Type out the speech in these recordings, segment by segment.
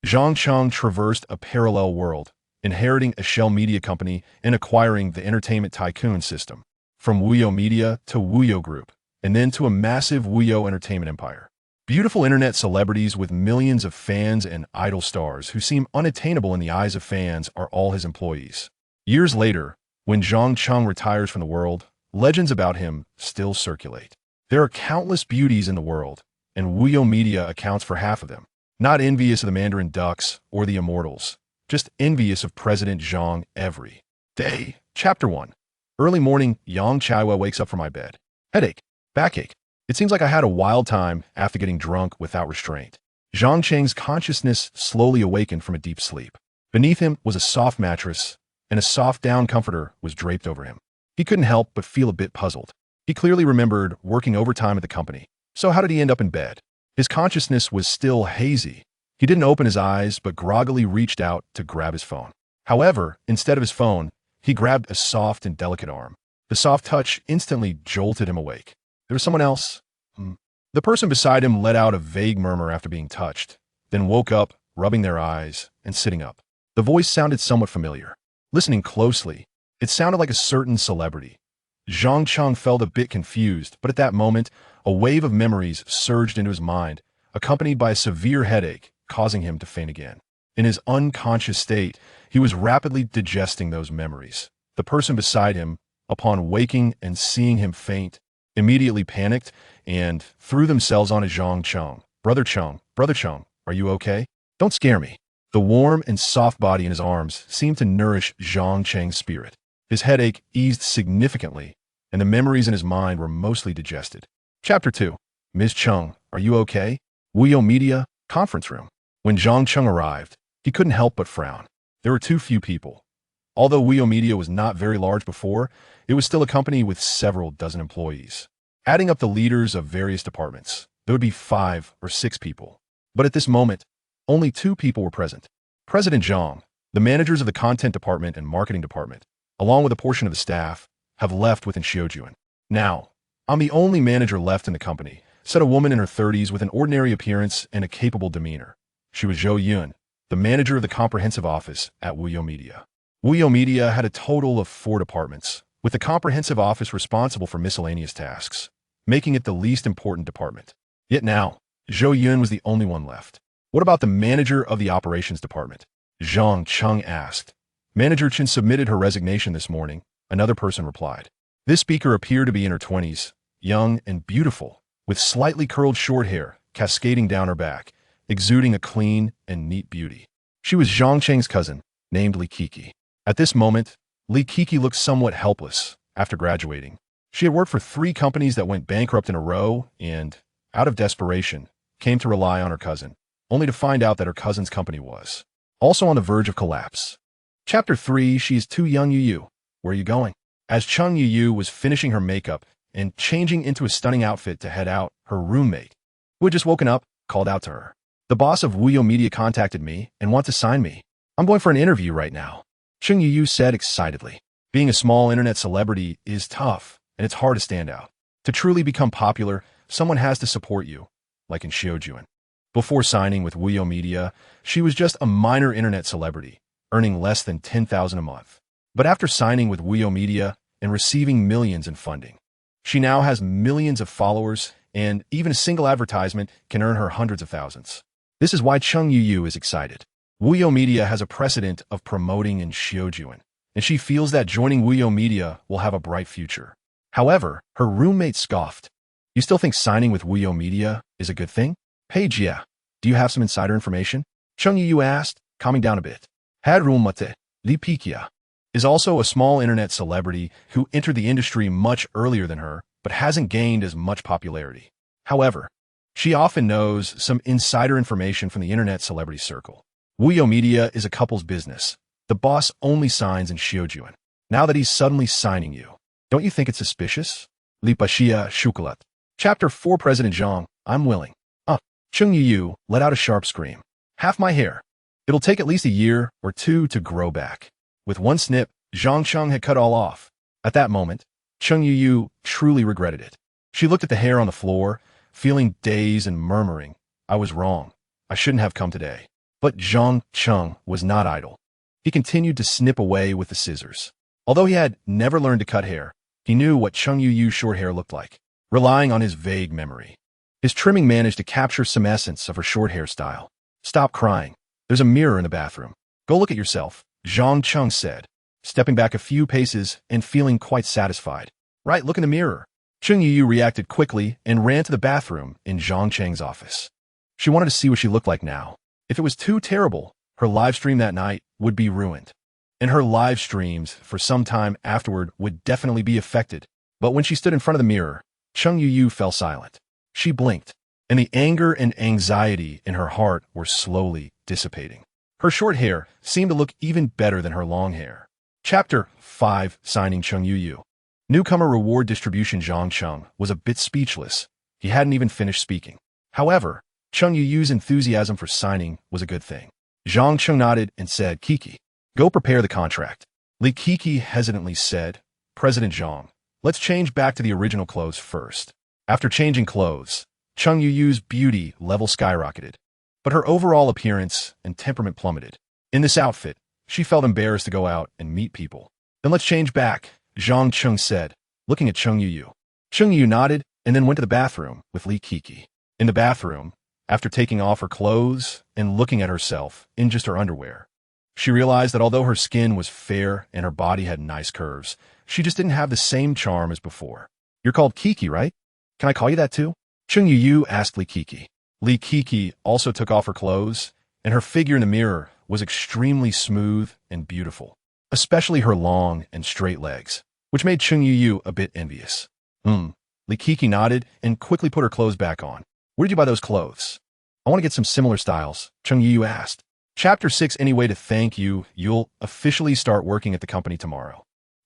Zhang Cheng traversed a parallel world, inheriting a shell media company and acquiring the Entertainment Tycoon system, from Wuyo Media to Wuyo Group, and then to a massive Wuyo entertainment empire. Beautiful internet celebrities with millions of fans and idol stars who seem unattainable in the eyes of fans are all his employees. Years later, when Zhang Cheng retires from the world, legends about him still circulate. There are countless beauties in the world, and Wuyo Media accounts for half of them. Not envious of the Mandarin ducks or the immortals, just envious of President Zhang every day. Chapter 1. Early morning, Yang Chaiwa wakes up from my bed. Headache. Backache. It seems like I had a wild time after getting drunk without restraint. Zhang Cheng's consciousness slowly awakened from a deep sleep. Beneath him was a soft mattress, and a soft down comforter was draped over him. He couldn't help but feel a bit puzzled. He clearly remembered working overtime at the company. So how did he end up in bed? His consciousness was still hazy. He didn't open his eyes, but groggily reached out to grab his phone. However, instead of his phone, he grabbed a soft and delicate arm. The soft touch instantly jolted him awake. There was someone else. The person beside him let out a vague murmur after being touched, then woke up, rubbing their eyes, and sitting up. The voice sounded somewhat familiar. Listening closely, it sounded like a certain celebrity. Zhang Cheng felt a bit confused, but at that moment, a wave of memories surged into his mind, accompanied by a severe headache, causing him to faint again. In his unconscious state, he was rapidly digesting those memories. The person beside him, upon waking and seeing him faint, immediately panicked and threw themselves onto Zhang Cheng. Brother Cheng, are you okay? Don't scare me. The warm and soft body in his arms seemed to nourish Zhang Cheng's spirit. His headache eased significantly, and the memories in his mind were mostly digested. Chapter 2. Ms. Cheng, are you okay? Wuyo Media, conference room. When Zhang Cheng arrived, he couldn't help but frown. There were too few people. Although Wuyo Media was not very large before, it was still a company with several dozen employees. Adding up the leaders of various departments, there would be 5 or 6 people. But at this moment, only 2 people were present. President Zhang, the managers of the content department and marketing department, along with a portion of the staff, have left within Xiaojuan. Now, I'm the only manager left in the company, said a woman in her 30s with an ordinary appearance and a capable demeanor. She was Zhou Yun, the manager of the comprehensive office at Wuyo Media. Wuyo Media had a total of 4 departments, with the comprehensive office responsible for miscellaneous tasks, making it the least important department. Yet now, Zhou Yun was the only one left. What about the manager of the operations department? Zhang Cheng asked. Manager Chen submitted her resignation this morning, another person replied. This speaker appeared to be in her 20s, young and beautiful, with slightly curled short hair cascading down her back, exuding a clean and neat beauty. She was Zhang Cheng's cousin, named Li Kiki. At this moment, Li Kiki looked somewhat helpless after graduating. She had worked for 3 companies that went bankrupt in a row and, out of desperation, came to rely on her cousin, only to find out that her cousin's company was also on the verge of collapse. Chapter 3. She is too young. Yu. Where are you going? As Chung Yu was finishing her makeup and changing into a stunning outfit to head out, her roommate, who had just woken up, called out to her. The boss of Wuyo Media contacted me and wants to sign me. I'm going for an interview right now. Chung Yu said excitedly. Being a small internet celebrity is tough, and it's hard to stand out. To truly become popular, someone has to support you, like in Xiaojuan. Before signing with Wuyo Media, she was just a minor internet celebrity, earning less than 10,000 a month. But after signing with Wuyo Media and receiving millions in funding, she now has millions of followers, and even a single advertisement can earn her hundreds of thousands. This is why Chung Yu is excited. Wuyo Media has a precedent of promoting in Xiaojuan, and she feels that joining Wuyo Media will have a bright future. However, her roommate scoffed. You still think signing with Wuyo Media is a good thing? Paige, yeah. Do you have some insider information? Chung Yu asked, calming down a bit. Hadrumate, Li Pikia, is also a small internet celebrity who entered the industry much earlier than her, but hasn't gained as much popularity. However, she often knows some insider information from the internet celebrity circle. Wuyo Media is a couple's business. The boss only signs in Xiaojuan. Now that he's suddenly signing you, don't you think it's suspicious? Li Pashia Shukalat. Chapter 4. President Zhang, I'm willing. Chung Yu let out a sharp scream. Half my hair. It'll take at least a year or 2 to grow back. With one snip, Zhang Cheng had cut all off. At that moment, Chung Yu truly regretted it. She looked at the hair on the floor, feeling dazed and murmuring, I was wrong. I shouldn't have come today. But Zhang Cheng was not idle. He continued to snip away with the scissors. Although he had never learned to cut hair, he knew what Cheng Yu's short hair looked like, relying on his vague memory. His trimming managed to capture some essence of her short hairstyle. Stop crying. There's a mirror in the bathroom. Go look at yourself, Zhang Cheng said, stepping back a few paces and feeling quite satisfied. Right, look in the mirror. Cheng Yu reacted quickly and ran to the bathroom in Zhang Cheng's office. She wanted to see what she looked like now. If it was too terrible, her live stream that night would be ruined. And her live streams for some time afterward would definitely be affected. But when she stood in front of the mirror, Cheng Yu fell silent. She blinked, and the anger and anxiety in her heart were slowly dissipating. Her short hair seemed to look even better than her long hair. Chapter 5 Signing Cheng Yu. Newcomer reward distribution. Zhang Cheng was a bit speechless. He hadn't even finished speaking. However, Cheng Yu's enthusiasm for signing was a good thing. Zhang Cheng nodded and said, Kiki, go prepare the contract. Li Kiki hesitantly said, President Zhang, let's change back to the original clothes first. After changing clothes, Cheng Yu's beauty level skyrocketed, but her overall appearance and temperament plummeted. In this outfit, she felt embarrassed to go out and meet people. Then let's change back, Zhang Cheng said, looking at Cheng Yu. Cheng Yu nodded and then went to the bathroom with Li Kiki. In the bathroom, after taking off her clothes and looking at herself in just her underwear, she realized that although her skin was fair and her body had nice curves, she just didn't have the same charm as before. You're called Kiki, right? Can I call you that too? Cheng Yu asked Li Kiki. Li Kiki also took off her clothes, and her figure in the mirror was extremely smooth and beautiful, especially her long and straight legs, which made Cheng Yu a bit envious. Li Kiki nodded and quickly put her clothes back on. Where did you buy those clothes? I want to get some similar styles, Cheng Yu asked. Chapter 6 Anyway to thank you, you'll officially start working at the company tomorrow.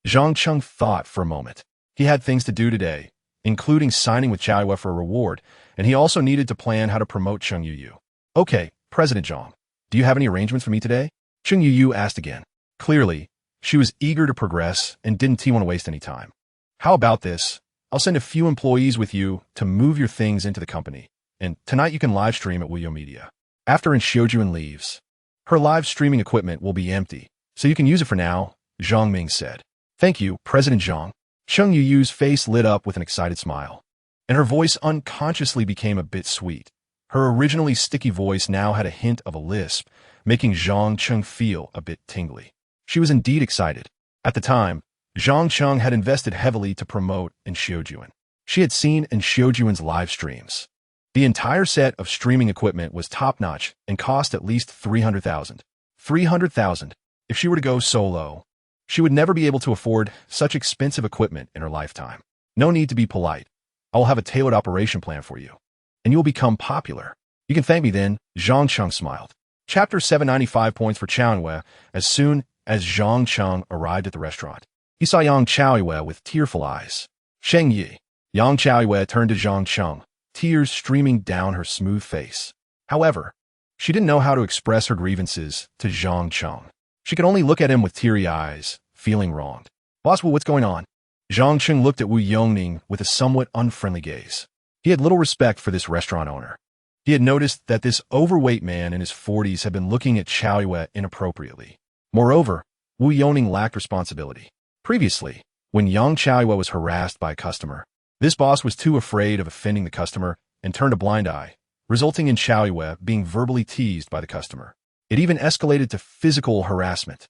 Zhang Cheng thought for a moment. He had things to do today, including signing with Qiaoyue for a reward, and he also needed to plan how to promote Cheng Yu. Okay, President Zhang, do you have any arrangements for me today? Cheng Yu asked again. Clearly, she was eager to progress and didn't want to waste any time. How about this? I'll send a few employees with you to move your things into the company, and tonight you can live stream at Wuyo Media. After Xiaojuan leaves, her live streaming equipment will be empty, so you can use it for now, Zhang Ming said. Thank you, President Zhang. Cheng Yu's face lit up with an excited smile, and her voice unconsciously became a bit sweet. Her originally sticky voice now had a hint of a lisp, making Zhang Cheng feel a bit tingly. She was indeed excited. At the time, Zhang Cheng had invested heavily to promote Xiaojuan. She had seen Xiaojuan's live streams. The entire set of streaming equipment was top-notch and cost at least 300,000. 300,000. If she were to go solo, she would never be able to afford such expensive equipment in her lifetime. No need to be polite. I will have a tailored operation plan for you, and you will become popular. You can thank me then, Zhang Cheng smiled. Chapter 795 points for Qiaoyue. As soon as Zhang Cheng arrived at the restaurant, he saw Yang Qiaoyue with tearful eyes. Sheng Yi. Yang Qiaoyue turned to Zhang Cheng, tears streaming down her smooth face. However, she didn't know how to express her grievances to Zhang Cheng. She could only look at him with teary eyes, feeling wronged. Boss Wu, what's going on? Zhang Cheng looked at Wu Yongning with a somewhat unfriendly gaze. He had little respect for this restaurant owner. He had noticed that this overweight man in his 40s had been looking at Qiaoyue inappropriately. Moreover, Wu Yongning lacked responsibility. Previously, when Yang Qiaoyue was harassed by a customer, this boss was too afraid of offending the customer and turned a blind eye, resulting in Qiaoyue being verbally teased by the customer. It even escalated to physical harassment.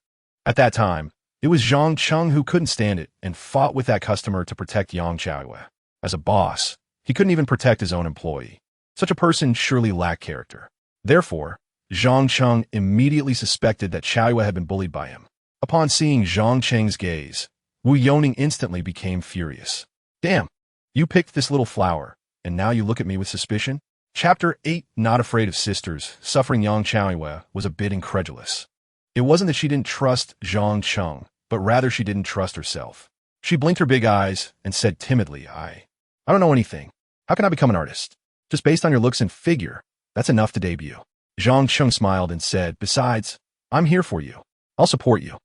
At that time, it was Zhang Cheng who couldn't stand it and fought with that customer to protect Yang Qiaoyue. As a boss, he couldn't even protect his own employee. Such a person surely lacked character. Therefore, Zhang Cheng immediately suspected that Qiaoyue had been bullied by him. Upon seeing Zhang Cheng's gaze, Wu Yongning instantly became furious. Damn, you picked this little flower, and now you look at me with suspicion? Chapter 8 Not Afraid of Sisters. Suffering Yang Qiaoyue was a bit incredulous. It wasn't that she didn't trust Zhang Cheng, but rather she didn't trust herself. She blinked her big eyes and said timidly, I don't know anything. How can I become an artist? Just based on your looks and figure, that's enough to debut. Zhang Cheng smiled and said, besides, I'm here for you. I'll support you.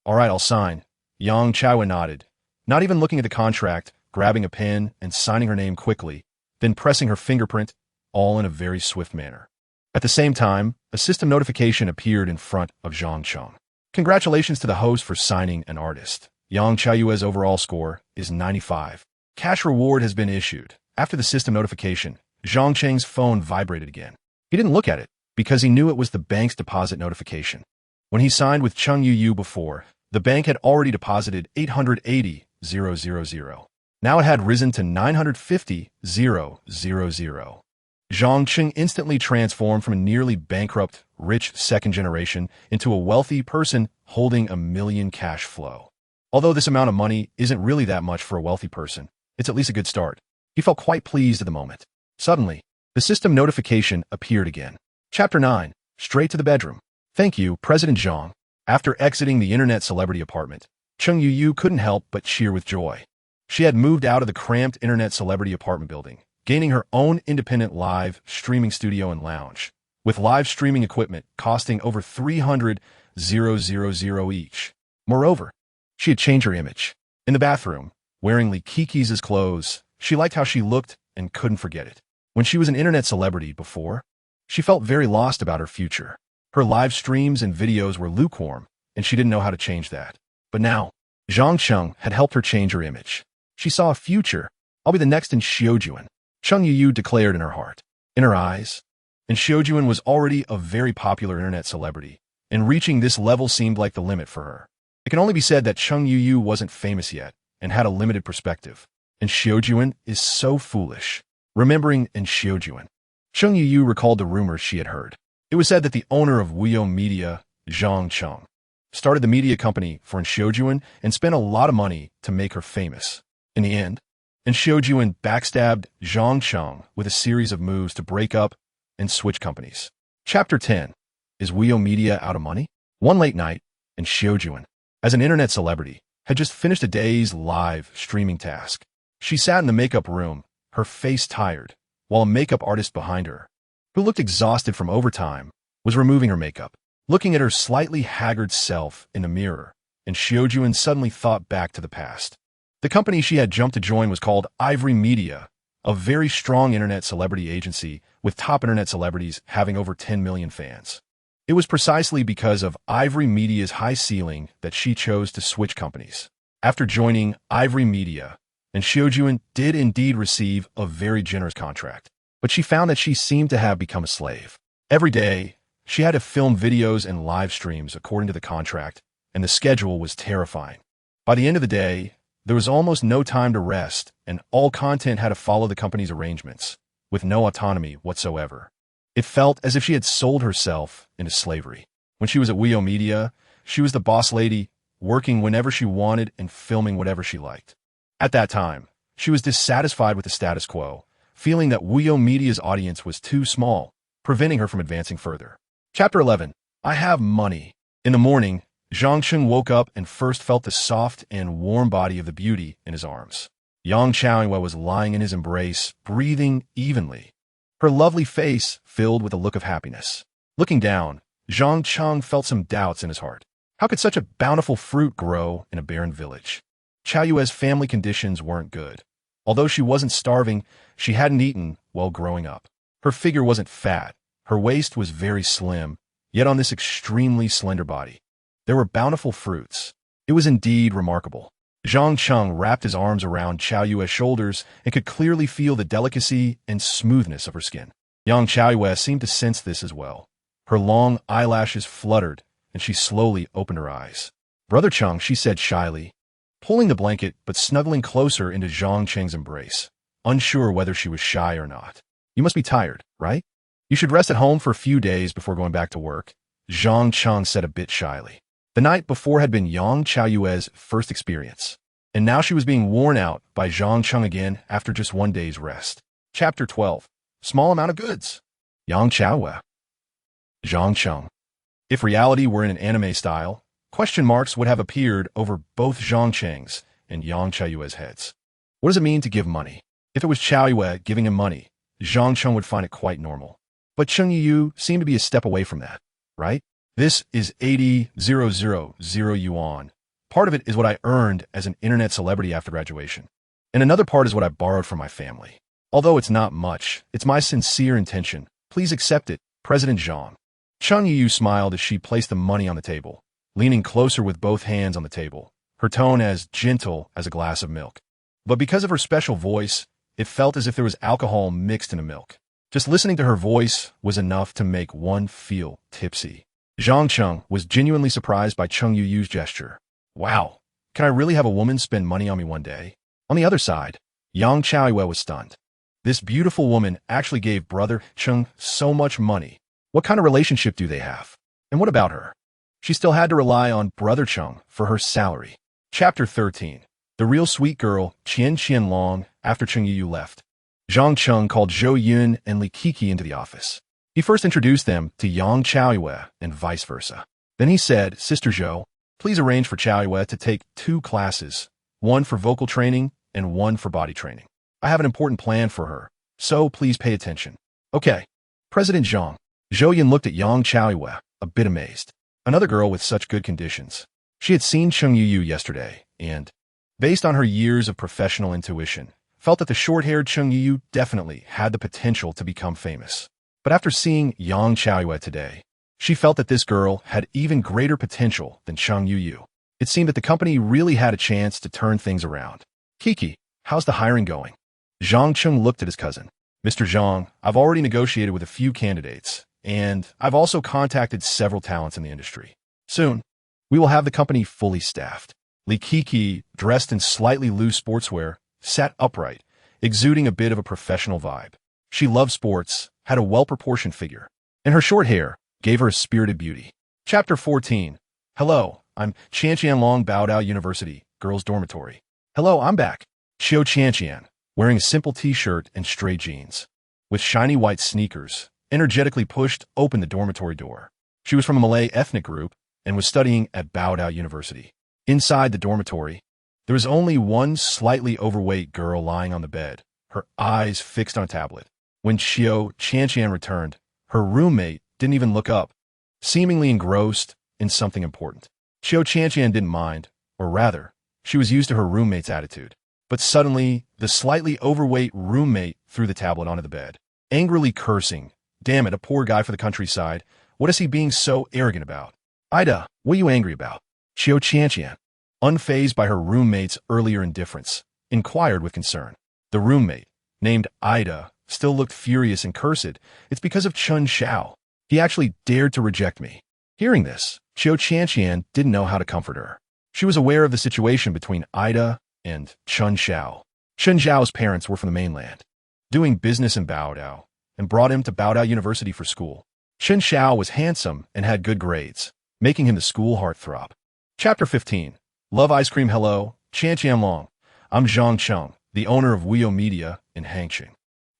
All right, I'll sign. Yang Qiaoyue nodded, not even looking at the contract, grabbing a pen and signing her name quickly, then pressing her fingerprint, all in a very swift manner. At the same time, a system notification appeared in front of Zhang Cheng. Congratulations to the host for signing an artist. Yang Chaoyue's overall score is 95. Cash reward has been issued. After the system notification, Zhang Cheng's phone vibrated again. He didn't look at it because he knew it was the bank's deposit notification. When he signed with Cheng Yu before, the bank had already deposited 880,000. Now it had risen to 950,000. Zhang Cheng instantly transformed from a nearly bankrupt, rich second generation into a wealthy person holding $1 million cash flow. Although this amount of money isn't really that much for a wealthy person, it's at least a good start. He felt quite pleased at the moment. Suddenly, the system notification appeared again. Chapter 9. Straight to the bedroom. Thank you, President Zhang. After exiting the internet celebrity apartment, Cheng Yu couldn't help but cheer with joy. She had moved out of the cramped internet celebrity apartment building, gaining her own independent live streaming studio and lounge, with live streaming equipment costing over 300,000 each. Moreover, she had changed her image. In the bathroom, wearing Lee Kiki's clothes, she liked how she looked and couldn't forget it. When she was an internet celebrity before, she felt very lost about her future. Her live streams and videos were lukewarm, and she didn't know how to change that. But now, Zhang Cheng had helped her change her image. She saw a future. I'll be the next in Xiujuan, Cheng Yu declared in her heart. In her eyes, and Xiujuan was already a very popular internet celebrity, and reaching this level seemed like the limit for her. It can only be said that Cheng Yu wasn't famous yet, and had a limited perspective. And Xiujuan is so foolish. Remembering in Xiujuan, Cheng Yu recalled the rumors she had heard. It was said that the owner of Wuyo Media, Zhang Cheng, started the media company for Xiujuan and spent a lot of money to make her famous. In the end, Xiujuan backstabbed Zhang Cheng with a series of moves to break up and switch companies. Chapter 10. Is Wuyo Media out of money? One late night, Xiujuan, as an internet celebrity, had just finished a day's live streaming task. She sat in the makeup room, her face tired, while a makeup artist behind her, who looked exhausted from overtime, was removing her makeup. Looking at her slightly haggard self in the mirror, Xiujuan suddenly thought back to the past. The company she had jumped to join was called Ivory Media, a very strong internet celebrity agency with top internet celebrities having over 10 million fans. It was precisely because of Ivory Media's high ceiling that she chose to switch companies. After joining Ivory Media, Xiujuan did indeed receive a very generous contract, but she found that she seemed to have become a slave. Every day, she had to film videos and live streams according to the contract, and the schedule was terrifying. By the end of the day, there was almost no time to rest, and all content had to follow the company's arrangements, with no autonomy whatsoever. It felt as if she had sold herself into slavery. When she was at Wuyo Media, she was the boss lady, working whenever she wanted and filming whatever she liked. At that time, she was dissatisfied with the status quo, feeling that Wuyo Media's audience was too small, preventing her from advancing further. Chapter 11. I have money. In the morning, Zhang Cheng woke up and first felt the soft and warm body of the beauty in his arms. Yang Chaoyue was lying in his embrace, breathing evenly, her lovely face filled with a look of happiness. Looking down, Zhang Cheng felt some doubts in his heart. How could such a bountiful fruit grow in a barren village? Chaoyue's family conditions weren't good. Although she wasn't starving, she hadn't eaten while growing up. Her figure wasn't fat. Her waist was very slim, yet on this extremely slender body, there were bountiful fruits. It was indeed remarkable. Zhang Cheng wrapped his arms around Chaoyue's shoulders and could clearly feel the delicacy and smoothness of her skin. Young Chaoyue seemed to sense this as well. Her long eyelashes fluttered, and she slowly opened her eyes. Brother Cheng, she said shyly, pulling the blanket but snuggling closer into Zhang Cheng's embrace, unsure whether she was shy or not. You must be tired, right? You should rest at home for a few days before going back to work, Zhang Cheng said a bit shyly. The night before had been Yang Chaoyue's first experience, and now she was being worn out by Zhang Cheng again after just one day's rest. Chapter 12. Small amount of goods. Yang Chaoyue. Zhang Cheng. If reality were in an anime style, question marks would have appeared over both Zhang Cheng's and Yang Chaoyue's heads. What does it mean to give money? If it was Chaoyue giving him money, Zhang Cheng would find it quite normal. But Cheng Yu seemed to be a step away from that, right? This is 80,000 yuan. Part of it is what I earned as an internet celebrity after graduation. And another part is what I borrowed from my family. Although it's not much, it's my sincere intention. Please accept it, President Zhang. Chung Yu smiled as she placed the money on the table, leaning closer with both hands on the table, her tone as gentle as a glass of milk. But because of her special voice, it felt as if there was alcohol mixed in the milk. Just listening to her voice was enough to make one feel tipsy. Zhang Chung was genuinely surprised by Chung Yu's gesture. Wow, can I really have a woman spend money on me one day? On the other side, Yang Chaoyue was stunned. This beautiful woman actually gave brother Chung so much money. What kind of relationship do they have? And what about her? She still had to rely on brother Chung for her salary. Chapter 13. The real sweet girl, Qian Qianlong, after Chung Yu left. Zhang Chung called Zhou Yun and Li Kiki into the office. He first introduced them to Yang Chaoyue and vice versa. Then he said, Sister Zhou, please arrange for Chaoyue to take 2 classes, one for vocal training and one for body training. I have an important plan for her, so please pay attention. Okay. President Zhang. Zhou Yun looked at Yang Chaoyue, a bit amazed. Another girl with such good conditions. She had seen Chung Yu yesterday, and, based on her years of professional intuition, felt that the short-haired Chung Yu definitely had the potential to become famous. But after seeing Yang Chaoyue today, she felt that this girl had even greater potential than Chung Yu. It seemed that the company really had a chance to turn things around. Kiki, how's the hiring going? Zhang Chung looked at his cousin. Mr. Zhang, I've already negotiated with a few candidates, and I've also contacted several talents in the industry. Soon, we will have the company fully staffed. Li Kiki, dressed in slightly loose sportswear, sat upright, exuding a bit of a professional vibe. She loved sports, had a well-proportioned figure, and her short hair gave her a spirited beauty. Chapter 14. Hello, I'm Qianqianlong Baodao University, Girls' Dormitory. Hello, I'm back. Xiao Qianqian, wearing a simple t-shirt and stray jeans, with shiny white sneakers, energetically pushed open the dormitory door. She was from a Malay ethnic group and was studying at Baodao University. Inside the dormitory, there was only one slightly overweight girl lying on the bed, her eyes fixed on a tablet. When Xiao Qianqian returned, her roommate didn't even look up, seemingly engrossed in something important. Xiao Qianqian didn't mind, or rather, she was used to her roommate's attitude. But suddenly, the slightly overweight roommate threw the tablet onto the bed, angrily cursing, "Damn it, a poor guy for the countryside. What is he being so arrogant about? Ida, what are you angry about?" Xiao Qianqian, unfazed by her roommate's earlier indifference, inquired with concern. The roommate, named Ida, still looked furious and cursed. "It's because of Chun Xiao. He actually dared to reject me." Hearing this, Xiao Qianqian didn't know how to comfort her. She was aware of the situation between Ida and Chun Xiao. Chun Xiao's parents were from the mainland, doing business in Baodao, and brought him to Baodao University for school. Chun Xiao was handsome and had good grades, making him the school heartthrob. Chapter 15. Love Ice Cream. Hello, Qianqianlong. I'm Zhang Chung, the owner of Wuyo Media in Hangqing.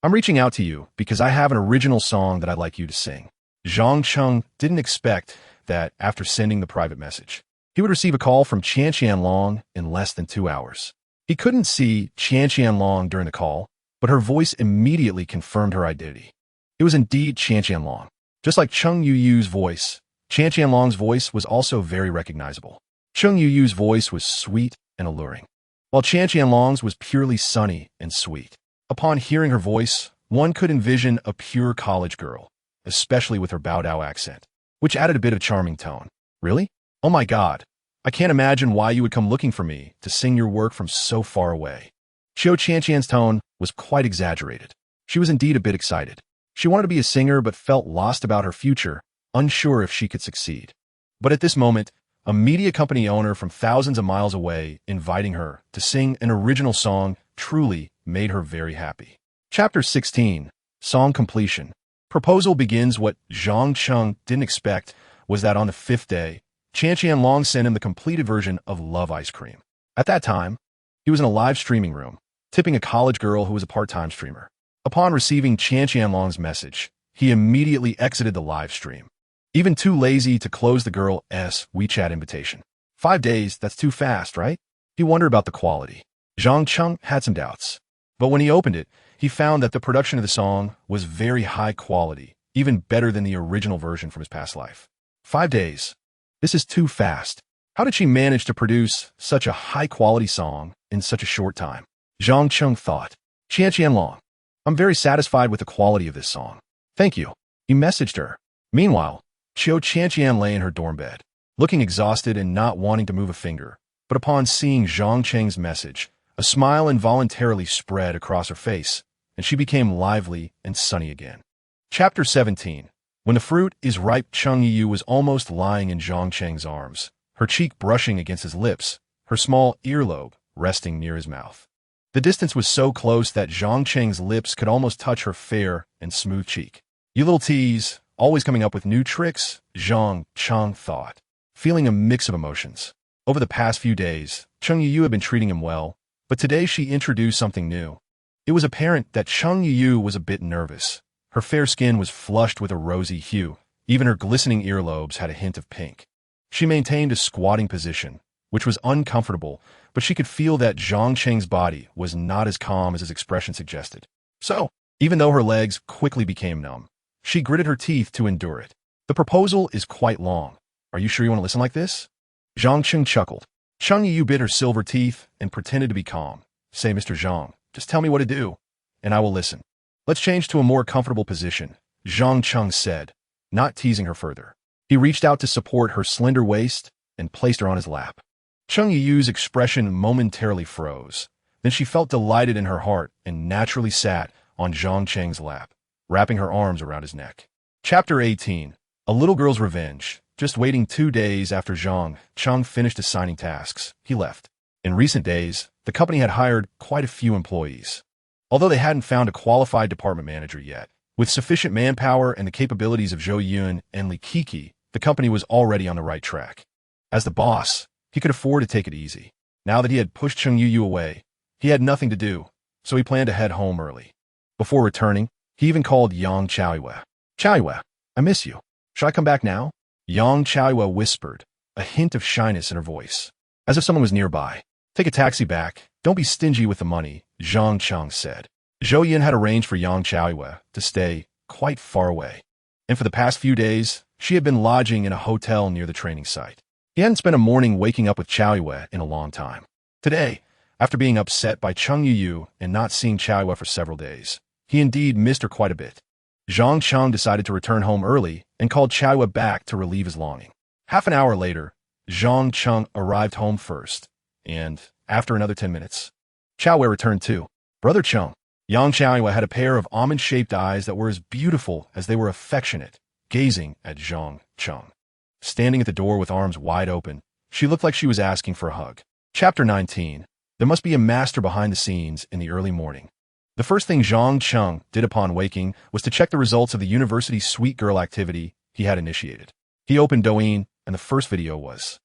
I'm reaching out to you because I have an original song that I'd like you to sing. Zhang Chung didn't expect that after sending the private message, he would receive a call from Qianqianlong in less than 2 hours. He couldn't see Qianqianlong during the call, but her voice immediately confirmed her identity. It was indeed Qianqianlong. Just like Chung Yu's voice, Qianqianlong's voice was also very recognizable. Chung Yu's voice was sweet and alluring, while Qianqianlong's was purely sunny and sweet. Upon hearing her voice, one could envision a pure college girl, especially with her Baodao accent, which added a bit of charming tone. Really? Oh my God. I can't imagine why you would come looking for me to sing your work from so far away. Xiao Qianqian's tone was quite exaggerated. She was indeed a bit excited. She wanted to be a singer but felt lost about her future, unsure if she could succeed. But at this moment, a media company owner from thousands of miles away inviting her to sing an original song truly made her very happy. Chapter 16. Song Completion. Proposal begins. What Zhang Chung didn't expect was that on the 5th day, Qianqianlong sent him the completed version of Love Ice Cream. At that time, he was in a live streaming room, tipping a college girl who was a part-time streamer. Upon receiving Qianqianlong's message, he immediately exited the live stream, even too lazy to close the girl's WeChat invitation. 5 days, that's too fast, right? He wondered about the quality. Zhang Chung had some doubts, but when he opened it, he found that the production of the song was very high quality, even better than the original version from his past life. 5 days. This is too fast. How did she manage to produce such a high-quality song in such a short time? Zhang Chung thought. Qianqianlong, I'm very satisfied with the quality of this song. Thank you. He messaged her. Meanwhile, Qiu Qianqian lay in her dorm bed, looking exhausted and not wanting to move a finger. But upon seeing Zhang Cheng's message, a smile involuntarily spread across her face, and she became lively and sunny again. Chapter 17. When the fruit is ripe, Cheng Yiyu was almost lying in Zhang Cheng's arms, her cheek brushing against his lips, her small earlobe resting near his mouth. The distance was so close that Zhang Cheng's lips could almost touch her fair and smooth cheek. You little tease, always coming up with new tricks, Zhang Cheng thought, feeling a mix of emotions. Over the past few days, Cheng Yiyu had been treating him well, but today she introduced something new. It was apparent that Cheng Yiyu was a bit nervous. Her fair skin was flushed with a rosy hue. Even her glistening earlobes had a hint of pink. She maintained a squatting position, which was uncomfortable, but she could feel that Zhang Cheng's body was not as calm as his expression suggested. So, even though her legs quickly became numb, she gritted her teeth to endure it. The proposal is quite long. Are you sure you want to listen like this? Zhang Cheng chuckled. Cheng Yiyu bit her silver teeth and pretended to be calm. Say, Mr. Zhang, just tell me what to do, and I will listen. Let's change to a more comfortable position, Zhang Cheng said, not teasing her further. He reached out to support her slender waist and placed her on his lap. Cheng Yiyu's expression momentarily froze. Then she felt delighted in her heart and naturally sat on Zhang Cheng's lap, wrapping her arms around his neck. Chapter 18. A Little Girl's Revenge. Just waiting 2 days after Zhang Cheng finished assigning tasks, he left. In recent days, the company had hired quite a few employees. Although they hadn't found a qualified department manager yet, with sufficient manpower and the capabilities of Zhou Yun and Li Kiki, the company was already on the right track. As the boss, he could afford to take it easy. Now that he had pushed Cheng Yiyu away, he had nothing to do, so he planned to head home early. Before returning, he even called Yang Chaoyue. Chaoyue, I miss you. Should I come back now? Yang Chaoyue whispered, a hint of shyness in her voice, as if someone was nearby. Take a taxi back. Don't be stingy with the money, Zhang Cheng said. Zhou Yun had arranged for Yang Chaoyue to stay quite far away, and for the past few days, she had been lodging in a hotel near the training site. He hadn't spent a morning waking up with Chaoyue in a long time. Today, after being upset by Cheng Yiyu and not seeing Chaoyue for several days, he indeed missed her quite a bit. Zhang Cheng decided to return home early and called Chaoyue back to relieve his longing. Half an hour later, Zhang Cheng arrived home first, and, after another 10 minutes, Chaoyue returned too. Brother Cheng. Yang Chaoyue had a pair of almond-shaped eyes that were as beautiful as they were affectionate, gazing at Zhang Cheng. Standing at the door with arms wide open, she looked like she was asking for a hug. Chapter 19. There must be a master behind the scenes in the early morning. The first thing Zhang Cheng did upon waking was to check the results of the university sweet girl activity he had initiated. He opened Douyin, and the first video was.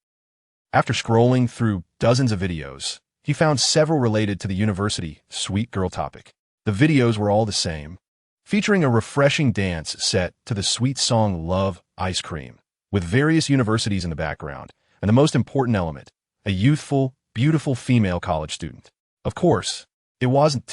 After scrolling through dozens of videos, he found several related to the university sweet girl topic. The videos were all the same, featuring a refreshing dance set to the sweet song Love Ice Cream, with various universities in the background, and the most important element, a youthful, beautiful female college student. Of course, it wasn't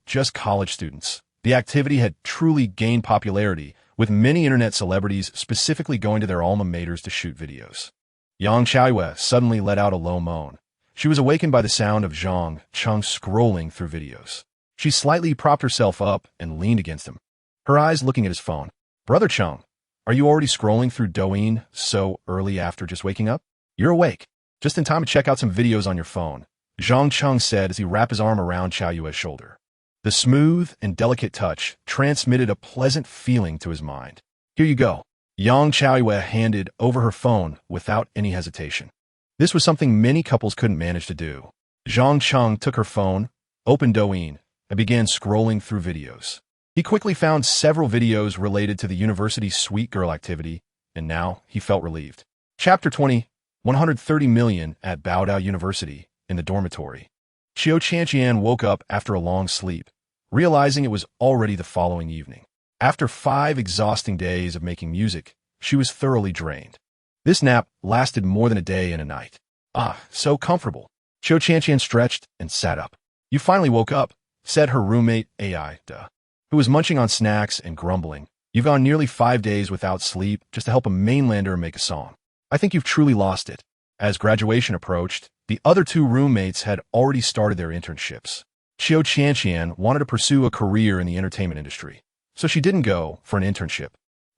just college students. The activity had truly gained popularity, with many internet celebrities specifically going to their alma maters to shoot videos. Yang Chaoyue suddenly let out a low moan. She was awakened by the sound of Zhang Cheng scrolling through videos. She slightly propped herself up and leaned against him, her eyes looking at his phone. Brother Cheng, are you already scrolling through Douyin so early after just waking up? You're awake. Just in time to check out some videos on your phone, Zhang Cheng said as he wrapped his arm around Chaoyue's shoulder. The smooth and delicate touch transmitted a pleasant feeling to his mind. Here you go. Yang Chaoyue handed over her phone without any hesitation. This was something many couples couldn't manage to do. Zhang Cheng took her phone, opened Douyin, and began scrolling through videos. He quickly found several videos related to the university's sweet girl activity, and now he felt relieved. Chapter 20. 130 million at Baodao University, in the dormitory. Qiu Qianqian woke up after a long sleep, realizing it was already the following evening. After 5 exhausting days of making music, she was thoroughly drained. This nap lasted more than a day and a night. Ah, so comfortable. Qiu Qianqian stretched and sat up. You finally woke up, said her roommate Aida, who was munching on snacks and grumbling. You've gone nearly 5 days without sleep just to help a mainlander make a song. I think you've truly lost it. As graduation approached, the other 2 roommates had already started their internships. Qiu Qianqian wanted to pursue a career in the entertainment industry, so she didn't go for an internship.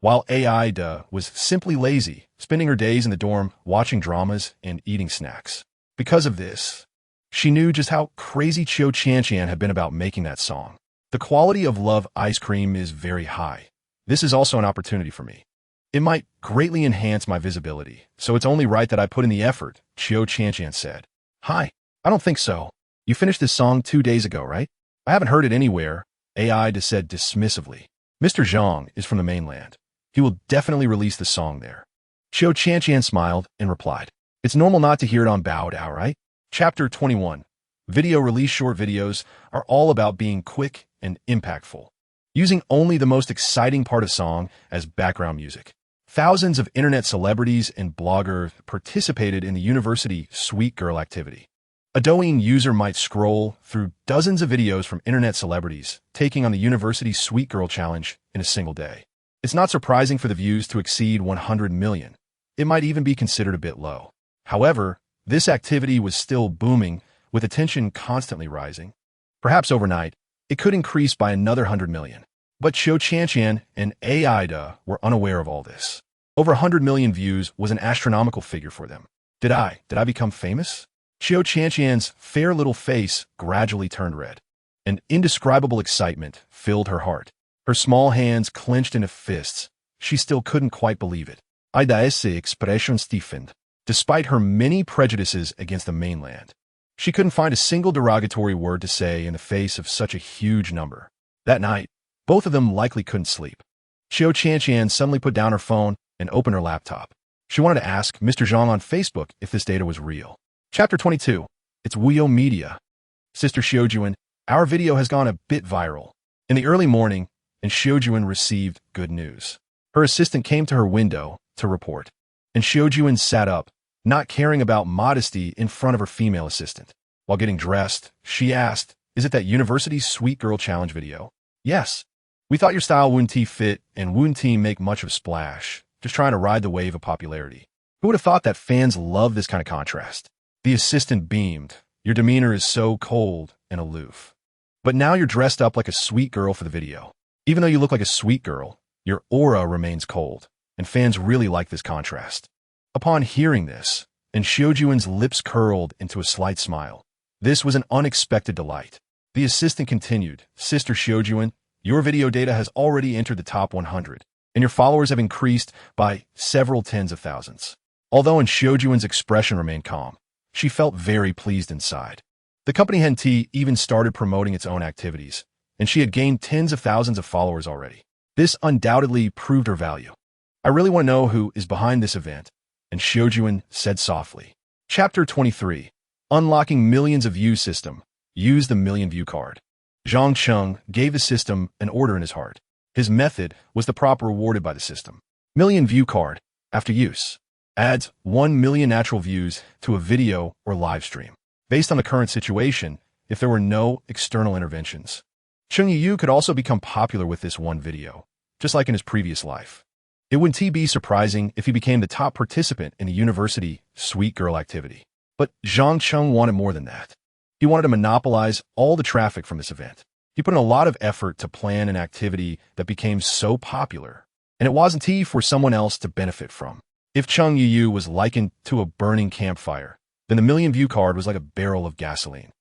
while AI was simply lazy, spending her days in the dorm watching dramas and eating snacks. Because of this, she knew just how crazy Chiu Chantian had been about making that song. The quality of Love Ice Cream is very high. This is also an opportunity for me. It might greatly enhance my visibility, so it's only right that I put in the effort, Chiu Chantian said. Hi, I don't think so. You finished this song 2 days ago, right? I haven't heard it anywhere, AI said dismissively. Mr. Zhang is from the mainland. He will definitely release the song there. Chiu Chantian smiled and replied, It's normal not to hear it on Baodao, right? Chapter 21. Video release. Short videos are all about being quick and impactful, using only the most exciting part of song as background music. Thousands of internet celebrities and bloggers participated in the university Sweet Girl activity. A Douyin user might scroll through dozens of videos from internet celebrities taking on the university Sweet Girl challenge in a single day. It's not surprising for the views to exceed 100 million. It might even be considered a bit low. However, this activity was still booming, with attention constantly rising. Perhaps overnight, it could increase by another 100 million. But Chiu Chantian and AI were unaware of all this. Over 100 million views was an astronomical figure for them. Did I become famous? Chiu Chantian's fair little face gradually turned red. An indescribable excitement filled her heart. Her small hands clenched into fists. She still couldn't quite believe it. Esa expression stiffened. Despite her many prejudices against the mainland, she couldn't find a single derogatory word to say in the face of such a huge number. That night, both of them likely couldn't sleep. Chiu Chantian suddenly put down her phone and opened her laptop. She wanted to ask Mr. Zhang on Facebook if this data was real. Chapter 22. It's Wuyo Media. Sister Xiujuan, our video has gone a bit viral. In the early morning, and Xiujuan received good news. Her assistant came to her window to report, and Xiujuan sat up, not caring about modesty in front of her female assistant. While getting dressed, she asked, Is it that university Sweet Girl Challenge video? Yes. We thought your style wouldn't fit and wouldn't make much of a splash, just trying to ride the wave of popularity. Who would have thought that fans love this kind of contrast? The assistant beamed. Your demeanor is so cold and aloof. But now you're dressed up like a sweet girl for the video. Even though you look like a sweet girl, your aura remains cold, and fans really like this contrast. Upon hearing this, and Xiujuan's lips curled into a slight smile. This was an unexpected delight. The assistant continued, Sister Xiujuan, your video data has already entered the top 100, and your followers have increased by several tens of thousands. Although Xiujuan's expression remained calm, she felt very pleased inside. The company hadn't even started promoting its own activities, and she had gained tens of thousands of followers already. This undoubtedly proved her value. I really want to know who is behind this event, and Xiujuan said softly. Chapter 23. Unlocking Millions of Views System. Use the million view card. Zhang Cheng gave the system an order in his heart. His method was the proper rewarded by the system. Million view card, after use, adds 1 million natural views to a video or live stream. Based on the current situation, if there were no external interventions, Cheng Yu could also become popular with this one video, just like in his previous life. It wouldn't be surprising if he became the top participant in the university Sweet Girl activity. But Zhang Cheng wanted more than that. He wanted to monopolize all the traffic from this event. He put in a lot of effort to plan an activity that became so popular, and it wasn't for someone else to benefit from. If Cheng Yu was likened to a burning campfire, then the million view card was like a barrel of gasoline.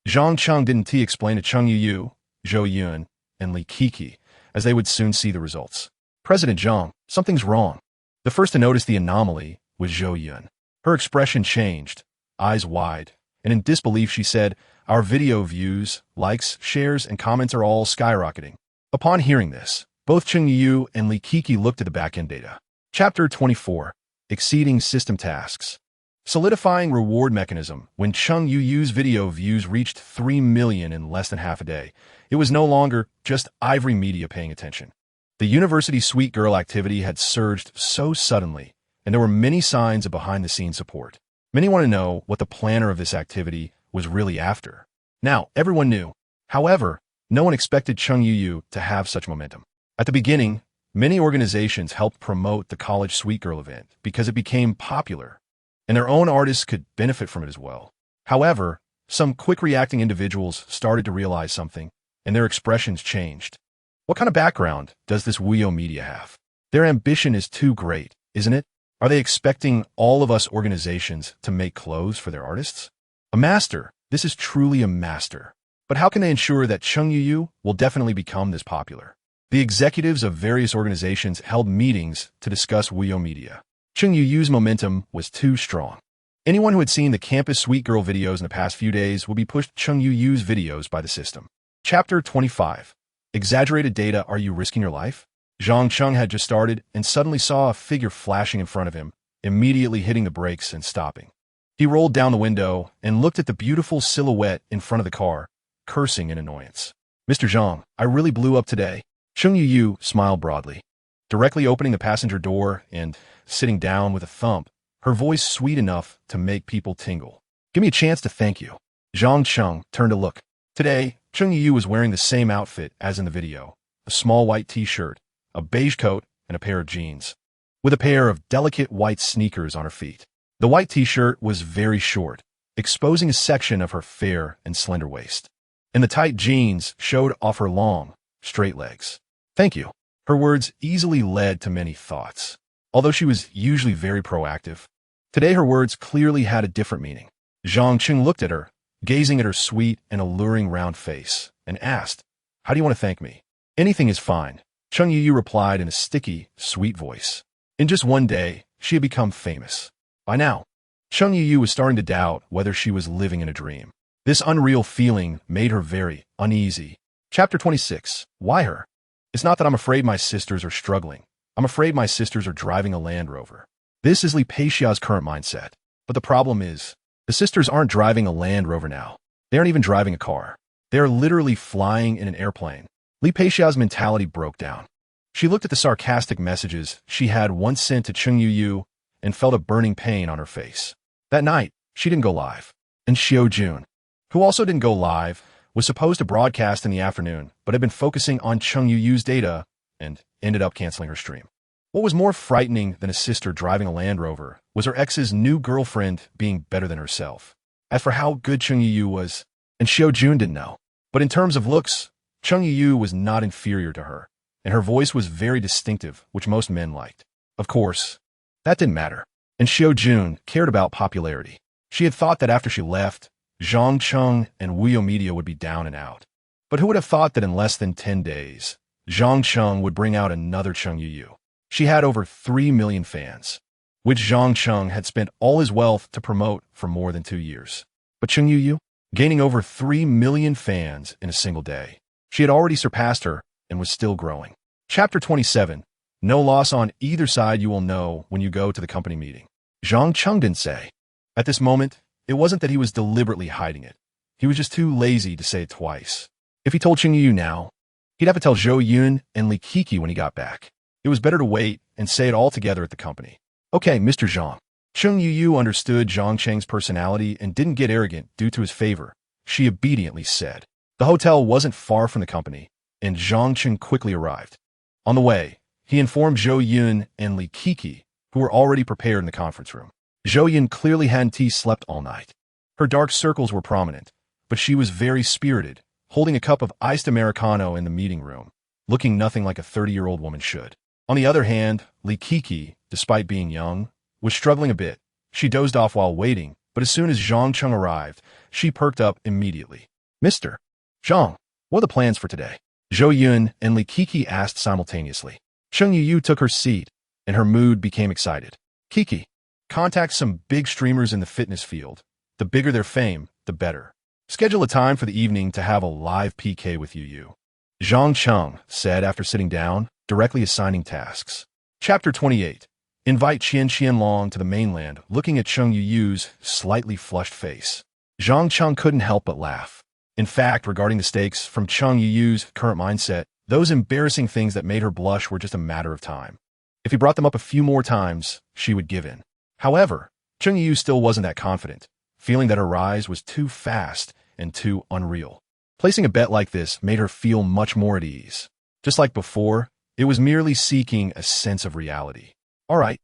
Zhang Cheng didn't explain to Cheng Yu, Zhou Yun, and Li Kiki, as they would soon see the results. President Zhang, something's wrong. The first to notice the anomaly was Zhou Yun. Her expression changed, eyes wide, and in disbelief she said, Our video views, likes, shares, and comments are all skyrocketing. Upon hearing this, both Cheng Yu and Li Kiki looked at the backend data. Chapter 24. Exceeding System Tasks. Solidifying Reward Mechanism. When Cheng Yu's video views reached 3 million in less than half a day, it was no longer just Ivory Media paying attention. The university Sweet Girl activity had surged so suddenly, and there were many signs of behind-the-scenes support. Many want to know what the planner of this activity was really after. Now, everyone knew. However, no one expected Cheng Yu to have such momentum. At the beginning, many organizations helped promote the college Sweet Girl event because it became popular, and their own artists could benefit from it as well. However, some quick-reacting individuals started to realize something, and their expressions changed. What kind of background does this Wuyo Media have? Their ambition is too great, isn't it? Are they expecting all of us organizations to make clothes for their artists? A master. This is truly a master. But how can they ensure that Chung Yu will definitely become this popular? The executives of various organizations held meetings to discuss Wuyo Media. Chung Yu's momentum was too strong. Anyone who had seen the Campus Sweet Girl videos in the past few days would be pushed Chung Yu's videos by the system. Chapter 25. Exaggerated data. Are you risking your life? Zhang Chung had just started and suddenly saw a figure flashing in front of him, immediately hitting the brakes and stopping. He rolled down the window and looked at the beautiful silhouette in front of the car, cursing in annoyance. Mr. Zhang, I really blew up today. Chung Yu smiled broadly, directly opening the passenger door and sitting down with a thump, her voice sweet enough to make people tingle. Give me a chance to thank you. Zhang Chung turned to look. Today, Chung Yu was wearing the same outfit as in the video, a small white t-shirt, a beige coat, and a pair of jeans, with a pair of delicate white sneakers on her feet. The white t-shirt was very short, exposing a section of her fair and slender waist, and the tight jeans showed off her long, straight legs. Thank you. Her words easily led to many thoughts. Although she was usually very proactive, today her words clearly had a different meaning. Zhang Chung looked at her, gazing at her sweet and alluring round face, and asked, How do you want to thank me? Anything is fine. Chung Yu replied in a sticky, sweet voice. In just one day, she had become famous. By now, Chung Yu was starting to doubt whether she was living in a dream. This unreal feeling made her very uneasy. Chapter 26. Why her? It's not that I'm afraid my sisters are struggling. I'm afraid my sisters are driving a Land Rover. This is Li Peixia's current mindset. But the problem is, the sisters aren't driving a Land Rover now. They aren't even driving a car. They are literally flying in an airplane. Li Peixia's mentality broke down. She looked at the sarcastic messages she had once sent to Chung Yu and felt a burning pain on her face. That night, she didn't go live. And Xiao Jun, who also didn't go live, was supposed to broadcast in the afternoon, but had been focusing on Chung Yu's data and ended up canceling her stream. What was more frightening than a sister driving a Land Rover was her ex's new girlfriend being better than herself. As for how good Chung Yu was, and Xiao Jun didn't know. But in terms of looks, Chung Yu was not inferior to her, and her voice was very distinctive, which most men liked. Of course, that didn't matter, and Xiao Jun cared about popularity. She had thought that after she left, Zhang Chung and Wuyo Media would be down and out. But who would have thought that in less than 10 days, Zhang Chung would bring out another Chung Yu? She had over 3 million fans, which Zhang Chung had spent all his wealth to promote for more than 2 years. But Chung Yu, gaining over 3 million fans in a single day. She had already surpassed her and was still growing. Chapter 27. No loss on either side. You will know when you go to the company meeting. Zhang Chung didn't say. At this moment, it wasn't that he was deliberately hiding it. He was just too lazy to say it twice. If he told Chung Yu now, he'd have to tell Zhou Yun and Li Kiki when he got back. It was better to wait and say it all together at the company. Okay, Mr. Zhang. Chung Yu understood Zhang Cheng's personality and didn't get arrogant due to his favor. She obediently said. The hotel wasn't far from the company, and Zhang Cheng quickly arrived. On the way, he informed Zhou Yun and Li Kiki, who were already prepared in the conference room. Zhou Yun clearly hadn't slept all night. Her dark circles were prominent, but she was very spirited, holding a cup of iced Americano in the meeting room, looking nothing like a 30-year-old woman should. On the other hand, Li Kiki, despite being young, was struggling a bit. She dozed off while waiting, but as soon as Zhang Chung arrived, she perked up immediately. Mr. Zhang, what are the plans for today? Zhou Yun and Li Kiki asked simultaneously. Chung Yu took her seat, and her mood became excited. Kiki, contact some big streamers in the fitness field. The bigger their fame, the better. Schedule a time for the evening to have a live PK with Yu. Zhang Chung said after sitting down, directly assigning tasks. Chapter 28. Invite Qianlong to the mainland, looking at Chung Yu's slightly flushed face. Zhang Chung couldn't help but laugh. In fact, regarding the stakes from Chung Yu's current mindset, those embarrassing things that made her blush were just a matter of time. If he brought them up a few more times, she would give in. However, Chung Yu still wasn't that confident, feeling that her rise was too fast and too unreal. Placing a bet like this made her feel much more at ease. Just like before, it was merely seeking a sense of reality. All right,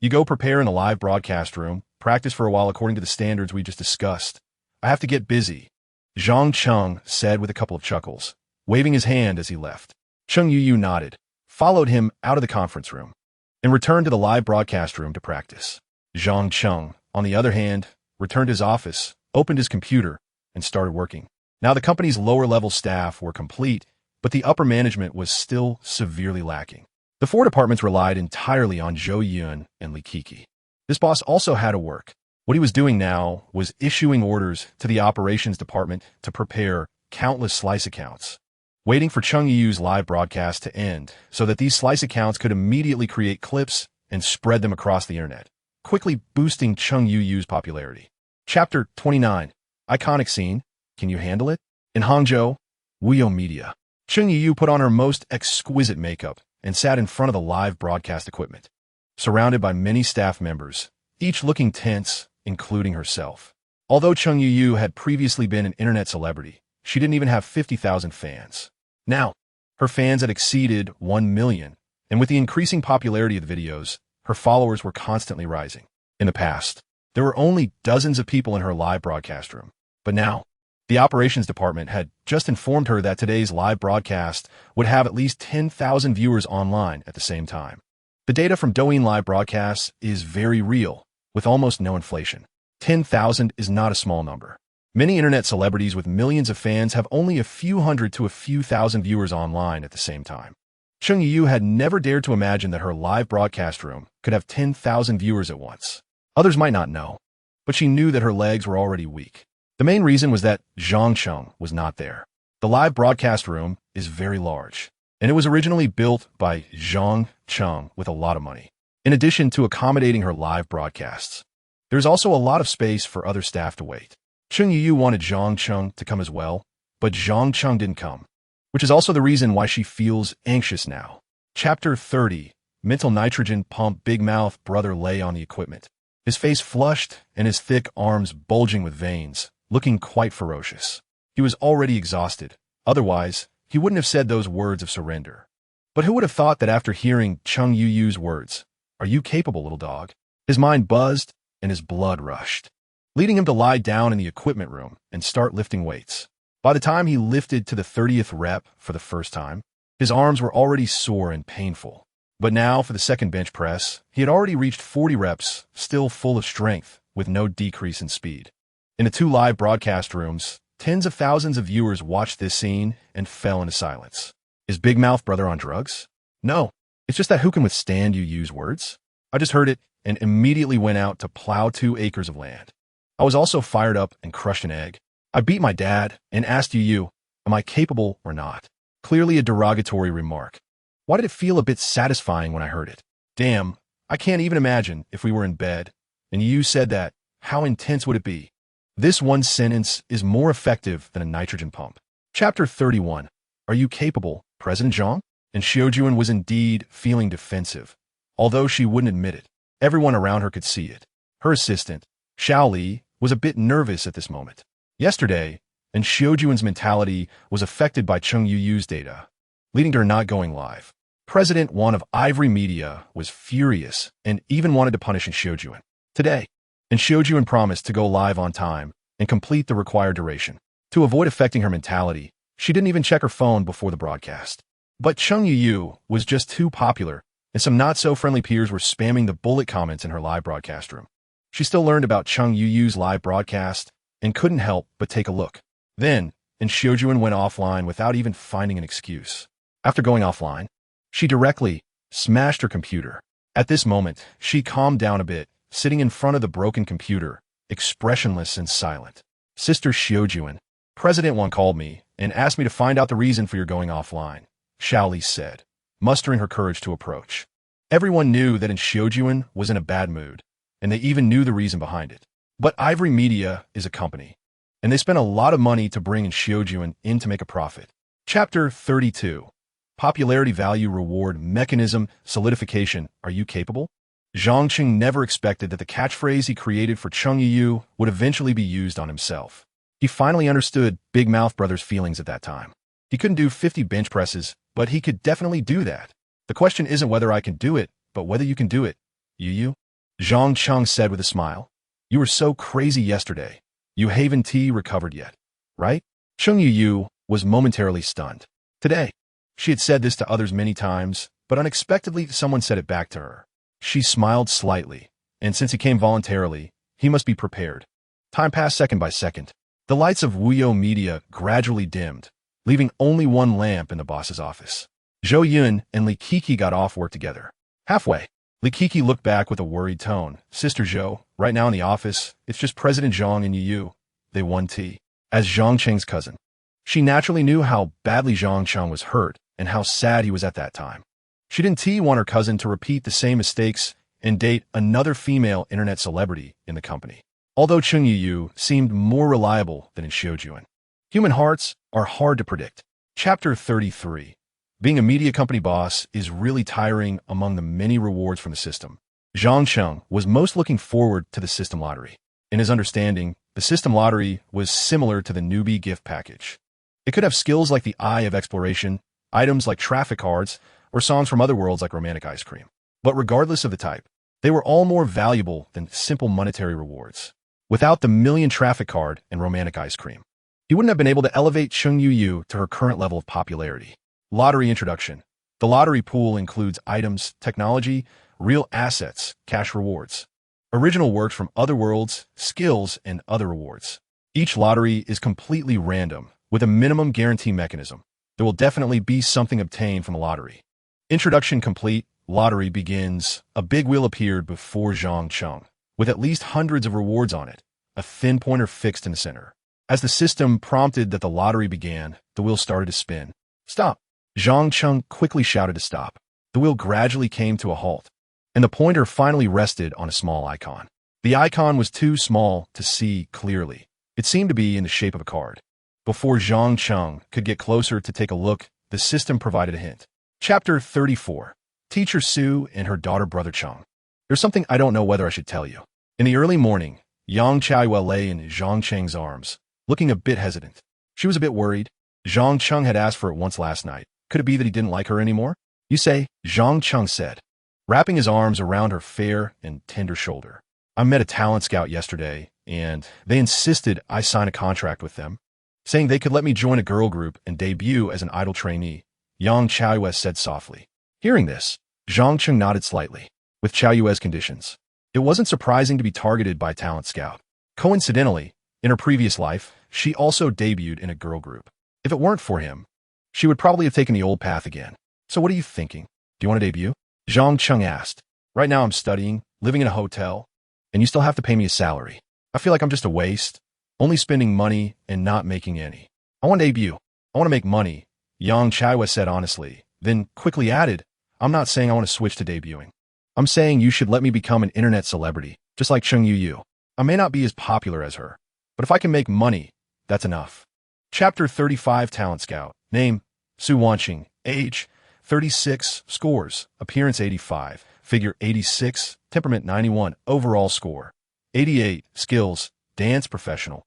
you go prepare in a live broadcast room, practice for a while according to the standards we just discussed. I have to get busy, Zhang Chung said with a couple of chuckles, waving his hand as he left. Chung Yu nodded, followed him out of the conference room, and returned to the live broadcast room to practice. Zhang Cheng, on the other hand, returned to his office, opened his computer, and started working. Now the company's lower-level staff were complete, but the upper management was still severely lacking. The four departments relied entirely on Zhou Yun and Li Kiki. This boss also had to work. What he was doing now was issuing orders to the operations department to prepare countless slice accounts, waiting for Cheng Yu's live broadcast to end so that these slice accounts could immediately create clips and spread them across the internet, quickly boosting Cheng Yu's popularity. Chapter 29. Iconic Scene. Can you handle it? In Hangzhou, Wuyo Media. Cheng Yu put on her most exquisite makeup and sat in front of the live broadcast equipment, surrounded by many staff members, each looking tense, including herself. Although Cheng Yu had previously been an internet celebrity, she didn't even have 50,000 fans. Now, her fans had exceeded 1 million, and with the increasing popularity of the videos, her followers were constantly rising. In the past, there were only dozens of people in her live broadcast room, but now, the operations department had just informed her that today's live broadcast would have at least 10,000 viewers online at the same time. The data from Douyin live broadcasts is very real, with almost no inflation. 10,000 is not a small number. Many internet celebrities with millions of fans have only a few hundred to a few thousand viewers online at the same time. Cheng Yu had never dared to imagine that her live broadcast room could have 10,000 viewers at once. Others might not know, but she knew that her legs were already weak. The main reason was that Zhang Cheng was not there. The live broadcast room is very large, and it was originally built by Zhang Cheng with a lot of money. In addition to accommodating her live broadcasts, there's also a lot of space for other staff to wait. Cheng Yu wanted Zhang Cheng to come as well, but Zhang Cheng didn't come, which is also the reason why she feels anxious now. Chapter 30. Mental nitrogen pump. Big Mouth brother lay on the equipment, his face flushed and his thick arms bulging with veins, looking quite ferocious. He was already exhausted. Otherwise, he wouldn't have said those words of surrender. But who would have thought that after hearing Cheng Yu's words, "Are you capable, little dog?" his mind buzzed and his blood rushed, leading him to lie down in the equipment room and start lifting weights. By the time he lifted to the 30th rep for the first time, his arms were already sore and painful. But now, for the second bench press, he had already reached 40 reps, still full of strength, with no decrease in speed. In the two live broadcast rooms, tens of thousands of viewers watched this scene and fell into silence. Is Big Mouth brother on drugs? No, it's just that who can withstand Yu's words? I just heard it and immediately went out to plow 2 acres of land. I was also fired up and crushed an egg. I beat my dad and asked Yu, am I capable or not? Clearly a derogatory remark. Why did it feel a bit satisfying when I heard it? Damn, I can't even imagine if we were in bed and Yu said that. How intense would it be? This one sentence is more effective than a nitrogen pump. Chapter 31. Are you capable, President Zhang? And Xiaojuan was indeed feeling defensive, although she wouldn't admit it. Everyone around her could see it. Her assistant, Xiao Li, was a bit nervous at this moment. Yesterday, and Xiaojuan's mentality was affected by Cheng Yu's data, leading to her not going live. President Wan of Ivory Media was furious and even wanted to punish Xiaojuan today. And Xiaojuan promised to go live on time and complete the required duration. To avoid affecting her mentality, she didn't even check her phone before the broadcast. But Cheng Yu was just too popular, and some not-so-friendly peers were spamming the bullet comments in her live broadcast room. She still learned about Cheng Yu's live broadcast and couldn't help but take a look. Then, and Xiaojuan went offline without even finding an excuse. After going offline, she directly smashed her computer. At this moment, she calmed down a bit, sitting in front of the broken computer, expressionless and silent. Sister Xiaojuan, President Wan called me and asked me to find out the reason for your going offline, Xiao Li said, mustering her courage to approach. Everyone knew that Xiaojuan was in a bad mood, and they even knew the reason behind it. But Ivory Media is a company, and they spent a lot of money to bring Xiaojuan in to make a profit. Chapter 32. Popularity Value Reward Mechanism Solidification. Are you capable? Zhang Cheng never expected that the catchphrase he created for Cheng Yu would eventually be used on himself. He finally understood Big Mouth brother's feelings at that time. He couldn't do 50 bench presses, but he could definitely do that. The question isn't whether I can do it, but whether you can do it, Yu. Zhang Cheng said with a smile. You were so crazy yesterday. You haven't recovered yet, right? Cheng Yu was momentarily stunned. Today, she had said this to others many times, but unexpectedly someone said it back to her. She smiled slightly, and since he came voluntarily, he must be prepared. Time passed second by second. The lights of Wuyo Media gradually dimmed, leaving only one lamp in the boss's office. Zhou Yun and Li Kiki got off work together. Halfway, Li Kiki looked back with a worried tone. Sister Zhou, right now in the office, it's just President Zhang and Yu. They won tea. As Zhang Cheng's cousin, she naturally knew how badly Zhang Cheng was hurt and how sad he was at that time. She didn't want her cousin to repeat the same mistakes and date another female internet celebrity in the company. Although Cheng Yu seemed more reliable than in Xiujuan. Human hearts are hard to predict. Chapter 33. Being a media company boss is really tiring among the many rewards from the system. Zhang Cheng was most looking forward to the system lottery. In his understanding, the system lottery was similar to the newbie gift package. It could have skills like the Eye of Exploration, items like traffic cards, or songs from other worlds like romantic ice cream. But regardless of the type, they were all more valuable than simple monetary rewards. Without the million traffic card and romantic ice cream, he wouldn't have been able to elevate Cheng Yu to her current level of popularity. Lottery introduction. The lottery pool includes items, technology, real assets, cash rewards, original works from other worlds, skills, and other rewards. Each lottery is completely random, with a minimum guarantee mechanism. There will definitely be something obtained from the lottery. Introduction complete. Lottery begins. A big wheel appeared before Zhang Cheng, with at least hundreds of rewards on it, a thin pointer fixed in the center. As the system prompted that the lottery began, the wheel started to spin. Stop! Zhang Cheng quickly shouted to stop. The wheel gradually came to a halt, and the pointer finally rested on a small icon. The icon was too small to see clearly. It seemed to be in the shape of a card. Before Zhang Cheng could get closer to take a look, the system provided a hint. Chapter 34. Teacher Su and her daughter brother Cheng. There's something I don't know whether I should tell you. In the early morning, Yang Chaiyue lay in Zhang Cheng's arms, looking a bit hesitant. She was a bit worried. Zhang Cheng had asked for it once last night. Could it be that he didn't like her anymore? You say, Zhang Cheng said, wrapping his arms around her fair and tender shoulder. I met a talent scout yesterday, and they insisted I sign a contract with them, saying they could let me join a girl group and debut as an idol trainee, Yang Chaiyue said softly. Hearing this, Zhang Cheng nodded slightly. With Chaiyue's conditions, it wasn't surprising to be targeted by Talent Scout. Coincidentally, in her previous life, she also debuted in a girl group. If it weren't for him, she would probably have taken the old path again. So what are you thinking? Do you want to debut? Zhang Cheng asked. Right now I'm studying, living in a hotel, and you still have to pay me a salary. I feel like I'm just a waste, only spending money and not making any. I want to debut. I want to make money, Yang Chaiyue said honestly, then quickly added, I'm not saying I want to switch to debuting. I'm saying you should let me become an internet celebrity, just like Cheng Yu. I may not be as popular as her, but if I can make money, that's enough. Chapter 35 Talent Scout. Name, Su Wanqing. Age, 36. Scores, appearance 85, figure 86, temperament 91, overall score, 88. Skills, dance professional,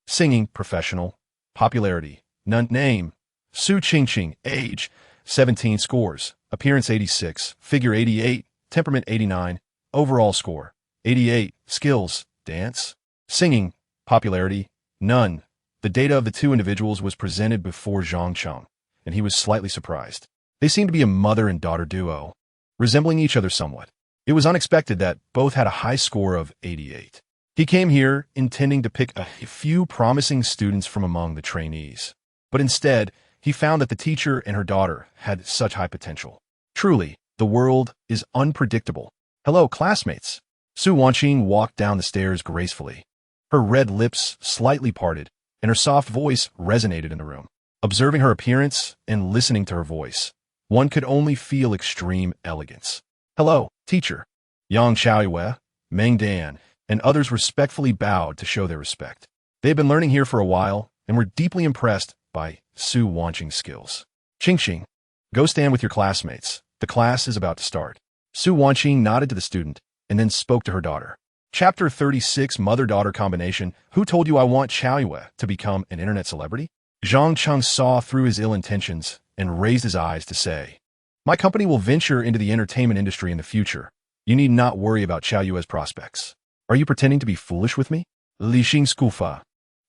singing professional, popularity, none. Name, Su Qingqing. Age, 17. Scores, appearance 86, figure 88, temperament 89, overall score, 88. Skills, dance, singing, popularity, none. The data of the two individuals was presented before Zhang Cheng, and he was slightly surprised. They seemed to be a mother and daughter duo, resembling each other somewhat. It was unexpected that both had a high score of 88. He came here intending to pick a few promising students from among the trainees, but instead, he found that the teacher and her daughter had such high potential. Truly, the world is unpredictable. Hello, classmates. Su Wanqing walked down the stairs gracefully. Her red lips slightly parted, and her soft voice resonated in the room. Observing her appearance and listening to her voice, one could only feel extreme elegance. Hello, teacher. Yang Chaiyue, Meng Dan, and others respectfully bowed to show their respect. They had been learning here for a while and were deeply impressed by Su Wanqing's skills. Qingqing, go stand with your classmates. The class is about to start. Su Wanqing nodded to the student and then spoke to her daughter. Chapter 36 Mother-Daughter Combination. Who told you I want Chaiyue to become an internet celebrity? Zhang Cheng saw through his ill intentions and raised his eyes to say, my company will venture into the entertainment industry in the future. You need not worry about Chaiyue's prospects. Are you pretending to be foolish with me? Li Xing Skufa.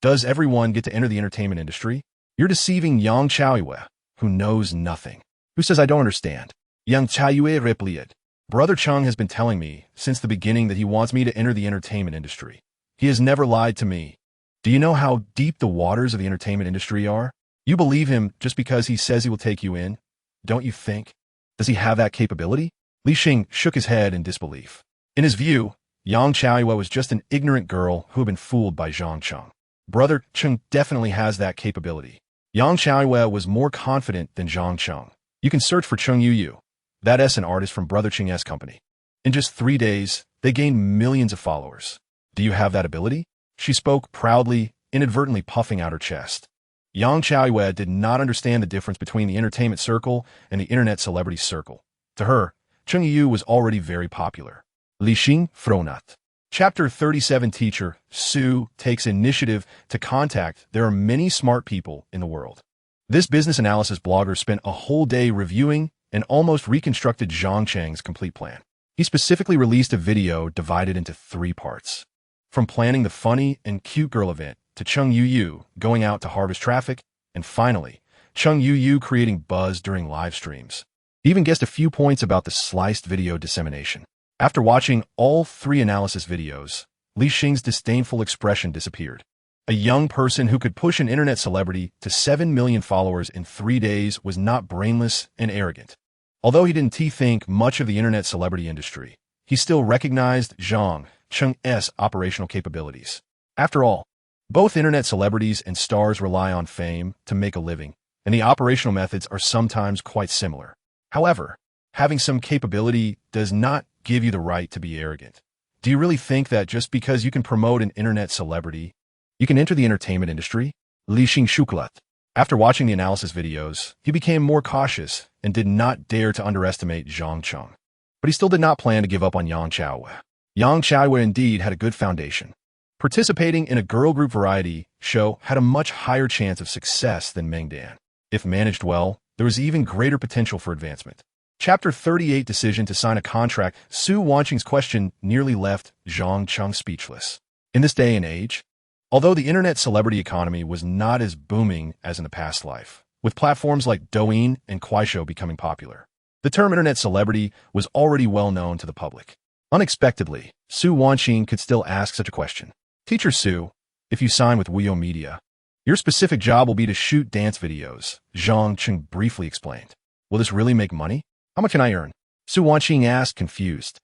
Does everyone get to enter the entertainment industry? You're deceiving Yang Chaiyue, who knows nothing. Who says I don't understand? Yang Chaiyue replied. Brother Chung has been telling me since the beginning that he wants me to enter the entertainment industry. He has never lied to me. Do you know how deep the waters of the entertainment industry are? You believe him just because he says he will take you in? Don't you think? Does he have that capability? Li Xing shook his head in disbelief. In his view, Yang Chaiyue was just an ignorant girl who had been fooled by Zhang Cheng. Brother Chung definitely has that capability. Yang Chaiyue was more confident than Zhang Cheng. You can search for Chung Yu. That's an artist from Brother Cheng's company. In just 3 days, they gained millions of followers. Do you have that ability? She spoke proudly, inadvertently puffing out her chest. Yang Chaiyue did not understand the difference between the entertainment circle and the internet celebrity circle. To her, Chung Yu was already very popular. Li Xing Fronat. Chapter 37. Teacher Su takes initiative to contact. There are many smart people in the world. This business analysis blogger spent a whole day reviewing and almost reconstructed Zhang Cheng's complete plan. He specifically released a video divided into 3 parts. From planning the funny and cute girl event, to Chung Yu going out to harvest traffic, and finally, Chung Yu creating buzz during live streams. He even guessed a few points about the sliced video dissemination. After watching all 3 analysis videos, Li Xing's disdainful expression disappeared. A young person who could push an internet celebrity to 7 million followers in 3 days was not brainless and arrogant. Although he didn't think much of the internet celebrity industry, he still recognized Zhang Cheng's operational capabilities. After all, both internet celebrities and stars rely on fame to make a living, and the operational methods are sometimes quite similar. However, having some capability does not give you the right to be arrogant. Do you really think that just because you can promote an internet celebrity, you can enter the entertainment industry? Li Xing Shuklat. After watching the analysis videos, he became more cautious and did not dare to underestimate Zhang Cheng. But he still did not plan to give up on Yang Chaiyue. Yang Chaiyue indeed had a good foundation. Participating in a girl group variety show had a much higher chance of success than Meng Dan. If managed well, there was even greater potential for advancement. Chapter 38. Decision to sign a contract. Su Wanqing's question nearly left Zhang Cheng speechless. In this day and age, although the internet celebrity economy was not as booming as in the past life, with platforms like Douyin and Kuaishou becoming popular, the term internet celebrity was already well known to the public. Unexpectedly, Su Wanqing could still ask such a question. Teacher Su, if you sign with Wuyo Media, your specific job will be to shoot dance videos, Zhang Cheng briefly explained. Will this really make money? How much can I earn? Su Wanqing asked, confused.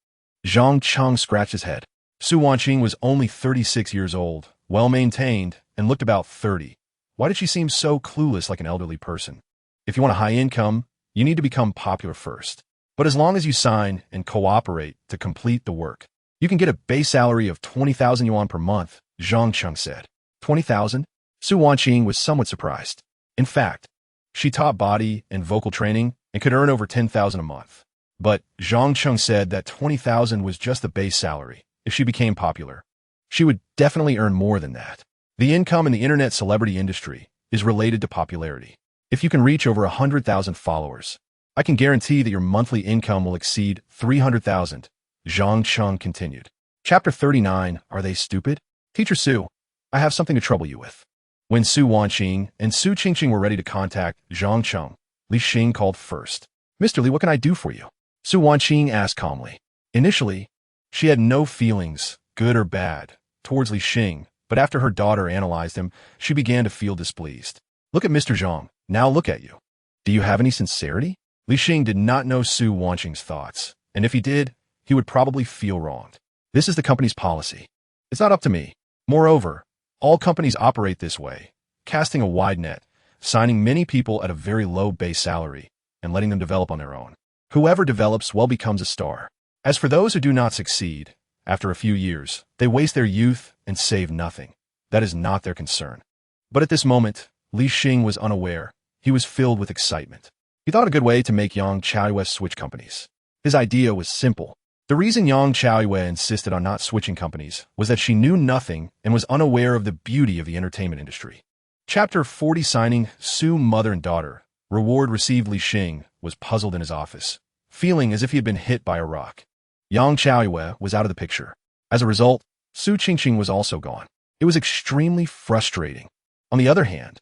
Zhang Cheng scratched his head. Su Wanqing was only 36 years old, well-maintained, and looked about 30. Why did she seem so clueless like an elderly person? If you want a high income, you need to become popular first. But as long as you sign and cooperate to complete the work, you can get a base salary of 20,000 yuan per month, Zhang Cheng said. 20,000? Su Wanqing was somewhat surprised. In fact, she taught body and vocal training and could earn over 10,000 a month. But Zhang Cheng said that 20,000 was just the base salary. If she became popular, she would definitely earn more than that. The income in the internet celebrity industry is related to popularity. If you can reach over 100,000 followers, I can guarantee that your monthly income will exceed 300,000, Zhang Cheng continued. Chapter 39. Are they stupid? Teacher Su, I have something to trouble you with. When Su Wanqing and Su Qingqing were ready to contact Zhang Cheng, Li Xing called first. Mr. Li, what can I do for you? Su Wanqing asked calmly. Initially, she had no feelings, good or bad, towards Li Xing, but after her daughter analyzed him, she began to feel displeased. Look at Mr. Zhang, now look at you. Do you have any sincerity? Li Xing did not know Su Wanqing's thoughts, and if he did, he would probably feel wronged. This is the company's policy. It's not up to me. Moreover, all companies operate this way, casting a wide net, signing many people at a very low base salary, and letting them develop on their own. Whoever develops well becomes a star. As for those who do not succeed, after a few years, they waste their youth and save nothing. That is not their concern. But at this moment, Li Xing was unaware. He was filled with excitement. He thought a good way to make Yang Chaiyue switch companies. His idea was simple. The reason Yang Chaiyue insisted on not switching companies was that she knew nothing and was unaware of the beauty of the entertainment industry. Chapter 40. Signing. Su, mother and daughter. Reward received. Li Xing was puzzled in his office, feeling as if he had been hit by a rock. Yang Chaiyue was out of the picture. As a result, Su Qingqing was also gone. It was extremely frustrating. On the other hand,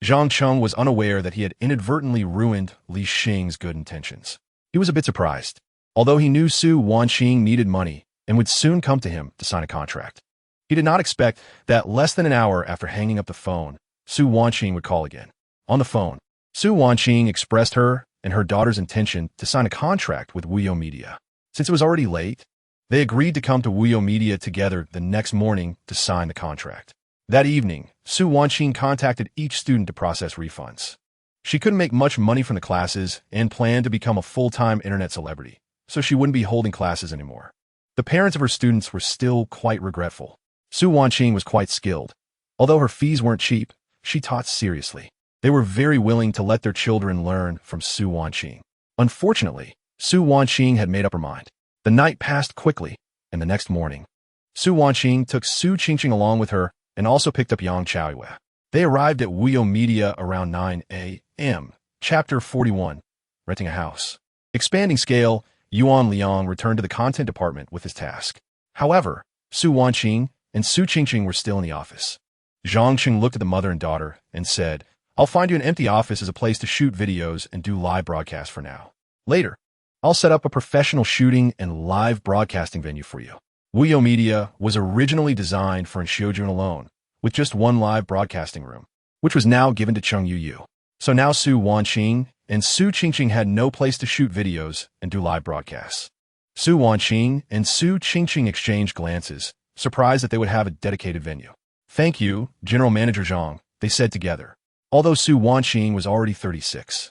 Zhang Cheng was unaware that he had inadvertently ruined Li Xing's good intentions. He was a bit surprised, although he knew Su Wanqing needed money and would soon come to him to sign a contract. He did not expect that less than an hour after hanging up the phone, Su Wanqing would call again. On the phone, Su Wanqing expressed her and her daughter's intention to sign a contract with Wuyo Media. Since it was already late, they agreed to come to Wuyo Media together the next morning to sign the contract. That evening, Su Wanqing contacted each student to process refunds. She couldn't make much money from the classes and planned to become a full-time internet celebrity, so she wouldn't be holding classes anymore. The parents of her students were still quite regretful. Su Wanqing was quite skilled. Although her fees weren't cheap, she taught seriously. They were very willing to let their children learn from Su Wanqing. Unfortunately, Su Wanqing had made up her mind. The night passed quickly, and the next morning, Su Wanqing took Su Qingqing along with her and also picked up Yang Chaoyue. They arrived at Wuyo Media around 9 a.m. Chapter 41, Renting a House. Expanding scale, Yuan Liang returned to the content department with his task. However, Su Wanqing and Su Qingqing were still in the office. Zhang Qing looked at the mother and daughter and said, "I'll find you an empty office as a place to shoot videos and do live broadcasts for now. Later, I'll set up a professional shooting and live broadcasting venue for you." Wuyo Media was originally designed for Xiujun alone, with just one live broadcasting room, which was now given to Cheng Yuyu. So now Su Wanqing and Su Qingqing had no place to shoot videos and do live broadcasts. Su Wanqing and Su Qingqing exchanged glances, surprised that they would have a dedicated venue. "Thank you, General Manager Zhang," they said together, although Su Wanqing was already 36.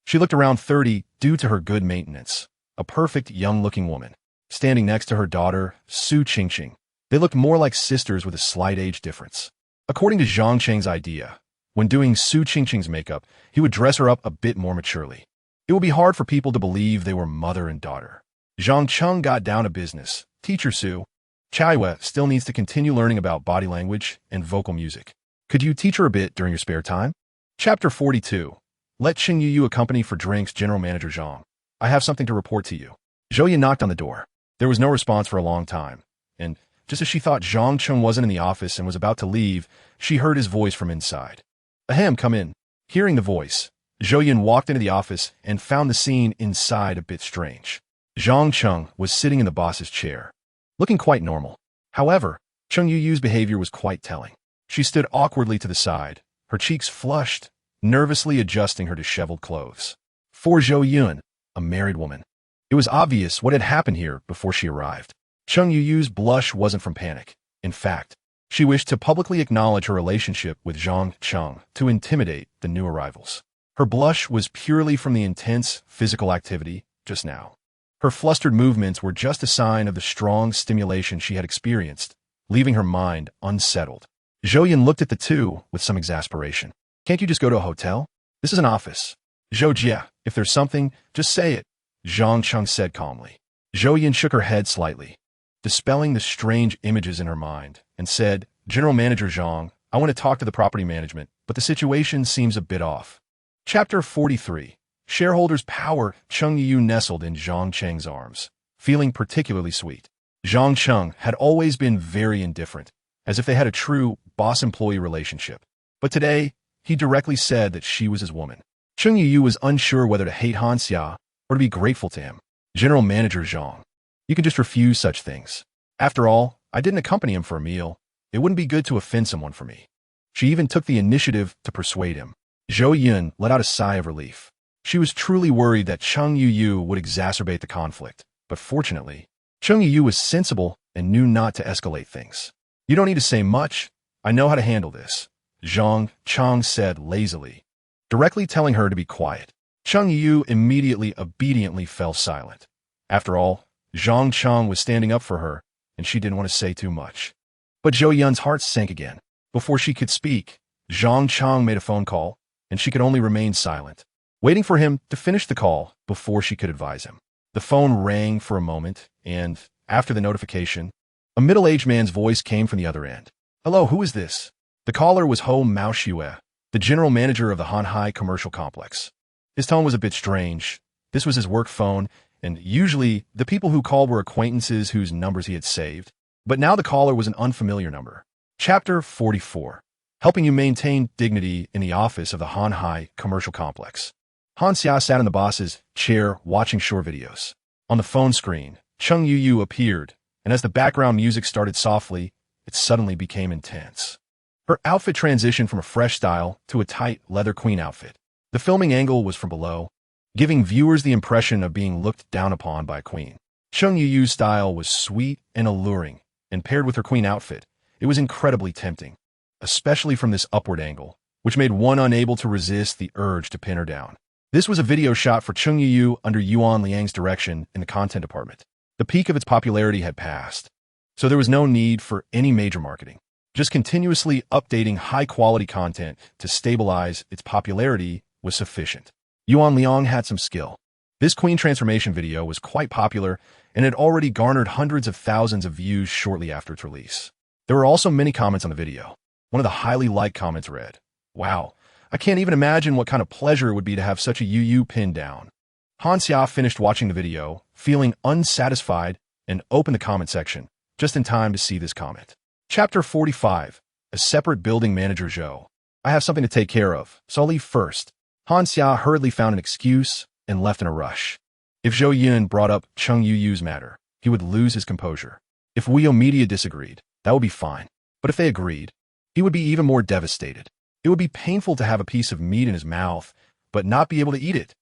She looked around 30 due to her good maintenance, a perfect young-looking woman. Standing next to her daughter, Su Qingqing, they looked more like sisters with a slight age difference. According to Zhang Cheng's idea, when doing Su Qingqing's makeup, he would dress her up a bit more maturely. It would be hard for people to believe they were mother and daughter. Zhang Cheng got down to business. "Teacher Su, Chaoyue still needs to continue learning about body language and vocal music. Could you teach her a bit during your spare time?" Chapter 42. Let Cheng Yuyu accompany for drinks General Manager Zhang. "I have something to report to you." Zhou Yin knocked on the door. There was no response for a long time, and just as she thought Zhang Cheng wasn't in the office and was about to leave, she heard his voice from inside. "Ahem, come in." Hearing the voice, Zhou Yin walked into the office and found the scene inside a bit strange. Zhang Cheng was sitting in the boss's chair, looking quite normal. However, Cheng Yuyu's behavior was quite telling. She stood awkwardly to the side, her cheeks flushed, nervously adjusting her disheveled clothes. For Zhou Yun, a married woman, it was obvious what had happened here before she arrived. Cheng Yuyu's blush wasn't from panic. In fact, she wished to publicly acknowledge her relationship with Zhang Cheng to intimidate the new arrivals. Her blush was purely from the intense physical activity just now. Her flustered movements were just a sign of the strong stimulation she had experienced, leaving her mind unsettled. Zhou Yin looked at the two with some exasperation. "Can't you just go to a hotel? This is an office." "Zhou Jia, if there's something, just say it," Zhang Cheng said calmly. Zhou Yin shook her head slightly, dispelling the strange images in her mind, and said, "General Manager Zhang, I want to talk to the property management, but the situation seems a bit off." Chapter 43. Shareholders' Power. Cheng Yuyu nestled in Zhang Cheng's arms, feeling particularly sweet. Zhang Cheng had always been very indifferent, as if they had a true boss-employee relationship. But today, he directly said that she was his woman. Cheng Yuyu was unsure whether to hate Han Xia or to be grateful to him. "General Manager Zhang, you can just refuse such things. After all, I didn't accompany him for a meal. It wouldn't be good to offend someone for me." She even took the initiative to persuade him. Zhou Yun let out a sigh of relief. She was truly worried that Cheng Yuyu would exacerbate the conflict, but fortunately, Cheng Yuyu was sensible and knew not to escalate things. "You don't need to say much. I know how to handle this," Zhang Cheng said lazily, directly telling her to be quiet. Cheng Yuyu immediately obediently fell silent. After all, Zhang Cheng was standing up for her, and she didn't want to say too much. But Zhou Yun's heart sank again. Before she could speak, Zhang Cheng made a phone call, and she could only remain silent, waiting for him to finish the call before she could advise him. The phone rang for a moment, and, after the notification, a middle-aged man's voice came from the other end. "Hello, who is this?" The caller was Ho Maoxue, the general manager of the Hanhai commercial complex. His tone was a bit strange. This was his work phone, and usually the people who called were acquaintances whose numbers he had saved. But now the caller was an unfamiliar number. Chapter 44. Helping you maintain dignity in the office of the Hanhai commercial complex. Han Xia sat in the boss's chair watching short videos. On the phone screen, Chung Yu appeared, and as the background music started softly, it suddenly became intense. Her outfit transitioned from a fresh style to a tight leather queen outfit. The filming angle was from below, giving viewers the impression of being looked down upon by a queen. Chung Yu's style was sweet and alluring, and paired with her queen outfit, it was incredibly tempting, especially from this upward angle, which made one unable to resist the urge to pin her down. This was a video shot for Chung Yu under Yuan Liang's direction in the content department. The peak of its popularity had passed, so there was no need for any major marketing. Just continuously updating high-quality content to stabilize its popularity was sufficient. Yuan Liang had some skill. This queen transformation video was quite popular and had already garnered hundreds of thousands of views shortly after its release. There were also many comments on the video. One of the highly liked comments read, "Wow, I can't even imagine what kind of pleasure it would be to have such a Yu pinned down." Han Xia finished watching the video, feeling unsatisfied, and opened the comment section, just in time to see this comment. Chapter 45. A separate building manager Zhou. "I have something to take care of, so I'll leave first." Han Xia hurriedly found an excuse and left in a rush. If Zhou Yun brought up Chung Yu's matter, he would lose his composure. If Wio Media disagreed, that would be fine. But if they agreed, he would be even more devastated. It would be painful to have a piece of meat in his mouth, but not be able to eat it.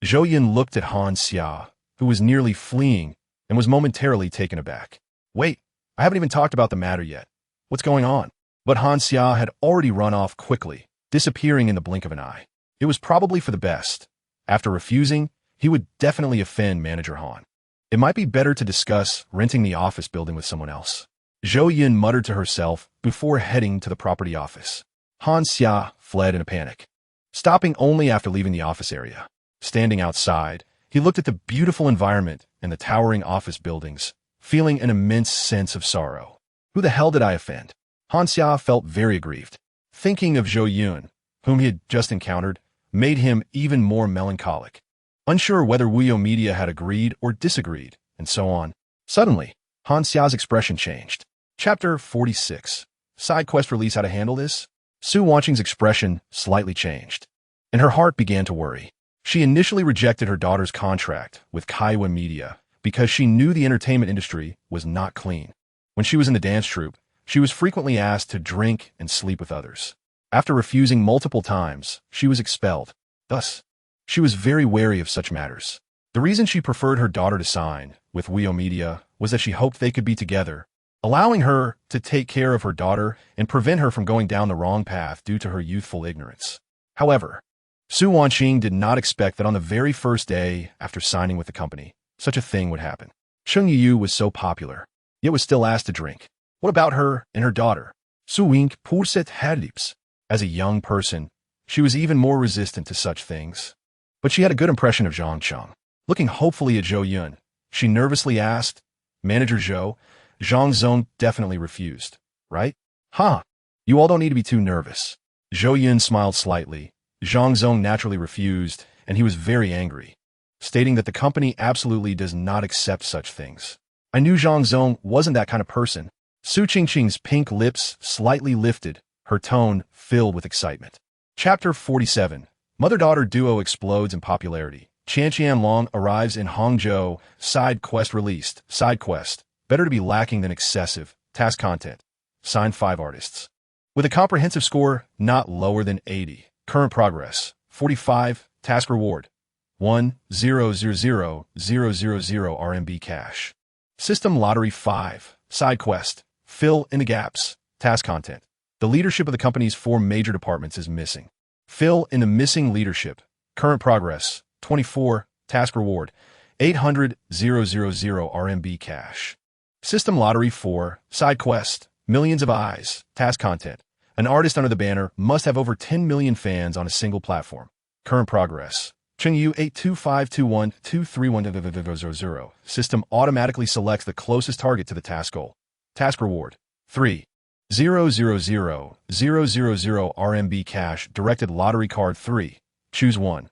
Zhou Yun looked at Han Xia, who was nearly fleeing, and was momentarily taken aback. "Wait, I haven't even talked about the matter yet. What's going on?" But Han Xia had already run off quickly, disappearing in the blink of an eye. It was probably for the best. After refusing, he would definitely offend Manager Han. It might be better to discuss renting the office building with someone else. Zhou Yun muttered to herself before heading to the property office. Han Xia fled in a panic, stopping only after leaving the office area. Standing outside, he looked at the beautiful environment and the towering office buildings, feeling an immense sense of sorrow. Who the hell did I offend? Han Xia felt very aggrieved. Thinking of Zhou Yun, whom he had just encountered, made him even more melancholic. Unsure whether Wio Media had agreed or disagreed, and so on. Suddenly, Han Xia's expression changed. Chapter 46. Side quest release. How to handle this? Su Wanqing's expression slightly changed, and her heart began to worry. She initially rejected her daughter's contract with Kaiwa Media because she knew the entertainment industry was not clean. When she was in the dance troupe, she was frequently asked to drink and sleep with others. After refusing multiple times, she was expelled. Thus, she was very wary of such matters. The reason she preferred her daughter to sign with Wio Media was that she hoped they could be together, allowing her to take care of her daughter and prevent her from going down the wrong path due to her youthful ignorance. However, Su Wanqing did not expect that on the very first day after signing with the company, such a thing would happen. Chung Yu was so popular, yet was still asked to drink. What about her and her daughter? Su Wink Purset Hadips. As a young person, she was even more resistant to such things. But she had a good impression of Zhang Cheng. Looking hopefully at Zhou Yun, she nervously asked, "Manager Zhou, Zhang Zong definitely refused, right?" "Huh. You all don't need to be too nervous." Zhou Yun smiled slightly. Zhang Zong naturally refused, and he was very angry, stating that the company absolutely does not accept such things. "I knew Zhang Zong wasn't that kind of person." Su Qingqing's pink lips slightly lifted, her tone filled with excitement. Chapter 47. Mother-daughter duo explodes in popularity. Qian Long arrives in Hangzhou. Side quest released. Side quest. Better to be lacking than excessive. Task content. Signed 5 artists. With a comprehensive score not lower than 80. Current progress. 45. Task reward. 1,000,000 RMB cash. System lottery 5. Side quest. Fill in the gaps. Task content. The leadership of the company's 4 major departments is missing. Fill in the missing leadership. Current progress. 24. Task reward. 800,000 RMB cash. System lottery 4. Side quest. Millions of eyes. Task content. An artist under the banner must have over 10 million fans on a single platform. Current progress. Chengyu 82521231000. System automatically selects the closest target to the task goal. Task reward. 3,000,000 RMB cash. Directed lottery card 3. Choose 1.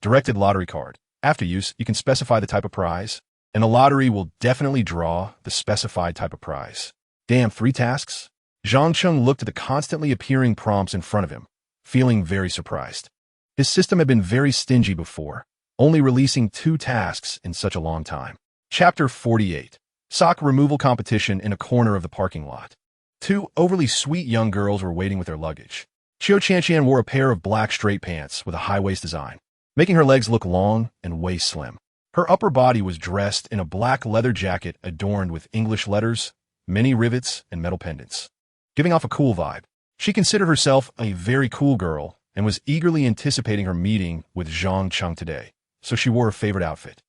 Directed lottery card. After use, you can specify the type of prize, and the lottery will definitely draw the specified type of prize. Damn, 3 tasks? Zhang Cheng looked at the constantly appearing prompts in front of him, feeling very surprised. His system had been very stingy before, only releasing 2 tasks in such a long time. Chapter 48. Sock removal competition in a corner of the parking lot. 2 overly sweet young girls were waiting with their luggage. Xiao Qianqian wore a pair of black straight pants with a high-waist design, making her legs look long and waist slim. Her upper body was dressed in a black leather jacket adorned with English letters, many rivets, and metal pendants, giving off a cool vibe. She considered herself a very cool girl and was eagerly anticipating her meeting with Zhang Cheng today, so she wore her favorite outfit.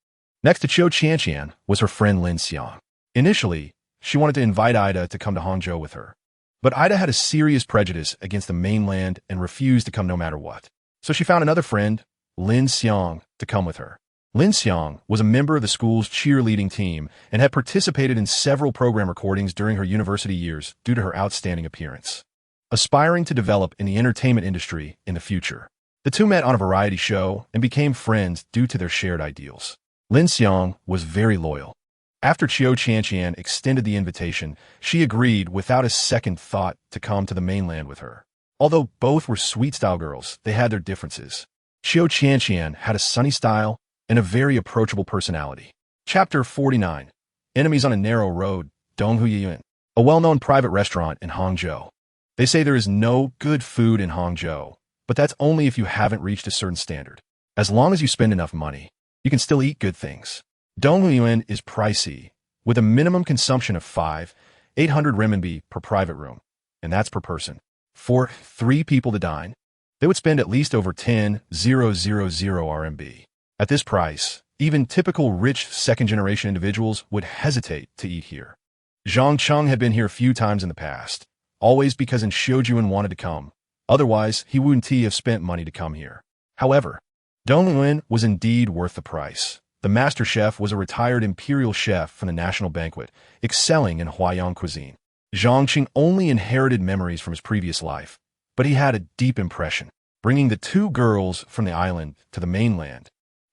Next to Xiao Qianqian was her friend Lin Xiang. Initially, she wanted to invite Ida to come to Hangzhou with her, but Ida had a serious prejudice against the mainland and refused to come no matter what. So she found another friend, Lin Xiang, to come with her. Lin Xiang was a member of the school's cheerleading team and had participated in several program recordings during her university years due to her outstanding appearance. Aspiring to develop in the entertainment industry in the future, the two met on a variety show and became friends due to their shared ideals. Lin Xiang was very loyal. After Xiao Qianqian extended the invitation, she agreed without a second thought to come to the mainland with her. Although both were sweet-style girls, they had their differences. Xiao Qianqian had a sunny style and a very approachable personality. Chapter 49. Enemies on a Narrow Road, Donghuyuan, a well-known private restaurant in Hangzhou. They say there is no good food in Hangzhou, but that's only if you haven't reached a certain standard. As long as you spend enough money, you can still eat good things. Donghuyuan is pricey, with a minimum consumption of 800 renminbi per private room, and that's per person. For 3 people to dine, they would spend at least over 10,000 RMB. At this price, even typical rich second-generation individuals would hesitate to eat here. Zhang Cheng had been here a few times in the past, always because Xiaojuan wanted to come. Otherwise, he wouldn't have spent money to come here. However, Dongyuan was indeed worth the price. The master chef was a retired imperial chef from the national banquet, excelling in Huaiyang cuisine. Zhang Cheng only inherited memories from his previous life, but he had a deep impression. Bringing the 2 girls from the island to the mainland,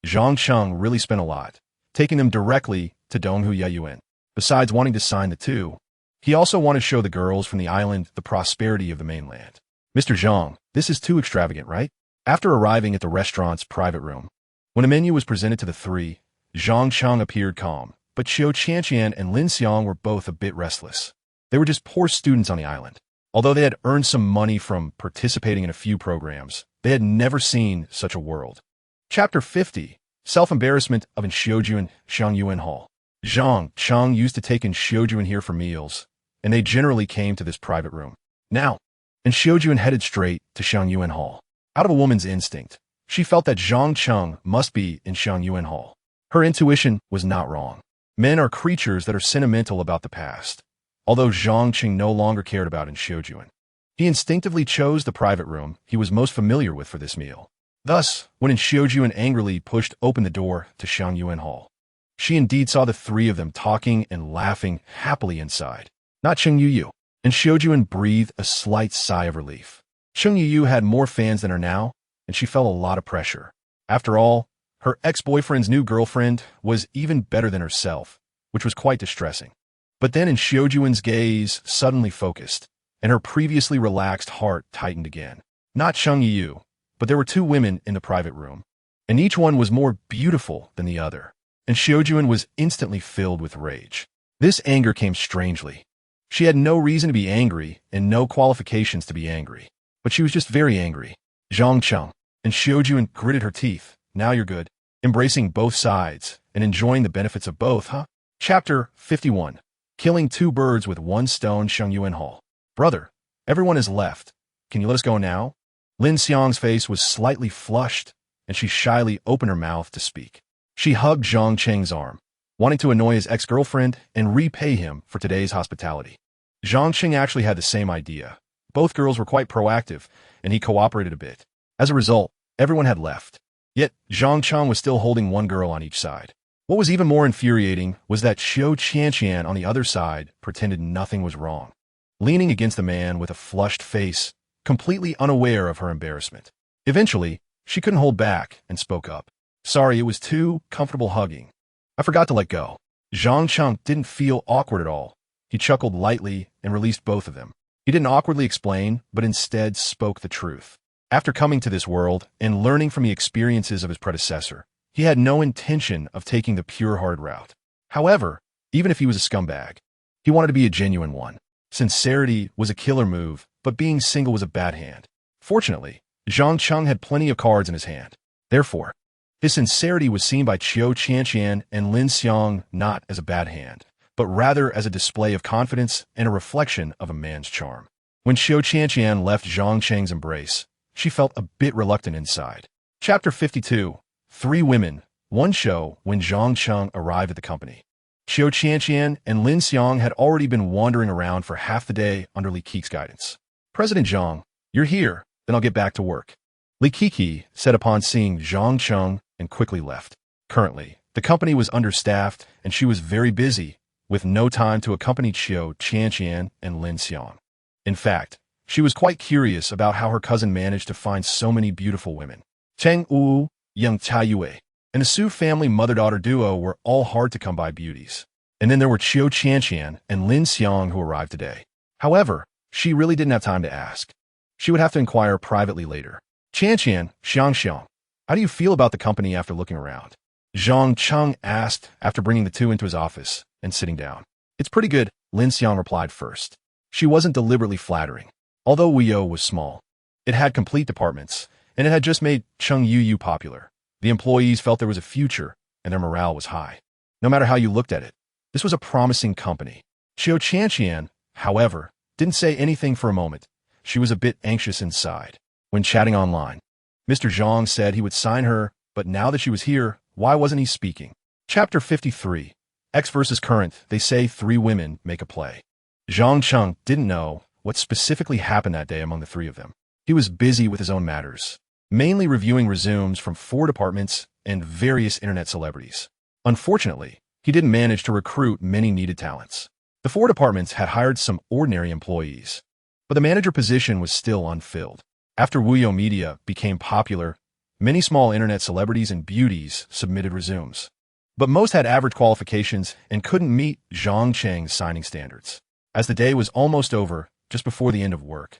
Zhang Cheng really spent a lot, taking them directly to Donghuyuan. Besides wanting to sign the 2, he also wanted to show the girls from the island the prosperity of the mainland. Mr. Zhang, this is too extravagant, right? After arriving at the restaurant's private room, when a menu was presented to the 3, Zhang Cheng appeared calm, but Xiao Qianqian and Lin Xiang were both a bit restless. They were just poor students on the island. Although they had earned some money from participating in a few programs, they had never seen such a world. Chapter 50. Self-embarrassment of Xiaojuan Xiangyuan Hall. Zhang Cheng used to take in Xiaojuan here for meals, and they generally came to this private room. Now, and Xiaojuan headed straight to Xiangyuan Hall. Out of a woman's instinct, she felt that Zhang Cheng must be in Xiangyuan Hall. Her intuition was not wrong. Men are creatures that are sentimental about the past. Although Zhang Cheng no longer cared about Xiaojuan, he instinctively chose the private room he was most familiar with for this meal. Thus, when Xiaojuan angrily pushed open the door to Xiangyuan Hall, she indeed saw the 3 of them talking and laughing happily inside. Not Cheng Yuyu. And Xiaojuan breathed a slight sigh of relief. Cheng Yuyu had more fans than her now, and she felt a lot of pressure. After all, her ex-boyfriend's new girlfriend was even better than herself, which was quite distressing. But then Xiaojuan's gaze suddenly focused, and her previously relaxed heart tightened again. Not Cheng Yuyu, but there were 2 women in the private room, and each one was more beautiful than the other. And Xiaojuan was instantly filled with rage. This anger came strangely. She had no reason to be angry and no qualifications to be angry, but she was just very angry. Zhang Cheng and Xiaojuan gritted her teeth. Now you're good. Embracing both sides and enjoying the benefits of both, huh? Chapter 51. Killing 2 birds with 1 stone. Xiangyuan Hall. Brother, everyone has left. Can you let us go now? Lin Xiang's face was slightly flushed, and she shyly opened her mouth to speak. She hugged Zhang Cheng's arm, wanting to annoy his ex-girlfriend and repay him for today's hospitality. Zhang Cheng actually had the same idea. Both girls were quite proactive, and he cooperated a bit. As a result, everyone had left. Yet, Zhang Cheng was still holding 1 girl on each side. What was even more infuriating was that Xiao Qianqian on the other side pretended nothing was wrong, leaning against the man with a flushed face, completely unaware of her embarrassment. Eventually, she couldn't hold back and spoke up. Sorry, it was too comfortable hugging. I forgot to let go. Zhang Cheng didn't feel awkward at all. He chuckled lightly and released both of them. He didn't awkwardly explain, but instead spoke the truth. After coming to this world and learning from the experiences of his predecessor, he had no intention of taking the pure hard route. However, even if he was a scumbag, he wanted to be a genuine one. Sincerity was a killer move, but being single was a bad hand. Fortunately, Zhang Cheng had plenty of cards in his hand. Therefore, his sincerity was seen by Qiu Qianqian and Lin Xiang not as a bad hand, but rather as a display of confidence and a reflection of a man's charm. When Qiu Qianqian left Zhang Cheng's embrace, she felt a bit reluctant inside. Chapter 52. 3 Women, 1 Show. When Zhang Cheng arrived at the company, Qiu Qianqian and Lin Xiang had already been wandering around for half the day under Li Keqi's guidance. President Zhang, you're here, then I'll get back to work, Li Keqi said upon seeing Zhang Cheng and quickly left. Currently, the company was understaffed and she was very busy, with no time to accompany Qiu Qianqian and Lin Xiang. In fact, she was quite curious about how her cousin managed to find so many beautiful women. Cheng Wu, Yang Taiyue, and the Su family mother-daughter duo were all hard to come by beauties. And then there were Qiu Qianqian and Lin Xiang who arrived today. However, she really didn't have time to ask. She would have to inquire privately later. Qianqian, Xiang, how do you feel about the company after looking around? Zhang Cheng asked after bringing the two into his office and sitting down. It's pretty good, Lin Xiang replied first. She wasn't deliberately flattering. Although Wuyo was small, it had complete departments, and it had just made Cheng Yu popular. The employees felt there was a future, and their morale was high. No matter how you looked at it, this was a promising company. Qiu Qianqian, however, didn't say anything for a moment. She was a bit anxious inside. When chatting online, Mr. Zhang said he would sign her, but now that she was here, why wasn't he speaking? Chapter 53. X versus current. They say 3 women make a play. Zhang Cheng didn't know what specifically happened that day among the 3 of them. He was busy with his own matters, mainly reviewing resumes from 4 departments and various internet celebrities. Unfortunately, he didn't manage to recruit many needed talents. The 4 departments had hired some ordinary employees, but the manager position was still unfilled. After Wuyo Media became popular, many small internet celebrities and beauties submitted resumes. But most had average qualifications and couldn't meet Zhang Cheng's signing standards. As the day was almost over, just before the end of work,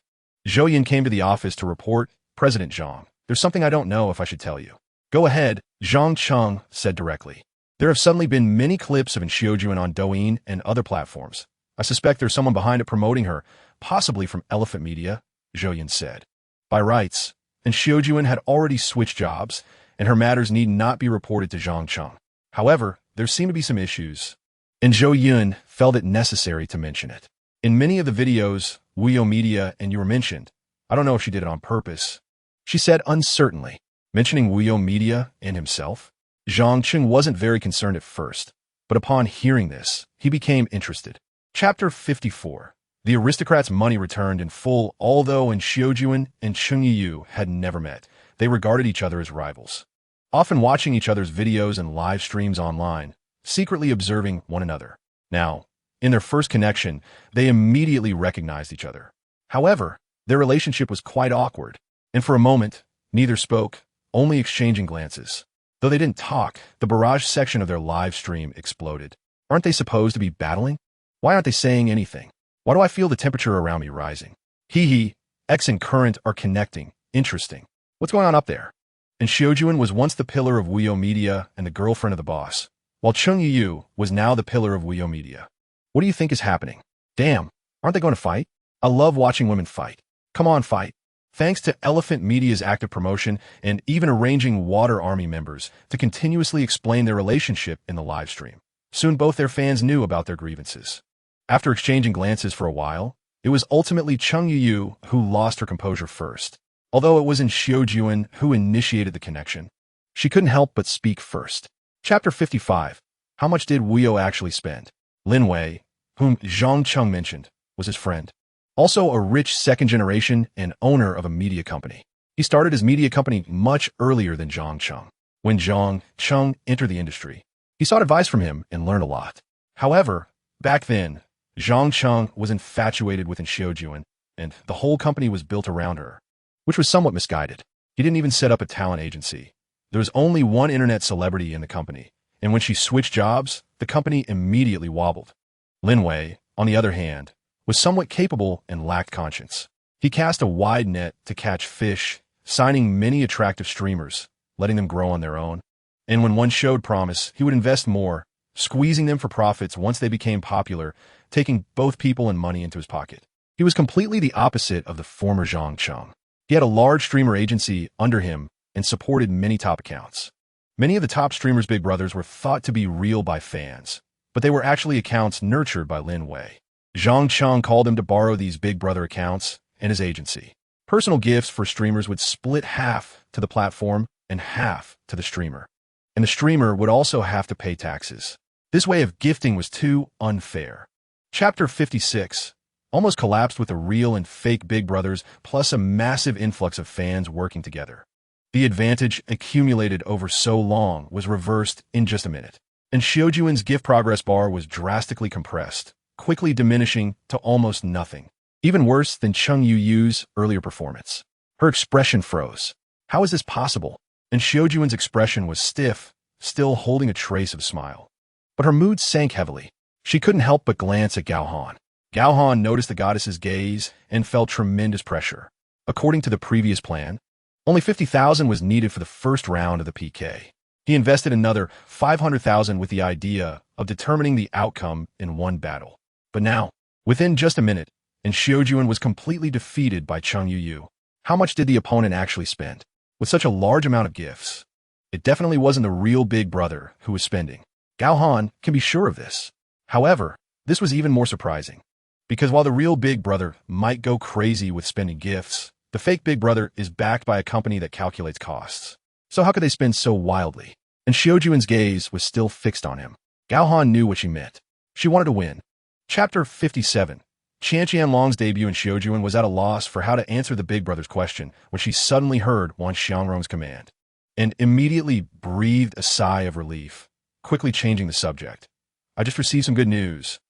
Zhou Yin came to the office to report, President Zhang, there's something I don't know if I should tell you. Go ahead, Zhang Cheng said directly. There have suddenly been many clips of Xiujuan on Douyin and other platforms. I suspect there's someone behind it promoting her, possibly from Elephant Media, Zhou Yin said. By rights, Xiujuan had already switched jobs, and her matters need not be reported to Zhang Cheng. However, there seem to be some issues, and Zhou Yun felt it necessary to mention it. In many of the videos, Wuyo Media and you were mentioned. I don't know if she did it on purpose, she said uncertainly, mentioning Wuyo Media and himself. Zhang Cheng wasn't very concerned at first, but upon hearing this, he became interested. Chapter 54. The aristocrats' money returned in full, although Xiujuan and Cheng Yu had never met. They regarded each other as rivals, often watching each other's videos and live streams online, secretly observing one another. Now, in their first connection, they immediately recognized each other. However, their relationship was quite awkward, and for a moment, neither spoke, only exchanging glances. Though they didn't talk, the barrage section of their live stream exploded. Aren't they supposed to be battling? Why aren't they saying anything? Why do I feel the temperature around me rising? X and current are connecting. Interesting. What's going on up there? And Xiujuan was once the pillar of Wuyo Media and the girlfriend of the boss, while Cheng Yu was now the pillar of Wuyo Media. What do you think is happening? Damn, aren't they going to fight? I love watching women fight. Come on, fight. Thanks to Elephant Media's active promotion and even arranging Water Army members to continuously explain their relationship in the live stream. Soon both their fans knew about their grievances. After exchanging glances for a while, it was ultimately Cheng Yu who lost her composure first. Although it was Xiujuan who initiated the connection, she couldn't help but speak first. Chapter 55. How much did Wuyo actually spend? Lin Wei, whom Zhang Cheng mentioned, was his friend. Also a rich second generation and owner of a media company. He started his media company much earlier than Zhang Cheng. When Zhang Cheng entered the industry, he sought advice from him and learned a lot. However, back then, Zhang Cheng was infatuated with Xiujuan, and the whole company was built around her, which was somewhat misguided. He didn't even set up a talent agency. There was only one internet celebrity in the company, and when she switched jobs, the company immediately wobbled. Lin Wei, on the other hand, was somewhat capable and lacked conscience. He cast a wide net to catch fish, signing many attractive streamers, letting them grow on their own. And when one showed promise, he would invest more, squeezing them for profits once they became popular, taking both people and money into his pocket. He was completely the opposite of the former Zhang Cheng. He had a large streamer agency under him and supported many top accounts. Many of the top streamers' big brothers were thought to be real by fans, but they were actually accounts nurtured by Lin Wei. Zhang Cheng called him to borrow these big brother accounts and his agency. Personal gifts for streamers would split half to the platform and half to the streamer. And the streamer would also have to pay taxes. This way of gifting was too unfair. Chapter 56 almost collapsed with the real and fake big brothers plus a massive influx of fans working together. The advantage accumulated over so long was reversed in just a minute, and Xiaojuan's gift progress bar was drastically compressed, quickly diminishing to almost nothing. Even worse than Cheng Yu's earlier performance. Her expression froze. How is this possible? And Xiaojuan's expression was stiff, still holding a trace of a smile. But her mood sank heavily. She couldn't help but glance at Gao Han. Gao Han noticed the goddess's gaze and felt tremendous pressure. According to the previous plan, only 50,000 was needed for the first round of the PK. He invested another 500,000 with the idea of determining the outcome in one battle. But now, within just a minute, and Xiaojuan was completely defeated by Cheng Yu. How much did the opponent actually spend? With such a large amount of gifts, it definitely wasn't the real big brother who was spending. Gao Han can be sure of this. However, this was even more surprising. Because while the real big brother might go crazy with spending gifts, the fake big brother is backed by a company that calculates costs. So how could they spend so wildly? And Xiaojuan's gaze was still fixed on him. Gao Han knew what she meant. She wanted to win. Chapter 57. Qian Qianlong's debut in Xiaojuan was at a loss for how to answer the big brother's question when she suddenly heard Wan Xiangrong's command, and immediately breathed a sigh of relief, quickly changing the subject. I just received some good news.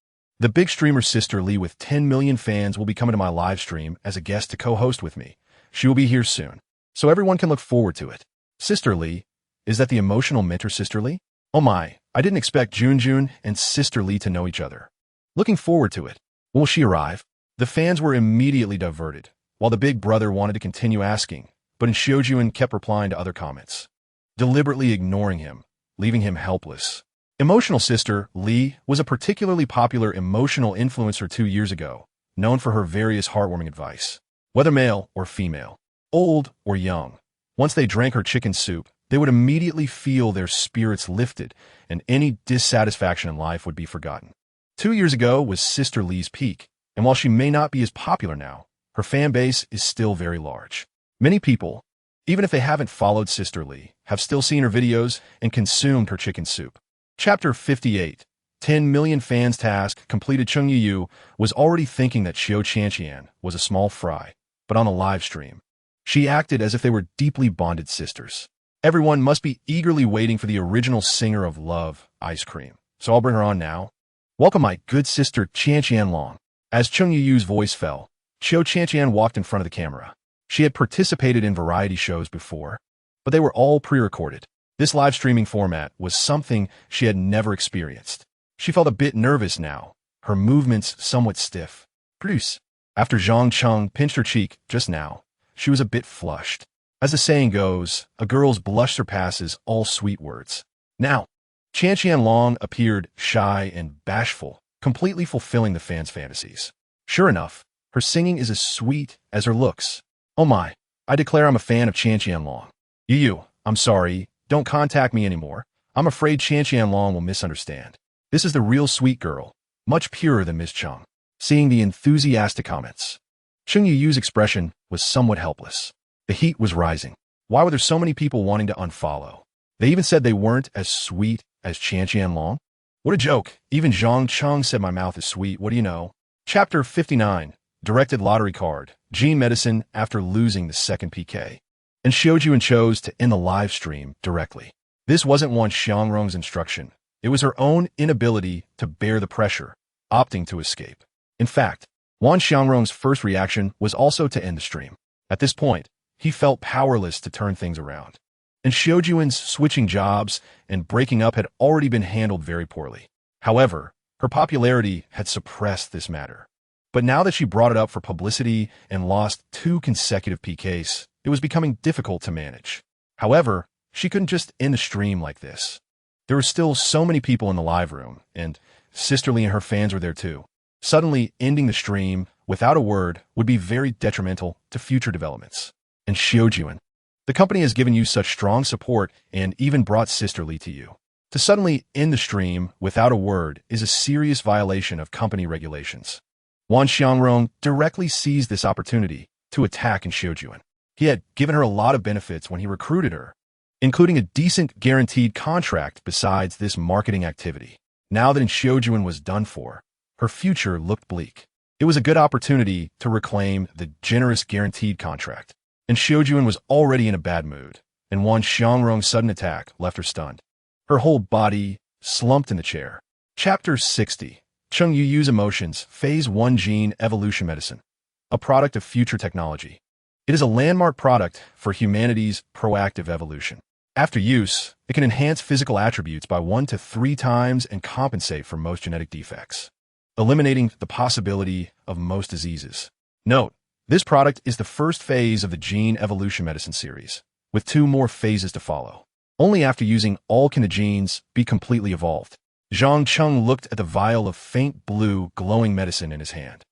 The big streamer's sister Li with 10 million fans will be coming to my live stream as a guest to co-host with me. She will be here soon, so everyone can look forward to it. Sister Li? Is that the emotional mentor Sister Li? Oh my, I didn't expect Junjun and Sister Li to know each other. Looking forward to it. Will she arrive? The fans were immediately diverted, while the big brother wanted to continue asking, but Xiaojuan kept replying to other comments, deliberately ignoring him, leaving him helpless. Emotional Sister Li was a particularly popular emotional influencer 2 years ago, known for her various heartwarming advice. Whether male or female, old or young, once they drank her chicken soup, they would immediately feel their spirits lifted and any dissatisfaction in life would be forgotten. 2 years ago was Sister Li's peak, and while she may not be as popular now, her fan base is still very large. Many people, even if they haven't followed Sister Li, have still seen her videos and consumed her chicken soup. Chapter 58. 10 million fans task completed. Cheng Yu was already thinking that Xiao Qianqian was a small fry, but on a live stream, she acted as if they were deeply bonded sisters. Everyone must be eagerly waiting for the original singer of Love, Ice Cream, so I'll bring her on now. Welcome my good sister Qian Qianlong. As Cheng Yu's voice fell, Xiao Qianqian walked in front of the camera. She had participated in variety shows before, but they were all pre-recorded. This live streaming format was something she had never experienced. She felt a bit nervous now, her movements somewhat stiff. Produce. After Zhang Cheng pinched her cheek just now, she was a bit flushed. As the saying goes, a girl's blush surpasses all sweet words. Now, Qian Qianlong appeared shy and bashful, completely fulfilling the fans' fantasies. Sure enough, her singing is as sweet as her looks. Oh my, I declare I'm a fan of Qian Qianlong. Yu, I'm sorry, don't contact me anymore. I'm afraid Qian Qianlong will misunderstand. This is the real sweet girl, much purer than Miss Cheng. Seeing the enthusiastic comments, Cheng Yu's expression was somewhat helpless. The heat was rising. Why were there so many people wanting to unfollow? They even said they weren't as sweet as Qian Qianlong? What a joke. Even Zhang Cheng said my mouth is sweet, what do you know? Chapter 59. Directed lottery card. Gene medicine after losing the second PK. And Xiaojuan chose to end the live stream directly. This wasn't Wan Xiangrong's instruction. It was her own inability to bear the pressure, opting to escape. In fact, Wan Xiangrong's first reaction was also to end the stream. At this point, he felt powerless to turn things around. And Xiaojuan's switching jobs and breaking up had already been handled very poorly. However, her popularity had suppressed this matter. But now that she brought it up for publicity and lost 2 consecutive PKs, It was becoming difficult to manage. However, she couldn't just end the stream like this. There were still so many people in the live room, and Sisterly and her fans were there too. Suddenly, ending the stream without a word would be very detrimental to future developments. And Xiaojuan, the company has given you such strong support and even brought Sisterly to you. To suddenly end the stream without a word is a serious violation of company regulations. Wan Xiangrong directly seized this opportunity to attack Xiaojuan. He had given her a lot of benefits when he recruited her, including a decent guaranteed contract besides this marketing activity. Now that Xiaojuan was done for, her future looked bleak. It was a good opportunity to reclaim the generous guaranteed contract. And Xiaojuan was already in a bad mood, and Wan Xiangrong's sudden attack left her stunned. Her whole body slumped in the chair. Chapter 60. Cheng Yuyu's Emotions, Phase 1 Gene Evolution Medicine, a product of future technology. It is a landmark product for humanity's proactive evolution. After use, it can enhance physical attributes by 1 to 3 times and compensate for most genetic defects, eliminating the possibility of most diseases. Note, this product is the first phase of the Gene Evolution Medicine series, with 2 more phases to follow. Only after using all can the genes be completely evolved. Zhang Cheng looked at the vial of faint blue glowing medicine in his hand,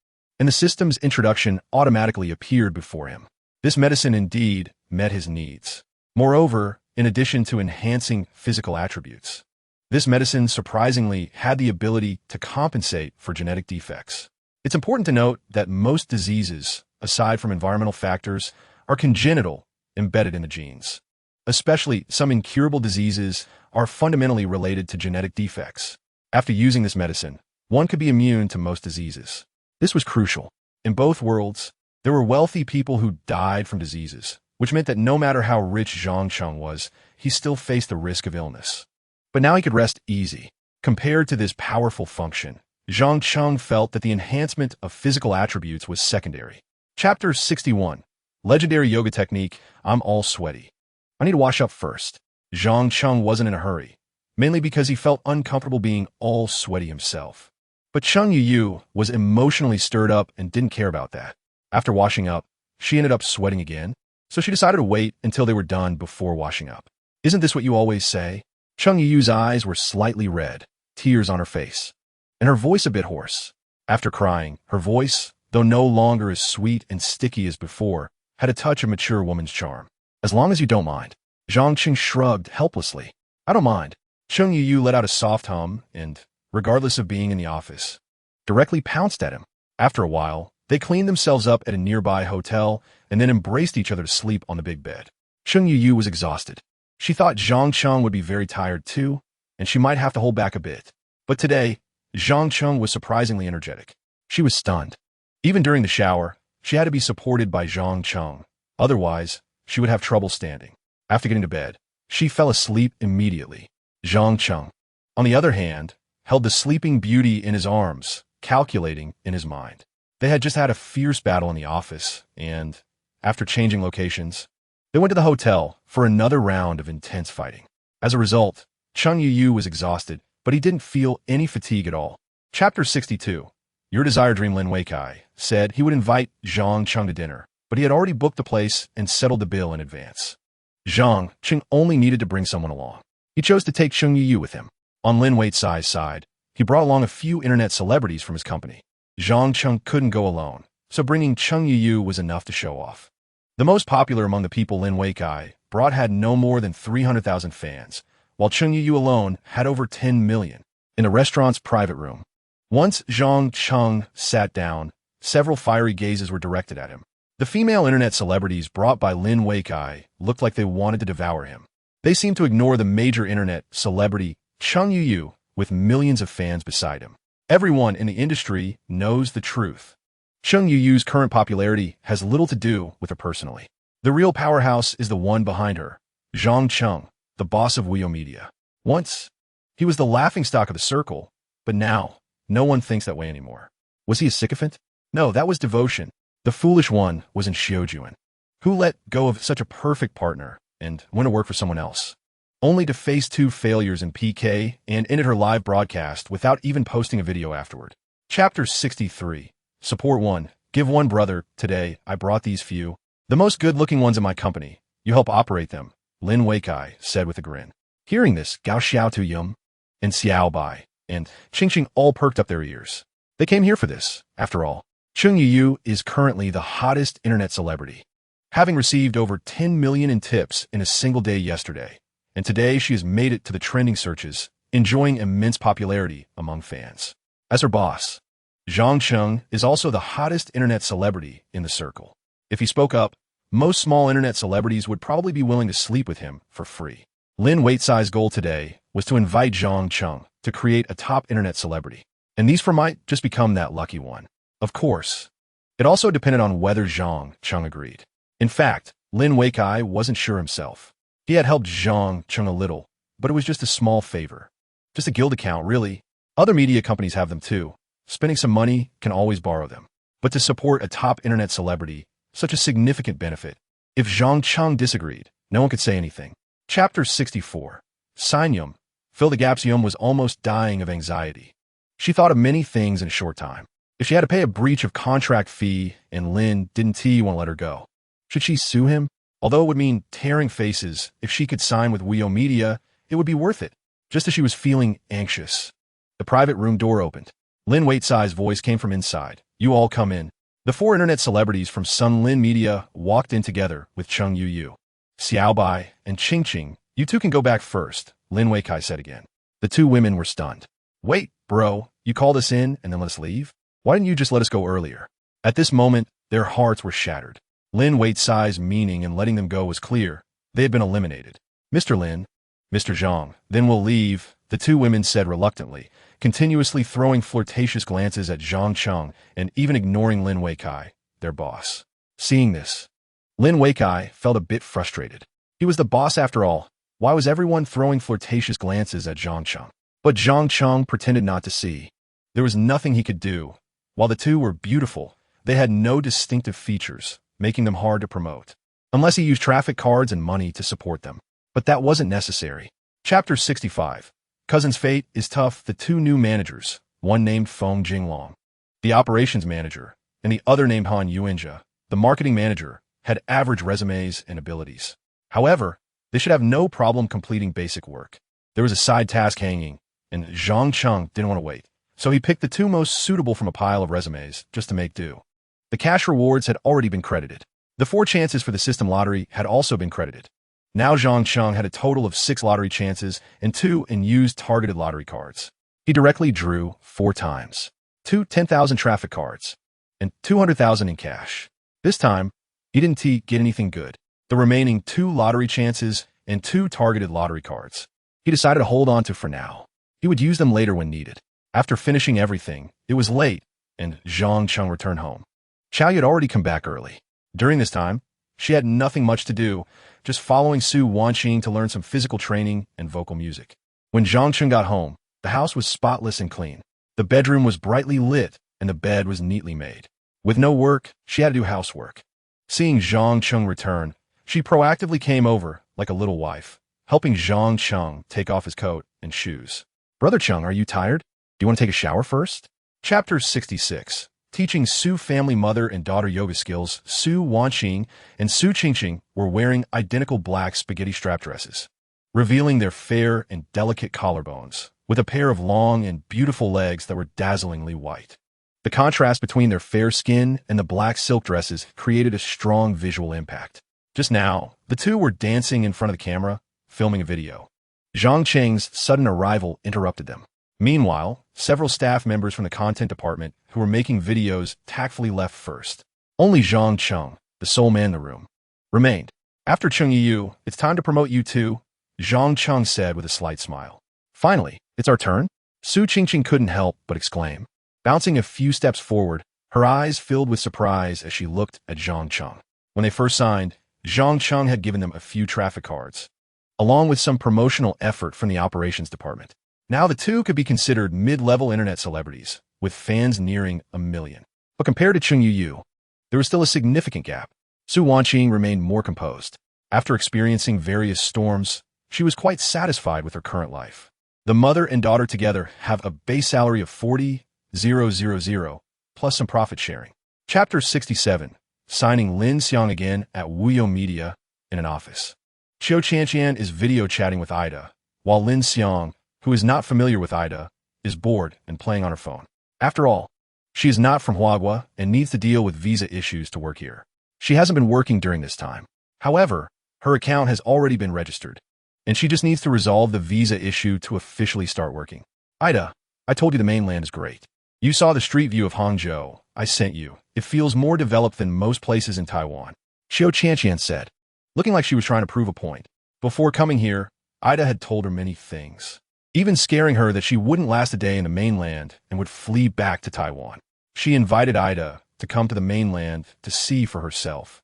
and the system's introduction automatically appeared before him. This medicine indeed met his needs. Moreover, in addition to enhancing physical attributes, this medicine surprisingly had the ability to compensate for genetic defects. It's important to note that most diseases, aside from environmental factors, are congenital, embedded in the genes. Especially some incurable diseases are fundamentally related to genetic defects. After using this medicine, one could be immune to most diseases. This was crucial. In both worlds, there were wealthy people who died from diseases, which meant that no matter how rich Zhang Cheng was, he still faced the risk of illness. But now he could rest easy. Compared to this powerful function, Zhang Cheng felt that the enhancement of physical attributes was secondary. Chapter 61. Legendary Yoga Technique, I'm all sweaty. I need to wash up first. Zhang Cheng wasn't in a hurry, mainly because he felt uncomfortable being all sweaty himself. But Cheng Yuyu was emotionally stirred up and didn't care about that. After washing up, she ended up sweating again, so she decided to wait until they were done before washing up. Isn't this what you always say? Cheng Yuyu's eyes were slightly red, tears on her face, and her voice a bit hoarse. After crying, her voice, though no longer as sweet and sticky as before, had a touch of mature woman's charm. As long as you don't mind. Zhang Cheng shrugged helplessly. I don't mind. Cheng Yuyu let out a soft hum and, regardless of being in the office, directly pounced at him. After a while, they cleaned themselves up at a nearby hotel and then embraced each other to sleep on the big bed. Cheng Yuyu was exhausted. She thought Zhang Cheng would be very tired too, and she might have to hold back a bit. But today, Zhang Cheng was surprisingly energetic. She was stunned. Even during the shower, she had to be supported by Zhang Cheng. Otherwise, she would have trouble standing. After getting to bed, she fell asleep immediately. Zhang Cheng, on the other hand, held the sleeping beauty in his arms, calculating in his mind. They had just had a fierce battle in the office, and, after changing locations, they went to the hotel for another round of intense fighting. As a result, Cheng Yuyu was exhausted, but he didn't feel any fatigue at all. Chapter 62. Your Desire Dream Lin Weikai said he would invite Zhang Cheng to dinner, but he had already booked the place and settled the bill in advance. Zhang Cheng only needed to bring someone along. He chose to take Cheng Yuyu with him. On Lin Wei's side, he brought along a few internet celebrities from his company. Zhang Cheng couldn't go alone, so bringing Cheng Yuyu was enough to show off. The most popular among the people Lin Weikai brought had no more than 300,000 fans, while Cheng Yuyu alone had over 10 million. In the restaurant's private room, once Zhang Cheng sat down, several fiery gazes were directed at him. The female internet celebrities brought by Lin Weikai looked like they wanted to devour him. They seemed to ignore the major internet celebrity Cheng Yuyu with millions of fans beside him. Everyone in the industry knows the truth. Cheng Yuyu's current popularity has little to do with her personally. The real powerhouse is the one behind her, Zhang Cheng, the boss of Wio Media. Once, he was the laughingstock of the circle, but now, no one thinks that way anymore. Was he a sycophant? No, that was devotion. The foolish one was in Xiaojuan, who let go of such a perfect partner and went to work for someone else, only to face 2 failures in PK and ended her live broadcast without even posting a video afterward. Chapter 63. Support 1. Give one brother. Today, I brought these few. The most good-looking ones in my company. You help operate them, Lin Weikai said with a grin. Hearing this, Gao Xiaotuyum and Xiao Bai and Qingqing all perked up their ears. They came here for this, after all. Cheng Yu is currently the hottest internet celebrity, having received over 10 million in tips in a single day yesterday, and today she has made it to the trending searches, enjoying immense popularity among fans. As her boss, Zhang Cheng is also the hottest internet celebrity in the circle. If he spoke up, most small internet celebrities would probably be willing to sleep with him for free. Lin Wei's goal today was to invite Zhang Cheng to create a top internet celebrity, and these four might just become that lucky one. Of course, it also depended on whether Zhang Cheng agreed. In fact, Lin Weikai wasn't sure himself. He had helped Zhang Cheng a little, but it was just a small favor. Just a guild account, really. Other media companies have them too. Spending some money can always borrow them. But to support a top internet celebrity, such a significant benefit. If Zhang Cheng disagreed, no one could say anything. Chapter 64. Sainyum. Fill the gaps. Yum was almost dying of anxiety. She thought of many things in a short time. If she had to pay a breach of contract fee and Lin didn't want to let her go, should she sue him? Although it would mean tearing faces, if she could sign with Wio Media, it would be worth it. Just as she was feeling anxious, the private room door opened. Lin Wei's voice came from inside. You all come in. The four internet celebrities from Sun Lin Media walked in together with Cheng Yu, Xiao Bai, and Qingqing. You two can go back first, Lin Weikai said again. The two women were stunned. Wait, bro, you called us in and then let us leave? Why didn't you just let us go earlier? At this moment, their hearts were shattered. Lin Wei's meaning in letting them go was clear. They had been eliminated. Mr. Lin, Mr. Zhang, then we'll leave, the two women said reluctantly, continuously throwing flirtatious glances at Zhang Cheng and even ignoring Lin Weikai, their boss. Seeing this, Lin Weikai felt a bit frustrated. He was the boss after all. Why was everyone throwing flirtatious glances at Zhang Cheng? But Zhang Cheng pretended not to see. There was nothing he could do. While the two were beautiful, they had no distinctive features, making them hard to promote, unless he used traffic cards and money to support them. But that wasn't necessary. Chapter 65. Cousin's fate is tough. The two new managers, one named Feng Jinglong, the operations manager, and the other named Han Yuanjia, the marketing manager, had average resumes and abilities. However, they should have no problem completing basic work. There was a side task hanging, and Zhang Cheng didn't want to wait, so he picked the two most suitable from a pile of resumes just to make do. The cash rewards had already been credited. The 4 chances for the system lottery had also been credited. Now Zhang Cheng had a total of 6 lottery chances and 2 unused targeted lottery cards. He directly drew 4 times. 2 10,000 traffic cards and 200,000 in cash. This time, he didn't get anything good. The remaining 2 lottery chances and 2 targeted lottery cards he decided to hold on to for now. He would use them later when needed. After finishing everything, it was late, and Zhang Cheng returned home. Qiao had already come back early. During this time, she had nothing much to do, just following Su Wanqing to learn some physical training and vocal music. When Zhang Cheng got home, the house was spotless and clean. The bedroom was brightly lit, and the bed was neatly made. With no work, she had to do housework. Seeing Zhang Cheng return, she proactively came over, like a little wife, helping Zhang Cheng take off his coat and shoes. Brother Cheng, are you tired? Do you want to take a shower first? Chapter 66. Teaching Su family mother and daughter yoga skills, Su Wanqing and Su Qingqing were wearing identical black spaghetti strap dresses, revealing their fair and delicate collarbones, with a pair of long and beautiful legs that were dazzlingly white. The contrast between their fair skin and the black silk dresses created a strong visual impact. Just now, the two were dancing in front of the camera, filming a video. Zhang Cheng's sudden arrival interrupted them. Meanwhile, several staff members from the content department who were making videos tactfully left first. Only Zhang Cheng, the sole man in the room, remained. After Cheng Yu, it's time to promote you too, Zhang Cheng said with a slight smile. Finally, it's our turn? Su Qingqing couldn't help but exclaim. Bouncing a few steps forward, her eyes filled with surprise as she looked at Zhang Cheng. When they first signed, Zhang Cheng had given them a few traffic cards, along with some promotional effort from the operations department. Now the two could be considered mid-level internet celebrities, with fans nearing 1 million. But compared to Cheng Yu, there was still a significant gap. Su Wanqing remained more composed. After experiencing various storms, she was quite satisfied with her current life. The mother and daughter together have a base salary of 40,000, plus some profit sharing. Chapter 67. signing Lin Xiang again at Wuyo Media in an office. Qiu Qianqian is video chatting with Ida, while Lin Xiang, who is not familiar with Ida, is bored and playing on her phone. After all, she is not from Huagua and needs to deal with visa issues to work here. She hasn't been working during this time. However, her account has already been registered, and she just needs to resolve the visa issue to officially start working. Ida, I told you the mainland is great. You saw the street view of Hangzhou. I sent you. It feels more developed than most places in Taiwan, Qiu Qianqian said, looking like she was trying to prove a point. Before coming here, Ida had told her many things, even scaring her that she wouldn't last a day in the mainland and would flee back to Taiwan. She invited Ida to come to the mainland to see for herself.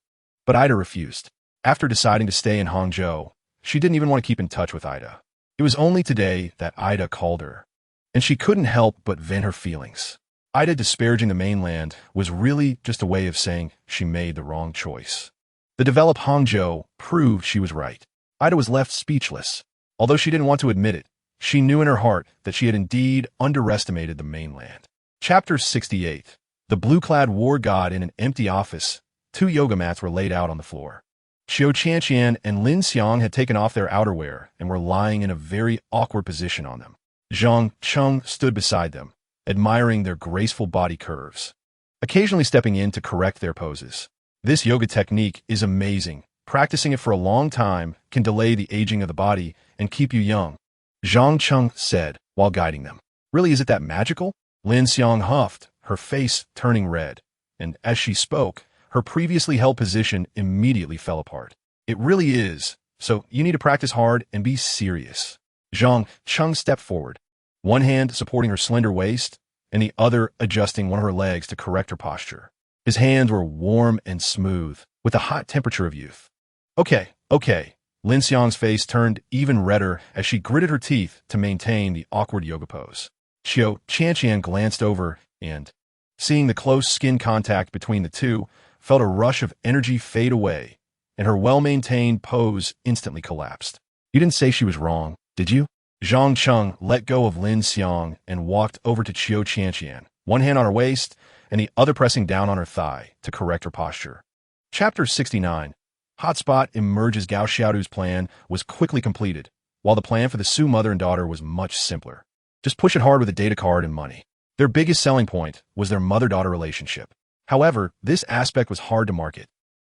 But Ida refused. After deciding to stay in Hangzhou, she didn't even want to keep in touch with Ida. It was only today that Ida called her, and she couldn't help but vent her feelings. Ida disparaging the mainland was really just a way of saying she made the wrong choice. The developed Hangzhou proved she was right. Ida was left speechless. Although she didn't want to admit it, she knew in her heart that she had indeed underestimated the mainland. Chapter 68. The blue-clad war god in an empty office. 2 yoga mats were laid out on the floor. Qiu Qianqian and Lin Xiang had taken off their outerwear and were lying in a very awkward position on them. Zhang Cheng stood beside them, admiring their graceful body curves, occasionally stepping in to correct their poses. This yoga technique is amazing. Practicing it for a long time can delay the aging of the body and keep you young, Zhang Cheng said while guiding them. Really, is it that magical? Lin Xiang huffed, her face turning red, and as she spoke, her previously held position immediately fell apart. It really is, so you need to practice hard and be serious. Zhang Cheng stepped forward, one hand supporting her slender waist and the other adjusting one of her legs to correct her posture. His hands were warm and smooth, with the hot temperature of youth. Okay. Lin Xiang's face turned even redder as she gritted her teeth to maintain the awkward yoga pose. Qiu Qianqian glanced over and, seeing the close skin contact between the two, felt a rush of energy fade away, and her well-maintained pose instantly collapsed. You didn't say she was wrong, did you? Zhang Cheng let go of Lin Xiang and walked over to Qiu Qianqian, one hand on her waist and the other pressing down on her thigh to correct her posture. Chapter 69. Hotspot emerges. Gao Xiaodu's plan was quickly completed, while the plan for the Su mother and daughter was much simpler. Just push it hard with a data card and money. Their biggest selling point was their mother-daughter relationship. However, this aspect was hard to market.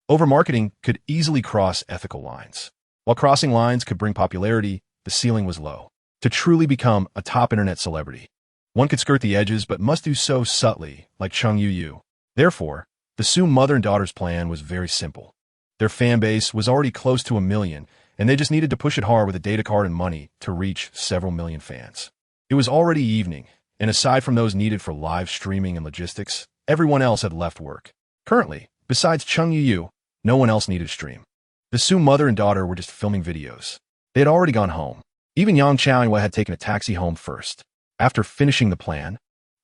Over-marketing could easily cross ethical lines. While crossing lines could bring popularity, the ceiling was low. To truly become a top internet celebrity, one could skirt the edges but must do so subtly, like Cheng Yu. Therefore, the Su mother and daughter's plan was very simple. Their fan base was already close to 1 million, and they just needed to push it hard with a data card and money to reach several million fans. It was already evening, and aside from those needed for live streaming and logistics, everyone else had left work. Currently, besides Cheng Yu, no one else needed to stream. The Su mother and daughter were just filming videos. They had already gone home. Even Yang Qianhua had taken a taxi home first. After finishing the plan,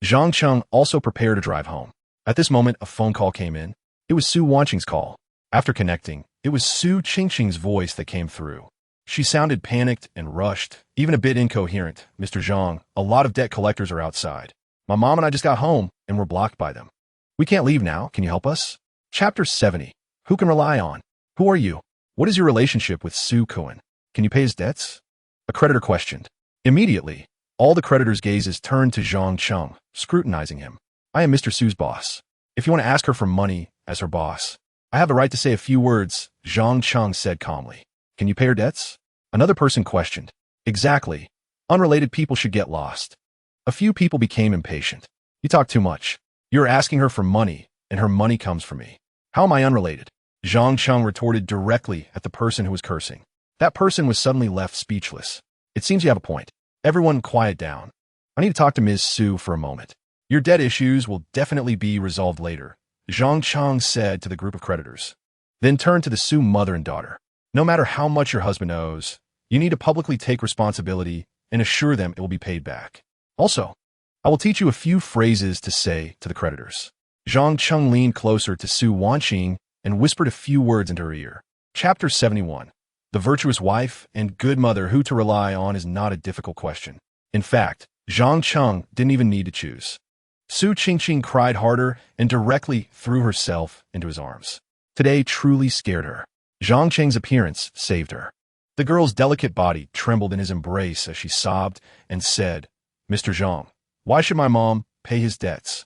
Zhang Cheng also prepared to drive home. At this moment, a phone call came in. It was Su Wanqing's call. After connecting, it was Su Qingqing's voice that came through. She sounded panicked and rushed, even a bit incoherent. Mr. Zhang, a lot of debt collectors are outside. My mom and I just got home, and we're blocked by them. We can't leave now. Can you help us? Chapter 70. Who can rely on? Who are you? What is your relationship with Su Kuan? Can you pay his debts? A creditor questioned. Immediately, all the creditors' gazes turned to Zhang Cheng, scrutinizing him. I am Mr. Su's boss. If you want to ask her for money as her boss, I have the right to say a few words, Zhang Cheng said calmly. Can you pay her debts? Another person questioned. Exactly. Unrelated people should get lost. A few people became impatient. You talk too much. You're asking her for money, and her money comes from me. How am I unrelated? Zhang Cheng retorted directly at the person who was cursing. That person was suddenly left speechless. It seems you have a point. Everyone quiet down. I need to talk to Ms. Su for a moment. Your debt issues will definitely be resolved later, Zhang Cheng said to the group of creditors. Then turned to the Su mother and daughter. No matter how much your husband owes, you need to publicly take responsibility and assure them it will be paid back. Also, I will teach you a few phrases to say to the creditors. Zhang Cheng leaned closer to Su Wanqing and whispered a few words into her ear. Chapter 71. The virtuous wife and good mother who to rely on is not a difficult question. In fact, Zhang Cheng didn't even need to choose. Su Qingqing cried harder and directly threw herself into his arms. Today truly scared her. Zhang Cheng's appearance saved her. The girl's delicate body trembled in his embrace as she sobbed and said, "Mr. Zhang, why should my mom pay his debts?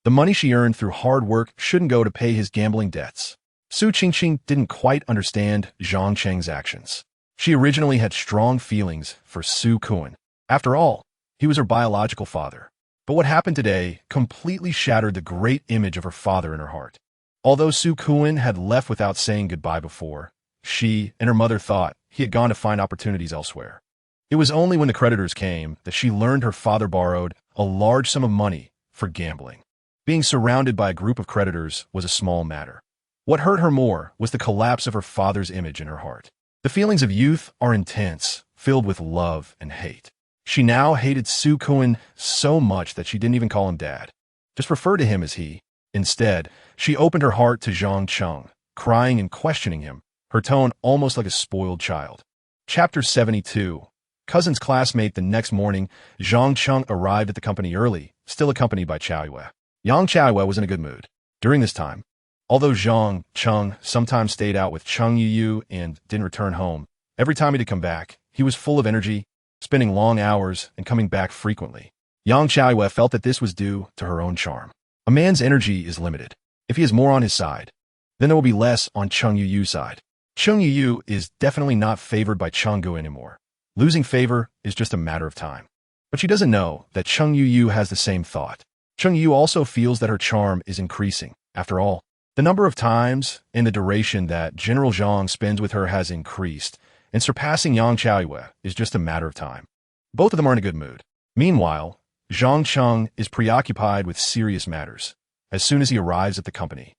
The money she earned through hard work shouldn't go to pay his gambling debts." Su Qingqing didn't quite understand Zhang Cheng's actions. She originally had strong feelings for Su Kuan. After all, he was her biological father. But what happened today completely shattered the great image of her father in her heart. Although Su Kuan had left without saying goodbye before, she and her mother thought he had gone to find opportunities elsewhere. It was only when the creditors came that she learned her father borrowed a large sum of money for gambling. Being surrounded by a group of creditors was a small matter. What hurt her more was the collapse of her father's image in her heart. The feelings of youth are intense, filled with love and hate. She now hated Su Kuan so much that she didn't even call him dad. Just refer to him as he. Instead, she opened her heart to Zhang Cheng, crying and questioning him, her tone almost like a spoiled child. Chapter 72. Cousin's classmate. The next morning, Zhang Cheng arrived at the company early, still accompanied by Chao Yue. Yang Chao was in a good mood. During this time, although Zhang Cheng sometimes stayed out with Cheng Yu and didn't return home, every time he did come back, he was full of energy, spending long hours and coming back frequently. Yang Chao felt that this was due to her own charm. A man's energy is limited. If he has more on his side, then there will be less on Cheng Yu's side. Cheng Yu is definitely not favored by Cheng Gu anymore. Losing favor is just a matter of time. But she doesn't know that Cheng Yu has the same thought. Cheng Yu also feels that her charm is increasing. After all, the number of times and the duration that General Zhang spends with her has increased, and surpassing Yang Chao is just a matter of time. Both of them are in a good mood. Meanwhile, Zhang Cheng is preoccupied with serious matters. As soon as he arrives at the company,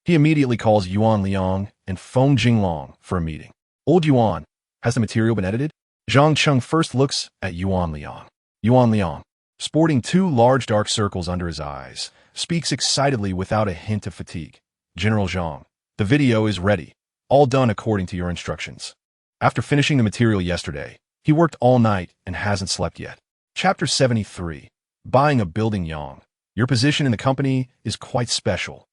he immediately calls Yuan Liang and Feng Jinglong for a meeting. Old Yuan, has the material been edited? Zhang Cheng first looks at Yuan Liang. Yuan Liang, sporting two large dark circles under his eyes, speaks excitedly without a hint of fatigue. General Zhang, the video is ready, all done according to your instructions. After finishing the material yesterday, he worked all night and hasn't slept yet. Chapter 73. Buying a building. Yang, your position in the company is quite special.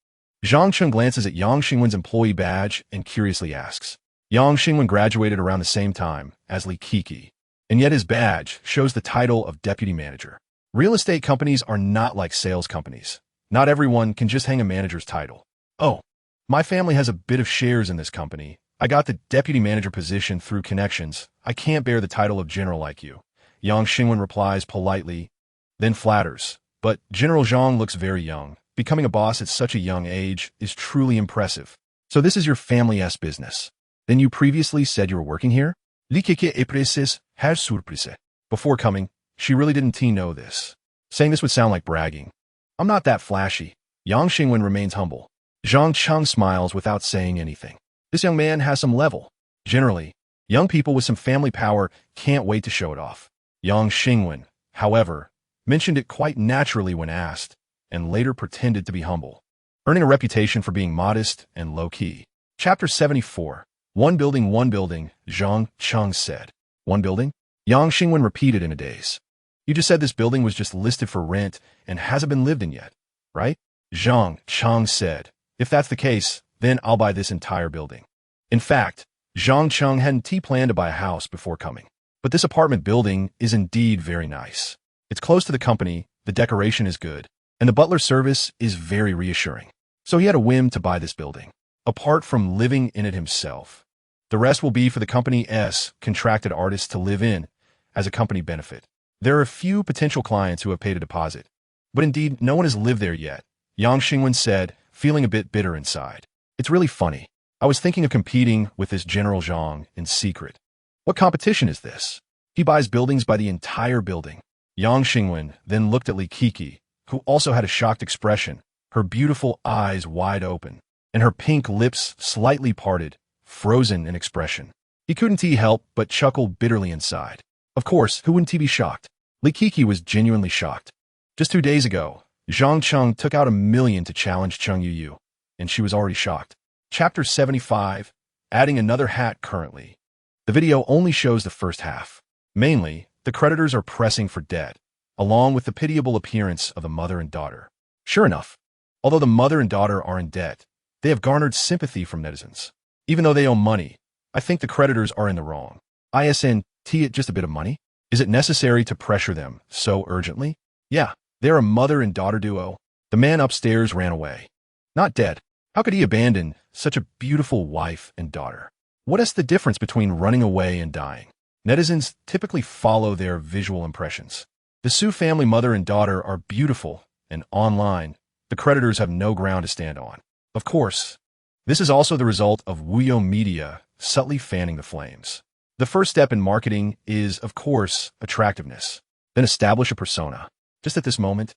Zhang Cheng glances at Yang Xingwen's employee badge and curiously asks. Yang Xingwen graduated around the same time as Li Kiki, and yet his badge shows the title of deputy manager. Real estate companies are not like sales companies. Not everyone can just hang a manager's title. Oh, my family has a bit of shares in this company. I got the deputy manager position through connections. I can't bear the title of general like you. Yang Xingwen replies politely, then flatters. But General Zhang looks very young. Becoming a boss at such a young age is truly impressive. So this is your family's business. Then you previously said you were working here? Li Kiki est précise, has surprise. Before coming, she really didn't know this. Saying this would sound like bragging. I'm not that flashy. Yang Xingwen remains humble. Zhang Cheng smiles without saying anything. This young man has some level. Generally, young people with some family power can't wait to show it off. Yang Xingwen, however, mentioned it quite naturally when asked, and later pretended to be humble, earning a reputation for being modest and low-key. Chapter 74. One building, Zhang Cheng said. One building? Yang Xingwen repeated in a daze. You just said this building was just listed for rent and hasn't been lived in yet, right? Zhang Cheng said. If that's the case, then I'll buy this entire building. In fact, Zhang Cheng hadn't planned to buy a house before coming. But this apartment building is indeed very nice. It's close to the company, the decoration is good, and the butler service is very reassuring. So he had a whim to buy this building. Apart from living in it himself, the rest will be for the company's contracted artists to live in as a company benefit. There are a few potential clients who have paid a deposit, but indeed no one has lived there yet, Yang Xingwen said, feeling a bit bitter inside. It's really funny. I was thinking of competing with this General Zhang in secret. What competition is this? He buys buildings by the entire building. Yang Xingwen then looked at Li Kiki, who also had a shocked expression, her beautiful eyes wide open, and her pink lips slightly parted, frozen in expression. He couldn't help but chuckle bitterly inside. Of course, who wouldn't be shocked? Li Kiki was genuinely shocked. Just 2 days ago, Zhang Cheng took out $1 million to challenge Cheng Yu, and she was already shocked. Chapter 75. Adding another hat. Currently, the video only shows the first half. Mainly, the creditors are pressing for debt, along with the pitiable appearance of the mother and daughter. Sure enough, although the mother and daughter are in debt, They have garnered sympathy from netizens. Even though they owe money, I think the creditors are in the wrong. Isn't it just a bit of money? Is it necessary to pressure them so urgently? Yeah, they're a mother and daughter duo. The man upstairs ran away. Not dead. How could he abandon such a beautiful wife and daughter? What is the difference between running away and dying? Netizens typically follow their visual impressions. The Su family mother and daughter are beautiful, and online, the creditors have no ground to stand on. Of course, this is also the result of Wuyo Media subtly fanning the flames. The first step in marketing is, of course, attractiveness. Then establish a persona. Just at this moment,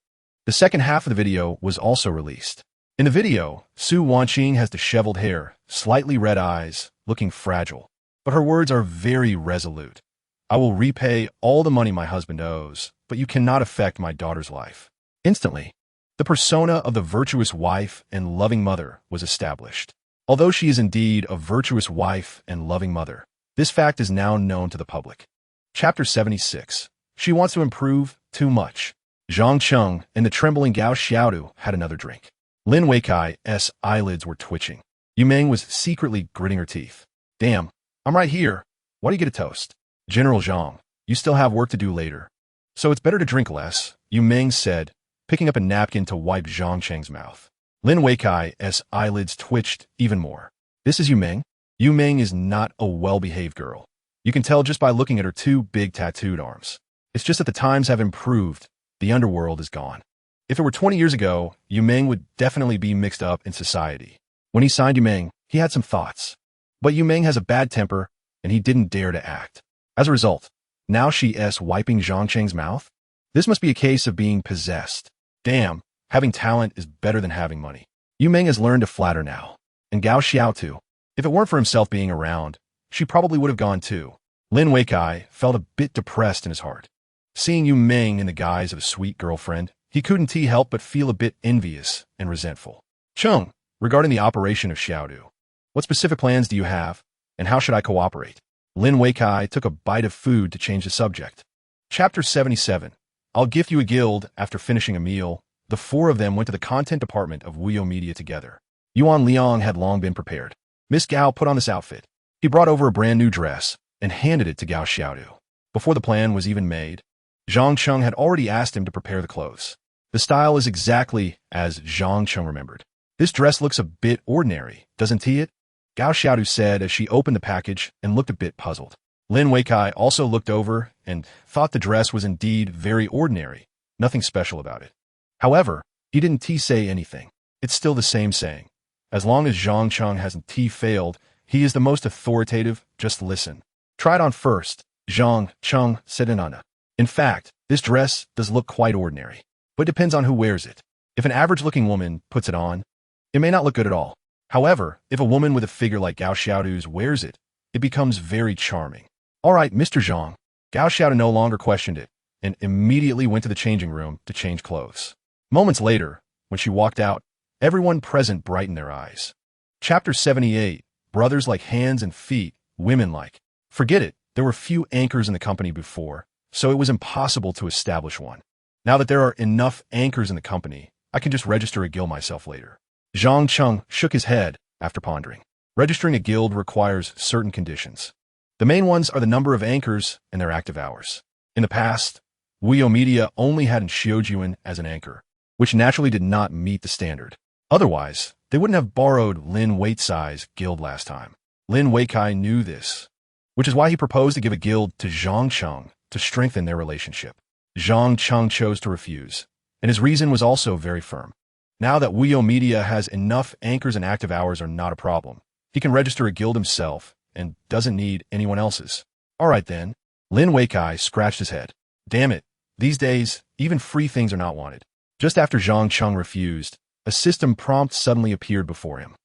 the second half of the video was also released. In the video, Su Wanqing has disheveled hair, slightly red eyes, looking fragile. But her words are very resolute. I will repay all the money my husband owes, but you cannot affect my daughter's life. Instantly, the persona of the virtuous wife and loving mother was established. Although she is indeed a virtuous wife and loving mother, this fact is now known to the public. Chapter 76. She wants to improve too much. Zhang Cheng and the trembling Gao Xiaodu had another drink. Lin Weikai's eyelids were twitching. Yu Meng was secretly gritting her teeth. Damn, I'm right here. Why do you get a toast? General Zhang, you still have work to do later. So it's better to drink less, Yu Meng said, picking up a napkin to wipe Zhang Cheng's mouth. Lin Weikai's eyelids twitched even more. This is Yu Meng? Yu Meng is not a well-behaved girl. You can tell just by looking at her two big tattooed arms. It's just that the times have improved. The underworld is gone. If it were 20 years ago, Yu Meng would definitely be mixed up in society. When he signed Yu Meng, he had some thoughts. But Yu Meng has a bad temper, and he didn't dare to act. As a result, now she's wiping Zhang Cheng's mouth? This must be a case of being possessed. Damn, having talent is better than having money. Yu Meng has learned to flatter now. And Gao Xiao too. If it weren't for himself being around, she probably would have gone too. Lin Weikai felt a bit depressed in his heart. Seeing Yu Meng in the guise of a sweet girlfriend, he couldn't help but feel a bit envious and resentful. Cheng, regarding the operation of Xiaodu, what specific plans do you have, and how should I cooperate? Lin Weikai took a bite of food to change the subject. Chapter 77. I'll gift you a guild. After finishing a meal, the four of them went to the content department of Wuyo Media together. Yuan Liang had long been prepared. Miss Gao put on this outfit. He brought over a brand new dress and handed it to Gao Xiaodu. Before the plan was even made, Zhang Cheng had already asked him to prepare the clothes. The style is exactly as Zhang Cheng remembered. This dress looks a bit ordinary, doesn't it? Gao Xiaodu said as she opened the package and looked a bit puzzled. Lin Weikai also looked over and thought the dress was indeed very ordinary, nothing special about it. However, he didn't say anything. It's still the same saying. As long as Zhang Cheng hasn't failed, he is the most authoritative. Just listen. Try it on first, Zhang Cheng said in Anna. In fact, this dress does look quite ordinary, but it depends on who wears it. If an average-looking woman puts it on, it may not look good at all. However, if a woman with a figure like Gao Xiaodu's wears it, it becomes very charming. All right, Mr. Zhang. Gao Xiaodu no longer questioned it and immediately went to the changing room to change clothes. Moments later, when she walked out, everyone present brightened their eyes. Chapter 78. Brothers like hands and feet, women like. Forget it, there were few anchors in the company before, so it was impossible to establish one. Now that there are enough anchors in the company, I can just register a guild myself later. Zhang Cheng shook his head after pondering. Registering a guild requires certain conditions. The main ones are the number of anchors and their active hours. In the past, Wuyo Media only had Xiaojuan as an anchor, which naturally did not meet the standard. Otherwise, they wouldn't have borrowed Lin Weicai's guild last time. Lin Weikai knew this, which is why he proposed to give a guild to Zhang Cheng to strengthen their relationship. Zhang Cheng chose to refuse, and his reason was also very firm. Now that Wuyo Media has enough anchors and active hours are not a problem, he can register a guild himself and doesn't need anyone else's. All right then. Lin Weikai scratched his head. Damn it, these days, even free things are not wanted. Just after Zhang Cheng refused, a system prompt suddenly appeared before him.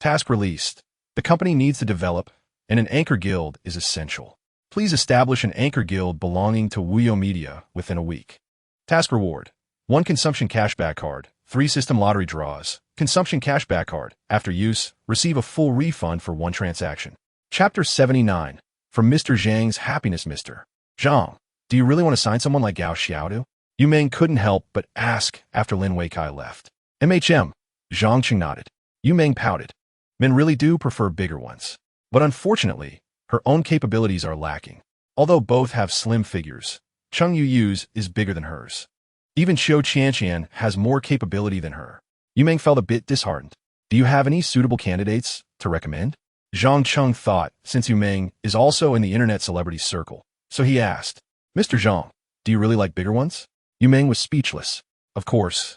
Task released. The company needs to develop, and an anchor guild is essential. Please establish an anchor guild belonging to Wuyo Media within a week. Task reward. 1 consumption cashback card, 3 system lottery draws, consumption cashback card. After use, receive a full refund for 1 transaction. Chapter 79. From Mr. Zhang's happiness. Mr. Zhang, do you really want to sign someone like Gao Xiaodu? Yu Meng couldn't help but ask after Lin Weikai left. MHM. Zhang Cheng nodded. Yu Meng pouted. Men really do prefer bigger ones. But unfortunately, her own capabilities are lacking. Although both have slim figures, Cheng Yu's is bigger than hers. Even Xiu Qianqian has more capability than her. Yu Meng felt a bit disheartened. Do you have any suitable candidates to recommend? Zhang Cheng thought, since Yu Meng is also in the internet celebrity circle. So he asked, Mr. Zhang, do you really like bigger ones? Yu Meng was speechless. Of course.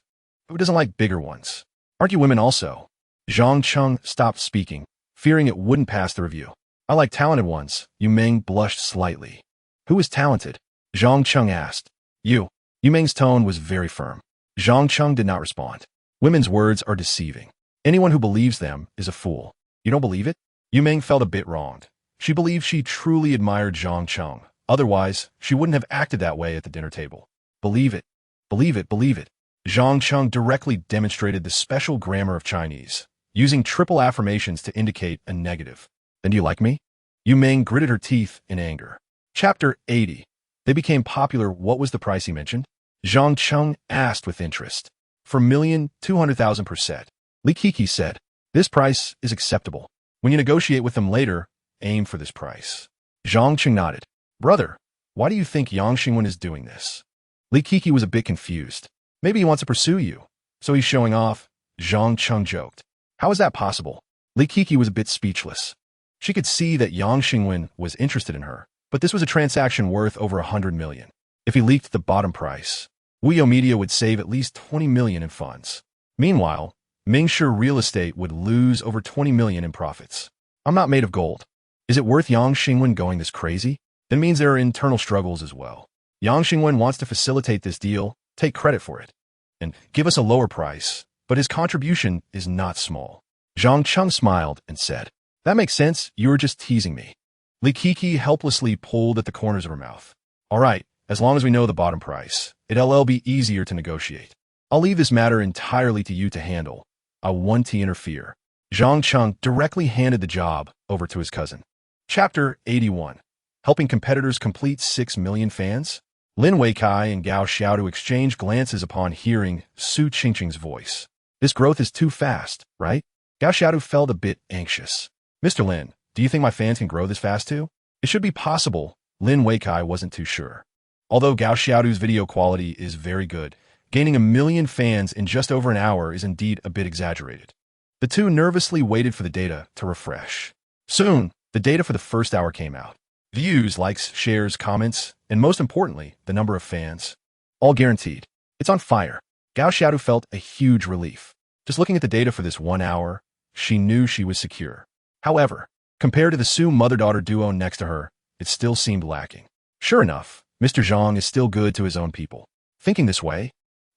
Who doesn't like bigger ones? Aren't you women also? Zhang Cheng stopped speaking, fearing it wouldn't pass the review. I like talented ones. Yu Meng blushed slightly. Who is talented? Zhang Cheng asked. You. Yu Meng's tone was very firm. Zhang Cheng did not respond. Women's words are deceiving. Anyone who believes them is a fool. You don't believe it? Yu Meng felt a bit wronged. She believed she truly admired Zhang Cheng. Otherwise, she wouldn't have acted that way at the dinner table. Believe it. Believe it, believe it. Zhang Cheng directly demonstrated the special grammar of Chinese, using triple affirmations to indicate a negative. Then do you like me? Yu Meng gritted her teeth in anger. Chapter 80. They became popular. What was the price he mentioned? Zhang Cheng asked with interest. For 1,200,000 per set. Li Kiki said, this price is acceptable. When you negotiate with them later, aim for this price. Zhang Cheng nodded. Brother, why do you think Yang Xingwen is doing this? Li Kiki was a bit confused. Maybe he wants to pursue you, so he's showing off. Zhang Cheng joked. How is that possible? Li Kiki was a bit speechless. She could see that Yang Xingwen was interested in her, but this was a transaction worth over 100 million. If he leaked the bottom price, Wuyo Media would save at least 20 million in funds. Meanwhile, Mingshi Real Estate would lose over 20 million in profits. I'm not made of gold. Is it worth Yang Xingwen going this crazy? That means there are internal struggles as well. Yang Xingwen wants to facilitate this deal, take credit for it, and give us a lower price, but his contribution is not small. Zhang Cheng smiled and said, that makes sense, you're just teasing me. Li Kiki helplessly pulled at the corners of her mouth. All right, as long as we know the bottom price, it'll be easier to negotiate. I'll leave this matter entirely to you to handle. I want to interfere. Zhang Cheng directly handed the job over to his cousin. Chapter 81. Helping competitors complete 6 million fans? Lin Weikai and Gao Xiaodu exchanged glances upon hearing Su Qingqing's voice. This growth is too fast, right? Gao Xiaodu felt a bit anxious. Mr. Lin, do you think my fans can grow this fast too? It should be possible. Lin Weikai wasn't too sure. Although Gao Xiaodu's video quality is very good, gaining 1 million fans in just over an hour is indeed a bit exaggerated. The two nervously waited for the data to refresh. Soon, the data for the first hour came out. Views, likes, shares, comments, and most importantly, the number of fans. All guaranteed. It's on fire. Gao Xiaodu felt a huge relief. Just looking at the data for this 1 hour, she knew she was secure. However, compared to the Su mother-daughter duo next to her, it still seemed lacking. Sure enough, Mr. Zhang is still good to his own people. Thinking this way,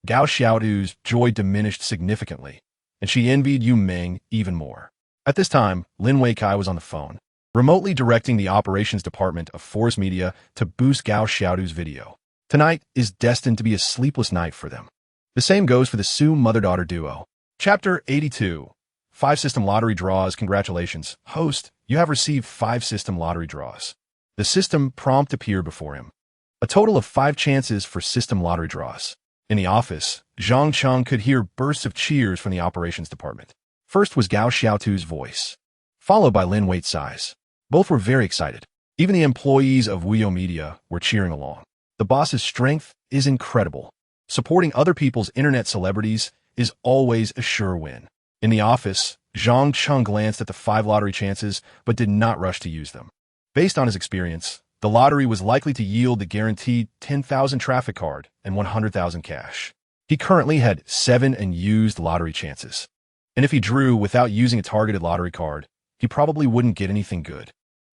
Gao Xiaodu's joy diminished significantly, and she envied Yu Meng even more. At this time, Lin Weikai was on the phone, remotely directing the operations department of Force Media to boost Gao Xiaodu's video. Tonight is destined to be a sleepless night for them. The same goes for the Su mother-daughter duo. Chapter 82. 5 system lottery draws. Congratulations, host, you have received 5 system lottery draws. The system prompt appeared before him. A total of 5 chances for system lottery draws. In the office, Zhang Cheng could hear bursts of cheers from the operations department. First was Gao Xiaodu's voice, followed by Lin Weicai's. Both were very excited. Even the employees of Wuyo Media were cheering along. The boss's strength is incredible. Supporting other people's internet celebrities is always a sure win. In the office, Zhang Cheng glanced at the 5 lottery chances but did not rush to use them. Based on his experience, the lottery was likely to yield the guaranteed 10,000 traffic card and 100,000 cash. He currently had 7 unused lottery chances. And if he drew without using a targeted lottery card, he probably wouldn't get anything good.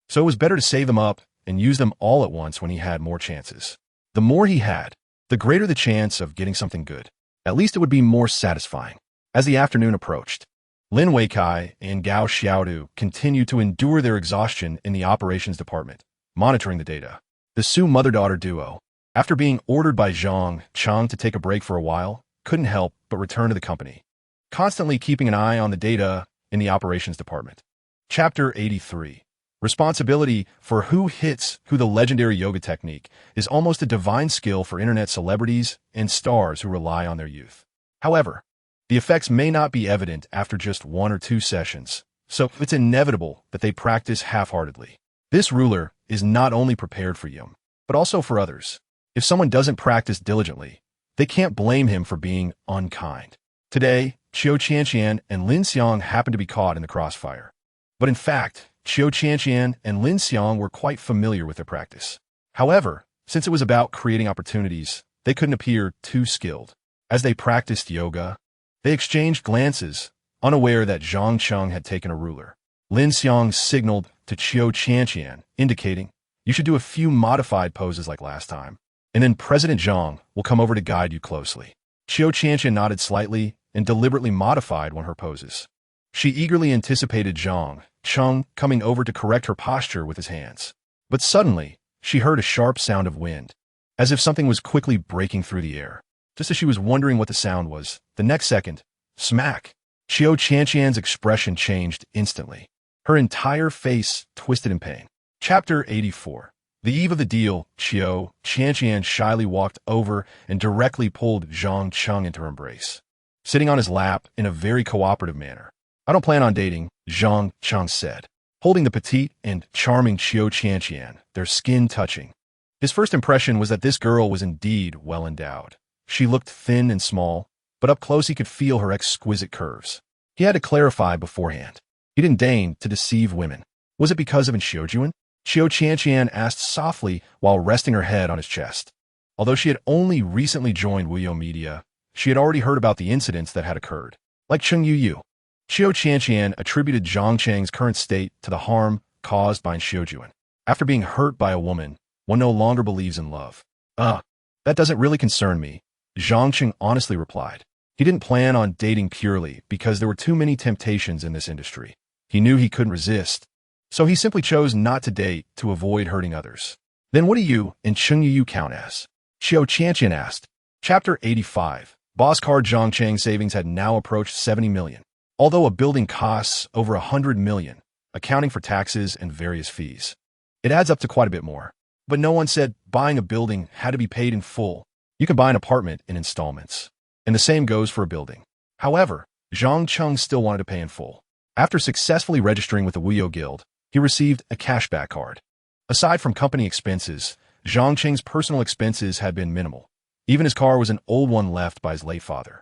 So it was better to save them up and use them all at once when he had more chances. The more he had, the greater the chance of getting something good. At least it would be more satisfying. As the afternoon approached, Lin Weikai and Gao Xiaodu continued to endure their exhaustion in the operations department, monitoring the data. The Su mother-daughter duo, after being ordered by Zhang Cheng to take a break for a while, couldn't help but return to the company, constantly keeping an eye on the data in the operations department. Chapter 83. Responsibility for who hits who. The legendary yoga technique is almost a divine skill for internet celebrities and stars who rely on their youth. However, The effects may not be evident after just 1 or 2 sessions, so it's inevitable that they practice half-heartedly. This ruler is not only prepared for Yum, but also for others. If someone doesn't practice diligently, they can't blame him for being unkind. Today, Qiu Qianqian and Lin Xiang happened to be caught in the crossfire. But in fact, Qiu Qianqian and Lin Xiang were quite familiar with their practice. However, since it was about creating opportunities, they couldn't appear too skilled. As they practiced yoga, they exchanged glances, unaware that Zhang Cheng had taken a ruler. Lin Xiang signaled to Qiu Qianqian, indicating, "You should do a few modified poses like last time, and then President Zhang will come over to guide you closely." Qiu Qianqian nodded slightly and deliberately modified one of her poses. She eagerly anticipated Zhang Cheng coming over to correct her posture with his hands. But suddenly, she heard a sharp sound of wind, as if something was quickly breaking through the air. Just as she was wondering what the sound was, the next second, smack! Qiu Qianqian's expression changed instantly. Her entire face twisted in pain. Chapter 84. The eve of the deal, Qiu Qianqian shyly walked over and directly pulled Zhang Cheng into her embrace, sitting on his lap in a very cooperative manner. "I don't plan on dating," Zhang Cheng said, holding the petite and charming Qiu Qianqian, their skin touching. His first impression was that this girl was indeed well endowed. She looked thin and small, but up close he could feel her exquisite curves. He had to clarify beforehand. He didn't deign to deceive women. Was it because of Xiujuan? Qiu Qianqian asked softly while resting her head on his chest. Although she had only recently joined Wuyo Media, she had already heard about the incidents that had occurred. Like Cheng Yu, Qiu Qianqian attributed Zhang Cheng's current state to the harm caused by Xiujuan. After being hurt by a woman, one no longer believes in love. That doesn't really concern me," Zhang Cheng honestly replied. He didn't plan on dating purely because there were too many temptations in this industry. He knew he couldn't resist, so he simply chose not to date to avoid hurting others. "Then what do you and Cheng Yu count as?" Qiu Qianqian asked. Chapter 85. Boss card Zhang Cheng's savings had now approached 70 million. Although a building costs over 100 million, accounting for taxes and various fees, it adds up to quite a bit more. But no one said buying a building had to be paid in full. You can buy an apartment in installments. And the same goes for a building. However, Zhang Cheng still wanted to pay in full. After successfully registering with the Wuyo Guild, he received a cashback card. Aside from company expenses, Zhang Cheng's personal expenses had been minimal. Even his car was an old one left by his late father.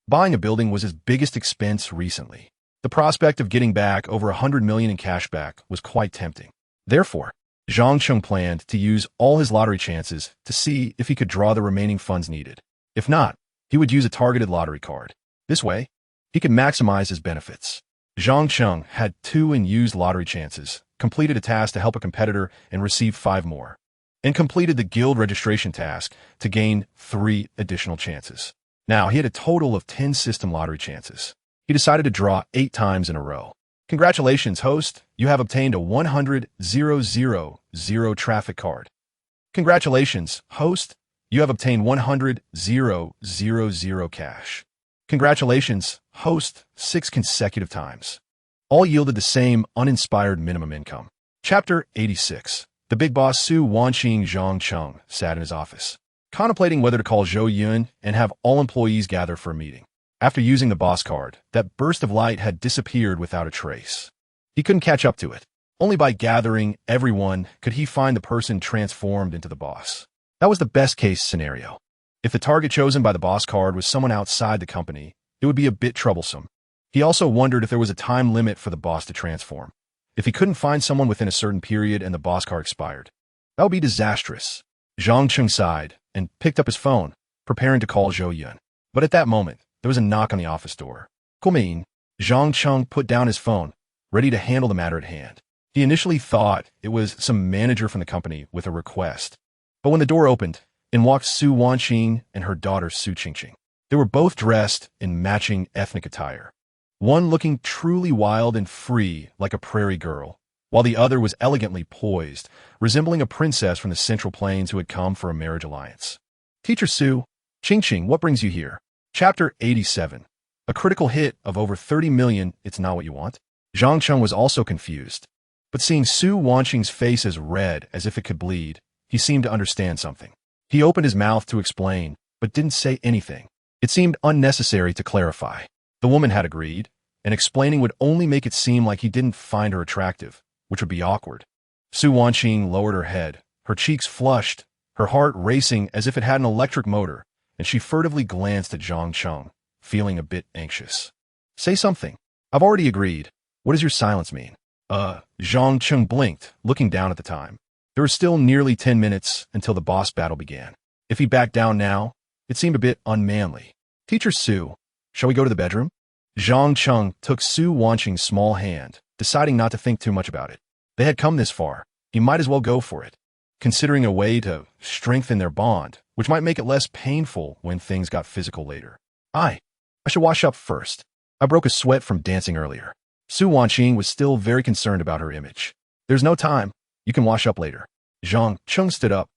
Buying a building was his biggest expense recently. The prospect of getting back over 100 million in cashback was quite tempting. Therefore, Zhang Cheng planned to use all his lottery chances to see if he could draw the remaining funds needed. If not, he would use a targeted lottery card. This way, he could maximize his benefits. Zhang Cheng had 2 unused lottery chances, completed a task to help a competitor and received 5 more, and completed the guild registration task to gain 3 additional chances. Now, he had a total of 10 system lottery chances. He decided to draw 8 times in a row. "Congratulations, host. You have obtained a 100,000 traffic card." "Congratulations, host. You have obtained 100,000 cash." "Congratulations, host," 6 consecutive times. All yielded the same uninspired minimum income. Chapter 86. The big boss Su Wanqing Zhang Cheng sat in his office, contemplating whether to call Zhou Yun and have all employees gather for a meeting. After using the boss card, that burst of light had disappeared without a trace. He couldn't catch up to it. Only by gathering everyone could he find the person transformed into the boss. That was the best-case scenario. If the target chosen by the boss card was someone outside the company, it would be a bit troublesome. He also wondered if there was a time limit for the boss to transform. If he couldn't find someone within a certain period and the boss card expired, that would be disastrous. Zhang Cheng sighed and picked up his phone, preparing to call Zhou Yun. But at that moment, there was a knock on the office door. "Come." Zhang Cheng put down his phone, ready to handle the matter at hand. He initially thought it was some manager from the company with a request. But when the door opened, in walked Su Wanqing and her daughter Su Qingqing. They were both dressed in matching ethnic attire, one looking truly wild and free like a prairie girl, while the other was elegantly poised, resembling a princess from the Central Plains who had come for a marriage alliance. "Teacher Su, Qingqing, what brings you here?" Chapter 87. A critical hit of over 30 million, it's not what you want? Zhang Cheng was also confused. But seeing Su Wanqing's face as red as if it could bleed, he seemed to understand something. He opened his mouth to explain, but didn't say anything. It seemed unnecessary to clarify. The woman had agreed, and explaining would only make it seem like he didn't find her attractive, which would be awkward. Su Wanqing lowered her head, her cheeks flushed, her heart racing as if it had an electric motor, and she furtively glanced at Zhang Cheng, feeling a bit anxious. Say something. I've already agreed. What does your silence mean? Zhang Cheng blinked, looking down at the time. There were still nearly 10 minutes until the boss battle began. If he backed down now, it seemed a bit unmanly. Teacher Su, shall we go to the bedroom? Zhang Cheng took Su Wanqing's small hand, deciding not to think too much about it. They had come this far. He might as well go for it, considering a way to strengthen their bond, which might make it less painful when things got physical later. I should wash up first. I broke a sweat from dancing earlier. Su Wanqing was still very concerned about her image. There's no time. You can wash up later. Zhang Cheng stood up,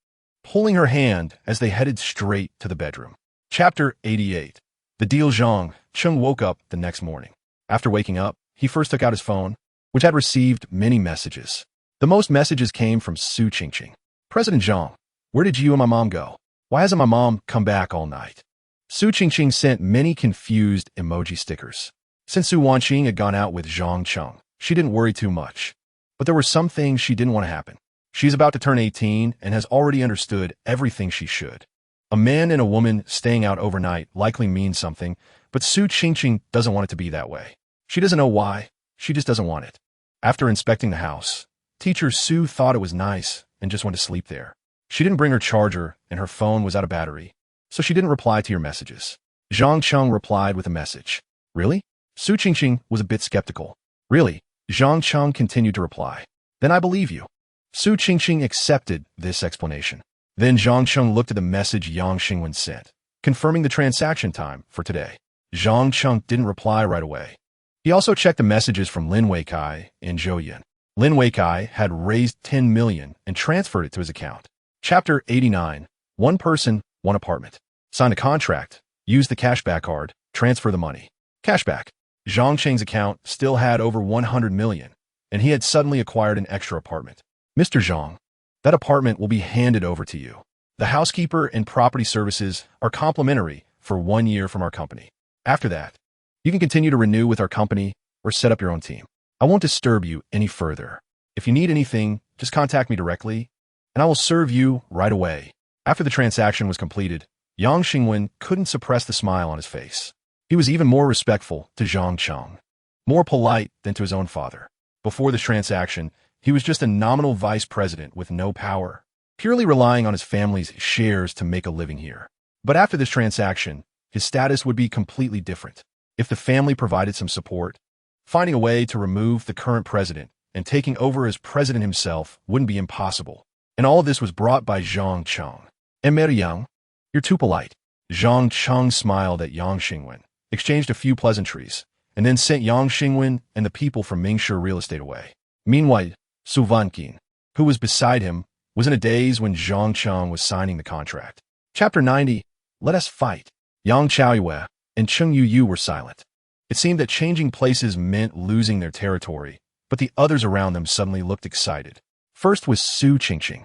pulling her hand as they headed straight to the bedroom. Chapter 88. The deal. Zhang Cheng woke up the next morning. After waking up, he first took out his phone, which had received many messages. The most messages came from Su Qingqing. President Zhang, where did you and my mom go? Why hasn't my mom come back all night? Su Qingqing sent many confused emoji stickers. Since Su Wanqing had gone out with Zhang Cheng, she didn't worry too much. But there were some things she didn't want to happen. She's about to turn 18 and has already understood everything she should. A man and a woman staying out overnight likely means something, but Su Qingqing doesn't want it to be that way. She doesn't know why, she just doesn't want it. After inspecting the house, Teacher Su thought it was nice and just went to sleep there. She didn't bring her charger and her phone was out of battery, so she didn't reply to your messages. Zhang Cheng replied with a message. Really? Su Qingqing was a bit skeptical. Really? Zhang Cheng continued to reply. Then I believe you. Su Qingqing accepted this explanation. Then Zhang Cheng looked at the message Yang Xingwen sent, confirming the transaction time for today. Zhang Cheng didn't reply right away. He also checked the messages from Lin Weikai and Zhou Yin. Lin Weikai had raised 10 million and transferred it to his account. Chapter 89. One person, one apartment. Sign a contract. Use the cashback card. Transfer the money. Cashback. Zhang Cheng's account still had over 100 million, and he had suddenly acquired an extra apartment. Mr. Zhang, that apartment will be handed over to you. The housekeeper and property services are complimentary for 1 year from our company. After that, you can continue to renew with our company or set up your own team. I won't disturb you any further. If you need anything, just contact me directly, and I will serve you right away. After the transaction was completed, Yang Xingwen couldn't suppress the smile on his face. He was even more respectful to Zhang Cheng, more polite than to his own father. Before this transaction, he was just a nominal vice president with no power, purely relying on his family's shares to make a living here. But after this transaction, his status would be completely different. If the family provided some support, finding a way to remove the current president and taking over as president himself wouldn't be impossible. And all of this was brought by Zhang Cheng. Emir Yang, you're too polite. Zhang Cheng smiled at Yang Xingwen, exchanged a few pleasantries, and then sent Yang Xingwen and the people from Mingshi Real Estate away. Meanwhile, Su Wanqing, who was beside him, was in a daze when Zhang Cheng was signing the contract. Chapter 90. Let us fight. Yang Chaoyue and Cheng Yuyu were silent. It seemed that changing places meant losing their territory, but the others around them suddenly looked excited. First was Su Qingqing.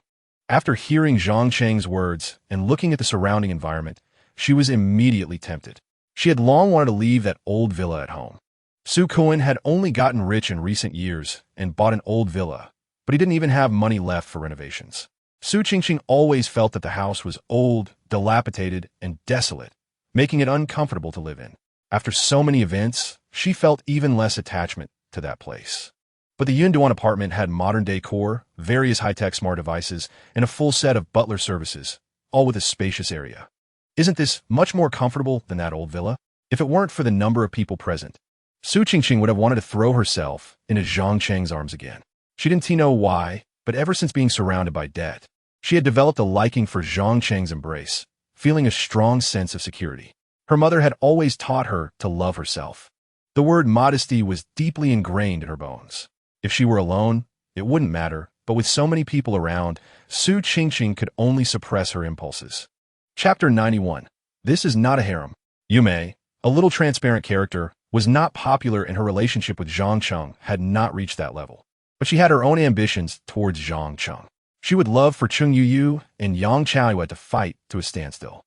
After hearing Zhang Cheng's words and looking at the surrounding environment, she was immediately tempted. She had long wanted to leave that old villa at home. Su Kuan had only gotten rich in recent years and bought an old villa, but he didn't even have money left for renovations. Su Qingqing always felt that the house was old, dilapidated, and desolate, making it uncomfortable to live in. After so many events, she felt even less attachment to that place. But the Yunduan apartment had modern decor, various high-tech smart devices, and a full set of butler services, all with a spacious area. Isn't this much more comfortable than that old villa? If it weren't for the number of people present, Su Qingqing would have wanted to throw herself into Zhang Cheng's arms again. She didn't know why, but ever since being surrounded by debt, she had developed a liking for Zhang Cheng's embrace, feeling a strong sense of security. Her mother had always taught her to love herself. The word modesty was deeply ingrained in her bones. If she were alone, it wouldn't matter, but with so many people around, Su Qingqing could only suppress her impulses. Chapter 91. This is not a harem. Yume, a little transparent character, was not popular and her relationship with Zhang Cheng had not reached that level. But she had her own ambitions towards Zhang Cheng. She would love for Cheng Yuyu and Yang Chaoyue to fight to a standstill.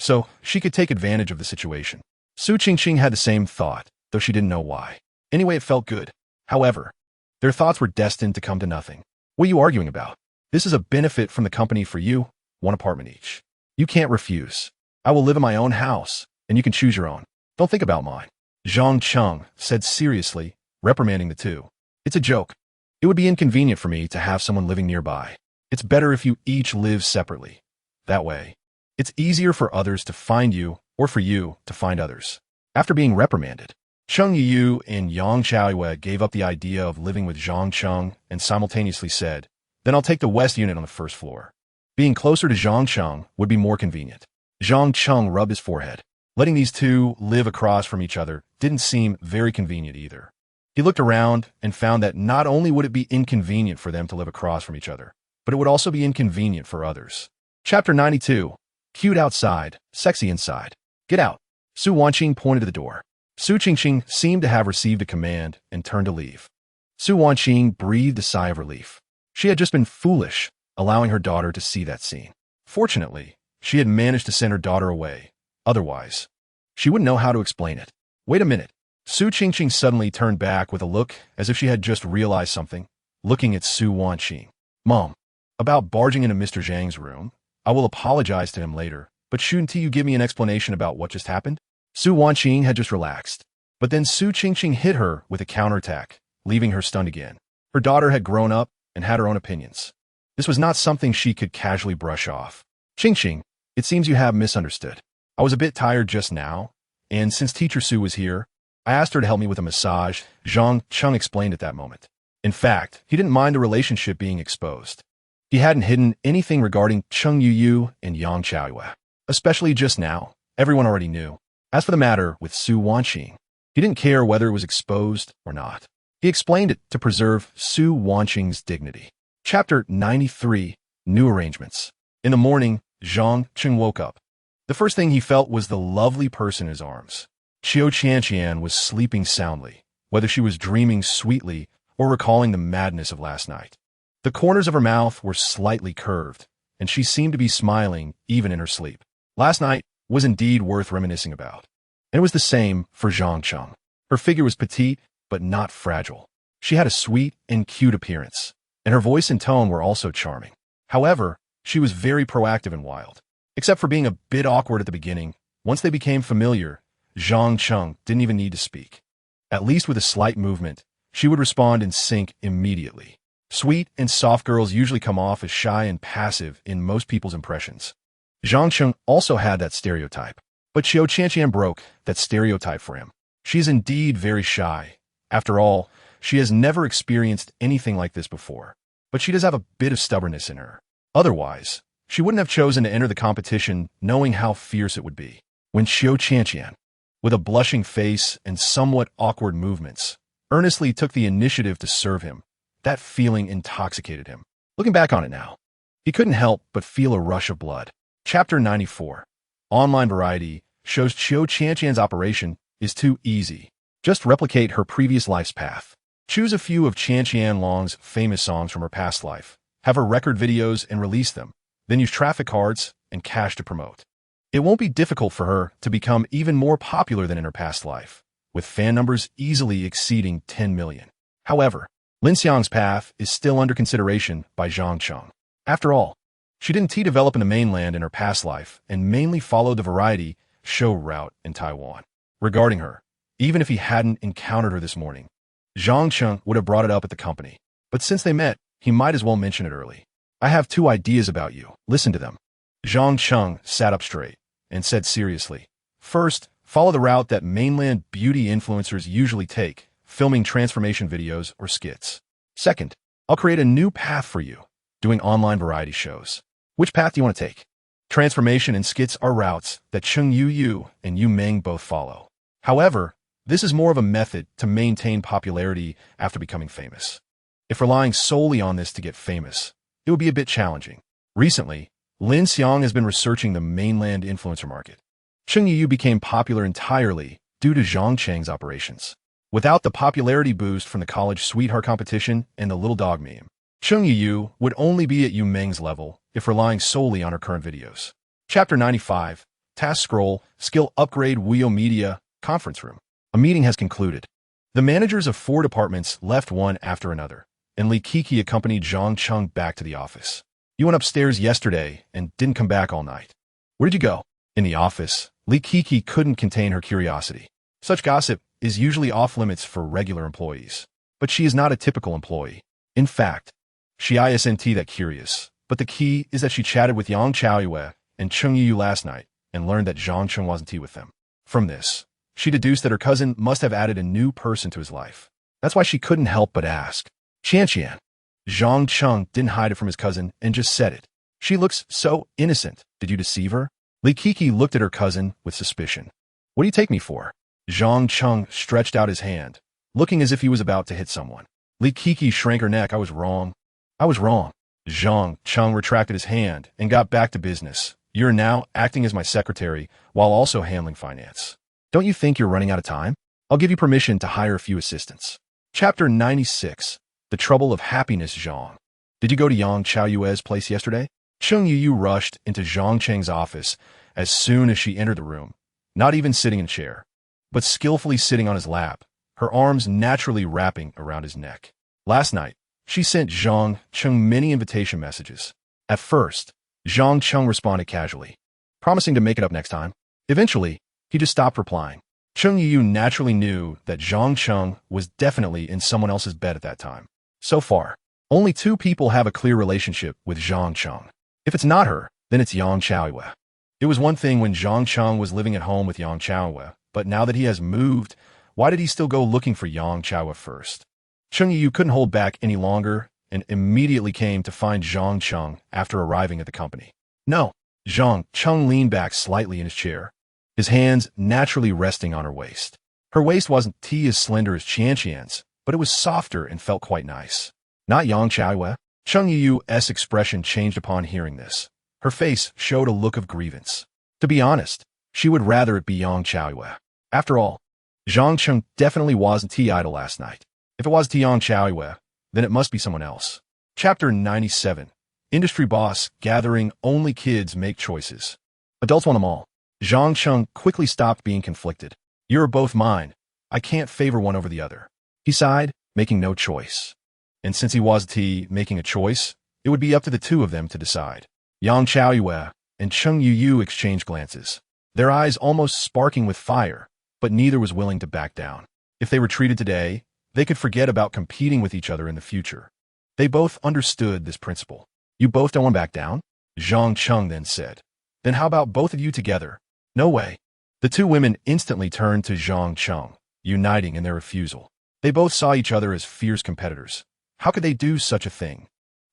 so she could take advantage of the situation. Su Qingqing had the same thought, though she didn't know why. Anyway, it felt good. However, their thoughts were destined to come to nothing. What are you arguing about? This is a benefit from the company for you, one apartment each. You can't refuse. I will live in my own house, and you can choose your own. Don't think about mine. Zhang Cheng said seriously, reprimanding the two. It's a joke. It would be inconvenient for me to have someone living nearby. It's better if you each live separately. That way, it's easier for others to find you or for you to find others. After being reprimanded, Cheng Yu and Yang Chaoyue gave up the idea of living with Zhang Cheng and simultaneously said, then I'll take the west unit on the first floor. Being closer to Zhang Cheng would be more convenient. Zhang Cheng rubbed his forehead. Letting these two live across from each other didn't seem very convenient either. He looked around and found that not only would it be inconvenient for them to live across from each other, but it would also be inconvenient for others. Chapter 92. Cute outside, sexy inside. Get out. Su Wanqing pointed to the door. Su Qingqing seemed to have received a command and turned to leave. Su Wanqing breathed a sigh of relief. She had just been foolish, allowing her daughter to see that scene. Fortunately, she had managed to send her daughter away. Otherwise, she wouldn't know how to explain it. Wait a minute. Su Qingqing suddenly turned back with a look as if she had just realized something, looking at Su Wanqing. Mom, about barging into Mr. Zhang's room, I will apologize to him later, but shouldn't you give me an explanation about what just happened? Su Wanqing had just relaxed, but then Su Qingqing hit her with a counterattack, leaving her stunned again. Her daughter had grown up and had her own opinions. This was not something she could casually brush off. Qingqing, it seems you have misunderstood. I was a bit tired just now, and since Teacher Su was here, I asked her to help me with a massage, Zhang Cheng explained at that moment. In fact, he didn't mind the relationship being exposed. He hadn't hidden anything regarding Cheng Yu and Yang Chaoyue. Especially just now, everyone already knew. As for the matter with Su Wanqing, he didn't care whether it was exposed or not. He explained it to preserve Su Wanqing's dignity. Chapter 93. New Arrangements. In the morning, Zhang Cheng woke up. The first thing he felt was the lovely person in his arms. Qiu Qianqian was sleeping soundly, whether she was dreaming sweetly or recalling the madness of last night. The corners of her mouth were slightly curved, and she seemed to be smiling even in her sleep. Last night was indeed worth reminiscing about. And it was the same for Zhang Cheng. Her figure was petite, but not fragile. She had a sweet and cute appearance, and her voice and tone were also charming. However, she was very proactive and wild. Except for being a bit awkward at the beginning, once they became familiar, Zhang Cheng didn't even need to speak. At least with a slight movement, she would respond in sync immediately. Sweet and soft girls usually come off as shy and passive in most people's impressions. Zhang Cheng also had that stereotype, but Qiu Qianqian broke that stereotype for him. She is indeed very shy. After all, she has never experienced anything like this before, but she does have a bit of stubbornness in her. Otherwise, she wouldn't have chosen to enter the competition knowing how fierce it would be. When Qiu Qianqian, with a blushing face and somewhat awkward movements, earnestly took the initiative to serve him, that feeling intoxicated him. Looking back on it now, he couldn't help but feel a rush of blood. Chapter 94. Online variety shows Qiu Qianqian's operation is too easy. Just replicate her previous life's path. Choose a few of Qianqian Long's famous songs from her past life, have her record videos and release them, then use traffic cards and cash to promote. It won't be difficult for her to become even more popular than in her past life, with fan numbers easily exceeding 10 million. However, Lin Xiang's path is still under consideration by Zhang Cheng. After all, she didn't develop in the mainland in her past life and mainly followed the variety show route in Taiwan. Regarding her, even if he hadn't encountered her this morning, Zhang Cheng would have brought it up at the company. But since they met, he might as well mention it early. I have 2 ideas about you. Listen to them. Zhang Cheng sat up straight and said seriously, first, follow the route that mainland beauty influencers usually take, filming transformation videos or skits. Second, I'll create a new path for you, doing online variety shows. Which path do you want to take? Transformation and skits are routes that Cheng Yu and Yu Meng both follow. However, this is more of a method to maintain popularity after becoming famous. If relying solely on this to get famous, it would be a bit challenging. Recently, Lin Xiang has been researching the mainland influencer market. Cheng Yu became popular entirely due to Zhang Cheng's operations. Without the popularity boost from the college sweetheart competition and the little dog meme, Cheng Yu would only be at Yu Meng's level if relying solely on her current videos. Chapter 95. Task scroll, skill upgrade, Wio Media, conference room. A meeting has concluded. The managers of 4 departments left one after another, and Li Kiki accompanied Zhang Cheng back to the office. You went upstairs yesterday and didn't come back all night. Where did you go? In the office, Li Kiki couldn't contain her curiosity. Such gossip is usually off-limits for regular employees. But she is not a typical employee. In fact, she isn't that curious. But the key is that she chatted with Yang Chaoyue and Cheng Yu last night and learned that Zhang Cheng wasn't with them. From this, she deduced that her cousin must have added a new person to his life. That's why she couldn't help but ask. Qian. Zhang Cheng didn't hide it from his cousin and just said it. She looks so innocent. Did you deceive her? Li Kiki looked at her cousin with suspicion. What do you take me for? Zhang Cheng stretched out his hand, looking as if he was about to hit someone. Li Kiki shrank her neck. I was wrong. Zhang Cheng retracted his hand and got back to business. You're now acting as my secretary while also handling finance. Don't you think you're running out of time? I'll give you permission to hire a few assistants. Chapter 96. The Trouble of Happiness. Zhang. Did you go to Yang Chaoyue's place yesterday? Cheng Yu rushed into Zhang Cheng's office as soon as she entered the room, not even sitting in a chair, but skillfully sitting on his lap, her arms naturally wrapping around his neck. Last night, she sent Zhang Cheng many invitation messages. At first, Zhang Cheng responded casually, promising to make it up next time. Eventually, he just stopped replying. Cheng Yu naturally knew that Zhang Cheng was definitely in someone else's bed at that time. So far, only 2 people have a clear relationship with Zhang Cheng. If it's not her, then it's Yang Chaoyue. It was one thing when Zhang Cheng was living at home with Yang Chaoyue, but now that he has moved, why did he still go looking for Yang Chaoyue first? Cheng Yu couldn't hold back any longer and immediately came to find Zhang Cheng after arriving at the company. No. Zhang Cheng leaned back slightly in his chair, his hands naturally resting on her waist. Her waist wasn't as slender as Qian's, but it was softer and felt quite nice. Not Yang Chaoyue? Cheng Yu's expression changed upon hearing this. Her face showed a look of grievance. To be honest, she would rather it be Yang Chaoyue. After all, Zhang Cheng definitely wasn't idle last night. If it was Yang Chaoyue, then it must be someone else. Chapter 97. Industry Boss Gathering. Only kids make choices. Adults want them all. Zhang Cheng quickly stopped being conflicted. You're both mine. I can't favor one over the other. He sighed, making no choice. And since he wasn't making a choice, it would be up to the 2 of them to decide. Yang Chaoyue and Cheng Yu exchanged glances, their eyes almost sparking with fire, but neither was willing to back down. If they retreated today, they could forget about competing with each other in the future. They both understood this principle. You both don't want to back down? Zhang Cheng then said. Then how about both of you together? No way. The 2 women instantly turned to Zhang Cheng, uniting in their refusal. They both saw each other as fierce competitors. How could they do such a thing?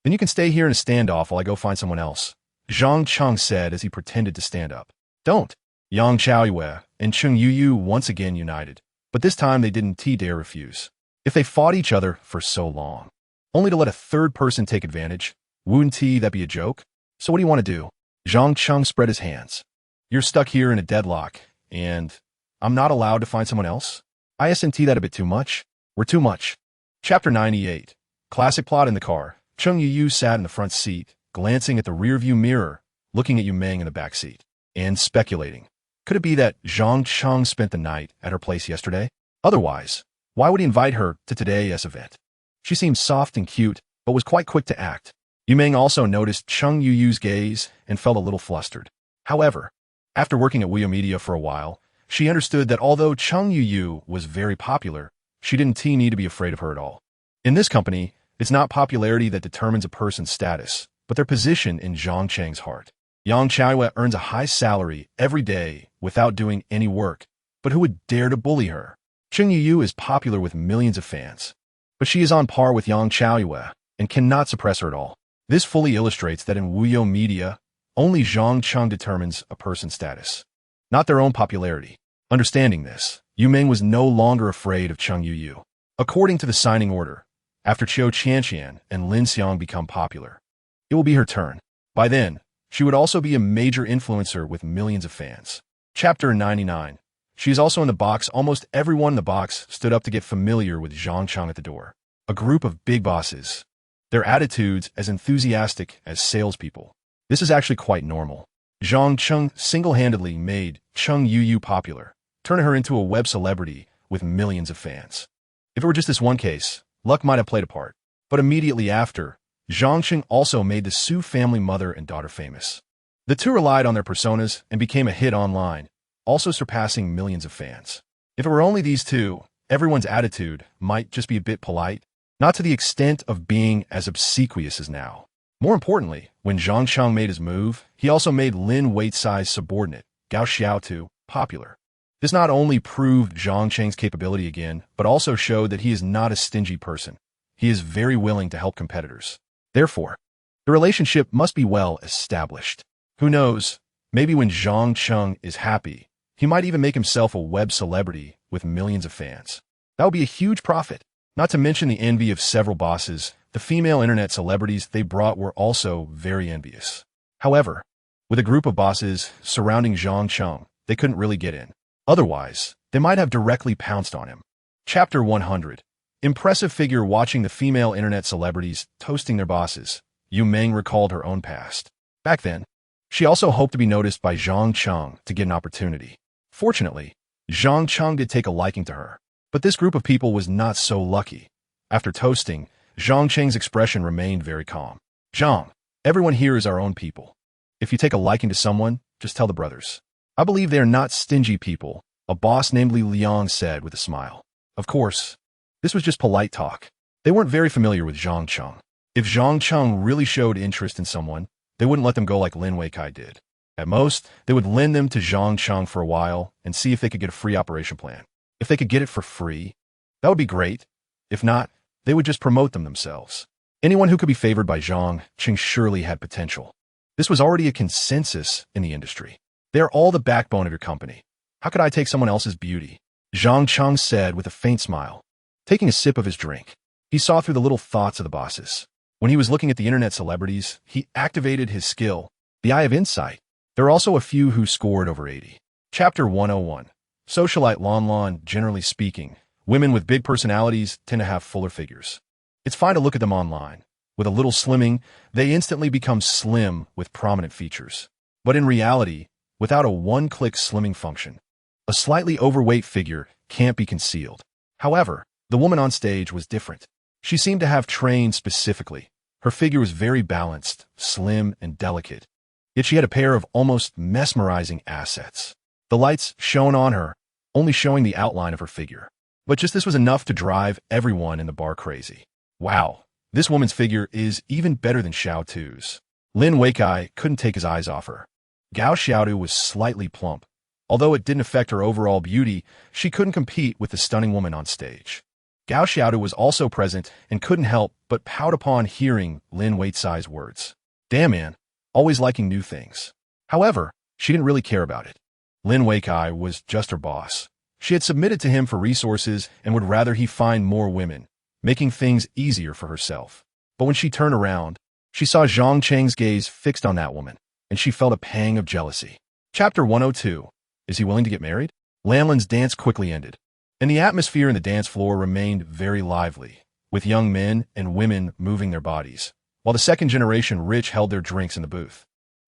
Then you can stay here in a standoff while I go find someone else, Zhang Cheng said as he pretended to stand up. Don't. Yang Chaoyue and Cheng Yu once again united, but this time they didn't dare refuse. If they fought each other for so long, only to let a 3rd person take advantage, wouldn't that be a joke? So what do you want to do? Zhang Cheng spread his hands. You're stuck here in a deadlock, and I'm not allowed to find someone else? Isn't that a bit too much? We're too much. Chapter 98. Classic plot in the car. Cheng Yu sat in the front seat, glancing at the rearview mirror, looking at Yu Meng in the back seat, and speculating. Could it be that Zhang Cheng spent the night at her place yesterday? Otherwise, why would he invite her to today's event? She seemed soft and cute, but was quite quick to act. Yu Meng also noticed Cheng Yu's gaze and felt a little flustered. However, after working at Wio Media for a while, she understood that although Cheng Yu was very popular, she didn't need to be afraid of her at all. In this company, it's not popularity that determines a person's status, but their position in Zhang Cheng's heart. Yang Chaoyue earns a high salary every day without doing any work, but who would dare to bully her? Cheng Yu is popular with millions of fans, but she is on par with Yang Chaoyue and cannot suppress her at all. This fully illustrates that in Wio Media, only Zhang Cheng determines a person's status, not their own popularity. Understanding this, Yu Meng was no longer afraid of Cheng Yu. According to the signing order, after Qiu Qianqian and Lin Xiang become popular, it will be her turn. By then, she would also be a major influencer with millions of fans. Chapter 99. She is also in the box. Almost everyone in the box stood up to get familiar with Zhang Cheng at the door. A group of big bosses. Their attitudes as enthusiastic as salespeople. This is actually quite normal. Zhang Cheng single-handedly made Cheng Yu popular, turning her into a web celebrity with millions of fans. If it were just this one case, luck might have played a part. But immediately after, Zhang Cheng also made the Su family mother and daughter famous. The two relied on their personas and became a hit online, also surpassing millions of fans. If it were only these two, everyone's attitude might just be a bit polite, not to the extent of being as obsequious as now. More importantly, when Zhang Cheng made his move, he also made Lin Weicai's subordinate, Gao Xiaotu, popular. This not only proved Zhang Cheng's capability again, but also showed that he is not a stingy person. He is very willing to help competitors. Therefore, the relationship must be well established. Who knows, maybe when Zhang Cheng is happy, he might even make himself a web celebrity with millions of fans. That would be a huge profit. Not to mention the envy of several bosses, the female internet celebrities they brought were also very envious. However, with a group of bosses surrounding Zhang Cheng, they couldn't really get in. Otherwise, they might have directly pounced on him. Chapter 100. Impressive figure watching the female internet celebrities toasting their bosses. Yu Meng recalled her own past. Back then, she also hoped to be noticed by Zhang Cheng to get an opportunity. Fortunately, Zhang Cheng did take a liking to her. But this group of people was not so lucky. After toasting, Zhang Cheng's expression remained very calm. Zhang, everyone here is our own people. If you take a liking to someone, just tell the brothers. I believe they are not stingy people, a boss named Li Liang said with a smile. Of course, this was just polite talk. They weren't very familiar with Zhang Cheng. If Zhang Cheng really showed interest in someone, they wouldn't let them go like Lin Weicai did. At most, they would lend them to Zhang Cheng for a while and see if they could get a free operation plan. If they could get it for free, that would be great. If not, they would just promote them themselves. Anyone who could be favored by Zhang Cheng surely had potential. This was already a consensus in the industry. They are all the backbone of your company. How could I take someone else's beauty? Zhang Cheng said with a faint smile. Taking a sip of his drink, he saw through the little thoughts of the bosses. When he was looking at the internet celebrities, he activated his skill, the Eye of Insight. There are also a few who scored over 80. Chapter 101. Socialite Lon Lon, generally speaking, women with big personalities tend to have fuller figures. It's fine to look at them online. With a little slimming, they instantly become slim with prominent features. But in reality, without a one-click slimming function, a slightly overweight figure can't be concealed. However, the woman on stage was different. She seemed to have trained specifically. Her figure was very balanced, slim, and delicate. Yet she had a pair of almost mesmerizing assets. The lights shone on her, only showing the outline of her figure. But just this was enough to drive everyone in the bar crazy. Wow, this woman's figure is even better than Xiaotu's. Lin Weicai couldn't take his eyes off her. Gao Xiaotu was slightly plump. Although it didn't affect her overall beauty, she couldn't compete with the stunning woman on stage. Gao Xiaotu was also present and couldn't help but pout upon hearing Lin Weicai's words. Damn man, always liking new things. However, she didn't really care about it. Lin Weicai was just her boss. She had submitted to him for resources and would rather he find more women, making things easier for herself. But when she turned around, she saw Zhang Cheng's gaze fixed on that woman, and she felt a pang of jealousy. Chapter 102. Is he willing to get married? Lanlin's dance quickly ended, and the atmosphere in the dance floor remained very lively, with young men and women moving their bodies, while the second-generation rich held their drinks in the booth.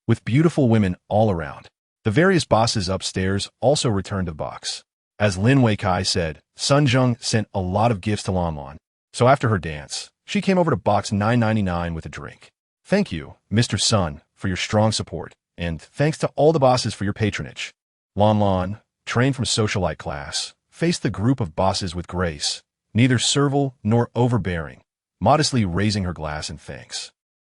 With beautiful women all around, the various bosses upstairs also returned to the box. As Lin Weicai said, Sun Zheng sent a lot of gifts to Lan Lan, so after her dance, she came over to box 999 with a drink. Thank you, Mr. Sun, for your strong support, and thanks to all the bosses for your patronage. Lan Lan, trained from socialite class, faced the group of bosses with grace, neither servile nor overbearing, modestly raising her glass in thanks.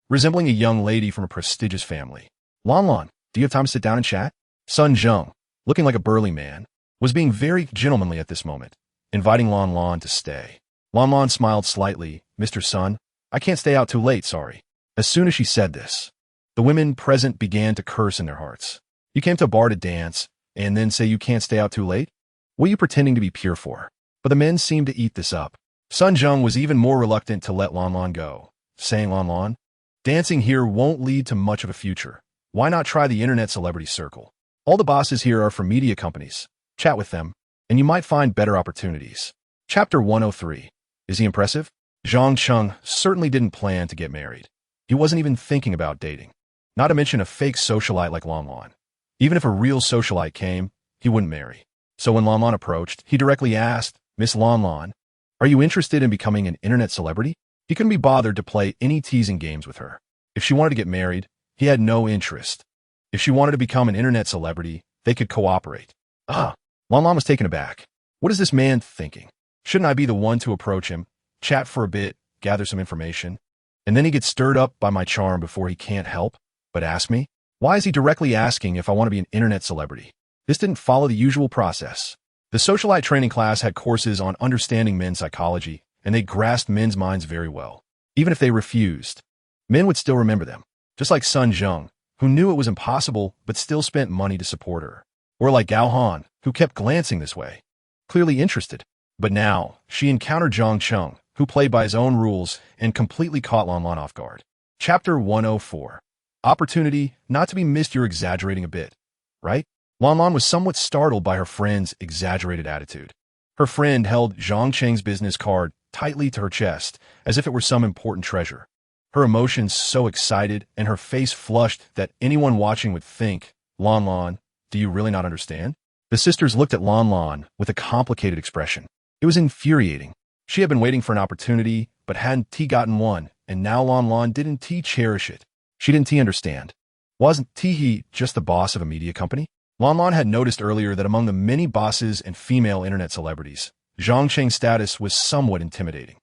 Resembling a young lady from a prestigious family. Lan Lan, do you have time to sit down and chat? Sun Zheng, looking like a burly man, was being very gentlemanly at this moment, inviting Lan Lan to stay. Lan Lan smiled slightly. Mr. Sun, I can't stay out too late, sorry. As soon as she said this, the women present began to curse in their hearts. You came to a bar to dance, and then say you can't stay out too late? What are you pretending to be pure for? But the men seemed to eat this up. Sun Zheng was even more reluctant to let Lan Lan go, saying, Lan Lan, dancing here won't lead to much of a future. Why not try the internet celebrity circle? All the bosses here are from media companies. Chat with them, and you might find better opportunities. Chapter 103. Is he impressive? Zhang Cheng certainly didn't plan to get married. He wasn't even thinking about dating. Not to mention a fake socialite like Lan Lan. Even if a real socialite came, he wouldn't marry. So when Lan Lan approached, he directly asked, "Miss Lan Lan, are you interested in becoming an internet celebrity?" He couldn't be bothered to play any teasing games with her. If she wanted to get married, he had no interest. If she wanted to become an internet celebrity, they could cooperate. Lan Lan was taken aback. What is this man thinking? Shouldn't I be the one to approach him, chat for a bit, gather some information, and then he gets stirred up by my charm before he can't help but ask me? Why is he directly asking if I want to be an internet celebrity? This didn't follow the usual process. The socialite training class had courses on understanding men's psychology, and they grasped men's minds very well. Even if they refused, men would still remember them. Just like Sun Zheng, who knew it was impossible but still spent money to support her. Or like Gao Han, who kept glancing this way, clearly interested. But now, she encountered Zhang Cheng, who played by his own rules and completely caught Lan Lan off guard. Chapter 104. Opportunity not to be missed. You're exaggerating a bit, right? Lan Lan was somewhat startled by her friend's exaggerated attitude. Her friend held Zhang Cheng's business card tightly to her chest, as if it were some important treasure. Her emotions so excited and her face flushed that anyone watching would think, "Lan Lan, do you really not understand?" The sisters looked at Lan Lan with a complicated expression. It was infuriating. She had been waiting for an opportunity, but hadn't gotten one, and now Lan Lan didn't cherish it. She didn't understand. Wasn't he just the boss of a media company? Lan Lan had noticed earlier that among the many bosses and female internet celebrities, Zhang Cheng's status was somewhat intimidating.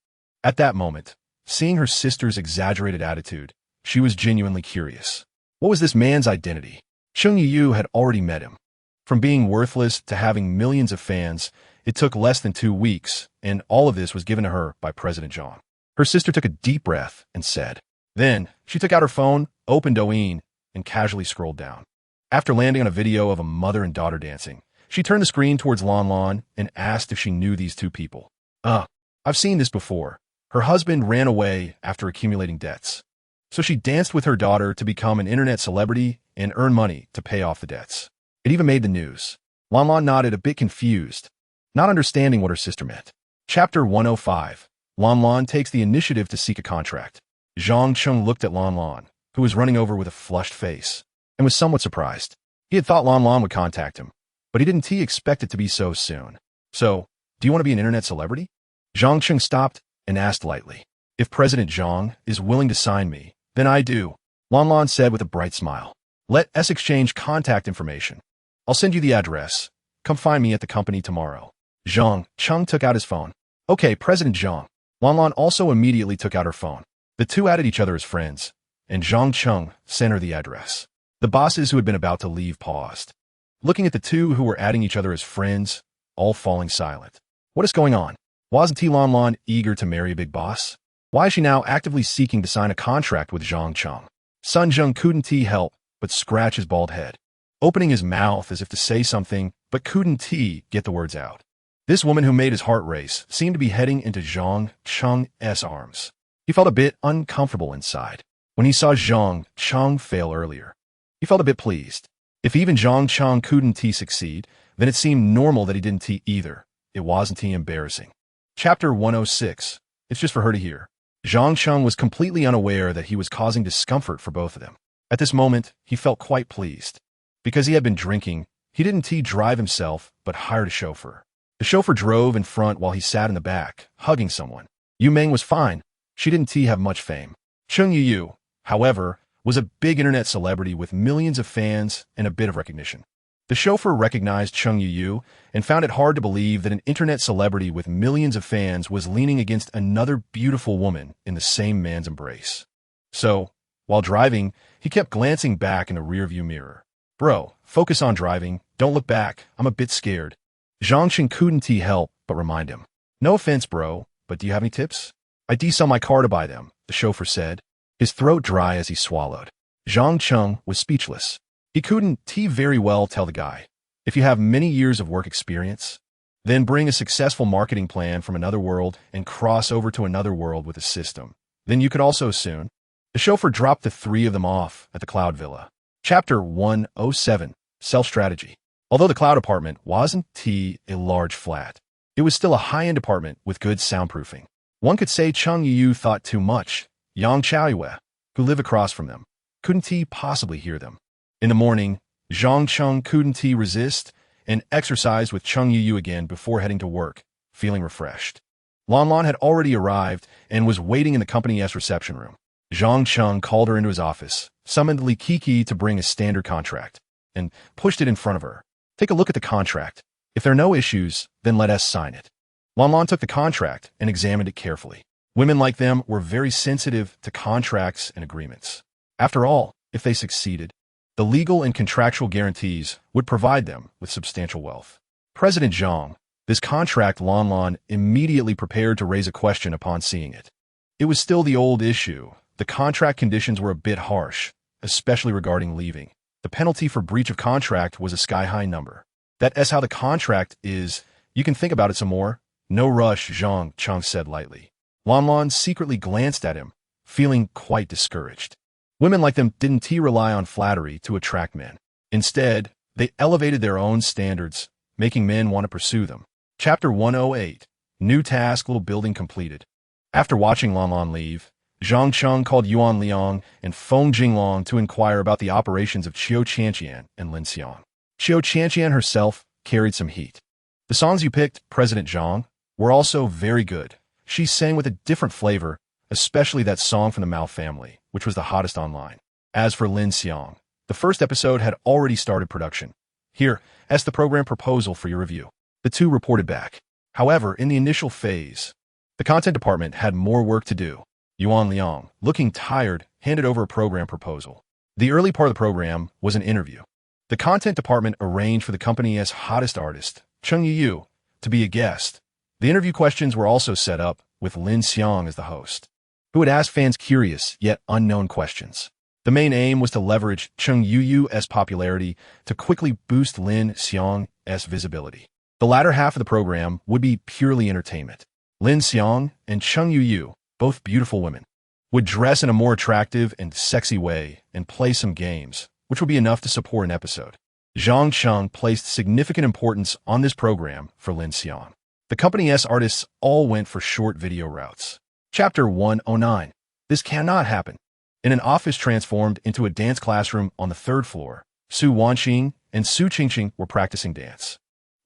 At that moment, seeing her sister's exaggerated attitude, she was genuinely curious. What was this man's identity? Cheng Yu had already met him. From being worthless to having millions of fans, it took less than 2 weeks, and all of this was given to her by President Zhang. Her sister took a deep breath and said. Then, she took out her phone, opened Douyin, and casually scrolled down. After landing on a video of a mother and daughter dancing, she turned the screen towards Lan Lan and asked if she knew these two people. I've seen this before. Her husband ran away after accumulating debts. So she danced with her daughter to become an internet celebrity and earn money to pay off the debts. It even made the news. Lan Lan nodded, a bit confused, not understanding what her sister meant. Chapter 105. Lan Lan takes the initiative to seek a contract. Zhang Cheng looked at Lan Lan, who was running over with a flushed face, and was somewhat surprised. He had thought Lan Lan would contact him, but he didn't expect it to be so soon. "So, do you want to be an internet celebrity?" Zhang Cheng stopped and asked lightly. "If President Zhang is willing to sign me, then I do," Lan Lan said with a bright smile. "Let us exchange contact information. I'll send you the address. Come find me at the company tomorrow." Zhang Cheng took out his phone. "Okay, President Zhang." Lan Lan also immediately took out her phone. The two added each other as friends, and Zhang Cheng sent her the address. The bosses who had been about to leave paused, looking at the two who were adding each other as friends, all falling silent. What is going on? Wasn't Lan Lan eager to marry a big boss? Why is she now actively seeking to sign a contract with Zhang Cheng? Sun Zheng couldn't help but scratch his bald head, opening his mouth as if to say something, but couldn't get the words out. This woman who made his heart race seemed to be heading into Zhang Cheng's arms. He felt a bit uncomfortable inside. When he saw Zhang Cheng fail earlier, he felt a bit pleased. If even Zhang Cheng couldn't succeed, then it seemed normal that he didn't either. It wasn't embarrassing. Chapter 106. It's just for her to hear. Zhang Cheng was completely unaware that he was causing discomfort for both of them. At this moment, he felt quite pleased. Because he had been drinking, he didn't drive himself, but hired a chauffeur. The chauffeur drove in front while he sat in the back, hugging someone. Yu Meng was fine. She didn't have much fame. Cheng Yu, however, was a big internet celebrity with millions of fans and a bit of recognition. The chauffeur recognized Cheng Yu and found it hard to believe that an internet celebrity with millions of fans was leaning against another beautiful woman in the same man's embrace. So, while driving, he kept glancing back in the rearview mirror. "Bro, focus on driving. Don't look back. I'm a bit scared." Zhang Cheng couldn't help but remind him. "No offense, bro, but do you have any tips?" "I sell my car to buy them," the chauffeur said, his throat dry as he swallowed. Zhang Cheng was speechless. He couldn't very well tell the guy. If you have many years of work experience, then bring a successful marketing plan from another world and cross over to another world with a system, then you could also soon. The chauffeur dropped the three of them off at the Cloud Villa. Chapter 107. Self-Strategy. Although the Cloud apartment wasn't a large flat, it was still a high-end apartment with good soundproofing. One could say Cheng Yu thought too much. Yang Chaoyue, who lived across from them, couldn't he possibly hear them? In the morning, Zhang Cheng couldn't he resist and exercised with Cheng Yu again before heading to work, feeling refreshed. Lan Lan had already arrived and was waiting in the company's reception room. Zhang Cheng called her into his office, summoned Li Kiki to bring a standard contract, and pushed it in front of her. Take a look at the contract. If there are no issues, then let us sign it. Lan Lan took the contract and examined it carefully. Women like them were very sensitive to contracts and agreements. After all, if they succeeded, the legal and contractual guarantees would provide them with substantial wealth. President Zhang, this contract Lan Lan immediately prepared to raise a question upon seeing it. It was still the old issue. The contract conditions were a bit harsh, especially regarding leaving. The penalty for breach of contract was a sky-high number. That's how the contract is. You can think about it some more. No rush, Zhang Cheng said lightly. Lan Lan secretly glanced at him, feeling quite discouraged. Women like them didn't rely on flattery to attract men. Instead, they elevated their own standards, making men want to pursue them. Chapter 108. New task, little building completed. After watching Lan Lan leave, Zhang Cheng called Yuan Liang and Feng Jinglong to inquire about the operations of Qiu Qianqian and Lin Xiang. Qiu Qianqian herself carried some heat. The songs you picked, President Zhang, were also very good. She sang with a different flavor, especially that song from the Mao family, which was the hottest online. As for Lin Xiang, the first episode had already started production. Here, as the program proposal for your review. The two reported back. However, in the initial phase, the content department had more work to do. Yuan Liang, looking tired, handed over a program proposal. The early part of the program was an interview. The content department arranged for the company's hottest artist, Cheng Yu, to be a guest. The interview questions were also set up, with Lin Xiang as the host, who would ask fans curious yet unknown questions. The main aim was to leverage Cheng Yu's popularity to quickly boost Lin Xiang's visibility. The latter half of the program would be purely entertainment. Lin Xiang and Cheng Yu, both beautiful women, would dress in a more attractive and sexy way and play some games, which would be enough to support an episode. Zhang Cheng placed significant importance on this program for Lin Xiang. The company's artists all went for short video routes. Chapter 109. This cannot happen. In an office transformed into a dance classroom on the third floor, Su Wanqing and Su Qingqing were practicing dance.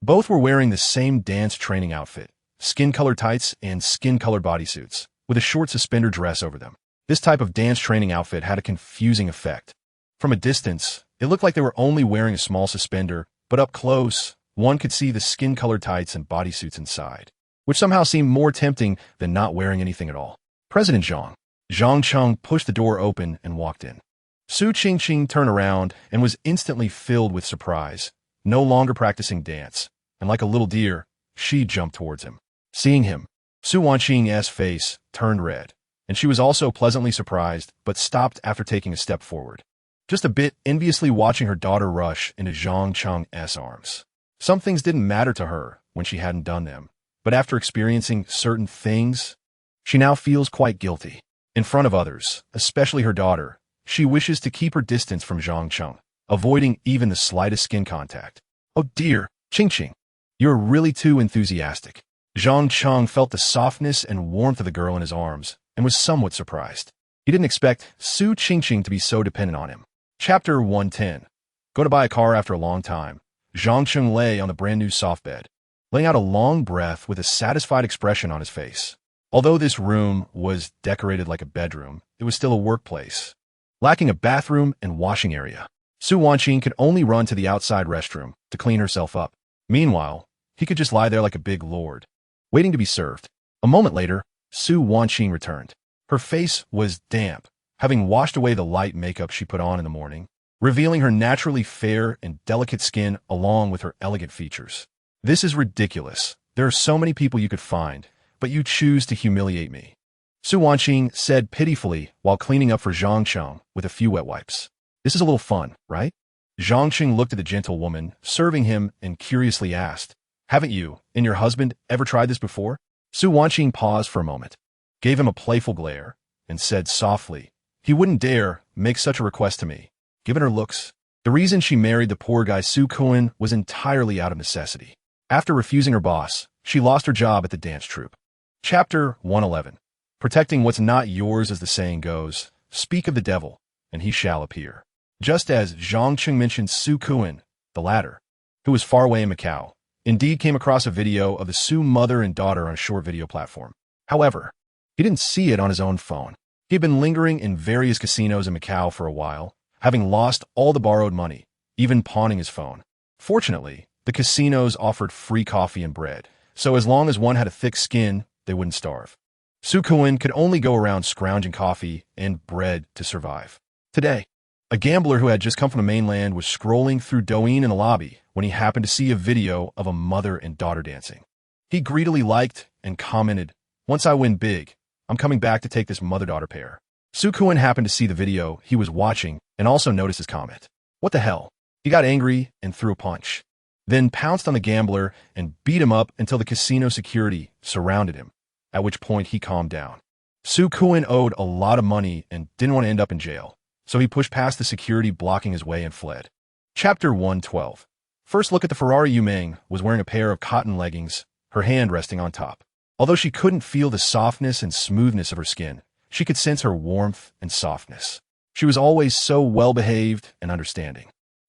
Both were wearing the same dance training outfit, skin-colored tights and skin-colored bodysuits, with a short suspender dress over them. This type of dance training outfit had a confusing effect. From a distance, it looked like they were only wearing a small suspender, but up close, one could see the skin-colored tights and bodysuits inside, which somehow seemed more tempting than not wearing anything at all. President Zhang Cheng pushed the door open and walked in. Su Qingqing turned around and was instantly filled with surprise. No longer practicing dance, and like a little deer, she jumped towards him. Seeing him, Su Wanqing's face turned red, and she was also pleasantly surprised, but stopped after taking a step forward, just a bit enviously watching her daughter rush into Zhang Cheng's arms. Some things didn't matter to her when she hadn't done them, but after experiencing certain things, she now feels quite guilty. In front of others, especially her daughter, she wishes to keep her distance from Zhang Cheng, avoiding even the slightest skin contact. Oh dear, Qingqing, you're really too enthusiastic. Zhang Cheng felt the softness and warmth of the girl in his arms and was somewhat surprised. He didn't expect Su Qingqing to be so dependent on him. Chapter 110. Go to buy a car after a long time. Zhang Cheng lay on the brand new soft bed, letting out a long breath with a satisfied expression on his face. Although this room was decorated like a bedroom, it was still a workplace, lacking a bathroom and washing area. Su Wanqing could only run to the outside restroom to clean herself up. Meanwhile, he could just lie there like a big lord, waiting to be served. A moment later, Su Wanqing returned. Her face was damp, having washed away the light makeup she put on in the morning, revealing her naturally fair and delicate skin along with her elegant features. This is ridiculous. There are so many people you could find, but you choose to humiliate me, Su Wanqing said pitifully while cleaning up for Zhang Cheng with a few wet wipes. This is a little fun, right? Zhang Cheng looked at the gentle woman serving him and curiously asked, haven't you and your husband ever tried this before? Su Wanqing paused for a moment, gave him a playful glare, and said softly, he wouldn't dare make such a request to me. Given her looks, the reason she married the poor guy Su Kun was entirely out of necessity. After refusing her boss, she lost her job at the dance troupe. Chapter 111. Protecting what's not yours, as the saying goes. Speak of the devil. and he shall appear. Just as Zhang Cheng mentioned Su Kuan, the latter, who was far away in Macau, indeed came across a video of the Su mother and daughter on a short video platform. However, he didn't see it on his own phone. He had been lingering in various casinos in Macau for a while, having lost all the borrowed money, even pawning his phone. Fortunately, the casinos offered free coffee and bread, so as long as one had a thick skin, they wouldn't starve. Su Kuan could only go around scrounging coffee and bread to survive. Today, a gambler who had just come from the mainland was scrolling through Douyin in the lobby when he happened to see a video of a mother and daughter dancing. He greedily liked and commented, "Once I win big, I'm coming back to take this mother-daughter pair." Su Kuan happened to see the video he was watching and also noticed his comment. What the hell? He got angry and threw a punch, then pounced on the gambler and beat him up until the casino security surrounded him, at which point he calmed down. Su Kuan owed a lot of money and didn't want to end up in jail, so he pushed past the security blocking his way and fled. Chapter 112. First look at the Ferrari. Yu Meng was wearing a pair of cotton leggings, her hand resting on top. Although she couldn't feel the softness and smoothness of her skin, she could sense her warmth and softness. She was always so well-behaved and understanding.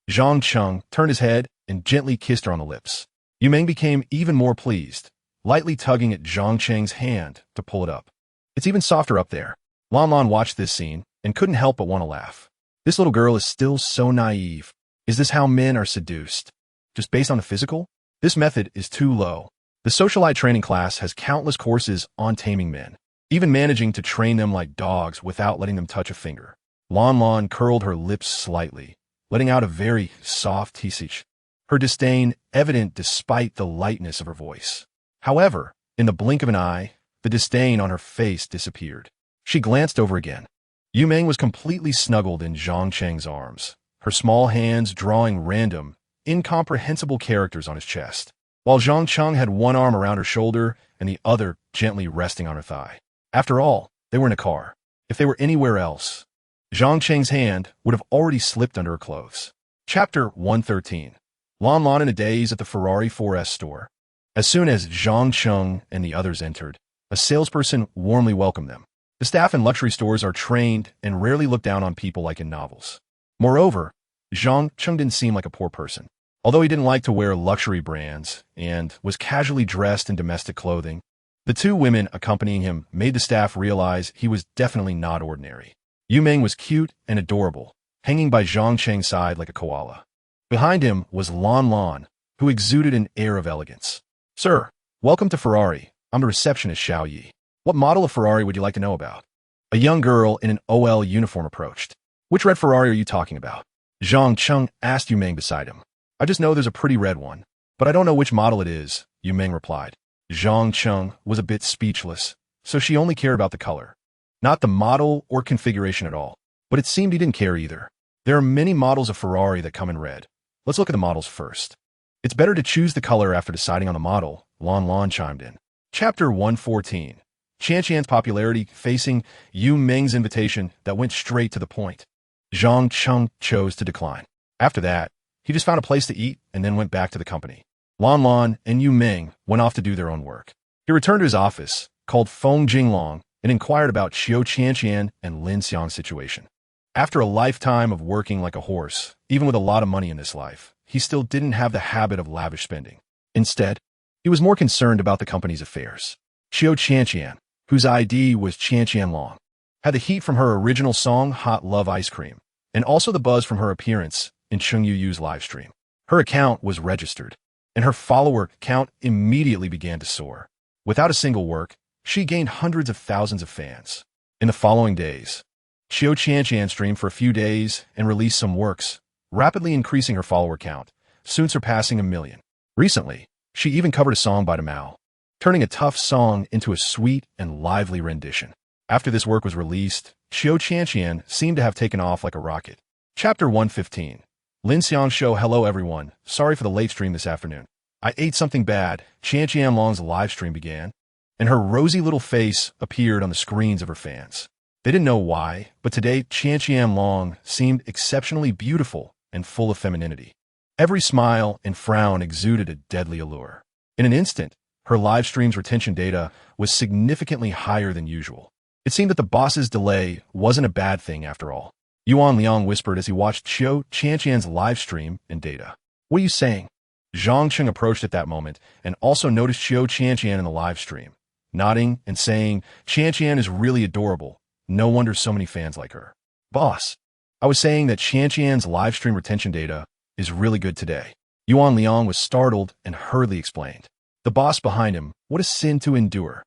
Zhang Cheng turned his head and gently kissed her on the lips. Yu Meng became even more pleased, lightly tugging at Zhang Cheng's hand to pull it up. It's even softer up there. Lan Lan watched this scene and couldn't help but want to laugh. This little girl is still so naive. Is this how men are seduced? Just based on the physical? This method is too low. The socialite training class has countless courses on taming men, even managing to train them like dogs without letting them touch a finger. Lan Lan curled her lips slightly, letting out a very soft hissich, her disdain evident despite the lightness of her voice. However, in the blink of an eye, the disdain on her face disappeared. She glanced over again. Yu Meng was completely snuggled in Zhang Cheng's arms, her small hands drawing random, incomprehensible characters on his chest, while Zhang Cheng had one arm around her shoulder and the other gently resting on her thigh. After all, they were in a car. If they were anywhere else, Zhang Cheng's hand would have already slipped under her clothes. Chapter 113. Lan Lan in a daze at the Ferrari 4S store. As soon as Zhang Cheng and the others entered, a salesperson warmly welcomed them. The staff in luxury stores are trained and rarely look down on people like in novels. Moreover, Zhang Cheng didn't seem like a poor person. Although he didn't like to wear luxury brands and was casually dressed in domestic clothing, the two women accompanying him made the staff realize he was definitely not ordinary. Yu Meng was cute and adorable, hanging by Zhang Cheng's side like a koala. Behind him was Lan Lan, who exuded an air of elegance. "Sir, welcome to Ferrari. I'm the receptionist Xiao Yi. What model of Ferrari would you like to know about?" A young girl in an OL uniform approached. "Which red Ferrari are you talking about?" Zhang Cheng asked Yu Meng beside him. "I just know there's a pretty red one, but I don't know which model it is," Yu Meng replied. Zhang Cheng was a bit speechless, so she only cared about the color, not the model or configuration at all. But it seemed he didn't care either. There are many models of Ferrari that come in red. Let's look at the models first. "It's better to choose the color after deciding on the model," Lan Lan chimed in. Chapter 114. Qianqian's popularity facing Yu Meng's invitation that went straight to the point. Zhang Cheng chose to decline. After that, he just found a place to eat and then went back to the company. Lan Lan and Yu Meng went off to do their own work. He returned to his office, called Feng Jinglong, and inquired about Qiu Qianqian and Lin Xiang's situation. After a lifetime of working like a horse, even with a lot of money in this life, he still didn't have the habit of lavish spending. Instead, he was more concerned about the company's affairs. Qiu Qianqian, whose ID was Qianqian Long, had the heat from her original song Hot Love Ice Cream, and also the buzz from her appearance in Cheng Yu's livestream. Her account was registered, and her follower count immediately began to soar. Without a single work, she gained hundreds of thousands of fans. In the following days, Qiu Qianqian streamed for a few days and released some works, rapidly increasing her follower count, soon surpassing 1 million. Recently, she even covered a song by Mao, turning a tough song into a sweet and lively rendition. After this work was released, Qiu Qianqian seemed to have taken off like a rocket. Chapter 115. Lin Xiang show. Hello everyone, sorry for the late stream this afternoon. I ate something bad. Qianqian Long's live stream began, and her rosy little face appeared on the screens of her fans. They didn't know why, but today Qianqian Long seemed exceptionally beautiful and full of femininity. Every smile and frown exuded a deadly allure. In an instant, her live stream's retention data was significantly higher than usual. It seemed that the boss's delay wasn't a bad thing after all. Yuan Liang whispered as he watched Qiu Qianqian's live stream and data. What are you saying? Zhang Cheng approached at that moment and also noticed Qiu Qianqian in the live stream, nodding and saying, Qianqian is really adorable. No wonder so many fans like her. Boss, I was saying that Qianqian's live stream retention data is really good today. Yuan Liang was startled and hurriedly explained. The boss behind him, what a sin to endure.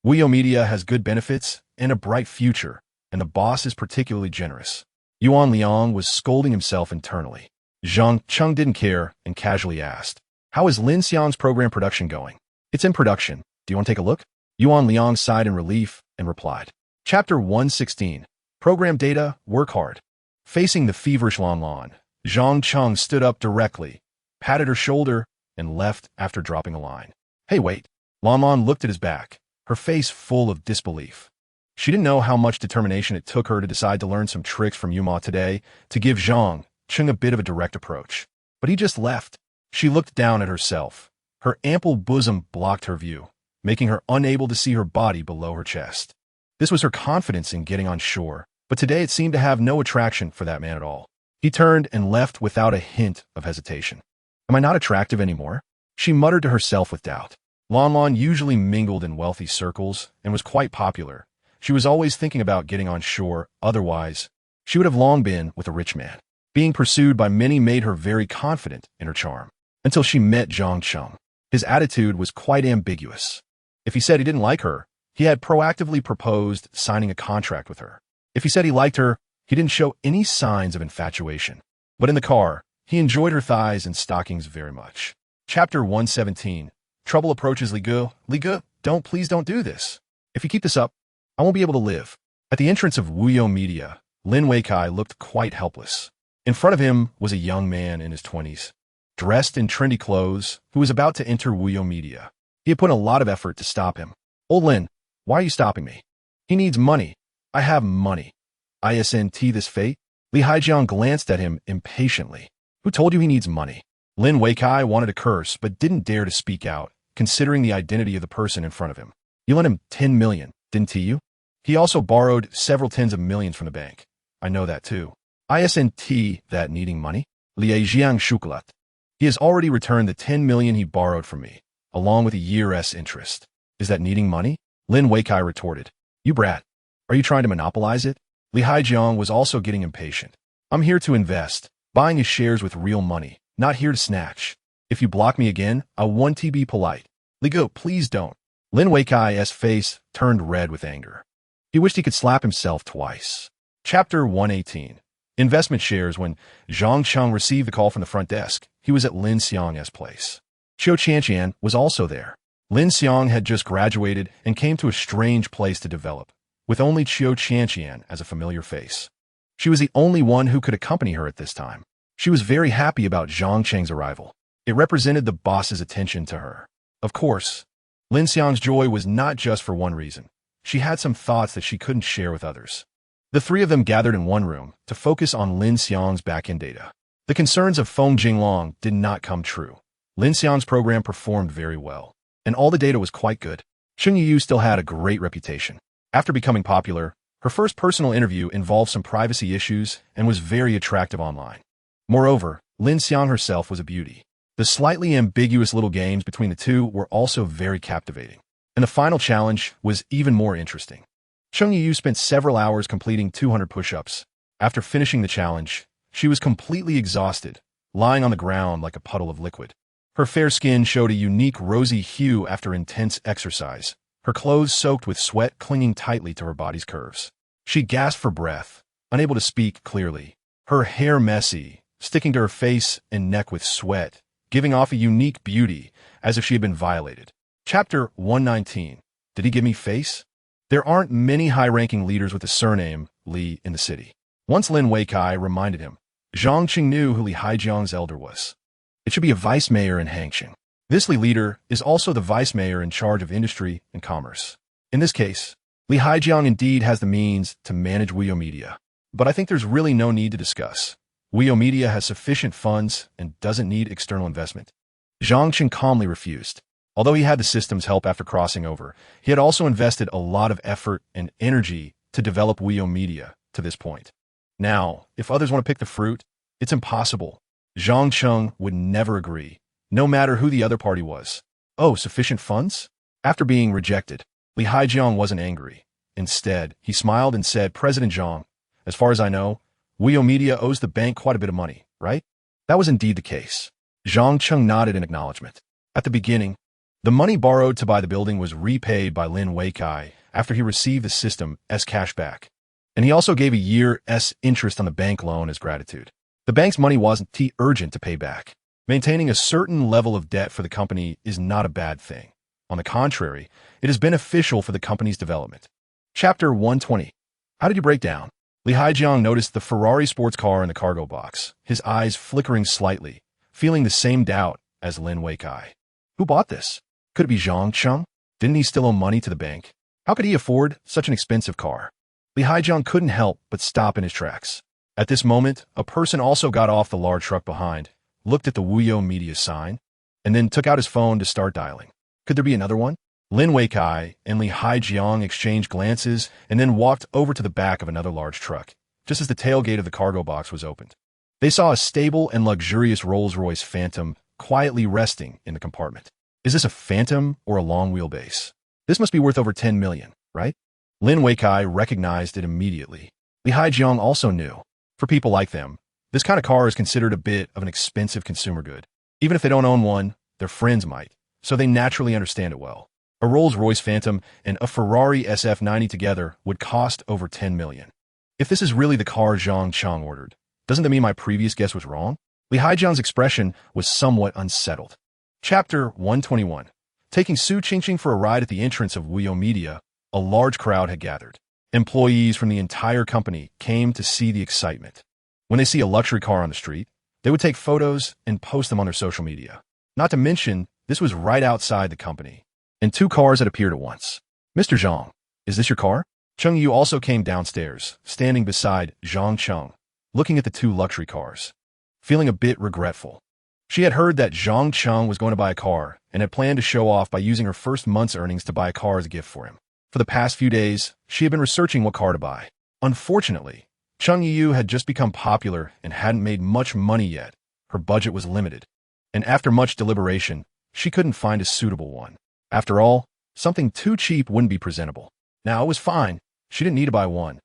Wuyo Media has good benefits and a bright future, and the boss is particularly generous. Yuan Liang was scolding himself internally. Zhang Cheng didn't care and casually asked, how is Lin Xiang's program production going? It's in production. Do you want to take a look? Yuan Liang sighed in relief and replied. Chapter 116. Program data, work hard. Facing the feverish Lan Lan, Zhang Cheng stood up directly, patted her shoulder, and left after dropping a line. Hey, wait. Lan Lan looked at his back, her face full of disbelief. She didn't know how much determination it took her to decide to learn some tricks from Yuma today to give Zhang Cheng a bit of a direct approach. But he just left. She looked down at herself. Her ample bosom blocked her view, making her unable to see her body below her chest. This was her confidence in getting on shore, but today it seemed to have no attraction for that man at all. He turned and left without a hint of hesitation. Am I not attractive anymore? She muttered to herself with doubt. Lan Lan usually mingled in wealthy circles and was quite popular. She was always thinking about getting on shore, otherwise, she would have long been with a rich man. Being pursued by many made her very confident in her charm, until she met Zhang Cheng. His attitude was quite ambiguous. If he said he didn't like her, he had proactively proposed signing a contract with her. If he said he liked her, he didn't show any signs of infatuation. But in the car, he enjoyed her thighs and stockings very much. Chapter 117. Trouble approaches Li Gu. Li Gu, please don't do this. If you keep this up, I won't be able to live. At the entrance of Wuyo Media, Lin Weikai looked quite helpless. In front of him was a young man in his 20s, dressed in trendy clothes, who was about to enter Wuyo Media. He had put a lot of effort to stop him. Old Lin, why are you stopping me? He needs money. I have money. Isn't this fate? Li Haijiang glanced at him impatiently. Who told you he needs money? Lin Weikai wanted to curse, but didn't dare to speak out, considering the identity of the person in front of him. You lent him 10 million, didn't you? He also borrowed several tens of millions from the bank. I know that too. Isn't that needing money? Liajiang Shukulat. He has already returned the 10 million he borrowed from me, along with a year's interest. Is that needing money? Lin Weikai retorted. You brat. Are you trying to monopolize it? Li Haijiang was also getting impatient. I'm here to invest, buying his shares with real money, not here to snatch. If you block me again, I want to be polite. Li Gu, please don't. Lin Weikai's face turned red with anger. He wished he could slap himself twice. Chapter 118. Investment shares. When Zhang Cheng received the call from the front desk, he was at Lin Xiang's place. Qiu Qianqian was also there. Lin Xiang had just graduated and came to a strange place to develop, with only Qiu Qianqian as a familiar face. She was the only one who could accompany her at this time. She was very happy about Zhang Cheng's arrival. It represented the boss's attention to her. Of course, Lin Xiang's joy was not just for one reason. She had some thoughts that she couldn't share with others. The three of them gathered in one room to focus on Lin Xiang's back-end data. The concerns of Feng Jinglong did not come true. Lin Xiang's program performed very well, and all the data was quite good. Cheng Yu still had a great reputation. After becoming popular, her first personal interview involved some privacy issues and was very attractive online. Moreover, Lin Xiang herself was a beauty. The slightly ambiguous little games between the two were also very captivating. And the final challenge was even more interesting. Cheng Yu spent several hours completing 200 push-ups. After finishing the challenge, she was completely exhausted, lying on the ground like a puddle of liquid. Her fair skin showed a unique rosy hue after intense exercise, her clothes soaked with sweat clinging tightly to her body's curves. She gasped for breath, unable to speak clearly, her hair messy, sticking to her face and neck with sweat, giving off a unique beauty as if she had been violated. Chapter 119. Did he give me face? There aren't many high-ranking leaders with the surname Li in the city. Once Lin Weikai reminded him, Zhang Cheng knew who Li Haijiang's elder was. It should be a vice mayor in Hangqing. This Li leader is also the vice mayor in charge of industry and commerce. In this case, Li Haijiang indeed has the means to manage Wuyo Media. But I think there's really no need to discuss. Wuyo Media has sufficient funds and doesn't need external investment. Zhang Cheng calmly refused. Although he had the system's help after crossing over, he had also invested a lot of effort and energy to develop Wuyo Media to this point. Now, if others want to pick the fruit, it's impossible. Zhang Cheng would never agree, no matter who the other party was. Oh, sufficient funds? After being rejected, Li Haijiang wasn't angry. Instead, he smiled and said, President Zhang, as far as I know, Wuyo Media owes the bank quite a bit of money, right? That was indeed the case. Zhang Cheng nodded in acknowledgement. At the beginning, the money borrowed to buy the building was repaid by Lin Weikai after he received the system's cash back. And he also gave a year's interest on the bank loan as gratitude. The bank's money wasn't too urgent to pay back. Maintaining a certain level of debt for the company is not a bad thing. On the contrary, it is beneficial for the company's development. Chapter 120. How did you break down? Li Haijiang noticed the Ferrari sports car in the cargo box, his eyes flickering slightly, feeling the same doubt as Lin Weikai. Who bought this? Could it be Zhang Cheng? Didn't he still owe money to the bank? How could he afford such an expensive car? Li Haijiang couldn't help but stop in his tracks. At this moment, a person also got off the large truck behind, looked at the Wuyo Media sign, and then took out his phone to start dialing. Could there be another one? Lin Weikai and Li Haijiang exchanged glances and then walked over to the back of another large truck, just as the tailgate of the cargo box was opened. They saw a stable and luxurious Rolls-Royce Phantom quietly resting in the compartment. Is this a Phantom or a long wheelbase? This must be worth over 10 million, right? Lin Weikai recognized it immediately. Li Haijiang also knew. For people like them, this kind of car is considered a bit of an expensive consumer good. Even if they don't own one, their friends might, so they naturally understand it well. A Rolls-Royce Phantom and a Ferrari SF90 together would cost over 10 million. If this is really the car Zhang Cheng ordered, doesn't that mean my previous guess was wrong? Li Haijiang's expression was somewhat unsettled. Chapter 121. Taking Su Qingqing for a ride at the entrance of Wuyo Media, a large crowd had gathered. Employees from the entire company came to see the excitement. When they see a luxury car on the street, they would take photos and post them on their social media. Not to mention, this was right outside the company, and two cars had appeared at once. Mr. Zhang, is this your car? Cheng Yu also came downstairs, standing beside Zhang Cheng, looking at the two luxury cars, feeling a bit regretful. She had heard that Zhang Cheng was going to buy a car and had planned to show off by using her first month's earnings to buy a car as a gift for him. For the past few days, she had been researching what car to buy. Unfortunately, Cheng Yu had just become popular and hadn't made much money yet. Her budget was limited, and after much deliberation, she couldn't find a suitable one. After all, something too cheap wouldn't be presentable. Now, it was fine. She didn't need to buy one,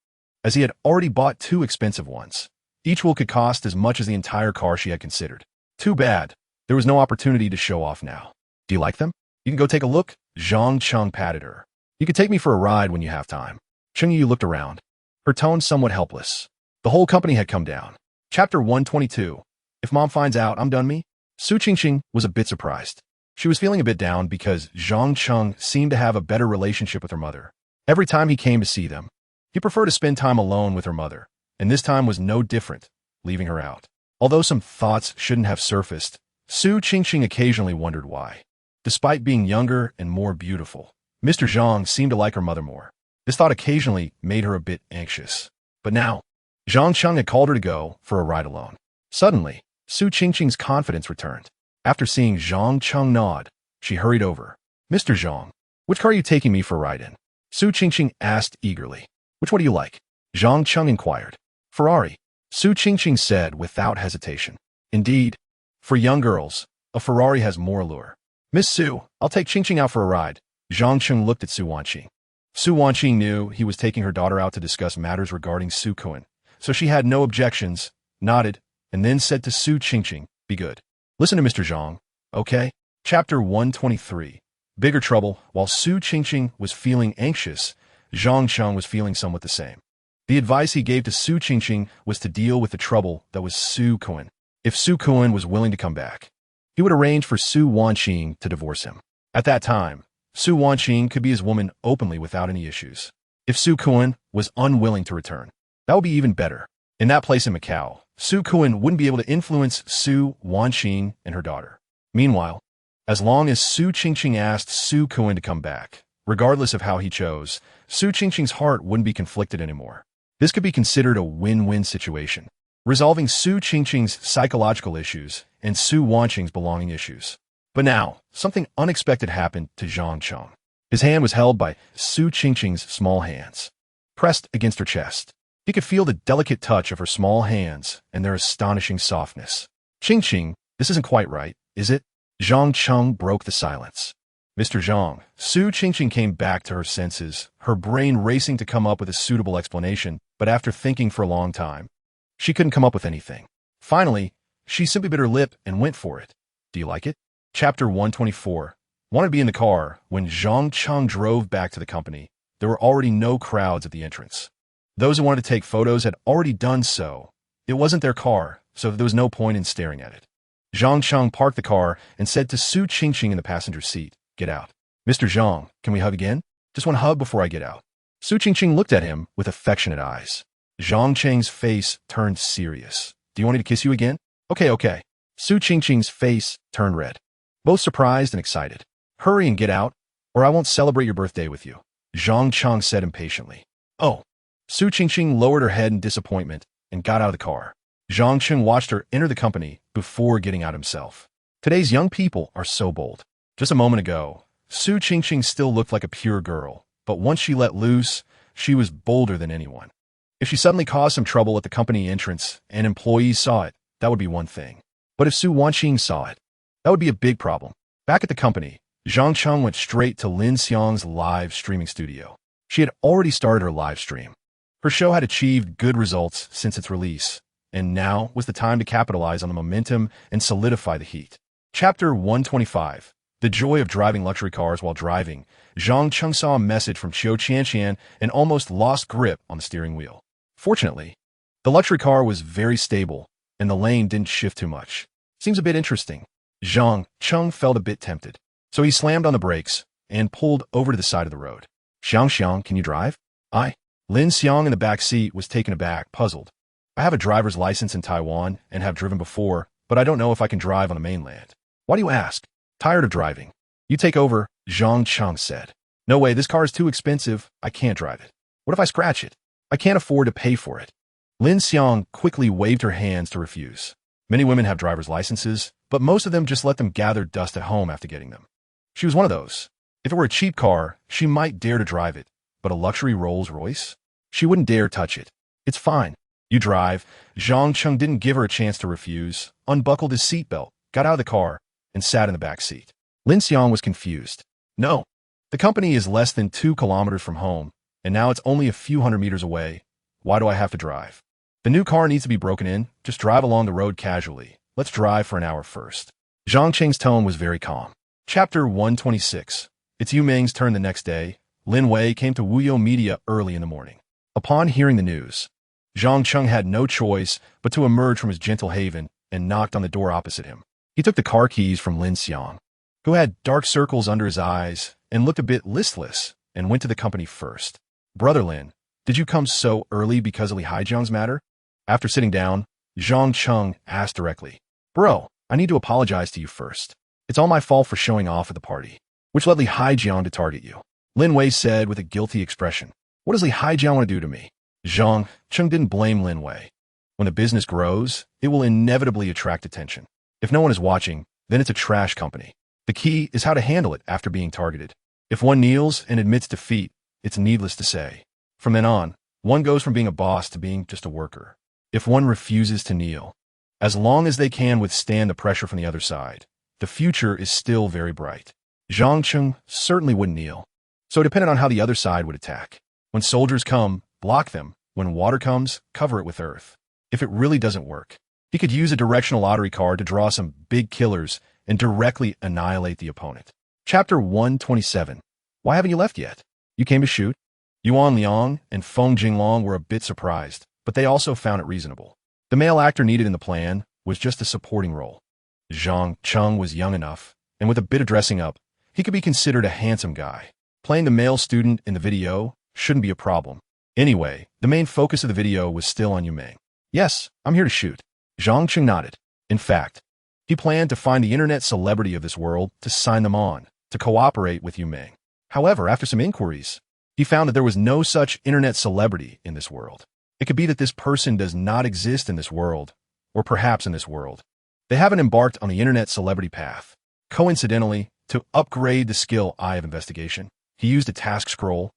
as he had already bought two expensive ones. Each one could cost as much as the entire car she had considered. Too bad. There was no opportunity to show off now. Do you like them? You can go take a look. Zhang Cheng patted her. You could take me for a ride when you have time. Cheng Yu looked around, her tone somewhat helpless. The whole company had come down. Chapter 122. If Mom finds out I'm done me? Su Qingqing was a bit surprised. She was feeling a bit down because Zhang Cheng seemed to have a better relationship with her mother. Every time he came to see them, he preferred to spend time alone with her mother, and this time was no different, leaving her out. Although some thoughts shouldn't have surfaced, Su Qingqing occasionally wondered why. Despite being younger and more beautiful, Mr. Zhang seemed to like her mother more. This thought occasionally made her a bit anxious. But now, Zhang Cheng had called her to go for a ride alone. Suddenly, Su Qingqing's confidence returned. After seeing Zhang Cheng nod, she hurried over. Mr. Zhang, which car are you taking me for a ride in? Su Qingqing asked eagerly. Which one do you like? Zhang Cheng inquired. Ferrari, Su Qingqing said without hesitation. Indeed, for young girls, a Ferrari has more allure. Miss Su, I'll take Qingqing out for a ride. Zhang Cheng looked at Su Wanqing. Su Wanqing knew he was taking her daughter out to discuss matters regarding Su Kun, so she had no objections, nodded, and then said to Su Qingqing, be good. Listen to Mr. Zhang, okay? Chapter 123. Bigger trouble. While Su Qingqing was feeling anxious, Zhang Cheng was feeling somewhat the same. The advice he gave to Su Qingqing was to deal with the trouble that was Su Kun. If Su Kun was willing to come back, he would arrange for Su Wanqing to divorce him. At that time, Su Wanqing could be his woman openly without any issues. If Su Kun was unwilling to return, that would be even better. In that place in Macau, Su Kun wouldn't be able to influence Su Wanqing and her daughter. Meanwhile, as long as Su Qingqing asked Su Kun to come back, regardless of how he chose, Su Qingqing's heart wouldn't be conflicted anymore. This could be considered a win-win situation, resolving Su Qingqing's psychological issues and Su Wanqing's belonging issues. But now, something unexpected happened to Zhang Cheng. His hand was held by Su Qingqing's small hands, pressed against her chest. He could feel the delicate touch of her small hands and their astonishing softness. Ching, this isn't quite right, is it? Zhang Cheng broke the silence. Mr. Zhang, Su Qingqing came back to her senses, her brain racing to come up with a suitable explanation, but after thinking for a long time, she couldn't come up with anything. Finally, she simply bit her lip and went for it. Do you like it? Chapter 124. Wanted to be in the car. When Zhang Cheng drove back to the company, there were already no crowds at the entrance. Those who wanted to take photos had already done so. It wasn't their car, so there was no point in staring at it. Zhang Cheng parked the car and said to Su Qingqing in the passenger seat, "Get out." "Mr. Zhang, can we hug again? Just one hug before I get out." Su Qingqing looked at him with affectionate eyes. Zhang Cheng's face turned serious. "Do you want me to kiss you again?" Okay. Su Qingqing's face turned red, both surprised and excited. "Hurry and get out, or I won't celebrate your birthday with you," Zhang Cheng said impatiently. "Oh." Su Qingqing lowered her head in disappointment and got out of the car. Zhang Cheng watched her enter the company before getting out himself. Today's young people are so bold. Just a moment ago, Su Qingqing still looked like a pure girl, but once she let loose, she was bolder than anyone. If she suddenly caused some trouble at the company entrance and employees saw it, that would be one thing. But if Su Wanqing saw it, that would be a big problem. Back at the company, Zhang Cheng went straight to Lin Xiang's live streaming studio. She had already started her live stream. Her show had achieved good results since its release, and now was the time to capitalize on the momentum and solidify the heat. Chapter 125. The joy of driving luxury cars while driving. Zhang Cheng saw a message from Qiu Qianqian and almost lost grip on the steering wheel. Fortunately, the luxury car was very stable, and the lane didn't shift too much. Seems a bit interesting. Zhang Cheng felt a bit tempted, so he slammed on the brakes and pulled over to the side of the road. "Xiang, can you drive?" Lin Xiang in the back seat was taken aback, puzzled. "I have a driver's license in Taiwan and have driven before, but I don't know if I can drive on the mainland." "Why do you ask?" "Tired of driving." "You take over," Zhang Cheng said. "No way, this car is too expensive. I can't drive it." "What if I scratch it?" "I can't afford to pay for it." Lin Xiang quickly waved her hands to refuse. Many women have driver's licenses, but most of them just let them gather dust at home after getting them. She was one of those. If it were a cheap car, she might dare to drive it, but a luxury Rolls-Royce? She wouldn't dare touch it. "It's fine. You drive." Zhang Cheng didn't give her a chance to refuse, unbuckled his seatbelt, got out of the car, and sat in the back seat. Lin Xiang was confused. "No. The company is less than 2 kilometers from home, and now it's only a few hundred meters away. Why do I have to drive? The new car needs to be broken in. Just drive along the road casually. Let's drive for an hour first." Zhang Cheng's tone was very calm. Chapter 126. It's Yu Ming's turn the next day. Lin Wei came to Wuyo Media early in the morning. Upon hearing the news, Zhang Cheng had no choice but to emerge from his gentle haven and knocked on the door opposite him. He took the car keys from Lin Xiang, who had dark circles under his eyes and looked a bit listless, and went to the company first. "Brother Lin, did you come so early because of Li Haijiang's matter?" After sitting down, Zhang Cheng asked directly. "Bro, I need to apologize to you first. It's all my fault for showing off at the party, which led Li Haijiang to target you," Lin Wei said with a guilty expression. "What does Li Haijiang want to do to me?" Zhang Cheng didn't blame Lin Wei. When the business grows, it will inevitably attract attention. If no one is watching, then it's a trash company. The key is how to handle it after being targeted. If one kneels and admits defeat, it's needless to say. From then on, one goes from being a boss to being just a worker. If one refuses to kneel, as long as they can withstand the pressure from the other side, the future is still very bright. Zhang Cheng certainly wouldn't kneel, so it depended on how the other side would attack. When soldiers come, block them. When water comes, cover it with earth. If it really doesn't work, he could use a directional lottery card to draw some big killers and directly annihilate the opponent. Chapter 127. Why haven't you left yet? You came to shoot? Yuan Liang and Feng Jinglong were a bit surprised, but they also found it reasonable. The male actor needed in the plan was just a supporting role. Zhang Cheng was young enough, and with a bit of dressing up, he could be considered a handsome guy. Playing the male student in the video shouldn't be a problem. Anyway, the main focus of the video was still on Yu Ming. "Yes, I'm here to shoot." Zhang Cheng nodded. In fact, he planned to find the internet celebrity of this world to sign them on, to cooperate with Yu Ming. However, after some inquiries, he found that there was no such internet celebrity in this world. It could be that this person does not exist in this world, or perhaps in this world. They haven't embarked on the internet celebrity path. Coincidentally, to upgrade the skill Eye of Investigation, he used a task scroll.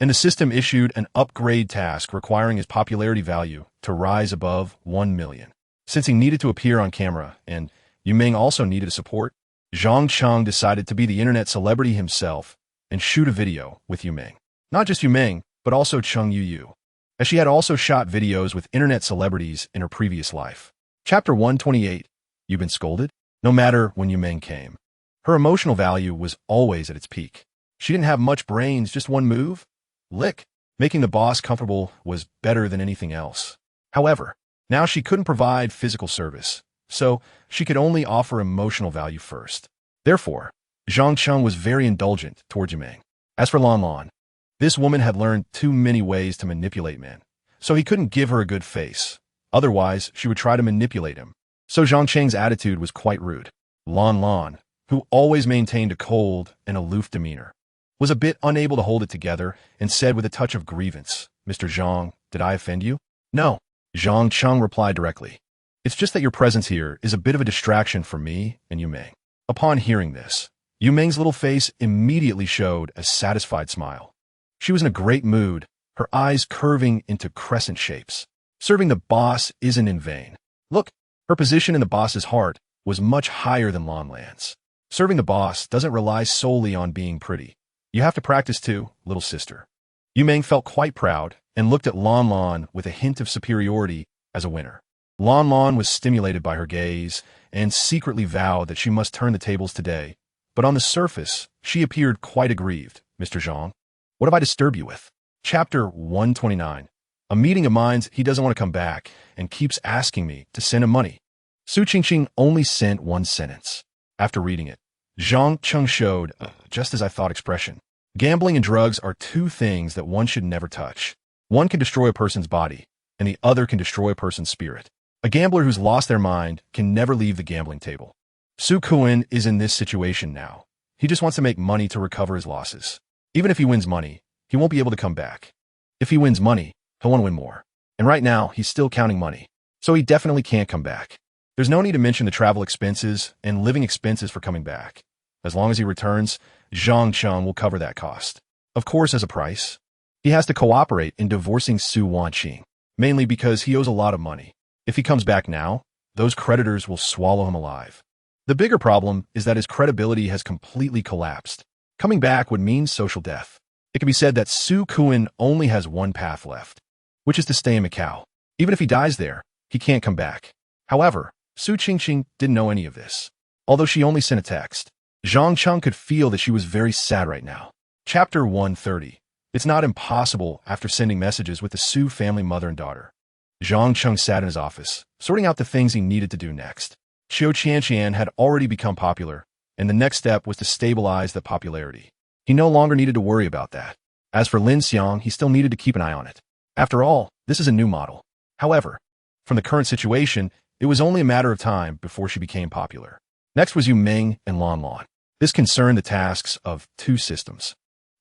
and the system issued an upgrade task requiring his popularity value to rise above 1 million. Since he needed to appear on camera, and Yu Ming also needed a support, Zhang Cheng decided to be the internet celebrity himself and shoot a video with Yu Ming. Not just Yu Ming, but also Cheng Yu, as she had also shot videos with internet celebrities in her previous life. Chapter 128. You've been scolded? No matter when Yu Ming came, her emotional value was always at its peak. She didn't have much brains, just one move. Lick. Making the boss comfortable was better than anything else. However, now she couldn't provide physical service, so she could only offer emotional value first. Therefore, Zhang Cheng was very indulgent towards Yu Ming. As for Lan Lan, this woman had learned too many ways to manipulate men, so he couldn't give her a good face. Otherwise, she would try to manipulate him. So Zhang Cheng's attitude was quite rude. Lan Lan, who always maintained a cold and aloof demeanor, was a bit unable to hold it together and said with a touch of grievance, "Mr. Zhang, did I offend you?" "No," Zhang Cheng replied directly. "It's just that your presence here is a bit of a distraction for me and Yu Ming." Upon hearing this, Yu Ming's little face immediately showed a satisfied smile. She was in a great mood, her eyes curving into crescent shapes. Serving the boss isn't in vain. Look, her position in the boss's heart was much higher than Lan Lan's. Serving the boss doesn't rely solely on being pretty. You have to practice too, little sister. Yu Ming felt quite proud and looked at Lan Lan with a hint of superiority as a winner. Lan Lan was stimulated by her gaze and secretly vowed that she must turn the tables today. But on the surface, she appeared quite aggrieved. "Mr. Zhang, what have I disturbed you with?" Chapter 129. A meeting of minds, he doesn't want to come back and keeps asking me to send him money. Su Qingqing only sent one sentence. After reading it, Zhang Cheng showed, just as I thought expression. Gambling and drugs are two things that one should never touch. One can destroy a person's body, and the other can destroy a person's spirit. A gambler who's lost their mind can never leave the gambling table. Su Kuan is in this situation now. He just wants to make money to recover his losses. Even if he wins money, he won't be able to come back. If he wins money, he'll want to win more. And right now, he's still counting money. So he definitely can't come back. There's no need to mention the travel expenses and living expenses for coming back. As long as he returns, Zhang Cheng will cover that cost. Of course, as a price, he has to cooperate in divorcing Su Wanqing, mainly because he owes a lot of money. If he comes back now, those creditors will swallow him alive. The bigger problem is that his credibility has completely collapsed. Coming back would mean social death. It can be said that Su Kuan only has one path left, which is to stay in Macau. Even if he dies there, he can't come back. However, Su Qingqing didn't know any of this. Although she only sent a text, Zhang Cheng could feel that she was very sad right now. Chapter 130. It's not impossible after sending messages with the Su family mother and daughter. Zhang Cheng sat in his office, sorting out the things he needed to do next. Qiu Qianqian had already become popular, and the next step was to stabilize the popularity. He no longer needed to worry about that. As for Lin Xiang, he still needed to keep an eye on it. After all, this is a new model. However, from the current situation, it was only a matter of time before she became popular. Next was Yu Ming and Lan Lan. This concerned the tasks of two systems.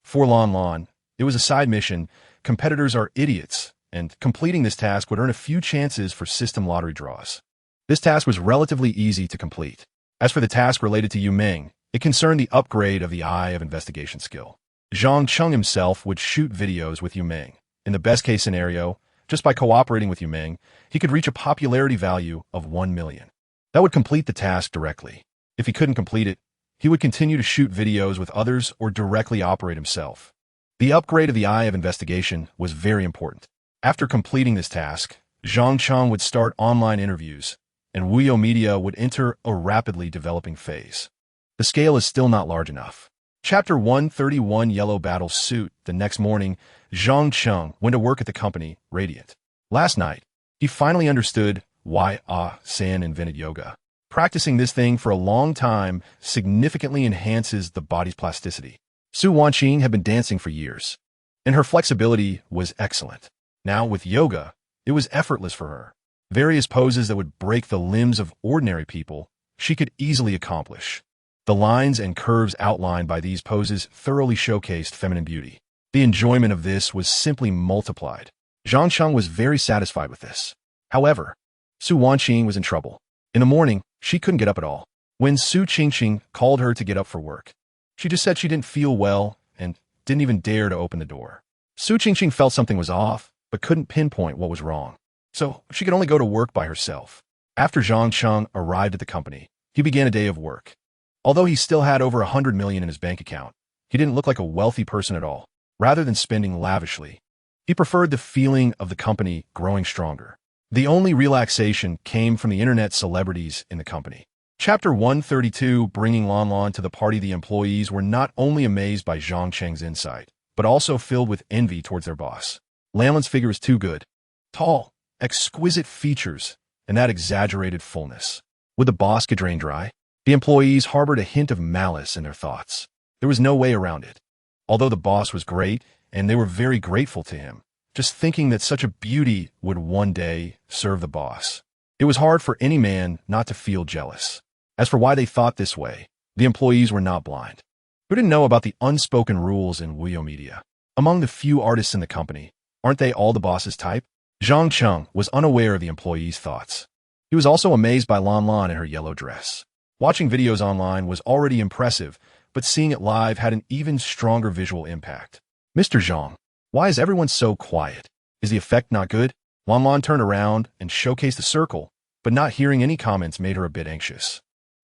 For Lan Lan, it was a side mission. Competitors are idiots, and completing this task would earn a few chances for system lottery draws. This task was relatively easy to complete. As for the task related to Yu Ming, it concerned the upgrade of the Eye of Investigation skill. Zhang Cheng himself would shoot videos with Yu Ming. In the best-case scenario, just by cooperating with Yu Ming, he could reach a popularity value of 1 million. That would complete the task directly. If he couldn't complete it, he would continue to shoot videos with others or directly operate himself. The upgrade of the Eye of Investigation was very important. After completing this task, Zhang Cheng would start online interviews, and Wuyo Media would enter a rapidly developing phase. The scale is still not large enough. Chapter 131. Yellow Battle Suit. The next morning, Zhang Cheng went to work at the company, radiant. Last night, he finally understood why San invented yoga. Practicing this thing for a long time significantly enhances the body's plasticity. Su Wanqing had been dancing for years, and her flexibility was excellent. Now, with yoga, it was effortless for her. Various poses that would break the limbs of ordinary people, she could easily accomplish. The lines and curves outlined by these poses thoroughly showcased feminine beauty. The enjoyment of this was simply multiplied. Zhang Cheng was very satisfied with this. However, Su Wanqing was in trouble. In the morning, she couldn't get up at all. When Su Qingqing called her to get up for work, she just said she didn't feel well and didn't even dare to open the door. Su Qingqing felt something was off, but couldn't pinpoint what was wrong. So she could only go to work by herself. After Zhang Cheng arrived at the company, he began a day of work. Although he still had over 100 million in his bank account, he didn't look like a wealthy person at all. Rather than spending lavishly, he preferred the feeling of the company growing stronger. The only relaxation came from the internet celebrities in the company. Chapter 132, bringing Lan Lan to the party. The employees were not only amazed by Zhang Cheng's insight, but also filled with envy towards their boss. Lan Lan's figure is too good. Tall, exquisite features, and that exaggerated fullness. Would the boss get drained dry? The employees harbored a hint of malice in their thoughts. There was no way around it. Although the boss was great, and they were very grateful to him, just thinking that such a beauty would one day serve the boss. It was hard for any man not to feel jealous. As for why they thought this way, the employees were not blind. Who didn't know about the unspoken rules in Wuyo Media? Among the few artists in the company, aren't they all the boss's type? Zhang Cheng was unaware of the employees' thoughts. He was also amazed by Lan Lan in her yellow dress. Watching videos online was already impressive, but seeing it live had an even stronger visual impact. Mr. Zhang, why is everyone so quiet? Is the effect not good? Lan Lan turned around and showcased the circle, but not hearing any comments made her a bit anxious.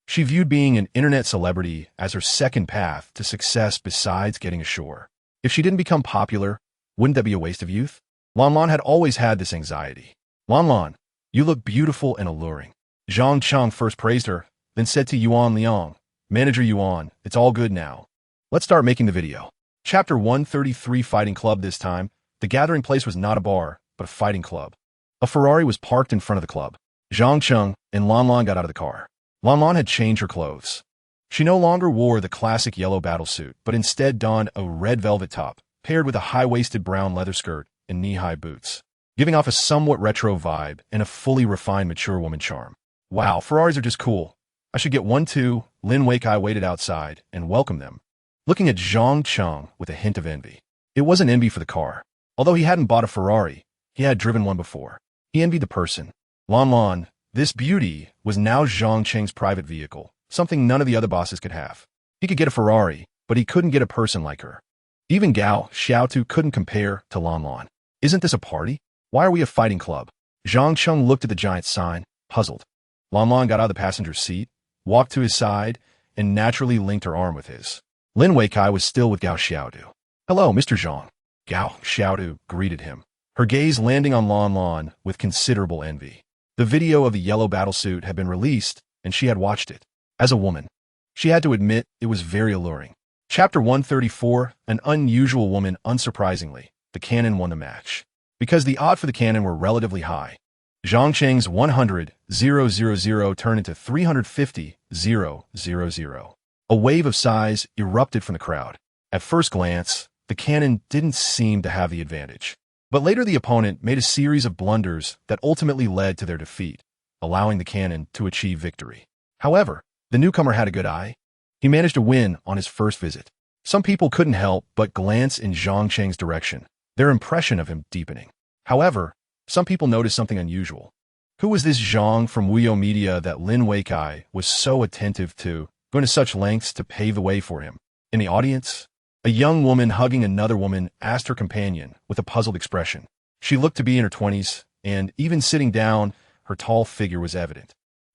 She viewed being an internet celebrity as her second path to success besides getting ashore. If she didn't become popular, wouldn't that be a waste of youth? Lan Lan had always had this anxiety. Lan Lan, you look beautiful and alluring. Zhang Cheng first praised her, then said to Yuan Liang, Manager Yuan, it's all good now. Let's start making the video. Chapter 133, Fighting Club. This time, the gathering place was not a bar, but a fighting club. A Ferrari was parked in front of the club. Zhang Cheng and Lan Lan got out of the car. Lan Lan had changed her clothes. She no longer wore the classic yellow battlesuit, but instead donned a red velvet top, paired with a high-waisted brown leather skirt and knee-high boots, giving off a somewhat retro vibe and a fully refined mature woman charm. Wow, Ferraris are just cool. I should get one too. Lin Weikai waited outside and welcomed them, looking at Zhang Cheng with a hint of envy. It wasn't envy for the car. Although he hadn't bought a Ferrari, he had driven one before. He envied the person. Lan Lan, this beauty, was now Zhang Cheng's private vehicle, something none of the other bosses could have. He could get a Ferrari, but he couldn't get a person like her. Even Gao Xiaotu couldn't compare to Lan Lan. Isn't this a party? Why are we a fighting club? Zhang Cheng looked at the giant sign, puzzled. Lan Lan got out of the passenger seat, walked to his side, and naturally linked her arm with his. Lin Weikai was still with Gao Xiaotu. Hello, Mr. Zhang. Gao Xiaotu greeted him, her gaze landing on Lan Lan with considerable envy. The video of the yellow battlesuit had been released, and she had watched it. As a woman, she had to admit it was very alluring. Chapter 134, an unusual woman. Unsurprisingly, the cannon won the match. Because the odds for the cannon were relatively high, Zhang Cheng's 100,000 turned into 350,000. A wave of sighs erupted from the crowd. At first glance, the cannon didn't seem to have the advantage. But later the opponent made a series of blunders that ultimately led to their defeat, allowing the cannon to achieve victory. However, the newcomer had a good eye. He managed to win on his first visit. Some people couldn't help but glance in Zhang Cheng's direction, their impression of him deepening. However, some people noticed something unusual. Who was this Zhang from Wuyo Media that Lin Weikai was so attentive to, going to such lengths to pave the way for him? In the audience, a young woman hugging another woman asked her companion with a puzzled expression. She looked to be in her 20s, and even sitting down, her tall figure was evident.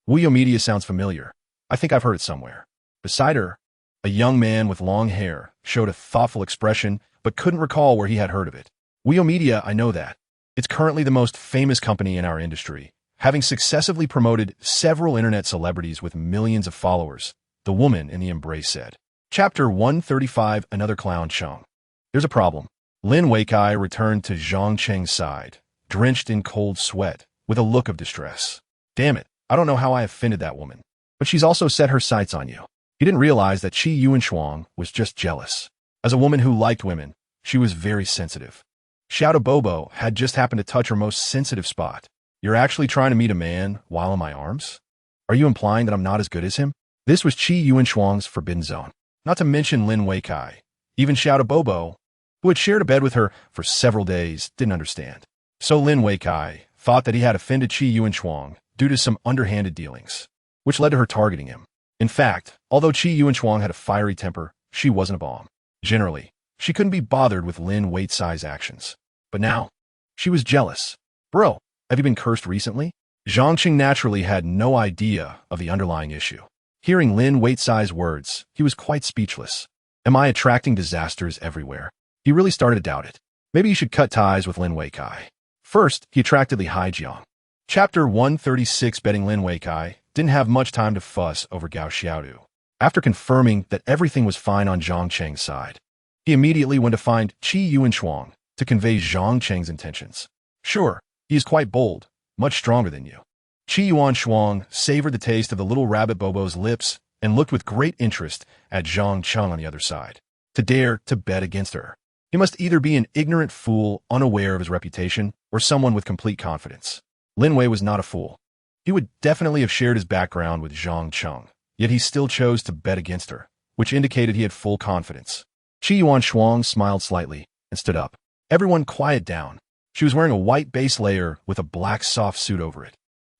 Wuyo Media sounds familiar. I think I've heard it somewhere. Beside her, a young man with long hair showed a thoughtful expression, but couldn't recall where he had heard of it. Wuyo Media, I know that. It's currently the most famous company in our industry, having successively promoted several internet celebrities with millions of followers, the woman in the embrace said. Chapter 135, another clown Cheng. There's a problem. Lin Weikai returned to Zhang Cheng's side, drenched in cold sweat, with a look of distress. Damn it, I don't know how I offended that woman. But she's also set her sights on you. He didn't realize that Qi Yuanshuang was just jealous. As a woman who liked women, she was very sensitive. Xiao Bobo had just happened to touch her most sensitive spot. You're actually trying to meet a man while in my arms? Are you implying that I'm not as good as him? This was Qi Yuanshuang's forbidden zone. Not to mention Lin Weikai. Even Xiao Bobo, who had shared a bed with her for several days, didn't understand. So Lin Weikai thought that he had offended Qi Yuanshuang due to some underhanded dealings, which led to her targeting him. In fact, although Qi Yuanshuang had a fiery temper, she wasn't a bomb. Generally, She couldn't be bothered with Lin Wei-Tsai's actions. But now, she was jealous. Bro, have you been cursed recently? Zhang Qing naturally had no idea of the underlying issue. Hearing Lin Wei-Tsai's words, he was quite speechless. Am I attracting disasters everywhere? He really started to doubt it. Maybe he should cut ties with Lin Wei-Kai. First, he attracted Li Haijiang. Chapter 136. Betting Lin Wei-Kai didn't have much time to fuss over Gao Xiaodu. After confirming that everything was fine on Zhang Cheng's side, he immediately went to find Qi Yuanshuang to convey Zhang Cheng's intentions. Sure, he is quite bold, much stronger than you. Qi Yuanshuang savored the taste of the little rabbit Bobo's lips and looked with great interest at Zhang Cheng on the other side. To dare to bet against her, he must either be an ignorant fool unaware of his reputation or someone with complete confidence. Lin Wei was not a fool. He would definitely have shared his background with Zhang Cheng, yet he still chose to bet against her, which indicated he had full confidence. Qi Yuanshuang smiled slightly and stood up. Everyone quiet down. She was wearing a white base layer with a black soft suit over it,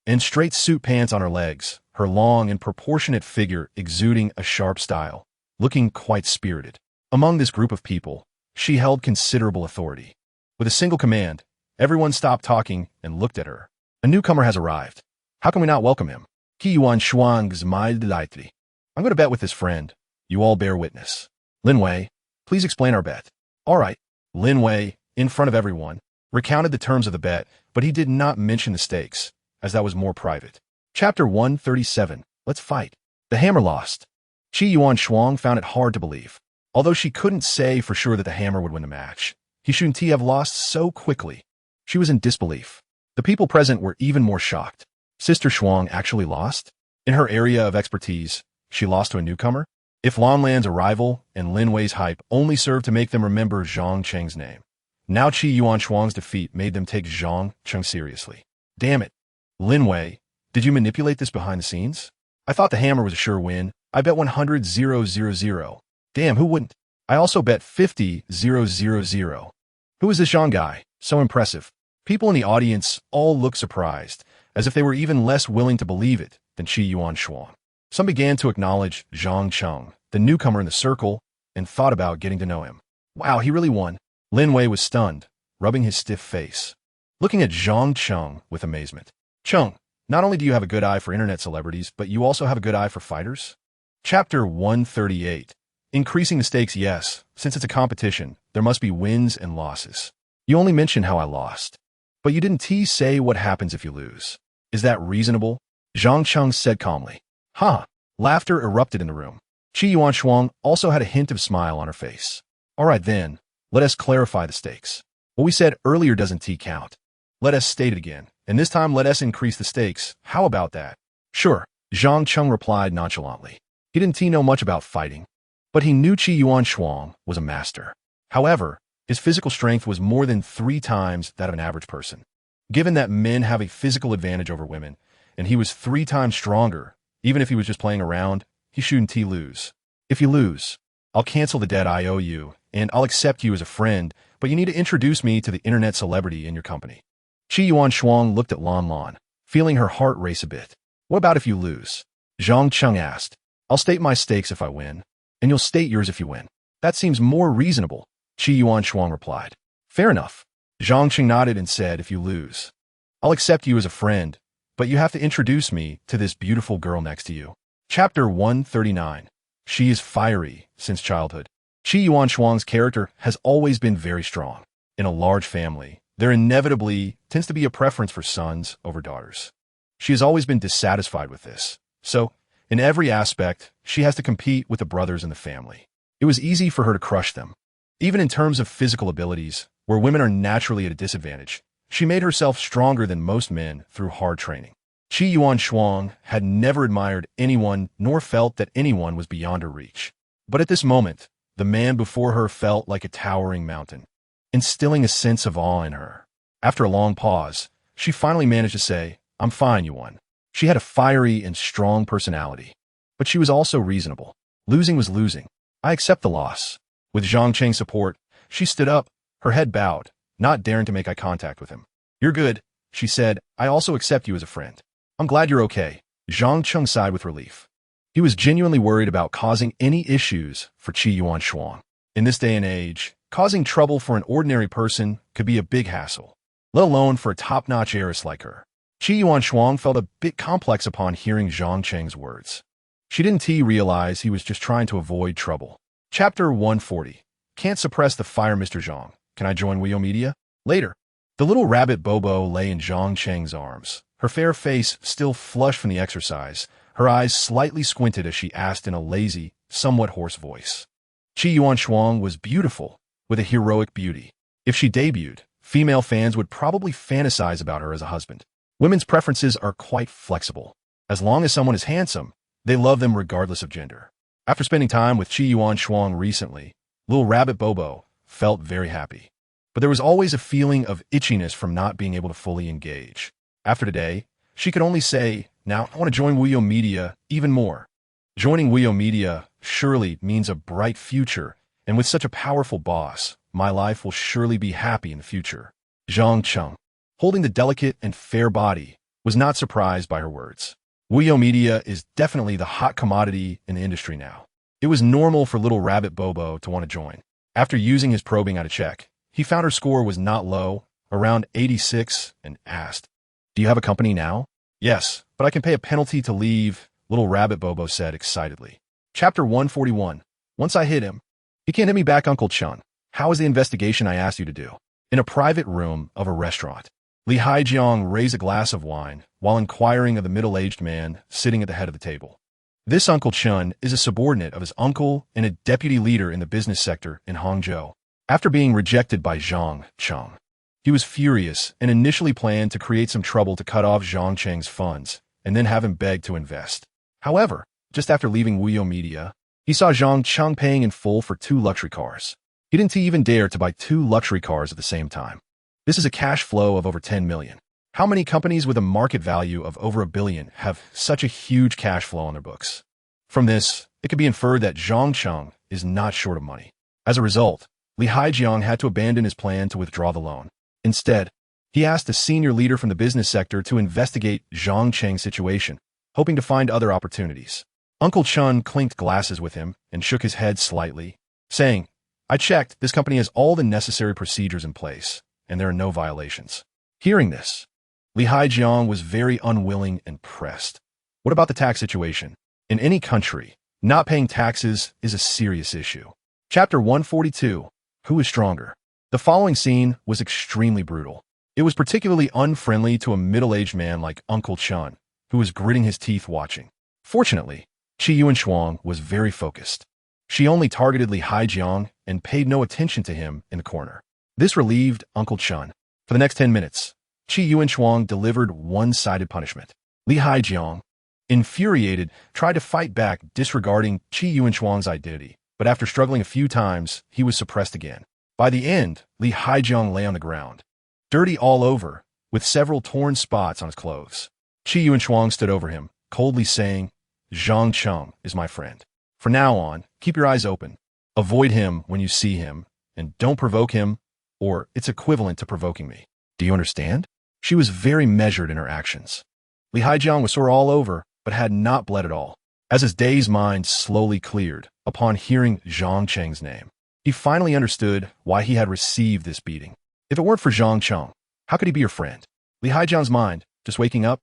and straight suit pants on her legs, her long and proportionate figure exuding a sharp style, looking quite spirited. Among this group of people, she held considerable authority. With a single command, everyone stopped talking and looked at her. A newcomer has arrived. How can we not welcome him? Qi Yuanshuang smiled delightedly. I'm going to bet with this friend. You all bear witness. Lin Wei, please explain our bet. All right. Lin Wei, in front of everyone, recounted the terms of the bet, but he did not mention the stakes, as that was more private. Chapter 137. Let's fight. The hammer lost. Qi Yuanshuang found it hard to believe. Although she couldn't say for sure that the hammer would win the match, he shouldn't have lost so quickly. She was in disbelief. The people present were even more shocked. Sister Shuang actually lost? In her area of expertise, she lost to a newcomer? If Lanlan's arrival and Lin Wei's hype only served to make them remember Zhang Cheng's name, now Qi Yuanshuang's defeat made them take Zhang Cheng seriously. Damn it. Lin Wei, did you manipulate this behind the scenes? I thought the hammer was a sure win. I bet 100,000. Damn, who wouldn't? I also bet 50,000. Who is this Zhang guy? So impressive. People in the audience all looked surprised, as if they were even less willing to believe it than Qi Yuanshuang. Some began to acknowledge Zhang Cheng, the newcomer in the circle, and thought about getting to know him. Wow, he really won. Lin Wei was stunned, rubbing his stiff face, looking at Zhang Cheng with amazement. Cheng, not only do you have a good eye for internet celebrities, but you also have a good eye for fighters? Chapter 138. Increasing the stakes, yes. Since it's a competition, there must be wins and losses. You only mentioned how I lost. But you didn't say what happens if you lose. Is that reasonable? Zhang Cheng said calmly. Ha! Laughter erupted in the room. Qi Yuanshuang also had a hint of smile on her face. All right then, let us clarify the stakes. What we said earlier doesn't count. Let us state it again, and this time let us increase the stakes. How about that? Sure, Zhang Cheng replied nonchalantly. He didn't know much about fighting, but he knew Qi Yuanshuang was a master. However, his physical strength was more than 3 times that of an average person. Given that men have a physical advantage over women, and he was 3 times stronger, even if he was just playing around, he shouldn't lose. If you lose, I'll cancel the debt I owe you, and I'll accept you as a friend, but you need to introduce me to the internet celebrity in your company. Qi Yuanshuang looked at Lan, feeling her heart race a bit. What about if you lose? Zhang Cheng asked. I'll state my stakes if I win, and you'll state yours if you win. That seems more reasonable, Qi Yuanshuang replied. Fair enough. Zhang Cheng nodded and said, if you lose, I'll accept you as a friend, but you have to introduce me to this beautiful girl next to you. Chapter 139. She is fiery since childhood. Qi Yuanshuang's character has always been very strong. In a large family, there inevitably tends to be a preference for sons over daughters. She has always been dissatisfied with this. So, in every aspect, she has to compete with the brothers in the family. It was easy for her to crush them. Even in terms of physical abilities, where women are naturally at a disadvantage, she made herself stronger than most men through hard training. Qi Yuanshuang had never admired anyone nor felt that anyone was beyond her reach. But at this moment, the man before her felt like a towering mountain, instilling a sense of awe in her. After a long pause, she finally managed to say, I'm fine, Yuan. She had a fiery and strong personality, but she was also reasonable. Losing was losing. I accept the loss. With Zhang Cheng's support, she stood up, her head bowed, not daring to make eye contact with him. You're good, she said. I also accept you as a friend. I'm glad you're okay. Zhang Cheng sighed with relief. He was genuinely worried about causing any issues for Qi Yuanshuang. In this day and age, causing trouble for an ordinary person could be a big hassle, let alone for a top-notch heiress like her. Qi Yuanshuang felt a bit complex upon hearing Zhang Cheng's words. She didn't realize he was just trying to avoid trouble. Chapter 140. Can't suppress the fire, Mr. Zhang. Can I join Wio Media? Later. The little rabbit Bobo lay in Zhang Cheng's arms, her fair face still flushed from the exercise, her eyes slightly squinted as she asked in a lazy, somewhat hoarse voice. Qi Yuanshuang was beautiful, with a heroic beauty. If she debuted, female fans would probably fantasize about her as a husband. Women's preferences are quite flexible. As long as someone is handsome, they love them regardless of gender. After spending time with Qi Yuanshuang recently, little rabbit Bobo felt very happy. But there was always a feeling of itchiness from not being able to fully engage. After today, she could only say, now I want to join Wio Media even more. Joining Wio Media surely means a bright future, and with such a powerful boss, my life will surely be happy in the future. Zhang Cheng, holding the delicate and fair body, was not surprised by her words. Wio Media is definitely the hot commodity in the industry now. It was normal for little rabbit Bobo to want to join. After using his probing out of check, he found her score was not low, around 86, and asked, "Do you have a company now?" "Yes, but I can pay a penalty to leave," little rabbit Bobo said excitedly. Chapter 141. Once I hit him. "He can't hit me back, Uncle Chun. How is the investigation I asked you to do?" In a private room of a restaurant, Li Haijiang raised a glass of wine while inquiring of the middle-aged man sitting at the head of the table. This Uncle Chun is a subordinate of his uncle and a deputy leader in the business sector in Hangzhou. After being rejected by Zhang Cheng, he was furious and initially planned to create some trouble to cut off Zhang Cheng's funds and then have him beg to invest. However, just after leaving Wio Media, he saw Zhang Cheng paying in full for 2 luxury cars. He didn't even dare to buy 2 luxury cars at the same time. This is a cash flow of over 10 million. How many companies with a market value of over $1 billion have such a huge cash flow on their books? From this, it could be inferred that Zhang Cheng is not short of money. As a result, Li Haijiang had to abandon his plan to withdraw the loan. Instead, he asked a senior leader from the business sector to investigate Zhang Cheng's situation, hoping to find other opportunities. Uncle Chun clinked glasses with him and shook his head slightly, saying, "I checked, this company has all the necessary procedures in place, and there are no violations." Hearing this, Li Haijiang was very unwilling and pressed. What about the tax situation? In any country, not paying taxes is a serious issue. Chapter 142. Who is stronger? The following scene was extremely brutal. It was particularly unfriendly to a middle-aged man like Uncle Chun, who was gritting his teeth watching. Fortunately, Qi Yuanshuang was very focused. She only targeted Li Haijiang and paid no attention to him in the corner. This relieved Uncle Chun. For the next 10 minutes, Qi Yuanshuang delivered one-sided punishment. Li Haijiang, infuriated, tried to fight back, disregarding Qi Yuanshuang's identity, but after struggling a few times, he was suppressed again. By the end, Li Haijiang lay on the ground, dirty all over, with several torn spots on his clothes. Qi Yuanshuang stood over him, coldly saying, "Zhang Cheng is my friend. From now on, keep your eyes open. Avoid him when you see him, and don't provoke him, or it's equivalent to provoking me. Do you understand?" She was very measured in her actions. Li Haijiang was sore all over, but had not bled at all. As his dazed mind slowly cleared upon hearing Zhang Cheng's name, he finally understood why he had received this beating. If it weren't for Zhang Cheng, how could he be your friend? Li Haijiang's mind, just waking up,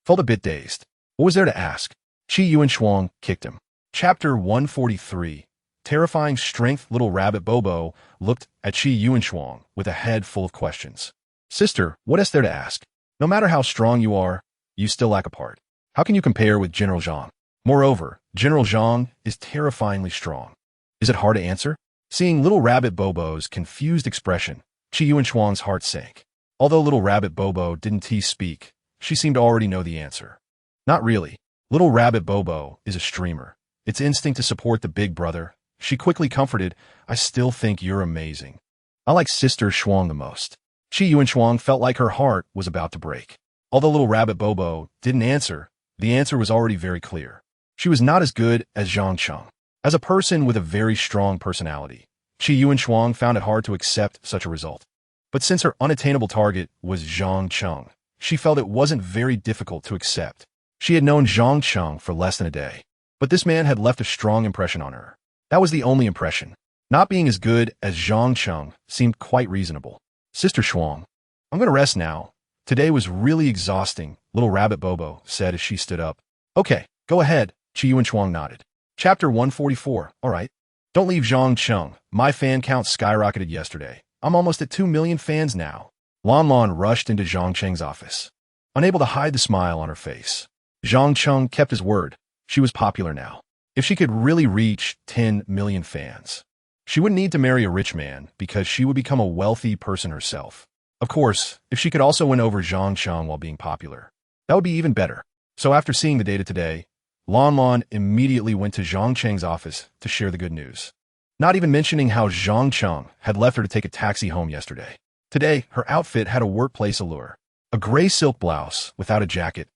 felt a bit dazed. What was there to ask? Qi Yuanshuang kicked him. Chapter 143. Terrifying strength. Little rabbit Bobo looked at Qi Yuanshuang with a head full of questions. "Sister, what is there to ask? No matter how strong you are, you still lack a part. How can you compare with General Zhang? Moreover, General Zhang is terrifyingly strong. Is it hard to answer?" Seeing little rabbit Bobo's confused expression, Qi Yuanshuang's heart sank. Although little rabbit Bobo didn't speak, she seemed to already know the answer. Not really. Little rabbit Bobo is a streamer. It's instinct to support the big brother. She quickly comforted, "I still think you're amazing. I like Sister Shuang the most." Qi Yuanshuang felt like her heart was about to break. Although little rabbit Bobo didn't answer, the answer was already very clear. She was not as good as Zhang Cheng. As a person with a very strong personality, Qi Yuanshuang found it hard to accept such a result. But since her unattainable target was Zhang Cheng, she felt it wasn't very difficult to accept. She had known Zhang Cheng for less than a day, but this man had left a strong impression on her. That was the only impression. Not being as good as Zhang Cheng seemed quite reasonable. Sister Shuang, I'm going to rest now. Today was really exhausting, little rabbit Bobo said as she stood up. Okay, go ahead, Qiyu and Shuang nodded. Chapter 144, all right. Don't leave Zhang Cheng. My fan count skyrocketed yesterday. I'm almost at 2 million fans now. Lan Lan rushed into Zhang Cheng's office, unable to hide the smile on her face. Zhang Cheng kept his word. She was popular now. If she could really reach 10 million fans, she wouldn't need to marry a rich man because she would become a wealthy person herself. Of course, if she could also win over Zhang Cheng while being popular, that would be even better. So after seeing the data today, Lan Lan immediately went to Zhang Cheng's office to share the good news, not even mentioning how Zhang Cheng had left her to take a taxi home yesterday. Today, her outfit had a workplace allure, a gray silk blouse without a jacket,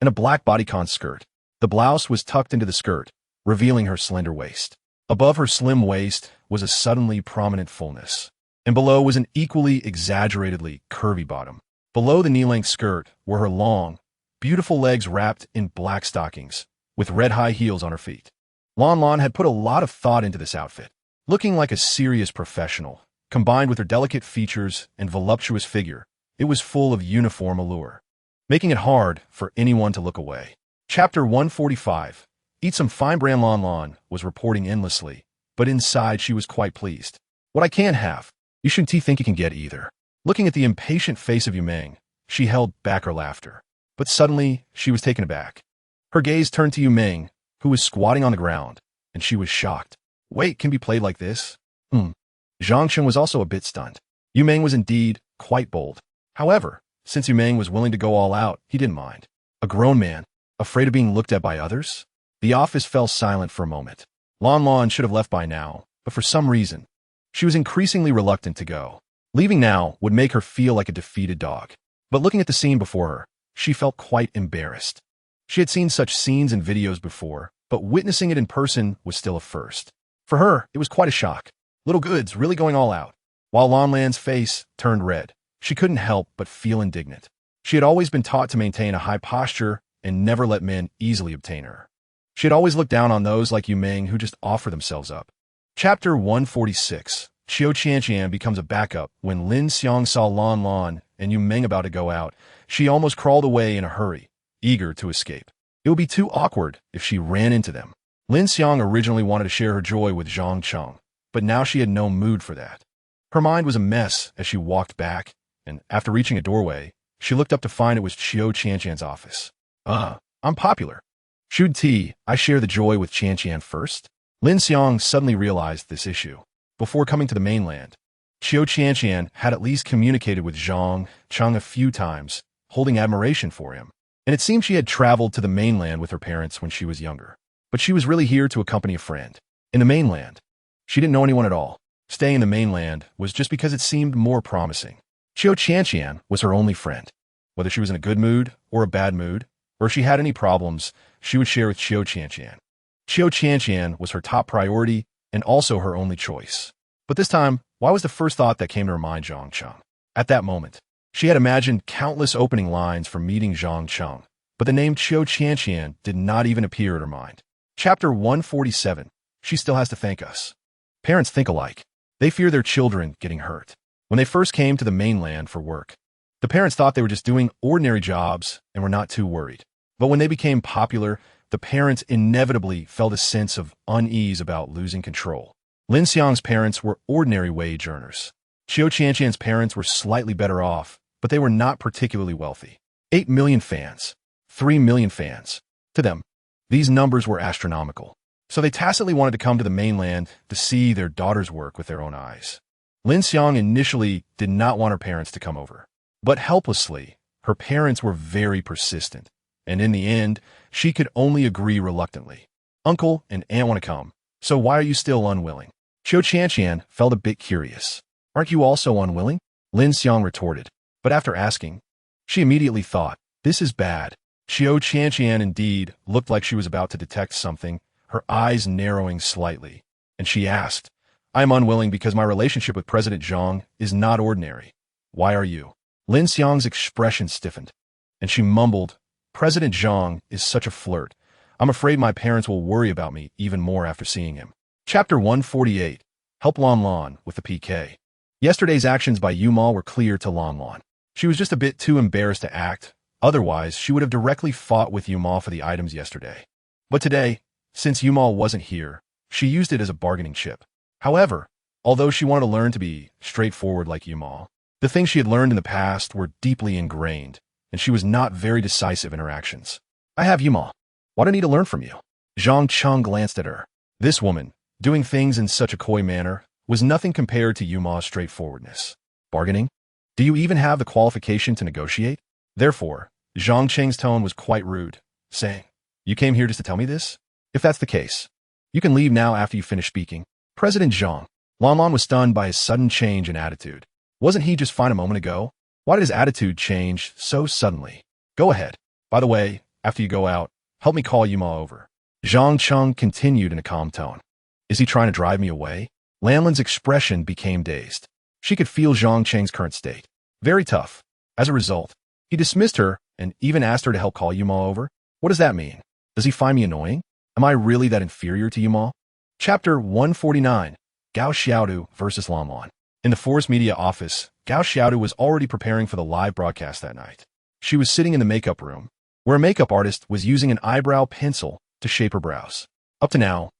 and a black bodycon skirt. The blouse was tucked into the skirt, revealing her slender waist. Above her slim waist was a suddenly prominent fullness, and below was an equally exaggeratedly curvy bottom. Below the knee-length skirt were her long, beautiful legs wrapped in black stockings, with red high heels on her feet. Lan Lan had put a lot of thought into this outfit, looking like a serious professional. Combined with her delicate features and voluptuous figure, it was full of uniform allure, making it hard for anyone to look away. Chapter 145. Eat some fine bran. Lan Lan was reporting endlessly, but inside she was quite pleased. What I can't have, you shouldn't think you can get either. Looking at the impatient face of Yumeng, she held back her laughter. But suddenly, she was taken aback. Her gaze turned to Yumeng, who was squatting on the ground, and she was shocked. Wait, can be played like this? Zhang Cheng was also a bit stunned. Yumeng was indeed quite bold. However, since Yumeng was willing to go all out, he didn't mind. A grown man, afraid of being looked at by others? The office fell silent for a moment. Lan Lan should have left by now, but for some reason, she was increasingly reluctant to go. Leaving now would make her feel like a defeated dog. But looking at the scene before her, she felt quite embarrassed. She had seen such scenes in videos before, but witnessing it in person was still a first. For her, it was quite a shock. Little Goods really going all out. While Lan Lan's face turned red, she couldn't help but feel indignant. She had always been taught to maintain a high posture and never let men easily obtain her. She had always looked down on those like Yumeng who just offer themselves up. Chapter 146. Qiu Qianqian becomes a backup. When Lin Xiang saw Lan Lan and Yumeng about to go out, she almost crawled away in a hurry, eager to escape. It would be too awkward if she ran into them. Lin Xiang originally wanted to share her joy with Zhang Cheng, but now she had no mood for that. Her mind was a mess as she walked back, and after reaching a doorway, she looked up to find it was Qiu Qianqian's office. I'm popular. Should I share the joy with Qianqian first? Lin Xiang suddenly realized this issue. Before coming to the mainland, Qiu Qianqian had at least communicated with Zhang Cheng a few times, holding admiration for him. And it seemed she had traveled to the mainland with her parents when she was younger. But she was really here to accompany a friend. In the mainland, she didn't know anyone at all. Staying in the mainland was just because it seemed more promising. Qiu Qianqian was her only friend. Whether she was in a good mood or a bad mood, or if she had any problems, she would share with Qiu Qianqian. Qiu Qianqian was her top priority and also her only choice. But this time, why was the first thought that came to her mind Zhang Cheng? At that moment, she had imagined countless opening lines for meeting Zhang Cheng, but the name Qiu Qianqian did not even appear in her mind. Chapter 147. She still has to thank us. Parents think alike. They fear their children getting hurt. When they first came to the mainland for work, the parents thought they were just doing ordinary jobs and were not too worried. But when they became popular, the parents inevitably felt a sense of unease about losing control. Lin Xiang's parents were ordinary wage earners. Qiu Qianqian's parents were slightly better off, but they were not particularly wealthy. 8 million fans. 3 million fans. To them, these numbers were astronomical. So they tacitly wanted to come to the mainland to see their daughter's work with their own eyes. Lin Xiang initially did not want her parents to come over. But helplessly, her parents were very persistent, and in the end, she could only agree reluctantly. Uncle and Aunt want to come, so why are you still unwilling? Qiu Qianqian felt a bit curious. Aren't you also unwilling? Lin Xiang retorted, but after asking, she immediately thought, this is bad. Qiu Qianqian indeed looked like she was about to detect something, her eyes narrowing slightly, and she asked, I am unwilling because my relationship with President Zhang is not ordinary. Why are you? Lin Xiang's expression stiffened, and she mumbled, President Zhang is such a flirt. I'm afraid my parents will worry about me even more after seeing him. Chapter 148. help Lan Lan with the PK. Yesterday's actions by Yumal were clear to Lan Lan. She was just a bit too embarrassed to act, otherwise she would have directly fought with Yumal for the items yesterday. But today, since Yumal wasn't here, she used it as a bargaining chip. However, although she wanted to learn to be straightforward like Yumal, the things she had learned in the past were deeply ingrained, and she was not very decisive in her actions. I have Yumal. What do I need to learn from you? Zhang Cheng glanced at her. This woman, doing things in such a coy manner, was nothing compared to Yuma's straightforwardness. Bargaining? Do you even have the qualification to negotiate? Therefore, Zhang Cheng's tone was quite rude, saying, You came here just to tell me this? If that's the case, you can leave now after you finish speaking. President Zhang. Lan Lan was stunned by his sudden change in attitude. Wasn't he just fine a moment ago? Why did his attitude change so suddenly? Go ahead. By the way, after you go out, help me call Yuma over. Zhang Cheng continued in a calm tone. Is he trying to drive me away? Lan Lan's expression became dazed. She could feel Zhang Cheng's current state. Very tough. As a result, he dismissed her and even asked her to help call Yuma over. What does that mean? Does he find me annoying? Am I really that inferior to Yuma? Chapter 149. Gao Xiaodu versus Lan Lan. In the Force Media office, Gao Xiaodu was already preparing for the live broadcast that night. She was sitting in the makeup room, where a makeup artist was using an eyebrow pencil to shape her brows. Up to now,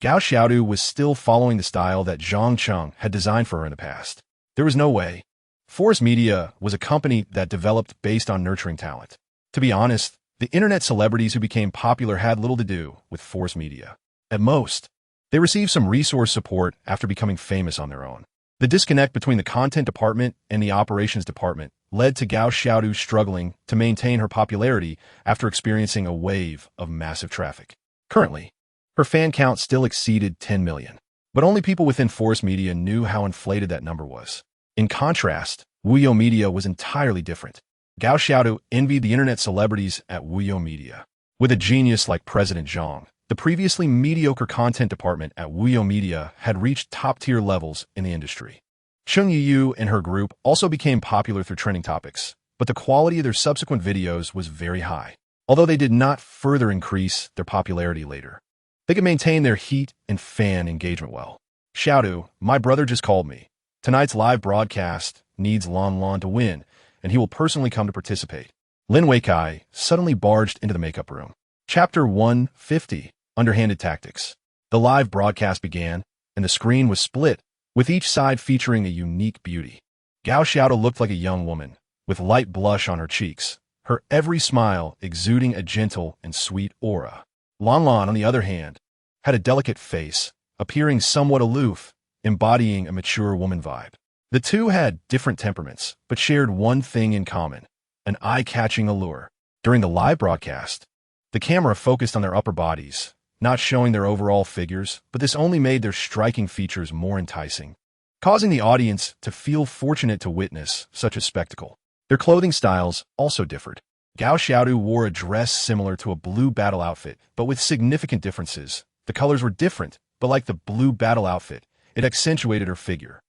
Gao Xiaodu was still following the style that Zhang Cheng had designed for her in the past. There was no way. Force Media was a company that developed based on nurturing talent. To be honest, the internet celebrities who became popular had little to do with Force Media. At most, they received some resource support after becoming famous on their own. The disconnect between the content department and the operations department led to Gao Xiaodu struggling to maintain her popularity after experiencing a wave of massive traffic. Currently, her fan count still exceeded 10 million, but only people within Force Media knew how inflated that number was. In contrast, Wuyo Media was entirely different. Gao Xiaodu envied the internet celebrities at Wuyo Media. With a genius like President Zhang, the previously mediocre content department at Wuyo Media had reached top-tier levels in the industry. Cheng Yu and her group also became popular through trending topics, but the quality of their subsequent videos was very high, although they did not further increase their popularity later. They could maintain their heat and fan engagement well. Xiaodu, my brother just called me. Tonight's live broadcast needs Lan Lan to win, and he will personally come to participate. Lin Weikai suddenly barged into the makeup room. Chapter 150. Underhanded Tactics. The live broadcast began, and the screen was split, with each side featuring a unique beauty. Gao Xiaodu looked like a young woman, with light blush on her cheeks, her every smile exuding a gentle and sweet aura. Lan Lan, on the other hand, had a delicate face, appearing somewhat aloof, embodying a mature woman vibe. The two had different temperaments, but shared one thing in common, an eye-catching allure. During the live broadcast, the camera focused on their upper bodies, not showing their overall figures, but this only made their striking features more enticing, causing the audience to feel fortunate to witness such a spectacle. Their clothing styles also differed. Gao Xiaodu wore a dress similar to a blue battle outfit, but with significant differences. The colors were different, but like the blue battle outfit, it accentuated her figure.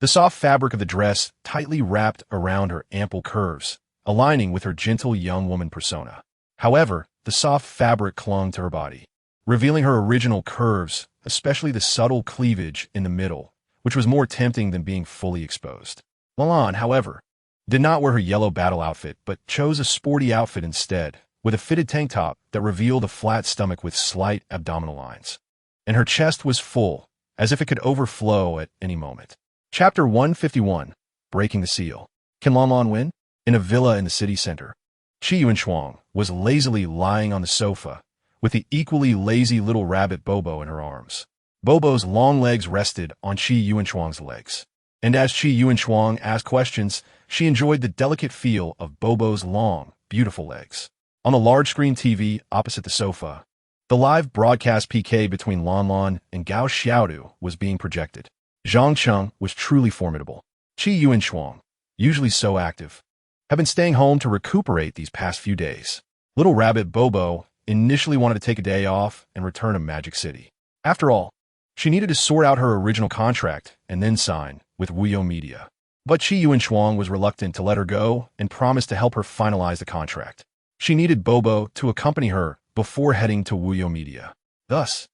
The soft fabric of the dress tightly wrapped around her ample curves, aligning with her gentle young woman persona. However, the soft fabric clung to her body, revealing her original curves, especially the subtle cleavage in the middle, which was more tempting than being fully exposed. Lan Lan, however, did not wear her yellow battle outfit, but chose a sporty outfit instead, with a fitted tank top that revealed a flat stomach with slight abdominal lines. And her chest was full, as if it could overflow at any moment. Chapter 151. Breaking the Seal. Can Lan Lan win? In a villa in the city center, Qi Yunshuang was lazily lying on the sofa, with the equally lazy little rabbit Bobo in her arms. Bobo's long legs rested on Qi Yunshuang's legs. And as Qi Yunshuang asked questions, she enjoyed the delicate feel of Bobo's long, beautiful legs. On the large-screen TV opposite the sofa, the live broadcast PK between Lan Lan and Gao Xiaodu was being projected. Zhang Cheng was truly formidable. Qi Yunshuang, usually so active, had been staying home to recuperate these past few days. Little rabbit Bobo initially wanted to take a day off and return to Magic City. After all, she needed to sort out her original contract and then sign with Wuyo Media. But Qi Yunshuang was reluctant to let her go and promised to help her finalize the contract. She needed Bobo to accompany her before heading to Wuyo Media. Thus,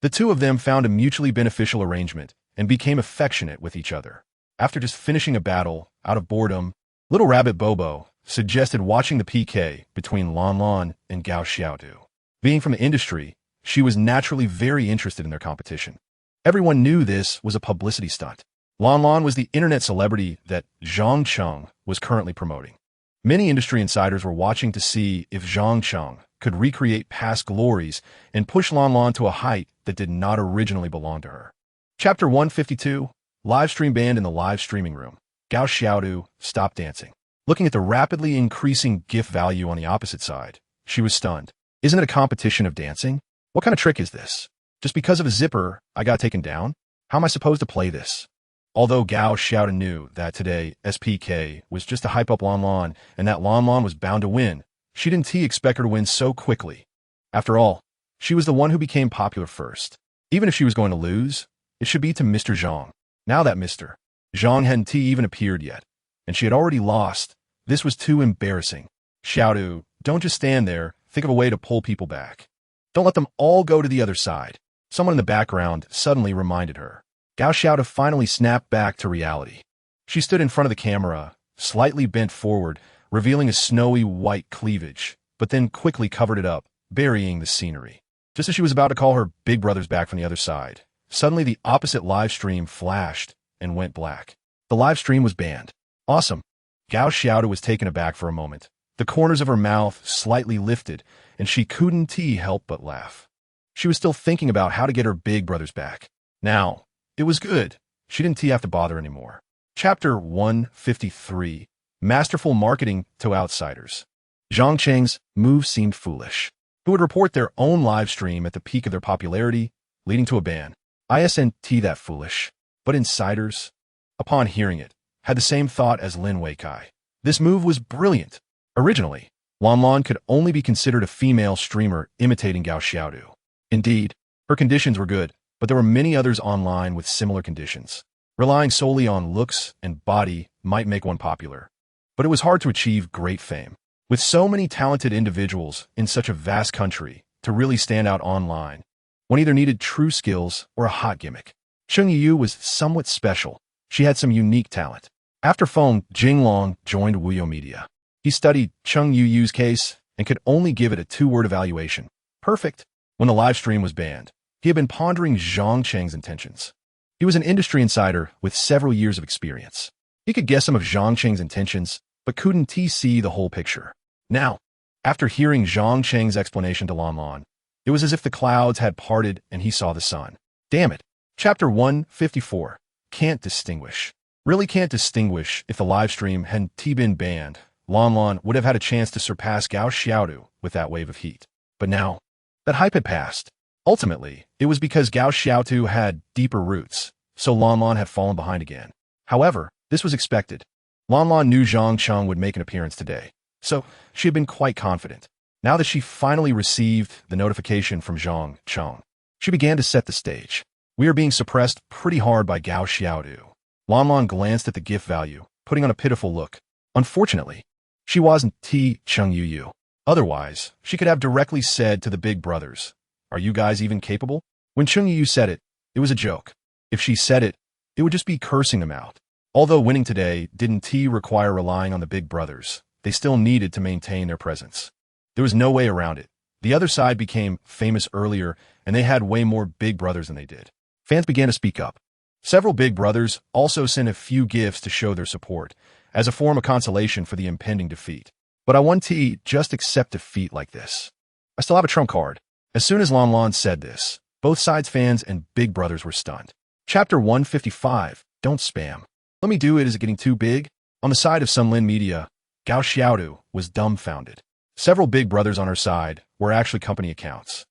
the two of them found a mutually beneficial arrangement and became affectionate with each other. After just finishing a battle, out of boredom, Little Rabbit Bobo suggested watching the PK between Lan Lan and Gao Xiaodu. Being from the industry, she was naturally very interested in their competition. Everyone knew this was a publicity stunt. Lan Lan was the internet celebrity that Zhang Cheng was currently promoting. Many industry insiders were watching to see if Zhang Cheng could recreate past glories and push Lan Lan to a height that did not originally belong to her. Chapter 152, Live Stream Banned in the Live Streaming Room. Gao Xiaodu stopped dancing. Looking at the rapidly increasing GIF value on the opposite side, she was stunned. Isn't it a competition of dancing? What kind of trick is this? Just because of a zipper, I got taken down? How am I supposed to play this? Although Gao Xiaodu knew that today SPK was just to hype up Lan Lan and that Lan Lan was bound to win, she didn't expect her to win so quickly. After all, she was the one who became popular first. Even if she was going to lose, it should be to Mr. Zhang. Now that Mr. Zhang hadn't even appeared yet, and she had already lost, this was too embarrassing. Xiaodu, don't just stand there, think of a way to pull people back. Don't let them all go to the other side. Someone in the background suddenly reminded her. Gao Xiaodu finally snapped back to reality. She stood in front of the camera, slightly bent forward, revealing a snowy white cleavage, but then quickly covered it up, burying the scenery. Just as she was about to call her big brothers back from the other side, suddenly the opposite live stream flashed and went black. The live stream was banned. Awesome. Gao Xiaodu was taken aback for a moment. The corners of her mouth slightly lifted, and she couldn't help but laugh. She was still thinking about how to get her big brothers back. Now, it was good. She didn't have to bother anymore. Chapter 153, Masterful Marketing to Outsiders. Zhang Cheng's move seemed foolish. Who would report their own live stream at the peak of their popularity, leading to a ban? Isn't that foolish? But insiders, upon hearing it, had the same thought as Lin Weikai. This move was brilliant. Originally, Lan Lan could only be considered a female streamer imitating Gao Xiaodu. Indeed, her conditions were good, but there were many others online with similar conditions. Relying solely on looks and body might make one popular, but it was hard to achieve great fame. With so many talented individuals in such a vast country, to really stand out online, one either needed true skills or a hot gimmick. Cheng Yu was somewhat special. She had some unique talent. After Feng Jinglong joined Wuyo Media, he studied Cheng Yu's case and could only give it a 2-word evaluation. Perfect. When the live stream was banned, he had been pondering Zhang Cheng's intentions. He was an industry insider with several years of experience. He could guess some of Zhang Cheng's intentions, but couldn't see the whole picture. Now, after hearing Zhang Cheng's explanation to Lan Lan, it was as if the clouds had parted and he saw the sun. Damn it. Chapter 154. Can't distinguish. Really can't distinguish. If the live stream hadn't been banned, Lan Lan would have had a chance to surpass Gao Xiaodu with that wave of heat. But now, that hype had passed. Ultimately, it was because Gao Xiaodu had deeper roots, so Lan Lan had fallen behind again. However, this was expected. Lan Lan knew Zhang Cheng would make an appearance today, so she had been quite confident. Now that she finally received the notification from Zhang Cheng, she began to set the stage. We are being suppressed pretty hard by Gao Xiaodu. Lan Lan glanced at the GIF value, putting on a pitiful look. Unfortunately, she wasn't Cheng Yu. Otherwise, she could have directly said to the big brothers, "Are you guys even capable?" When Cheng Yu said it, it was a joke. If she said it, it would just be cursing them out. Although winning today didn't require relying on the big brothers, they still needed to maintain their presence. There was no way around it. The other side became famous earlier, and they had way more big brothers than they did. Fans began to speak up. Several big brothers also sent a few gifts to show their support, as a form of consolation for the impending defeat. But I want to just accept defeat like this. I still have a trump card. As soon as Lan Lan said this, both sides' fans and big brothers were stunned. Chapter 155, Don't Spam. Let me do it, is it getting too big? On the side of Sunlin Media, Gao Xiaodu was dumbfounded. Several big brothers on her side were actually company accounts.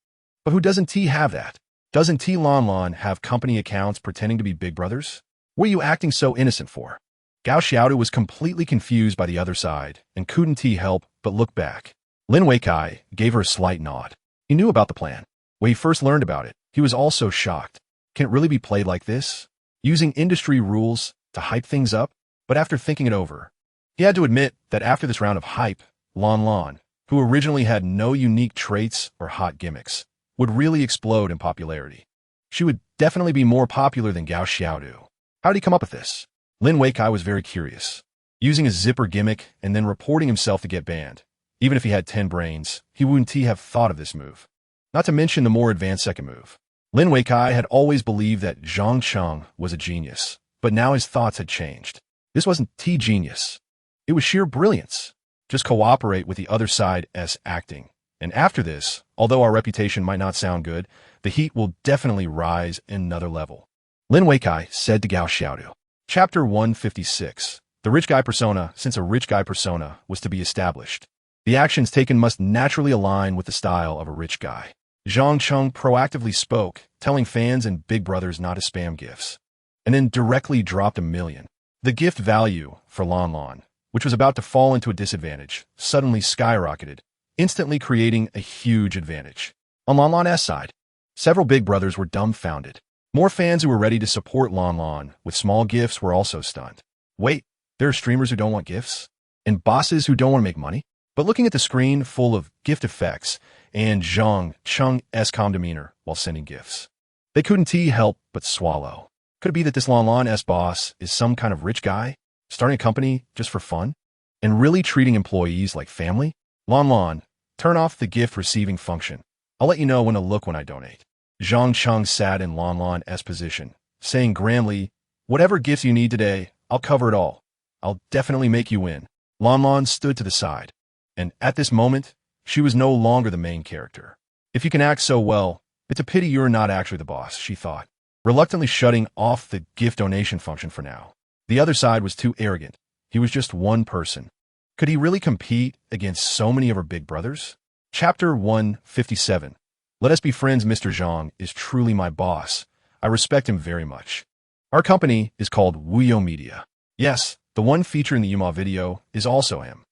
But who doesn't have that? Doesn't Lan Lan have company accounts pretending to be big brothers? What are you acting so innocent for? Gao Xiaodu was completely confused by the other side and couldn't help but look back. Lin Weikai gave her a slight nod. He knew about the plan. When he first learned about it, he was also shocked. Can it really be played like this? Using industry rules to hype things up? But after thinking it over, he had to admit that after this round of hype, Lan Lan, who originally had no unique traits or hot gimmicks, would really explode in popularity. She would definitely be more popular than Gao Xiaodu. How did he come up with this? Lin Weikai was very curious. Using a zipper gimmick and then reporting himself to get banned. Even if he had 10 brains, he wouldn't have thought of this move. Not to mention the more advanced second move. Lin Weikai had always believed that Zhang Cheng was a genius, but now his thoughts had changed. This wasn't genius. It was sheer brilliance. Just cooperate with the other side's acting. And after this, although our reputation might not sound good, the heat will definitely rise another level. Lin Weikai said to Gao Xiaodu. Chapter 156. The rich guy persona. Since a rich guy persona was to be established, the actions taken must naturally align with the style of a rich guy. Zhang Cheng proactively spoke, telling fans and big brothers not to spam gifts, and then directly dropped $1 million. The gift value for Lan Lan, which was about to fall into a disadvantage, suddenly skyrocketed, instantly creating a huge advantage. On Lan Lan's side, several big brothers were dumbfounded. More fans who were ready to support Lan Lan with small gifts were also stunned. Wait, there are streamers who don't want gifts? And bosses who don't want to make money? But looking at the screen full of gift effects and Zhang Cheng's calm demeanor while sending gifts, they couldn't help but swallow. Could it be that this Lan Lan's boss is some kind of rich guy, starting a company just for fun, and really treating employees like family? Lan Lan, turn off the gift receiving function. I'll let you know when to look when I donate. Zhang Cheng sat in Lan Lan's position, saying grandly, whatever gifts you need today, I'll cover it all. I'll definitely make you win. Lan Lan stood to the side, and at this moment, she was no longer the main character. If you can act so well, it's a pity you're not actually the boss, she thought, reluctantly shutting off the gift donation function for now. The other side was too arrogant. He was just one person. Could he really compete against so many of her big brothers? Chapter 157. Let us be friends. Mr. Zhang is truly my boss. I respect him very much. Our company is called Wuyo Media. Yes, the one featured in the Yuma video is also him.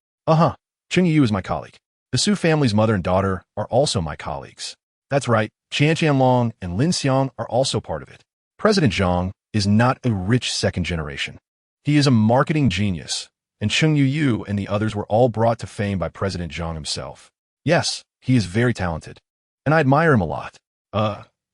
Cheng Yu is my colleague. The Su family's mother and daughter are also my colleagues. That's right, Qian Qianlong and Lin Xiang are also part of it. President Zhang is not a rich second generation. He is a marketing genius, and Cheng Yu and the others were all brought to fame by President Zhang himself. Yes, he is very talented, and I admire him a lot.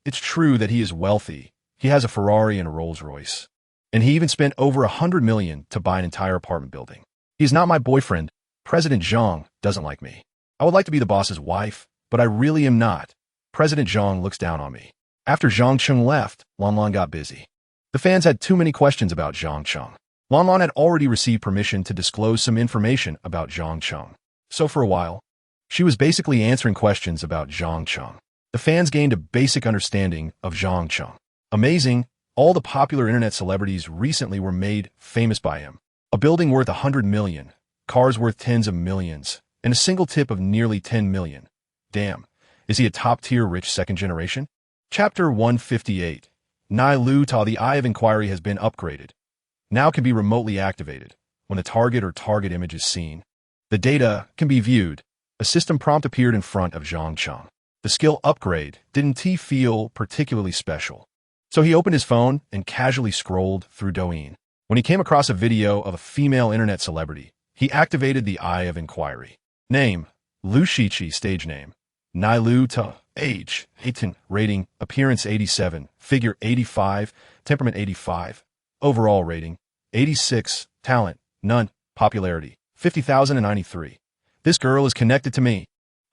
It's true that he is wealthy. He has a Ferrari and a Rolls-Royce. And he even spent over $100 million to buy an entire apartment building. He's not my boyfriend. President Zhang doesn't like me. I would like to be the boss's wife, but I really am not. President Zhang looks down on me. After Zhang Cheng left, Lan Lan got busy. The fans had too many questions about Zhang Cheng. Lan Lan had already received permission to disclose some information about Zhang Cheng. So for a while, she was basically answering questions about Zhang Cheng. The fans gained a basic understanding of Zhang Cheng. Amazing, all the popular internet celebrities recently were made famous by him. A building worth $100 million, cars worth tens of millions, and a single tip of nearly $10 million. Damn, is he a top-tier rich second generation? Chapter 158. Nai Lu Ta. The Eye of Inquiry has been upgraded. Now can be remotely activated when the target or target image is seen. The data can be viewed. A system prompt appeared in front of Zhang Cheng. The skill upgrade didn't feel particularly special. So he opened his phone and casually scrolled through Douyin. When he came across a video of a female internet celebrity, he activated the Eye of Inquiry. Name, Lu Shiqi. Stage name, Nai Lu Ta. Age, 18. Rating, appearance 87, figure 85, temperament 85. Overall rating, 86. Talent, none. Popularity, 50,093. This girl is connected to me.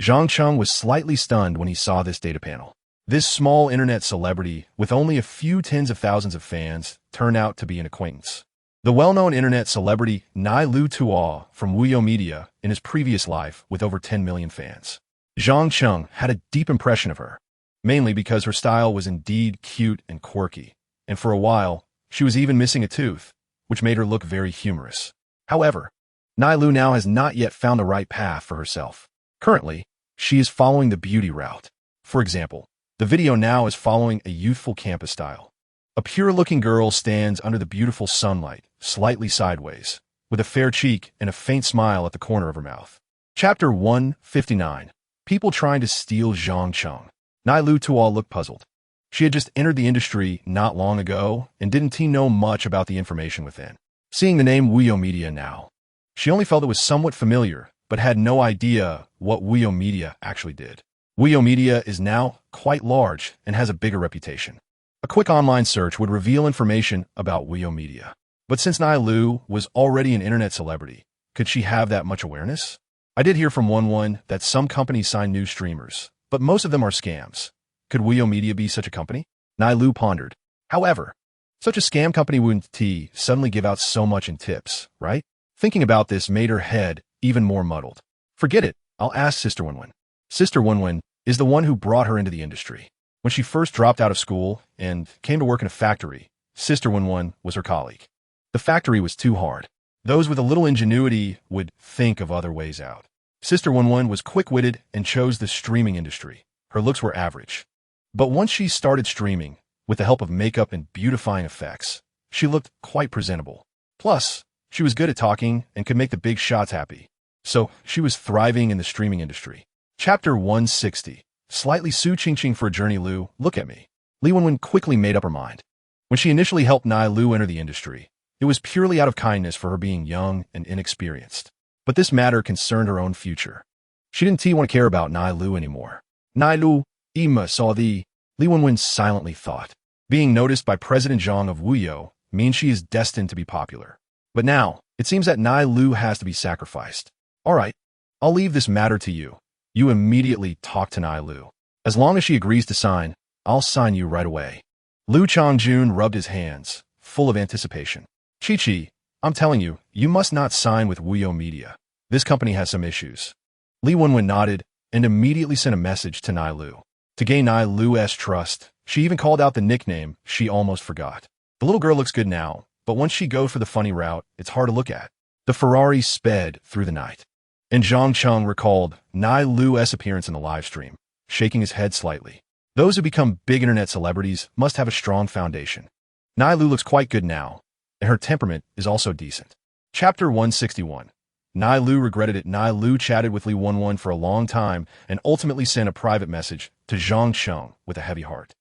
Zhang Cheng was slightly stunned when he saw this data panel. This small internet celebrity, with only a few tens of thousands of fans, turned out to be an acquaintance. The well-known internet celebrity Nai Lu Ta from Wuyo Media in his previous life with over 10 million fans. Zhang Cheng had a deep impression of her, mainly because her style was indeed cute and quirky, and for a while, she was even missing a tooth, which made her look very humorous. However, Nai Lu now has not yet found the right path for herself. Currently, she is following the beauty route. For example, the video now is following a youthful campus style. A pure-looking girl stands under the beautiful sunlight, slightly sideways, with a fair cheek and a faint smile at the corner of her mouth. Chapter 159. People trying to steal Zhang Cheng. Nai Lu Ta looked puzzled. She had just entered the industry not long ago and didn't know much about the information within. Seeing the name Wuyo Media now, she only felt it was somewhat familiar, but had no idea what Wuyo Media actually did. Wuyo Media is now quite large and has a bigger reputation. A quick online search would reveal information about Wio Media. But since Nai Lu was already an internet celebrity, could she have that much awareness? I did hear from One that some companies sign new streamers, but most of them are scams. Could Wio Media be such a company? Nai Lu pondered. However, such a scam company wouldn't suddenly give out so much in tips, right? Thinking about this made her head even more muddled. Forget it, I'll ask Sister Wen. Sister Wen is the one who brought her into the industry. When she first dropped out of school and came to work in a factory, Sister Wen was her colleague. The factory was too hard. Those with a little ingenuity would think of other ways out. Sister Wen was quick-witted and chose the streaming industry. Her looks were average. But once she started streaming, with the help of makeup and beautifying effects, she looked quite presentable. Plus, she was good at talking and could make the big shots happy. So, she was thriving in the streaming industry. Chapter 160. Slightly Su-ching for a journey. Lu, look at me. Li Wenwen quickly made up her mind. When she initially helped Nai Lu enter the industry, it was purely out of kindness for her being young and inexperienced. But this matter concerned her own future. She didn't want to care about Nai Lu anymore. Nai Lu, Ima saw thee, Li Wenwen silently thought. Being noticed by President Zhang of Wuyo means she is destined to be popular. But now, it seems that Nai Lu has to be sacrificed. All right, I'll leave this matter to you. You immediately talk to Nai Lu. As long as she agrees to sign, I'll sign you right away. Lu Changjun rubbed his hands, full of anticipation. Chi-Chi, I'm telling you, you must not sign with Wuyo Media. This company has some issues. Li Wenwen nodded and immediately sent a message to Nai Lu. To gain Nai Lu's trust, she even called out the nickname she almost forgot. The little girl looks good now, but once she goes for the funny route, it's hard to look at. The Ferrari sped through the night. And Zhang Cheng recalled Nai Lu's appearance in the live stream, shaking his head slightly. Those who become big internet celebrities must have a strong foundation. Nai Lu looks quite good now, and her temperament is also decent. Chapter 161. Nai Lu regretted it. Nai Lu chatted with Li Wenwen for a long time and ultimately sent a private message to Zhang Cheng with a heavy heart.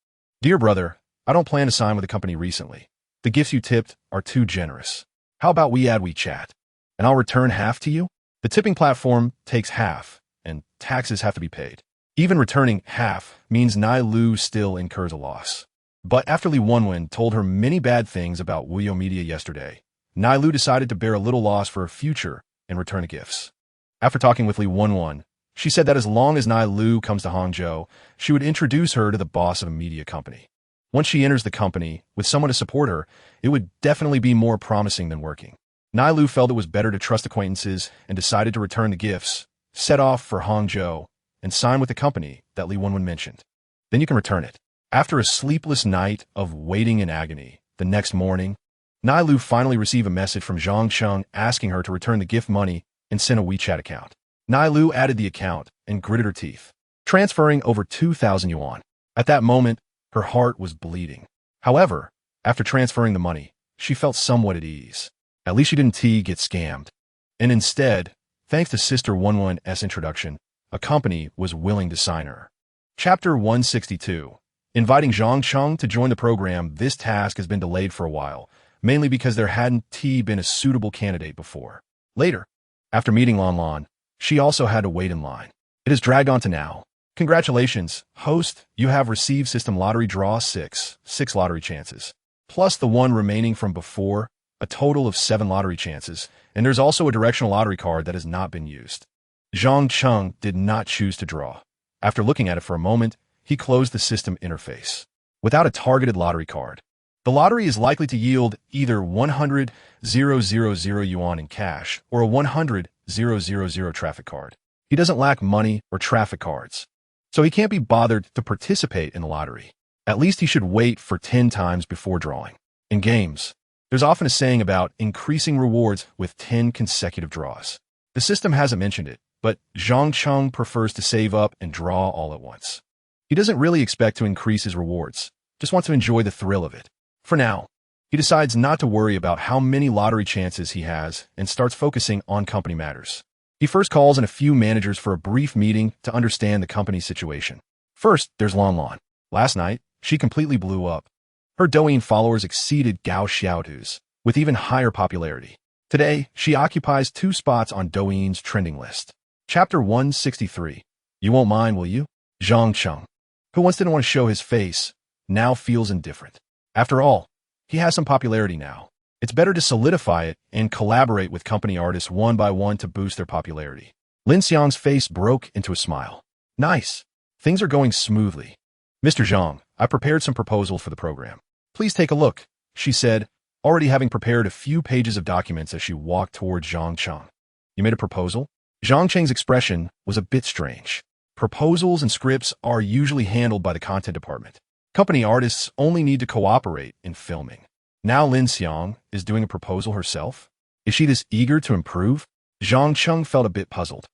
Dear brother, I don't plan to sign with the company recently. The gifts you tipped are too generous. How about we add WeChat, and I'll return half to you? The tipping platform takes half, and taxes have to be paid. Even returning half means Nai Lu still incurs a loss. But after Li Wenwen told her many bad things about Wuyo Media yesterday, Nai Lu decided to bear a little loss for her future and return the gifts. After talking with Li Wenwen, she said that as long as Nai Lu comes to Hangzhou, she would introduce her to the boss of a media company. Once she enters the company with someone to support her, it would definitely be more promising than working. Nai Lu felt it was better to trust acquaintances and decided to return the gifts, set off for Hangzhou, and sign with the company that Li Wenwen mentioned. Then you can return it. After a sleepless night of waiting in agony, the next morning, Nai Lu finally received a message from Zhang Cheng asking her to return the gift money and send a WeChat account. Nai Lu added the account and gritted her teeth, transferring over 2,000 yuan. At that moment, her heart was bleeding. However, after transferring the money, she felt somewhat at ease. At least she didn't get scammed. And instead, thanks to Sister Wenwen's introduction, a company was willing to sign her. Chapter 162. Inviting Zhang Cheng to join the program. This task has been delayed for a while, mainly because there hadn't been a suitable candidate before. Later, after meeting Lan Lan, she also had to wait in line. It has dragged on to now. Congratulations, host, you have received system lottery draw 6 lottery chances, plus the one remaining from before, a total of 7 lottery chances, and there's also a directional lottery card that has not been used. Zhang Cheng did not choose to draw. After looking at it for a moment, he closed the system interface. Without a targeted lottery card, the lottery is likely to yield either 100,000 yuan in cash or a 100,000 traffic card. He doesn't lack money or traffic cards, so he can't be bothered to participate in the lottery. At least he should wait for 10 times before drawing. In games, there's often a saying about increasing rewards with 10 consecutive draws. The system hasn't mentioned it, but Zhang Cheng prefers to save up and draw all at once. He doesn't really expect to increase his rewards, just wants to enjoy the thrill of it. For now, he decides not to worry about how many lottery chances he has and starts focusing on company matters. He first calls in a few managers for a brief meeting to understand the company's situation. First, there's Lan Lan. Last night, she completely blew up. Her Douyin followers exceeded Gao Xiaotu's, with even higher popularity. Today, she occupies 2 spots on Douyin's trending list. Chapter 163. You won't mind, will you? Zhang Cheng, who once didn't want to show his face, now feels indifferent. After all, he has some popularity now. It's better to solidify it and collaborate with company artists one by one to boost their popularity. Lin Xiang's face broke into a smile. Nice. Things are going smoothly. Mr. Zhang, I prepared some proposals for the program. Please take a look, she said, already having prepared a few pages of documents as she walked towards Zhang Cheng. You made a proposal? Zhang Cheng's expression was a bit strange. Proposals and scripts are usually handled by the content department. Company artists only need to cooperate in filming. Now Lin Xiang is doing a proposal herself? Is she this eager to improve? Zhang Cheng felt a bit puzzled,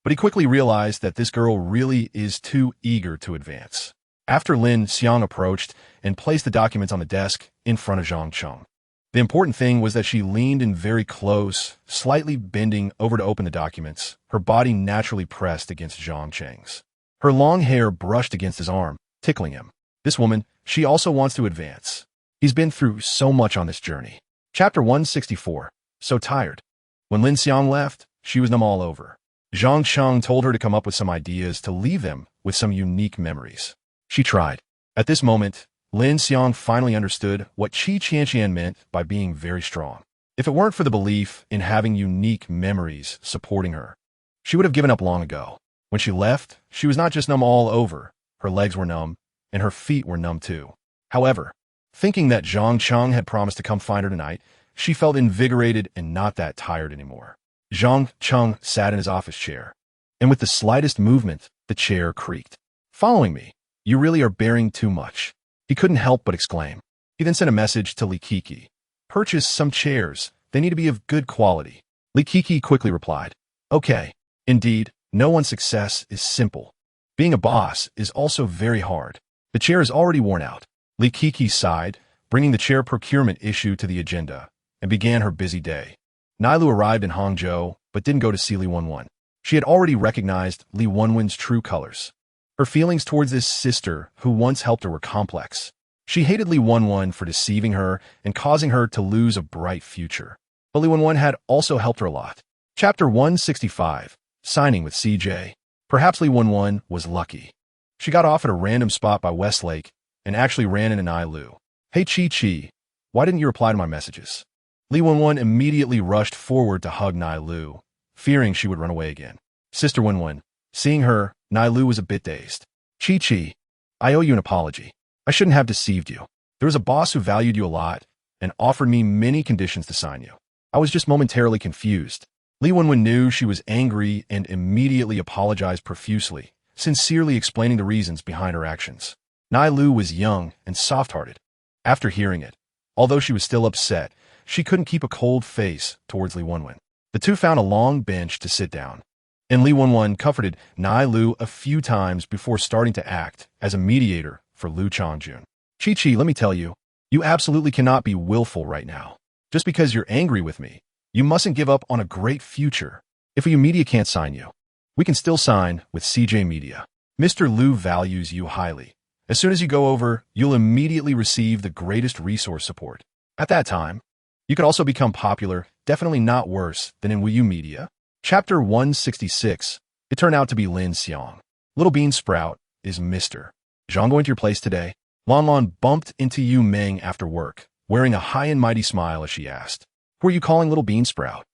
but he quickly realized that this girl really is too eager to advance. After Lin Xiang approached and placed the documents on the desk in front of Zhang Cheng. The important thing was that she leaned in very close, slightly bending over to open the documents, her body naturally pressed against Zhang Cheng's. Her long hair brushed against his arm, tickling him. This woman, she also wants to advance. He's been through so much on this journey. Chapter 164. So tired. When Lin Xiang left, she was numb all over. Zhang Cheng told her to come up with some ideas to leave them with some unique memories. She tried. At this moment, Lin Xiang finally understood what Qi Qianqian meant by being very strong. If it weren't for the belief in having unique memories supporting her, she would have given up long ago. When she left, she was not just numb all over, her legs were numb, and her feet were numb too. However, thinking that Zhang Cheng had promised to come find her tonight, she felt invigorated and not that tired anymore. Zhang Cheng sat in his office chair, and with the slightest movement, the chair creaked. Following me, you really are bearing too much. He couldn't help but exclaim. He then sent a message to Li Kiki. Purchase some chairs. They need to be of good quality. Li Kiki quickly replied. Okay. Indeed, no one's success is simple. Being a boss is also very hard. The chair is already worn out. Li Kiki sighed, bringing the chair procurement issue to the agenda, and began her busy day. Nailu arrived in Hangzhou, but didn't go to see Li Wenwen. She had already recognized Li Wenwen's true colors. Her feelings towards this sister who once helped her were complex. She hated Li Wenwen for deceiving her and causing her to lose a bright future. But Li Wenwen had also helped her a lot. Chapter 165. Signing with CJ. Perhaps Li Wenwen was lucky. She got off at a random spot by Westlake and actually ran into Nailu. Hey Chi, why didn't you reply to my messages? Li Wenwen immediately rushed forward to hug Nailu, fearing she would run away again. Sister Wenwen. Seeing her, Nailu was a bit dazed. Chi, I owe you an apology. I shouldn't have deceived you. There was a boss who valued you a lot and offered me many conditions to sign you. I was just momentarily confused. Li Wenwen knew she was angry and immediately apologized profusely, sincerely explaining the reasons behind her actions. Nailu was young and soft-hearted. After hearing it, although she was still upset, she couldn't keep a cold face towards Li Wenwen. The two found a long bench to sit down, and Li Wenwen comforted Nailu a few times before starting to act as a mediator for Lu Changjun. Chi, let me tell you, you absolutely cannot be willful right now. Just because you're angry with me, you mustn't give up on a great future. If WU Media can't sign you, we can still sign with CJ Media. Mr. Lu values you highly. As soon as you go over, you'll immediately receive the greatest resource support. At that time, you could also become popular, definitely not worse than in WU Media. Chapter 166. It turned out to be Lin Xiang. Little Bean Sprout is Mr. Zhang going to your place today? Lan Lan bumped into Yu Meng after work, wearing a high and mighty smile as she asked. Who are you calling Little Bean Sprout?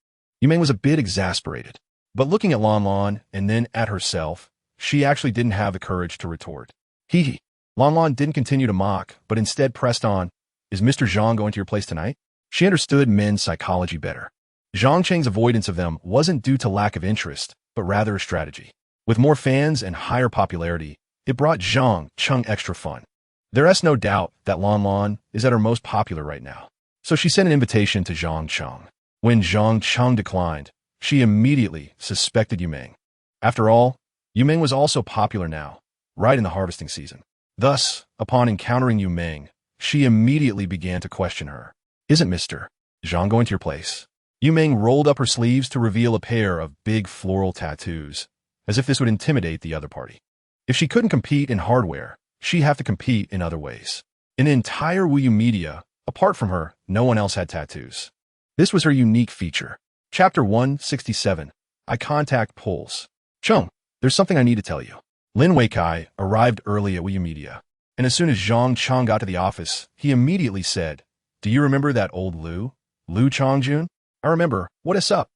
Yu Meng was a bit exasperated, but looking at Lan Lan and then at herself, she actually didn't have the courage to retort. Hee. Lan Lan didn't continue to mock, but instead pressed on. Is Mr. Zhang going to your place tonight? She understood men's psychology better. Zhang Cheng's avoidance of them wasn't due to lack of interest, but rather a strategy. With more fans and higher popularity, it brought Zhang Cheng extra fun. There is no doubt that Lan Lan is at her most popular right now. So she sent an invitation to Zhang Cheng. When Zhang Cheng declined, she immediately suspected Yu Meng. After all, Yu Meng was also popular now, right in the harvesting season. Thus, upon encountering Yu Meng, she immediately began to question her. Isn't Mr. Zhang going to your place? Yu Meng rolled up her sleeves to reveal a pair of big floral tattoos, as if this would intimidate the other party. If she couldn't compete in hardware, she'd have to compete in other ways. In the entire WU Media, apart from her, no one else had tattoos. This was her unique feature. Chapter 167. Eye Contact Pulls. Chung, there's something I need to tell you. Lin Weikai arrived early at WU Media. And as soon as Zhang Cheng got to the office, he immediately said, "Do you remember that old Lu? Lu Chongjun?" "I remember. What is up?"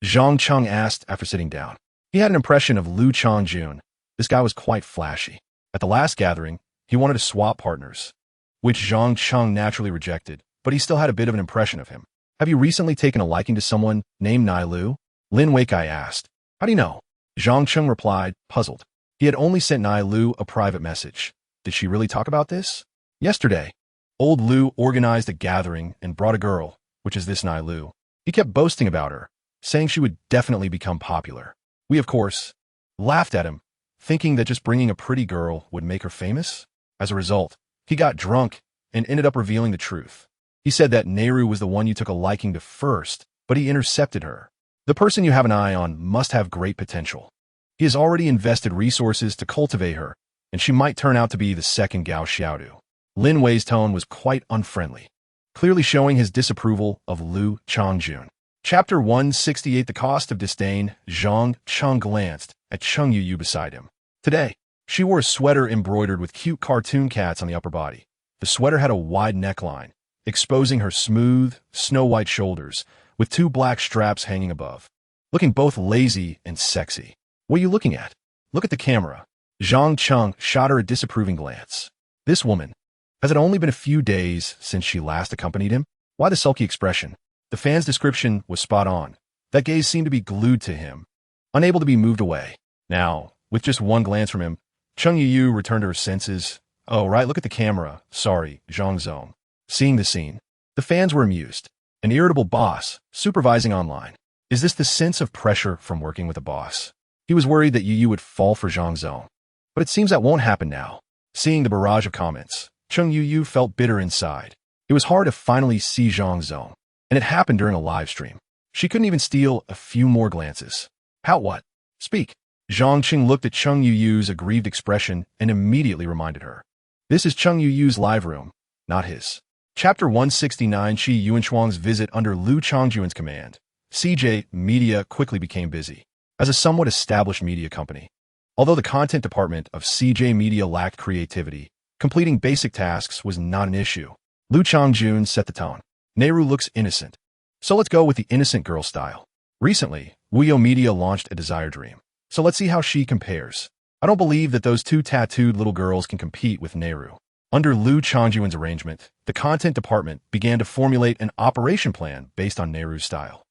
Zhang Cheng asked after sitting down. He had an impression of Lu Chongjun. This guy was quite flashy. At the last gathering, he wanted to swap partners, which Zhang Cheng naturally rejected, but he still had a bit of an impression of him. "Have you recently taken a liking to someone named Nai Lu?" Lin Weikai asked. "How do you know?" Zhang Cheng replied, puzzled. He had only sent Nai Lu a private message. Did she really talk about this? Yesterday, old Lu organized a gathering and brought a girl, which is this Nai Lu. He kept boasting about her, saying she would definitely become popular. We, of course, laughed at him, thinking that just bringing a pretty girl would make her famous. As a result, he got drunk and ended up revealing the truth. He said that Nehru was the one you took a liking to first, but he intercepted her. The person you have an eye on must have great potential. He has already invested resources to cultivate her, and she might turn out to be the second Gao Xiaodu. Lin Wei's tone was quite unfriendly, clearly showing his disapproval of Lu Chongjun. Chapter 168 The Cost of Disdain. Zhang Cheng glanced at Cheng Yu beside him. Today, she wore a sweater embroidered with cute cartoon cats on the upper body. The sweater had a wide neckline, exposing her smooth, snow-white shoulders, with two black straps hanging above, looking both lazy and sexy. "What are you looking at? Look at the camera." Zhang Cheng shot her a disapproving glance. This woman, has it only been a few days since she last accompanied him? Why the sulky expression? The fan's description was spot on. That gaze seemed to be glued to him, unable to be moved away. Now, with just one glance from him, Cheng Yu returned to her senses. "Oh, right, look at the camera. Sorry, Zhang Zong." Seeing the scene, the fans were amused. An irritable boss, supervising online. Is this the sense of pressure from working with a boss? He was worried that Yu would fall for Zhang Zong. But it seems that won't happen now. Seeing the barrage of comments, Cheng Yu felt bitter inside. It was hard to finally see Zhang Zong, and it happened during a live stream. She couldn't even steal a few more glances. "How what? Speak." Zhang Qing looked at Cheng Yu's aggrieved expression and immediately reminded her. This is Cheng Yu's live room, not his. Chapter 169 Shi Yuanshuang's visit under Lu Chongjun's command. CJ Media quickly became busy. As a somewhat established media company, although the content department of CJ Media lacked creativity, completing basic tasks was not an issue. Lu Chongjun set the tone. Nehru looks innocent. So let's go with the innocent girl style. Recently, Wuyo Media launched a Desire Dream. So let's see how she compares. I don't believe that those two tattooed little girls can compete with Nehru. Under Lu Chongjun's arrangement, the content department began to formulate an operation plan based on Nehru's style.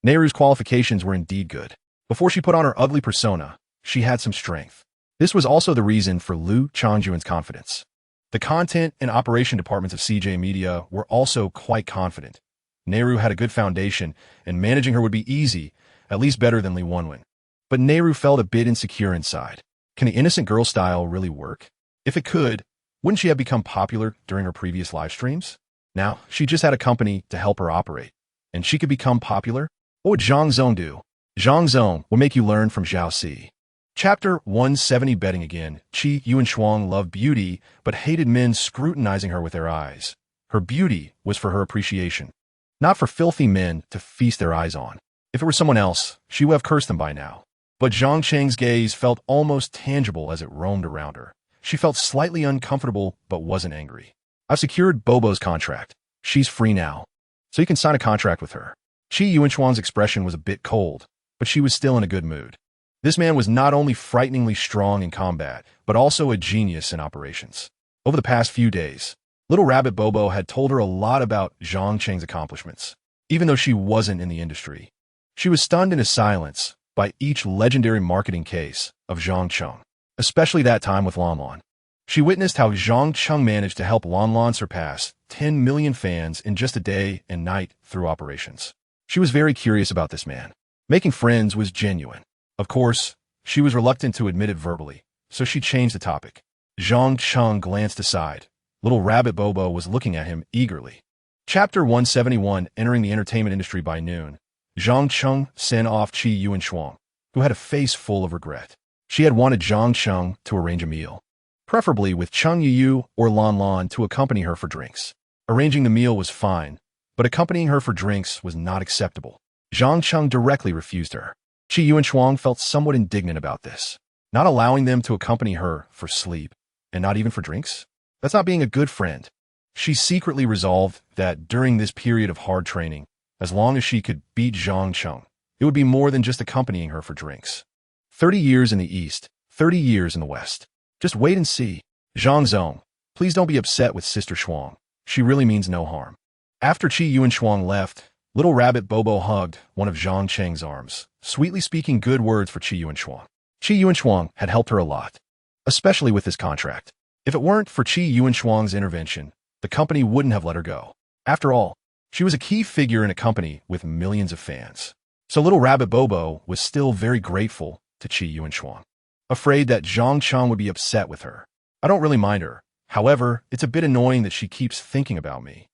Nehru's qualifications were indeed good. Before she put on her ugly persona, she had some strength. This was also the reason for Lu Chongjun's confidence. The content and operation departments of CJ Media were also quite confident. Nehru had a good foundation, and managing her would be easy, at least better than Li Wenwen. But Nehru felt a bit insecure inside. Can the innocent girl style really work? If it could, wouldn't she have become popular during her previous live streams? Now, she just had a company to help her operate, and she could become popular? What would Zhang Zong do? Zhang Zong will make you learn from Zhao Si. Chapter 170 Betting again. Qi Yuanshuang loved beauty, but hated men scrutinizing her with their eyes. Her beauty was for her appreciation, not for filthy men to feast their eyes on. If it were someone else, she would have cursed them by now. But Zhang Cheng's gaze felt almost tangible as it roamed around her. She felt slightly uncomfortable, but wasn't angry. I've secured Bobo's contract. She's free now, so you can sign a contract with her. Qi Yuanshuang's expression was a bit cold, but she was still in a good mood. This man was not only frighteningly strong in combat, but also a genius in operations. Over the past few days, Little Rabbit Bobo had told her a lot about Zhang Cheng's accomplishments, even though she wasn't in the industry. She was stunned into silence by each legendary marketing case of Zhang Cheng, especially that time with Lan Lan. She witnessed how Zhang Cheng managed to help Lan Lan surpass 10 million fans in just a day and night through operations. She was very curious about this man. Making friends was genuine. Of course, she was reluctant to admit it verbally, so she changed the topic. Zhang Cheng glanced aside. Little Rabbit Bobo was looking at him eagerly. Chapter 171 Entering the entertainment industry by noon. Zhang Cheng sent off Qi Yuanshuang, who had a face full of regret. She had wanted Zhang Cheng to arrange a meal, preferably with Cheng Yu or Lan Lan to accompany her for drinks. Arranging the meal was fine, but accompanying her for drinks was not acceptable. Zhang Cheng directly refused her. Qi Yuanshuang felt somewhat indignant about this. Not allowing them to accompany her for sleep, and not even for drinks? That's not being a good friend. She secretly resolved that during this period of hard training, as long as she could beat Zhang Cheng, it would be more than just accompanying her for drinks. 30 years in the East, 30 years in the West. Just wait and see. Zhang Zong, please don't be upset with Sister Shuang. She really means no harm. After Qi Yuan Shuang left, little rabbit Bobo hugged one of Zhang Cheng's arms, sweetly speaking good words for Qi Yuan Shuang. Qi Yuan Shuang had helped her a lot, especially with this contract. If it weren't for Qi Yuan Shuang's intervention, the company wouldn't have let her go. After all, she was a key figure in a company with millions of fans. So little rabbit Bobo was still very grateful to Qi Yuan Shuang, afraid that Zhang Cheng would be upset with her. I don't really mind her. However, it's a bit annoying that she keeps thinking about me.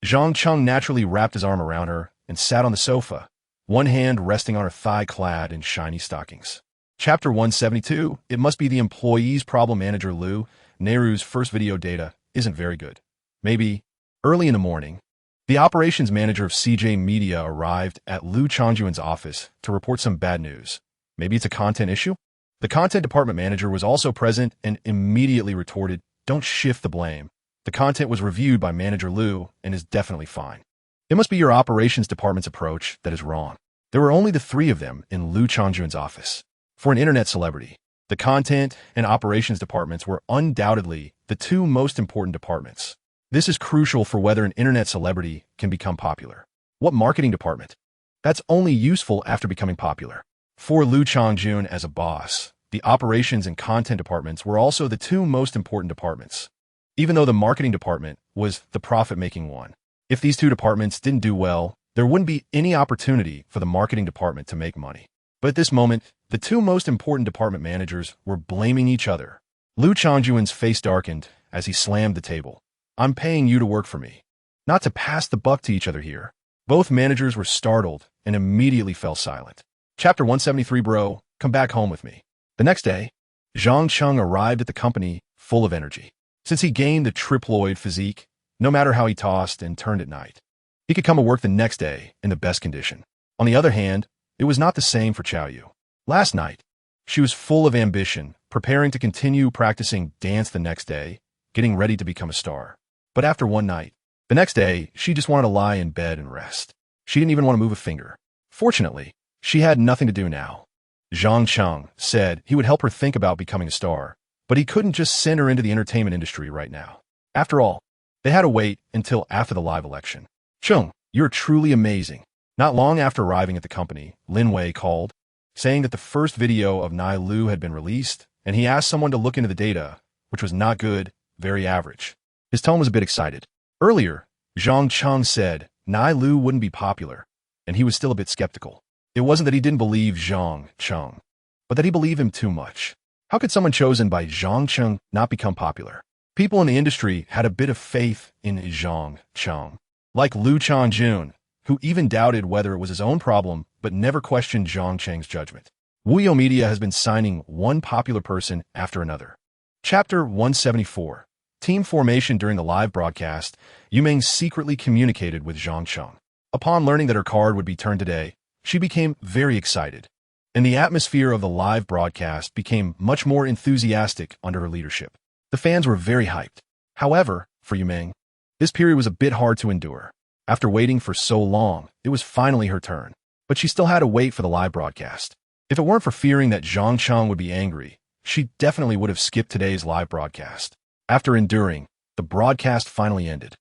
Zhang Cheng naturally wrapped his arm around her and sat on the sofa, one hand resting on her thigh clad in shiny stockings. Chapter 172, it must be the employee's problem. Manager Lu, Nehru's first video data isn't very good. Maybe early in the morning, the operations manager of CJ Media arrived at Lu Changjuan's office to report some bad news. Maybe it's a content issue? The content department manager was also present and immediately retorted, "Don't shift the blame. The content was reviewed by Manager Lu and is definitely fine. It must be your operations department's approach that is wrong." There were only the three of them in Lu Changjuan's office. For an internet celebrity, the content and operations departments were undoubtedly the two most important departments. This is crucial for whether an internet celebrity can become popular. What marketing department? That's only useful after becoming popular. For Lu Changjun as a boss, the operations and content departments were also the two most important departments, even though the marketing department was the profit-making one. If these two departments didn't do well, there wouldn't be any opportunity for the marketing department to make money. But at this moment, the two most important department managers were blaming each other. Lu Changjuan's face darkened as he slammed the table. "I'm paying you to work for me, not to pass the buck to each other here." Both managers were startled and immediately fell silent. Chapter 173, bro, come back home with me. The next day, Zhang Cheng arrived at the company full of energy. Since he gained the triploid physique, no matter how he tossed and turned at night, he could come to work the next day in the best condition. On the other hand, it was not the same for Chao Yu. Last night, she was full of ambition, preparing to continue practicing dance the next day, getting ready to become a star. But after one night, the next day, she just wanted to lie in bed and rest. She didn't even want to move a finger. Fortunately, she had nothing to do now. Zhang Cheng said he would help her think about becoming a star, but he couldn't just send her into the entertainment industry right now. After all, they had to wait until after the live election. "Cheng, you're truly amazing." Not long after arriving at the company, Lin Wei called, saying that the first video of Nai Lu had been released, and he asked someone to look into the data, which was not good, very average. His tone was a bit excited. Earlier, Zhang Cheng said Nai Lu wouldn't be popular, and he was still a bit skeptical. It wasn't that he didn't believe Zhang Cheng, but that he believed him too much. How could someone chosen by Zhang Cheng not become popular? People in the industry had a bit of faith in Zhang Cheng, like Lu Changjun, who even doubted whether it was his own problem, but never questioned Zhang Cheng's judgment. Wuyo Media has been signing one popular person after another. Chapter 174. Team formation. During the live broadcast, Yumeng secretly communicated with Zhang Cheng. Upon learning that her card would be turned today, she became very excited, and the atmosphere of the live broadcast became much more enthusiastic under her leadership. The fans were very hyped. However, for Yumeng, this period was a bit hard to endure. After waiting for so long, it was finally her turn, but she still had to wait for the live broadcast. If it weren't for fearing that Zhang Cheng would be angry, she definitely would have skipped today's live broadcast. After enduring, the broadcast finally ended.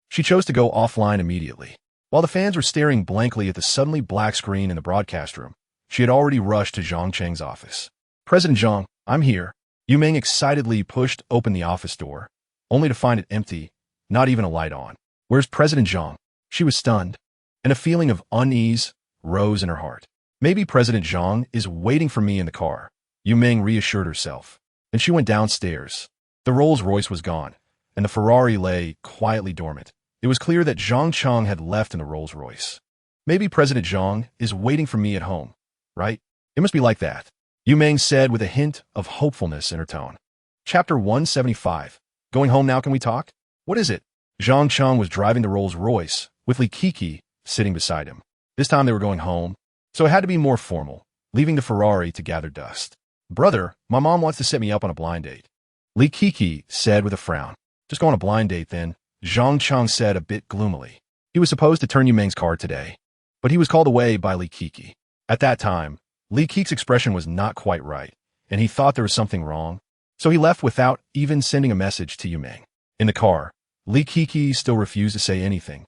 She chose to go offline immediately. While the fans were staring blankly at the suddenly black screen in the broadcast room, she had already rushed to Zhang Cheng's office. "President Zhang, I'm here." Yumeng excitedly pushed open the office door, only to find it empty, not even a light on. "Where's President Zhang?" She was stunned, and a feeling of unease rose in her heart. "Maybe President Zhang is waiting for me in the car," Yumeng reassured herself, and she went downstairs. The Rolls-Royce was gone, and the Ferrari lay quietly dormant. It was clear that Zhang Cheng had left in the Rolls-Royce. "Maybe President Zhang is waiting for me at home, right? It must be like that," Yumeng said with a hint of hopefulness in her tone. Chapter 175. Going home now, can we talk? What is it? Zhang Cheng was driving the Rolls-Royce, with Li Kiki sitting beside him. This time they were going home, so it had to be more formal, leaving the Ferrari to gather dust. "Brother, my mom wants to set me up on a blind date," Li Kiki said with a frown. Just go on a blind date then, Zhang Cheng said a bit gloomily. He was supposed to turn Yu Meng's card today, but he was called away by Li Kiki. At that time, Li Kiki's expression was not quite right, and he thought there was something wrong, so he left without even sending a message to Yu Meng. In the car, Li Kiki still refused to say anything,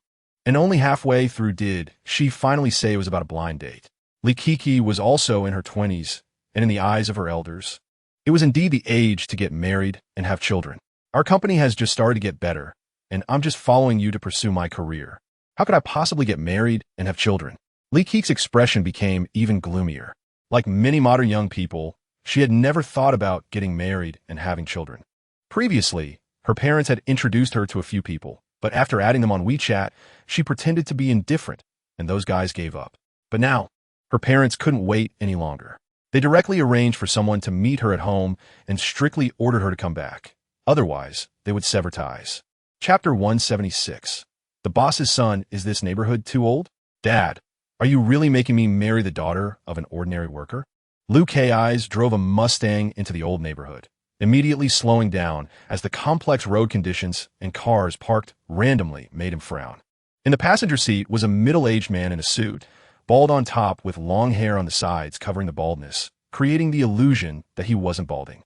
and only halfway through did she finally say it was about a blind date. Li Kiki was also in her 20s, and in the eyes of her elders, it was indeed the age to get married and have children. Our company has just started to get better, and I'm just following you to pursue my career. How could I possibly get married and have children? Li Kiki's expression became even gloomier. Like many modern young people, she had never thought about getting married and having children. Previously, her parents had introduced her to a few people, but after adding them on WeChat, she pretended to be indifferent, and those guys gave up. But now, her parents couldn't wait any longer. They directly arranged for someone to meet her at home and strictly ordered her to come back. Otherwise, they would sever ties. Chapter 176. The boss's son. Is this neighborhood too old? Dad, are you really making me marry the daughter of an ordinary worker? Liu Kai's drove a Mustang into the old neighborhood, immediately slowing down as the complex road conditions and cars parked randomly made him frown. In the passenger seat was a middle-aged man in a suit, bald on top with long hair on the sides covering the baldness, creating the illusion that he wasn't balding.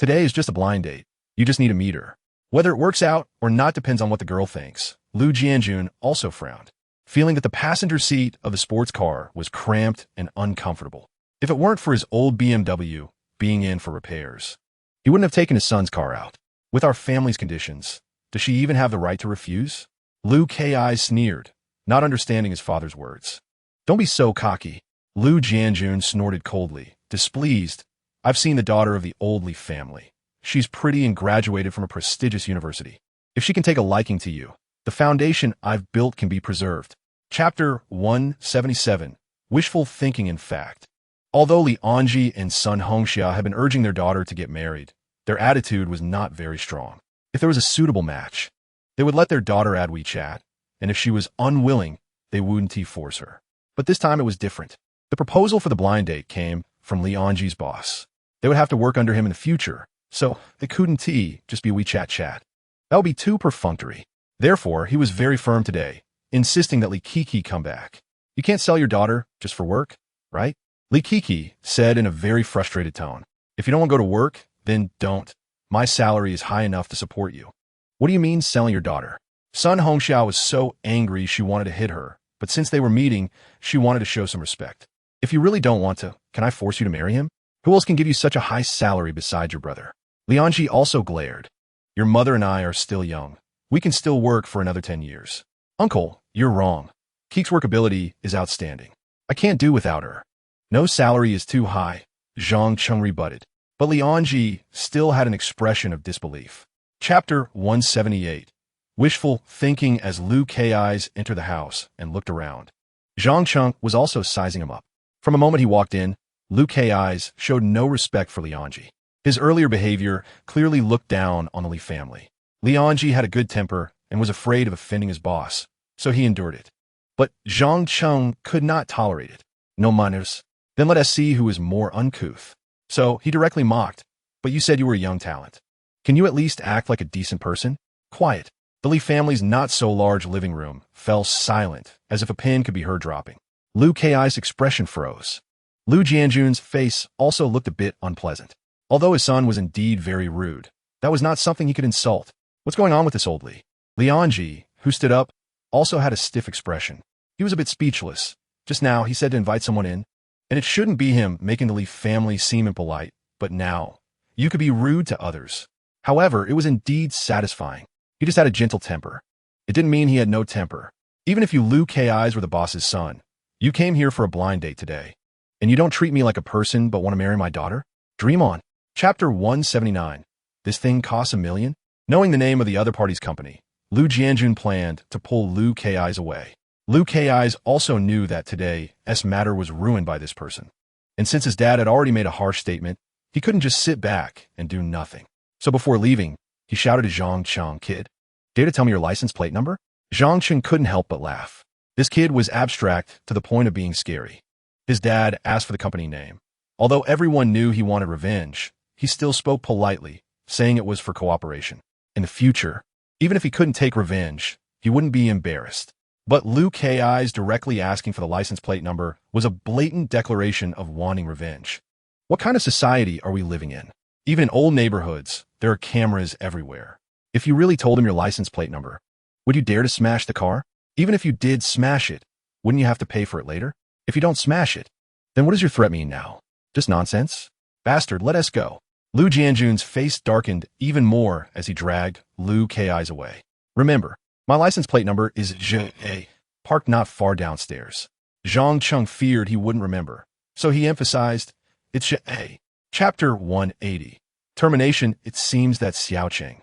Today is just a blind date. You just need to meet her. Whether it works out or not depends on what the girl thinks. Liu Jianjun also frowned, feeling that the passenger seat of the sports car was cramped and uncomfortable. If it weren't for his old BMW being in for repairs, he wouldn't have taken his son's car out. With our family's conditions, does she even have the right to refuse? Liu Kai sneered, not understanding his father's words. Don't be so cocky. Liu Jianjun snorted coldly, displeased. I've seen the daughter of the old Li family. She's pretty and graduated from a prestigious university. If she can take a liking to you, the foundation I've built can be preserved. Chapter 177. Wishful thinking. In fact, although Li Anji and Sun Hongxia had been urging their daughter to get married, their attitude was not very strong. If there was a suitable match, they would let their daughter add WeChat, and if she was unwilling, they wouldn't force her. But this time it was different. The proposal for the blind date came from Li Anji's boss. They would have to work under him in the future, so they couldn't just be a WeChat chat. That would be too perfunctory. Therefore, he was very firm today, insisting that Li Kiki come back. You can't sell your daughter just for work, right? Li Kiki said in a very frustrated tone. If you don't want to go to work, then don't. My salary is high enough to support you. What do you mean selling your daughter? Sun Hongxiao was so angry she wanted to hit her, but since they were meeting, she wanted to show some respect. If you really don't want to, can I force you to marry him? Who else can give you such a high salary besides your brother? Lianji also glared. Your mother and I are still young. We can still work for another 10 years. Uncle, you're wrong. Keek's workability is outstanding. I can't do without her. No salary is too high, Zhang Cheng rebutted. But Lianji still had an expression of disbelief. Chapter 178. Wishful thinking. As Liu Kai's entered the house and looked around, Zhang Cheng was also sizing him up. From the moment he walked in, Liu Kai's showed no respect for Lianji. His earlier behavior clearly looked down on the Li family. Lianji had a good temper and was afraid of offending his boss, so he endured it. But Zhang Cheng could not tolerate it. No manners. Then let us see who is more uncouth. So he directly mocked. But you said you were a young talent. Can you at least act like a decent person? Quiet. The Li family's not-so-large living room fell silent, as if a pin could be heard dropping. Liu Kai's expression froze. Liu Jianjun's face also looked a bit unpleasant. Although his son was indeed very rude, that was not something he could insult. What's going on with this old Li? Lianji, who stood up, also had a stiff expression. He was a bit speechless. Just now, he said to invite someone in, and it shouldn't be him making the Li family seem impolite, but now, you could be rude to others. However, it was indeed satisfying. He just had a gentle temper. It didn't mean he had no temper. Even if you Liu Kai's were the boss's son, you came here for a blind date today, and you don't treat me like a person but want to marry my daughter? Dream on. Chapter 179. This thing costs $1 million? Knowing the name of the other party's company, Liu Jianjun planned to pull Liu Kai's away. Liu Kai's also knew that today's matter was ruined by this person. And since his dad had already made a harsh statement, he couldn't just sit back and do nothing. So before leaving, he shouted to Zhang Cheng, "Kid, dare to tell me your license plate number?" Zhang Cheng couldn't help but laugh. This kid was abstract to the point of being scary. His dad asked for the company name. Although everyone knew he wanted revenge, he still spoke politely, saying it was for cooperation. In the future, Even if he couldn't take revenge, he wouldn't be embarrassed. But Liu Kai's directly asking for the license plate number was a blatant declaration of wanting revenge. What kind of society are we living in? Even in old neighborhoods, there are cameras everywhere. If you really told him your license plate number, would you dare to smash the car? Even if you did smash it, wouldn't you have to pay for it later? If you don't smash it, then what does your threat mean now? Just nonsense? Bastard, let us go. Liu Jianjun's face darkened even more as he dragged Liu Kai's away. Remember, my license plate number is ZHA, parked not far downstairs. Zhang Cheng feared he wouldn't remember, so he emphasized, it's ZHA. Chapter 180. Termination. It seems that Xiaocheng,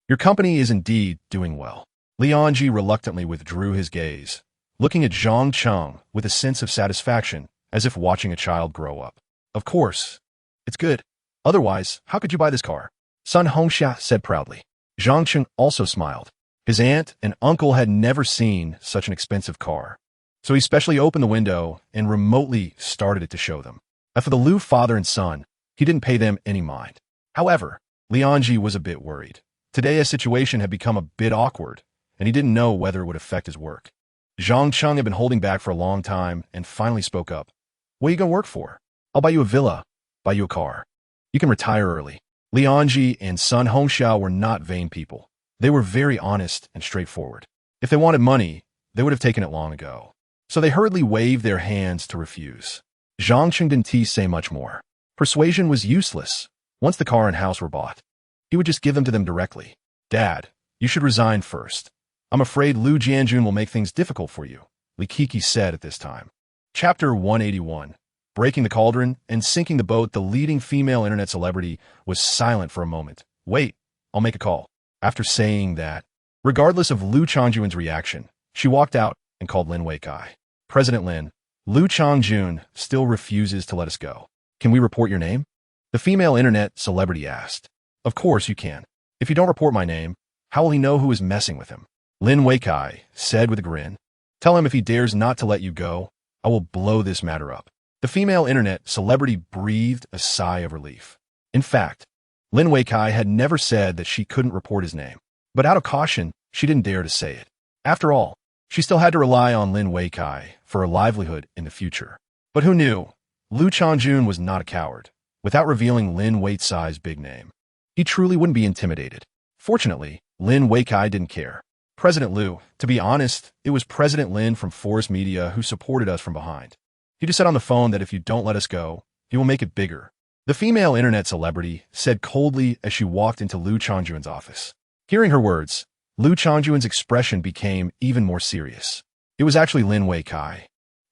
your company is indeed doing well. Lianji reluctantly withdrew his gaze, looking at Zhang Cheng with a sense of satisfaction, as if watching a child grow up. Of course, it's good. Otherwise, how could you buy this car? Sun Hongxia said proudly. Zhang Cheng also smiled. His aunt and uncle had never seen such an expensive car, so he specially opened the window and remotely started it to show them. As for the Liu father and son, he didn't pay them any mind. However, Lianji was a bit worried. Today, his situation had become a bit awkward, and he didn't know whether it would affect his work. Zhang Cheng had been holding back for a long time and finally spoke up. What are you going to work for? I'll buy you a villa, buy you a car. You can retire early. Lianji and Sun Hongxiao were not vain people. They were very honest and straightforward. If they wanted money, they would have taken it long ago. So they hurriedly waved their hands to refuse. Zhang Cheng didn't say much more. Persuasion was useless. Once the car and house were bought, he would just give them to them directly. Dad, you should resign first. I'm afraid Liu Jianjun will make things difficult for you, Li Kiki said at this time. Chapter 181. Breaking the cauldron and sinking the boat. The leading female internet celebrity was silent for a moment. Wait, I'll make a call. After saying that, regardless of Liu Changjun's reaction, she walked out and called Lin Weikai. President Lin, Liu Changjun still refuses to let us go. Can we report your name? The female internet celebrity asked. Of course you can. If you don't report my name, how will he know who is messing with him? Lin Weikai said with a grin. Tell him if he dares not to let you go, I will blow this matter up. The female internet celebrity breathed a sigh of relief. In fact, Lin Weikai had never said that she couldn't report his name, but out of caution, she didn't dare to say it. After all, she still had to rely on Lin Weikai for her livelihood in the future. But who knew? Liu Changjun was not a coward. Without revealing Lin Weikai's big name, he truly wouldn't be intimidated. Fortunately, Lin Weikai didn't care. President Liu, to be honest, it was President Lin from Forest Media who supported us from behind. He just said on the phone that if you don't let us go, he will make it bigger. The female internet celebrity said coldly as she walked into Liu Changjun's office. Hearing her words, Liu Changjun's expression became even more serious. It was actually Lin Weikai.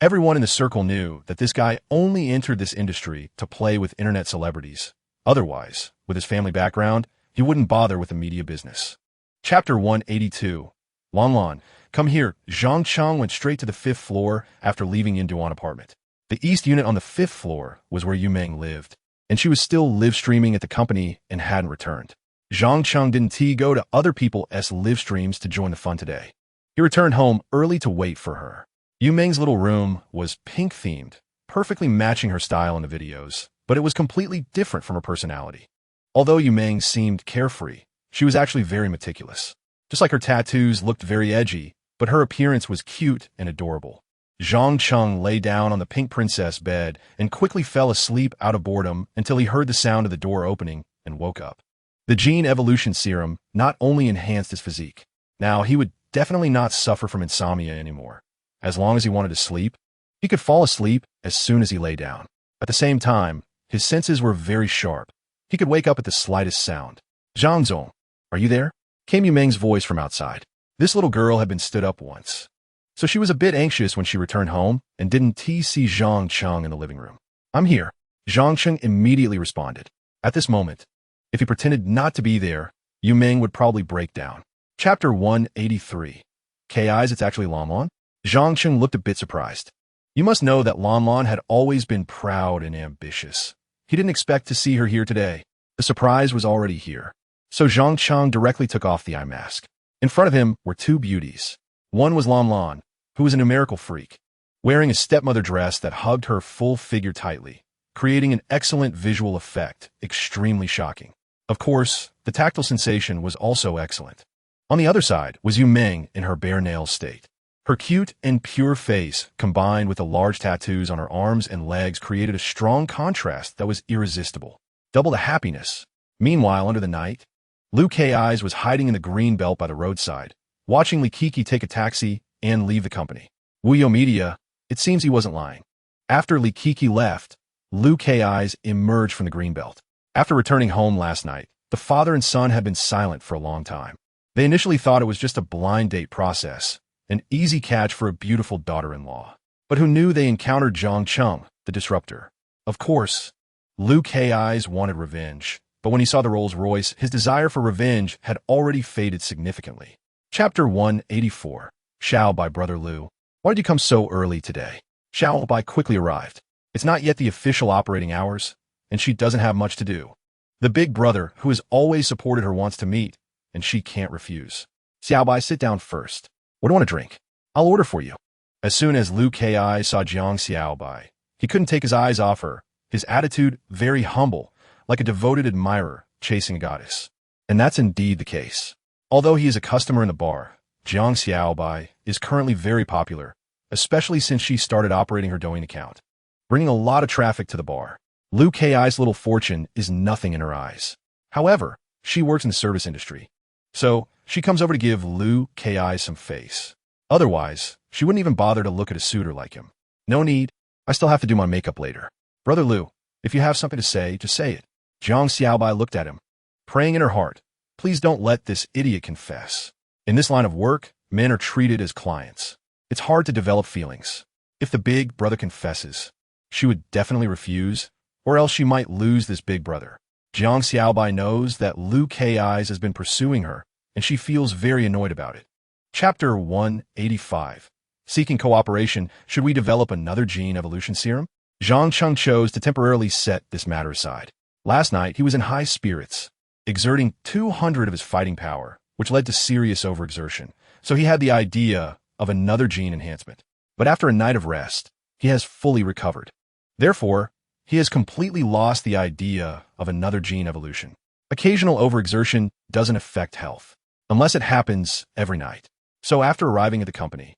Everyone in the circle knew that this guy only entered this industry to play with internet celebrities. Otherwise, with his family background, he wouldn't bother with the media business. Chapter 182. Lan, come here. Zhang Cheng went straight to the 5th floor after leaving Yinduan apartment. The east unit on the 5th floor was where Yu Meng lived, and she was still live streaming at the company and hadn't returned. Zhang Cheng didn't go to other people's live streams to join the fun today. He returned home early to wait for her. Yu Meng's little room was pink-themed, perfectly matching her style in the videos, but it was completely different from her personality. Although Yu Meng seemed carefree, she was actually very meticulous. Just like her tattoos looked very edgy, but her appearance was cute and adorable. Zhang Cheng lay down on the pink princess bed and quickly fell asleep out of boredom until he heard the sound of the door opening and woke up. The gene evolution serum not only enhanced his physique. Now, he would definitely not suffer from insomnia anymore. As long as he wanted to sleep, he could fall asleep as soon as he lay down. At the same time, his senses were very sharp. He could wake up at the slightest sound. Zhang Zong, are you there? Came Yu Meng's voice from outside. This little girl had been stood up once, so she was a bit anxious when she returned home and didn't see Zhang Cheng in the living room. I'm here. Zhang Cheng immediately responded. At this moment, if he pretended not to be there, Yu Meng would probably break down. Chapter 183. Ki's, it's actually Lan. Zhang Cheng looked a bit surprised. You must know that Lan had always been proud and ambitious. He didn't expect to see her here today. The surprise was already here. So Zhang Cheng directly took off the eye mask. In front of him were two beauties. One was Lan, who was a numerical freak, wearing a stepmother dress that hugged her full figure tightly, creating an excellent visual effect, extremely shocking. Of course, the tactile sensation was also excellent. On the other side was Yu Ming in her bare nails state. Her cute and pure face, combined with the large tattoos on her arms and legs, created a strong contrast that was irresistible. Double the happiness. Meanwhile, under the night, Liu Kai's was hiding in the green belt by the roadside, watching Li Kiki take a taxi and leave the company. Wuyo Media, it seems he wasn't lying. After Li Kiki left, Liu Kai's emerged from the green belt. After returning home last night, the father and son had been silent for a long time. They initially thought it was just a blind date process, an easy catch for a beautiful daughter-in-law. But who knew they encountered Zhang Cheng, the disruptor? Of course, Liu Kai's wanted revenge, but when he saw the Rolls-Royce, his desire for revenge had already faded significantly. Chapter 184. Xiao Bai Brother Liu. Why did you come so early today? Xiao Bai quickly arrived. It's not yet the official operating hours, and she doesn't have much to do. The big brother, who has always supported her, wants to meet, and she can't refuse. Xiao Bai, sit down first. What do you want to drink? I'll order for you. As soon as Liu Kai saw Jiang Xiao Bai, he couldn't take his eyes off her, his attitude very humble, like a devoted admirer chasing a goddess. And that's indeed the case. Although he is a customer in the bar, Jiang Xiao Bai is currently very popular, especially since she started operating her Douyin account, bringing a lot of traffic to the bar. Liu Kai's little fortune is nothing in her eyes. However, she works in the service industry, so she comes over to give Liu Kai some face. Otherwise, she wouldn't even bother to look at a suitor like him. No need. I still have to do my makeup later. Brother Liu, if you have something to say, just say it. Jiang Xiaobai looked at him, praying in her heart, please don't let this idiot confess. In this line of work, men are treated as clients. It's hard to develop feelings. If the big brother confesses, she would definitely refuse, or else she might lose this big brother. Jiang Xiaobai knows that Liu Kai's has been pursuing her, and she feels very annoyed about it. Chapter 185. Seeking cooperation, should we develop another gene evolution serum? Zhang Cheng chose to temporarily set this matter aside. Last night, he was in high spirits, exerting 200 of his fighting power, which led to serious overexertion, so he had the idea of another gene enhancement. But after a night of rest, he has fully recovered. Therefore, he has completely lost the idea of another gene evolution. Occasional overexertion doesn't affect health, unless it happens every night. So after arriving at the company,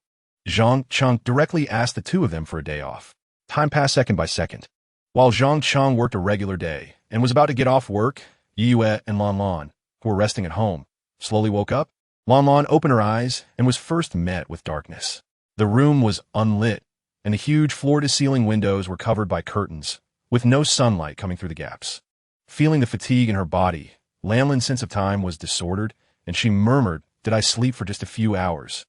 Zhang Cheng directly asked the two of them for a day off. Time passed second by second. While Zhang Cheng worked a regular day and was about to get off work, Yue and Lan Lan, who were resting at home, slowly woke up. Lan Lan opened her eyes and was first met with darkness. The room was unlit, and the huge floor-to-ceiling windows were covered by curtains, with no sunlight coming through the gaps. Feeling the fatigue in her body, Lan Lan's sense of time was disordered, and she murmured, did I sleep for just a few hours?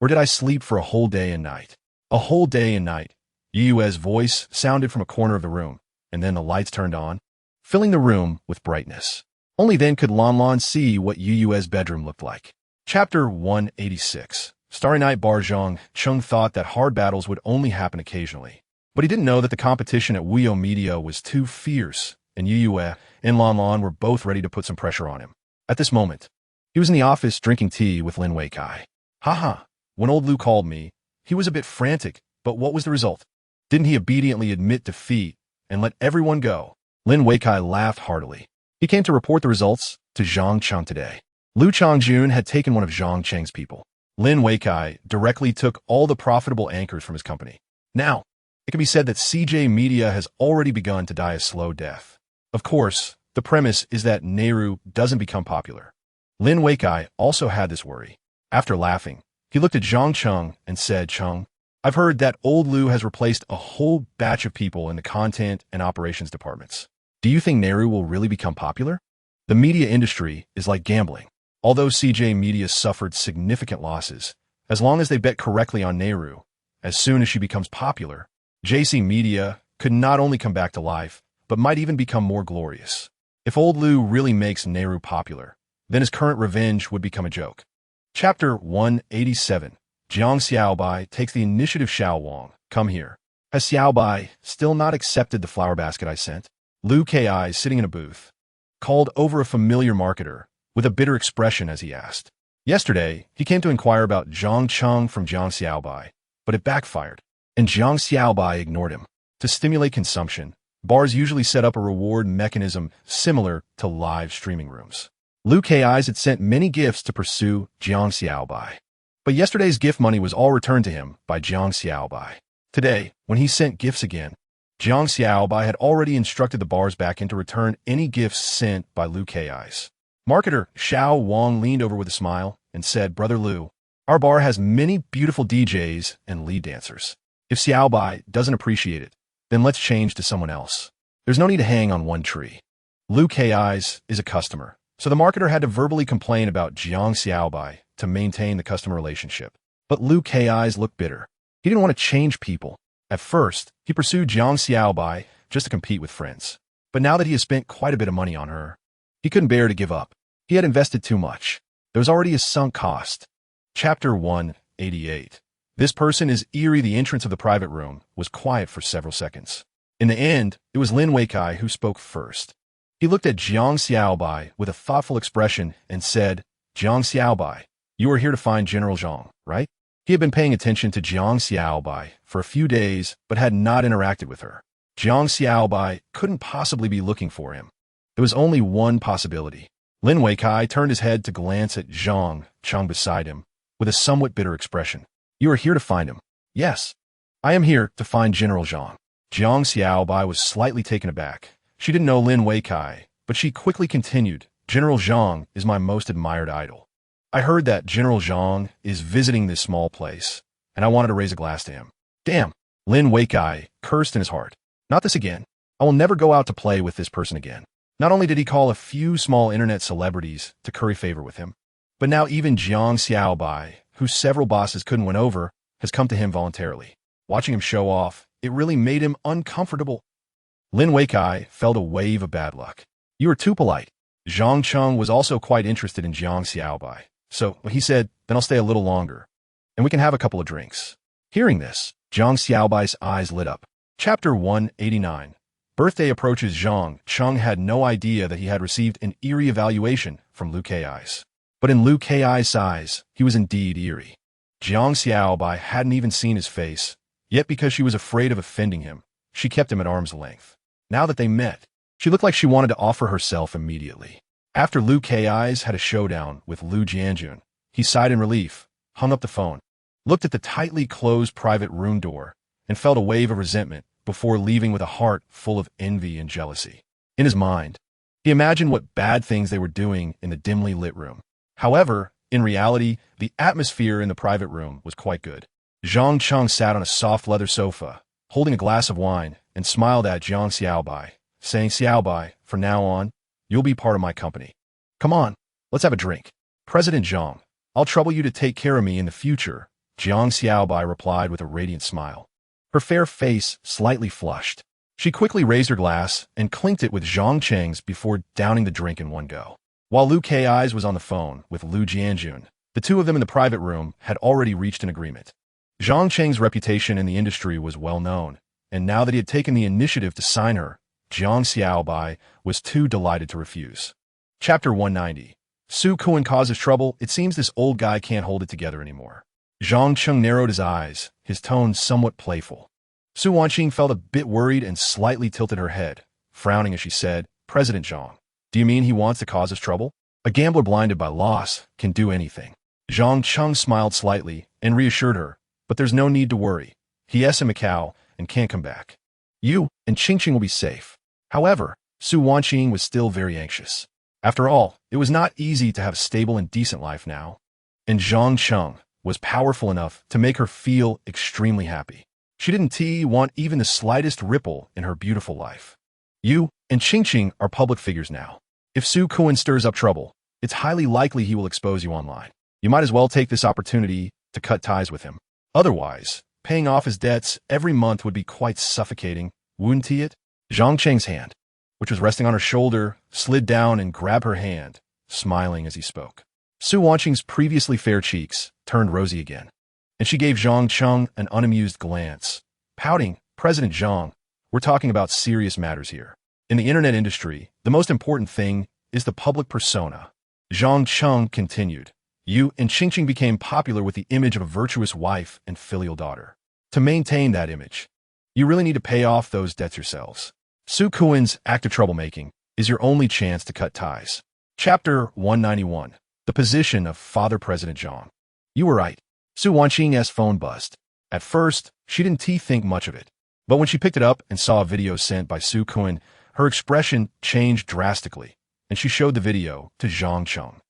Or did I sleep for a whole day and night? A whole day and night. Yue's voice sounded from a corner of the room, and then the lights turned on, filling the room with brightness. Only then could Lan Lan see what Yue's bedroom looked like. Chapter 186. Starry Night Bar. Zhang Cheng thought that hard battles would only happen occasionally, but he didn't know that the competition at Wuyo Media was too fierce, and Yue and Lan Lan were both ready to put some pressure on him. At this moment, he was in the office drinking tea with Lin Weikai. Haha, when old Liu called me, he was a bit frantic, but what was the result? Didn't he obediently admit defeat and let everyone go? Lin Weikai laughed heartily. He came to report the results to Zhang Cheng today. Liu Changjun had taken one of Zhang Cheng's people. Lin Weikai directly took all the profitable anchors from his company. Now, it can be said that CJ Media has already begun to die a slow death. Of course, the premise is that Nehru doesn't become popular. Lin Weikai also had this worry. After laughing, he looked at Zhang Cheng and said, Cheng, I've heard that old Liu has replaced a whole batch of people in the content and operations departments. Do you think Nehru will really become popular? The media industry is like gambling. Although CJ Media suffered significant losses, as long as they bet correctly on Nehru, as soon as she becomes popular, JC Media could not only come back to life, but might even become more glorious. If old Liu really makes Nehru popular, then his current revenge would become a joke. Chapter 187. Jiang Xiaobai takes the initiative. Xiao Wang, come here. Has Xiaobai still not accepted the flower basket I sent? Liu Kai, sitting in a booth, called over a familiar marketer, with a bitter expression as he asked. Yesterday, he came to inquire about Zhang Cheng from Jiang Xiaobai, but it backfired, and Jiang Xiaobai ignored him. To stimulate consumption, bars usually set up a reward mechanism similar to live streaming rooms. Liu Kai's had sent many gifts to pursue Jiang Xiaobai. But yesterday's gift money was all returned to him by Jiang Xiaobai. Today, when he sent gifts again, Jiang Xiaobai had already instructed the bars back in to return any gifts sent by Liu Kai's. Marketer Xiao Wang leaned over with a smile and said, "Brother Liu, our bar has many beautiful DJs and lead dancers. If Xiaobai doesn't appreciate it, then let's change to someone else. There's no need to hang on one tree." Liu Kai's is a customer, so the marketer had to verbally complain about Jiang Xiaobai to maintain the customer relationship. But Liu Kai's looked bitter. He didn't want to change people. At first, he pursued Jiang Xiaobai just to compete with friends. But now that he has spent quite a bit of money on her, he couldn't bear to give up. He had invested too much. There was already a sunk cost. Chapter 188. This person is eerie. The entrance of the private room was quiet for several seconds. In the end, it was Lin Weikai who spoke first. He looked at Jiang Xiaobai with a thoughtful expression and said, "Jiang Xiaobai, you are here to find General Zhang, right?" He had been paying attention to Jiang Xiaobai for a few days, but had not interacted with her. Jiang Xiaobai couldn't possibly be looking for him. There was only one possibility. Lin Weikai turned his head to glance at Zhang Cheng beside him, with a somewhat bitter expression. "You are here to find him?" "Yes. I am here to find General Zhang." Jiang Xiaobai was slightly taken aback. She didn't know Lin Weikai, but she quickly continued, "General Zhang is my most admired idol. I heard that General Zhang is visiting this small place, and I wanted to raise a glass to him." "Damn!" Lin Weikai cursed in his heart. "Not this again. I will never go out to play with this person again." Not only did he call a few small internet celebrities to curry favor with him, but now even Jiang Xiaobai, who several bosses couldn't win over, has come to him voluntarily. Watching him show off, it really made him uncomfortable. Lin Weikai felt a wave of bad luck. "You are too polite." Zhang Cheng was also quite interested in Jiang Xiaobai, so he said, "Then I'll stay a little longer, and we can have a couple of drinks." Hearing this, Jiang Xiaobai's eyes lit up. Chapter 189. Birthday approaches. Zhang Cheng had no idea that he had received an eerie evaluation from Liu Kai's. But in Liu Kai's eyes, he was indeed eerie. Jiang Xiaobai hadn't even seen his face, yet because she was afraid of offending him, she kept him at arm's length. Now that they met, she looked like she wanted to offer herself immediately. After Liu Kai's had a showdown with Liu Jianjun, he sighed in relief, hung up the phone, looked at the tightly closed private room door, and felt a wave of resentment before leaving with a heart full of envy and jealousy. In his mind, he imagined what bad things they were doing in the dimly lit room. However, in reality, the atmosphere in the private room was quite good. Zhang Cheng sat on a soft leather sofa, holding a glass of wine, and smiled at Jiang Xiaobai, saying, "Xiaobai, from now on, you'll be part of my company. Come on, let's have a drink." "President Zhang, I'll trouble you to take care of me in the future," Jiang Xiaobai replied with a radiant smile. Her fair face slightly flushed. She quickly raised her glass and clinked it with Zhang Cheng's before downing the drink in one go. While Liu Kai's was on the phone with Liu Jianjun, the two of them in the private room had already reached an agreement. Zhang Cheng's reputation in the industry was well known, and now that he had taken the initiative to sign her, Jiang Xiaobai was too delighted to refuse. Chapter 190. Su Kuan causes trouble. It seems this old guy can't hold it together anymore. Zhang Cheng narrowed his eyes, his tone somewhat playful. Su Wanqing felt a bit worried and slightly tilted her head, frowning as she said, "President Zhang, do you mean he wants to cause us trouble? A gambler blinded by loss can do anything." Zhang Cheng smiled slightly and reassured her, "But there's no need to worry. He is in Macau and can't come back. You and Qingqing will be safe." However, Su Wanqing was still very anxious. After all, it was not easy to have a stable and decent life now, and Zhang Cheng was powerful enough to make her feel extremely happy. She didn't want even the slightest ripple in her beautiful life. You and Qingqing are public figures now. If Su Kuan stirs up trouble, it's highly likely he will expose you online. You might as well take this opportunity to cut ties with him. Otherwise, paying off his debts every month would be quite suffocating, wouldn't it? Zhang Cheng's hand, which was resting on her shoulder, slid down and grabbed her hand, smiling as he spoke. Su Wanqing's previously fair cheeks turned rosy again, and she gave Zhang Cheng an unamused glance. Pouting, "President Zhang, we're talking about serious matters here. In the internet industry, the most important thing is the public persona." Zhang Cheng continued, "You and Qingqing became popular with the image of a virtuous wife and filial daughter. To maintain that image, you really need to pay off those debts yourselves. Su Kuan's act of troublemaking is your only chance to cut ties. Chapter 191. The Position of Father President Zhang. You were right. Su Wanqing's phone buzzed. At first, she didn't think much of it. But when she picked it up and saw a video sent by Su Kun, her expression changed drastically, and she showed the video to Zhang Cheng.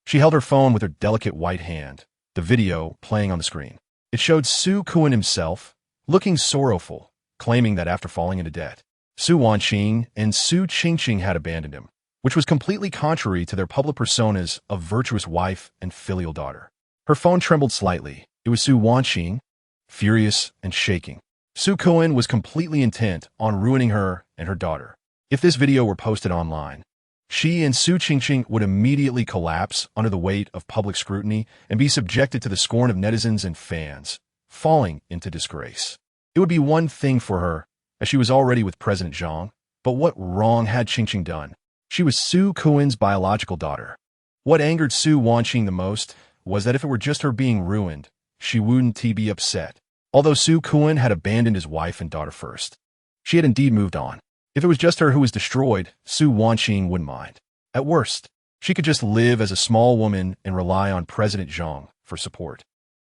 She held her phone with her delicate white hand, the video playing on the screen. It showed Su Kun himself, looking sorrowful, claiming that after falling into debt, Su Wanqing and Su Qingqing had abandoned him, which was completely contrary to their public personas of virtuous wife and filial daughter. Her phone trembled slightly. It was Su Wanqing, furious and shaking. Su Kun was completely intent on ruining her and her daughter. If this video were posted online, she and Su Qingqing would immediately collapse under the weight of public scrutiny and be subjected to the scorn of netizens and fans, falling into disgrace. It would be one thing for her, as she was already with President Zhang, but what wrong had Qingqing done? She was Su Kun's biological daughter. What angered Su Wanqing the most was that if it were just her being ruined, she wouldn't be upset. Although Su Kun had abandoned his wife and daughter first, she had indeed moved on. If it was just her who was destroyed, Su Wanqing wouldn't mind. At worst, she could just live as a small woman and rely on President Zhang for support.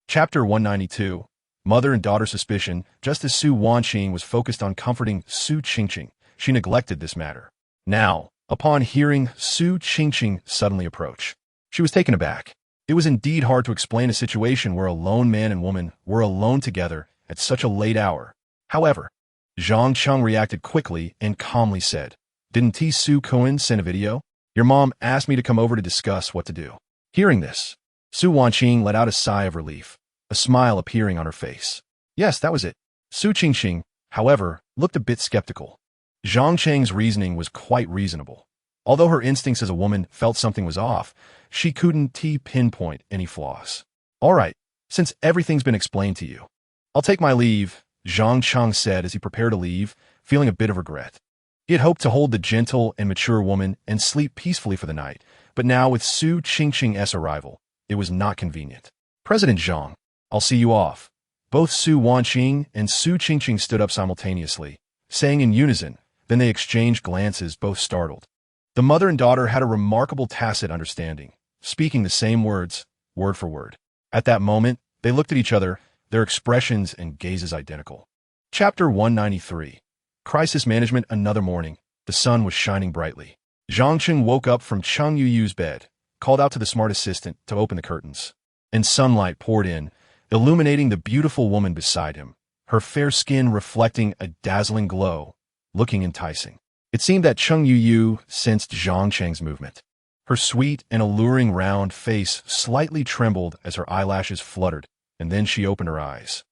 Chapter 192. Mother and daughter suspicion. Just as Su Wanqing was focused on comforting Su Qingqing, she neglected this matter. Now, upon hearing Su Qingqing suddenly approach, she was taken aback. It was indeed hard to explain a situation where a lone man and woman were alone together at such a late hour. However, Zhang Cheng reacted quickly and calmly said, "Didn't Su Kun send a video? Your mom asked me to come over to discuss what to do." Hearing this, Su Wanqing let out a sigh of relief, a smile appearing on her face. Yes, that was it. Su Qingqing, however, looked a bit skeptical. Zhang Cheng's reasoning was quite reasonable. Although her instincts as a woman felt something was off, she couldn't pinpoint any flaws. "All right, since everything's been explained to you, I'll take my leave," Zhang Cheng said as he prepared to leave, feeling a bit of regret. He had hoped to hold the gentle and mature woman and sleep peacefully for the night, but now with Su Qingqing's arrival, it was not convenient. "President Zhang, I'll see you off." Both Su Wanqing and Su Qingqing stood up simultaneously, saying in unison, then they exchanged glances, both startled. The mother and daughter had a remarkable tacit understanding, speaking the same words, word for word. At that moment, they looked at each other, their expressions and gazes identical. Chapter 193. Crisis Management. Another morning, the sun was shining brightly. Zhang Cheng woke up from Cheng Yuyu's bed, called out to the smart assistant to open the curtains, and sunlight poured in, illuminating the beautiful woman beside him, her fair skin reflecting a dazzling glow, looking enticing. It seemed that Cheng Yuyu sensed Zhang Cheng's movement. Her sweet and alluring round face slightly trembled as her eyelashes fluttered, and then she opened her eyes.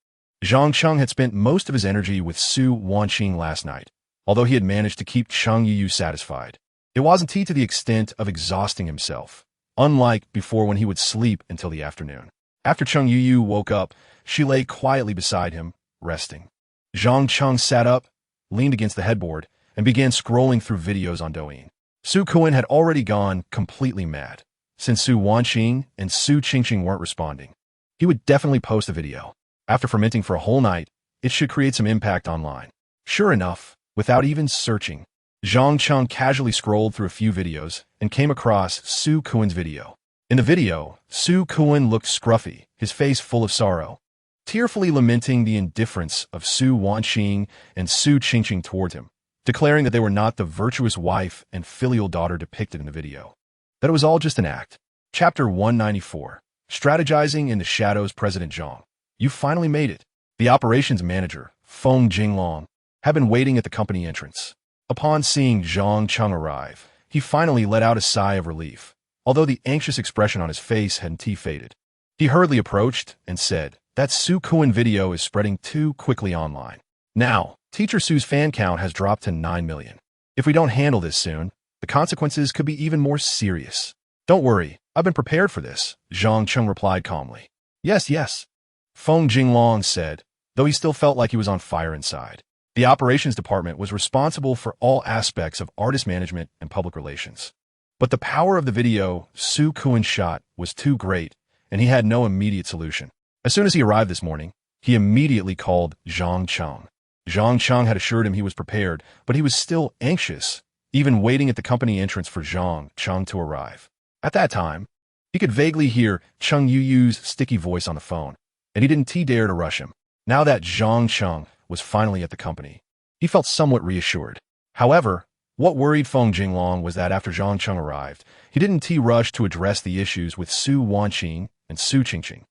Zhang Cheng had spent most of his energy with Su Wanqing last night, although he had managed to keep Cheng Yuyu satisfied. It wasn't to the extent of exhausting himself, unlike before when he would sleep until the afternoon. After Cheng Yuyu woke up, she lay quietly beside him, resting. Zhang Cheng sat up, leaned against the headboard, and began scrolling through videos on Douyin. Su Kun had already gone completely mad, since Su Wanqing and Su Qingqing weren't responding. He would definitely post a video. After fermenting for a whole night, it should create some impact online. Sure enough, without even searching, Zhang Cheng casually scrolled through a few videos and came across Su Kun's video. In the video, Su Kun looked scruffy, his face full of sorrow, tearfully lamenting the indifference of Su Wanqing and Su Qingqing toward him, declaring that they were not the virtuous wife and filial daughter depicted in the video, that it was all just an act. Chapter 194. Strategizing in the Shadows. President Zhang, you finally made it. The operations manager, Feng Jinglong, had been waiting at the company entrance. Upon seeing Zhang Cheng arrive, he finally let out a sigh of relief, although the anxious expression on his face hadn't faded. He hurriedly approached and said, "That Su Kun video is spreading too quickly online. Now, Teacher Su's fan count has dropped to 9 million. If we don't handle this soon, the consequences could be even more serious." "Don't worry, I've been prepared for this," Zhang Cheng replied calmly. Yes, Feng Jinglong said, though he still felt like he was on fire inside. The operations department was responsible for all aspects of artist management and public relations. But the power of the video Su Kun shot was too great, and he had no immediate solution. As soon as he arrived this morning, he immediately called Zhang Cheng. Zhang Cheng had assured him he was prepared, but he was still anxious, even waiting at the company entrance for Zhang Cheng to arrive. At that time, he could vaguely hear Cheng Yu's sticky voice on the phone, and he didn't dare to rush him. Now that Zhang Cheng was finally at the company, he felt somewhat reassured. However, what worried Feng Jinglong was that after Zhang Cheng arrived, he didn't rush to address the issues with Su Wanqing and Su Qingqing,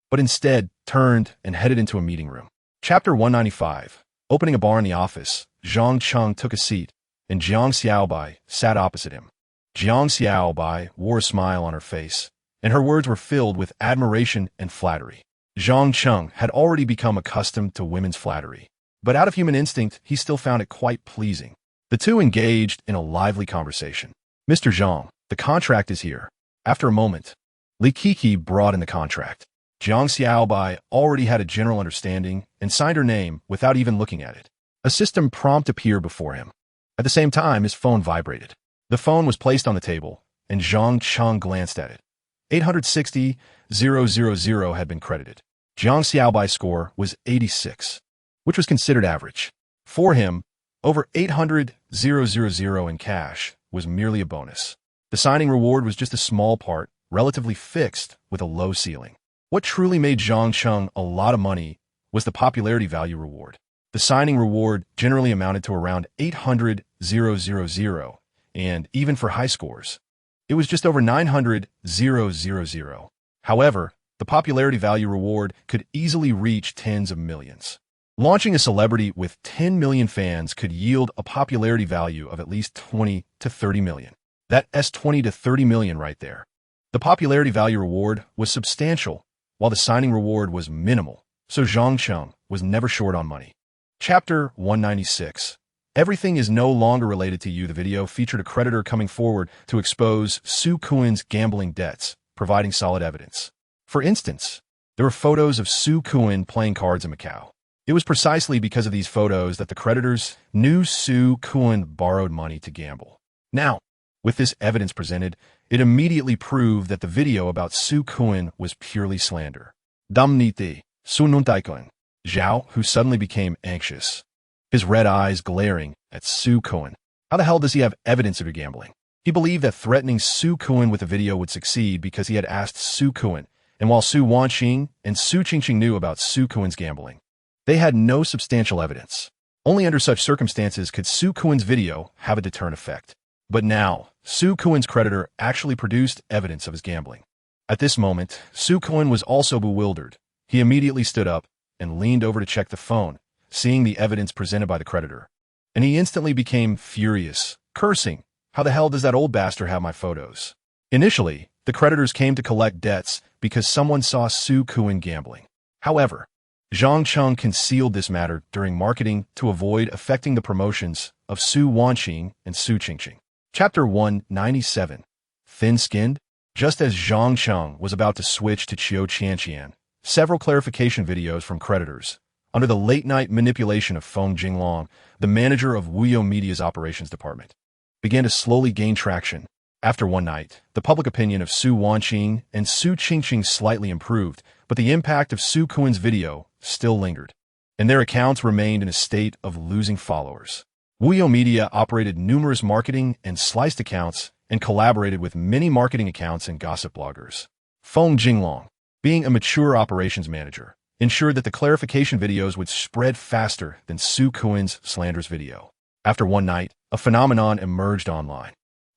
but instead turned and headed into a meeting room. Chapter 195. Opening a bar in the office, Zhang Cheng took a seat, and Jiang Xiaobai sat opposite him. Jiang Xiaobai wore a smile on her face, and her words were filled with admiration and flattery. Zhang Cheng had already become accustomed to women's flattery, but out of human instinct, he still found it quite pleasing. The two engaged in a lively conversation. Mr. Zhang, the contract is here. After a moment, Li Kiki brought in the contract. Jiang Xiaobai already had a general understanding and signed her name without even looking at it. A system prompt appeared before him. At the same time, his phone vibrated. The phone was placed on the table, and Zhang Cheng glanced at it. 860,000 had been credited. Jiang Xiaobai's score was 86, which was considered average. For him, over 800,000 in cash was merely a bonus. The signing reward was just a small part, relatively fixed, with a low ceiling. What truly made Zhang Cheng a lot of money was the popularity value reward. The signing reward generally amounted to around 800,000, and even for high scores, it was just over 900,000. However, the popularity value reward could easily reach tens of millions. Launching a celebrity with 10 million fans could yield a popularity value of at least 20 to 30 million. That's 20 to 30 million right there. The popularity value reward was substantial, while the signing reward was minimal, so Zhang Cheng was never short on money. Chapter 196. Everything is no longer related to you. The video featured a creditor coming forward to expose Su Kuan's gambling debts, providing solid evidence. For instance, there were photos of Su Kuan playing cards in Macau. It was precisely because of these photos that the creditors knew Su Kuan borrowed money to gamble. Now, with this evidence presented, it immediately proved that the video about Su Kuan was purely slander. Damniti, Subtitle Tycoon. Zhao, who suddenly became anxious, his red eyes glaring at Su Kuan. How the hell does he have evidence of your gambling? He believed that threatening Su Kuan with a video would succeed because he had asked Su Kuan, and while Su Wanqing and Su Qingqing knew about Su Kuan's gambling, they had no substantial evidence. Only under such circumstances could Su Kuan's video have a deterrent effect. But now, Su Kuan's creditor actually produced evidence of his gambling. At this moment, Su Kuan was also bewildered. He immediately stood up and leaned over to check the phone, seeing the evidence presented by the creditor. And he instantly became furious, cursing, "How the hell does that old bastard have my photos?" Initially, the creditors came to collect debts because someone saw Su Kuan gambling. However, Zhang Cheng concealed this matter during marketing to avoid affecting the promotions of Su Wanqing and Su Qingqing. Chapter 197. Thin-skinned? Just as Zhang Cheng was about to switch to Qiu Qianqian, several clarification videos from creditors, under the late-night manipulation of Feng Jinglong, the manager of Wuyo Media's operations department, began to slowly gain traction. After one night, the public opinion of Su Wanqing and Su Qingqing slightly improved, but the impact of Su Kuan's video still lingered, and their accounts remained in a state of losing followers. Wuyo Media operated numerous marketing and sliced accounts and collaborated with many marketing accounts and gossip bloggers. Feng Jinglong, being a mature operations manager, ensured that the clarification videos would spread faster than Su Kuan's slanders video. After one night, a phenomenon emerged online.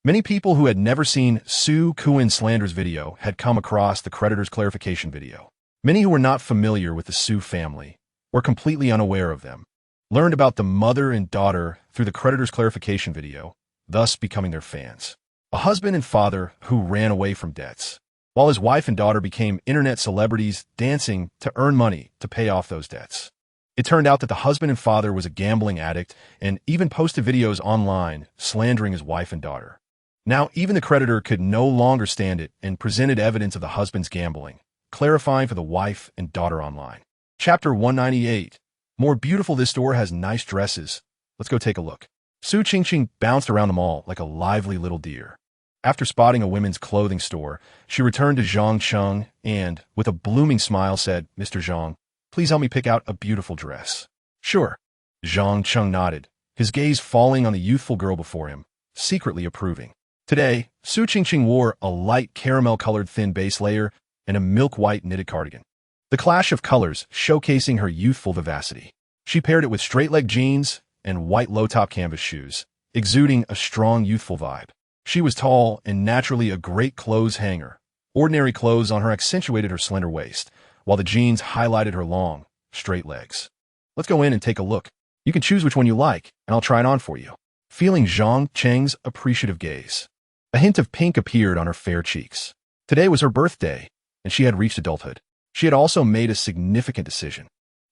Many people who had never seen Su Kuan's slanders video had come across the creditor's clarification video. Many who were not familiar with the Su family, or completely unaware of them, learned about the mother and daughter through the creditor's clarification video, thus becoming their fans. A husband and father who ran away from debts, while his wife and daughter became internet celebrities dancing to earn money to pay off those debts. It turned out that the husband and father was a gambling addict and even posted videos online slandering his wife and daughter. Now, even the creditor could no longer stand it and presented evidence of the husband's gambling, clarifying for the wife and daughter online. Chapter 198. More beautiful, this store has nice dresses. Let's go take a look. Su Qingqing bounced around the mall like a lively little deer. After spotting a women's clothing store, she returned to Zhang Cheng and, with a blooming smile, said, "Mr. Zhang, please help me pick out a beautiful dress." "Sure." Zhang Cheng nodded, his gaze falling on the youthful girl before him. secretly approving. Today, Su Qingqing wore a light caramel-colored thin base layer and a milk-white knitted cardigan. The clash of colors showcasing her youthful vivacity. She paired it with straight-leg jeans and white low-top canvas shoes, exuding a strong youthful vibe. She was tall and naturally a great clothes hanger. Ordinary clothes on her accentuated her slender waist, while the jeans highlighted her long, straight legs. Let's go in and take a look. You can choose which one you like, and I'll try it on for you. Feeling Zhang Cheng's appreciative gaze. A hint of pink appeared on her fair cheeks. Today was her birthday, and she had reached adulthood. She had also made a significant decision.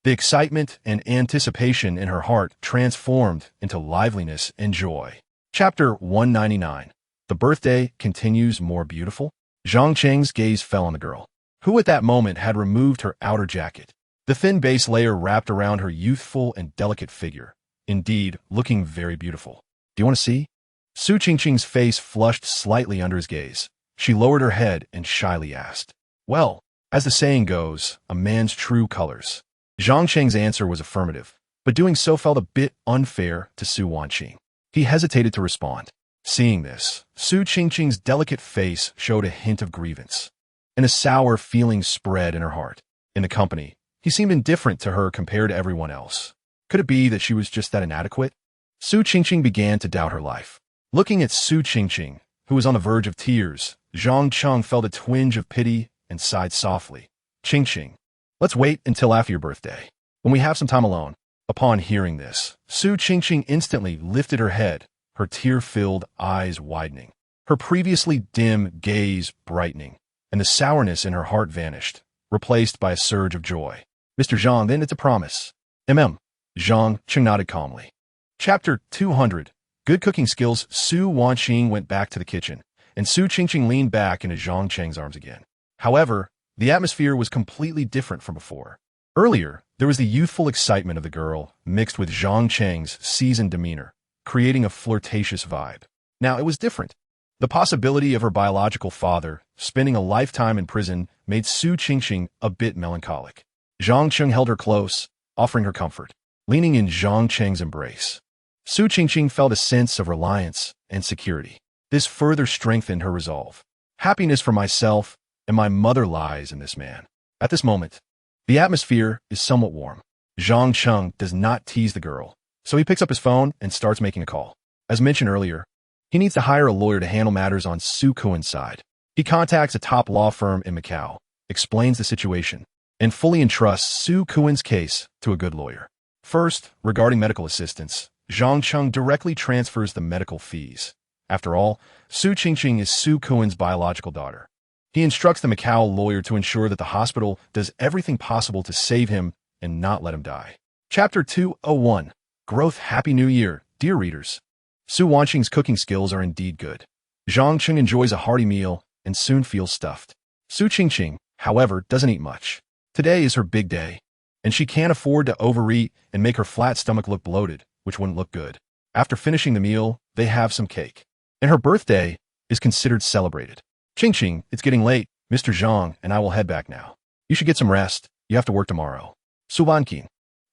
The excitement and anticipation in her heart transformed into liveliness and joy. Chapter 199. The birthday continues more beautiful. Zhang Cheng's gaze fell on the girl, who at that moment had removed her outer jacket. The thin base layer wrapped around her youthful and delicate figure, indeed looking very beautiful. Do you want to see? Su Qingqing's face flushed slightly under his gaze. She lowered her head and shyly asked, "Well, as the saying goes, a man's true colors." Zhang Cheng's answer was affirmative, but doing so felt a bit unfair to Su Wanqing. He hesitated to respond. Seeing this, Su Qingqing's delicate face showed a hint of grievance, and a sour feeling spread in her heart. In the company, he seemed indifferent to her compared to everyone else. Could it be that she was just that inadequate? Su Qingqing began to doubt her life. Looking at Su Qingqing, who was on the verge of tears, Zhang Cheng felt a twinge of pity and sighed softly. "Qingqing, let's wait until after your birthday, when we have some time alone." Upon hearing this, Su Qingqing instantly lifted her head, her tear-filled eyes widening, her previously dim gaze brightening, and the sourness in her heart vanished, replaced by a surge of joy. "Mr. Zhang, then it's a promise." Zhang Cheng nodded calmly. Chapter 200. Good cooking skills. Su Wanqing went back to the kitchen, and Su Qingqing leaned back into Zhang Cheng's arms again. However, the atmosphere was completely different from before. Earlier, there was the youthful excitement of the girl mixed with Zhang Cheng's seasoned demeanor, creating a flirtatious vibe. Now it was different. The possibility of her biological father spending a lifetime in prison made Su Qingqing a bit melancholic. Zhang Cheng held her close, offering her comfort, leaning in Zhang Cheng's embrace. Su Qingqing felt a sense of reliance and security. This further strengthened her resolve. Happiness for myself and my mother lies in this man. At this moment, the atmosphere is somewhat warm. Zhang Cheng does not tease the girl, so he picks up his phone and starts making a call. As mentioned earlier, he needs to hire a lawyer to handle matters on Su Kuen's side. He contacts a top law firm in Macau, explains the situation, and fully entrusts Su Kuen's case to a good lawyer. First, regarding medical assistance, Zhang Cheng directly transfers the medical fees. After all, Su Qingqing is Su Kuen's biological daughter. He instructs the Macau lawyer to ensure that the hospital does everything possible to save him and not let him die. Chapter 201. Growth. Happy New Year, dear readers. Su Wanqing's cooking skills are indeed good. Zhang Cheng enjoys a hearty meal and soon feels stuffed. Su Qingqing, however, doesn't eat much. Today is her big day, and she can't afford to overeat and make her flat stomach look bloated, which wouldn't look good. After finishing the meal, they have some cake, and her birthday is considered celebrated. "Qingqing, it's getting late. Mr. Zhang and I will head back now. You should get some rest. You have to work tomorrow." Su Wanqing,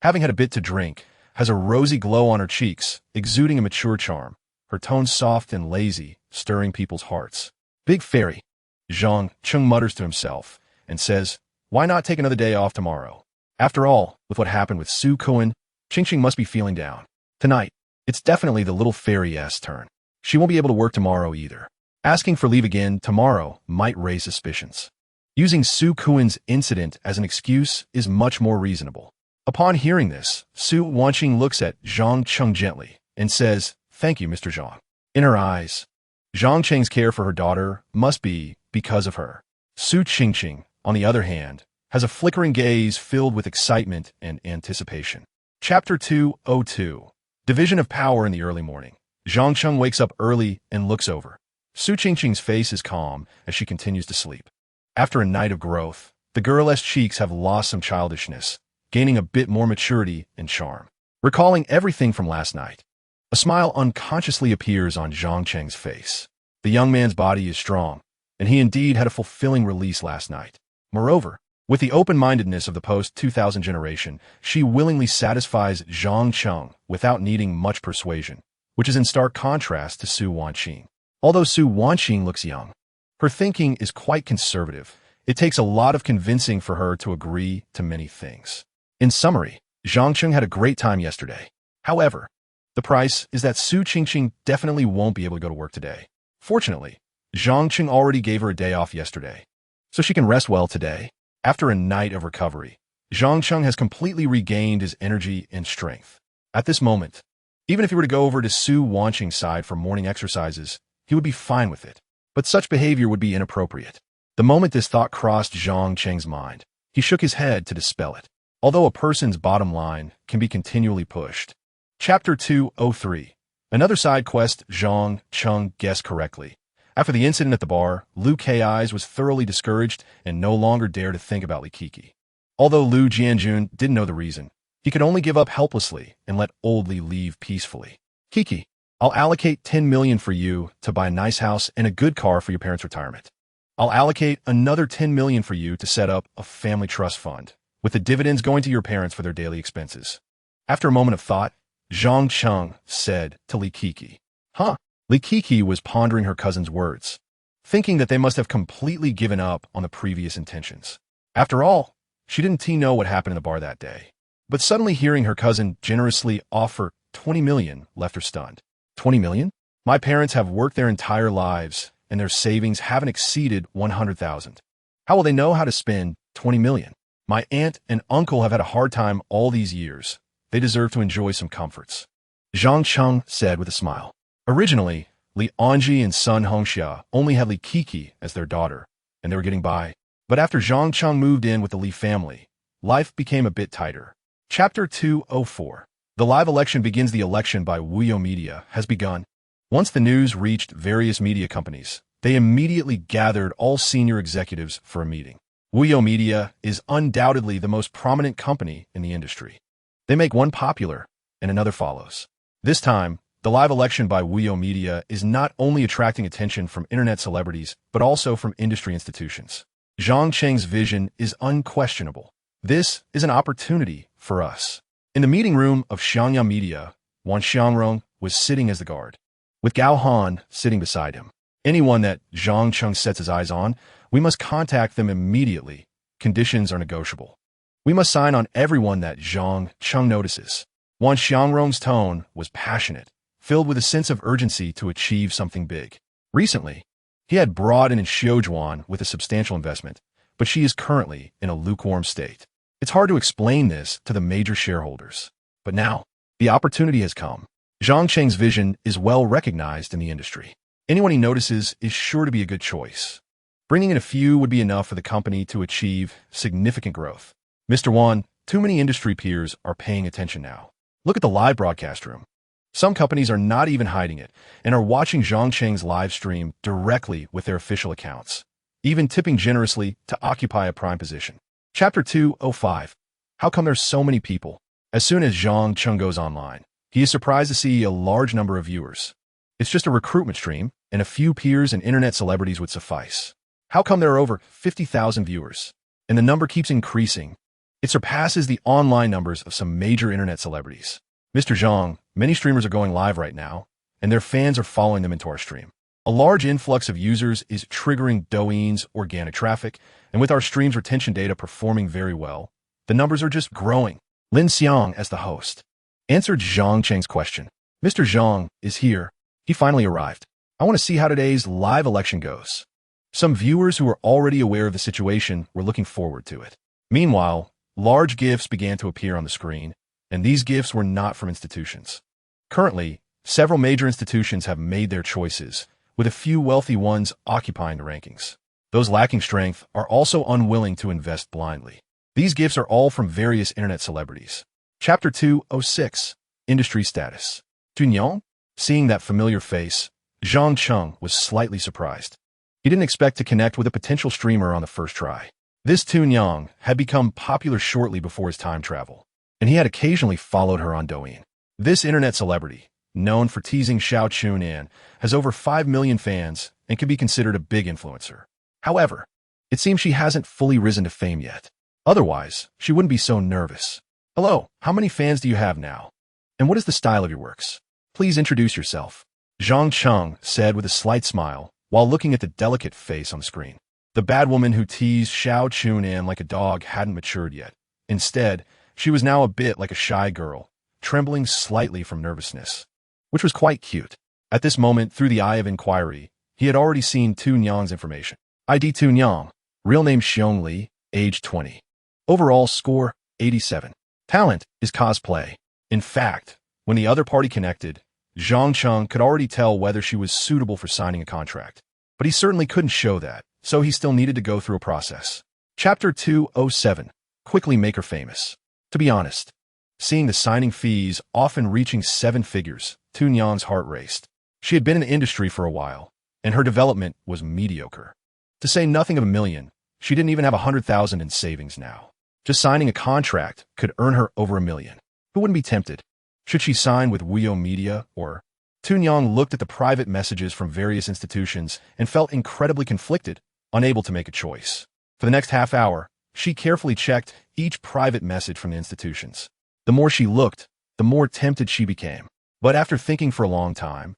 having had a bit to drink, has a rosy glow on her cheeks, exuding a mature charm, her tone soft and lazy, stirring people's hearts. "Big fairy," Zhang Cheng mutters to himself and says, "Why not take another day off tomorrow?" After all, with what happened with Su Kuen, Qingqing must be feeling down. Tonight, it's definitely the little fairy's turn. She won't be able to work tomorrow either. Asking for leave again tomorrow might raise suspicions. Using Su Kuen's incident as an excuse is much more reasonable. Upon hearing this, Su Wanqing looks at Zhang Cheng gently and says, "Thank you, Mr. Zhang." In her eyes, Zhang Cheng's care for her daughter must be because of her. Su Qingqing, on the other hand, has a flickering gaze filled with excitement and anticipation. Chapter 202. Division of power in the early morning. Zhang Cheng wakes up early and looks over. Su Qingqing's face is calm as she continues to sleep. After a night of growth, the girl's cheeks have lost some childishness, gaining a bit more maturity and charm. Recalling everything from last night, a smile unconsciously appears on Zhang Cheng's face. The young man's body is strong, and he indeed had a fulfilling release last night. Moreover, with the open-mindedness of the post-2000 generation, she willingly satisfies Zhang Cheng without needing much persuasion, which is in stark contrast to Su Wanqing. Although Su Wanqing looks young, her thinking is quite conservative. It takes a lot of convincing for her to agree to many things. In summary, Zhang Cheng had a great time yesterday. However, the price is that Su Qingqing definitely won't be able to go to work today. Fortunately, Zhang Cheng already gave her a day off yesterday, so she can rest well today. After a night of recovery, Zhang Cheng has completely regained his energy and strength. At this moment, even if he were to go over to Su Wanqing's side for morning exercises, he would be fine with it. But such behavior would be inappropriate. The moment this thought crossed Zhang Cheng's mind, he shook his head to dispel it. Although a person's bottom line can be continually pushed. Chapter 203. Another side quest. Zhang Cheng guessed correctly. After the incident at the bar, Liu Kai's was thoroughly discouraged and no longer dared to think about Li Kiki. Although Liu Jianjun didn't know the reason, he could only give up helplessly and let old Li leave peacefully. Kiki, I'll allocate 10 million for you to buy a nice house and a good car for your parents' retirement. I'll allocate another 10 million for you to set up a family trust fund, with the dividends going to your parents for their daily expenses. After a moment of thought, Zhang Cheng said to Li Kiki. Huh? Li Kiki was pondering her cousin's words, thinking that they must have completely given up on the previous intentions. After all, she didn't know what happened in the bar that day. But suddenly hearing her cousin generously offer 20 million left her stunned. 20 million? My parents have worked their entire lives, and their savings haven't exceeded 100,000. How will they know how to spend 20 million? My aunt and uncle have had a hard time all these years. They deserve to enjoy some comforts. Zhang Cheng said with a smile. Originally, Li Anji and Sun Hongxia only had Li Kiki as their daughter, and they were getting by. But after Zhang Cheng moved in with the Li family, life became a bit tighter. Chapter 204. The live election begins. The election by Wuyo Media has begun. Once the news reached various media companies, they immediately gathered all senior executives for a meeting. Wuyo Media is undoubtedly the most prominent company in the industry. They make one popular, and another follows. This time, the live election by Wuyo Media is not only attracting attention from internet celebrities, but also from industry institutions. Zhang Cheng's vision is unquestionable. This is an opportunity for us. In the meeting room of Xiangyang Media, Wan Xiangrong was sitting as the guard, with Gao Han sitting beside him. Anyone that Zhang Cheng sets his eyes on, we must contact them immediately. Conditions are negotiable. We must sign on everyone that Zhang Cheng notices. Wan Xiangrong's tone was passionate, filled with a sense of urgency to achieve something big. Recently, he had brought in Xiaojuan with a substantial investment, but she is currently in a lukewarm state. It's hard to explain this to the major shareholders. But now, the opportunity has come. Zhang Cheng's vision is well recognized in the industry. Anyone he notices is sure to be a good choice. Bringing in a few would be enough for the company to achieve significant growth. Mr. Wan, too many industry peers are paying attention now. Look at the live broadcast room. Some companies are not even hiding it and are watching Zhang Cheng's live stream directly with their official accounts, even tipping generously to occupy a prime position. Chapter 205. How come there's so many people? As soon as Zhang Cheng goes online, he is surprised to see a large number of viewers. It's just a recruitment stream, and a few peers and internet celebrities would suffice. How come there are over 50,000 viewers? And the number keeps increasing. It surpasses the online numbers of some major internet celebrities. Mr. Zhang, many streamers are going live right now, and their fans are following them into our stream. A large influx of users is triggering Douyin's organic traffic, and with our stream's retention data performing very well, the numbers are just growing. Lin Xiang, as the host, answered Zhang Cheng's question. Mr. Zhang is here. He finally arrived. I want to see how today's live election goes. Some viewers who were already aware of the situation were looking forward to it. Meanwhile, large gifts began to appear on the screen, and these gifts were not from institutions. Currently, several major institutions have made their choices, with a few wealthy ones occupying the rankings. Those lacking strength are also unwilling to invest blindly. These gifts are all from various internet celebrities. Chapter 206. Industry Status. Tunyang? Seeing that familiar face, Zhang Cheng was slightly surprised. He didn't expect to connect with a potential streamer on the first try. This Tunyang had become popular shortly before his time travel, and he had occasionally followed her on Douyin. This internet celebrity, known for teasing Xiao Chunan, has over 5 million fans and can be considered a big influencer. However, it seems she hasn't fully risen to fame yet. Otherwise, she wouldn't be so nervous. Hello, how many fans do you have now? And what is the style of your works? Please introduce yourself. Zhang Cheng said with a slight smile, while looking at the delicate face on the screen. The bad woman who teased Xiao Chunan like a dog hadn't matured yet. Instead, she was now a bit like a shy girl, trembling slightly from nervousness, which was quite cute. At this moment, through the eye of inquiry, he had already seen Tu Nyang's information. ID Tu Nyang, real name Xiong Li, age 20. Overall score, 87. Talent is cosplay. In fact, when the other party connected, Zhang Cheng could already tell whether she was suitable for signing a contract. But he certainly couldn't show that, so he still needed to go through a process. Chapter 207. Quickly make her famous. To be honest, seeing the signing fees often reaching 7 figures, Tu Nyang's heart raced. She had been in the industry for a while, and her development was mediocre. To say nothing of $1 million, she didn't even have 100,000 in savings now. Just signing a contract could earn her over $1 million. Who wouldn't be tempted? Should she sign with Wuyo Media or... Tu Nyang looked at the private messages from various institutions and felt incredibly conflicted, unable to make a choice. For the next half hour, she carefully checked each private message from the institutions. The more she looked, the more tempted she became. But after thinking for a long time,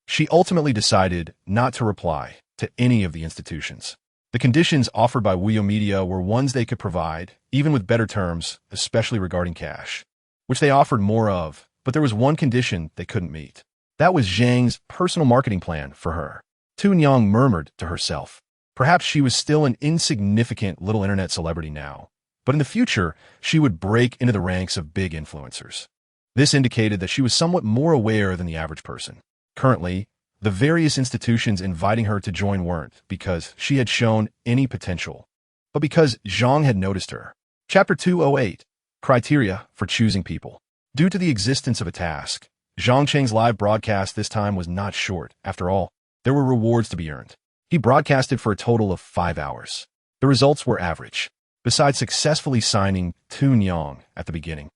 she ultimately decided not to reply to any of the institutions. The conditions offered by Wuyo Media were ones they could provide, even with better terms, especially regarding cash, which they offered more of, but there was one condition they couldn't meet. That was Zhang's personal marketing plan for her. Tu Nyang murmured to herself. Perhaps she was still an insignificant little internet celebrity now, but in the future, she would break into the ranks of big influencers. This indicated that she was somewhat more aware than the average person. Currently, the various institutions inviting her to join weren't because she had shown any potential, but because Zhang had noticed her. Chapter 208. Criteria for choosing people. Due to the existence of a task, Zhang Cheng's live broadcast this time was not short. After all, there were rewards to be earned. He broadcasted for a total of 5 hours. The results were average. Besides successfully signing Tu Nyang at the beginning,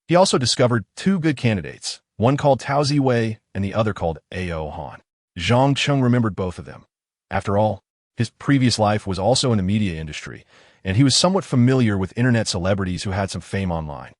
he also discovered 2 good candidates, one called Tao Ziwei and the other called Ao Han. Zhang Cheng remembered both of them. After all, his previous life was also in the media industry, and he was somewhat familiar with internet celebrities who had some fame online.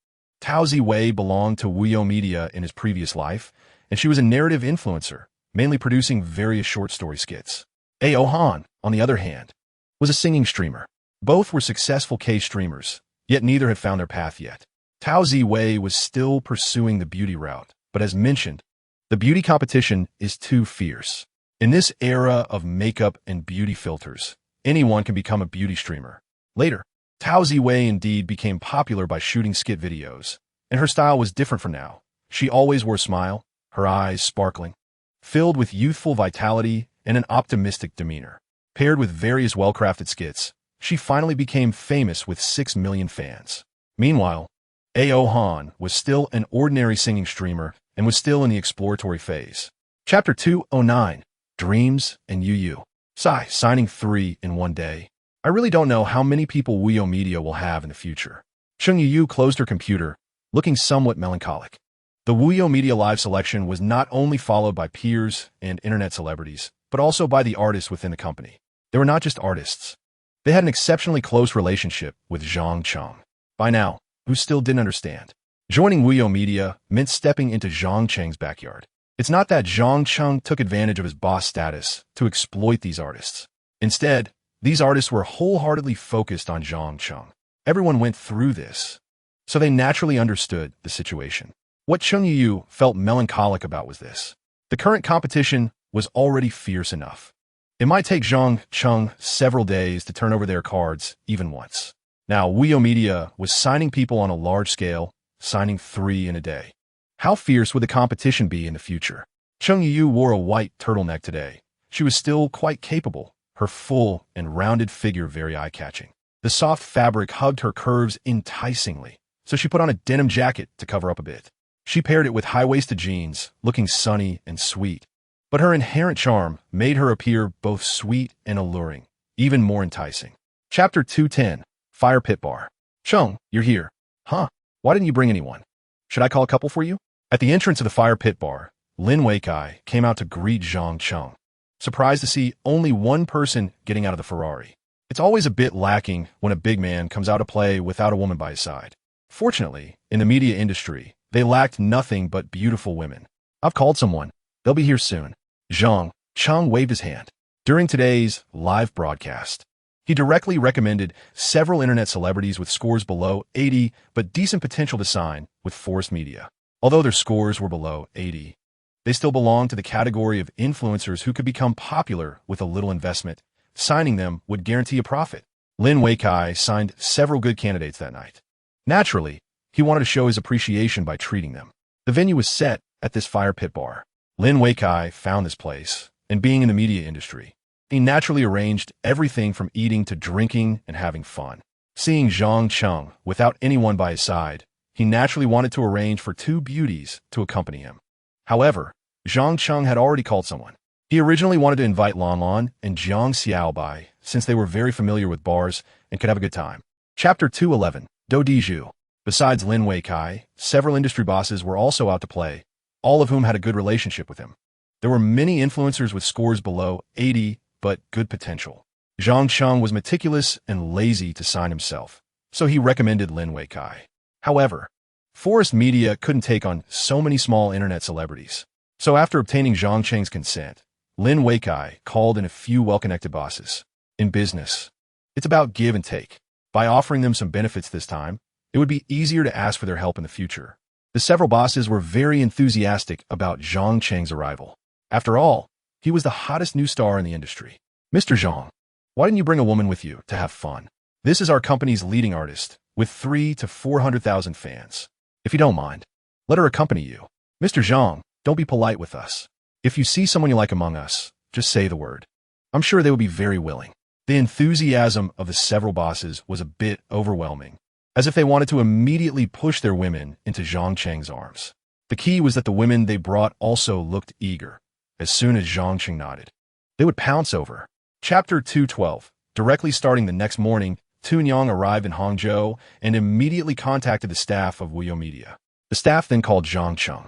Tao Ziwei belonged to Wuyo Media in his previous life, and she was a narrative influencer, mainly producing various short story skits. Ao Han, on the other hand, was a singing streamer. Both were successful K-streamers, yet neither had found their path yet. Tao Ziwei was still pursuing the beauty route, but as mentioned, the beauty competition is too fierce. In this era of makeup and beauty filters, anyone can become a beauty streamer. Later, Tao Ziwei indeed became popular by shooting skit videos, and her style was different from now. She always wore a smile, her eyes sparkling, filled with youthful vitality and an optimistic demeanor. Paired with various well-crafted skits, she finally became famous with 6 million fans. Meanwhile, Ao Han was still an ordinary singing streamer and was still in the exploratory phase. Chapter 209. Dreams and Yu. Signing 3 in one day. I really don't know how many people Wuyo Media will have in the future. Cheng Yu closed her computer, looking somewhat melancholic. The Wuyo Media live selection was not only followed by peers and internet celebrities, but also by the artists within the company. They were not just artists. They had an exceptionally close relationship with Zhang Cheng. By now, who still didn't understand. Joining Wuyo Media meant stepping into Zhang Cheng's backyard. It's not that Zhang Cheng took advantage of his boss status to exploit these artists. Instead, these artists were wholeheartedly focused on Zhang Cheng. Everyone went through this, so they naturally understood the situation. What Cheng Yu felt melancholic about was this. The current competition was already fierce enough. It might take Zhang Cheng several days to turn over their cards, even once. Now, Wuyo Media was signing people on a large scale, signing 3 in a day. How fierce would the competition be in the future? Cheng Yu wore a white turtleneck today. She was still quite capable, her full and rounded figure very eye-catching. The soft fabric hugged her curves enticingly, so she put on a denim jacket to cover up a bit. She paired it with high-waisted jeans, looking sunny and sweet. But her inherent charm made her appear both sweet and alluring, even more enticing. Chapter 210. Fire Pit Bar. Cheng, you're here. Huh? Why didn't you bring anyone? Should I call a couple for you? At the entrance of the Fire Pit Bar, Lin Weikai came out to greet Zhang Cheng, surprised to see only one person getting out of the Ferrari. It's always a bit lacking when a big man comes out to play without a woman by his side. Fortunately, in the media industry, they lacked nothing but beautiful women. I've called someone. They'll be here soon. Zhang Cheng waved his hand. During today's live broadcast, he directly recommended several internet celebrities with scores below 80 but decent potential to sign with Forest Media. Although their scores were below 80, they still belong to the category of influencers who could become popular with a little investment. Signing them would guarantee a profit. Lin Weikai signed several good candidates that night. Naturally, he wanted to show his appreciation by treating them. The venue was set at this fire pit bar. Lin Weikai found this place, and being in the media industry, he naturally arranged everything from eating to drinking and having fun. Seeing Zhang Cheng without anyone by his side, he naturally wanted to arrange for two beauties to accompany him. However, Zhang Cheng had already called someone. He originally wanted to invite Lan Lan and Jiang Xiaobai since they were very familiar with bars and could have a good time. Chapter 211, Do Diju. Besides Lin Weikai, several industry bosses were also out to play, all of whom had a good relationship with him. There were many influencers with scores below 80 but good potential. Zhang Cheng was meticulous and lazy to sign himself, so he recommended Lin Weikai. However, Forest Media couldn't take on so many small internet celebrities. So after obtaining Zhang Cheng's consent, Lin Weikai called in a few well-connected bosses. In business, it's about give and take. By offering them some benefits this time, it would be easier to ask for their help in the future. The several bosses were very enthusiastic about Zhang Cheng's arrival. After all, he was the hottest new star in the industry. Mr. Zhang, why didn't you bring a woman with you to have fun? This is our company's leading artist, with 300,000 to 400,000 fans. If you don't mind, let her accompany you. Mr. Zhang, don't be polite with us. If you see someone you like among us, just say the word. I'm sure they will be very willing. The enthusiasm of the several bosses was a bit overwhelming, as if they wanted to immediately push their women into Zhang Cheng's arms. The key was that the women they brought also looked eager. As soon as Zhang Cheng nodded, they would pounce over. Chapter 212. Directly starting the next morning, Tun Yang arrived in Hangzhou and immediately contacted the staff of Wuyo Media. The staff then called Zhang Cheng.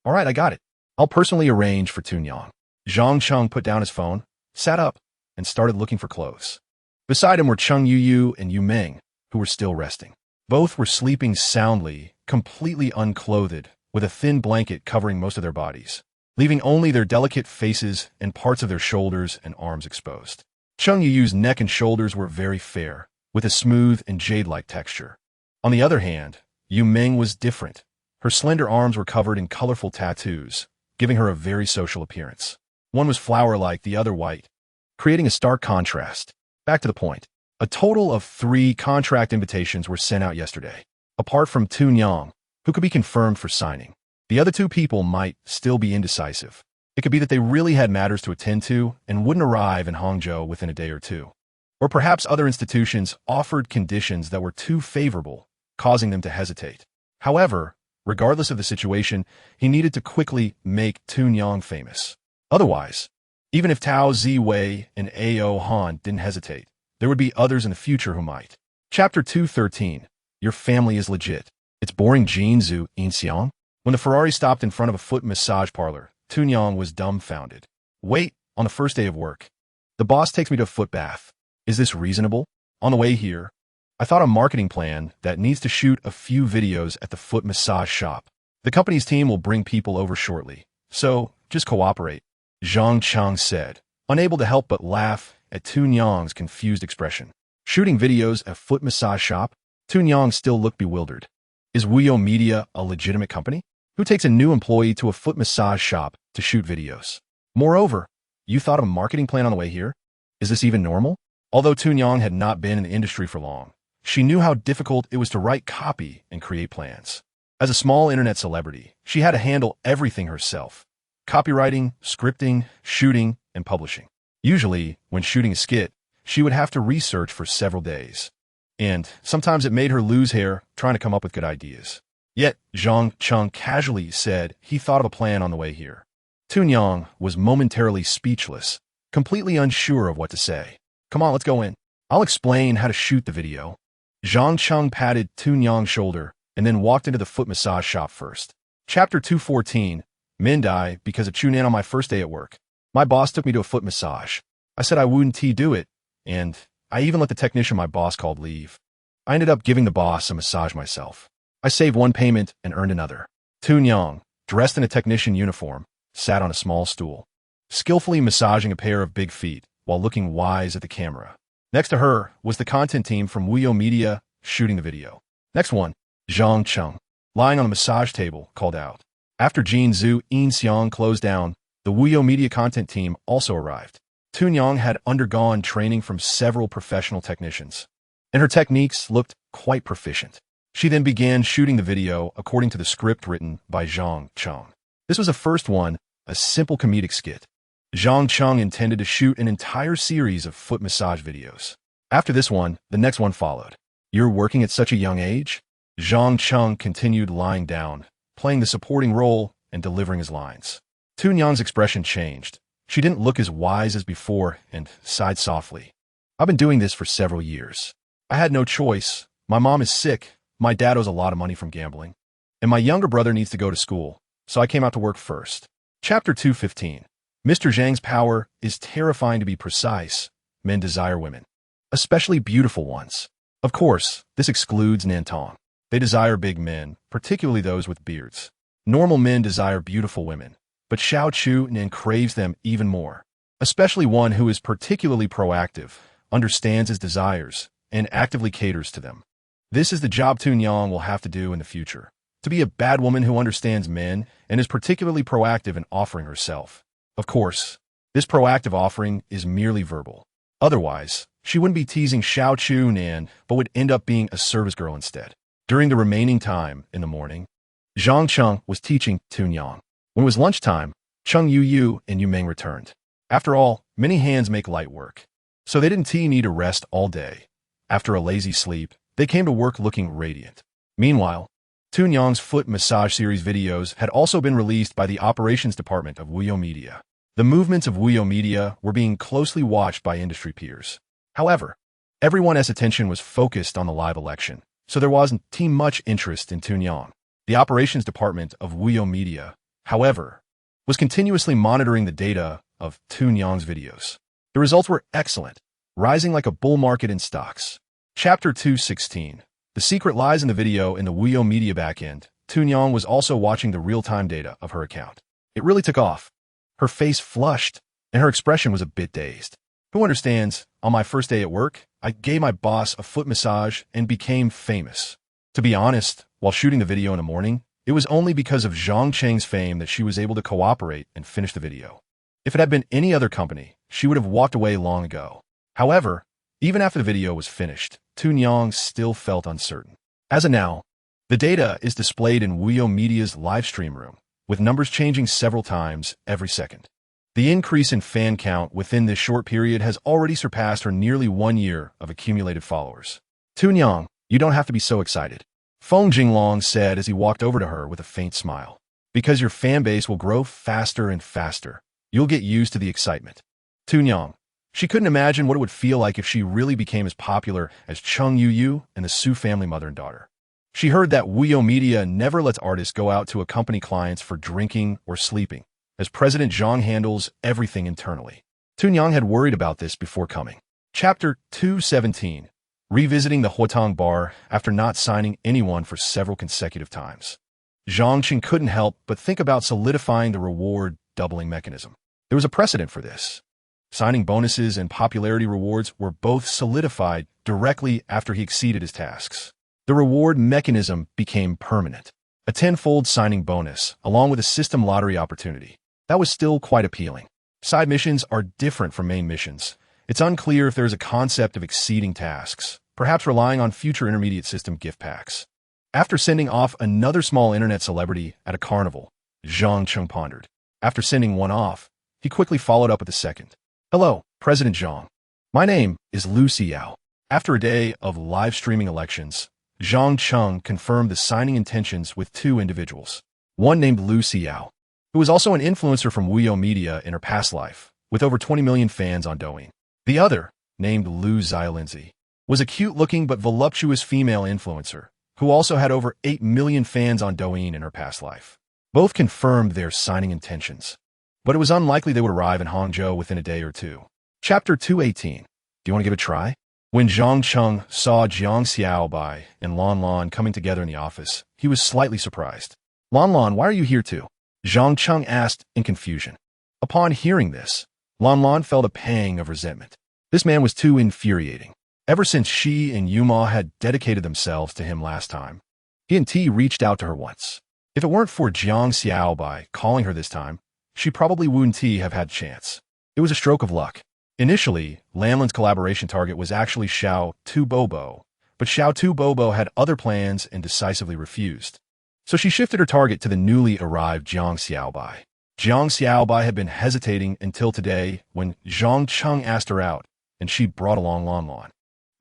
All right, I got it. I'll personally arrange for Tun Yang. Zhang Cheng put down his phone, sat up, and started looking for clothes. Beside him were Cheng Yuyu and Yu Meng, who were still resting. Both were sleeping soundly, completely unclothed, with a thin blanket covering most of their bodies, leaving only their delicate faces and parts of their shoulders and arms exposed. Cheng Yuyu's neck and shoulders were very fair, with a smooth and jade-like texture. On the other hand, Yu Meng was different. Her slender arms were covered in colorful tattoos, giving her a very social appearance. One was flower-like, the other white, creating a stark contrast. Back to the point. A total of 3 contract invitations were sent out yesterday, apart from Tun Yang, who could be confirmed for signing. The other 2 people might still be indecisive. It could be that they really had matters to attend to and wouldn't arrive in Hangzhou within a day or 2. Or perhaps other institutions offered conditions that were too favorable, causing them to hesitate. However, regardless of the situation, he needed to quickly make Tun Yang famous. Otherwise, even if Tao Ziwei and A.O. Han didn't hesitate, there would be others in the future who might. Chapter 213. Your family is legit. It's boring Jin Zhu Inxiang. When the Ferrari stopped in front of a foot massage parlor, Tun Yang was dumbfounded. Wait, on the first day of work. The boss takes me to a foot bath. Is this reasonable? On the way here, I thought a marketing plan that needs to shoot a few videos at the foot massage shop. The company's team will bring people over shortly, so just cooperate, Zhang Cheng said, unable to help but laugh at Tun Yang's confused expression. Shooting videos at a foot massage shop? Tun Yang still looked bewildered. Is Wuyo Media a legitimate company? Who takes a new employee to a foot massage shop to shoot videos? Moreover, you thought of a marketing plan on the way here? Is this even normal? Although Tun Yang had not been in the industry for long, she knew how difficult it was to write copy and create plans. As a small internet celebrity, she had to handle everything herself: copywriting, scripting, shooting, and publishing. Usually, when shooting a skit, she would have to research for several days. And sometimes it made her lose hair trying to come up with good ideas. Yet, Zhang Cheng casually said he thought of a plan on the way here. Tun Yang was momentarily speechless, completely unsure of what to say. Come on, let's go in. I'll explain how to shoot the video. Zhang Cheng patted Tun Yang's shoulder and then walked into the foot massage shop first. Chapter 214. Mindai, because of tune in on my first day at work. My boss took me to a foot massage. I said I wouldn't do it, and I even let the technician my boss called leave. I ended up giving the boss a massage myself. I saved one payment and earned another. Tun Yang, dressed in a technician uniform, sat on a small stool, skillfully massaging a pair of big feet while looking wise at the camera. Next to her was the content team from Wuyo Media shooting the video. Next one, Zhang Cheng, lying on a massage table, called out. After Jin Zhu In Xiang closed down, the Wuyo Media content team also arrived. Tun Yang had undergone training from several professional technicians, and her techniques looked quite proficient. She then began shooting the video according to the script written by Zhang Cheng. This was the first one, a simple comedic skit. Zhang Cheng intended to shoot an entire series of foot massage videos. After this one, the next one followed. You're working at such a young age? Zhang Cheng continued lying down, playing the supporting role and delivering his lines. Tun Yang's expression changed. She didn't look as wise as before and sighed softly. I've been doing this for several years. I had no choice. My mom is sick, my dad owes a lot of money from gambling, and my younger brother needs to go to school, so I came out to work first. Chapter 215. Mr. Zhang's power is terrifying to be precise. Men desire women, especially beautiful ones. Of course, this excludes Nantong. They desire big men, particularly those with beards. Normal men desire beautiful women, but Xiao Chu Nan craves them even more, especially one who is particularly proactive, understands his desires, and actively caters to them. This is the job Tun Yang will have to do in the future, to be a bad woman who understands men and is particularly proactive in offering herself. Of course, this proactive offering is merely verbal. Otherwise, she wouldn't be teasing Xiao Chu Nan, but would end up being a service girl instead. During the remaining time in the morning, Zhang Cheng was teaching Tun Yang. When it was lunchtime, Cheng Yu and Yu Meng returned. After all, many hands make light work, so they didn't need to rest all day. After a lazy sleep, they came to work looking radiant. Meanwhile, Tun Yang's foot massage series videos had also been released by the operations department of Wuyo Media. The movements of Wuyo Media were being closely watched by industry peers. However, everyone's attention was focused on the live election, so there wasn't much interest in Tun Yang. The operations department of Wuyo Media, however, was continuously monitoring the data of Tun Yang's videos. The results were excellent, rising like a bull market in stocks. Chapter 216. The secret lies in the video in the Wuyo Media backend. Tun Yang was also watching the real-time data of her account. It really took off. Her face flushed, and her expression was a bit dazed. Who understands, on my first day at work, I gave my boss a foot massage and became famous. To be honest, while shooting the video in the morning, it was only because of Zhang Cheng's fame that she was able to cooperate and finish the video. If it had been any other company, she would have walked away long ago. However, even after the video was finished, Tun Yang still felt uncertain. As of now, the data is displayed in Wuyo Media's live stream room, with numbers changing several times every second. The increase in fan count within this short period has already surpassed her nearly 1 year of accumulated followers. Tun Yang, you don't have to be so excited, Feng Jinglong said as he walked over to her with a faint smile. Because your fan base will grow faster and faster, you'll get used to the excitement. Tun Yang, she couldn't imagine what it would feel like if she really became as popular as Cheng Yu and the Su family mother and daughter. She heard that Wuyo Media never lets artists go out to accompany clients for drinking or sleeping, as President Zhang handles everything internally. Tun Yang had worried about this before coming. Chapter 217. Revisiting the Huotong bar after not signing anyone for several consecutive times. Zhang Qing couldn't help but think about solidifying the reward doubling mechanism. There was a precedent for this. Signing bonuses and popularity rewards were both solidified directly after he exceeded his tasks. The reward mechanism became permanent. A 10-fold signing bonus, along with a system lottery opportunity. That was still quite appealing. Side missions are different from main missions. It's unclear if there is a concept of exceeding tasks, perhaps relying on future intermediate system gift packs. After sending off another small internet celebrity at a carnival, Zhang Cheng pondered. After sending one off, he quickly followed up with a second. Hello, President Zhang. My name is Lu Xiao. After a day of live streaming elections, Zhang Cheng confirmed the signing intentions with 2 individuals. One named Lu Xiao, who was also an influencer from Wuyo Media in her past life, with over 20 million fans on Douyin. The other, named Lu Xiaolinzi, was a cute-looking but voluptuous female influencer, who also had over 8 million fans on Douyin in her past life. Both confirmed their signing intentions, but it was unlikely they would arrive in Hangzhou within a day or two. Chapter 218. Do you want to give it a try? When Zhang Cheng saw Jiang Xiaobai and Lan Lan coming together in the office, he was slightly surprised. Lan Lan, why are you here too? Zhang Cheng asked in confusion. Upon hearing this, Lan Lan felt a pang of resentment. This man was too infuriating. Ever since she and Yuma had dedicated themselves to him last time, he and T reached out to her once. If it weren't for Jiang Xiaobai calling her this time, she probably wouldn't have had a chance. It was a stroke of luck. Initially, Lanlan's collaboration target was actually Xiao Tu Bobo, but Xiao Tu Bobo had other plans and decisively refused. So she shifted her target to the newly arrived Jiang Xiaobai. Jiang Xiaobai had been hesitating until today when Zhang Cheng asked her out, and she brought along Lan Lan.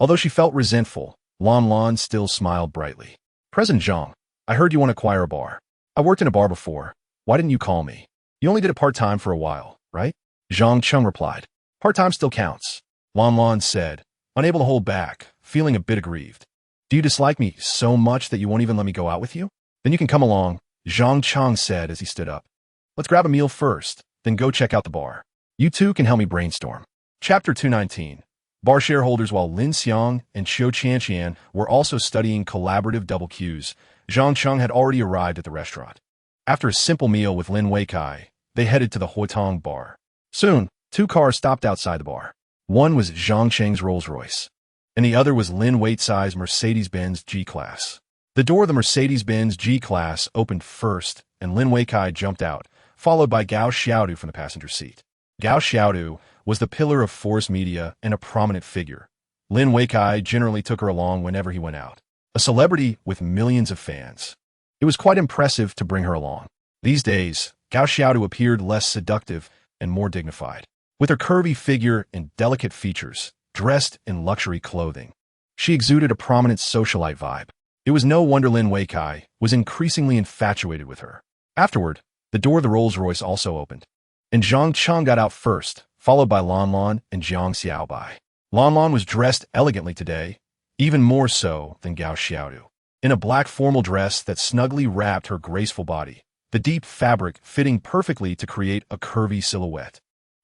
Although she felt resentful, Lan Lan still smiled brightly. President Zhang, I heard you want to acquire a bar. I worked in a bar before. Why didn't you call me? You only did it part-time for a while, right? Zhang Cheng replied. Part-time still counts, Lan Lan said, unable to hold back, feeling a bit aggrieved. Do you dislike me so much that you won't even let me go out with you? Then you can come along, Zhang Cheng said as he stood up. Let's grab a meal first, then go check out the bar. You two can help me brainstorm. Chapter 219. Bar shareholders. While Lin Xiang and Qiu Qianqian were also studying collaborative double Qs, Zhang Cheng had already arrived at the restaurant. After a simple meal with Lin Weikai, they headed to the Huitong bar. Soon, two cars stopped outside the bar. One was Zhang Cheng's Rolls-Royce, and the other was Lin Weicai's Mercedes-Benz G-Class. The door of the Mercedes-Benz G-Class opened first, and Lin Weikai jumped out, followed by Gao Xiaodu from the passenger seat. Gao Xiaodu was the pillar of Force Media and a prominent figure. Lin Weikai generally took her along whenever he went out. A celebrity with millions of fans. It was quite impressive to bring her along. These days, Gao Xiaodu appeared less seductive and more dignified. With her curvy figure and delicate features, dressed in luxury clothing, she exuded a prominent socialite vibe. It was no wonder Lin Weikai was increasingly infatuated with her. Afterward, the door of the Rolls-Royce also opened, and Zhang Cheng got out first, followed by Lan Lan and Jiang Xiaobai. Lan Lan was dressed elegantly today, even more so than Gao Xiaodu. In a black formal dress that snugly wrapped her graceful body, the deep fabric fitting perfectly to create a curvy silhouette.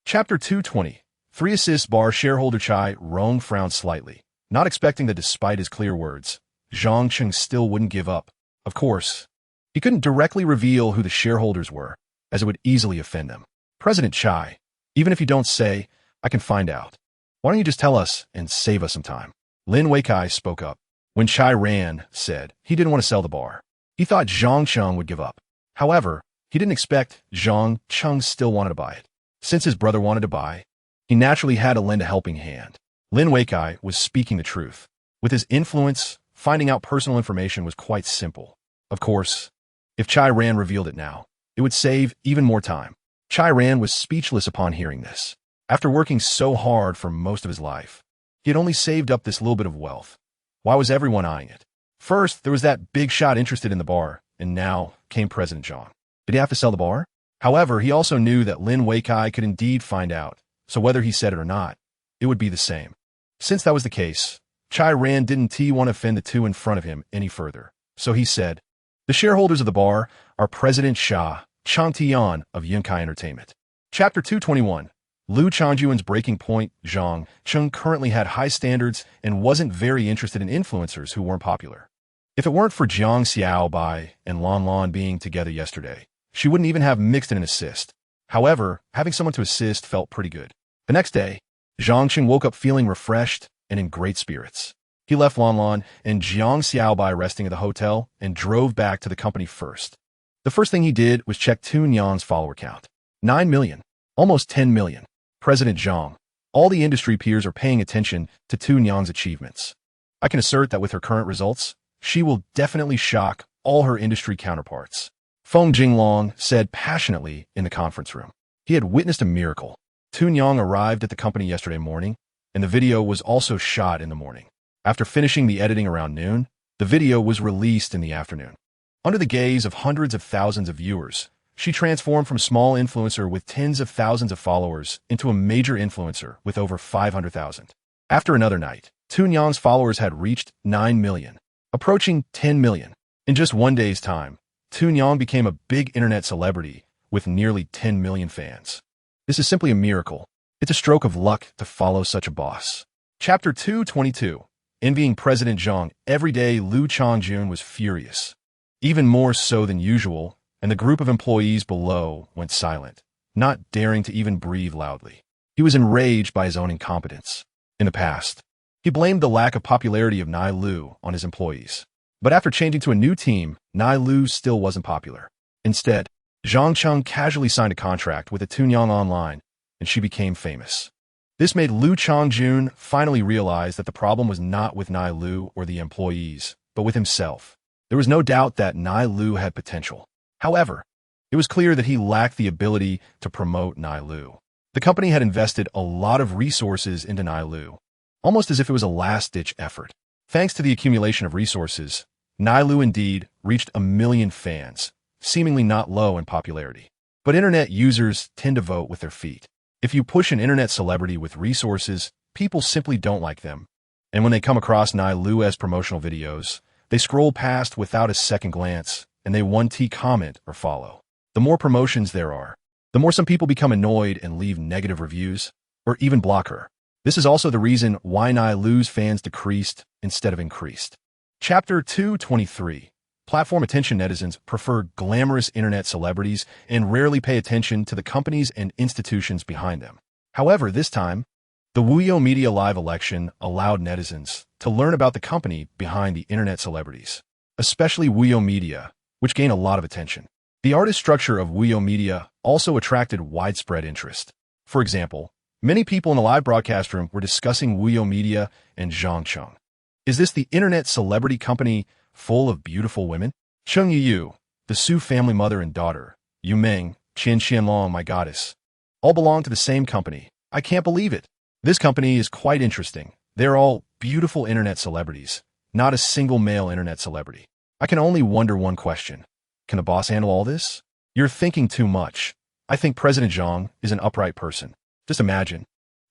Chapter 220. 3 assists. Bar shareholder Chai Rong frowned slightly, not expecting that despite his clear words, Zhang Cheng still wouldn't give up. Of course, he couldn't directly reveal who the shareholders were, as it would easily offend them. President Chai, even if you don't say, I can find out. Why don't you just tell us and save us some time? Lin Weikai spoke up. When Chai Ran said he didn't want to sell the bar, he thought Zhang Cheng would give up. However, he didn't expect Zhang Cheng still wanted to buy it. Since his brother wanted to buy, he naturally had to lend a helping hand. Lin Weikai was speaking the truth. With his influence, finding out personal information was quite simple. Of course, if Chai Ran revealed it now, it would save even more time. Chai Ran was speechless upon hearing this. After working so hard for most of his life, he had only saved up this little bit of wealth. Why was everyone eyeing it? First, there was that big shot interested in the bar, and now came President Zhang. Did he have to sell the bar? However, he also knew that Lin Weikai could indeed find out, so whether he said it or not, it would be the same. Since that was the case, Chai Ran didn't want to offend the two in front of him any further, so he said, the shareholders of the bar are President Xia Changtian of Yunkai Entertainment. Chapter 221. Lu Changjuan's breaking point. Zhang Cheng currently had high standards and wasn't very interested in influencers who weren't popular. If it weren't for Jiang Xiaobai and Lan Lan being together yesterday, she wouldn't even have mixed in an assist. However, having someone to assist felt pretty good. The next day, Zhang Cheng woke up feeling refreshed and in great spirits. He left Lan Lan and Jiang Xiaobai resting at the hotel and drove back to the company first. The first thing he did was check Tun Yan's follower count. 9 million. Almost 10 million. President Zhang, all the industry peers are paying attention to Tun Yan's achievements. I can assert that with her current results, she will definitely shock all her industry counterparts. Feng Jinglong said passionately in the conference room. He had witnessed a miracle. Tun Yang arrived at the company yesterday morning, and the video was also shot in the morning. After finishing the editing around noon, the video was released in the afternoon. Under the gaze of hundreds of thousands of viewers, she transformed from small influencer with tens of thousands of followers into a major influencer with over 500,000. After another night, Tun Yan's followers had reached 9 million, approaching 10 million. In just one day's time, Tun Yan became a big internet celebrity with nearly 10 million fans. This is simply a miracle. It's a stroke of luck to follow such a boss. Chapter 222. Envying President Zhang. Every day Lu Changjun was furious. Even more so than usual, and the group of employees below went silent, not daring to even breathe loudly. He was enraged by his own incompetence. In the past, he blamed the lack of popularity of Nai Lu on his employees. But after changing to a new team, Nai Lu still wasn't popular. Instead, Zhang Cheng casually signed a contract with a Tunyang Online, and she became famous. This made Lu Changjun finally realize that the problem was not with Nai Lu or the employees, but with himself. There was no doubt that Nai Lu had potential. However, it was clear that he lacked the ability to promote Nai Lu. The company had invested a lot of resources into Nai Lu, almost as if it was a last-ditch effort. Thanks to the accumulation of resources, Nai Lu indeed reached 1 million fans, seemingly not low in popularity. But internet users tend to vote with their feet. If you push an internet celebrity with resources, people simply don't like them. And when they come across Nai Lu's promotional videos, they scroll past without a second glance, and they 1T comment or follow. The more promotions there are, the more some people become annoyed and leave negative reviews, or even block her. This is also the reason why Nai Lu's fans decreased instead of increased. Chapter 223. Platform attention. Netizens prefer glamorous internet celebrities and rarely pay attention to the companies and institutions behind them. However, this time, the Wuyo Media live election allowed netizens to learn about the company behind the internet celebrities, especially Wuyo Media, which gained a lot of attention. The artist structure of Wuyo Media also attracted widespread interest. For example, many people in the live broadcast room were discussing Wuyo Media and Zhang Cheng. Is this the internet celebrity company full of beautiful women? Cheng Yu, the Su family mother and daughter, Yu Meng, Qian Qianlong, my goddess, all belong to the same company. I can't believe it. This company is quite interesting. They're all beautiful internet celebrities, not a single male internet celebrity. I can only wonder one question. Can the boss handle all this? You're thinking too much. I think President Zhang is an upright person. Just imagine.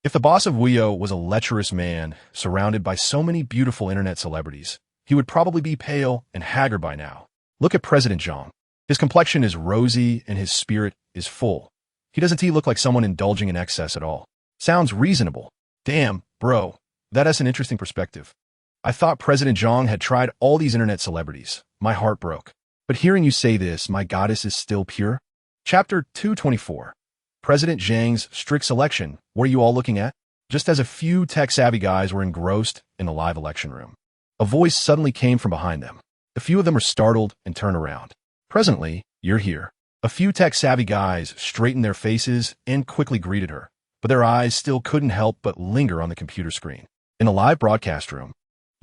If the boss of Wuyo was a lecherous man surrounded by so many beautiful internet celebrities, he would probably be pale and haggard by now. Look at President Zhang. His complexion is rosy and his spirit is full. He doesn't look like someone indulging in excess at all. Sounds reasonable. Damn, bro, that's an interesting perspective. I thought President Zhang had tried all these internet celebrities. My heart broke. But hearing you say this, my goddess is still pure. Chapter 224. President Zhang's strict selection. What are you all looking at? Just as a few tech-savvy guys were engrossed in the live election room, a voice suddenly came from behind them. A few of them were startled and turned around. Presently, you're here. A few tech-savvy guys straightened their faces and quickly greeted her, but their eyes still couldn't help but linger on the computer screen. In the live broadcast room,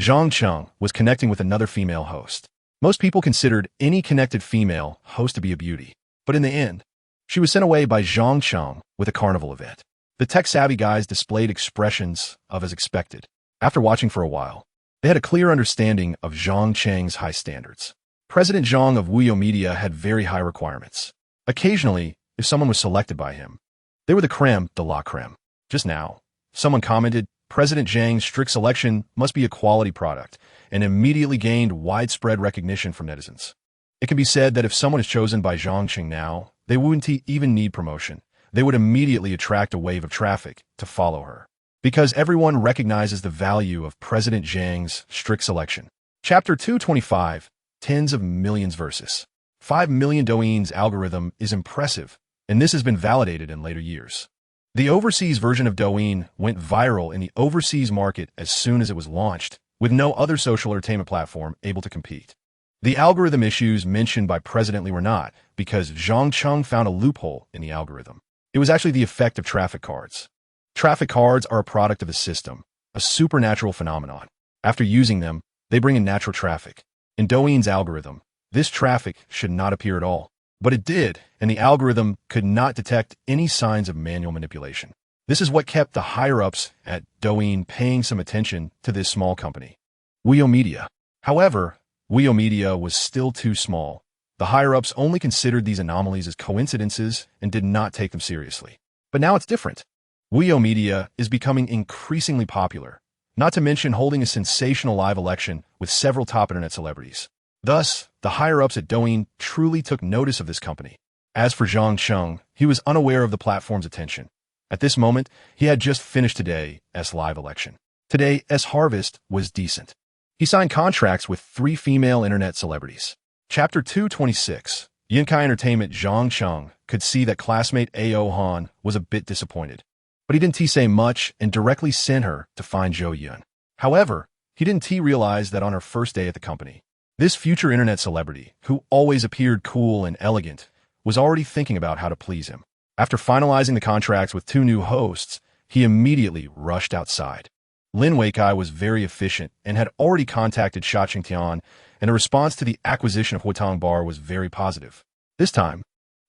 Zhang Cheng was connecting with another female host. Most people considered any connected female host to be a beauty, but in the end, she was sent away by Zhang Cheng with a carnival event. The tech-savvy guys displayed expressions of as expected. After watching for a while, they had a clear understanding of Zhang Cheng's high standards. President Zhang of Wuyo Media had very high requirements. Occasionally, if someone was selected by him, they were the creme de la creme. Just now, someone commented, President Zhang's strict selection must be a quality product, and immediately gained widespread recognition from netizens. It can be said that if someone is chosen by Zhang Cheng now, they wouldn't even need promotion. They would immediately attract a wave of traffic to follow her, because everyone recognizes the value of President Zhang's strict selection. Chapter 225, Tens of Millions versus 5 million. Douyin's algorithm is impressive, and this has been validated in later years. The overseas version of Douyin went viral in the overseas market as soon as it was launched, with no other social entertainment platform able to compete. The algorithm issues mentioned by President Li were not because Zhang Cheng found a loophole in the algorithm. It was actually the effect of traffic cards. Traffic cards are a product of the system, a supernatural phenomenon. After using them, they bring in natural traffic. In Douyin's algorithm, this traffic should not appear at all, but it did, and the algorithm could not detect any signs of manual manipulation. This is what kept the higher-ups at Douyin paying some attention to this small company, Wuyo Media. However, Wuyo Media was still too small. The higher-ups only considered these anomalies as coincidences and did not take them seriously. But now it's different. Wuyo Media is becoming increasingly popular, not to mention holding a sensational live election with several top internet celebrities. Thus, the higher-ups at Douyin truly took notice of this company. As for Zhang Cheng, he was unaware of the platform's attention. At this moment, he had just finished today's live election. Today's harvest was decent. He signed contracts with 3 female internet celebrities. Chapter 226. Yunkai Entertainment Zhang Cheng could see that classmate Ao Han was a bit disappointed, but he didn't say much and directly sent her to find Zhou Yun. However, he didn't realize that on her first day at the company, this future internet celebrity, who always appeared cool and elegant, was already thinking about how to please him. After finalizing the contracts with 2 new hosts, he immediately rushed outside. Lin Weikai was very efficient and had already contacted Sha Qingtian, and the response to the acquisition of Huatong Bar was very positive. This time,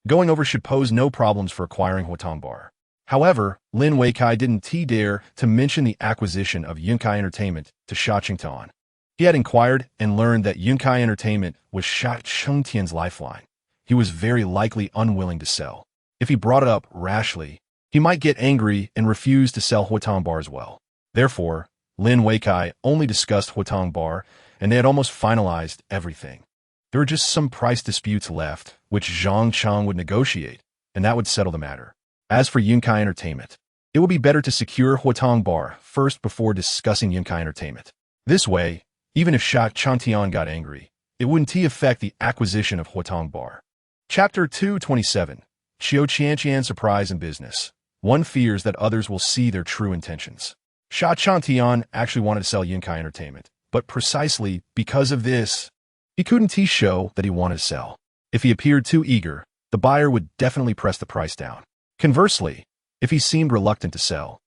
going over should pose no problems for acquiring Huatong Bar. However, Lin Weikai didn't dare to mention the acquisition of Yunkai Entertainment to Sha Qingtian. He had inquired and learned that Yunkai Entertainment was Sha Qingtian's lifeline. He was very likely unwilling to sell. If he brought it up rashly, he might get angry and refuse to sell Huatong Bar as well. Therefore, Lin Weikai only discussed Huatong Bar, and they had almost finalized everything. There were just some price disputes left, which Zhang Cheng would negotiate, and that would settle the matter. As for Yunkai Entertainment, it would be better to secure Huatong Bar first before discussing Yunkai Entertainment. This way, even if Sha Qingtian got angry, it wouldn't affect the acquisition of Huatong Bar. Chapter 227. Qiu Qianqian Surprise in Business. One fears that others will see their true intentions. Sha Qingtian actually wanted to sell Yunkai Entertainment, but precisely because of this, he couldn't show that he wanted to sell. If he appeared too eager, the buyer would definitely press the price down. Conversely, if he seemed reluctant to sell,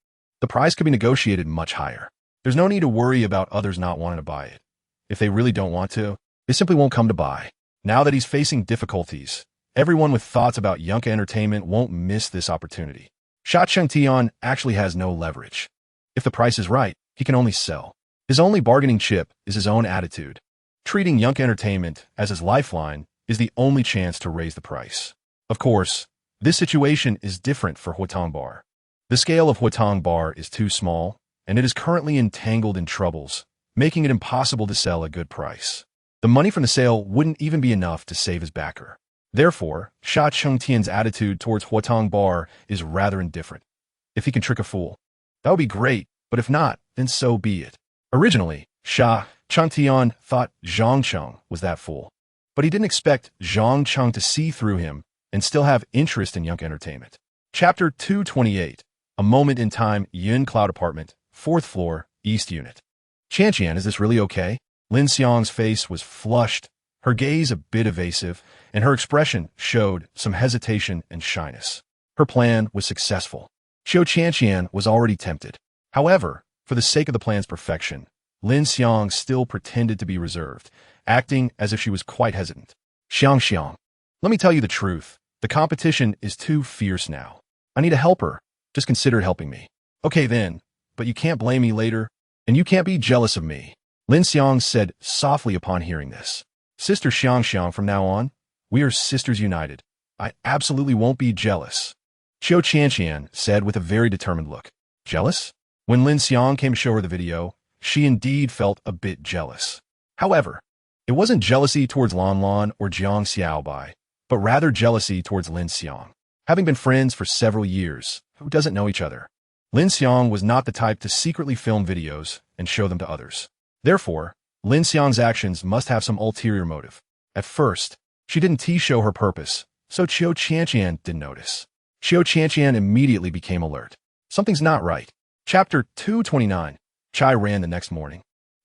the price could be negotiated much higher. There's no need to worry about others not wanting to buy it. If they really don't want to, they simply won't come to buy. Now that he's facing difficulties, everyone with thoughts about Yunkai Entertainment won't miss this opportunity. Sha Qingtian actually has no leverage. If the price is right, he can only sell. His only bargaining chip is his own attitude. Treating Yunkai Entertainment as his lifeline is the only chance to raise the price. Of course, this situation is different for Huatong Bar. The scale of Huatong Bar is too small, and it is currently entangled in troubles, making it impossible to sell a good price. The money from the sale wouldn't even be enough to save his backer. Therefore, Sha Qingtian's attitude towards Huatong Bar is rather indifferent. If he can trick a fool, that would be great, but if not, then so be it. Originally, Sha Qingtian thought Zhang Cheng was that fool, but he didn't expect Zhang Cheng to see through him and still have interest in Yunkai Entertainment. Chapter 228. A Moment in Time. Yun Cloud Apartment, 4th floor, East Unit. Qianqian, is this really okay? Lin Xiang's face was flushed, her gaze a bit evasive, and her expression showed some hesitation and shyness. Her plan was successful. Qiu Qianqian was already tempted. However, for the sake of the plan's perfection, Lin Xiang still pretended to be reserved, acting as if she was quite hesitant. Xiang, let me tell you the truth. The competition is too fierce now. I need a helper. Just consider helping me. Okay then, but you can't blame me later, and you can't be jealous of me. Lin Xiang said softly upon hearing this. Sister Xiang, from now on, we are sisters united. I absolutely won't be jealous. Qiu Qianqian said with a very determined look. Jealous? When Lin Xiang came to show her the video, she indeed felt a bit jealous. However, it wasn't jealousy towards Lan Lan or Jiang Xiaobai, but rather jealousy towards Lin Xiang. Having been friends for several years, who doesn't know each other? Lin Xiang was not the type to secretly film videos and show them to others. Therefore, Lin Xiang's actions must have some ulterior motive. At first, she didn't show her purpose, so Qiu Qianqian didn't notice. Qiu Qianqian immediately became alert. Something's not right. Chapter 229. Chai ran the next morning.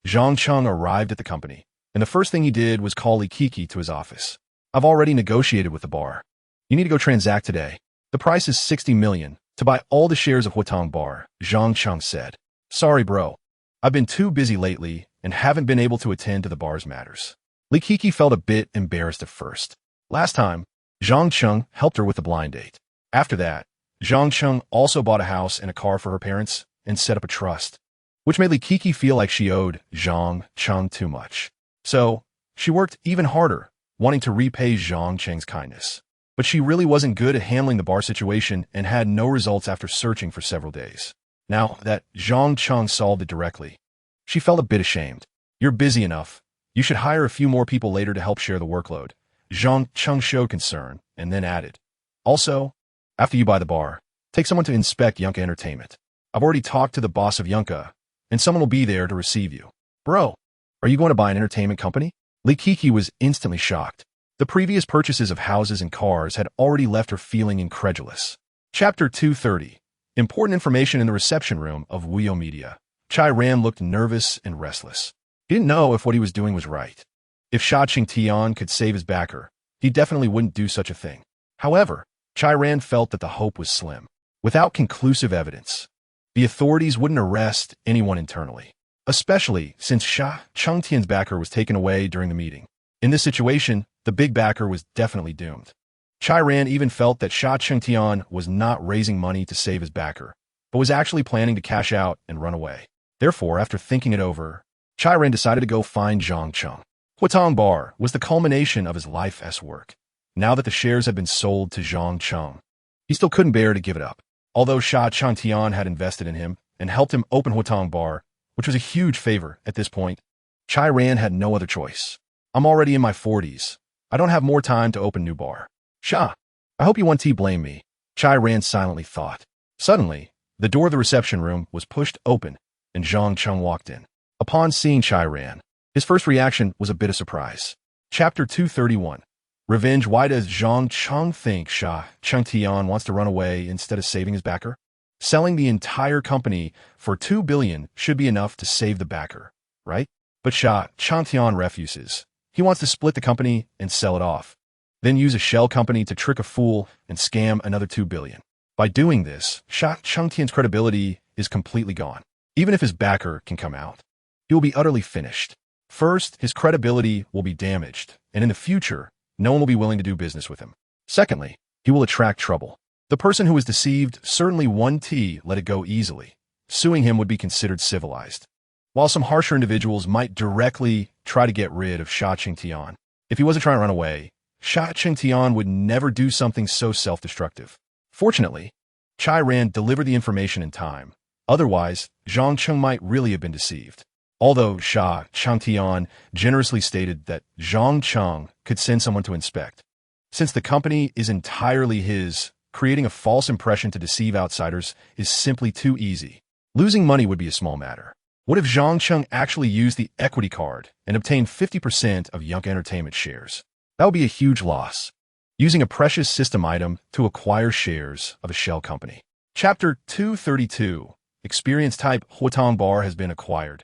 Zhang Cheng arrived at the company, and the first thing he did was call Li Kiki to his office. I've already negotiated with the bar. You need to go transact today. The price is 60 million to buy all the shares of Huatong Bar, Zhang Cheng said. Sorry, bro. I've been too busy lately and haven't been able to attend to the bar's matters. Li Kiki felt a bit embarrassed at first. Last time, Zhang Cheng helped her with the blind date. After that, Zhang Cheng also bought a house and a car for her parents and set up a trust, which made Li Kiki feel like she owed Zhang Cheng too much. So, she worked even harder, wanting to repay Zhang Cheng's kindness. But she really wasn't good at handling the bar situation and had no results after searching for several days. Now that Zhang Cheng solved it directly, she felt a bit ashamed. You're busy enough. You should hire a few more people later to help share the workload. Zhang Cheng showed concern and then added. Also, after you buy the bar, take someone to inspect Yunkai Entertainment. I've already talked to the boss of Yunkai, and someone will be there to receive you. Bro, are you going to buy an entertainment company? Li Kiki was instantly shocked. The previous purchases of houses and cars had already left her feeling incredulous. Chapter 230. Important information in the reception room of Wuyo Media. Chai Ran looked nervous and restless. He didn't know if what he was doing was right. If Sha Qingtian could save his backer, he definitely wouldn't do such a thing. However, Chai Ran felt that the hope was slim. Without conclusive evidence, the authorities wouldn't arrest anyone internally, especially since Sha Qingtian's backer was taken away during the meeting. In this situation, the big backer was definitely doomed. Chai Ran even felt that Sha Qingtian was not raising money to save his backer, but was actually planning to cash out and run away. Therefore, after thinking it over, Chai Ran decided to go find Zhang Cheng. Huatong Bar was the culmination of his life's work. Now that the shares had been sold to Zhang Cheng, he still couldn't bear to give it up. Although Sha Qingtian had invested in him and helped him open Huatong Bar, which was a huge favor at this point, Chai Ran had no other choice. I'm already in my 40s. I don't have more time to open new bar. Sha, I hope you won't blame me, Chai Ran silently thought. Suddenly, the door of the reception room was pushed open, and Zhang Cheng walked in. Upon seeing Chai Ran, his first reaction was a bit of surprise. Chapter 231. Revenge. Why does Zhang Cheng think Sha Qingtian wants to run away instead of saving his backer? Selling the entire company for 2 billion should be enough to save the backer, right? But Sha Qingtian refuses. He wants to split the company and sell it off, then use a shell company to trick a fool and scam another 2 billion. By doing this, Sha Qingtian's credibility is completely gone. Even if his backer can come out, he will be utterly finished. First, his credibility will be damaged, and in the future, no one will be willing to do business with him. Secondly, he will attract trouble. The person who was deceived certainly won't let it go easily. Suing him would be considered civilized. While some harsher individuals might directly try to get rid of Sha Qingtian, if he wasn't trying to run away, Sha Qingtian would never do something so self-destructive. Fortunately, Chai Ran delivered the information in time. Otherwise, Zhang Cheng might really have been deceived. Although Sha Qingtian generously stated that Zhang Cheng could send someone to inspect. Since the company is entirely his, creating a false impression to deceive outsiders is simply too easy. Losing money would be a small matter. What if Zhang Cheng actually used the equity card and obtained 50% of Young Entertainment shares? That would be a huge loss. Using a precious system item to acquire shares of a shell company. Chapter 232. Experience type Huatong Bar has been acquired.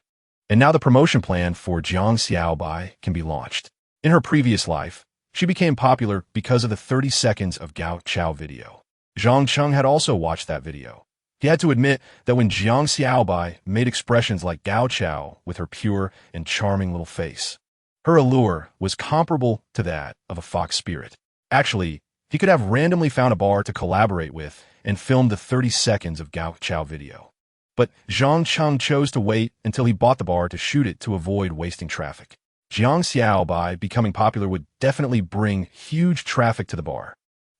And now the promotion plan for Jiang Xiaobai can be launched. In her previous life, she became popular because of the 30 seconds of Gao Chao video. Zhang Cheng had also watched that video. He had to admit that when Jiang Xiaobai made expressions like Gao Chao with her pure and charming little face, her allure was comparable to that of a fox spirit. Actually, he could have randomly found a bar to collaborate with and filmed the 30 seconds of Gao Chao video. But Zhang Cheng chose to wait until he bought the bar to shoot it to avoid wasting traffic. Jiang Xiaobai becoming popular would definitely bring huge traffic to the bar.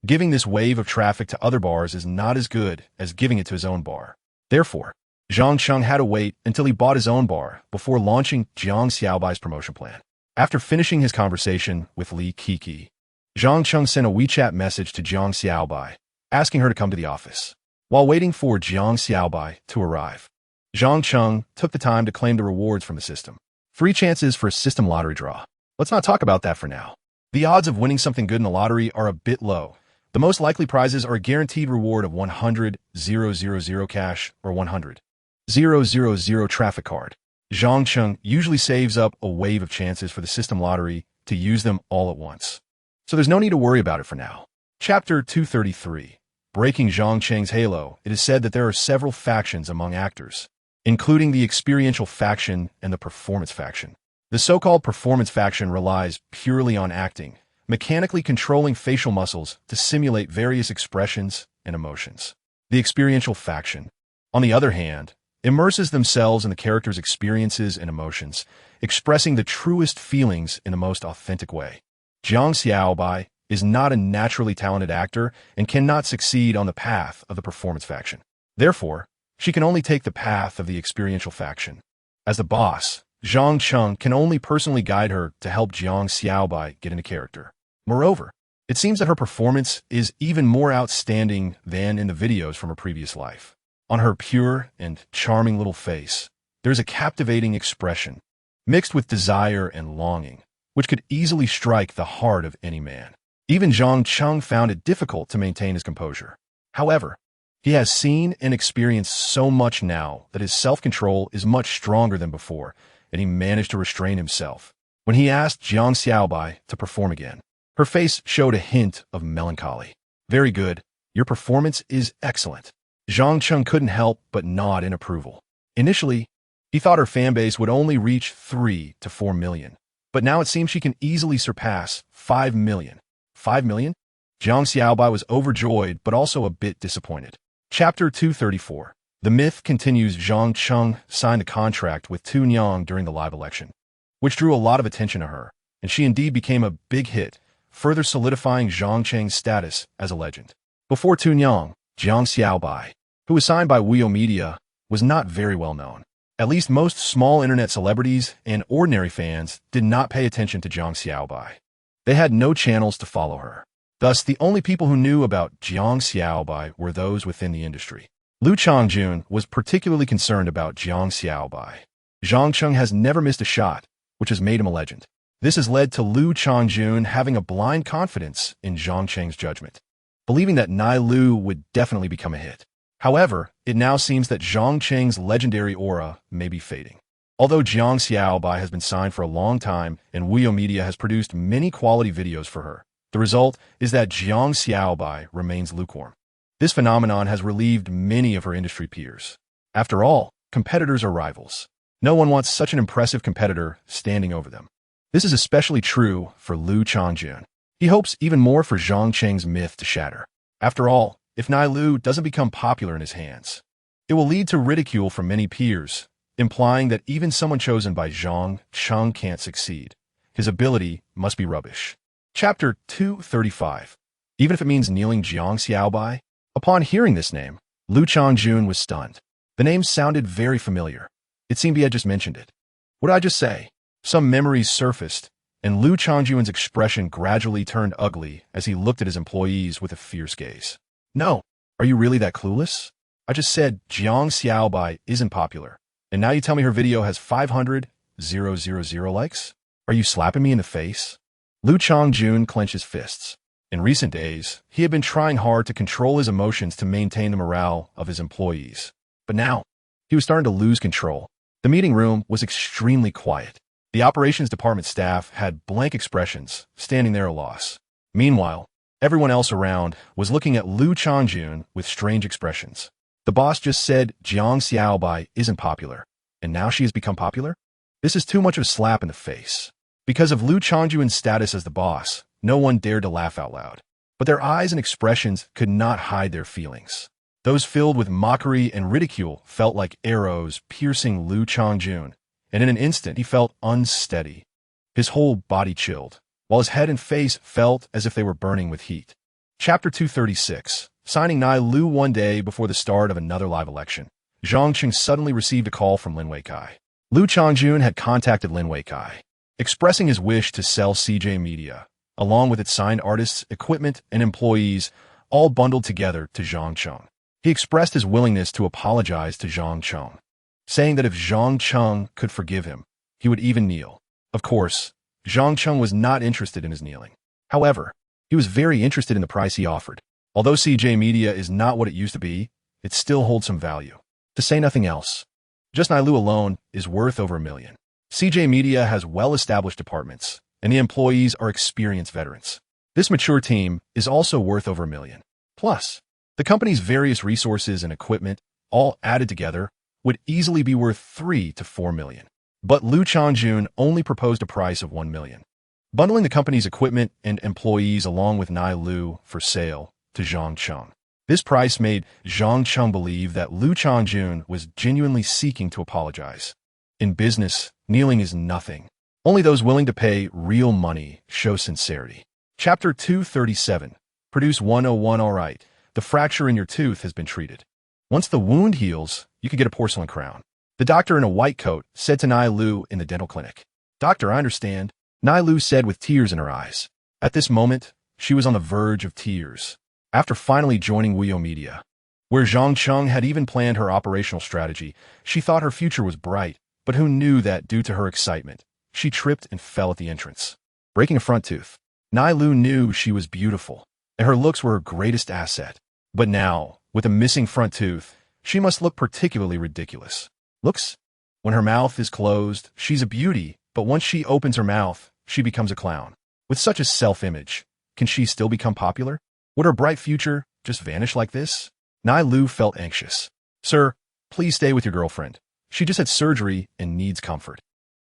Giving this wave of traffic to other bars is not as good as giving it to his own bar. Therefore, Zhang Cheng had to wait until he bought his own bar before launching Jiang Xiaobai's promotion plan. After finishing his conversation with Li Kiki, Zhang Cheng sent a WeChat message to Jiang Xiaobai, asking her to come to the office. While waiting for Jiang Xiaobai to arrive, Zhang Cheng took the time to claim the rewards from the system. 3 chances for a system lottery draw. Let's not talk about that for now. The odds of winning something good in the lottery are a bit low. The most likely prizes are a guaranteed reward of 100,000 cash or 100,000 traffic card. Zhang Cheng usually saves up a wave of chances for the system lottery to use them all at once. So there's no need to worry about it for now. Chapter 233. Breaking Zhang Cheng's halo. It is said that there are several factions among actors, including the experiential faction and the performance faction. The so-called performance faction relies purely on acting, mechanically controlling facial muscles to simulate various expressions and emotions. The experiential faction, on the other hand, immerses themselves in the character's experiences and emotions, expressing the truest feelings in the most authentic way. Jiang Xiaobai is not a naturally talented actor and cannot succeed on the path of the performance faction. Therefore, she can only take the path of the experiential faction. As the boss, Zhang Cheng can only personally guide her to help Jiang Xiaobai get into character. Moreover, it seems that her performance is even more outstanding than in the videos from her previous life. On her pure and charming little face, there's a captivating expression, mixed with desire and longing, which could easily strike the heart of any man. Even Zhang Cheng found it difficult to maintain his composure. However, he has seen and experienced so much now that his self-control is much stronger than before, and he managed to restrain himself. When he asked Jiang Xiaobai to perform again, her face showed a hint of melancholy. Very good. Your performance is excellent. Zhang Cheng couldn't help but nod in approval. Initially, he thought her fanbase would only reach 3 to 4 million, but now it seems she can easily surpass 5 million. 5 million? Jiang Xiaobai was overjoyed but also a bit disappointed. Chapter 234. The myth continues. Zhang Cheng signed a contract with Tu Nyang during the live election, which drew a lot of attention to her, and she indeed became a big hit, further solidifying Zhang Cheng's status as a legend. Before Tu Nyang, Jiang Xiaobai, who was signed by Weiyo Media, was not very well known. At least most small internet celebrities and ordinary fans did not pay attention to Jiang Xiaobai. They had no channels to follow her. Thus, the only people who knew about Jiang Xiaobai were those within the industry. Liu Changjun was particularly concerned about Jiang Xiaobai. Zhang Cheng has never missed a shot, which has made him a legend. This has led to Liu Changjun having a blind confidence in Zhang Cheng's judgment, believing that Nai Lu would definitely become a hit. However, it now seems that Zhang Cheng's legendary aura may be fading. Although Jiang Xiaobai has been signed for a long time and Weiyo Media has produced many quality videos for her, the result is that Jiang Xiaobai remains lukewarm. This phenomenon has relieved many of her industry peers. After all, competitors are rivals. No one wants such an impressive competitor standing over them. This is especially true for Liu Changjun. He hopes even more for Zhang Cheng's myth to shatter. After all, if Nai Lu doesn't become popular in his hands, it will lead to ridicule from many peers, implying that even someone chosen by Zhang Cheng can't succeed. His ability must be rubbish. Chapter 235. Even if it means kneeling Jiang Xiaobai? Upon hearing this name, Liu Changjun was stunned. The name sounded very familiar. It seemed he had just mentioned it. What did I just say? Some memories surfaced, and Liu Changjun's expression gradually turned ugly as he looked at his employees with a fierce gaze. No, are you really that clueless? I just said Jiang Xiaobai isn't popular, and now you tell me her video has 500,000 likes? Are you slapping me in the face? Liu Changjun clenched his fists. In recent days, he had been trying hard to control his emotions to maintain the morale of his employees. But now, he was starting to lose control. The meeting room was extremely quiet. The operations department staff had blank expressions, standing there at a loss. Meanwhile, everyone else around was looking at Liu Changjun with strange expressions. The boss just said Jiang Xiaobai isn't popular, and now she has become popular? This is too much of a slap in the face. Because of Liu Changjun's status as the boss, no one dared to laugh out loud. But their eyes and expressions could not hide their feelings. Those filled with mockery and ridicule felt like arrows piercing Liu Changjun, and in an instant he felt unsteady. His whole body chilled, while his head and face felt as if they were burning with heat. Chapter 236. Signing Nai Lu one day before the start of another live election, Zhang Cheng suddenly received a call from Lin Weikai. Liu Changjun had contacted Lin Weikai, expressing his wish to sell CJ Media, along with its signed artists, equipment, and employees, all bundled together to Zhang Cheng. He expressed his willingness to apologize to Zhang Cheng, saying that if Zhang Cheng could forgive him, he would even kneel. Of course, Zhang Cheng was not interested in his kneeling. However, he was very interested in the price he offered. Although CJ Media is not what it used to be, it still holds some value. To say nothing else, just Nai Lu alone is worth over $1 million. CJ Media has well-established departments, and the employees are experienced veterans. This mature team is also worth over $1 million. Plus, the company's various resources and equipment, all added together, would easily be worth 3 to 4 million. But Liu Changjun only proposed a price of 1 million. Bundling the company's equipment and employees along with Nai Lu for sale to Zhang Cheng. This price made Zhang Cheng believe that Liu Changjun was genuinely seeking to apologize. In business, kneeling is nothing. Only those willing to pay real money show sincerity. Chapter 237. Produce 101. Alright, the fracture in your tooth has been treated. Once the wound heals, you can get a porcelain crown. The doctor in a white coat said to Nai Lu in the dental clinic. Doctor, I understand, Nai Lu said with tears in her eyes. At this moment, she was on the verge of tears. After finally joining Weiyo Media, where Zhang Cheng had even planned her operational strategy, she thought her future was bright, but who knew that due to her excitement, she tripped and fell at the entrance. breaking a front tooth. Nai Lu knew she was beautiful, and her looks were her greatest asset. But now, with a missing front tooth, she must look particularly ridiculous. Looks? When her mouth is closed, she's a beauty, but once she opens her mouth, she becomes a clown. With such a self-image, can she still become popular? Would her bright future just vanish like this? Nai Lu felt anxious. Sir, please stay with your girlfriend. She just had surgery and needs comfort.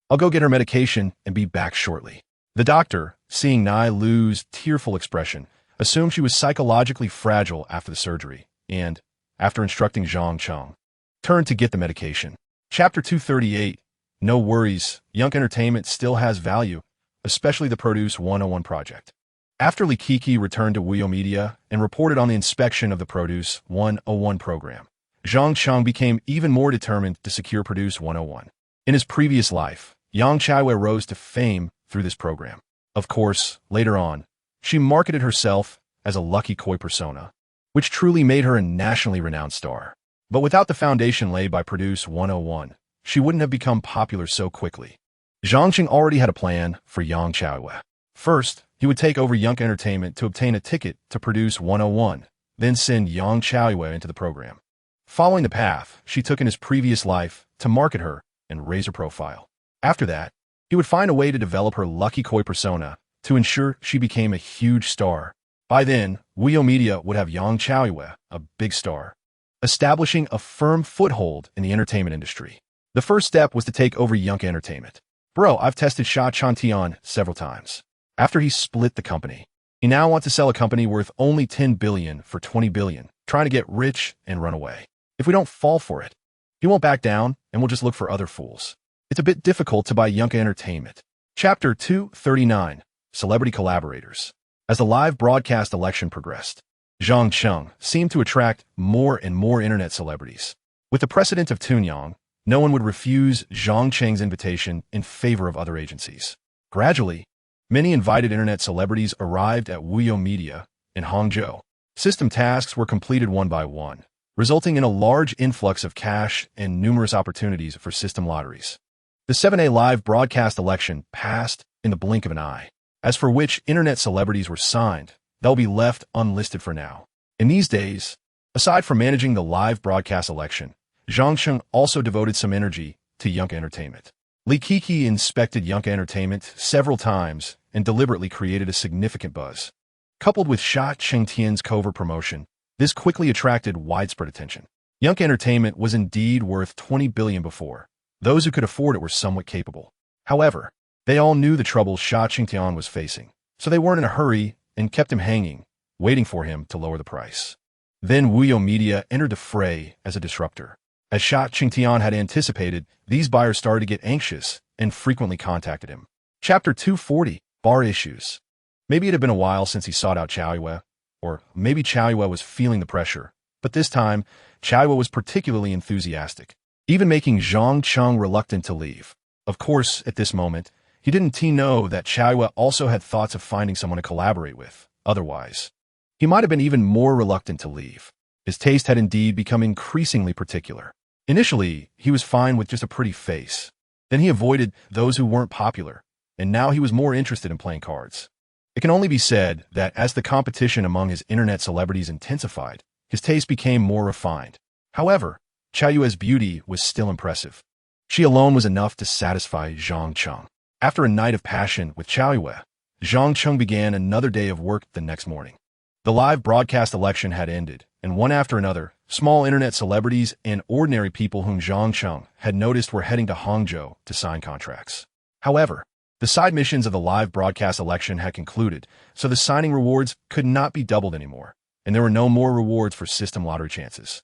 I'll go get her medication and be back shortly. The doctor, seeing Nai Lu's tearful expression, assumed she was psychologically fragile after the surgery, and, after instructing Zhang Cheng, turned to get the medication. Chapter 238. No worries, Young Entertainment still has value, especially the Produce 101 project. After Li Kiki returned to Wuyo Media and reported on the inspection of the Produce 101 program, Zhang Cheng became even more determined to secure Produce 101. In his previous life, Yang Chaiwei rose to fame through this program. Of course, later on, she marketed herself as a lucky koi persona, which truly made her a nationally renowned star. But without the foundation laid by Produce 101, she wouldn't have become popular so quickly. Zhang Cheng already had a plan for Yang Chaiwei. First, he would take over Young Entertainment to obtain a ticket to Produce 101, then send Yang Chaiwei into the program. Following the path she took in his previous life to market her and raise her profile. After that, he would find a way to develop her lucky koi persona to ensure she became a huge star. By then, Wuyo Media would have Yang Chaiwei, a big star, establishing a firm foothold in the entertainment industry. The first step was to take over Young Entertainment. Bro, I've tested Sha Chantian several times. After he split the company, he now wants to sell a company worth only 10 billion for 20 billion, trying to get rich and run away. If we don't fall for it, he won't back down and we'll just look for other fools. It's a bit difficult to buy Young Entertainment. Chapter 239. Celebrity Collaborators. As the live broadcast election progressed, Zhang Cheng seemed to attract more and more internet celebrities. With the precedent of Tunyang, no one would refuse Zhang Cheng's invitation in favor of other agencies. Gradually, many invited internet celebrities arrived at Wuyo Media in Hangzhou. System tasks were completed one by one, resulting in a large influx of cash and numerous opportunities for system lotteries. The 7A live broadcast election passed in the blink of an eye. As for which internet celebrities were signed, they'll be left unlisted for now. In these days, aside from managing the live broadcast election, Zhang Cheng also devoted some energy to Young Entertainment. Li Kiki inspected Young Entertainment several times and deliberately created a significant buzz. Coupled with Sha Chengtian's covert promotion, this quickly attracted widespread attention. Young Entertainment was indeed worth 20 billion before. Those who could afford it were somewhat capable. However, they all knew the troubles Sha Chengtian was facing, so they weren't in a hurry and kept him hanging, waiting for him to lower the price. Then Wuyo Media entered the fray as a disruptor. As Sha Chengtian had anticipated, these buyers started to get anxious and frequently contacted him. Chapter 240. Bar Issues. Maybe it had been a while since he sought out Chaiwei, or maybe Chaiwei was feeling the pressure, but this time, Chaiwei was particularly enthusiastic, even making Zhang Cheng reluctant to leave. Of course, at this moment, he didn't know that Chaiwei also had thoughts of finding someone to collaborate with. Otherwise, he might have been even more reluctant to leave. His taste had indeed become increasingly particular. Initially, he was fine with just a pretty face. Then he avoided those who weren't popular, and now he was more interested in playing cards. It can only be said that as the competition among his internet celebrities intensified, his taste became more refined. However, Chaiwei's beauty was still impressive. She alone was enough to satisfy Zhang Cheng. After a night of passion with Chaiwei, Zhang Cheng began another day of work the next morning. The live broadcast election had ended, and one after another, small internet celebrities and ordinary people whom Zhang Cheng had noticed were heading to Hangzhou to sign contracts. However, the side missions of the live broadcast election had concluded, so the signing rewards could not be doubled anymore, and there were no more rewards for system lottery chances.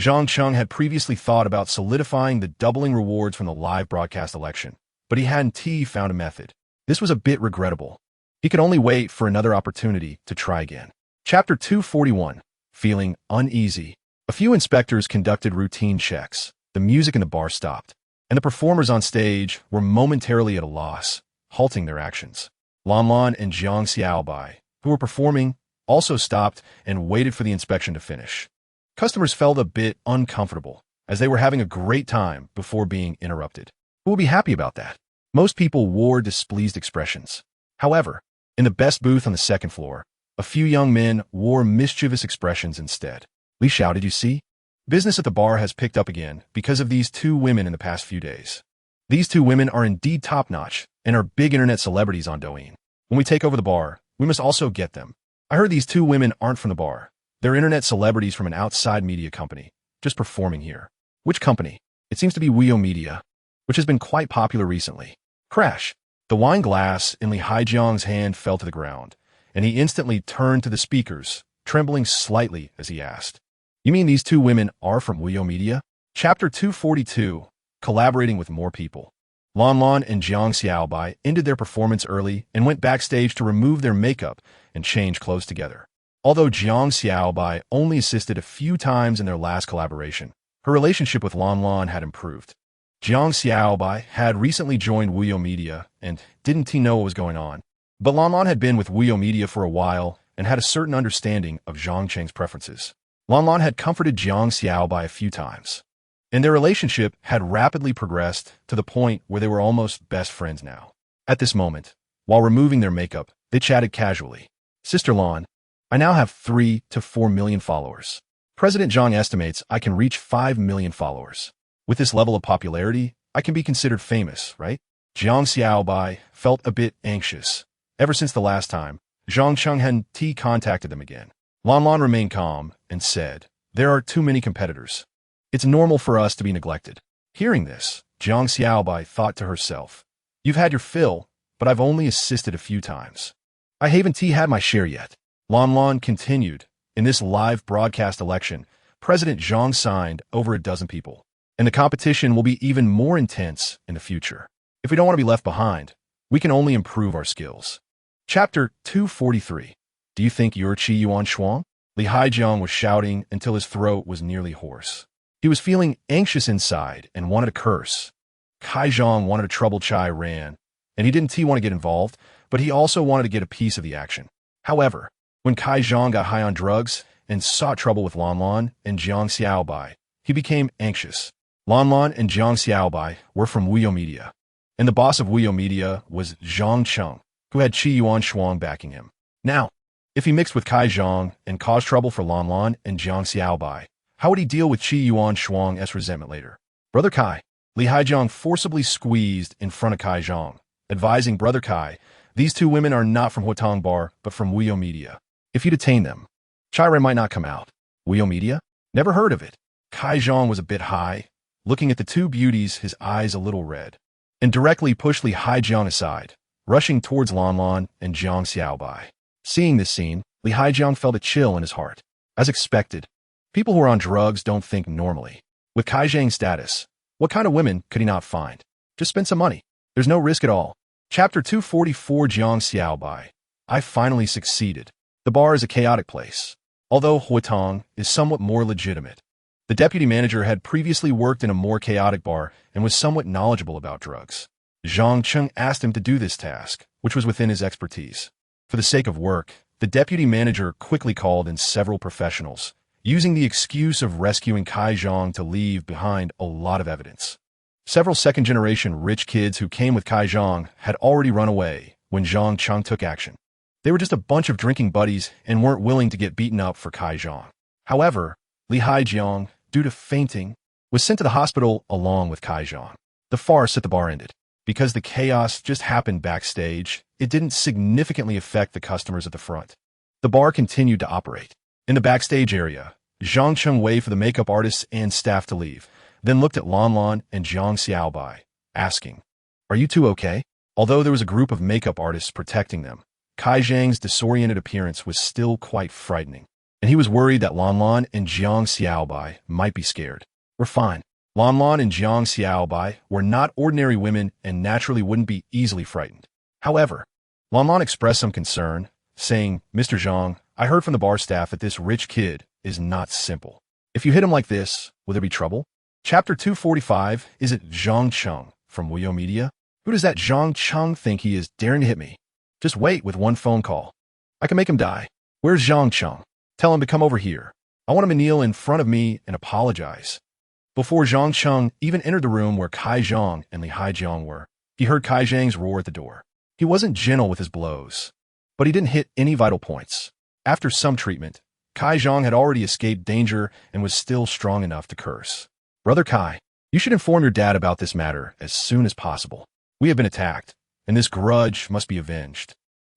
Zhang Cheng had previously thought about solidifying the doubling rewards from the live broadcast election, but he hadn't found a method. This was a bit regrettable. He could only wait for another opportunity to try again. Chapter 241. Feeling uneasy. A few inspectors conducted routine checks. The music in the bar stopped, and the performers on stage were momentarily at a loss, halting their actions. Lan Lan and Jiang Xiaobai, who were performing, also stopped and waited for the inspection to finish. Customers felt a bit uncomfortable, as they were having a great time before being interrupted. Who will be happy about that? Most people wore displeased expressions. However, in the best booth on the second floor, a few young men wore mischievous expressions instead. Li shouted, "You see? Business at the bar has picked up again because of these two women in the past few days. These two women are indeed top-notch and are big internet celebrities on Douyin. When we take over the bar, we must also get them. I heard these two women aren't from the bar. They're internet celebrities from an outside media company, just performing here." "Which company?" "It seems to be Wio Media, which has been quite popular recently." Crash! The wine glass in Li Haijiang's hand fell to the ground, and he instantly turned to the speakers, trembling slightly as he asked, "You mean these two women are from Wio Media?" Chapter 242, Collaborating with More People. Lan Lan and Jiang Xiaobai ended their performance early and went backstage to remove their makeup and change clothes together. Although Jiang Xiaobai only assisted a few times in their last collaboration, her relationship with Lan Lan had improved. Jiang Xiaobai had recently joined Wio Media and didn't he know what was going on. But Lan Lan had been with Wio Media for a while and had a certain understanding of Zhang Cheng's preferences. Lan Lan had comforted Jiang Xiaobai a few times, and their relationship had rapidly progressed to the point where they were almost best friends now. At this moment, while removing their makeup, they chatted casually. "Sister Lan, I now have 3 to 4 million followers. President Zhang estimates I can reach 5 million followers. With this level of popularity, I can be considered famous, right?" Jiang Xiaobai felt a bit anxious. Ever since the last time, Zhang Cheng had contacted them again. Lan Lan remained calm and said, "There are too many competitors. It's normal for us to be neglected." Hearing this, Jiang Xiaobai thought to herself, "You've had your fill, but I've only assisted a few times. I haven't had my share yet." Lan Lan continued, "In this live broadcast election, President Zhang signed over a dozen people, and the competition will be even more intense in the future. If we don't want to be left behind, we can only improve our skills." Chapter 243. Do you think you're Qi Yuan Shuang? Li Haijiang was shouting until his throat was nearly hoarse. He was feeling anxious inside and wanted to curse. Kai Zhang wanted to trouble Chai Ran, and he didn't want to get involved, but he also wanted to get a piece of the action. However, when Kai Zhang got high on drugs and sought trouble with Lan Lan and Jiang Xiaobai, he became anxious. Lan Lan and Jiang Xiaobai were from Wio Media, and the boss of Wio Media was Zhang Cheng, who had Qi Yuan Shuang backing him. Now, if he mixed with Kai Zhang and caused trouble for Lan Lan and Jiang Xiaobai, how would he deal with Qi Yuan Shuang's resentment later? "Brother Kai," Li Haijiang forcibly squeezed in front of Kai Zhang, advising Brother Kai, "These two women are not from Huatong Bar, but from Wio Media. If you detain them, Chai Ran might not come out." "Wio Media? Never heard of it." Kai Zhang was a bit high, looking at the two beauties, his eyes a little red, and directly pushed Li Haijiang aside, rushing towards Lan Lan and Jiang Xiaobai. Seeing this scene, Li Haijiang felt a chill in his heart. As expected, people who are on drugs don't think normally. With Kai Zhang's status, what kind of women could he not find? Just spend some money. There's no risk at all. Chapter 244. Jiang Xiaobai. I finally succeeded. The bar is a chaotic place, although Huatong is somewhat more legitimate. The deputy manager had previously worked in a more chaotic bar and was somewhat knowledgeable about drugs. Zhang Cheng asked him to do this task, which was within his expertise. For the sake of work, the deputy manager quickly called in several professionals, using the excuse of rescuing Kai Zhang to leave behind a lot of evidence. Several second-generation rich kids who came with Kai Zhang had already run away when Zhang Cheng took action. They were just a bunch of drinking buddies and weren't willing to get beaten up for Kai Zhang. However, Li Haijiang, due to fainting, was sent to the hospital along with Kai Zhang. The farce at the bar ended. Because the chaos just happened backstage, it didn't significantly affect the customers at the front. The bar continued to operate. In the backstage area, Zhang Cheng waved for the makeup artists and staff to leave, then looked at Lan Lan and Jiang Xiaobai, asking, "Are you two okay?" Although there was a group of makeup artists protecting them, Kai Zhang's disoriented appearance was still quite frightening, and he was worried that Lan Lan and Jiang Xiaobai might be scared. "We're fine." Lan Lan and Jiang Xiaobai were not ordinary women and naturally wouldn't be easily frightened. However, Lan Lan expressed some concern, saying, "Mr. Zhang, I heard from the bar staff that this rich kid is not simple. If you hit him like this, will there be trouble?" Chapter 245. Is it Zhang Cheng from Wio Media? Who does that Zhang Cheng think he is, daring to hit me? Just wait with one phone call. I can make him die. Where's Zhang Cheng? Tell him to come over here. I want him to kneel in front of me and apologize. Before Zhang Cheng even entered the room where Kai Zhang and Li Haijiang were, he heard Kai Zhang's roar at the door. He wasn't gentle with his blows, but he didn't hit any vital points. After some treatment, Kai Zhang had already escaped danger and was still strong enough to curse. Brother Kai, you should inform your dad about this matter as soon as possible. We have been attacked, and this grudge must be avenged.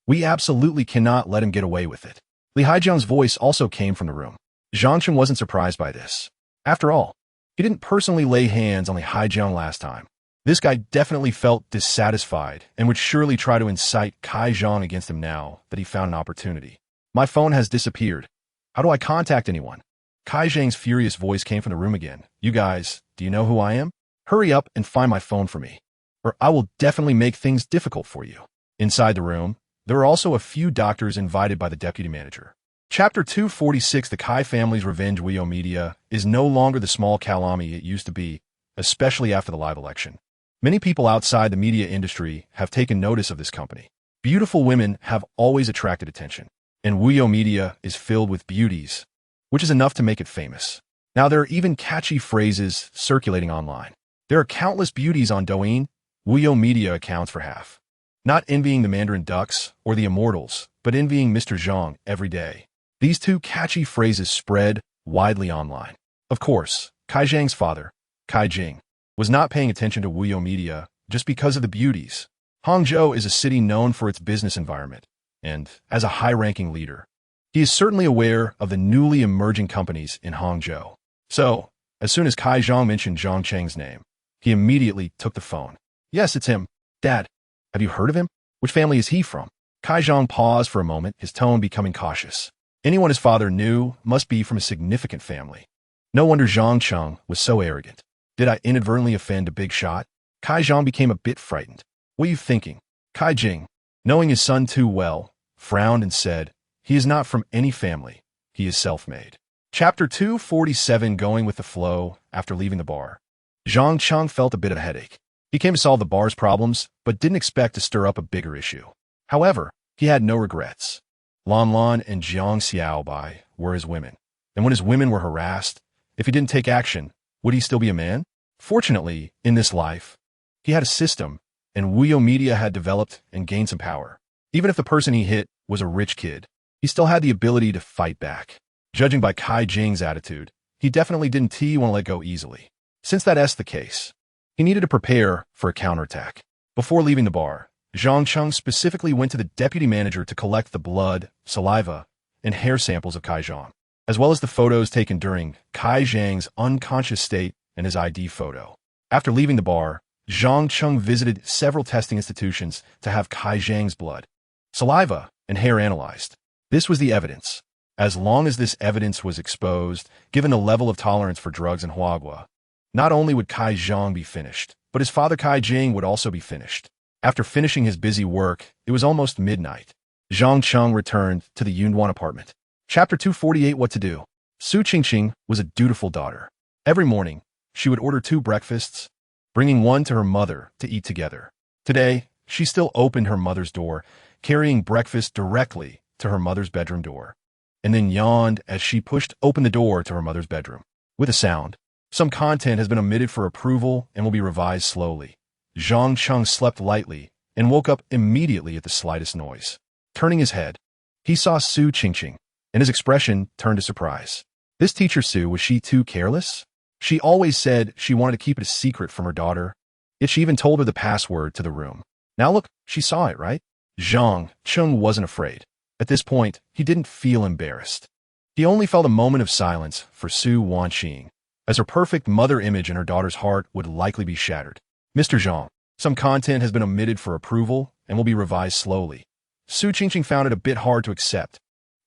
We absolutely cannot let him get away with it. Li Haijiang's voice also came from the room. Zhang Chen wasn't surprised by this. After all, he didn't personally lay hands on Li Haijiang last time. This guy definitely felt dissatisfied and would surely try to incite Kai Zhang against him now that he found an opportunity. My phone has disappeared. How do I contact anyone? Kai Zhang's furious voice came from the room again. You guys, do you know who I am? Hurry up and find my phone for me, or I will definitely make things difficult for you. Inside the room, there were also a few doctors invited by the deputy manager. Chapter 246, The Kai Family's Revenge. Wio Media is no longer the small calamity it used to be, especially after the live election. Many people outside the media industry have taken notice of this company. Beautiful women have always attracted attention, and Wio Media is filled with beauties, which is enough to make it famous. Now there are even catchy phrases circulating online. There are countless beauties on Douyin. Wio Media accounts for half. Not envying the Mandarin Ducks or the Immortals, but envying Mr. Zhang every day. These two catchy phrases spread widely online. Of course, Kai Zhang's father, Kai Jing, was not paying attention to Wio Media just because of the beauties. Hangzhou is a city known for its business environment, and as a high-ranking leader, he is certainly aware of the newly emerging companies in Hangzhou. So, as soon as Kai Zhang mentioned Zhang Cheng's name, he immediately took the phone. Yes, it's him. Dad, have you heard of him? Which family is he from? Kai Zhang paused for a moment, his tone becoming cautious. Anyone his father knew must be from a significant family. No wonder Zhang Cheng was so arrogant. Did I inadvertently offend a big shot? Kai Zhang became a bit frightened. What are you thinking? Kai Jing, knowing his son too well, frowned and said, he is not from any family. He is self-made. Chapter 247, Going with the Flow. After leaving the bar, Zhang Cheng felt a bit of a headache. He came to solve the bar's problems, but didn't expect to stir up a bigger issue. However, he had no regrets. Lan Lan and Jiang Xiaobai were his women, and when his women were harassed, if he didn't take action, would he still be a man? Fortunately, in this life, he had a system, and Wio Media had developed and gained some power. Even if the person he hit was a rich kid, he still had the ability to fight back. Judging by Kai Jing's attitude, he definitely didn't want to let go easily. Since that's the case, he needed to prepare for a counterattack. Before leaving the bar, Zhang Cheng specifically went to the deputy manager to collect the blood, saliva, and hair samples of Kai Zhang, as well as the photos taken during Kai Zhang's unconscious state and his ID photo. After leaving the bar, Zhang Cheng visited several testing institutions to have Kai Zhang's blood, saliva, and hair analyzed. This was the evidence. As long as this evidence was exposed, given the level of tolerance for drugs in Huagua, not only would Kai Zhang be finished, but his father Kai Jing would also be finished. After finishing his busy work, it was almost midnight. Zhang Cheng returned to the Yunwan apartment. Chapter 248, What to Do. Su Qingqing was a dutiful daughter. Every morning, she would order 2 breakfasts, bringing one to her mother to eat together. Today, she still opened her mother's door, carrying breakfast directly to her mother's bedroom door, and then yawned as she pushed open the door to her mother's bedroom. With a sound, some content has been omitted for approval and will be revised slowly. Zhang Cheng slept lightly and woke up immediately at the slightest noise. Turning his head, he saw Su Qingqing, and his expression turned to surprise. This teacher Su, was she too careless? She always said she wanted to keep it a secret from her daughter, yet she even told her the password to the room. Now look, she saw it, right? Zhang Cheng wasn't afraid. At this point, he didn't feel embarrassed. He only felt a moment of silence for Su Wanqing, as her perfect mother image in her daughter's heart would likely be shattered. Mr. Zhang, some content has been omitted for approval and will be revised slowly. Su Qingqing found it a bit hard to accept,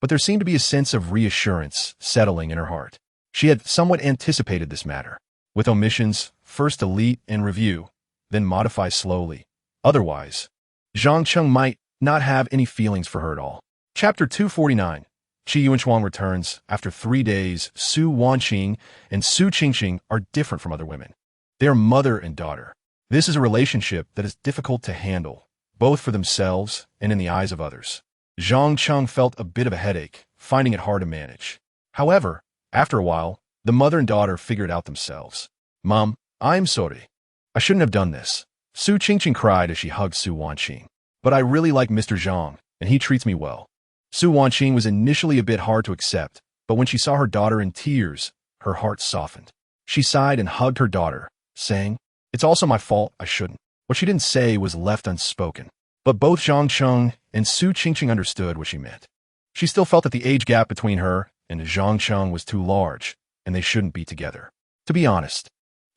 but there seemed to be a sense of reassurance settling in her heart. She had somewhat anticipated this matter. With omissions, first delete and review, then modify slowly. Otherwise, Zhang Cheng might not have any feelings for her at all. Chapter 249. Qi Yuanchuang returns. After 3 days, Su Wanqing and Su Qingqing are different from other women. They are mother and daughter. This is a relationship that is difficult to handle, both for themselves and in the eyes of others. Zhang Cheng felt a bit of a headache, finding it hard to manage. However, after a while, the mother and daughter figured it out themselves. Mom, I'm sorry. I shouldn't have done this. Su Qingqing cried as she hugged Su Wanqing. but I really like Mr. Zhang, and he treats me well. Su Wanqing was initially a bit hard to accept, but when she saw her daughter in tears, her heart softened. She sighed and hugged her daughter, saying, "It's also my fault, I shouldn't." What she didn't say was left unspoken. But both Zhang Cheng and Su Qingqing understood what she meant. She still felt that the age gap between her and Zhang Cheng was too large, and they shouldn't be together. To be honest,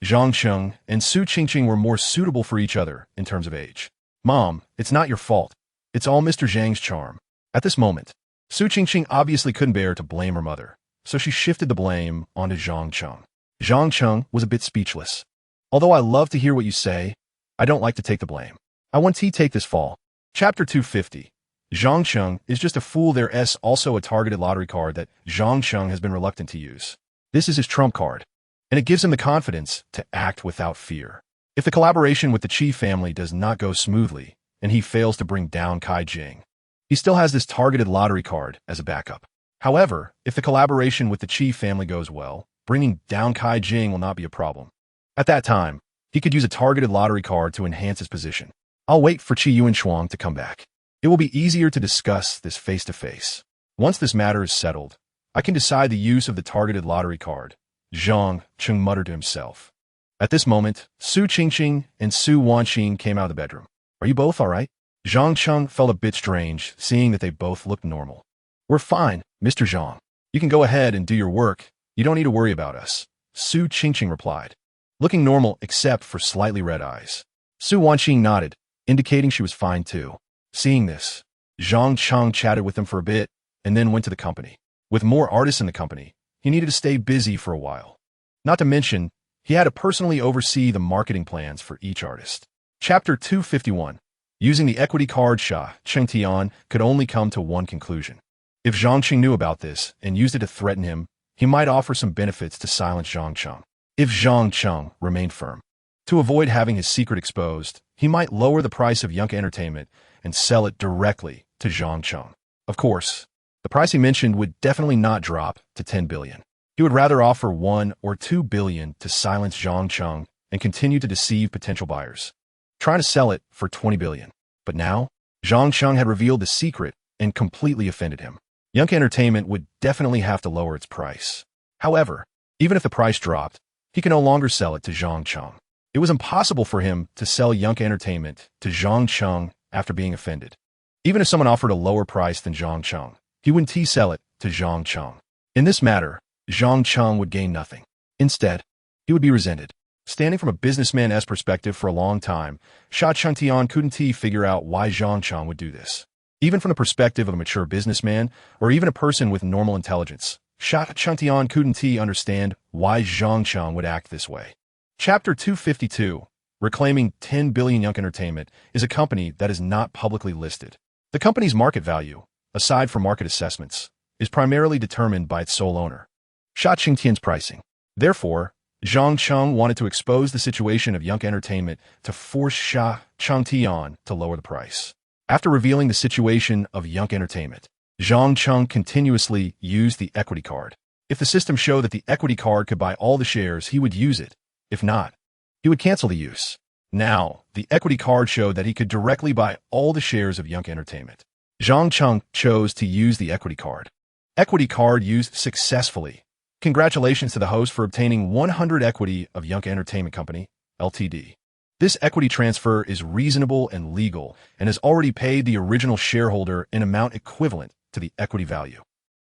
Zhang Cheng and Su Qingqing were more suitable for each other in terms of age. "Mom, it's not your fault. It's all Mr. Zhang's charm." At this moment, Su Qingqing obviously couldn't bear to blame her mother, so she shifted the blame onto Zhang Cheng. Zhang Cheng was a bit speechless. "Although I love to hear what you say, I don't like to take the blame. I want to take this fall." Chapter 250. Zhang Cheng is just a fool. There's also a targeted lottery card that Zhang Cheng has been reluctant to use. This is his trump card, and it gives him the confidence to act without fear. If the collaboration with the Qi family does not go smoothly, and he fails to bring down Kai Jing, he still has this targeted lottery card as a backup. However, if the collaboration with the Qi family goes well, bringing down Kai Jing will not be a problem. At that time, he could use a targeted lottery card to enhance his position. I'll wait for Qi Yuanshuang to come back. It will be easier to discuss this face-to-face. Once this matter is settled, I can decide the use of the targeted lottery card, Zhang Cheng muttered to himself. At this moment, Su Qingqing and Su Wanqing came out of the bedroom. "Are you both all right?" Zhang Cheng felt a bit strange, seeing that they both looked normal. "We're fine, Mr. Zhang. You can go ahead and do your work. You don't need to worry about us," Su Qingqing replied, looking normal except for slightly red eyes. Su Wanqing nodded, indicating she was fine too. Seeing this, Zhang Cheng chatted with them for a bit and then went to the company. With more artists in the company, he needed to stay busy for a while. Not to mention, he had to personally oversee the marketing plans for each artist. Chapter 251. Using the equity card, Sha Chengtian could only come to one conclusion. If Zhang Qing knew about this and used it to threaten him, he might offer some benefits to silence Zhang Cheng. If Zhang Cheng remained firm, to avoid having his secret exposed, he might lower the price of Young Entertainment and sell it directly to Zhang Cheng. Of course, the price he mentioned would definitely not drop to 10 billion. He would rather offer 1 or 2 billion to silence Zhang Cheng and continue to deceive potential buyers, trying to sell it for 20 billion. But now, Zhang Cheng had revealed the secret and completely offended him. Young Entertainment would definitely have to lower its price. However, even if the price dropped, he could no longer sell it to Zhang Cheng. It was impossible for him to sell Young Entertainment to Zhang Cheng after being offended. Even if someone offered a lower price than Zhang Cheng, he wouldn't sell it to Zhang Cheng. In this matter, Zhang Cheng would gain nothing. Instead, he would be resented. Standing from a businessman's perspective for a long time, Sha Chengtian couldn't figure out why Zhang Cheng would do this. Even from the perspective of a mature businessman, or even a person with normal intelligence, Sha Chengtian couldn't understand why Zhang Cheng would act this way. Chapter 252. Reclaiming 10 billion. Young Entertainment is a company that is not publicly listed. The company's market value, aside from market assessments, is primarily determined by its sole owner, Sha Chengtian's pricing. Therefore, Zhang Cheng wanted to expose the situation of Young Entertainment to force Sha Chengtian to lower the price. After revealing the situation of Young Entertainment, Zhang Cheng continuously used the equity card. If the system showed that the equity card could buy all the shares, he would use it. If not, he would cancel the use. Now, the equity card showed that he could directly buy all the shares of Young Entertainment. Zhang Cheng chose to use the equity card. Equity card used successfully. Congratulations to the host for obtaining 100 equity of Young Entertainment Company, Ltd. This equity transfer is reasonable and legal and has already paid the original shareholder an amount equivalent to the equity value.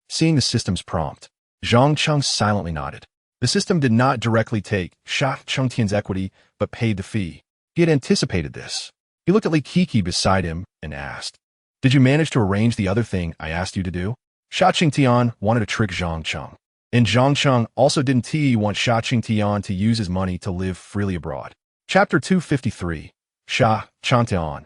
Seeing the system's prompt, Zhang Cheng silently nodded. The system did not directly take Sha Chengtian's equity, but paid the fee. He had anticipated this. He looked at Li Kiki beside him and asked, "Did you manage to arrange the other thing I asked you to do?" Sha Chengtian wanted to trick Zhang Cheng. And Zhang Cheng also didn't want Sha Chengtian to use his money to live freely abroad. Chapter 253. Sha Chengtian.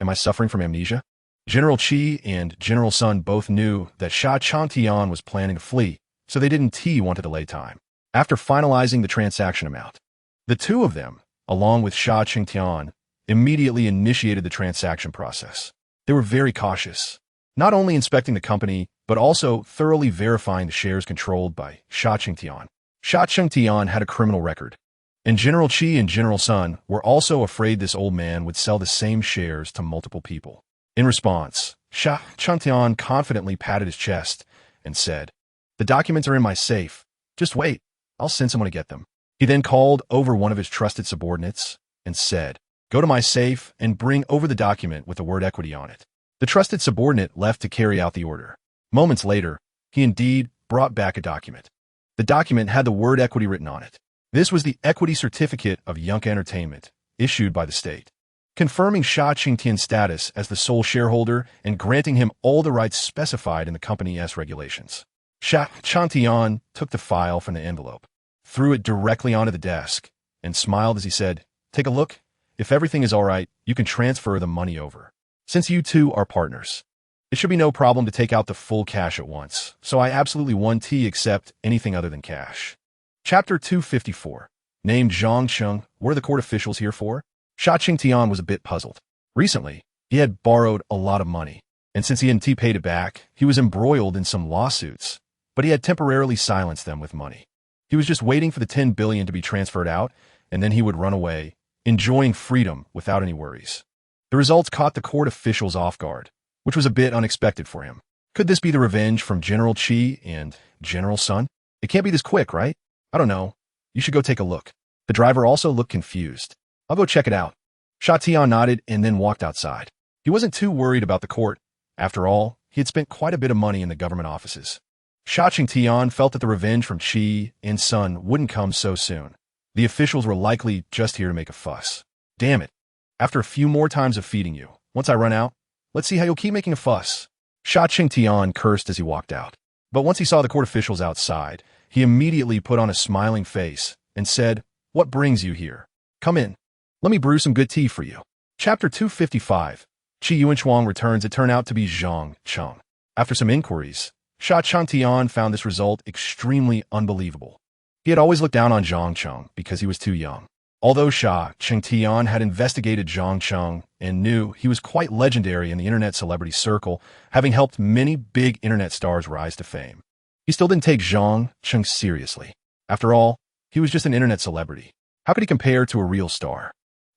Am I suffering from amnesia? General Qi and General Sun both knew that Sha Chengtian was planning to flee, so they didn't want to delay time. After finalizing the transaction amount, the two of them, along with Sha Chengtian, immediately initiated the transaction process. They were very cautious, not only inspecting the company, but also thoroughly verifying the shares controlled by Sha Chengtian. Sha Chengtian had a criminal record, and General Qi and General Sun were also afraid this old man would sell the same shares to multiple people. In response, Sha Chantian confidently patted his chest and said, "The documents are in my safe. Just wait. I'll send someone to get them." He then called over one of his trusted subordinates and said, "Go to my safe and bring over the document with the word equity on it." The trusted subordinate left to carry out the order. Moments later, he indeed brought back a document. The document had the word equity written on it. This was the equity certificate of Yunka Entertainment, issued by the state, confirming Sha Qingtian's status as the sole shareholder and granting him all the rights specified in the company's regulations. Sha Qingtian took the file from the envelope, threw it directly onto the desk, and smiled as he said, "Take a look. If everything is all right, you can transfer the money over. Since you two are partners, it should be no problem to take out the full cash at once, so I absolutely won't accept anything other than cash." Chapter 254. Named Zhang Cheng. What are the court officials here for? Sha Qingtian was a bit puzzled. Recently, he had borrowed a lot of money, and since he hadn't paid it back, he was embroiled in some lawsuits, but he had temporarily silenced them with money. He was just waiting for the 10 billion to be transferred out, and then he would run away, enjoying freedom without any worries. The results caught the court officials off guard, which was a bit unexpected for him. Could this be the revenge from General Qi and General Sun? It can't be this quick, right? I don't know. You should go take a look. The driver also looked confused. I'll go check it out. Sha Tian nodded and then walked outside. He wasn't too worried about the court. After all, he had spent quite a bit of money in the government offices. Sha Qingtian felt that the revenge from Qi and Sun wouldn't come so soon. The officials were likely just here to make a fuss. Damn it. After a few more times of feeding you, once I run out, let's see how you'll keep making a fuss. Sha Qingtian cursed as he walked out. But once he saw the court officials outside, he immediately put on a smiling face and said, "What brings you here? Come in. Let me brew some good tea for you." Chapter 255. Qi Yuanchuang returns. It turned out to be Zhang Cheng. After some inquiries, Sha Chantian found this result extremely unbelievable. He had always looked down on Zhang Cheng because he was too young. Although Sha Qingtian had investigated Zhang Cheng and knew he was quite legendary in the internet celebrity circle, having helped many big internet stars rise to fame, he still didn't take Zhang Cheng seriously. After all, he was just an internet celebrity. How could he compare to a real star?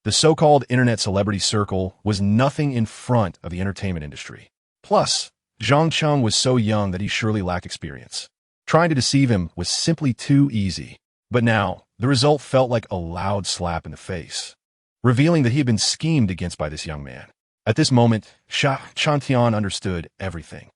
The so-called internet celebrity circle was nothing in front of the entertainment industry. Plus, Zhang Cheng was so young that he surely lacked experience. Trying to deceive him was simply too easy. But now, the result felt like a loud slap in the face, revealing that he had been schemed against by this young man. At this moment, Sha Chantian understood everything.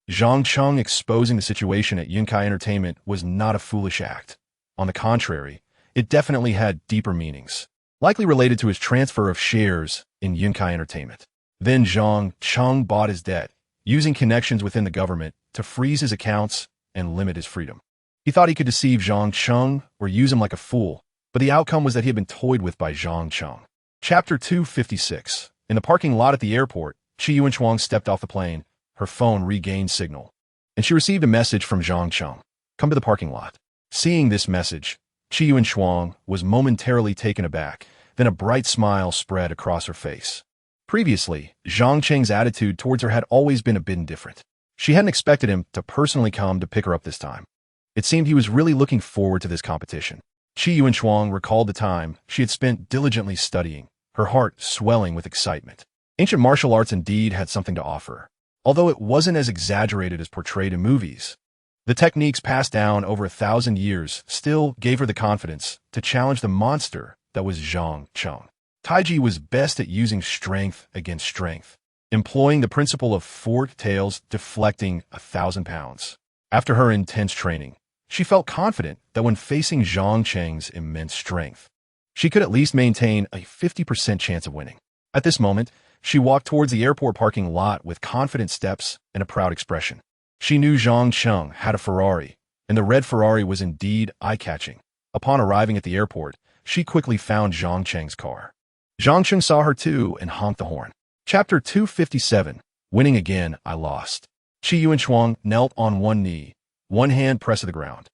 Zhang Cheng exposing the situation at Yunkai Entertainment was not a foolish act. On the contrary, it definitely had deeper meanings, likely related to his transfer of shares in Yunkai Entertainment. Then Zhang Cheng bought his debt, using connections within the government to freeze his accounts and limit his freedom. He thought he could deceive Zhang Cheng or use him like a fool, but the outcome was that he had been toyed with by Zhang Cheng. Chapter 256. In the parking lot at the airport, Qi Yuanchuang stepped off the plane. Her phone regained signal, and she received a message from Zhang Cheng. "Come to the parking lot." Seeing this message, Qi Yuanchuang was momentarily taken aback, then a bright smile spread across her face. Previously, Zhang Cheng's attitude towards her had always been a bit different. She hadn't expected him to personally come to pick her up this time. It seemed he was really looking forward to this competition. Qi Yuanchuang recalled the time she had spent diligently studying, her heart swelling with excitement. Ancient martial arts indeed had something to offer, although it wasn't as exaggerated as portrayed in movies. The techniques passed down over 1,000 years still gave her the confidence to challenge the monster that was Zhang Cheng. Taiji was best at using strength against strength, employing the principle of forked tails deflecting 1,000 pounds. After her intense training, she felt confident that when facing Zhang Cheng's immense strength, she could at least maintain a 50% chance of winning. At this moment, she walked towards the airport parking lot with confident steps and a proud expression. She knew Zhang Cheng had a Ferrari, and the red Ferrari was indeed eye-catching. Upon arriving at the airport, she quickly found Zhang Cheng's car. Zhang Cheng saw her too and honked the horn. Chapter 257. Winning again, I lost. Qi Yuanchuang knelt on one knee, one hand pressed to the ground.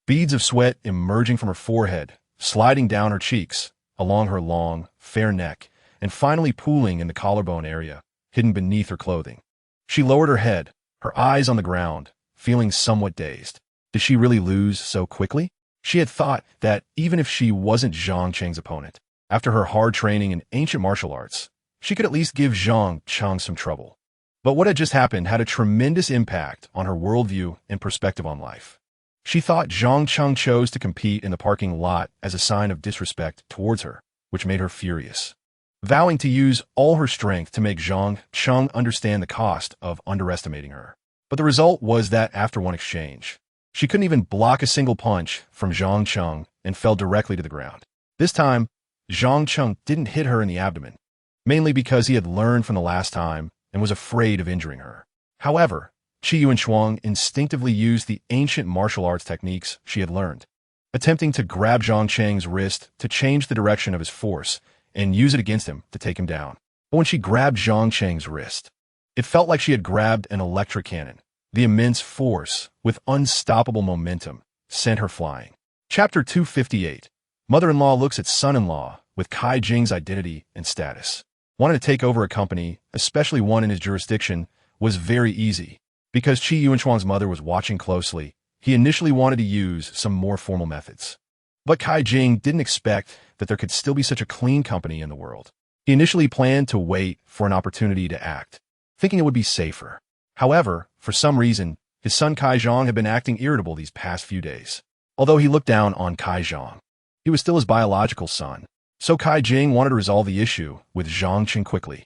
Beads of sweat emerging from her forehead, sliding down her cheeks, along her long, fair neck, and finally pooling in the collarbone area, hidden beneath her clothing. She lowered her head, her eyes on the ground, feeling somewhat dazed. Did she really lose so quickly? She had thought that even if she wasn't Zhang Cheng's opponent, after her hard training in ancient martial arts, she could at least give Zhang Cheng some trouble. But what had just happened had a tremendous impact on her worldview and perspective on life. She thought Zhang Cheng chose to compete in the parking lot as a sign of disrespect towards her, which made her furious. Vowing to use all her strength to make Zhang Cheng understand the cost of underestimating her. But the result was that after one exchange, she couldn't even block a single punch from Zhang Cheng and fell directly to the ground. This time, Zhang Cheng didn't hit her in the abdomen, mainly because he had learned from the last time and was afraid of injuring her. However, Qi Yuanshuang instinctively used the ancient martial arts techniques she had learned, attempting to grab Zhang Cheng's wrist to change the direction of his force and use it against him to take him down. But when she grabbed Zhang Cheng's wrist, it felt like she had grabbed an electric cannon. The immense force, with unstoppable momentum, sent her flying. Chapter 258. Mother-in-law looks at son-in-law with Kai Jing's identity and status. Wanting to take over a company, especially one in his jurisdiction, was very easy. Because Qi Yuanshuang's mother was watching closely, he initially wanted to use some more formal methods. But Kai Jing didn't expect that there could still be such a clean company in the world. He initially planned to wait for an opportunity to act, thinking it would be safer. However, for some reason, his son Kai Zhang had been acting irritable these past few days. Although he looked down on Kai Zhang, he was still his biological son. So Kai Jing wanted to resolve the issue with Zhang Cheng quickly.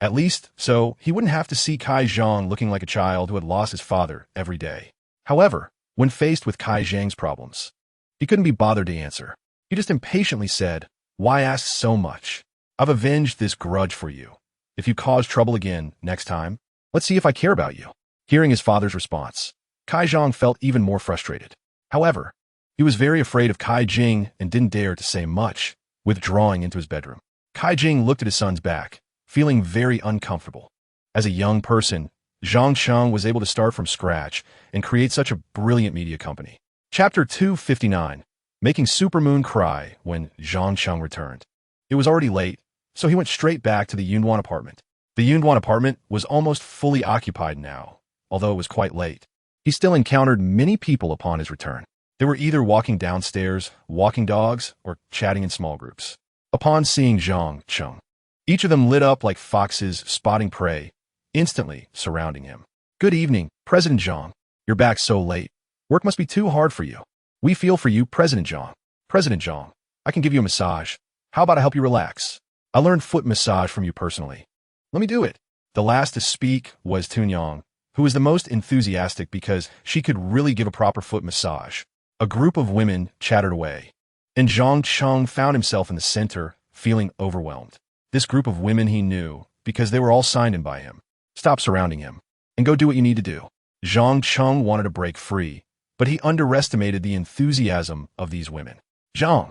At least, so he wouldn't have to see Kai Zhang looking like a child who had lost his father every day. However, when faced with Kai Zhang's problems, he couldn't be bothered to answer. He just impatiently said, "Why ask so much? I've avenged this grudge for you. If you cause trouble again next time, let's see if I care about you." Hearing his father's response, Kai Zhang felt even more frustrated. However, he was very afraid of Kai Jing and didn't dare to say much, withdrawing into his bedroom. Kai Jing looked at his son's back, feeling very uncomfortable. As a young person, Zhang Cheng was able to start from scratch and create such a brilliant media company. Chapter 259. Making Supermoon cry when Zhang Cheng returned. It was already late, so he went straight back to the Yunduan apartment. The Yunduan apartment was almost fully occupied now, although it was quite late. He still encountered many people upon his return. They were either walking downstairs, walking dogs, or chatting in small groups. Upon seeing Zhang Cheng, each of them lit up like foxes spotting prey, instantly surrounding him. "Good evening, President Zhang. You're back so late. Work must be too hard for you. We feel for you, President Zhang. President Zhang, I can give you a massage. How about I help you relax? I learned foot massage from you personally. Let me do it." The last to speak was Tunyang, who was the most enthusiastic because she could really give a proper foot massage. A group of women chattered away, and Zhang Cheng found himself in the center, feeling overwhelmed. This group of women he knew because they were all signed in by him. Stop surrounding him and go do what you need to do. Zhang Cheng wanted to break free, but he underestimated the enthusiasm of these women. "Zhang,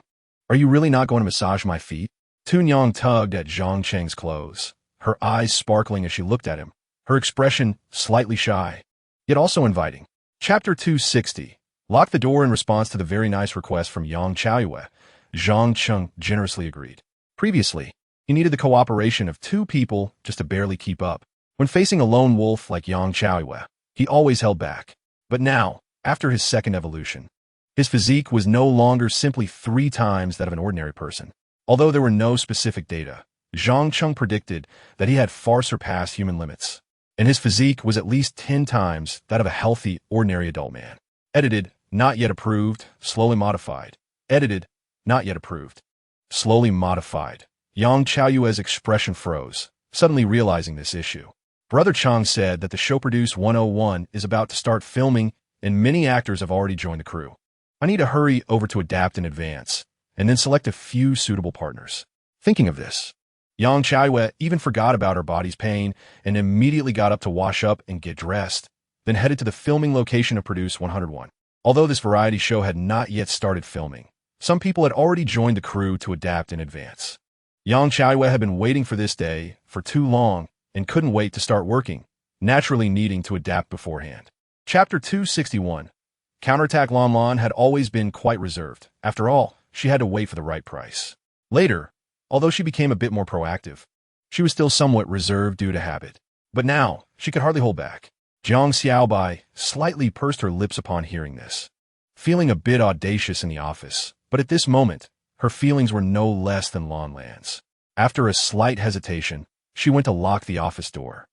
are you really not going to massage my feet?" Tunyang tugged at Zhang Cheng's clothes, her eyes sparkling as she looked at him, her expression slightly shy, yet also inviting. Chapter 260. Lock the door in response to the very nice request from Yang Chaoyue. Zhang Cheng generously agreed. Previously, he needed the cooperation of two people just to barely keep up. When facing a lone wolf like Yang Chaoyue, he always held back. But now, after his second evolution, his physique was no longer simply 3 times that of an ordinary person. Although there were no specific data, Zhang Cheng predicted that he had far surpassed human limits, and his physique was at least 10 times that of a healthy, ordinary adult man. Edited, not yet approved, slowly modified. Edited, not yet approved. Slowly modified. Yang Chaoyue's expression froze, suddenly realizing this issue. Brother Chang said that the show Produce 101 is about to start filming and many actors have already joined the crew. I need to hurry over to adapt in advance, and then select a few suitable partners. Thinking of this, Yang Chaoyue even forgot about her body's pain and immediately got up to wash up and get dressed, then headed to the filming location of Produce 101. Although this variety show had not yet started filming, some people had already joined the crew to adapt in advance. Yang Chaoyue had been waiting for this day for too long and couldn't wait to start working, naturally needing to adapt beforehand. Chapter 261. Counterattack Lan Lan had always been quite reserved. After all, she had to wait for the right price. Later, although she became a bit more proactive, she was still somewhat reserved due to habit. But now, she could hardly hold back. Jiang Xiaobai slightly pursed her lips upon hearing this, feeling a bit audacious in the office, but at this moment, her feelings were no less than Lan Lan's. After a slight hesitation, she went to lock the office door.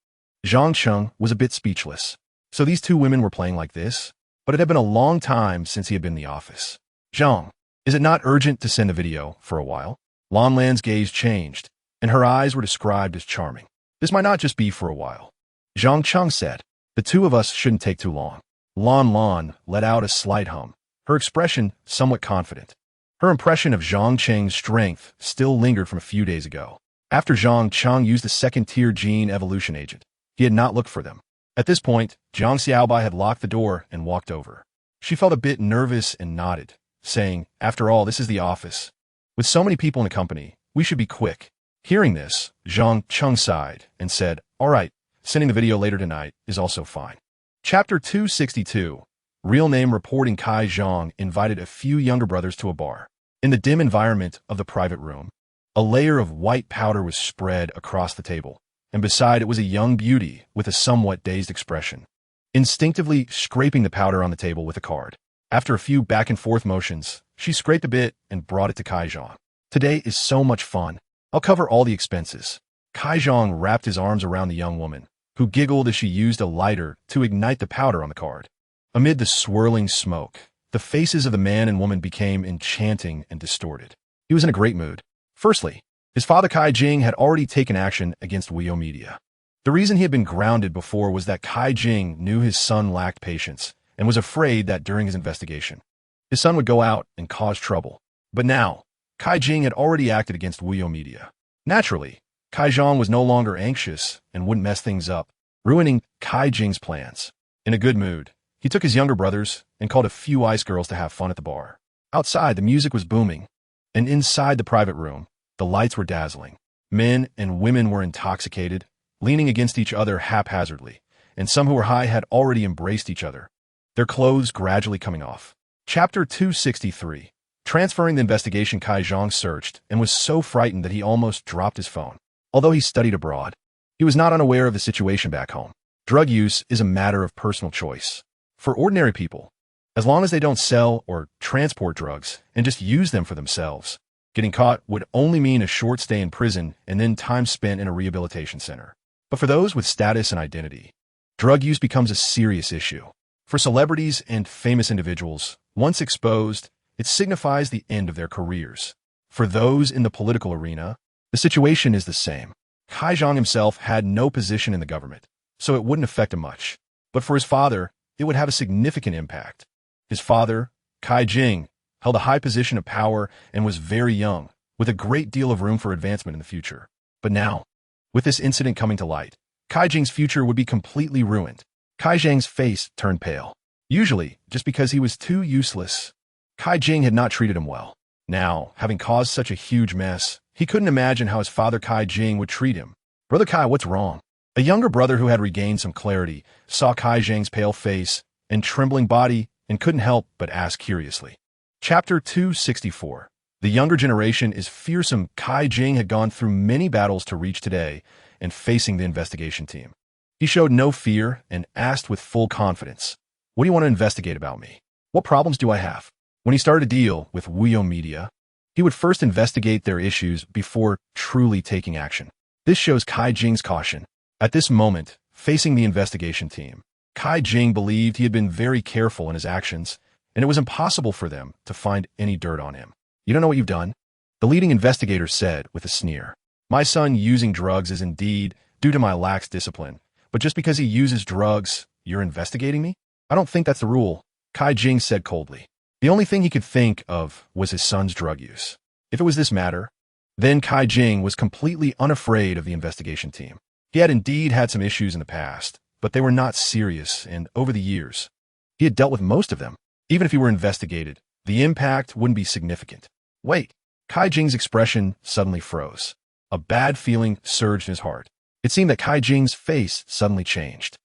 Zhang Cheng was a bit speechless. So these two women were playing like this? But it had been a long time since he had been in the office. Zhang, is it not urgent to send the video for a while? Lan Lan's gaze changed, and her eyes were described as charming. This might not just be for a while. Zhang Cheng said, the two of us shouldn't take too long. Lan let out a slight hum, her expression somewhat confident. Her impression of Zhang Cheng's strength still lingered from a few days ago. After Zhang Cheng used the second-tier gene evolution agent, he had not looked for them. At this point, Zhang Xiaobai had locked the door and walked over. She felt a bit nervous and nodded, saying, after all, this is the office. With so many people in the company, we should be quick. Hearing this, Zhang Cheng sighed and said, all right, sending the video later tonight is also fine. Chapter 262. Real name reporting Kai Zhang invited a few younger brothers to a bar. In the dim environment of the private room, a layer of white powder was spread across the table, and beside it was a young beauty with a somewhat dazed expression, instinctively scraping the powder on the table with a card. After a few back-and-forth motions, she scraped a bit and brought it to Kai Zhang. Today is so much fun. I'll cover all the expenses. Kai Zhang wrapped his arms around the young woman, who giggled as she used a lighter to ignite the powder on the card. Amid the swirling smoke, the faces of the man and woman became enchanting and distorted. He was in a great mood. Firstly, his father Kai Jing had already taken action against Weiyo Media. The reason he had been grounded before was that Kai Jing knew his son lacked patience and was afraid that during his investigation, his son would go out and cause trouble. But now, Kai Jing had already acted against Weiyo Media. Naturally, Kai Zhang was no longer anxious and wouldn't mess things up, ruining Kai Jing's plans. In a good mood, he took his younger brothers and called a few ice girls to have fun at the bar. Outside, the music was booming, and inside the private room, the lights were dazzling. Men and women were intoxicated, leaning against each other haphazardly, and some who were high had already embraced each other, their clothes gradually coming off. Chapter 263. Transferring the investigation, Kai Zhang searched and was so frightened that he almost dropped his phone. Although he studied abroad, he was not unaware of the situation back home. Drug use is a matter of personal choice. For ordinary people, as long as they don't sell or transport drugs and just use them for themselves, getting caught would only mean a short stay in prison and then time spent in a rehabilitation center. But for those with status and identity, drug use becomes a serious issue. For celebrities and famous individuals, once exposed, it signifies the end of their careers. For those in the political arena, the situation is the same. Kai Zhang himself had no position in the government, so it wouldn't affect him much. But for his father, it would have a significant impact. His father, Kai Jing, held a high position of power and was very young, with a great deal of room for advancement in the future. But now, with this incident coming to light, Kai Jing's future would be completely ruined. Kai Zhang's face turned pale. Usually, just because he was too useless, Kai Jing had not treated him well. Now, having caused such a huge mess, he couldn't imagine how his father Kai Jing would treat him. Brother Kai, what's wrong? A younger brother who had regained some clarity saw Kai Zhang's pale face and trembling body and couldn't help but ask curiously. Chapter 264. The younger generation is fearsome. Kai Jing had gone through many battles to reach today and facing the investigation team. He showed no fear and asked with full confidence, what do you want to investigate about me? What problems do I have? When he started to deal with Weiyo Media, he would first investigate their issues before truly taking action. This shows Kai Jing's caution. At this moment, facing the investigation team, Kai Jing believed he had been very careful in his actions, and it was impossible for them to find any dirt on him. You don't know what you've done? The leading investigator said with a sneer. My son using drugs is indeed due to my lax discipline, but just because he uses drugs, you're investigating me? I don't think that's the rule, Kai Jing said coldly. The only thing he could think of was his son's drug use. If it was this matter, then Kai Jing was completely unafraid of the investigation team. He had indeed had some issues in the past, but they were not serious, and over the years, he had dealt with most of them. Even if he were investigated, the impact wouldn't be significant. Wait, Kai Jing's expression suddenly froze. A bad feeling surged in his heart. It seemed that Kai Jing's face suddenly changed.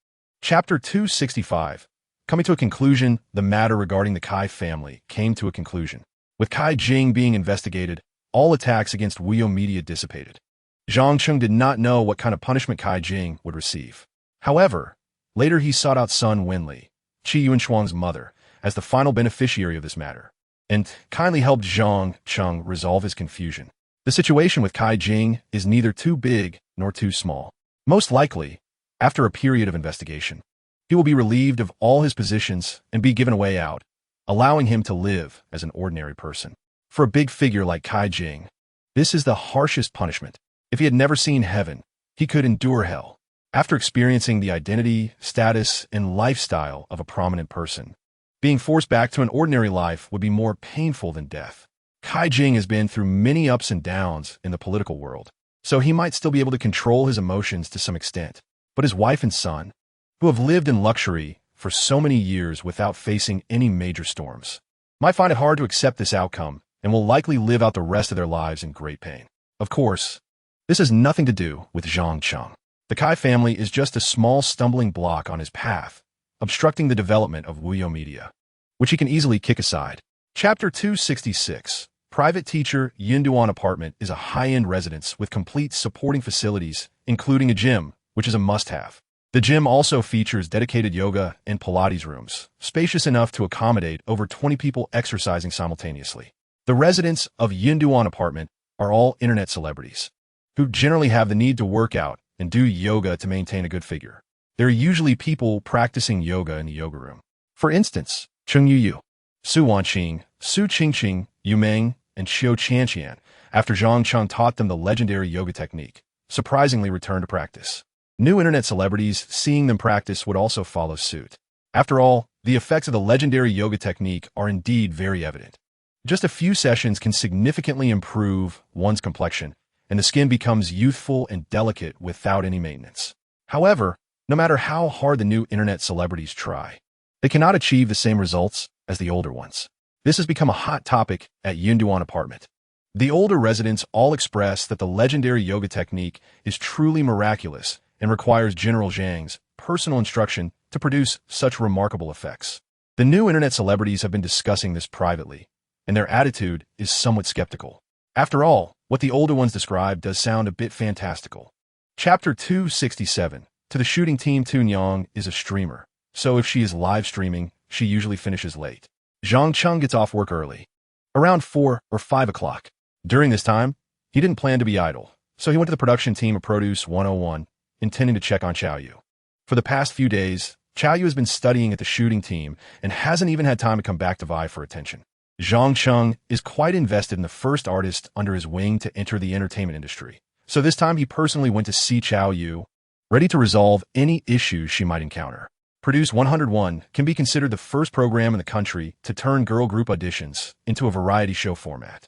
Chapter 265. Coming to a conclusion, the matter regarding the Kai family came to a conclusion. With Kai Jing being investigated, all attacks against Weiyo Media dissipated. Zhang Cheng did not know what kind of punishment Kai Jing would receive. However, later he sought out Sun Wenli, Qi Yunshuang's mother, as the final beneficiary of this matter, and kindly helped Zhang Cheng resolve his confusion. The situation with Kai Jing is neither too big nor too small. Most likely, After a period of investigation, he will be relieved of all his positions and be given a way out, allowing him to live as an ordinary person. For a big figure like Kai Jing, this is the harshest punishment. If he had never seen heaven, he could endure hell. After experiencing the identity, status, and lifestyle of a prominent person, being forced back to an ordinary life would be more painful than death. Kai Jing has been through many ups and downs in the political world, so he might still be able to control his emotions to some extent. But his wife and son, who have lived in luxury for so many years without facing any major storms, might find it hard to accept this outcome and will likely live out the rest of their lives in great pain. Of course, this has nothing to do with Zhang Cheng. The Kai family is just a small stumbling block on his path, obstructing the development of Wuyo Media, which he can easily kick aside. Chapter 266. Private Teacher Yinduan Apartment is a high-end residence with complete supporting facilities, including a gym, which is a must-have. The gym also features dedicated yoga and Pilates rooms, spacious enough to accommodate over 20 people exercising simultaneously. The residents of Yinduan Apartment are all internet celebrities, who generally have the need to work out and do yoga to maintain a good figure. There are usually people practicing yoga in the yoga room. For instance, Cheng Yuyu, Su Wanqing, Su Qingqing, Yu Meng, and Xiu Qianqian, after Zhang Cheng taught them the legendary yoga technique, surprisingly returned to practice. New internet celebrities seeing them practice would also follow suit. After all, the effects of the legendary yoga technique are indeed very evident. Just a few sessions can significantly improve one's complexion, and the skin becomes youthful and delicate without any maintenance. However, no matter how hard the new internet celebrities try, they cannot achieve the same results as the older ones. This has become a hot topic at Yinduan Apartment. The older residents all express that the legendary yoga technique is truly miraculous and requires General Zhang's personal instruction to produce such remarkable effects. The new internet celebrities have been discussing this privately, and their attitude is somewhat skeptical. After all, what the older ones describe does sound a bit fantastical. Chapter 267. To the shooting team, Tun Yang is a streamer, so if she is live streaming, she usually finishes late. Zhang Cheng gets off work early, around 4 or 5 o'clock. During this time, he didn't plan to be idle, so he went to the production team of Produce 101, intending to check on Chao Yu. For the past few days, Chao Yu has been studying at the shooting team and hasn't even had time to come back to vie for attention. Zhang Cheng is quite invested in the first artist under his wing to enter the entertainment industry, so this time he personally went to see Chao Yu, ready to resolve any issues she might encounter. Produce 101 can be considered the first program in the country to turn girl group auditions into a variety show format.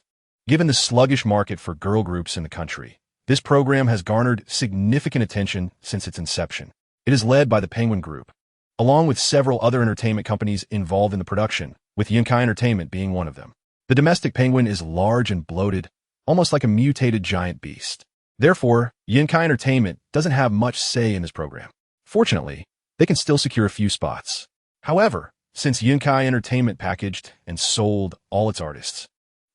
Given the sluggish market for girl groups in the country, this program has garnered significant attention since its inception. It is led by the Penguin Group, along with several other entertainment companies involved in the production, with Yinkai Entertainment being one of them. The domestic penguin is large and bloated, almost like a mutated giant beast. Therefore, Yinkai Entertainment doesn't have much say in this program. Fortunately, they can still secure a few spots. However, since Yinkai Entertainment packaged and sold all its artists,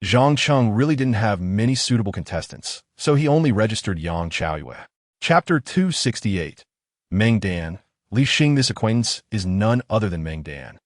Zhang Cheng really didn't have many suitable contestants, so he only registered Yang Chaoyue. Chapter 268. Meng Dan. Li Xing. This acquaintance is none other than Meng Dan,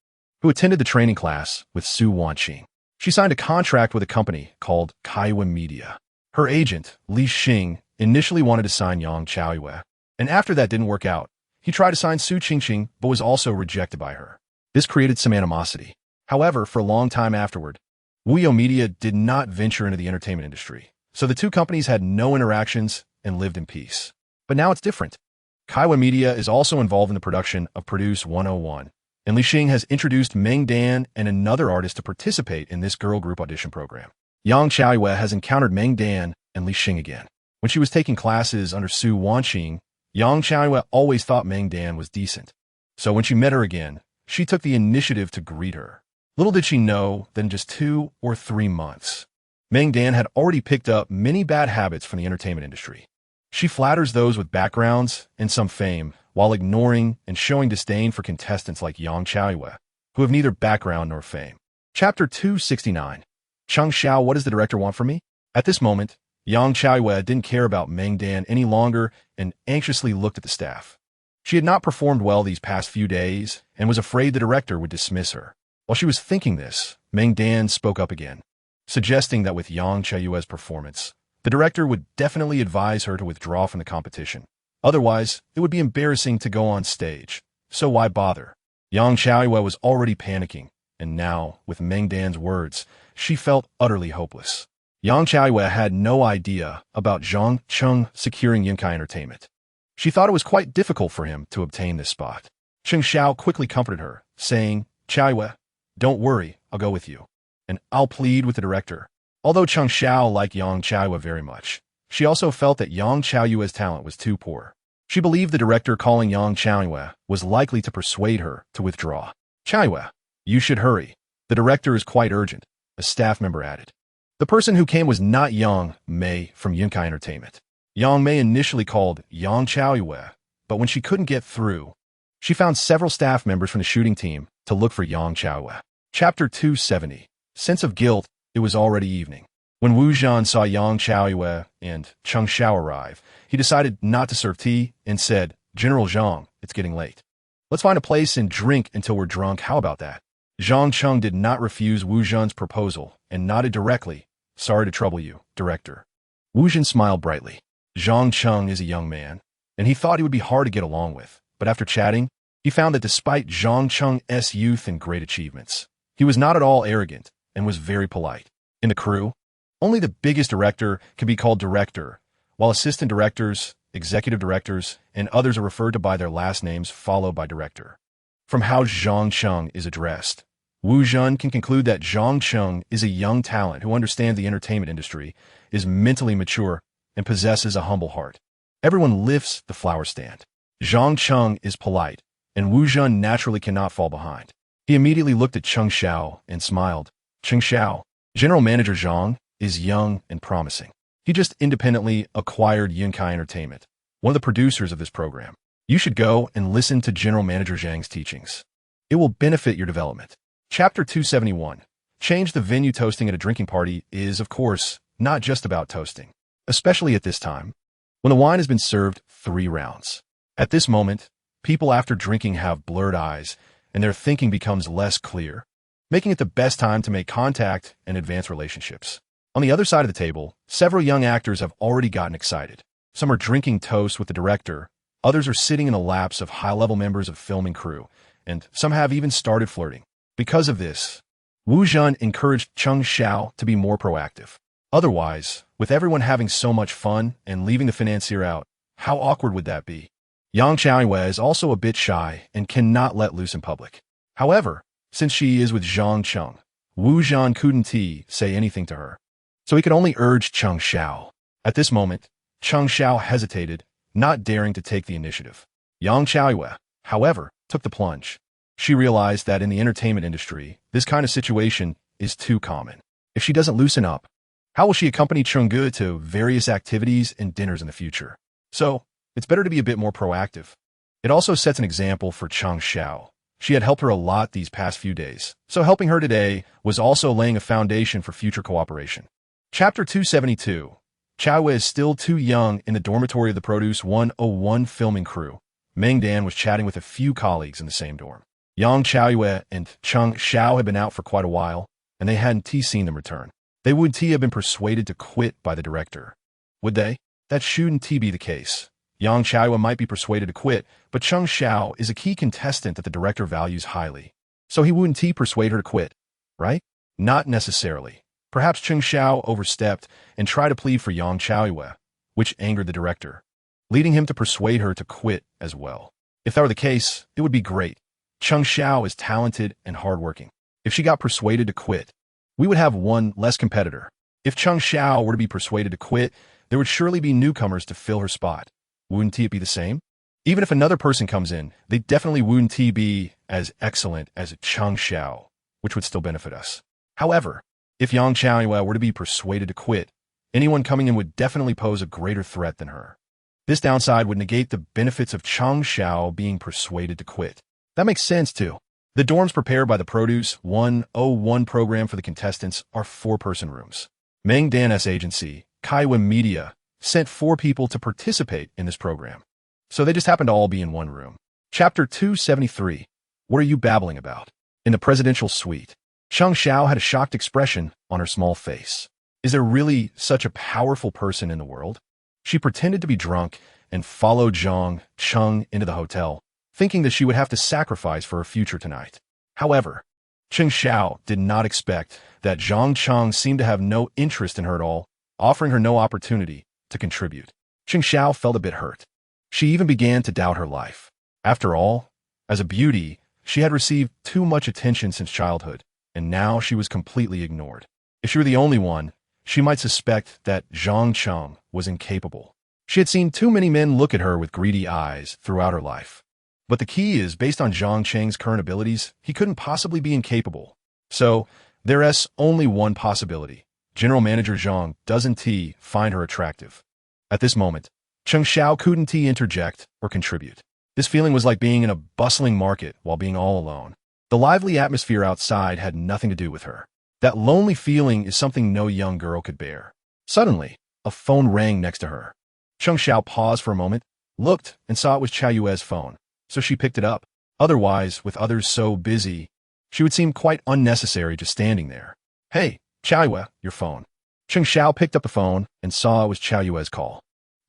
who attended the training class with Su Wanqing. She signed a contract with a company called Kaiwa Media. Her agent, Li Xing, initially wanted to sign Yang Chaoyue, and after that didn't work out, he tried to sign Su Qingqing but was also rejected by her. This created some animosity. However, for a long time afterward, Wuyo Media did not venture into the entertainment industry, so the two companies had no interactions and lived in peace. But now it's different. Kaiwa Media is also involved in the production of Produce 101, and Li Xing has introduced Meng Dan and another artist to participate in this girl group audition program. Yang Chaoyue has encountered Meng Dan and Li Xing again. When she was taking classes under Su Wanqing, Yang Chaoyue always thought Meng Dan was decent. So when she met her again, she took the initiative to greet her. Little did she know that in just 2 or 3 months, Meng Dan had already picked up many bad habits from the entertainment industry. She flatters those with backgrounds and some fame, while ignoring and showing disdain for contestants like Yang Chaoyue, who have neither background nor fame. Chapter 269. Cheng Xiao. What does the director want from me? At this moment, Yang Chaoyue didn't care about Meng Dan any longer and anxiously looked at the staff. She had not performed well these past few days and was afraid the director would dismiss her. While she was thinking this, Meng Dan spoke up again, suggesting that with Yang Chaoyue's performance, the director would definitely advise her to withdraw from the competition. Otherwise, it would be embarrassing to go on stage. So why bother? Yang Chaoyue was already panicking, and now, with Meng Dan's words, she felt utterly hopeless. Yang Chaoyue had no idea about Zhang Cheng securing Yunkai Entertainment. She thought it was quite difficult for him to obtain this spot. Cheng Xiao quickly comforted her, saying, "Chaoyue, don't worry, I'll go with you. And I'll plead with the director." Although Cheng Xiao liked Yang Chaoyue very much, she also felt that Yang Chaoyue's talent was too poor. She believed the director calling Yang Chaoyue was likely to persuade her to withdraw. "Chaoyue, you should hurry. The director is quite urgent," a staff member added. The person who came was not Yang Mei from Yunkai Entertainment. Yang Mei initially called Yang Chaoyue, but when she couldn't get through, she found several staff members from the shooting team to look for Yang Chaoyue. Chapter 270. Sense of guilt. It was already evening. When Wu Zhan saw Yang Chaoyue and Cheng Xiao arrive, he decided not to serve tea and said, "General Zhang, it's getting late. Let's find a place and drink until we're drunk. How about that?" Zhang Cheng did not refuse Wu Zhan's proposal and nodded directly. "Sorry to trouble you, director." Wu Zhan smiled brightly. Zhang Cheng is a young man, and he thought he would be hard to get along with, but after chatting, he found that despite Zhang Cheng's youth and great achievements, he was not at all arrogant and was very polite. In the crew, only the biggest director can be called director, while assistant directors, executive directors, and others are referred to by their last names followed by director. From how Zhang Cheng is addressed, Wu Zhan can conclude that Zhang Cheng is a young talent who understands the entertainment industry, is mentally mature, and possesses a humble heart. Everyone lifts the flower stand. Zhang Cheng is polite, and Wu Zhan naturally cannot fall behind. He immediately looked at Cheng Xiao and smiled. "Cheng Xiao, General Manager Zhang is young and promising. He just independently acquired Yunkai Entertainment, one of the producers of this program. You should go and listen to General Manager Zhang's teachings. It will benefit your development." Chapter 271. Change the venue. Toasting at a drinking party is, of course, not just about toasting, especially at this time, when the wine has been served 3 rounds. At this moment, people after drinking have blurred eyes, and their thinking becomes less clear, making it the best time to make contact and advance relationships. On the other side of the table, several young actors have already gotten excited. Some are drinking toast with the director, others are sitting in the laps of high-level members of filming crew, and some have even started flirting. Because of this, Wu Zhan encouraged Cheng Xiao to be more proactive. Otherwise, with everyone having so much fun and leaving the financier out, how awkward would that be? Yang Chaoyue is also a bit shy and cannot let loose in public. However, since she is with Zhang Cheng, Wu Zhan couldn't say anything to her, so he could only urge Cheng Xiao. At this moment, Cheng Xiao hesitated, not daring to take the initiative. Yang Chaoyue, however, took the plunge. She realized that in the entertainment industry, this kind of situation is too common. If she doesn't loosen up, how will she accompany Chengge to various activities and dinners in the future? So, it's better to be a bit more proactive. It also sets an example for Cheng Xiao. She had helped her a lot these past few days, so helping her today was also laying a foundation for future cooperation. Chapter 272. Chaoyue is still too young. In the dormitory of the Produce 101 filming crew, Meng Dan was chatting with a few colleagues in the same dorm. Yang Chaoyue and Cheng Xiao had been out for quite a while, and they hadn't seen them return. They wouldn't have been persuaded to quit by the director. Would they? That shouldn't be the case. Yang Chaoyue might be persuaded to quit, but Cheng Xiao is a key contestant that the director values highly. So he wouldn't persuade her to quit, right? Not necessarily. Perhaps Cheng Xiao overstepped and tried to plead for Yang Chaoyue, which angered the director, leading him to persuade her to quit as well. If that were the case, it would be great. Cheng Xiao is talented and hardworking. If she got persuaded to quit, we would have one less competitor. If Cheng Xiao were to be persuaded to quit, there would surely be newcomers to fill her spot. Wouldn't it be the same? Even if another person comes in, they definitely wouldn't be as excellent as Cheng Xiao, which would still benefit us. However, if Yang Chaoyue were to be persuaded to quit, anyone coming in would definitely pose a greater threat than her. This downside would negate the benefits of Cheng Xiao being persuaded to quit. That makes sense, too. The dorms prepared by the Produce 101 program for the contestants are 4-person rooms. Meng Dan's agency, Kaiwa Media, sent 4 people to participate in this program. So they just happened to all be in one room. Chapter 273. What are you babbling about? In the presidential suite, Cheng Xiao had a shocked expression on her small face. Is there really such a powerful person in the world? She pretended to be drunk and followed Zhang Cheng into the hotel, thinking that she would have to sacrifice for her future tonight. However, Cheng Xiao did not expect that Zhang Cheng seemed to have no interest in her at all, offering her no opportunity to contribute. Cheng Xiao felt a bit hurt. She even began to doubt her life. After all, as a beauty, she had received too much attention since childhood, and now she was completely ignored. If she were the only one, she might suspect that Zhang Cheng was incapable. She had seen too many men look at her with greedy eyes throughout her life. But the key is, based on Zhang Cheng's current abilities, he couldn't possibly be incapable. So, there's only one possibility. General Manager Zhang doesn't find her attractive. At this moment, Cheng Xiao couldn't interject or contribute. This feeling was like being in a bustling market while being all alone. The lively atmosphere outside had nothing to do with her. That lonely feeling is something no young girl could bear. Suddenly, a phone rang next to her. Cheng Xiao paused for a moment, looked, and saw it was Qiao Yue's phone, so she picked it up. Otherwise, with others so busy, she would seem quite unnecessary just standing there. Hey, Qiao Yue, your phone. Cheng Xiao picked up the phone and saw it was Qiao Yue's call,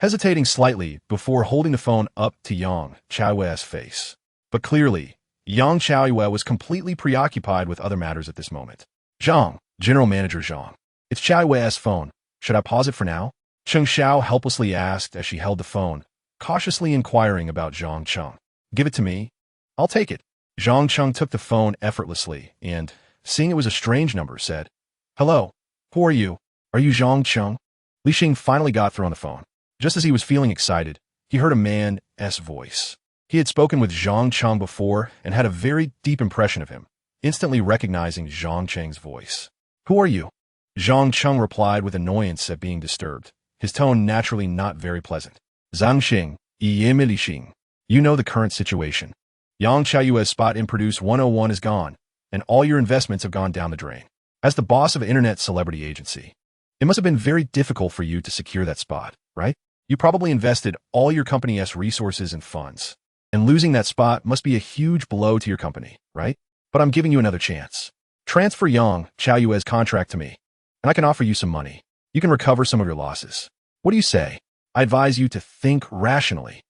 hesitating slightly before holding the phone up to Yang Qiao Yue's face. But clearly, Yang Qiao Yue was completely preoccupied with other matters at this moment. Zhang, General Manager Zhang. It's Qiao Yue's phone. Should I pause it for now? Cheng Xiao helplessly asked as she held the phone, cautiously inquiring about Zhang Cheng. Give it to me. I'll take it. Zhang Cheng took the phone effortlessly and, seeing it was a strange number, said, Hello, who are you? Are you Zhang Cheng? Li Xing finally got through on the phone. Just as he was feeling excited, he heard a man's voice. He had spoken with Zhang Cheng before and had a very deep impression of him, instantly recognizing Zhang Cheng's voice. Who are you? Zhang Cheng replied with annoyance at being disturbed, his tone naturally not very pleasant. Zhang Xing, Li Xing. You know the current situation. Yang Qiayue's spot in Produce 101 is gone, and all your investments have gone down the drain. As the boss of an internet celebrity agency, it must have been very difficult for you to secure that spot, right? You probably invested all your company's resources and funds, and losing that spot must be a huge blow to your company, right? But I'm giving you another chance. Transfer Yang Qiayue's contract to me, and I can offer you some money. You can recover some of your losses. What do you say? I advise you to think rationally.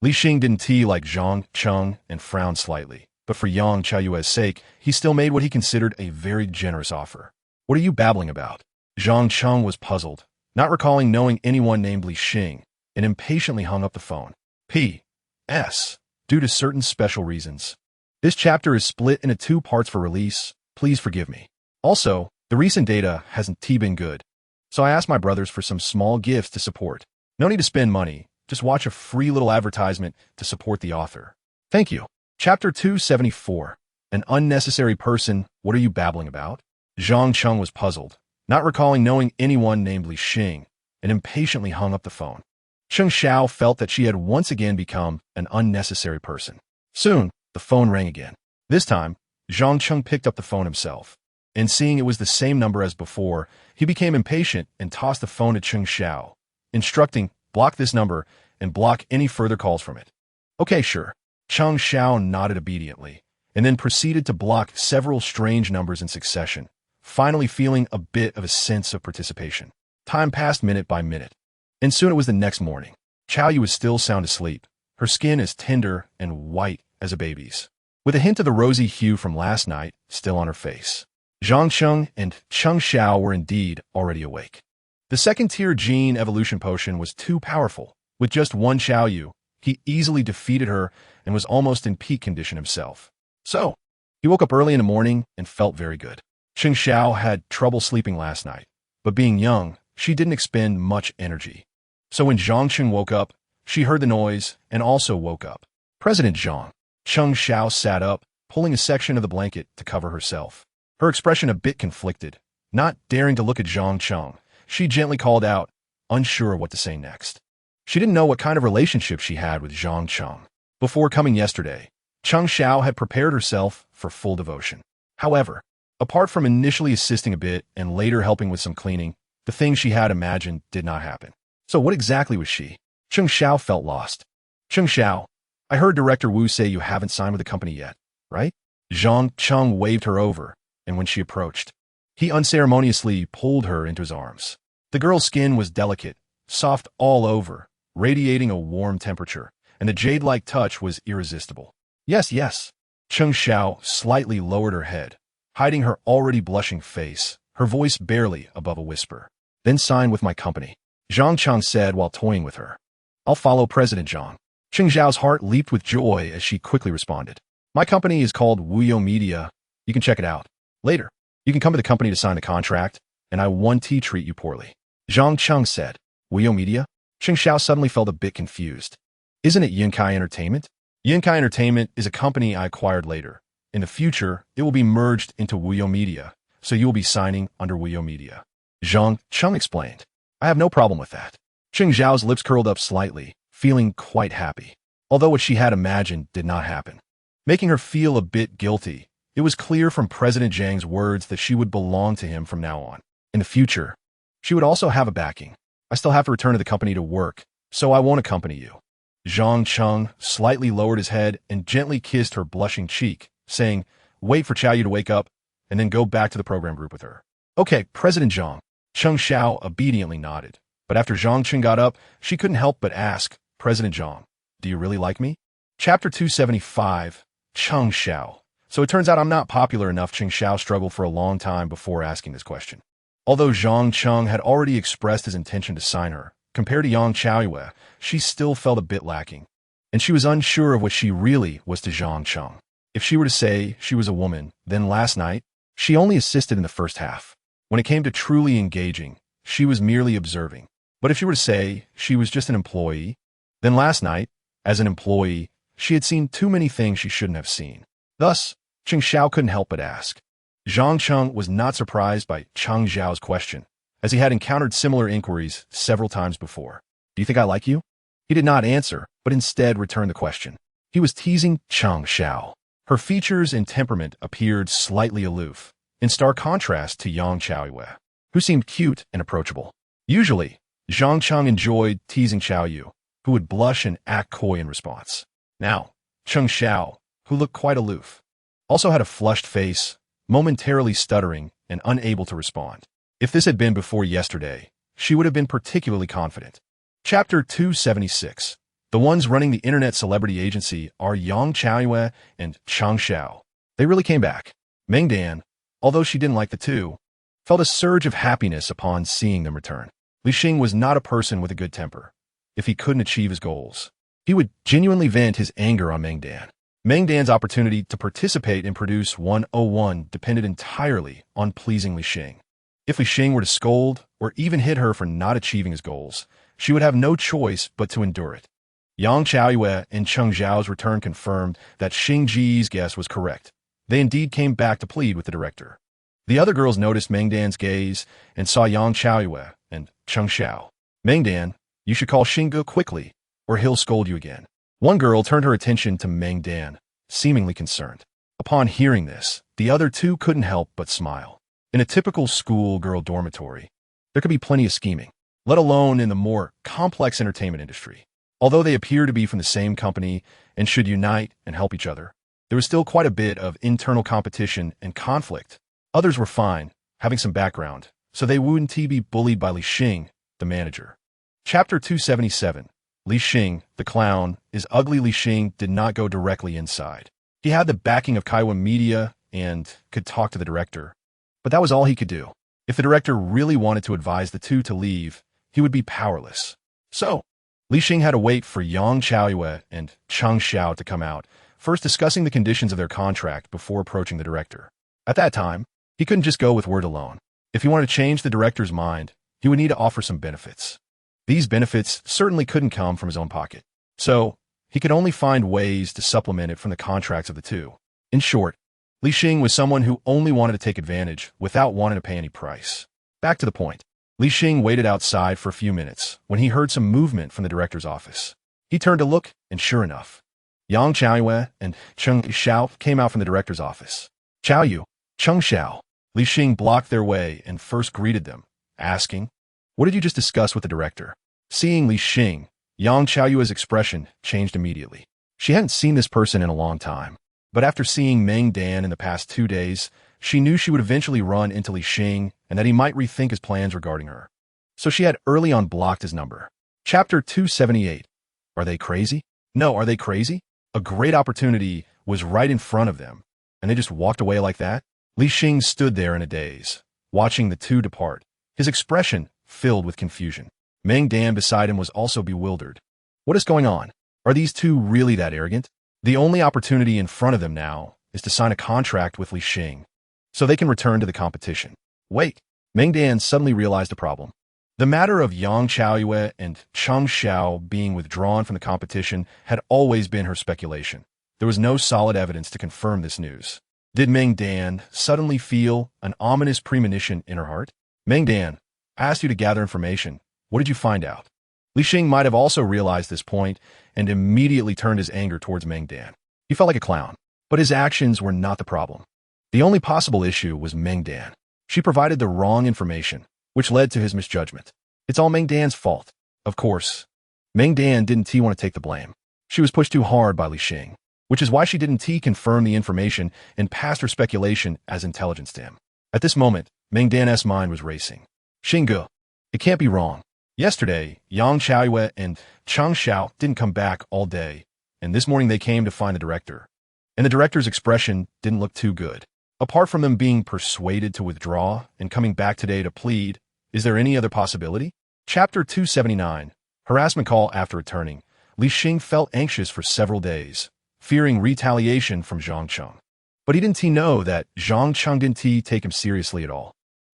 Li Xing didn't like Zhang Cheng and frowned slightly, but for Yang Qiayue's sake, he still made what he considered a very generous offer. What are you babbling about? Zhang Cheng was puzzled, not recalling knowing anyone named Li Xing, and impatiently hung up the phone. P.S. Due to certain special reasons. This chapter is split into 2 parts for release. Please forgive me. Also, the recent data hasn't been good, so I asked my brothers for some small gifts to support. No need to spend money. Just watch a free little advertisement to support the author. Thank you. Chapter 274. An unnecessary person. What are you babbling about? Zhang Cheng was puzzled, not recalling knowing anyone named Li Xing, and impatiently hung up the phone. Cheng Xiao felt that she had once again become an unnecessary person. Soon, the phone rang again. This time, Zhang Cheng picked up the phone himself, and seeing it was the same number as before, he became impatient and tossed the phone to Cheng Xiao, instructing, block this number and block any further calls from it. Okay, sure. Cheng Xiao nodded obediently, and then proceeded to block several strange numbers in succession, finally feeling a bit of a sense of participation. Time passed minute by minute, and soon it was the next morning. Qiao Yu was still sound asleep, her skin as tender and white as a baby's, with a hint of the rosy hue from last night still on her face. Zhang Cheng and Cheng Xiao were indeed already awake. The second-tier gene evolution potion was too powerful. With just one Qiao Yu, he easily defeated her and was almost in peak condition himself. So, he woke up early in the morning and felt very good. Cheng Xiao had trouble sleeping last night, but being young, she didn't expend much energy. So when Zhang Cheng woke up, she heard the noise and also woke up. President Zhang. Cheng Xiao sat up, pulling a section of the blanket to cover herself. Her expression a bit conflicted. Not daring to look at Zhang Cheng, she gently called out, unsure what to say next. She didn't know what kind of relationship she had with Zhang Cheng. Before coming yesterday, Cheng Xiao had prepared herself for full devotion. However, apart from initially assisting a bit and later helping with some cleaning, the things she had imagined did not happen. So what exactly was she? Cheng Xiao felt lost. Cheng Xiao, I heard Director Wu say you haven't signed with the company yet, right? Zhang Cheng waved her over, and when she approached, he unceremoniously pulled her into his arms. The girl's skin was delicate, soft all over, radiating a warm temperature, and the jade-like touch was irresistible. Yes, yes. Cheng Xiao slightly lowered her head, hiding her already blushing face, her voice barely above a whisper. Then sign with my company, Zhang Cheng said while toying with her. I'll follow President Zhang. Cheng Xiao's heart leaped with joy as she quickly responded. My company is called Wuyo Media. You can check it out. Later, you can come to the company to sign the contract, and I won't treat you poorly. Zhang Cheng said. Wuyo Media? Cheng Xiao suddenly felt a bit confused. Isn't it Yinkai Entertainment? Yinkai Entertainment is a company I acquired later. In the future, it will be merged into Wuyo Media, so you will be signing under Wuyo Media. Zhang Cheng explained. I have no problem with that. Cheng Xiao's lips curled up slightly, feeling quite happy, although what she had imagined did not happen. Making her feel a bit guilty, it was clear from President Zhang's words that she would belong to him from now on. In the future, she would also have a backing. I still have to return to the company to work, so I won't accompany you. Zhang Cheng slightly lowered his head and gently kissed her blushing cheek, saying, wait for Xiao Yu to wake up, and then go back to the program group with her. Okay, President Zhang. Cheng Xiao obediently nodded, but after Zhang Cheng got up, she couldn't help but ask, President Zhang, do you really like me? Chapter 275, Cheng Xiao. So it turns out I'm not popular enough. Cheng Xiao struggled for a long time before asking this question. Although Zhang Cheng had already expressed his intention to sign her, compared to Yang Chaoyue, she still felt a bit lacking, and she was unsure of what she really was to Zhang Cheng. If she were to say she was a woman, then last night, she only assisted in the first half. When it came to truly engaging, she was merely observing. But if she were to say she was just an employee, then last night, as an employee, she had seen too many things she shouldn't have seen. Thus, Cheng Xiao couldn't help but ask. Zhang Cheng was not surprised by Cheng Xiao's question, as he had encountered similar inquiries several times before. Do you think I like you? He did not answer, but instead returned the question. He was teasing Cheng Xiao. Her features and temperament appeared slightly aloof, in stark contrast to Yang Chaoyue, who seemed cute and approachable. Usually, Zhang Cheng enjoyed teasing Xiao Yu, who would blush and act coy in response. Now, Cheng Xiao, who looked quite aloof, also had a flushed face, momentarily stuttering and unable to respond. If this had been before yesterday, she would have been particularly confident. Chapter 276. The ones running the internet celebrity agency are Yang Chaoyue and Cheng Xiao. They really came back. Meng Dan, although she didn't like the two, felt a surge of happiness upon seeing them return. Li Xing was not a person with a good temper. If he couldn't achieve his goals, he would genuinely vent his anger on Meng Dan. Meng Dan's opportunity to participate in Produce 101 depended entirely on pleasing Li Xing. If Li Xing were to scold or even hit her for not achieving his goals, she would have no choice but to endure it. Yang Chaoyue and Cheng Xiao's return confirmed that Xing Ji's guess was correct. They indeed came back to plead with the director. The other girls noticed Meng Dan's gaze and saw Yang Chaoyue and Cheng Xiao. Meng Dan, you should call Xingge quickly, or he'll scold you again. One girl turned her attention to Meng Dan, seemingly concerned. Upon hearing this, the other two couldn't help but smile. In a typical schoolgirl dormitory, there could be plenty of scheming, let alone in the more complex entertainment industry. Although they appear to be from the same company and should unite and help each other, there was still quite a bit of internal competition and conflict. Others were fine, having some background, so they wouldn't be bullied by Li Xing, the manager. Chapter 277. Li Xing, the clown, is ugly. Li Xing did not go directly inside. He had the backing of Kaiwa Media and could talk to the director, but that was all he could do. If the director really wanted to advise the two to leave, he would be powerless. So, Li Xing had to wait for Yang Chaoyue and Cheng Xiao to come out, first discussing the conditions of their contract before approaching the director. At that time, he couldn't just go with word alone. If he wanted to change the director's mind, he would need to offer some benefits. These benefits certainly couldn't come from his own pocket. So, he could only find ways to supplement it from the contracts of the two. In short, Li Xing was someone who only wanted to take advantage without wanting to pay any price. Back to the point. Li Xing waited outside for a few minutes when he heard some movement from the director's office. He turned to look, and sure enough, Yang Chaoyue and Cheng Xiao came out from the director's office. Xiao Yu, Cheng Xiao. Li Xing blocked their way and first greeted them, asking, what did you just discuss with the director? Seeing Li Xing, Yang Chaoyue's expression changed immediately. She hadn't seen this person in a long time, but after seeing Meng Dan in the past 2 days, she knew she would eventually run into Li Xing and that he might rethink his plans regarding her. so she had early on blocked his number. Chapter 278. Are they crazy? No, are they crazy? A great opportunity was right in front of them, and they just walked away like that? Li Xing stood there in a daze, watching the two depart, his expression filled with confusion. Meng Dan beside him was also bewildered. What is going on? Are these two really that arrogant? The only opportunity in front of them now is to sign a contract with Li Xing, so they can return to the competition. Wait, Meng Dan suddenly realized a problem. The matter of Yang Chaoyue and Cheng Xiao being withdrawn from the competition had always been her speculation. There was no solid evidence to confirm this news. Did Meng Dan suddenly feel an ominous premonition in her heart? Meng Dan, I asked you to gather information. What did you find out? Li Xing might have also realized this point and immediately turned his anger towards Meng Dan. He felt like a clown, but his actions were not the problem. The only possible issue was Meng Dan. She provided the wrong information, which led to his misjudgment. It's all Meng Dan's fault. Of course, Meng Dan didn't want to take the blame. She was pushed too hard by Li Xing, which is why she didn't confirm the information and passed her speculation as intelligence to him. At this moment, Meng Dan's mind was racing. Xingge, it can't be wrong. Yesterday, Yang Chaoyue and Cheng Xiao didn't come back all day, and this morning they came to find the director. And the director's expression didn't look too good. Apart from them being persuaded to withdraw and coming back today to plead, is there any other possibility? Chapter 279. Harassment call after returning. Li Xing felt anxious for several days, fearing retaliation from Zhang Cheng. But he didn't know that Zhang Cheng didn't take him seriously at all.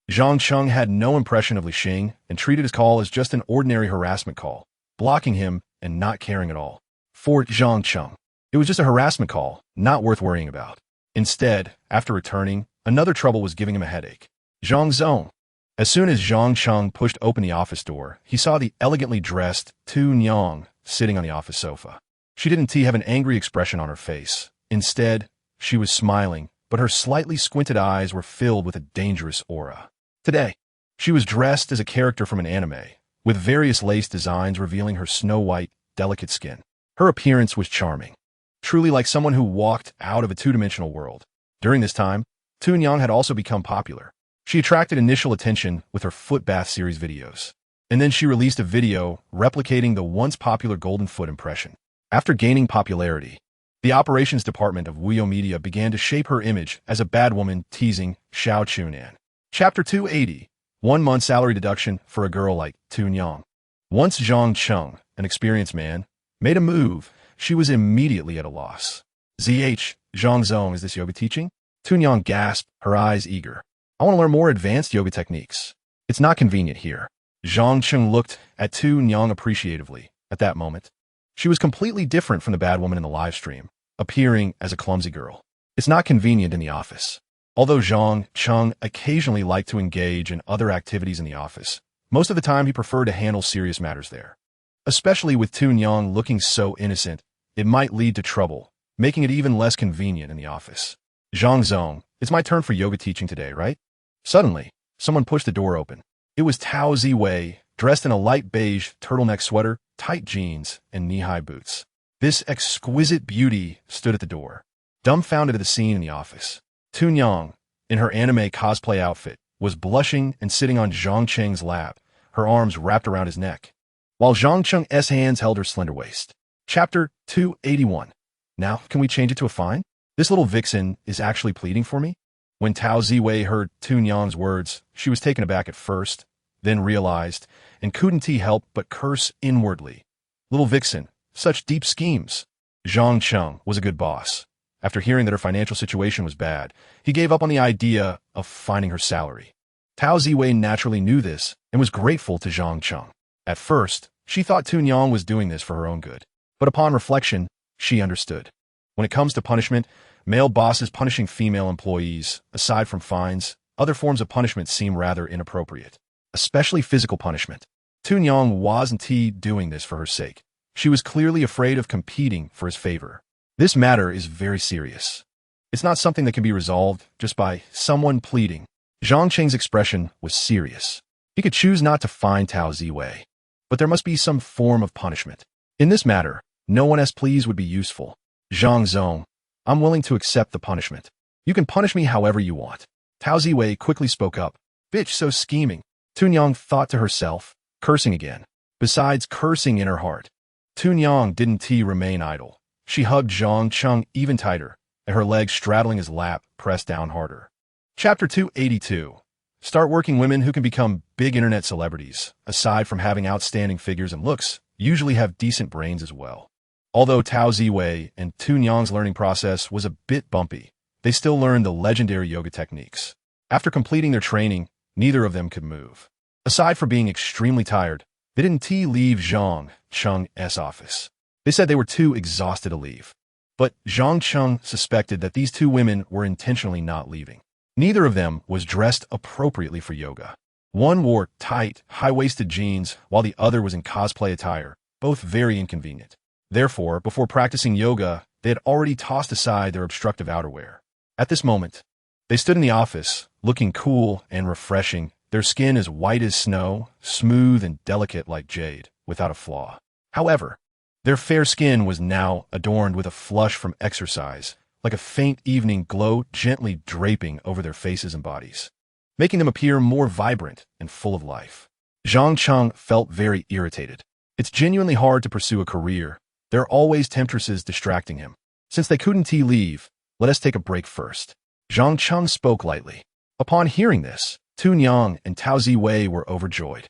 Zhang Cheng had no impression of Li Xing and treated his call as just an ordinary harassment call, blocking him and not caring at all. For Zhang Cheng, it was just a harassment call, not worth worrying about. Instead, after returning, another trouble was giving him a headache. Zhang Zong. As soon as Zhang Cheng pushed open the office door, he saw the elegantly dressed Tu Nyang sitting on the office sofa. She didn't have an angry expression on her face. Instead, she was smiling, but her slightly squinted eyes were filled with a dangerous aura. Today, she was dressed as a character from an anime, with various lace designs revealing her snow-white, delicate skin. Her appearance was charming, truly like someone who walked out of a two-dimensional world. During this time, Tu Nyang had also become popular. She attracted initial attention with her foot bath series videos, and then she released a video replicating the once popular golden foot impression. After gaining popularity, the operations department of Wuyo Media began to shape her image as a bad woman teasing Xiao Chunan. Chapter 280. 1 month salary deduction for a girl like Tu Nyang. Once Zhang Cheng, an experienced man, made a move, she was immediately at a loss. Zh, Zhang Zong, is this yoga teaching? Tu Nyang gasped, her eyes eager. I want to learn more advanced yoga techniques. It's not convenient here. Zhang Cheng looked at Tu Nyang appreciatively. At that moment, she was completely different from the bad woman in the live stream, appearing as a clumsy girl. It's not convenient in the office. Although Zhang Cheng occasionally liked to engage in other activities in the office, most of the time he preferred to handle serious matters there. Especially with Tu Nyang looking so innocent, it might lead to trouble, making it even less convenient in the office. Zhang Zong, it's my turn for yoga teaching today, right? Suddenly, someone pushed the door open. It was Tao Ziwei, dressed in a light beige turtleneck sweater, tight jeans, and knee-high boots. This exquisite beauty stood at the door, dumbfounded at the scene in the office. Tu Nyang, in her anime cosplay outfit, was blushing and sitting on Zhang Cheng's lap, her arms wrapped around his neck, while Zhang Cheng's hands held her slender waist. Chapter 281. Now, can we change it to a fine? This little vixen is actually pleading for me? When Tao Ziwei heard Tu Nyang's words, she was taken aback at first, then realized, and couldn't help but curse inwardly. Little vixen, such deep schemes. Zhang Cheng was a good boss. After hearing that her financial situation was bad, he gave up on the idea of finding her salary. Tao Ziwei naturally knew this and was grateful to Zhang Cheng. At first, she thought Tu Nyang was doing this for her own good, but upon reflection, she understood. When it comes to punishment, male bosses punishing female employees, aside from fines, other forms of punishment seem rather inappropriate, especially physical punishment. Tu Nyang wasn't doing this for her sake. She was clearly afraid of competing for his favor. This matter is very serious. It's not something that can be resolved just by someone pleading. Zhang Cheng's expression was serious. He could choose not to fine Tao Ziwei, but there must be some form of punishment. In this matter, no one's pleas would be useful. Zhang Zong, I'm willing to accept the punishment. You can punish me however you want. Tao Ziwei quickly spoke up. Bitch, so scheming. Tu Nyang thought to herself, cursing again. Besides cursing in her heart, Tunyang didn't remain idle. She hugged Zhang Cheng even tighter, and her legs straddling his lap pressed down harder. Chapter 282. Start working women who can become big internet celebrities, aside from having outstanding figures and looks, usually have decent brains as well. Although Tao Ziwei and Tunyang's learning process was a bit bumpy, they still learned the legendary yoga techniques. After completing their training, neither of them could move. Aside from being extremely tired, they didn't leave Zhang Cheng's office. They said they were too exhausted to leave. But Zhang Cheng suspected that these two women were intentionally not leaving. Neither of them was dressed appropriately for yoga. One wore tight, high-waisted jeans, while the other was in cosplay attire, both very inconvenient. Therefore, before practicing yoga, they had already tossed aside their obstructive outerwear. At this moment, they stood in the office, looking cool and refreshing, their skin as white as snow, smooth and delicate like jade, without a flaw. However, their fair skin was now adorned with a flush from exercise, like a faint evening glow gently draping over their faces and bodies, making them appear more vibrant and full of life. Zhang Cheng felt very irritated. It's genuinely hard to pursue a career. There are always temptresses distracting him. Since they couldn't leave, let us take a break first. Zhang Cheng spoke lightly. Upon hearing this, Tunyang and Tao Ziwei were overjoyed.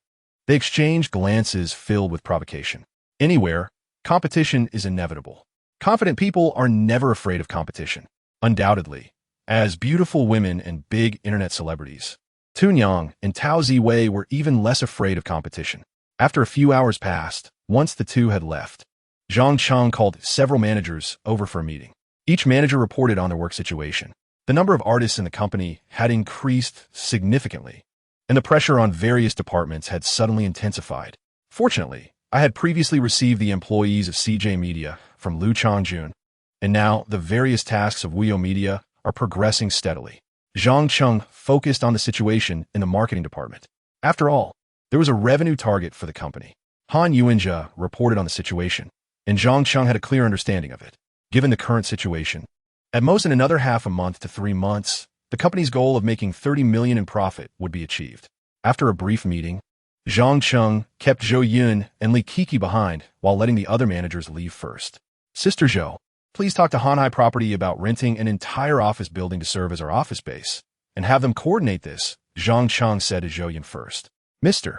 They exchanged glances filled with provocation. Anywhere, competition is inevitable. Confident people are never afraid of competition. Undoubtedly, as beautiful women and big internet celebrities, Tunyang and Tao Ziwei were even less afraid of competition. After a few hours passed, once the two had left, Zhang Cheng called several managers over for a meeting. Each manager reported on their work situation. The number of artists in the company had increased significantly, and the pressure on various departments had suddenly intensified. Fortunately, I had previously received the employees of CJ Media from Liu Changjun, and now the various tasks of Wuyo Media are progressing steadily. Zhang Cheng focused on the situation in the marketing department. After all, there was a revenue target for the company. Han Yuanjia reported on the situation, and Zhang Cheng had a clear understanding of it. Given the current situation, at most in another half a month to 3 months, the company's goal of making 30 million in profit would be achieved. After a brief meeting, Zhang Cheng kept Zhou Yun and Li Kiki behind while letting the other managers leave first. Sister Zhou, please talk to Hanhai Property about renting an entire office building to serve as our office base, and have them coordinate this, Zhang Cheng said to Zhou Yun first. Mr.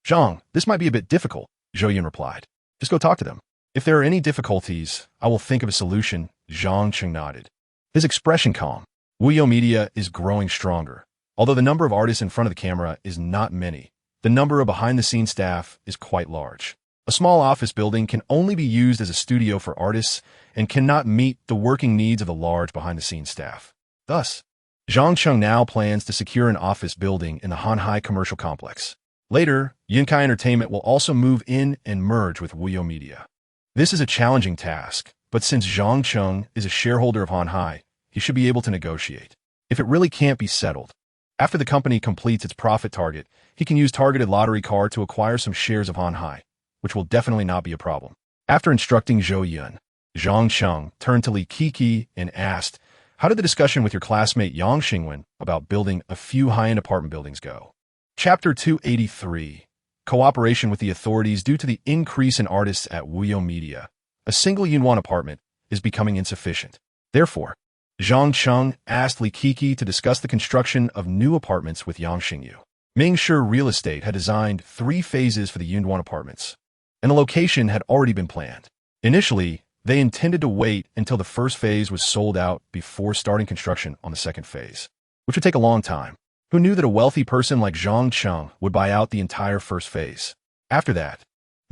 Zhang, this might be a bit difficult, Zhou Yun replied. Just go talk to them. If there are any difficulties, I will think of a solution, Zhang Cheng nodded. His expression calm. Wuyo Media is growing stronger. Although the number of artists in front of the camera is not many, the number of behind-the-scenes staff is quite large. A small office building can only be used as a studio for artists and cannot meet the working needs of the large behind-the-scenes staff. Thus, Zhang Cheng now plans to secure an office building in the Hanhai commercial complex. Later, Yunkai Entertainment will also move in and merge with Wuyo Media. This is a challenging task, but since Zhang Cheng is a shareholder of Hanhai, he should be able to negotiate. If it really can't be settled, after the company completes its profit target, he can use targeted lottery card to acquire some shares of Hanhai, which will definitely not be a problem. After instructing Zhou Yun, Zhang Cheng turned to Li Kiki and asked, how did the discussion with your classmate Yang Xingwen about building a few high-end apartment buildings go? Chapter 283. Cooperation with the authorities due to the increase in artists at Wuyo Media. A single Yunwan apartment is becoming insufficient. Therefore, Zhang Cheng asked Li Kiki to discuss the construction of new apartments with Yang Xingyu. Mingshi Real Estate had designed 3 phases for the Yunwan apartments, and the location had already been planned. Initially, they intended to wait until the first phase was sold out before starting construction on the second phase, which would take a long time. Who knew that a wealthy person like Zhang Cheng would buy out the entire first phase? After that,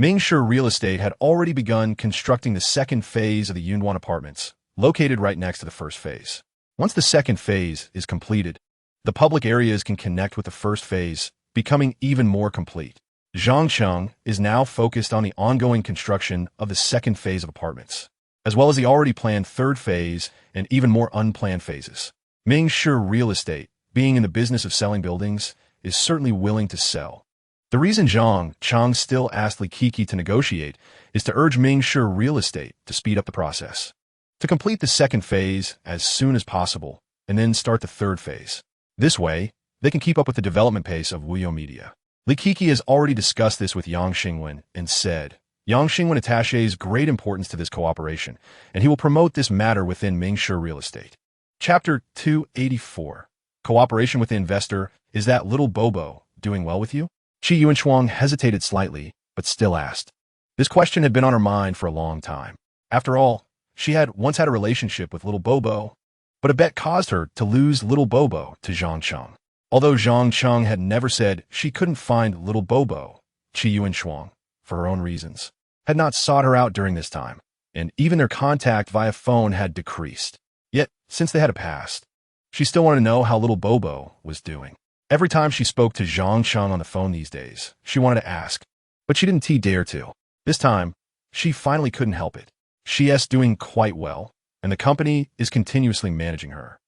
Mingshi Real Estate had already begun constructing the second phase of the Yunwan apartments, located right next to the first phase. Once the second phase is completed, the public areas can connect with the first phase, becoming even more complete. Zhang Cheng is now focused on the ongoing construction of the second phase of apartments, as well as the already planned third phase and even more unplanned phases. Mingshi Real Estate, being in the business of selling buildings, is certainly willing to sell. The reason Zhang Cheng still asked Li Kiki to negotiate is to urge Mingshi Real Estate to speed up the process, to complete the second phase as soon as possible, and then start the third phase. This way, they can keep up with the development pace of Wuyo Media. Li Kiki has already discussed this with Yang Xingwen and said, Yang Xingwen attaches great importance to this cooperation, and he will promote this matter within Mingshi Real Estate. Chapter 284. Cooperation with the investor. Is that little Bobo doing well with you? Qi Yuanshuang hesitated slightly, but still asked. This question had been on her mind for a long time. After all, she had once had a relationship with little Bobo, but a bet caused her to lose little Bobo to Zhang Cheng. Although Zhang Cheng had never said she couldn't find little Bobo, Qi Yuanshuang, for her own reasons, had not sought her out during this time, and even their contact via phone had decreased. Yet, since they had a past, she still wanted to know how little Bobo was doing. Every time she spoke to Zhang Cheng on the phone these days, she wanted to ask, but she didn't dare to. This time, she finally couldn't help it. She is doing quite well, and the company is continuously managing her.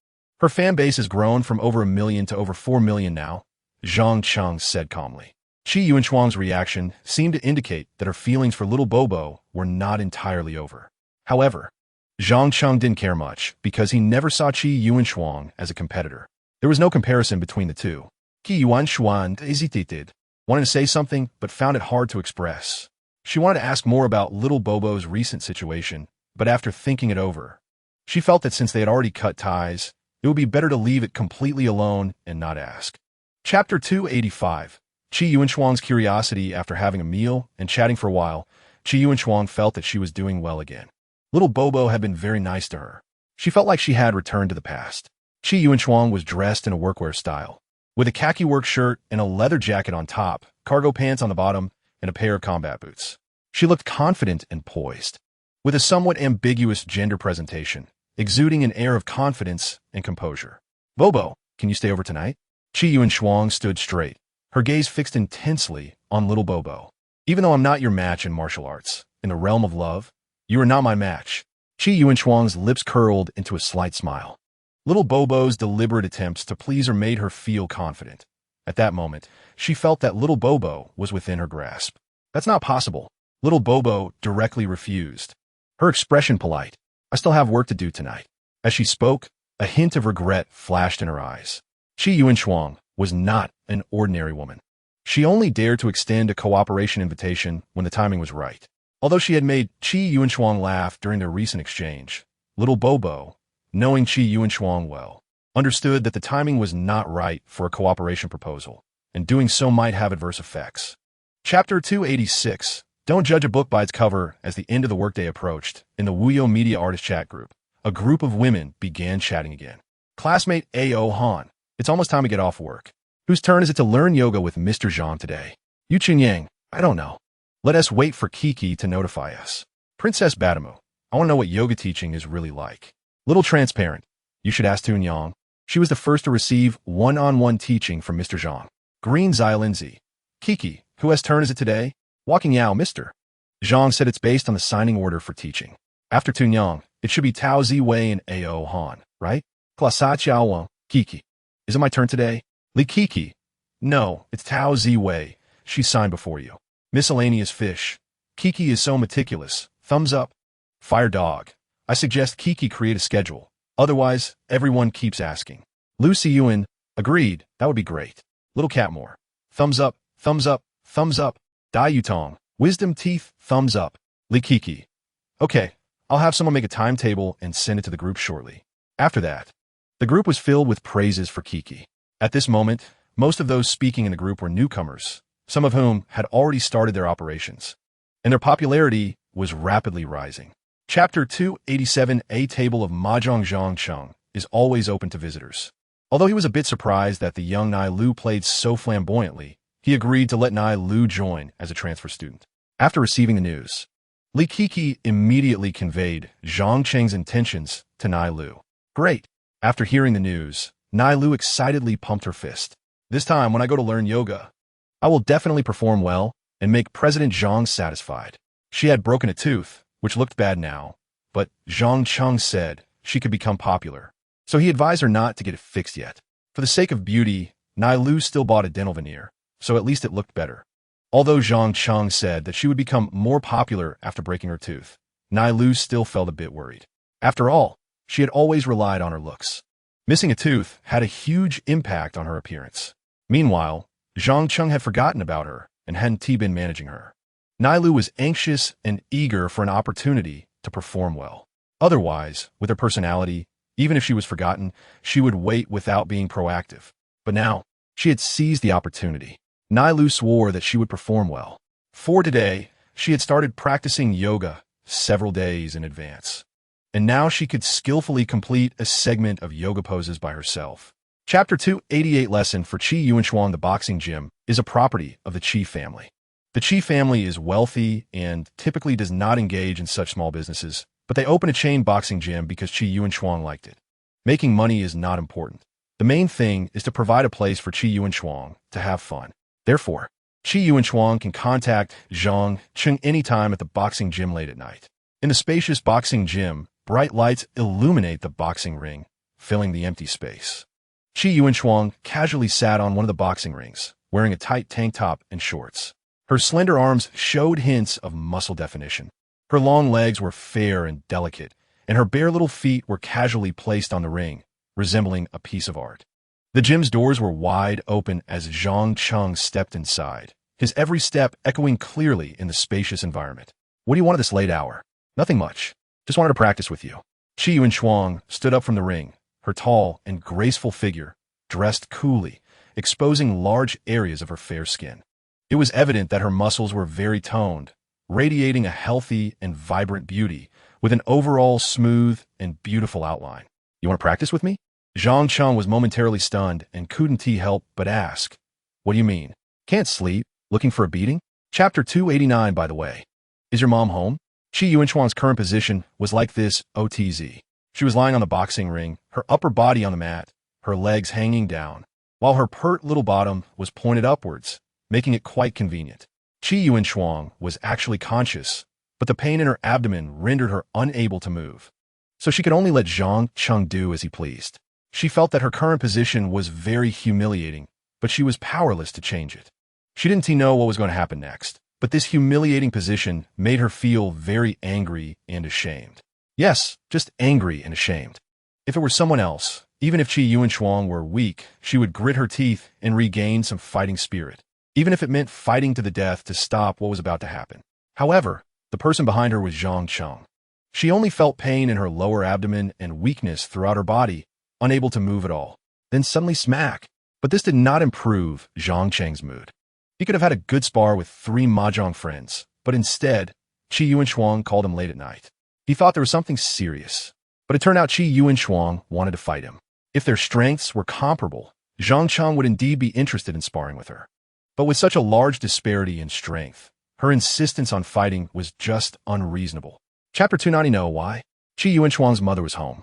Her fan base has grown from over 1 million to over 4 million now, Zhang Cheng said calmly. Qi Yuanshuang's reaction seemed to indicate that her feelings for little Bobo were not entirely over. However, Zhang Cheng didn't care much because he never saw Qi Yuanshuang as a competitor. There was no comparison between the two. Qi Yuanshuang hesitated, wanted to say something but found it hard to express. She wanted to ask more about little Bobo's recent situation, but after thinking it over, she felt that since they had already cut ties, it would be better to leave it completely alone and not ask. Chapter 285. Qi Yuanshuang's curiosity. After having a meal and chatting for a while, Qi Yuanshuang felt that she was doing well again. Little Bobo had been very nice to her. She felt like she had returned to the past. Qi Yuanshuang was dressed in a workwear style, with a khaki work shirt and a leather jacket on top, cargo pants on the bottom, and a pair of combat boots. She looked confident and poised, with a somewhat ambiguous gender presentation, exuding an air of confidence and composure. Bobo, can you stay over tonight? Qi Yuanshuang stood straight, her gaze fixed intensely on little Bobo. Even though I'm not your match in martial arts, in the realm of love, you are not my match. Qi Yuanshuang's lips curled into a slight smile. Little Bobo's deliberate attempts to please her made her feel confident. At that moment, she felt that little Bobo was within her grasp. That's not possible. Little Bobo directly refused. Her expression polite. I still have work to do tonight. As she spoke, a hint of regret flashed in her eyes. Qi Yuanshuang was not an ordinary woman. She only dared to extend a cooperation invitation when the timing was right. Although she had made Qi Yuanshuang laugh during their recent exchange, little Bobo, knowing Qi Yuanshuang well, understood that the timing was not right for a cooperation proposal, and doing so might have adverse effects. Chapter 286. Don't judge a book by its cover. As the end of the workday approached, in the Wuyo Media Artist chat group, a group of women began chatting again. Classmate A.O. Han, it's almost time to get off work. Whose turn is it to learn yoga with Mr. Zhang today? Yu Chunyang, I don't know. Let us wait for Kiki to notify us. Princess Badamu, I want to know what yoga teaching is really like. Little transparent. You should ask Tun Yang. She was the first to receive one-on-one teaching from Mr. Zhang. Green Xylinzi. Kiki, who has turn is it today? Walking Yao, Mr. Zhang said it's based on the signing order for teaching. After Tun Yang, it should be Tao Ziwei and A.O. Han, right? Klasa Chiao Wang. Kiki. Is it my turn today? Li Kiki. No, it's Tao Ziwei. She signed before you. Miscellaneous fish. Kiki is so meticulous. Thumbs up. Fire dog. I suggest Kiki create a schedule. Otherwise, everyone keeps asking. Lucy Ewan. Agreed. That would be great. Little Catmore. Thumbs up. Thumbs up. Thumbs up. Dai Yutong. Wisdom teeth. Thumbs up. Li Kiki. Okay, I'll have someone make a timetable and send it to the group shortly. After that, the group was filled with praises for Kiki. At this moment, most of those speaking in the group were newcomers, some of whom had already started their operations, and their popularity was rapidly rising. Chapter 287. A table of Mahjong. Zhang Cheng is always open to visitors. Although he was a bit surprised that the young Nai Lu played so flamboyantly, he agreed to let Nai Lu join as a transfer student. After receiving the news, Li Kiki immediately conveyed Zhang Cheng's intentions to Nai Lu. Great! After hearing the news, Nai Lu excitedly pumped her fist. This time, when I go to learn yoga, I will definitely perform well and make President Zhang satisfied. She had broken a tooth, which looked bad now, but Zhang Cheng said she could become popular, so he advised her not to get it fixed yet. For the sake of beauty, Nai Lu still bought a dental veneer, so at least it looked better. Although Zhang Cheng said that she would become more popular after breaking her tooth, Nai Lu still felt a bit worried. After all, she had always relied on her looks. Missing a tooth had a huge impact on her appearance. Meanwhile, Zhang Cheng had forgotten about her and hadn't been managing her. Nilu was anxious and eager for an opportunity to perform well. Otherwise, with her personality, even if she was forgotten, she would wait without being proactive. But now, she had seized the opportunity. Nilu swore that she would perform well. For today, she had started practicing yoga several days in advance. And now she could skillfully complete a segment of yoga poses by herself. Chapter 288 Lesson for Qi Yuanshuang. The boxing gym is a property of the Qi family. The Qi family is wealthy and typically does not engage in such small businesses, but they opened a chain boxing gym because Qi Yuanshuang liked it. Making money is not important. The main thing is to provide a place for Qi Yuanshuang to have fun. Therefore, Qi Yuanshuang can contact Zhang Cheng anytime at the boxing gym late at night. In the spacious boxing gym, bright lights illuminate the boxing ring, filling the empty space. Qi Yuanshuang casually sat on one of the boxing rings, wearing a tight tank top and shorts. Her slender arms showed hints of muscle definition. Her long legs were fair and delicate, and her bare little feet were casually placed on the ring, resembling a piece of art. The gym's doors were wide open as Zhang Cheng stepped inside, his every step echoing clearly in the spacious environment. "What do you want at this late hour?" "Nothing much. Just wanted to practice with you." Qi Yuanshuang stood up from the ring, her tall and graceful figure dressed coolly, exposing large areas of her fair skin. It was evident that her muscles were very toned, radiating a healthy and vibrant beauty with an overall smooth and beautiful outline. "You want to practice with me?" Zhang Cheng was momentarily stunned and couldn't help but ask, "What do you mean? Can't sleep? Looking for a beating?" Chapter 289. By the way, is your mom home? Qi Yuanshuang's current position was like this OTZ. She was lying on the boxing ring, her upper body on the mat, her legs hanging down, while her pert little bottom was pointed upwards, making it quite convenient. Qi Yuanshuang was actually conscious, but the pain in her abdomen rendered her unable to move. So she could only let Zhang Cheng do as he pleased. She felt that her current position was very humiliating, but she was powerless to change it. She didn't know what was going to happen next, but this humiliating position made her feel very angry and ashamed. Yes, just angry and ashamed. If it were someone else, even if Qi Yuanshuang were weak, she would grit her teeth and regain some fighting spirit, even if it meant fighting to the death to stop what was about to happen. However, the person behind her was Zhang Cheng. She only felt pain in her lower abdomen and weakness throughout her body, unable to move at all. Then suddenly smack. But this did not improve Zhang Cheng's mood. He could have had a good spar with 3 mahjong friends, but instead, Qi Yuanshuang called him late at night. He thought there was something serious, but it turned out Qi Yuanshuang wanted to fight him. If their strengths were comparable, Zhang Cheng would indeed be interested in sparring with her. But with such a large disparity in strength, her insistence on fighting was just unreasonable. Chapter 290. Why? Qi Yuanshuang's mother was home.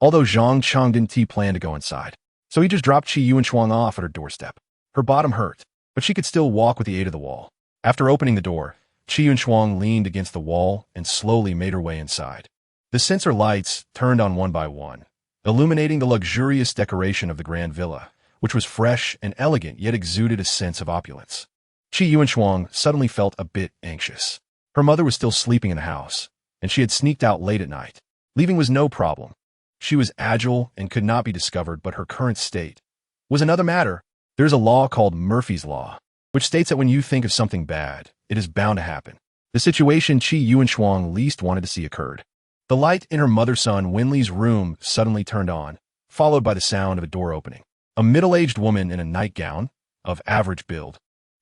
Although Zhang Cheng didn't plan to go inside, so he just dropped Qi Yuanshuang off at her doorstep. Her bottom hurt, but she could still walk with the aid of the wall. After opening the door, Qi Yuanshuang leaned against the wall and slowly made her way inside. The sensor lights turned on one by one, illuminating the luxurious decoration of the grand villa, which was fresh and elegant yet exuded a sense of opulence. Qi Yuanshuang suddenly felt a bit anxious. Her mother was still sleeping in the house, and she had sneaked out late at night. Leaving was no problem. She was agile and could not be discovered, but her current state was another matter. There's a law called Murphy's Law, which states that when you think of something bad, it is bound to happen. The situation Qi Yuanshuang least wanted to see occurred. The light in her mother-son Winley's room suddenly turned on, followed by the sound of a door opening. A middle-aged woman in a nightgown, of average build,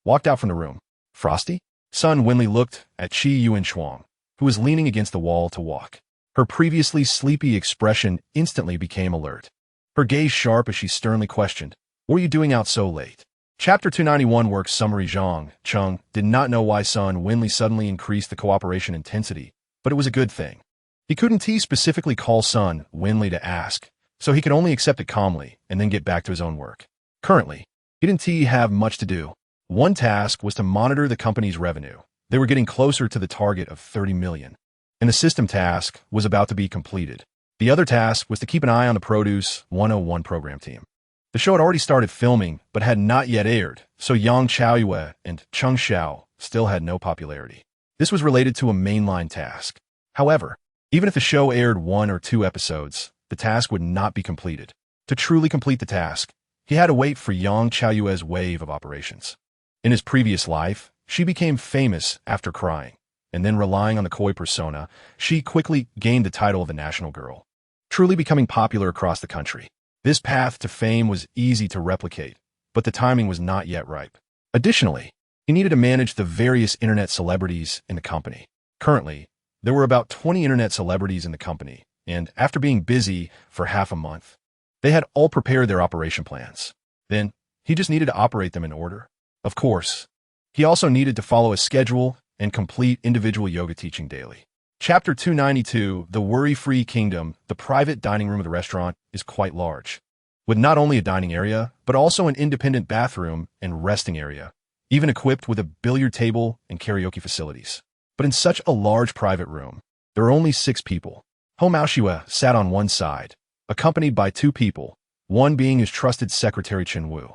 walked out from the room. "Frosty?" Son Winley looked at Qi Yuanshuang, who was leaning against the wall to walk. Her previously sleepy expression instantly became alert. Her gaze sharp as she sternly questioned, "What are you doing out so late?" Chapter 291 Work Summary. Zhang Cheng did not know why Son Winley suddenly increased the cooperation intensity, but it was a good thing. He couldn't specifically call Son Winley to ask, so he could only accept it calmly and then get back to his own work. Currently, he didn't have much to do. One task was to monitor the company's revenue. They were getting closer to the target of 30 million. And the system task was about to be completed. The other task was to keep an eye on the Produce 101 program team. The show had already started filming, but had not yet aired, so Yang Chaoyue and Cheng Xiao still had no popularity. This was related to a mainline task. However, even if the show aired 1 or 2 episodes, the task would not be completed. To truly complete the task, He had to wait for Yang Chaoyue's wave of operations. In his previous life, she became famous after crying, and then relying on the koi persona, she quickly gained the title of the national girl, truly becoming popular across the country. This path to fame was easy to replicate, but the timing was not yet ripe. Additionally, he needed to manage the various internet celebrities in the company. Currently, there were about 20 internet celebrities in the company, and after being busy for half a month, they had all prepared their operation plans. Then, he just needed to operate them in order. Of course, he also needed to follow a schedule and complete individual yoga teaching daily. Chapter 292, The Worry-Free Kingdom, the private dining room of the restaurant is quite large, with not only a dining area, but also an independent bathroom and resting area, even equipped with a billiard table and karaoke facilities. But in such a large private room, there are only 6 people. Hou Maoshue sat on one side, accompanied by 2 people, one being his trusted secretary Chen Wu,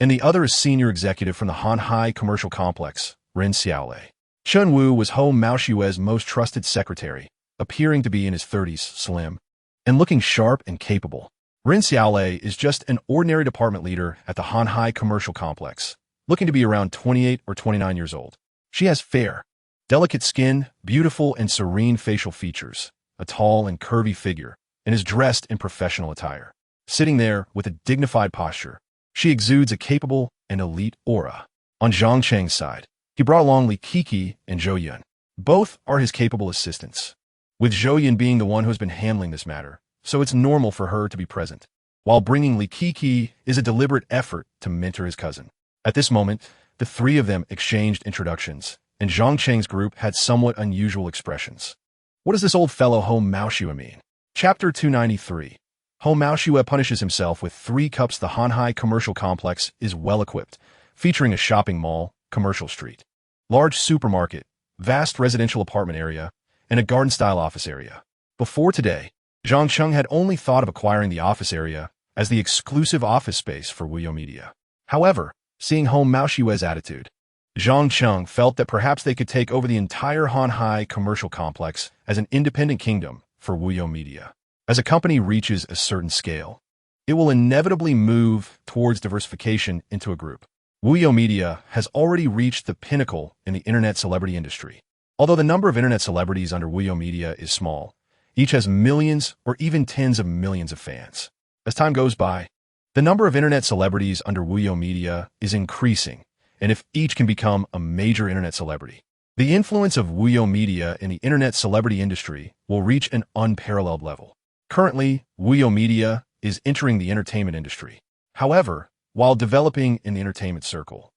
and the other a senior executive from the Hanhai Commercial Complex, Ren Xiaolei. Chen Wu was Hou Maoshue's most trusted secretary, appearing to be in his 30s, slim, and looking sharp and capable. Ren Xiaolei is just an ordinary department leader at the Hanhai Commercial Complex, looking to be around 28 or 29 years old. She has fair, delicate skin, beautiful and serene facial features, a tall and curvy figure, and is dressed in professional attire. Sitting there with a dignified posture, she exudes a capable and elite aura. On Zhang Cheng's side, he brought along Li Kiki and Zhou Yun. Both are his capable assistants, with Zhou Yun being the one who has been handling this matter, so it's normal for her to be present. While bringing Li Kiki is a deliberate effort to mentor his cousin. At this moment, the 3 of them exchanged introductions, and Zhang Cheng's group had somewhat unusual expressions. What does this old fellow Hou Maoshue mean? Chapter 293. Hou Maoshue punishes himself with 3 cups. The Hanhai Commercial Complex is well-equipped, featuring a shopping mall, commercial street, large supermarket, vast residential apartment area, and a garden-style office area. Before today, Zhang Cheng had only thought of acquiring the office area as the exclusive office space for Wuyo Media. However, seeing Hou Maoshue's attitude, Zhang Cheng felt that perhaps they could take over the entire Hanhai Commercial Complex as an independent kingdom for Wuyo Media. As a company reaches a certain scale, it will inevitably move towards diversification into a group. Wuyo Media has already reached the pinnacle in the internet celebrity industry. Although the number of internet celebrities under Wuyo Media is small, each has millions or even tens of millions of fans. As time goes by, the number of internet celebrities under Wuyo Media is increasing, and if each can become a major internet celebrity, the influence of Wuyo Media in the internet celebrity industry will reach an unparalleled level. Currently, Wuyo Media is entering the entertainment industry. However, while developing in the entertainment circle,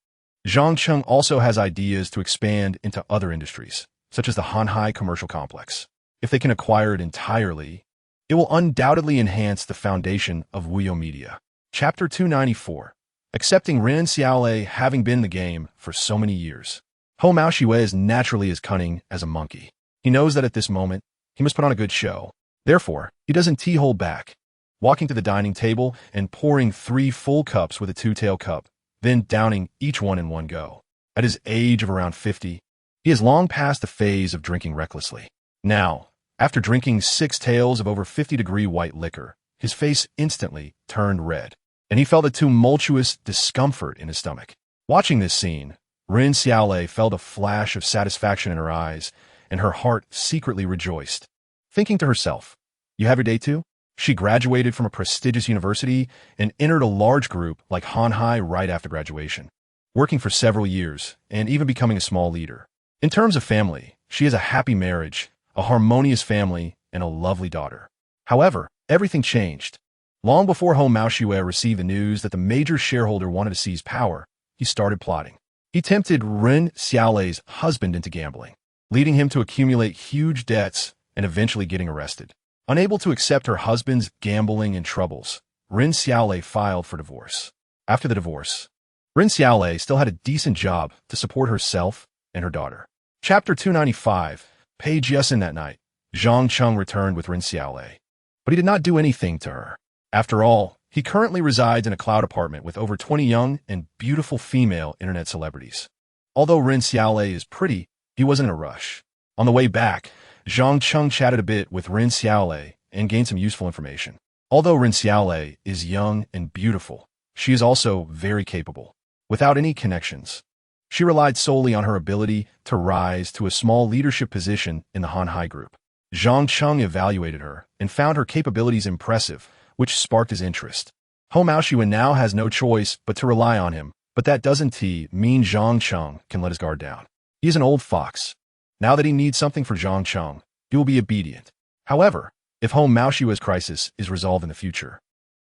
Zhang Cheng also has ideas to expand into other industries, such as the Hanhai Commercial Complex. If they can acquire it entirely, it will undoubtedly enhance the foundation of Wuyo Media. Chapter 294. Accepting Ren Xiaolei having been in the game for so many years, Hou Maoshue is naturally as cunning as a monkey. He knows that at this moment, he must put on a good show. Therefore, he doesn't hold back, walking to the dining table and pouring 3 full cups with a 2-tail cup, then downing each one in one go. At his age of around 50, he has long passed the phase of drinking recklessly. Now, after drinking 6 tails of over 50-degree white liquor, his face instantly turned red, and he felt a tumultuous discomfort in his stomach. Watching this scene, Ren Xiaolei felt a flash of satisfaction in her eyes, and her heart secretly rejoiced. Thinking to herself, "You have your day too?" She graduated from a prestigious university and entered a large group like Hanhai right after graduation, working for several years and even becoming a small leader. In terms of family, she has a happy marriage, a harmonious family, and a lovely daughter. However, everything changed. Long before Hou Maoshue received the news that the major shareholder wanted to seize power, he started plotting. He tempted Ren Xiaolei's husband into gambling, leading him to accumulate huge debts and eventually getting arrested. Unable to accept her husband's gambling and troubles, Ren Xiaolei filed for divorce. After the divorce, Ren Xiaolei still had a decent job to support herself and her daughter. Chapter 295. Page Yusin. That night, Zhang Cheng returned with Ren Xiaolei, but he did not do anything to her. After all, he currently resides in a cloud apartment with over 20 young and beautiful female internet celebrities. Although Ren Xiaolei is pretty, he wasn't in a rush. On the way back, Zhang Cheng chatted a bit with Ren Xiaolei and gained some useful information. Although Ren Xiaolei is young and beautiful, she is also very capable. Without any connections, she relied solely on her ability to rise to a small leadership position in the Han Hai group. Zhang Cheng evaluated her and found her capabilities impressive, which sparked his interest. Hou Maoxuan now has no choice but to rely on him, but that doesn't mean Zhang Cheng can let his guard down. He is an old fox. Now that he needs something for Zhang Cheng, he will be obedient. However, if Hou Maoxuan's crisis is resolved in the future,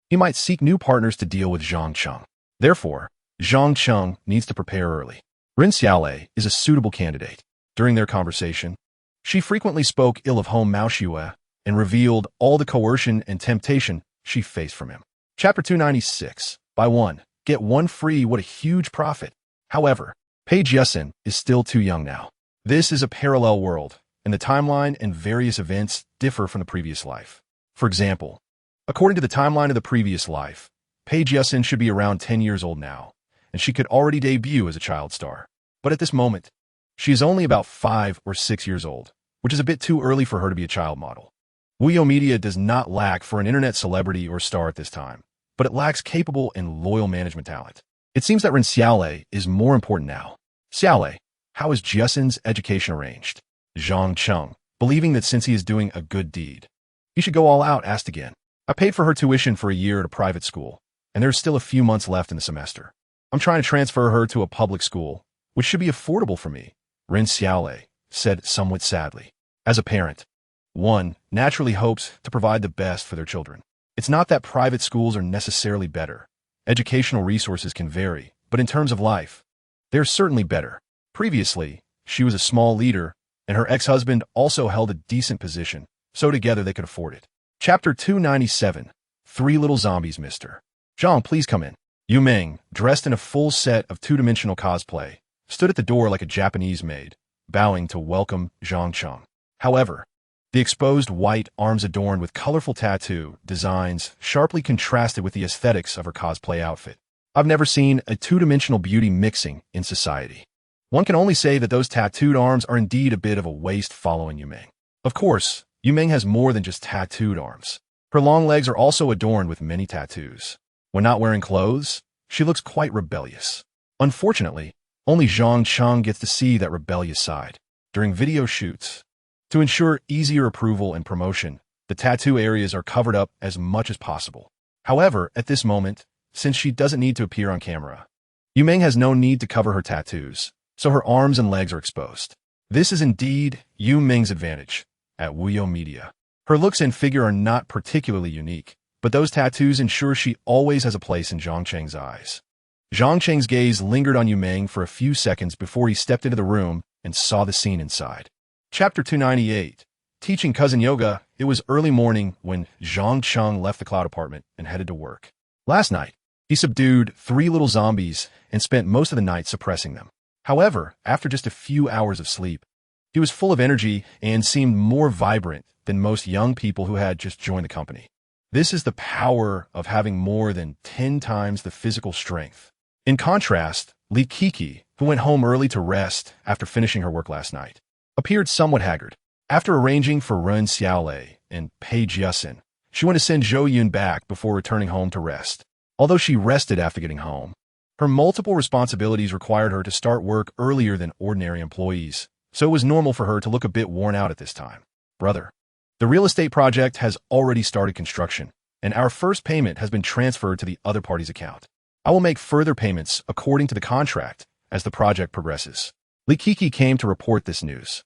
he might seek new partners to deal with Zhang Cheng. Therefore, Zhang Cheng needs to prepare early. Ren Xiaolei is a suitable candidate. During their conversation, she frequently spoke ill of Hou Maoxuan and revealed all the coercion and temptation she faced from him. Chapter 296. Buy one, get one free. What a huge profit. However, Pei Jiasen is still too young now. This is a parallel world, and the timeline and various events differ from the previous life. For example, according to the timeline of the previous life, Pei Jiasen should be around 10 years old now, and she could already debut as a child star. But at this moment, she is only about 5 or 6 years old, which is a bit too early for her to be a child model. Wuyo Media does not lack for an internet celebrity or star at this time, but it lacks capable and loyal management talent. It seems that Ren Xiaolei is more important now. Xiaolei, how is Jiasen's education arranged? Zhang Cheng, believing that since he is doing a good deed, he should go all out, asked again. I paid for her tuition for a year at a private school, and there's still a few months left in the semester. I'm trying to transfer her to a public school, which should be affordable for me, Ren Xiaolei said somewhat sadly. As a parent, one naturally hopes to provide the best for their children. It's not that private schools are necessarily better. Educational resources can vary, but in terms of life, they're certainly better. Previously, she was a small leader, and her ex-husband also held a decent position, so together they could afford it. Chapter 297. Three Little Zombies. Mr. Zhang, please come in. Yu Meng, dressed in a full set of two-dimensional cosplay, stood at the door like a Japanese maid, bowing to welcome Zhang Cheng. However, the exposed white arms adorned with colorful tattoo designs sharply contrasted with the aesthetics of her cosplay outfit. I've never seen a two-dimensional beauty mixing in society. One can only say that those tattooed arms are indeed a bit of a waste following Yu Meng. Of course, Yu Meng has more than just tattooed arms. Her long legs are also adorned with many tattoos. When not wearing clothes, she looks quite rebellious. Unfortunately, only Zhang Cheng gets to see that rebellious side. During video shoots, to ensure easier approval and promotion, the tattoo areas are covered up as much as possible. However, at this moment, since she doesn't need to appear on camera, Yu Meng has no need to cover her tattoos, so her arms and legs are exposed. This is indeed Yu Meng's advantage at Wuyo Media. Her looks and figure are not particularly unique, but those tattoos ensure she always has a place in Zhang Cheng's eyes. Zhang Cheng's gaze lingered on Yu Meng for a few seconds before he stepped into the room and saw the scene inside. Chapter 298. Teaching cousin yoga. It was early morning when Zhang Cheng left the cloud apartment and headed to work. Last night, he subdued 3 little zombies and spent most of the night suppressing them. However, after just a few hours of sleep, he was full of energy and seemed more vibrant than most young people who had just joined the company. This is the power of having more than 10 times the physical strength. In contrast, Li Kiki, who went home early to rest after finishing her work last night, appeared somewhat haggard. After arranging for Ren Xiaolei and Pei Jiasen, she went to send Zhou Yun back before returning home to rest. Although she rested after getting home, her multiple responsibilities required her to start work earlier than ordinary employees, so it was normal for her to look a bit worn out at this time. Brother, the real estate project has already started construction, and our first payment has been transferred to the other party's account. I will make further payments according to the contract as the project progresses. Li Kiki came to report this news.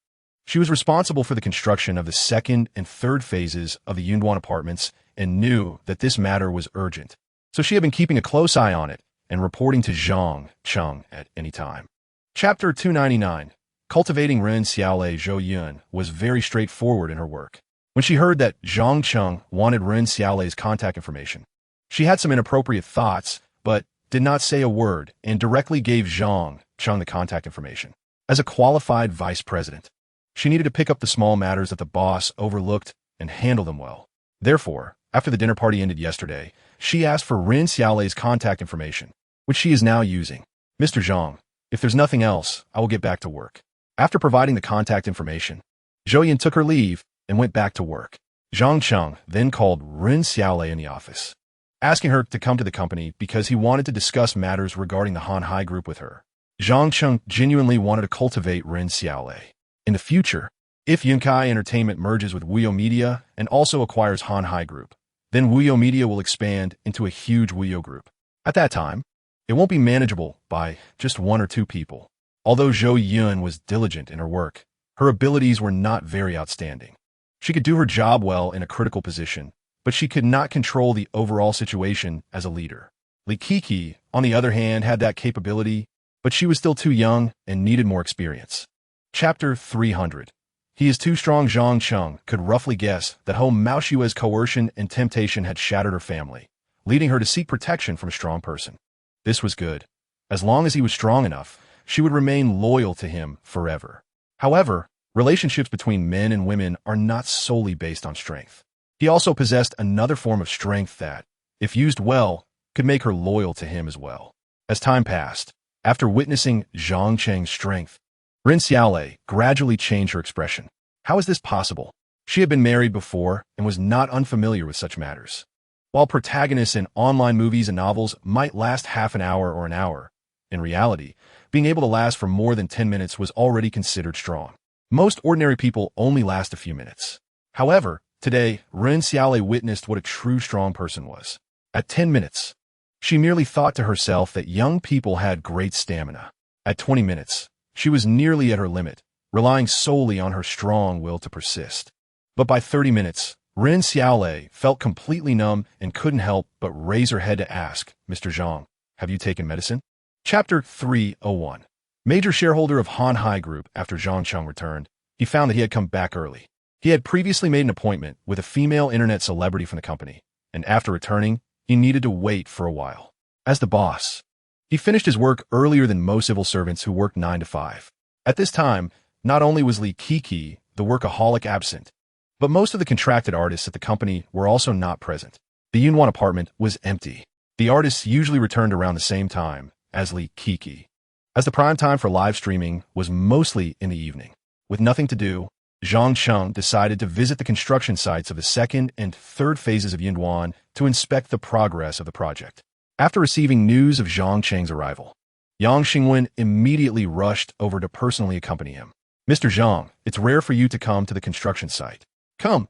She was responsible for the construction of the second and third phases of the Yunduan apartments and knew that this matter was urgent, so she had been keeping a close eye on it and reporting to Zhang Cheng at any time. Chapter 299. Cultivating Ren Xiaolei. Zhou Yun was very straightforward in her work. When she heard that Zhang Cheng wanted Ren Xiaolei's contact information, she had some inappropriate thoughts, but did not say a word and directly gave Zhang Cheng the contact information. As a qualified vice president, she needed to pick up the small matters that the boss overlooked and handle them well. Therefore, after the dinner party ended yesterday, she asked for Ren Xiaolei's contact information, which she is now using. Mr. Zhang, if there's nothing else, I will get back to work. After providing the contact information, Zhou Yun took her leave and went back to work. Zhang Cheng then called Ren Xiaolei in the office. asking her to come to the company because he wanted to discuss matters regarding the Han Hai Group with her. Zhang Cheng genuinely wanted to cultivate Ren Xiaolei. In the future, if Yunkai Entertainment merges with Wuyo Media and also acquires Han Hai Group, then Wuyo Media will expand into a huge Wuyo group. At that time, it won't be manageable by just one or two people. Although Zhou Yun was diligent in her work, her abilities were not very outstanding. She could do her job well in a critical position, but she could not control the overall situation as a leader. Li Kiki, on the other hand, had that capability, but she was still too young and needed more experience. Chapter 300. He is too strong. Zhang Cheng could roughly guess that Hou Maoshua's coercion and temptation had shattered her family, leading her to seek protection from a strong person. This was good. As long as he was strong enough, she would remain loyal to him forever. However, relationships between men and women are not solely based on strength. He also possessed another form of strength that, if used well, could make her loyal to him as well. As time passed, after witnessing Zhang Cheng's strength, Ren Xiaolei gradually changed her expression. How is this possible? She had been married before and was not unfamiliar with such matters. While protagonists in online movies and novels might last half an hour or an hour, in reality, being able to last for more than 10 minutes was already considered strong. Most ordinary people only last a few minutes. However, today, Ren Xiaolei witnessed what a true strong person was. At 10 minutes, she merely thought to herself that young people had great stamina. At 20 minutes, she was nearly at her limit, relying solely on her strong will to persist. But by 30 minutes, Ren Xiaolei felt completely numb and couldn't help but raise her head to ask, "Mr. Zhang, have you taken medicine?" Chapter 301. Major shareholder of Han Hai Group. After Zhang Cheng returned, he found that he had come back early. He had previously made an appointment with a female internet celebrity from the company, and after returning, he needed to wait for a while. As the boss, he finished his work earlier than most civil servants who worked 9 to 5. At this time, not only was Li Kiki, the workaholic, absent, but most of the contracted artists at the company were also not present. The Yunwan apartment was empty. The artists usually returned around the same time as Li Kiki, as the prime time for live streaming was mostly in the evening. With nothing to do, Zhang Cheng decided to visit the construction sites of the second and third phases of Yunwan to inspect the progress of the project. After receiving news of Zhang Cheng's arrival, Yang Xingwen immediately rushed over to personally accompany him. "Mr. Zhang, it's rare for you to come to the construction site. Come,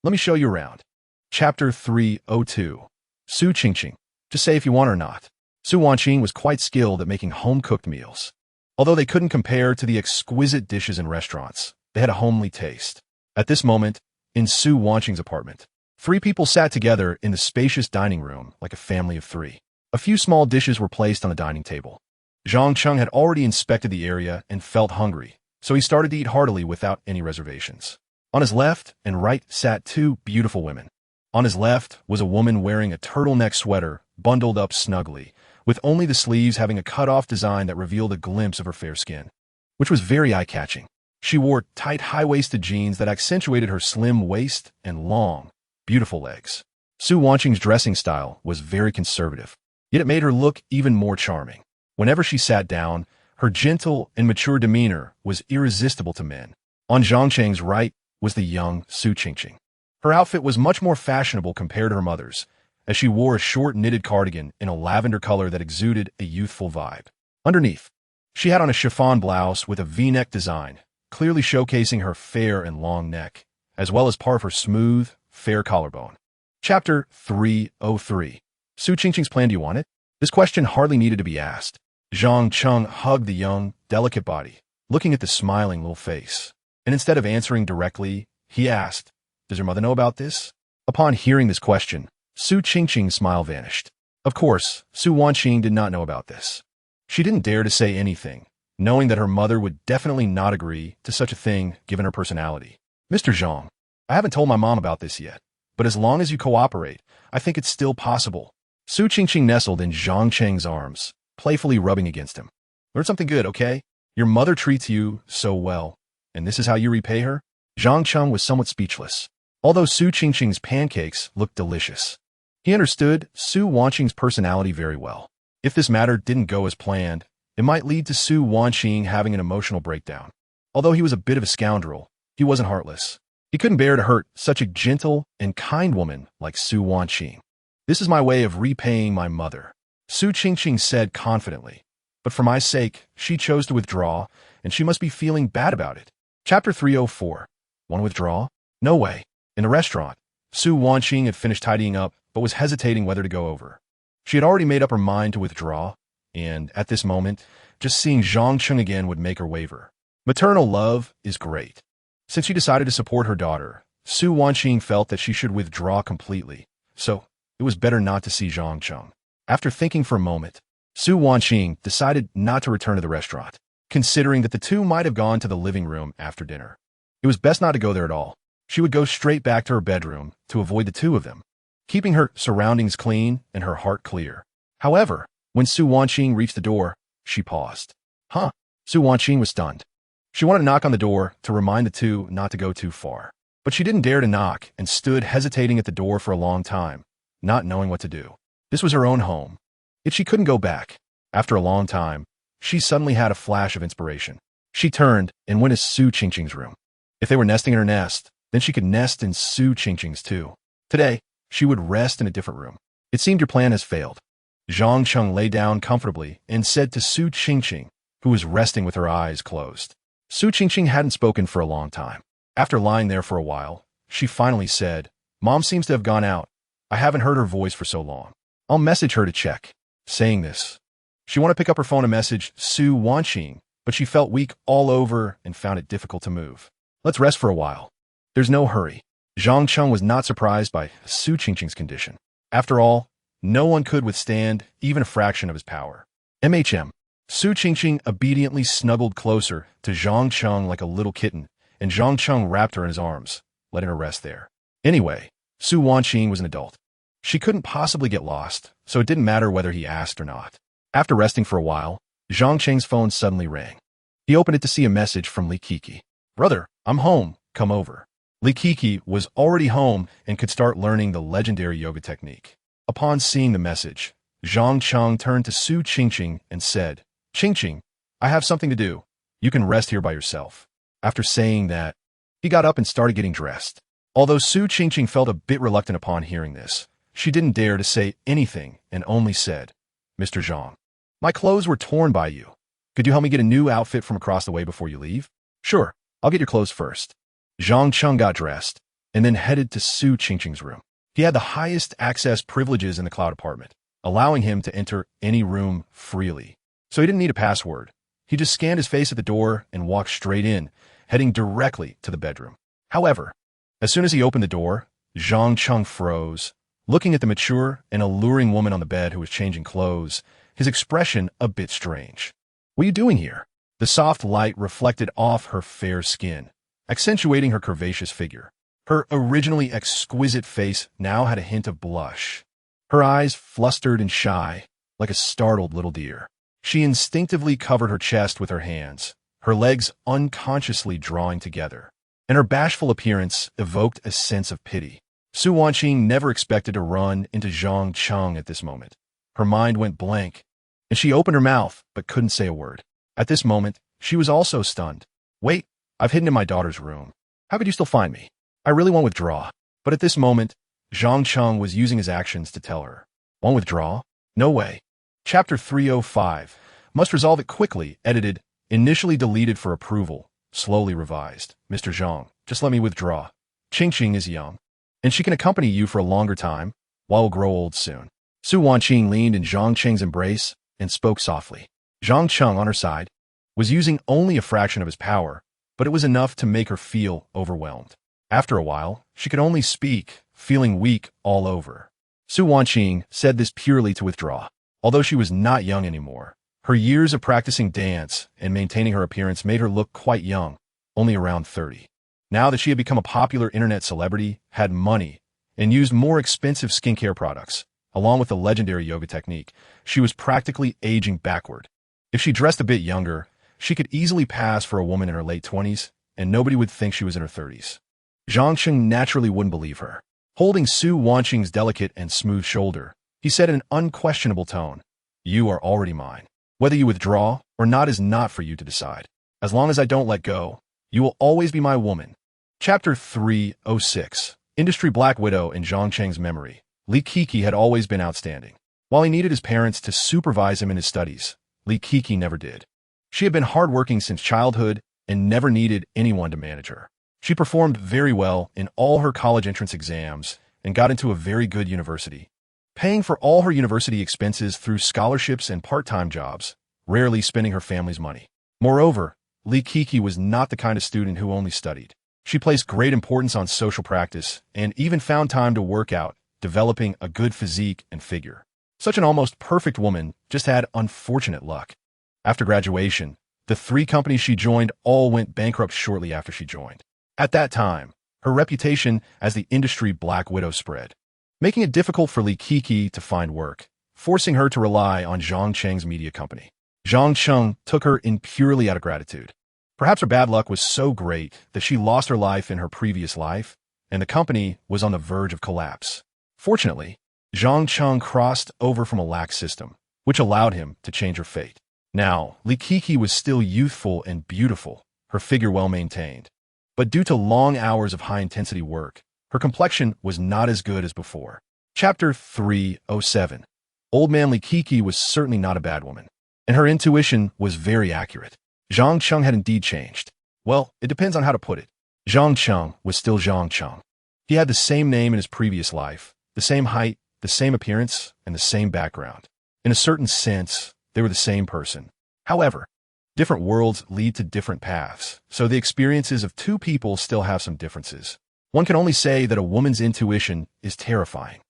let me show you around." Chapter 302. Su Qingqing. Just say if you want or not. Su Wanqing was quite skilled at making home-cooked meals. Although they couldn't compare to the exquisite dishes in restaurants, they had a homely taste. At this moment, in Su Wanqing's apartment, 3 people sat together in the spacious dining room like a family of 3. A few small dishes were placed on the dining table. Zhang Cheng had already inspected the area and felt hungry, so he started to eat heartily without any reservations. On his left and right sat 2 beautiful women. On his left was a woman wearing a turtleneck sweater bundled up snugly, with only the sleeves having a cut-off design that revealed a glimpse of her fair skin, which was very eye-catching. She wore tight, high-waisted jeans that accentuated her slim waist and long, beautiful legs. Su Wanqing's dressing style was very conservative, yet it made her look even more charming. Whenever she sat down, her gentle and mature demeanor was irresistible to men. On Zhang Cheng's right was the young Su Qingqing. Her outfit was much more fashionable compared to her mother's, as she wore a short knitted cardigan in a lavender color that exuded a youthful vibe. Underneath, she had on a chiffon blouse with a V-neck design, clearly showcasing her fair and long neck, as well as part of her smooth, fair collarbone. Chapter 303. Su Qingqing's plan. Do you want it? This question hardly needed to be asked. Zhang Cheng hugged the young, delicate body, looking at the smiling little face. And instead of answering directly, he asked, "Does your mother know about this?" Upon hearing this question, Su Qingqing's smile vanished. Of course, Su Wanqing did not know about this. She didn't dare to say anything, knowing that her mother would definitely not agree to such a thing given her personality. "Mr. Zhang, I haven't told my mom about this yet, but as long as you cooperate, I think it's still possible." Su Qingqing nestled in Zhang Cheng's arms, playfully rubbing against him. "Learn something good, okay? Your mother treats you so well, and this is how you repay her?" Zhang Cheng was somewhat speechless, although Su Qingqing's pancakes looked delicious. He understood Su Wanqing's personality very well. If this matter didn't go as planned, it might lead to Su Wanqing having an emotional breakdown. Although he was a bit of a scoundrel, he wasn't heartless. He couldn't bear to hurt such a gentle and kind woman like Su Wanqing. This is my way of repaying my mother, Su Qingqing said confidently. But for my sake, she chose to withdraw, and she must be feeling bad about it. Chapter 304. Want to withdraw? No way. In the restaurant, Su Wanqing had finished tidying up, but was hesitating whether to go over. She had already made up her mind to withdraw, and at this moment, just seeing Zhang Cheng again would make her waver. Maternal love is great. Since she decided to support her daughter, Su Wanqing felt that she should withdraw completely, so it was better not to see Zhang Cheng. After thinking for a moment, Su Wanqing decided not to return to the restaurant, considering that the two might have gone to the living room after dinner. It was best not to go there at all. She would go straight back to her bedroom to avoid the two of them, keeping her surroundings clean and her heart clear. However, when Su Wanqing reached the door, she paused. Huh? Su Wanqing was stunned. She wanted to knock on the door to remind the two not to go too far, but she didn't dare to knock and stood hesitating at the door for a long time, not knowing what to do. This was her own home, yet she couldn't go back. After a long time, she suddenly had a flash of inspiration. She turned and went to Su Qingqing's room. If they were nesting in her nest, then she could nest in Su Qingqing's too. Today, she would rest in a different room. It seemed your plan has failed. Zhang Cheng lay down comfortably and said to Su Qingqing, who was resting with her eyes closed. Su Qingqing hadn't spoken for a long time. After lying there for a while, she finally said, Mom seems to have gone out. I haven't heard her voice for so long. I'll message her to check. Saying this, she wanted to pick up her phone and message Su Wanqing, but she felt weak all over and found it difficult to move. Let's rest for a while. There's no hurry. Zhang Cheng was not surprised by Su Qingqing's condition. After all, no one could withstand even a fraction of his power. Su Qingqing obediently snuggled closer to Zhang Cheng like a little kitten, and Zhang Cheng wrapped her in his arms, letting her rest there. Anyway, Su Wanqing was an adult. She couldn't possibly get lost, so it didn't matter whether he asked or not. After resting for a while, Zhang Cheng's phone suddenly rang. He opened it to see a message from Li Kiki. Brother, I'm home. Come over. Li Kiki was already home and could start learning the legendary yoga technique. Upon seeing the message, Zhang Cheng turned to Su Qingqing and said, Qingqing, I have something to do. You can rest here by yourself. After saying that, he got up and started getting dressed. Although Su Qingqing felt a bit reluctant upon hearing this, she didn't dare to say anything and only said, Mr. Zhang, my clothes were torn by you. Could you help me get a new outfit from across the way before you leave? Sure, I'll get your clothes first. Zhang Cheng got dressed and then headed to Su Qingqing's room. He had the highest access privileges in the cloud apartment, allowing him to enter any room freely. So he didn't need a password. He just scanned his face at the door and walked straight in, heading directly to the bedroom. However, as soon as he opened the door, Zhang Cheng froze, looking at the mature and alluring woman on the bed who was changing clothes, his expression a bit strange. What are you doing here? The soft light reflected off her fair skin, accentuating her curvaceous figure. Her originally exquisite face now had a hint of blush. Her eyes flustered and shy, like a startled little deer. She instinctively covered her chest with her hands, her legs unconsciously drawing together, and her bashful appearance evoked a sense of pity. Su Wanqing never expected to run into Zhang Cheng at this moment. Her mind went blank, and she opened her mouth but couldn't say a word. At this moment, she was also stunned. Wait, I've hidden in my daughter's room. How could you still find me? I really want to withdraw. But at this moment, Zhang Cheng was using his actions to tell her. Want to withdraw? No way. Chapter 305. Must resolve it quickly. Edited. Initially deleted for approval. Slowly revised. Mr. Zhang, just let me withdraw. Qingqing is young, and she can accompany you for a longer time, while we'll grow old soon. Su Wanqing leaned in Zhang Cheng's embrace and spoke softly. Zhang Cheng, on her side, was using only a fraction of his power, but it was enough to make her feel overwhelmed. After a while, she could only speak, feeling weak all over. Su Wanqing said this purely to withdraw. Although she was not young anymore, her years of practicing dance and maintaining her appearance made her look quite young, only around 30. Now that she had become a popular internet celebrity, had money, and used more expensive skincare products, along with the legendary yoga technique, she was practically aging backward. If she dressed a bit younger, she could easily pass for a woman in her late 20s, and nobody would think she was in her 30s. Zhang Cheng naturally wouldn't believe her. Holding Su Wanqing's delicate and smooth shoulder, he said in an unquestionable tone, You are already mine. Whether you withdraw or not is not for you to decide. As long as I don't let go, you will always be my woman. Chapter 306. Industry Black Widow in Zhang Cheng's memory. Li Kiki had always been outstanding. While he needed his parents to supervise him in his studies, Li Kiki never did. She had been hardworking since childhood and never needed anyone to manage her. She performed very well in all her college entrance exams and got into a very good university, paying for all her university expenses through scholarships and part-time jobs, rarely spending her family's money. Moreover, Li Kiki was not the kind of student who only studied. She placed great importance on social practice and even found time to work out, developing a good physique and figure. Such an almost perfect woman just had unfortunate luck. After graduation, the 3 companies she joined all went bankrupt shortly after she joined. At that time, her reputation as the industry Black Widow spread, making it difficult for Li Kiki to find work, forcing her to rely on Zhang Cheng's media company. Zhang Cheng took her in purely out of gratitude. Perhaps her bad luck was so great that she lost her life in her previous life, and the company was on the verge of collapse. Fortunately, Zhang Cheng crossed over from a lax system, which allowed him to change her fate. Now, Li Kiki was still youthful and beautiful, her figure well maintained. But due to long hours of high-intensity work, her complexion was not as good as before. Chapter 307. Old man Li Kiki was certainly not a bad woman, and her intuition was very accurate. Zhang Cheng had indeed changed. Well, it depends on how to put it. Zhang Cheng was still Zhang Cheng. He had the same name in his previous life, the same height, the same appearance, and the same background. In a certain sense, they were the same person. However, different worlds lead to different paths, so the experiences of 2 people still have some differences. One can only say that a woman's intuition is terrifying.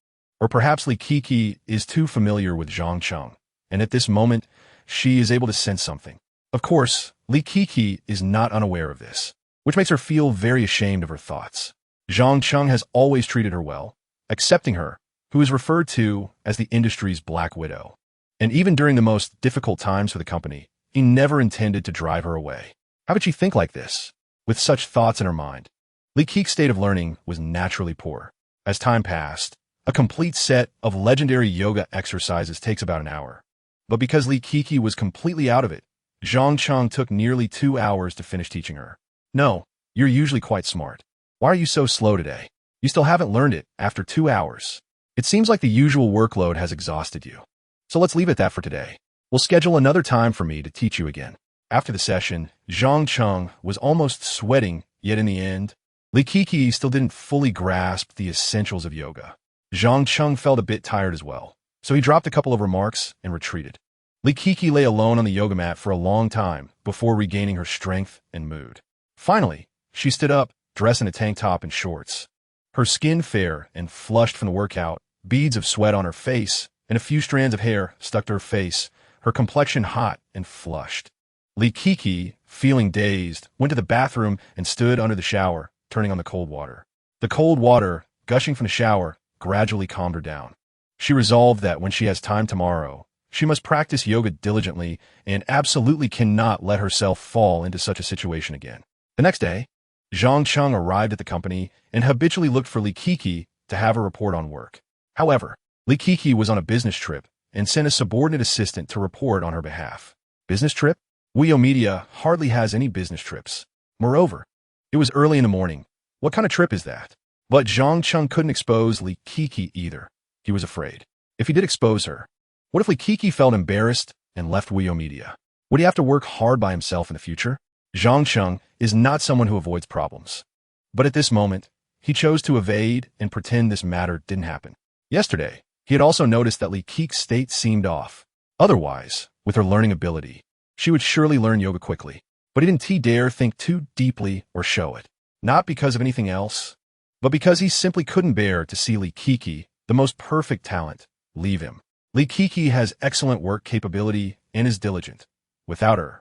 Or perhaps Li Kiki is too familiar with Zhang Cheng, and at this moment, she is able to sense something. Of course, Li Kiki is not unaware of this, which makes her feel very ashamed of her thoughts. Zhang Cheng has always treated her well, accepting her, who is referred to as the industry's Black Widow. And even during the most difficult times for the company, he never intended to drive her away. How could she think like this? With such thoughts in her mind, Li Kiki's state of learning was naturally poor. As time passed, a complete set of legendary yoga exercises takes about an hour. But because Li Kiki was completely out of it, Zhang Cheng took nearly 2 hours to finish teaching her. No, you're usually quite smart. Why are you so slow today? You still haven't learned it after 2 hours. It seems like the usual workload has exhausted you. So let's leave it at that for today. We'll schedule another time for me to teach you again. After the session, Zhang Cheng was almost sweating, yet in the end, Li Kiki still didn't fully grasp the essentials of yoga. Zhang Cheng felt a bit tired as well, so he dropped a couple of remarks and retreated. Li Kiki lay alone on the yoga mat for a long time before regaining her strength and mood. Finally, she stood up, dressed in a tank top and shorts. Her skin fair and flushed from the workout, beads of sweat on her face, and a few strands of hair stuck to her face, her complexion hot and flushed. Li Kiki, feeling dazed, went to the bathroom and stood under the shower, turning on the cold water. The cold water, gushing from the shower, gradually calmed her down. She resolved that when she has time tomorrow, she must practice yoga diligently and absolutely cannot let herself fall into such a situation again. The next day, Zhang Cheng arrived at the company and habitually looked for Li Kiki to have her report on work. However, Li Kiki was on a business trip and sent a subordinate assistant to report on her behalf. Business trip? Wuyo Media hardly has any business trips. Moreover, it was early in the morning. What kind of trip is that? But Zhang Cheng couldn't expose Li Kiki either. He was afraid. If he did expose her, what if Li Kiki felt embarrassed and left Wuyo Media? Would he have to work hard by himself in the future? Zhang Cheng is not someone who avoids problems. But at this moment, he chose to evade and pretend this matter didn't happen. Yesterday, he had also noticed that Li Kiki's state seemed off. Otherwise, with her learning ability, she would surely learn yoga quickly. But he didn't dare think too deeply or show it. Not because of anything else, but because he simply couldn't bear to see Li Kiki, the most perfect talent, leave him. Li Kiki has excellent work capability and is diligent. Without her,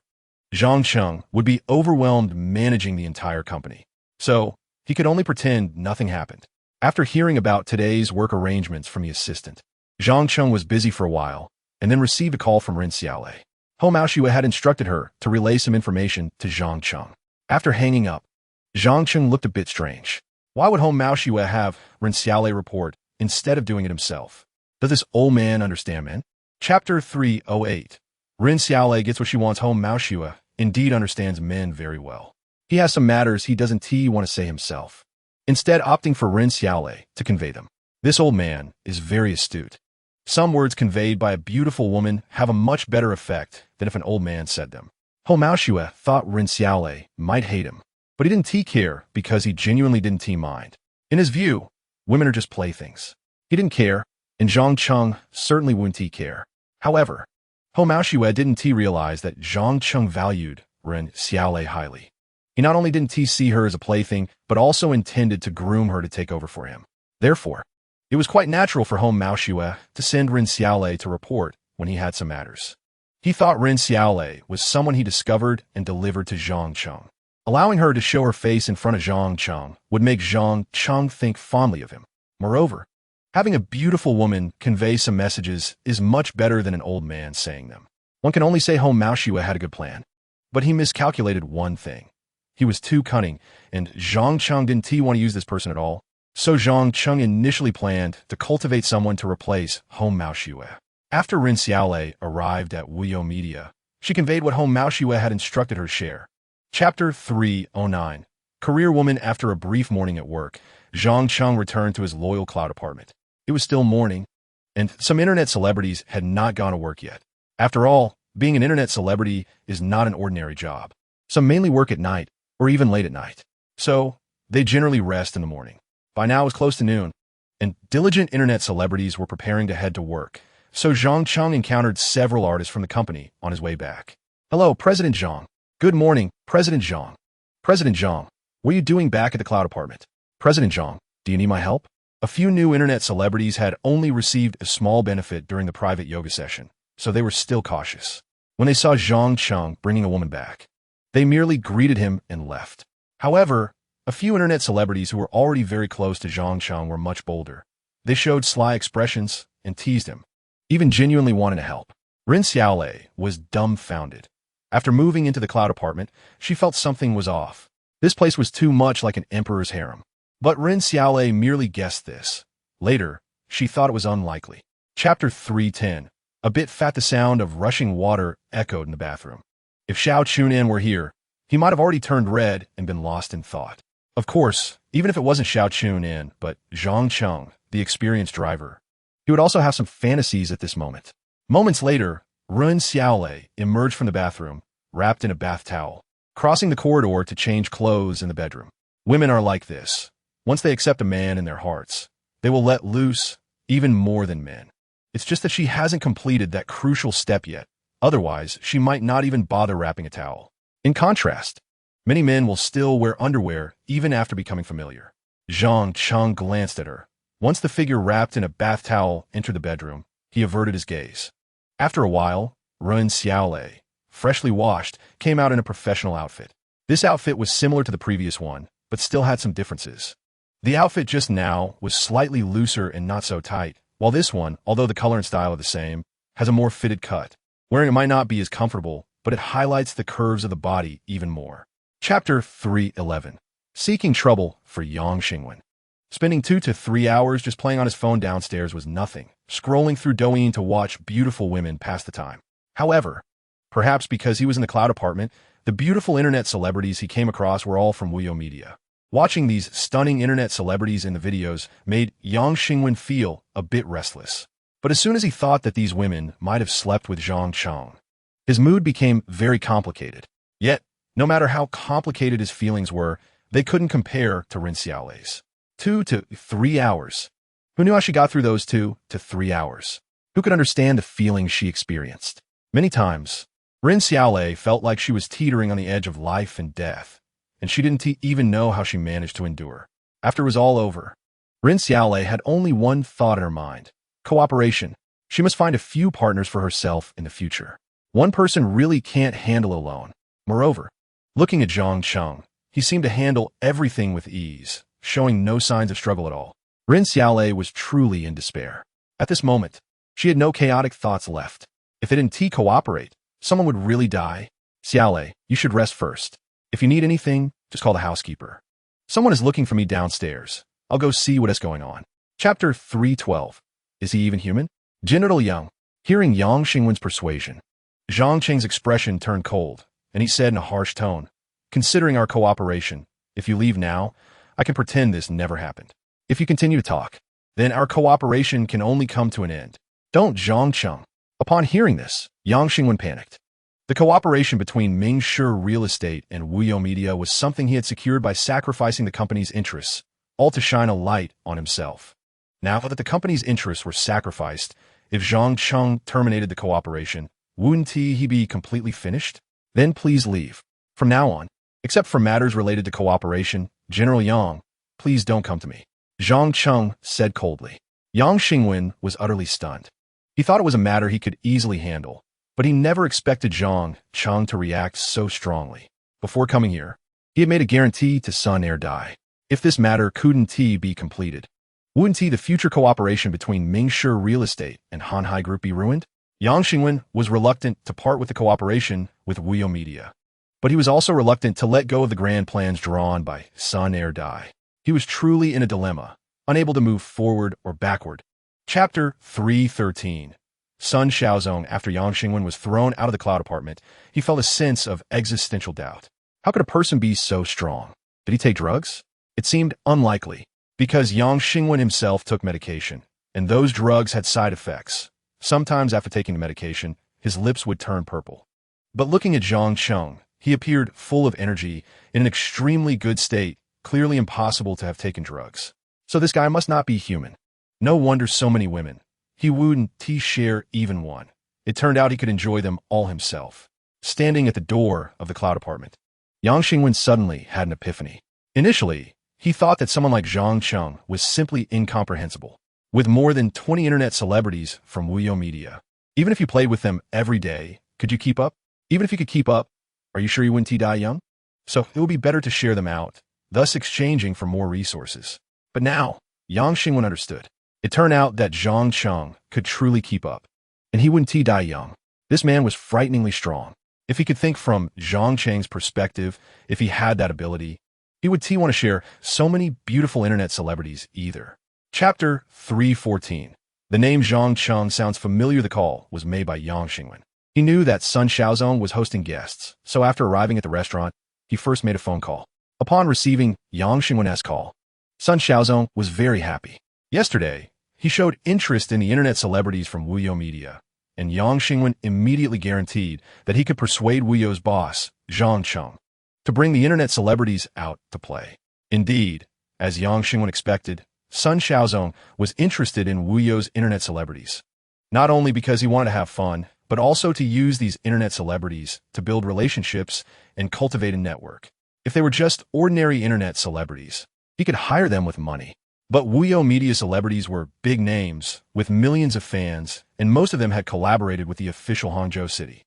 Zhang Cheng would be overwhelmed managing the entire company. So, he could only pretend nothing happened. After hearing about today's work arrangements from the assistant, Zhang Cheng was busy for a while, and then received a call from Rin Xiaolei. Hou Maoxue had instructed her to relay some information to Zhang Cheng. After hanging up, Zhang Cheng looked a bit strange. Why would Hou Maoxue have Rin Xiaolei report instead of doing it himself? Does this old man understand men? Chapter 308. Rin Xiaolei gets what she wants. Hou Maoxue indeed understands men very well. He has some matters he doesn't want to say himself, instead opting for Rin Xiaolei to convey them. This old man is very astute. Some words conveyed by a beautiful woman have a much better effect than if an old man said them. Hou Maoxue thought Ren Xiaolei might hate him, but he didn't care because he genuinely didn't mind. In his view, women are just playthings. He didn't care, and Zhang Cheng certainly wouldn't care. However, Hou Maoxue didn't realize that Zhang Cheng valued Ren Xiaolei highly. He not only didn't see her as a plaything, but also intended to groom her to take over for him. Therefore, it was quite natural for Hou Maoxue to send Ren Xiaolei to report when he had some matters. He thought Ren Xiaolei was someone he discovered and delivered to Zhang Cheng. Allowing her to show her face in front of Zhang Cheng would make Zhang Cheng think fondly of him. Moreover, having a beautiful woman convey some messages is much better than an old man saying them. One can only say Hou Maoxue had a good plan, but he miscalculated one thing. He was too cunning, and Zhang Cheng didn't want to use this person at all. So Zhang Cheng initially planned to cultivate someone to replace Hou Maoxue. After Ren Xiaolei arrived at Wuyo Media, she conveyed what Hou Maoxue had instructed her share. Chapter 309. Career Woman. After a brief morning at work, Zhang Cheng returned to his loyal cloud apartment. It was still morning, and some internet celebrities had not gone to work yet. After all, being an internet celebrity is not an ordinary job. Some mainly work at night, or even late at night. So, they generally rest in the morning. By now it was close to noon, and diligent internet celebrities were preparing to head to work, so Zhang Cheng encountered several artists from the company on his way back. Hello, President Zhang. Good morning, President Zhang. President Zhang, what are you doing back at the cloud apartment? President Zhang, do you need my help? A few new internet celebrities had only received a small benefit during the private yoga session, so they were still cautious. When they saw Zhang Cheng bringing a woman back, they merely greeted him and left. However, a few internet celebrities who were already very close to Zhang Cheng were much bolder. They showed sly expressions and teased him, even genuinely wanting to help. Ren Xiaolei was dumbfounded. After moving into the cloud apartment, she felt something was off. This place was too much like an emperor's harem. But Ren Xiaolei merely guessed this. Later, she thought it was unlikely. Chapter 310. A bit fat. The sound of rushing water echoed in the bathroom. If Xiao Chunan were here, he might have already turned red and been lost in thought. Of course, even if it wasn't Xiao Chunan, but Zhang Cheng, the experienced driver, he would also have some fantasies at this moment. Moments later, Ren Xiaolei emerged from the bathroom, wrapped in a bath towel, crossing the corridor to change clothes in the bedroom. Women are like this. Once they accept a man in their hearts, they will let loose even more than men. It's just that she hasn't completed that crucial step yet. Otherwise, she might not even bother wrapping a towel. In contrast, many men will still wear underwear even after becoming familiar. Zhang Cheng glanced at her. Once the figure wrapped in a bath towel entered the bedroom, he averted his gaze. After a while, Ren Xiaolei, freshly washed, came out in a professional outfit. This outfit was similar to the previous one, but still had some differences. The outfit just now was slightly looser and not so tight, while this one, although the color and style are the same, has a more fitted cut. Wearing it might not be as comfortable, but it highlights the curves of the body even more. Chapter 311. Seeking Trouble for Yang Xingwen. Spending 2 to 3 hours just playing on his phone downstairs was nothing, scrolling through Douyin to watch beautiful women pass the time. However, perhaps because he was in the cloud apartment, the beautiful internet celebrities he came across were all from Wuyo Media. Watching these stunning internet celebrities in the videos made Yang Xingwen feel a bit restless. But as soon as he thought that these women might have slept with Zhang Cheng, his mood became very complicated. Yet, no matter how complicated his feelings were, they couldn't compare to Ren Xiaolei's. 2 to 3 hours. Who knew how she got through those 2 to 3 hours? Who could understand the feelings she experienced? Many times, Ren Xiaolei felt like she was teetering on the edge of life and death, and she didn't even know how she managed to endure. After it was all over, Ren Xiaolei had only one thought in her mind: cooperation. She must find a few partners for herself in the future. One person really can't handle alone. Moreover, looking at Zhang Cheng, he seemed to handle everything with ease, showing no signs of struggle at all. Ren Xiaolei was truly in despair. At this moment, she had no chaotic thoughts left. If they didn't cooperate, someone would really die. Xiaolei, you should rest first. If you need anything, just call the housekeeper. Someone is looking for me downstairs. I'll go see what is going on. Chapter 312. Is he even human? Genital Young. Hearing Yang Xingwen's persuasion, Zhang Cheng's expression turned cold, and he said in a harsh tone, "Considering our cooperation, if you leave now, I can pretend this never happened. If you continue to talk, then our cooperation can only come to an end. Don't Zhang Cheng. Upon hearing this, Yang Xingwen panicked. The cooperation between Ming Shi Real Estate and Wuyo Media was something he had secured by sacrificing the company's interests, all to shine a light on himself. Now that the company's interests were sacrificed, if Zhang Cheng terminated the cooperation, wouldn't he be completely finished? Then please leave. From now on, except for matters related to cooperation, General Yang, please don't come to me. Zhang Cheng said coldly. Yang Xingwen was utterly stunned. He thought it was a matter he could easily handle, but he never expected Zhang Cheng to react so strongly. Before coming here, he had made a guarantee to Sun Air Dai. If this matter couldn't be completed, wouldn't the future cooperation between Ming Shi Real Estate and Hanhai Group be ruined? Yang Xingwen was reluctant to part with the cooperation with Wuyo Media, but he was also reluctant to let go of the grand plans drawn by Sun Air Dai. He was truly in a dilemma, unable to move forward or backward. Chapter 313. Sun Xiaozong. After Yang Xingwen was thrown out of the cloud apartment, he felt a sense of existential doubt. How could a person be so strong? Did he take drugs? It seemed unlikely, because Yang Xingwen himself took medication, and those drugs had side effects. Sometimes after taking the medication, his lips would turn purple. But looking at Zhang Cheng, he appeared full of energy, in an extremely good state, clearly impossible to have taken drugs. So this guy must not be human. No wonder so many women. He wouldn't share even one. It turned out he could enjoy them all himself. Standing at the door of the cloud apartment, Yang Xingwen suddenly had an epiphany. Initially, he thought that someone like Zhang Cheng was simply incomprehensible. With more than 20 internet celebrities from Wuyo Media, even if you played with them every day, could you keep up? Even if you could keep up, are you sure you wouldn't die young? So it would be better to share them out, thus exchanging for more resources. But now, Yang Xingwen understood. It turned out that Zhang Cheng could truly keep up, and he wouldn't die young. This man was frighteningly strong. If he could think from Zhang Cheng's perspective, if he had that ability, he would want to share so many beautiful internet celebrities either. Chapter 314. The name Zhang Cheng sounds familiar. The call was made by Yang Xingwen. He knew that Sun Xiaozong was hosting guests, so after arriving at the restaurant, he first made a phone call. Upon receiving Yang Xingwen's call, Sun Xiaozong was very happy. Yesterday, he showed interest in the internet celebrities from Wuyo Media, and Yang Xingwen immediately guaranteed that he could persuade Wuyo's boss, Zhang Cheng, to bring the internet celebrities out to play. Indeed, as Yang Xingwen expected, Sun Xiaozong was interested in Wuyo's internet celebrities, not only because he wanted to have fun, but also to use these internet celebrities to build relationships and cultivate a network. If they were just ordinary internet celebrities, he could hire them with money. But Wuyo Media celebrities were big names, with millions of fans, and most of them had collaborated with the official Hangzhou city.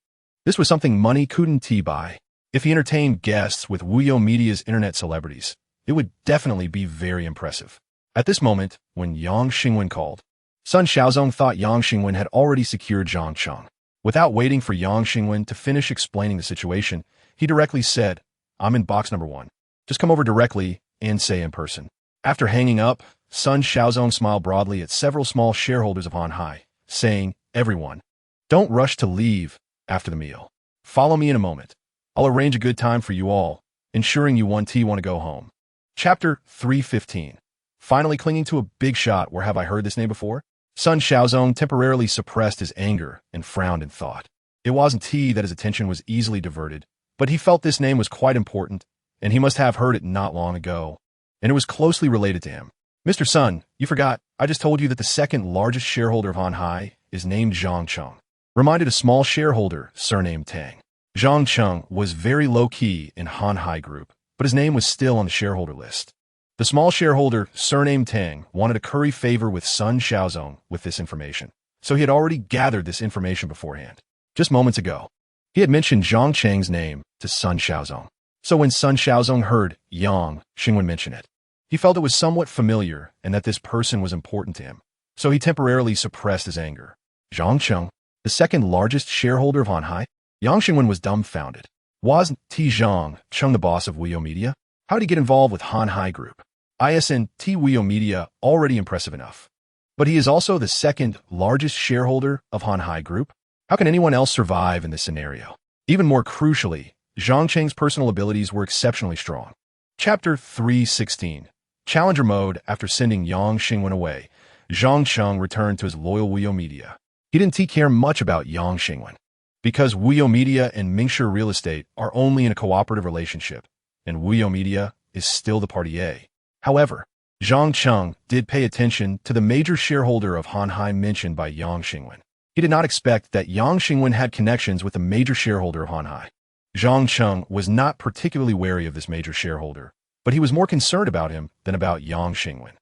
This was something money couldn't buy. If he entertained guests with Wuyo Media's internet celebrities, it would definitely be very impressive. At this moment, when Yang Xingwen called, Sun Xiaozong thought Yang Xingwen had already secured Zhang Cheng. Without waiting for Yang Xingwen to finish explaining the situation, he directly said, "I'm in box number 1. Just come over directly and say in person." After hanging up, Sun Xiaozong smiled broadly at several small shareholders of Hanhai, saying, "Everyone, don't rush to leave after the meal. Follow me in a moment. I'll arrange a good time for you all, ensuring you want to go home." Chapter 315. Finally clinging to a big shot. Where have I heard this name before? Sun Xiaozong temporarily suppressed his anger and frowned in thought. It wasn't that his attention was easily diverted, but he felt this name was quite important, and he must have heard it not long ago, and it was closely related to him. "Mr. Sun, you forgot. I just told you that the second largest shareholder of Hanhai is named Zhang Cheng," reminded a small shareholder surnamed Tang. Zhang Cheng was very low-key in Hanhai Group, but his name was still on the shareholder list. The small shareholder, surnamed Tang, wanted to curry favor with Sun Xiaozong with this information, so he had already gathered this information beforehand. Just moments ago, he had mentioned Zhang Cheng's name to Sun Xiaozong. So when Sun Xiaozong heard Yang Xingwen mention it, he felt it was somewhat familiar and that this person was important to him, so he temporarily suppressed his anger. Zhang Cheng, the second largest shareholder of Hanhai? Yang Xingwen was dumbfounded. Wasn't Zhang Cheng the boss of Wuyo Media? How did he get involved with Hanhai Group? Isn't Wuyo Media already impressive enough? But he is also the second largest shareholder of Hanhai Group? How can anyone else survive in this scenario? Even more crucially, Zhang Cheng's personal abilities were exceptionally strong. Chapter 316. Challenger mode. After sending Yang Xingwen away, Zhang Cheng returned to his loyal Wuyo Media. He didn't care much about Yang Xingwen, because Wuyo Media and Mingshi Real Estate are only in a cooperative relationship, and Wuyo Media is still the party A. However, Zhang Cheng did pay attention to the major shareholder of Hanhai mentioned by Yang Xingwen. He did not expect that Yang Xingwen had connections with the major shareholder of Hanhai. Zhang Cheng was not particularly wary of this major shareholder, but he was more concerned about him than about Yang Xingwen.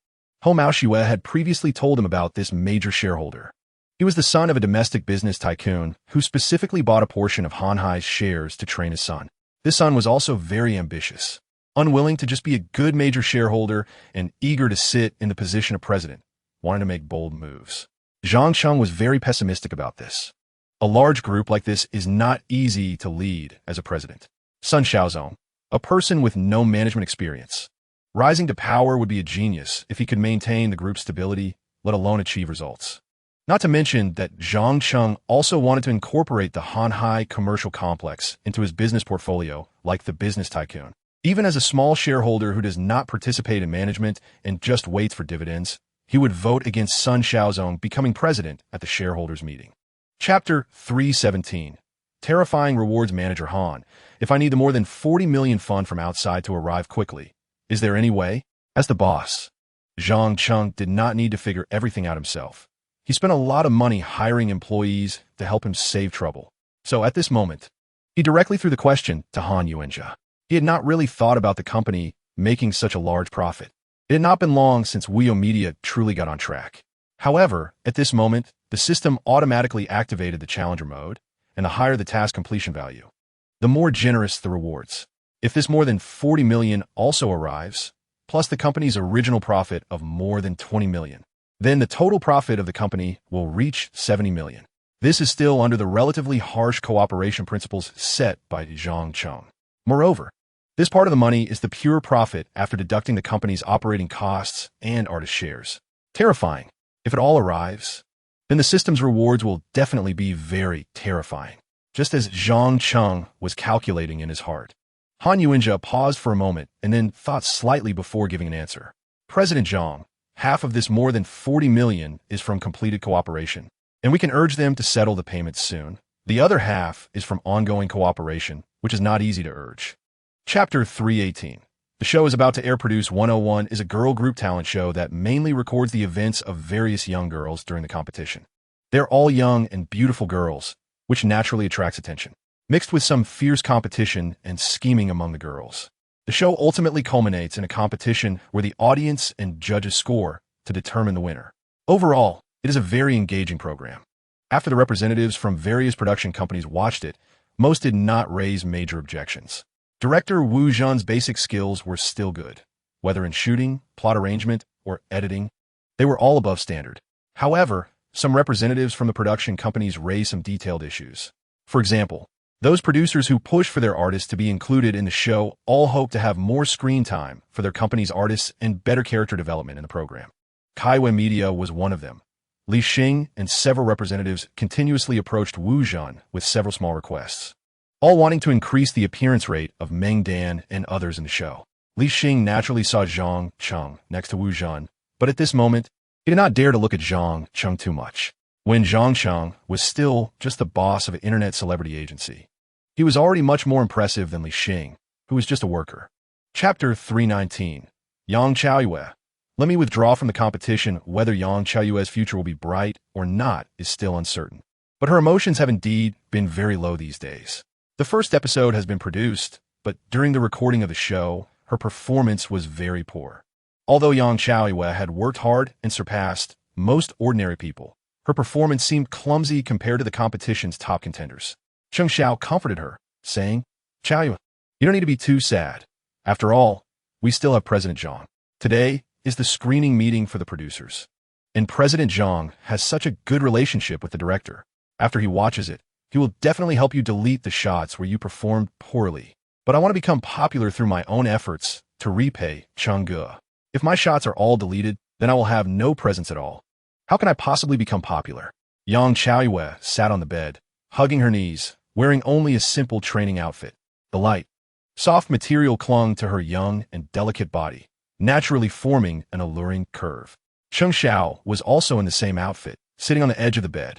Hou Maoxue had previously told him about this major shareholder. He was the son of a domestic business tycoon who specifically bought a portion of Hanhai's shares to train his son. This son was also very ambitious, unwilling to just be a good major shareholder and eager to sit in the position of president, wanting to make bold moves. Zhang Cheng was very pessimistic about this. A large group like this is not easy to lead as a president. Sun Xiaozong, a person with no management experience. Rising to power would be a genius if he could maintain the group's stability, let alone achieve results. Not to mention that Zhang Cheng also wanted to incorporate the Hanhai commercial complex into his business portfolio like the business tycoon. Even as a small shareholder who does not participate in management and just waits for dividends, he would vote against Sun Xiaozong becoming president at the shareholders' meeting. Chapter 317. Terrifying rewards manager Han. If I need the more than 40 million fund from outside to arrive quickly, is there any way? As the boss, Zhang Cheng did not need to figure everything out himself. He spent a lot of money hiring employees to help him save trouble. So at this moment, he directly threw the question to Han Yuanjia. He had not really thought about the company making such a large profit. It had not been long since Wuyo Media truly got on track. However, at this moment, the system automatically activated the challenger mode, and the higher the task completion value, the more generous the rewards. If this more than 40 million also arrives, plus the company's original profit of more than 20 million, then the total profit of the company will reach 70 million. This is still under the relatively harsh cooperation principles set by Zhang Cheng. Moreover, this part of the money is the pure profit after deducting the company's operating costs and artist shares. Terrifying. If it all arrives, then the system's rewards will definitely be very terrifying, just as Zhang Cheng was calculating in his heart. Han Yuanjia paused for a moment and then thought slightly before giving an answer. President Zhang, half of this more than 40 million is from completed cooperation, and we can urge them to settle the payments soon. The other half is from ongoing cooperation, which is not easy to urge. Chapter 318. The show is about to air. Produce 101 is a girl group talent show that mainly records the events of various young girls during the competition. They're all young and beautiful girls, which naturally attracts attention, mixed with some fierce competition and scheming among the girls. The show ultimately culminates in a competition where the audience and judges score to determine the winner. Overall, it is a very engaging program. After the representatives from various production companies watched it, most did not raise major objections. Director Wu Zhan's basic skills were still good. Whether in shooting, plot arrangement, or editing, they were all above standard. However, some representatives from the production companies raised some detailed issues. For example, those producers who push for their artists to be included in the show all hope to have more screen time for their company's artists and better character development in the program. Kaiwei Media was one of them. Li Xing and several representatives continuously approached Wu Zhan with several small requests, all wanting to increase the appearance rate of Meng Dan and others in the show. Li Xing naturally saw Zhang Cheng next to Wu Zhan, but at this moment, he did not dare to look at Zhang Cheng too much. When Zhang Cheng was still just the boss of an internet celebrity agency, he was already much more impressive than Li Xing, who was just a worker. Chapter 319. Yang Chaoyue. Let me withdraw from the competition. Whether Yang Chaoyue's future will be bright or not is still uncertain, but her emotions have indeed been very low these days. The first episode has been produced, but during the recording of the show, her performance was very poor. Although Yang Chaoyue had worked hard and surpassed most ordinary people, her performance seemed clumsy compared to the competition's top contenders. Cheng Xiao comforted her, saying, "Chaoyue, you don't need to be too sad. After all, we still have President Zhang. Today is the screening meeting for the producers, and President Zhang has such a good relationship with the director. After he watches it, he will definitely help you delete the shots where you performed poorly. But I want to become popular through my own efforts to repay Changge. If my shots are all deleted, then I will have no presence at all. How can I possibly become popular?" Yang Chaoyue sat on the bed, hugging her knees, wearing only a simple training outfit. The light, soft material clung to her young and delicate body, naturally forming an alluring curve. Cheng Xiao was also in the same outfit, sitting on the edge of the bed.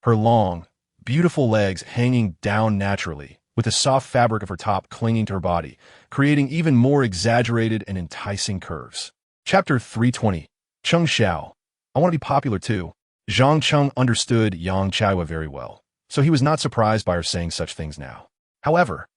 Her long, beautiful legs hanging down naturally, with the soft fabric of her top clinging to her body, creating even more exaggerated and enticing curves. Chapter 320. Cheng Xiao. I want to be popular too. Zhang Cheng understood Yang Chaiyue very well, so he was not surprised by her saying such things now. However,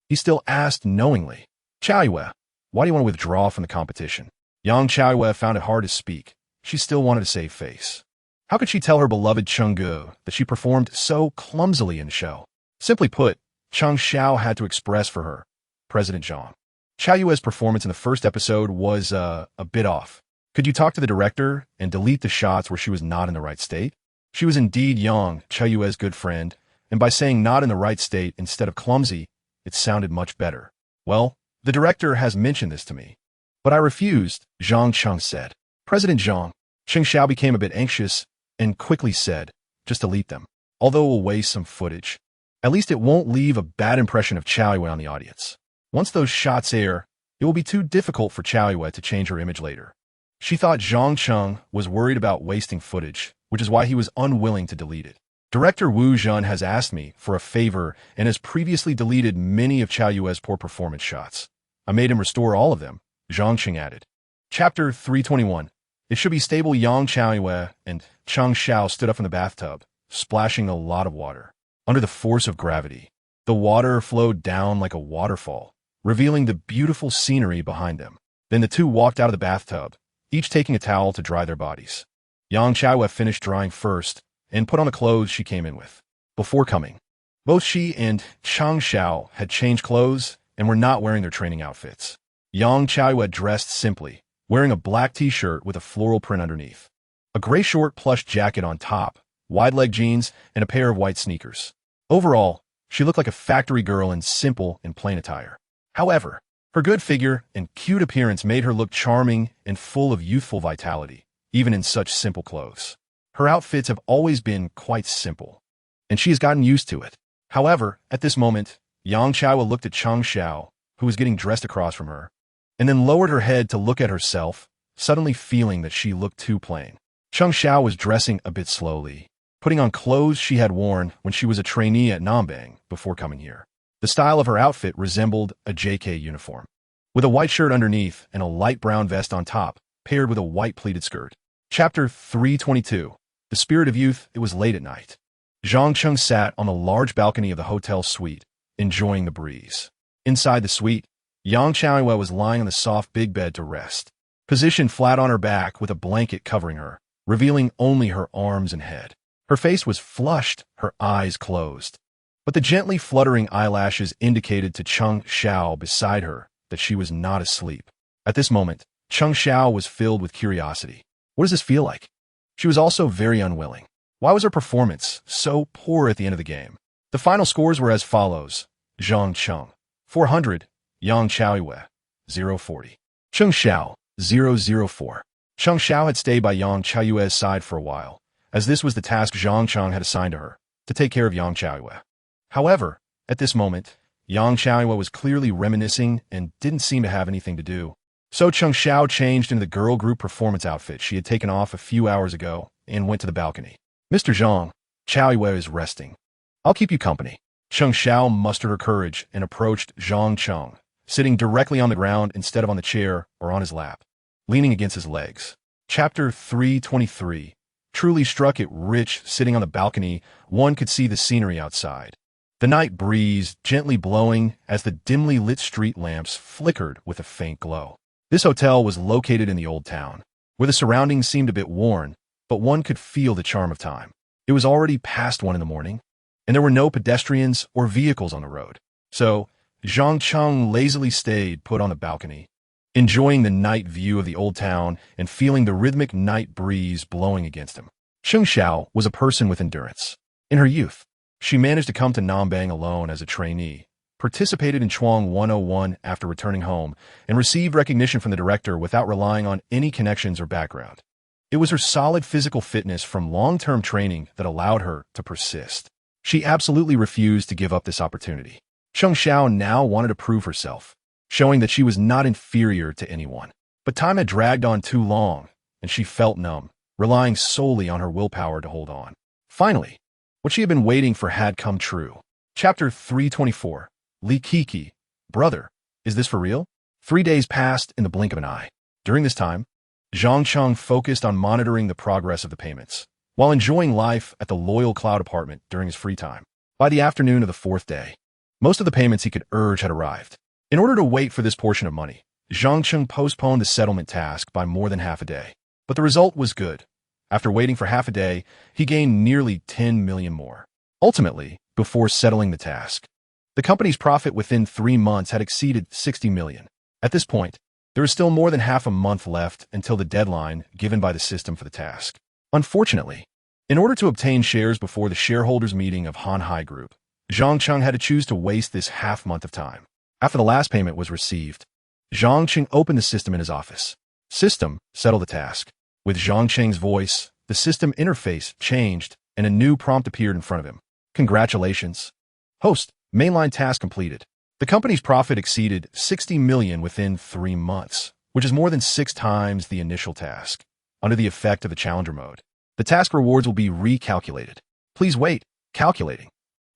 he still asked knowingly, Chaiyue, why do you want to withdraw from the competition? Yang Chaiyue found it hard to speak. She still wanted to save face. How could she tell her beloved Cheng Gu that she performed so clumsily in the show? Simply put, Cheng Xiao had to express for her, President Zhang. Chaiyue's performance in the first episode was a bit off. Could you talk to the director and delete the shots where she was not in the right state? She was indeed Yang Chaiyue's good friend, and by saying not in the right state instead of clumsy, it sounded much better. Well, the director has mentioned this to me. But I refused, Zhang Cheng said. President Zhang. Cheng Xiao became a bit anxious and quickly said, just delete them. Although it will waste some footage, at least it won't leave a bad impression of Chaiyue on the audience. Once those shots air, it will be too difficult for Chaiyue to change her image later. She thought Zhang Cheng was worried about wasting footage, which is why he was unwilling to delete it. Director Wu Zhen has asked me for a favor and has previously deleted many of Chaiyue's poor performance shots. I made him restore all of them, Zhang Cheng added. Chapter 321. It should be stable. Yang Chaiyue and Cheng Xiao stood up from the bathtub, splashing a lot of water. Under the force of gravity, the water flowed down like a waterfall, revealing the beautiful scenery behind them. Then the two walked out of the bathtub, each taking a towel to dry their bodies. Yang Chaiyue finished drying first and put on the clothes she came in with. Before coming, both she and Cheng Xiao had changed clothes and were not wearing their training outfits. Yang Chaiyue dressed simply, wearing a black t-shirt with a floral print underneath, a gray short plush jacket on top, wide-leg jeans, and a pair of white sneakers. Overall, she looked like a factory girl in simple and plain attire. However, her good figure and cute appearance made her look charming and full of youthful vitality, even in such simple clothes. Her outfits have always been quite simple, and she has gotten used to it. However, at this moment, Yang Chaiyue looked at Cheng Xiao, who was getting dressed across from her, and then lowered her head to look at herself, suddenly feeling that she looked too plain. Cheng Xiao was dressing a bit slowly, putting on clothes she had worn when she was a trainee at Nambang before coming here. The style of her outfit resembled a JK uniform, with a white shirt underneath and a light brown vest on top, paired with a white pleated skirt. Chapter 322. The Spirit of Youth. It was late at night. Zhang Cheng sat on the large balcony of the hotel suite, enjoying the breeze. Inside the suite, Yang Chaiyue was lying on the soft big bed to rest, positioned flat on her back with a blanket covering her, revealing only her arms and head. Her face was flushed, her eyes closed, but the gently fluttering eyelashes indicated to Cheng Xiao beside her that she was not asleep. At this moment, Cheng Xiao was filled with curiosity. What does this feel like? She was also very unwilling. Why was her performance so poor at the end of the game? The final scores were as follows. Zhang Cheng, 400. Yang Chaiyue, 040. Cheng Xiao, 004. Cheng Xiao had stayed by Yang Chaiyue's side for a while, as this was the task Zhang Cheng had assigned to her, to take care of Yang Chaiyue. However, at this moment, Yang Chaiyue was clearly reminiscing and didn't seem to have anything to do. So Cheng Xiao changed into the girl group performance outfit she had taken off a few hours ago and went to the balcony. Mr. Zhang, Chaiyue is resting. I'll keep you company. Cheng Xiao mustered her courage and approached Zhang Cheng, sitting directly on the ground instead of on the chair or on his lap, leaning against his legs. Chapter 323. Truly struck it rich. Sitting on the balcony, one could see the scenery outside. The night breeze gently blowing as the dimly lit street lamps flickered with a faint glow. This hotel was located in the old town, where the surroundings seemed a bit worn, but one could feel the charm of time. It was already past 1 in the morning, and there were no pedestrians or vehicles on the road. So, Zhang Cheng lazily stayed put on the balcony, enjoying the night view of the old town and feeling the rhythmic night breeze blowing against him. Cheng Xiao was a person with endurance. In her youth, she managed to come to Nambang alone as a trainee, participated in Chuang 101 after returning home, and received recognition from the director without relying on any connections or background. It was her solid physical fitness from long-term training that allowed her to persist. She absolutely refused to give up this opportunity. Cheng Xiao now wanted to prove herself, showing that she was not inferior to anyone. But time had dragged on too long, and she felt numb, relying solely on her willpower to hold on. Finally, what she had been waiting for had come true. Chapter 324. Li Kiki. Brother, is this for real? 3 days passed in the blink of an eye. During this time, Zhang Cheng focused on monitoring the progress of the payments, while enjoying life at the loyal cloud apartment during his free time. By the afternoon of the 4th day, most of the payments he could urge had arrived. In order to wait for this portion of money, Zhang Cheng postponed the settlement task by more than half a day. But the result was good. After waiting for half a day, he gained nearly 10 million more. Ultimately, before settling the task, the company's profit within 3 months had exceeded 60 million. At this point, there is still more than half a month left until the deadline given by the system for the task. Unfortunately, in order to obtain shares before the shareholders' meeting of Han Hai Group, Zhang Cheng had to choose to waste this half month of time. After the last payment was received, Zhang Cheng opened the system in his office. System, settle the task. With Zhang Cheng's voice, the system interface changed and a new prompt appeared in front of him. Congratulations. Host, mainline task completed. The company's profit exceeded 60 million within 3 months, which is more than 6 times the initial task. Under the effect of the challenger mode, the task rewards will be recalculated. Please wait. Calculating.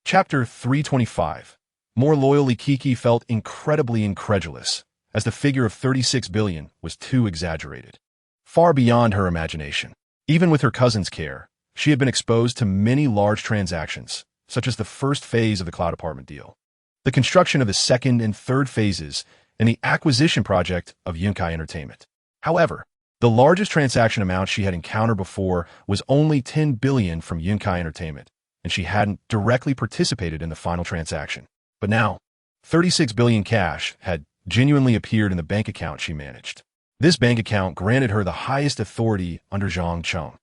Chapter 325. More loyally, Kiki felt incredibly incredulous, as the figure of 36 billion was too exaggerated. Far beyond her imagination. Even with her cousin's care, she had been exposed to many large transactions, such as the first phase of the cloud apartment deal, the construction of the second and third phases, and the acquisition project of Yunkai Entertainment. However, the largest transaction amount she had encountered before was only 10 billion from Yunkai Entertainment, and she hadn't directly participated in the final transaction. But now, 36 billion cash had genuinely appeared in the bank account she managed. This bank account granted her the highest authority under Zhang Cheng.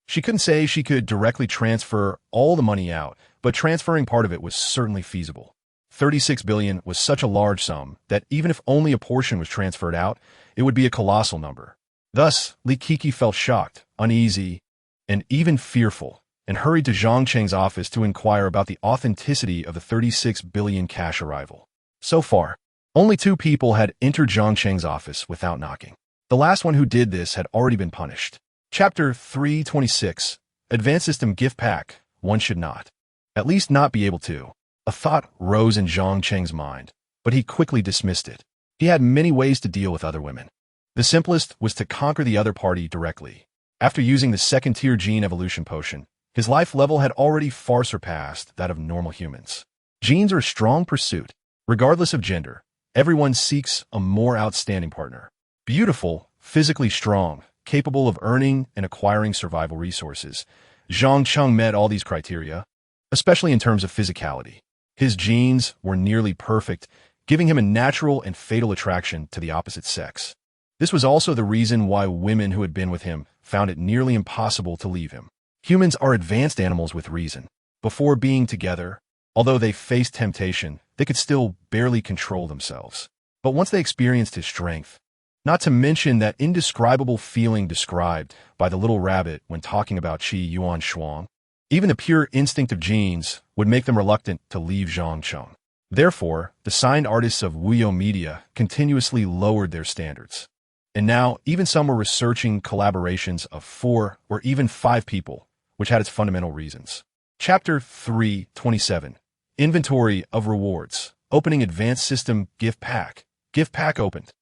She couldn't say she could directly transfer all the money out, but transferring part of it was certainly feasible. 36 billion was such a large sum that even if only a portion was transferred out, it would be a colossal number. Thus, Li Kiki felt shocked, uneasy, and even fearful, and hurried to Zhang Cheng's office to inquire about the authenticity of the 36 billion cash arrival. So far, only 2 people had entered Zhang Cheng's office without knocking. The last one who did this had already been punished. Chapter 326. Advanced System Gift Pack. One should not. At least not be able to. A thought rose in Zhang Cheng's mind, but he quickly dismissed it. He had many ways to deal with other women. The simplest was to conquer the other party directly. After using the second-tier gene evolution potion, his life level had already far surpassed that of normal humans. Genes are a strong pursuit. Regardless of gender, everyone seeks a more outstanding partner. Beautiful, physically strong, capable of earning and acquiring survival resources. Zhang Cheng met all these criteria, especially in terms of physicality. His genes were nearly perfect, giving him a natural and fatal attraction to the opposite sex. This was also the reason why women who had been with him found it nearly impossible to leave him. Humans are advanced animals with reason. Before being together, although they faced temptation, they could still barely control themselves. But once they experienced his strength, not to mention that indescribable feeling described by the little rabbit when talking about Qi Yuan Shuang, even the pure instinct of genes would make them reluctant to leave Zhang Cheng. Therefore, the signed artists of Wuyo Media continuously lowered their standards. And now, even some were researching collaborations of 4 or even 5 people, which had its fundamental reasons. Chapter 327. Inventory of Rewards. Opening Advanced System Gift Pack. Gift Pack opened.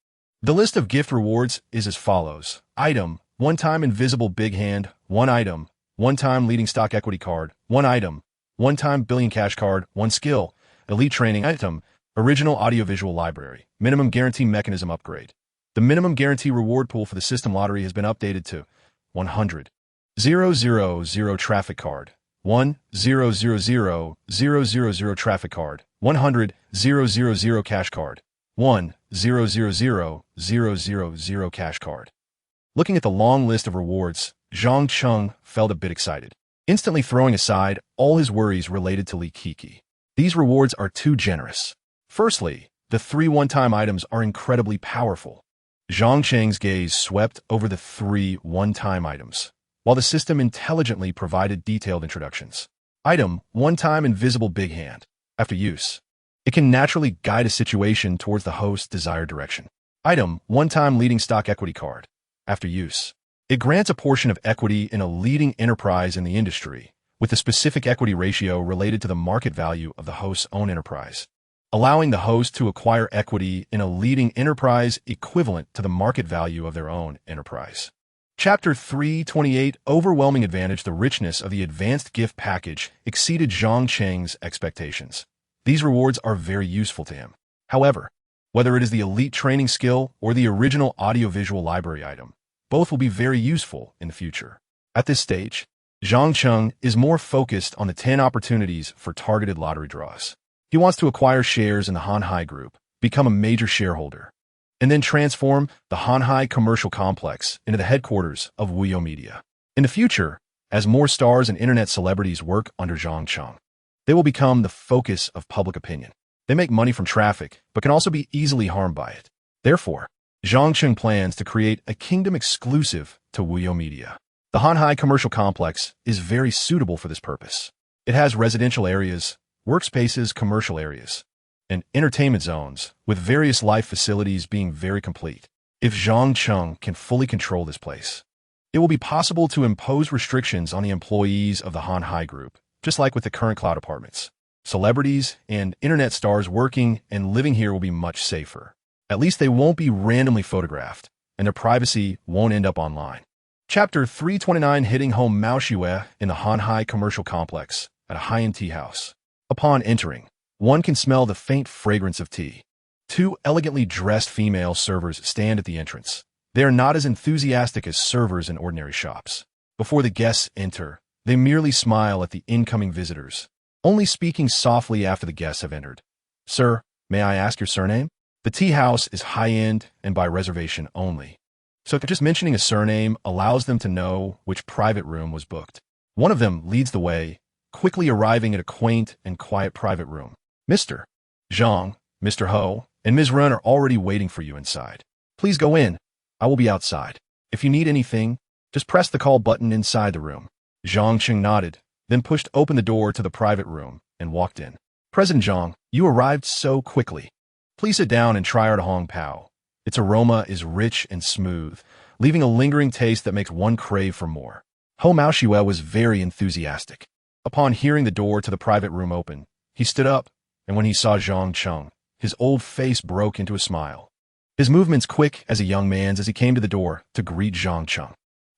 The list of gift rewards is as follows. Item, one-time invisible big hand, 1 item, one-time leading stock equity card, 1 item, one-time billion cash card, 1 skill, elite training item, original audiovisual library, minimum guarantee mechanism upgrade. The minimum guarantee reward pool for the system lottery has been updated to 100. 000 traffic card, 1000000 traffic card, 100 000 cash card, 1000000 cash card. Looking at the long list of rewards, Zhang Cheng felt a bit excited, instantly throwing aside all his worries related to Li Kiki. These rewards are too generous. Firstly, the 3 one-time items are incredibly powerful. Zhang Cheng's gaze swept over the 3 one-time items, while the system intelligently provided detailed introductions. Item, one-time invisible big hand. After use, it can naturally guide a situation towards the host's desired direction. Item, one-time leading stock equity card. After use, It grants a portion of equity in a leading enterprise in the industry, with the specific equity ratio related to the market value of the host's own enterprise, allowing the host to acquire equity in a leading enterprise equivalent to the market value of their own enterprise. Chapter 328, Overwhelming Advantage. The richness of the advanced gift package exceeded Zhang Cheng's expectations. These rewards are very useful to him. However, whether it is the elite training skill or the original audiovisual library item, both will be very useful in the future. At this stage, Zhang Cheng is more focused on the 10 opportunities for targeted lottery draws. He wants to acquire shares in the Hanhai Group, become a major shareholder, and then transform the Hanhai commercial complex into the headquarters of Wuyo Media. In the future, as more stars and internet celebrities work under Zhang Cheng, they will become the focus of public opinion. They make money from traffic, but can also be easily harmed by it. Therefore, Zhang Cheng plans to create a kingdom exclusive to Wuyo Media. The Hanhai commercial complex is very suitable for this purpose. It has residential areas, workspaces, commercial areas, and entertainment zones, with various life facilities being very complete. If Zhang Cheng can fully control this place, it will be possible to impose restrictions on the employees of the Hanhai Group, just like with the current cloud apartments. Celebrities and internet stars working and living here will be much safer. At least they won't be randomly photographed, and their privacy won't end up online. Chapter 329, Hitting home. Mao Xue in the Hanhai commercial complex at a high-end tea house. Upon entering, one can smell the faint fragrance of tea. Two elegantly dressed female servers stand at the entrance. They are not as enthusiastic as servers in ordinary shops. Before the guests enter, they merely smile at the incoming visitors, only speaking softly after the guests have entered. Sir, may I ask your surname? The tea house is high-end and by reservation only, so just mentioning a surname allows them to know which private room was booked. One of them leads the way, quickly arriving at a quaint and quiet private room. Mr. Zhang, Mr. Ho, and Ms. Run are already waiting for you inside. Please go in. I will be outside. If you need anything, just press the call button inside the room. Zhang Cheng nodded, then pushed open the door to the private room and walked in. President Zhang, you arrived so quickly. Please sit down and try our Hong Pao. Its aroma is rich and smooth, leaving a lingering taste that makes one crave for more. Ho Mao Xue was very enthusiastic. Upon hearing the door to the private room open, he stood up, and when he saw Zhang Cheng, his old face broke into a smile. His movements quick as a young man's as he came to the door to greet Zhang Cheng.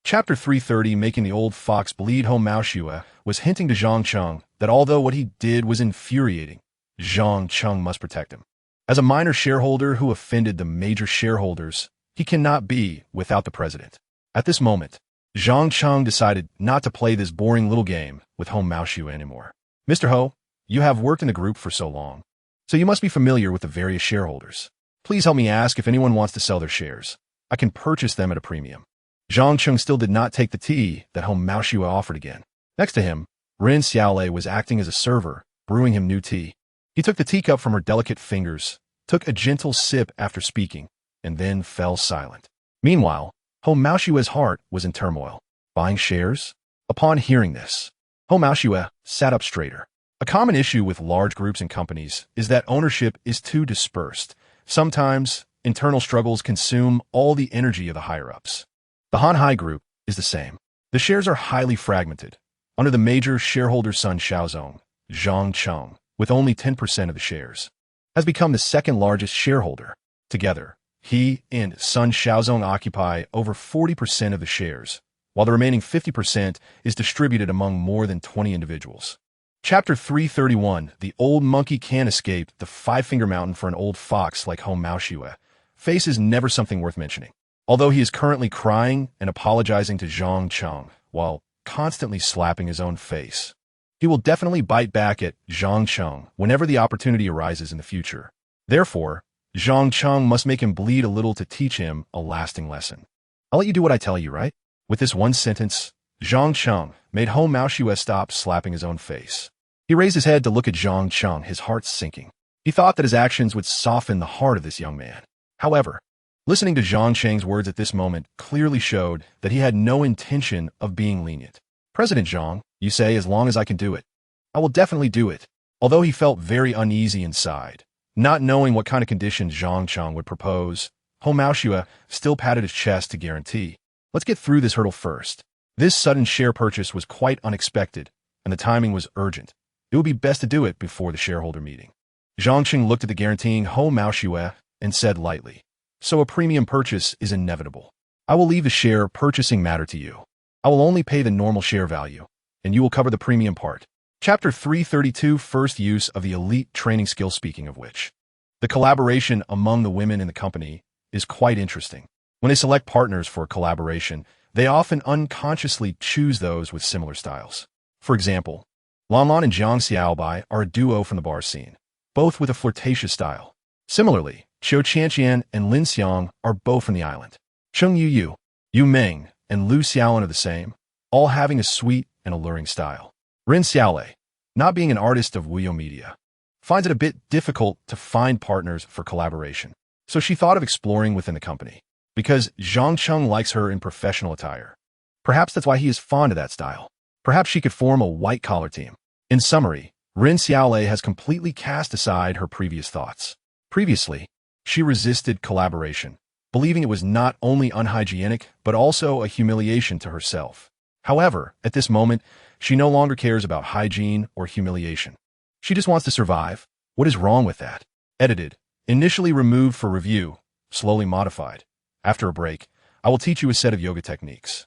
Chapter 330, Making the Old Fox Bleed. Ho Mao Xue was hinting to Zhang Cheng that although what he did was infuriating, Zhang Cheng must protect him. As a minor shareholder who offended the major shareholders, he cannot be without the president. At this moment, Zhang Cheng decided not to play this boring little game with Ho Mao Xue anymore. Mr. Ho, you have worked in the group for so long, so you must be familiar with the various shareholders. Please help me ask if anyone wants to sell their shares. I can purchase them at a premium. Zhang Cheng still did not take the tea that Ho Mao Xue offered again. Next to him, Ren Xiaolei was acting as a server, brewing him new tea. He took the teacup from her delicate fingers, took a gentle sip after speaking, and then fell silent. Meanwhile, Ho Mao Xue's heart was in turmoil. Buying shares? Upon hearing this, Ho Mao Xue sat up straighter. A common issue with large groups and companies is that ownership is too dispersed. Sometimes, internal struggles consume all the energy of the higher-ups. The Hanhai Group is the same. The shares are highly fragmented. Under the major shareholder Sun Xiaozong, Zhang Cheng, with only 10% of the shares, has become the second largest shareholder. Together, he and Sun Xiaozong occupy over 40% of the shares, while the remaining 50% is distributed among more than 20 individuals. Chapter 331, The Old Monkey Can't Escape. The Five-Finger Mountain for an old fox like Ho Mao Xue. Face is never something worth mentioning. Although he is currently crying and apologizing to Zhang Cheng while constantly slapping his own face, he will definitely bite back at Zhang Cheng whenever the opportunity arises in the future. Therefore, Zhang Cheng must make him bleed a little to teach him a lasting lesson. I'll let you do what I tell you, right? With this one sentence, Zhang Cheng made Ho Mao Xue stop slapping his own face. He raised his head to look at Zhang Cheng, his heart sinking. He thought that his actions would soften the heart of this young man. However, listening to Zhang Cheng's words at this moment clearly showed that he had no intention of being lenient. President Zhang, you say as long as I can do it. I will definitely do it. Although he felt very uneasy inside, not knowing what kind of conditions Zhang Cheng would propose, Ho Mao Xue still patted his chest to guarantee. Let's get through this hurdle first. This sudden share purchase was quite unexpected, and the timing was urgent. It would be best to do it before the shareholder meeting. Zhang Qing looked at the guaranteeing Hou Maoxue and said lightly, "So a premium purchase is inevitable. I will leave the share purchasing matter to you. I will only pay the normal share value, and you will cover the premium part." Chapter 332, First Use of the Elite Training Skill. Speaking of which, the collaboration among the women in the company is quite interesting. When they select partners for a collaboration, they often unconsciously choose those with similar styles. For example, Lanlan and Jiang Xiaobai are a duo from the bar scene, both with a flirtatious style. Similarly, Qiu Qianqian and Lin Xiang are both from the island. Cheng Yuyu, Yu Meng, and Lu Xiaolin are the same, all having a sweet and alluring style. Rin Xiaolei, not being an artist of Wuyo Media, finds it a bit difficult to find partners for collaboration, so she thought of exploring within the company, because Zhang Cheng likes her in professional attire. Perhaps that's why he is fond of that style. Perhaps she could form a white-collar team. In summary, Rin Xiaolei has completely cast aside her previous thoughts. Previously, she resisted collaboration, believing it was not only unhygienic, but also a humiliation to herself. However, at this moment, she no longer cares about hygiene or humiliation. She just wants to survive. What is wrong with that? Edited. Initially removed for review, slowly modified. After a break, I will teach you a set of yoga techniques.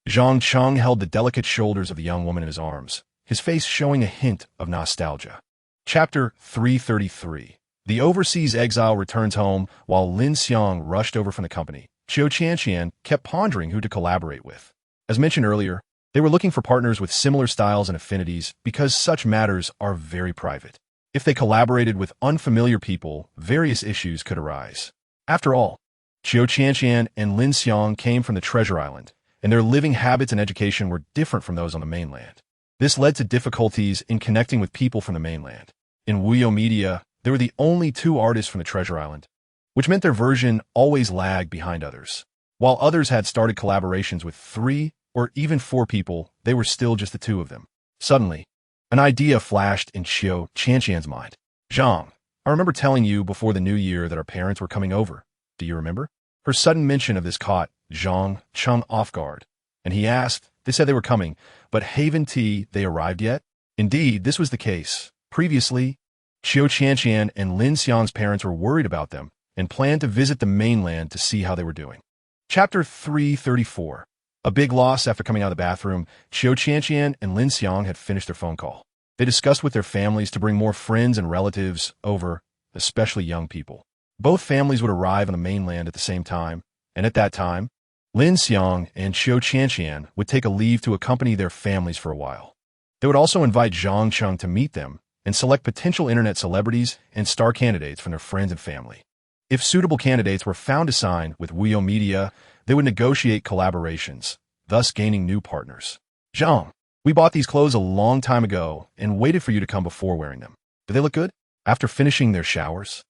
Zhang Cheng held the delicate shoulders of the young woman in his arms, his face showing a hint of nostalgia. Chapter 333. The overseas exile returns home while Lin Xiang rushed over from the company. Qiu Qianqian kept pondering who to collaborate with. As mentioned earlier, they were looking for partners with similar styles and affinities because such matters are very private. If they collaborated with unfamiliar people, various issues could arise. After all, Qiu Qianqian and Lin Xiang came from the Treasure Island, and their living habits and education were different from those on the mainland. This led to difficulties in connecting with people from the mainland. In Wuyo Media, there were the only two artists from the Treasure Island, which meant their version always lagged behind others. While others had started collaborations with 3 or even 4 people, they were still just the 2 of them. Suddenly, an idea flashed in Qiu Qianqian's mind. "Zhang, I remember telling you before the new year that our parents were coming over. Do you remember?" Her sudden mention of this caught Zhang Cheng off guard, and he asked, "They said they were coming, but haven't they arrived yet?" Indeed, this was the case. Previously, Qiu Qianqian and Lin Xiang's parents were worried about them and planned to visit the mainland to see how they were doing. Chapter 334. A big loss. After coming out of the bathroom, Qiu Qianqian and Lin Xiang had finished their phone call. They discussed with their families to bring more friends and relatives over, especially young people. Both families would arrive on the mainland at the same time, and at that time, Lin Xiang and Qiu Qianqian would take a leave to accompany their families for a while. They would also invite Zhang Cheng to meet them and select potential internet celebrities and star candidates from their friends and family. If suitable candidates were found to sign with Wuyo Media, they would negotiate collaborations, thus gaining new partners. "Zhang, we bought these clothes a long time ago and waited for you to come before wearing them. Do they look good?" After finishing their showers,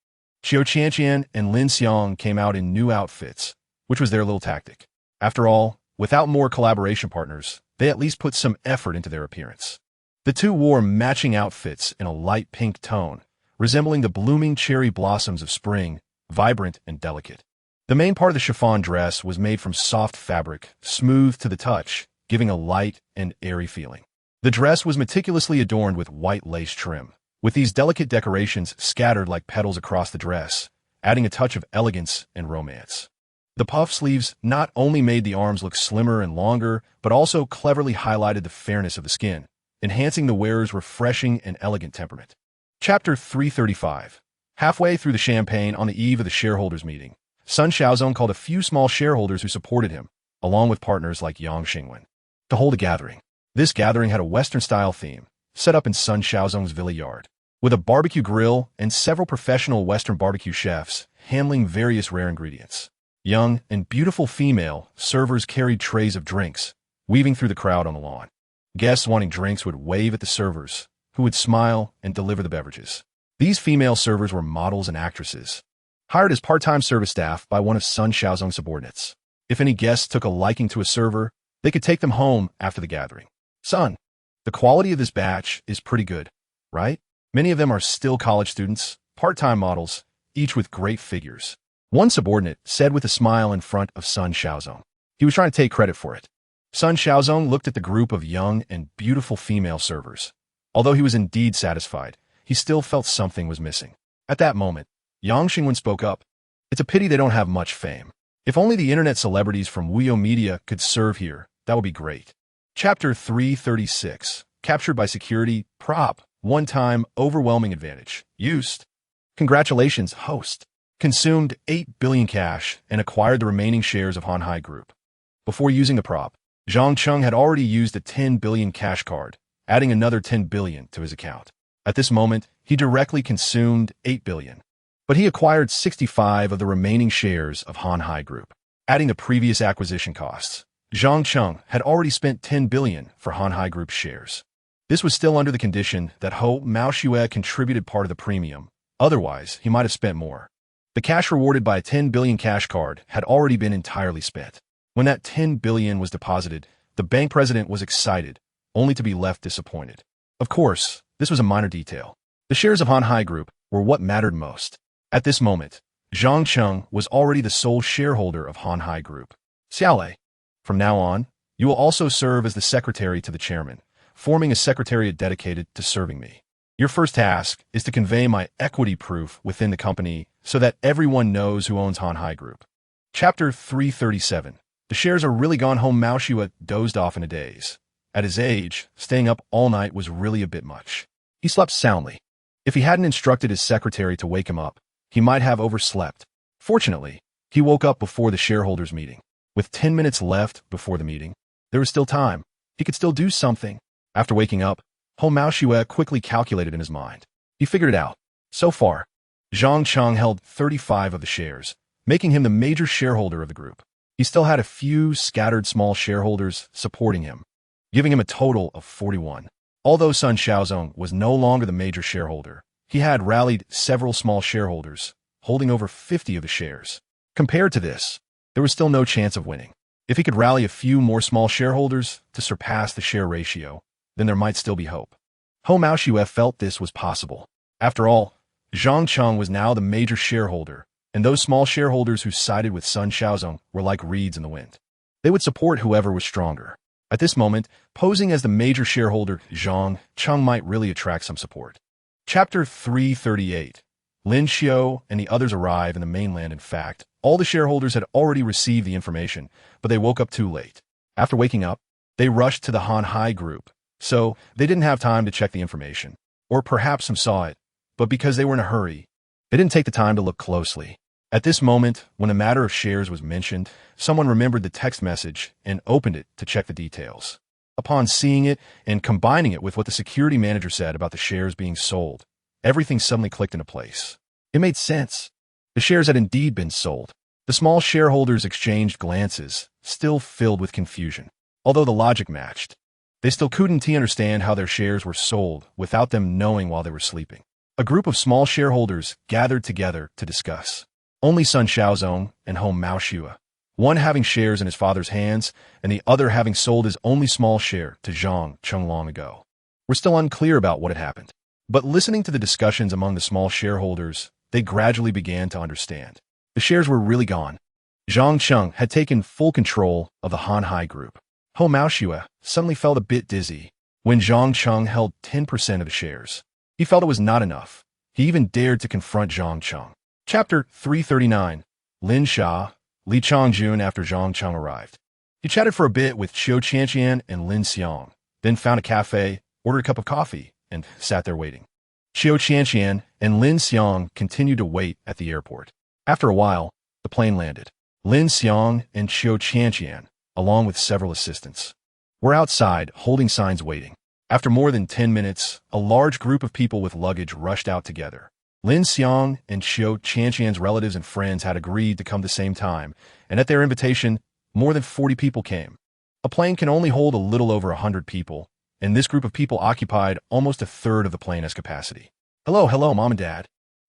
Qiu Qianqian and Lin Xiang came out in new outfits, which was their little tactic. After all, without more collaboration partners, they at least put some effort into their appearance. The two wore matching outfits in a light pink tone, resembling the blooming cherry blossoms of spring, vibrant and delicate. The main part of the chiffon dress was made from soft fabric, smooth to the touch, giving a light and airy feeling. The dress was meticulously adorned with white lace trim, with these delicate decorations scattered like petals across the dress, adding a touch of elegance and romance. The puff sleeves not only made the arms look slimmer and longer, but also cleverly highlighted the fairness of the skin, enhancing the wearer's refreshing and elegant temperament. Chapter 335. Halfway through the champagne on the eve of the shareholders' meeting, Sun Xiaozong called a few small shareholders who supported him, along with partners like Yang Xingwen, to hold a gathering. This gathering had a Western-style theme, set up in Sun Xiaozong's villa yard, with a barbecue grill and several professional Western barbecue chefs handling various rare ingredients. Young and beautiful female servers carried trays of drinks, weaving through the crowd on the lawn. Guests wanting drinks would wave at the servers, who would smile and deliver the beverages. These female servers were models and actresses, hired as part-time service staff by one of Sun Xiaozong's subordinates. If any guests took a liking to a server, they could take them home after the gathering. "Sun, the quality of this batch is pretty good, right? Many of them are still college students, part-time models, each with great figures," one subordinate said with a smile in front of Sun Xiaozong. He was trying to take credit for it. Sun Xiaozong looked at the group of young and beautiful female servers. Although he was indeed satisfied, he still felt something was missing. At that moment, Yang Xingwen spoke up. It's a pity they don't have much fame. If only the internet celebrities from Wuyo Media could serve here, that would be great. Chapter 336. Captured by security. Prop. One-time overwhelming advantage. Used. Congratulations, host. Consumed 8 billion cash and acquired the remaining shares of Hanhai Group. Before using the prop, Zhang Cheng had already used a 10 billion cash card, adding another 10 billion to his account. At this moment, he directly consumed 8 billion. But he acquired 65 of the remaining shares of Hanhai Group. Adding the previous acquisition costs, Zhang Cheng had already spent 10 billion for Hanhai Group shares. This was still under the condition that Ho Maoxue contributed part of the premium. Otherwise, he might have spent more. The cash rewarded by a 10 billion cash card had already been entirely spent. When that 10 billion was deposited, the bank president was excited, only to be left disappointed. Of course, this was a minor detail. The shares of Hanhai Group were what mattered most. At this moment, Zhang Cheng was already the sole shareholder of Hanhai Group. Xiaolei, from now on, you will also serve as the secretary to the chairman, forming a secretariat dedicated to serving me. Your first task is to convey my equity proof within the company so that everyone knows who owns Hanhai Group. Chapter 337. The shares are really gone. Home. Maoxue dozed off in a daze. At his age, staying up all night was really a bit much. He slept soundly. If he hadn't instructed his secretary to wake him up, he might have overslept. Fortunately, he woke up before the shareholders' meeting. With 10 minutes left before the meeting, there was still time. He could still do something. After waking up, Ho Maoxue quickly calculated in his mind. He figured it out. So far, Zhang Cheng held 35 of the shares, making him the major shareholder of the group. He still had a few scattered small shareholders supporting him, giving him a total of 41. Although Sun Xiaozong was no longer the major shareholder, he had rallied several small shareholders, holding over 50 of the shares. Compared to this, there was still no chance of winning. If he could rally a few more small shareholders to surpass the share ratio, then there might still be hope. Ho Maoxue felt this was possible. After all, Zhang Cheng was now the major shareholder, and those small shareholders who sided with Sun Xiaozong were like reeds in the wind. They would support whoever was stronger. At this moment, posing as the major shareholder, Zhang Cheng might really attract some support. Chapter 338. Lin Xiao and the others arrive in the mainland. In fact, all the shareholders had already received the information, but they woke up too late. After waking up, they rushed to the Hanhai Group, so they didn't have time to check the information. Or perhaps some saw it, but because they were in a hurry, they didn't take the time to look closely. At this moment, when the matter of shares was mentioned, someone remembered the text message and opened it to check the details. Upon seeing it and combining it with what the security manager said about the shares being sold, everything suddenly clicked into place. It made sense. The shares had indeed been sold. The small shareholders exchanged glances, still filled with confusion. Although the logic matched, they still couldn't understand how their shares were sold without them knowing while they were sleeping. A group of small shareholders gathered together to discuss. Only Sun Xiaozong and Ho Maoxue, one having shares in his father's hands and the other having sold his only small share to Zhang Cheng long ago, were still unclear about what had happened. But listening to the discussions among the small shareholders, they gradually began to understand. The shares were really gone. Zhang Cheng had taken full control of the Hanhai Group. Ho Maoxue suddenly felt a bit dizzy when Zhang Cheng held 10% of the shares. He felt it was not enough. He even dared to confront Zhang Cheng. Chapter 339. Lin Xia, Li Changjun. After Zhang Cheng arrived, he chatted for a bit with Qiu Qianqian and Lin Xiang, then found a cafe, ordered a cup of coffee, and sat there waiting. Qiu Qianqian and Lin Xiang continued to wait at the airport. After a while, the plane landed. Lin Xiang and Qiu Qianqian, along with several assistants, were outside holding signs waiting. After more than 10 minutes, a large group of people with luggage rushed out together. Lin Xiang and Qiu Qianqian's relatives and friends had agreed to come the same time, and at their invitation, more than 40 people came. A plane can only hold a little over 100 people, and this group of people occupied almost a third of the plane's capacity. Hello, Mom and Dad.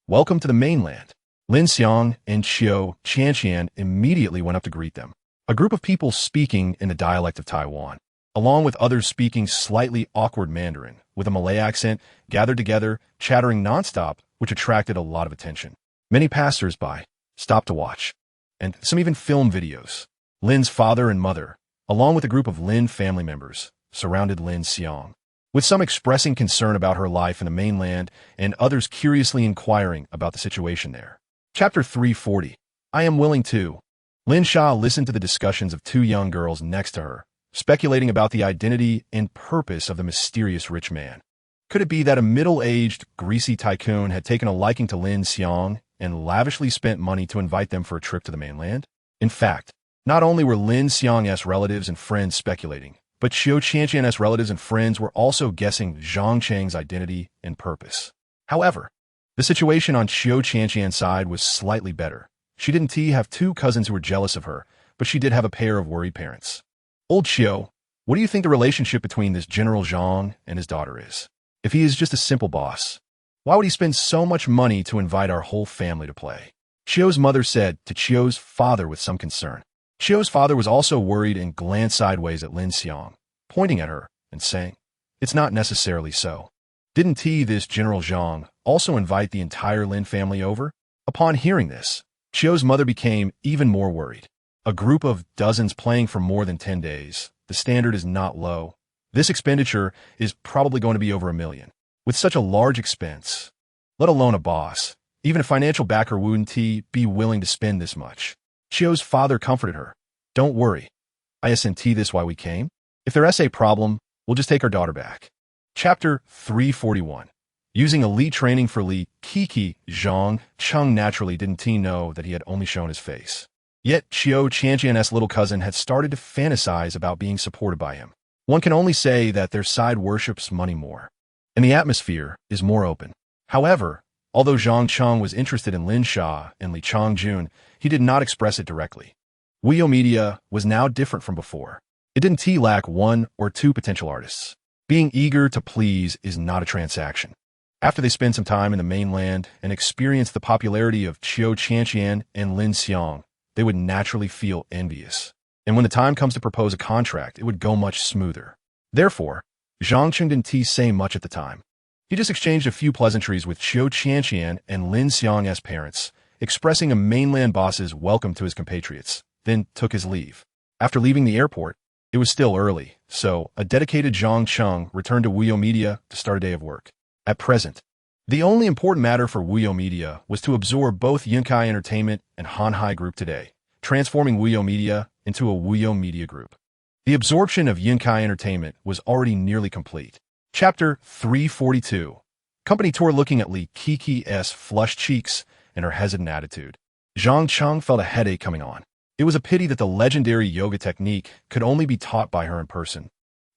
Welcome to the mainland. Lin Xiang and Qiu Qianqian immediately went up to greet them. A group of people speaking in the dialect of Taiwan, along with others speaking slightly awkward Mandarin with a Malay accent, gathered together, chattering nonstop, which attracted a lot of attention. Many passers-by stopped to watch, and some even filmed videos. Lin's father and mother, along with a group of Lin family members, surrounded Lin Xiang, with some expressing concern about her life in the mainland and others curiously inquiring about the situation there. Chapter 340. I am willing to. Lin Sha listened to the discussions of two young girls next to her, speculating about the identity and purpose of the mysterious rich man. Could it be that a middle-aged, greasy tycoon had taken a liking to Lin Xiang and lavishly spent money to invite them for a trip to the mainland? In fact, not only were Lin Xiang's relatives and friends speculating, but Xiao Qianqian's relatives and friends were also guessing Zhang Cheng's identity and purpose. However, the situation on Xiao Qianqian's side was slightly better. She didn't have two cousins who were jealous of her, but she did have a pair of worried parents. Old Xiao, what do you think the relationship between this General Zhang and his daughter is? If he is just a simple boss, why would he spend so much money to invite our whole family to play? Xiao's mother said to Xiao's father with some concern. Xiao's father was also worried and glanced sideways at Lin Xiang, pointing at her and saying, "It's not necessarily so. Didn't this General Zhang also invite the entire Lin family over?" Upon hearing this, Xiao's mother became even more worried. A group of dozens playing for more than 10 days. The standard is not low. This expenditure is probably going to be over $1 million. With such a large expense, let alone a boss, even a financial backer wouldn't be willing to spend this much. Xiao's father comforted her. "Don't worry. Isn't this why we came? If there's a problem, we'll just take our daughter back." Chapter 341. Using elite training for Li Kiki, Zhang Cheng naturally didn't know that he had only shown his face. Yet Xiao Qianqian's little cousin had started to fantasize about being supported by him. One can only say that their side worships money more, and the atmosphere is more open. However, although Zhang Cheng was interested in Lin Sha and Li Changjun, he did not express it directly. Wuyou Media was now different from before. It didn't lack one or two potential artists. Being eager to please is not a transaction. After they spend some time in the mainland and experience the popularity of Xiao Qianqian and Lin Xiang, they would naturally feel envious. And when the time comes to propose a contract, it would go much smoother. Therefore, Zhang Cheng didn't say much at the time. He just exchanged a few pleasantries with Xiao Qianqian and Lin Xiang's parents, expressing a mainland boss's welcome to his compatriots, then took his leave. After leaving the airport, it was still early, so a dedicated Zhang Cheng returned to Wuyou Media to start a day of work. At present, the only important matter for Wuyou Media was to absorb both Yunkai Entertainment and Hanhai Group today, transforming Wuyou Media into a Wuyou Media Group. The absorption of Yunkai Entertainment was already nearly complete. Chapter 342. Company tour. Looking at Li Kiki's flushed cheeks and her hesitant attitude, Zhang Cheng felt a headache coming on. It was a pity that the legendary yoga technique could only be taught by her in person.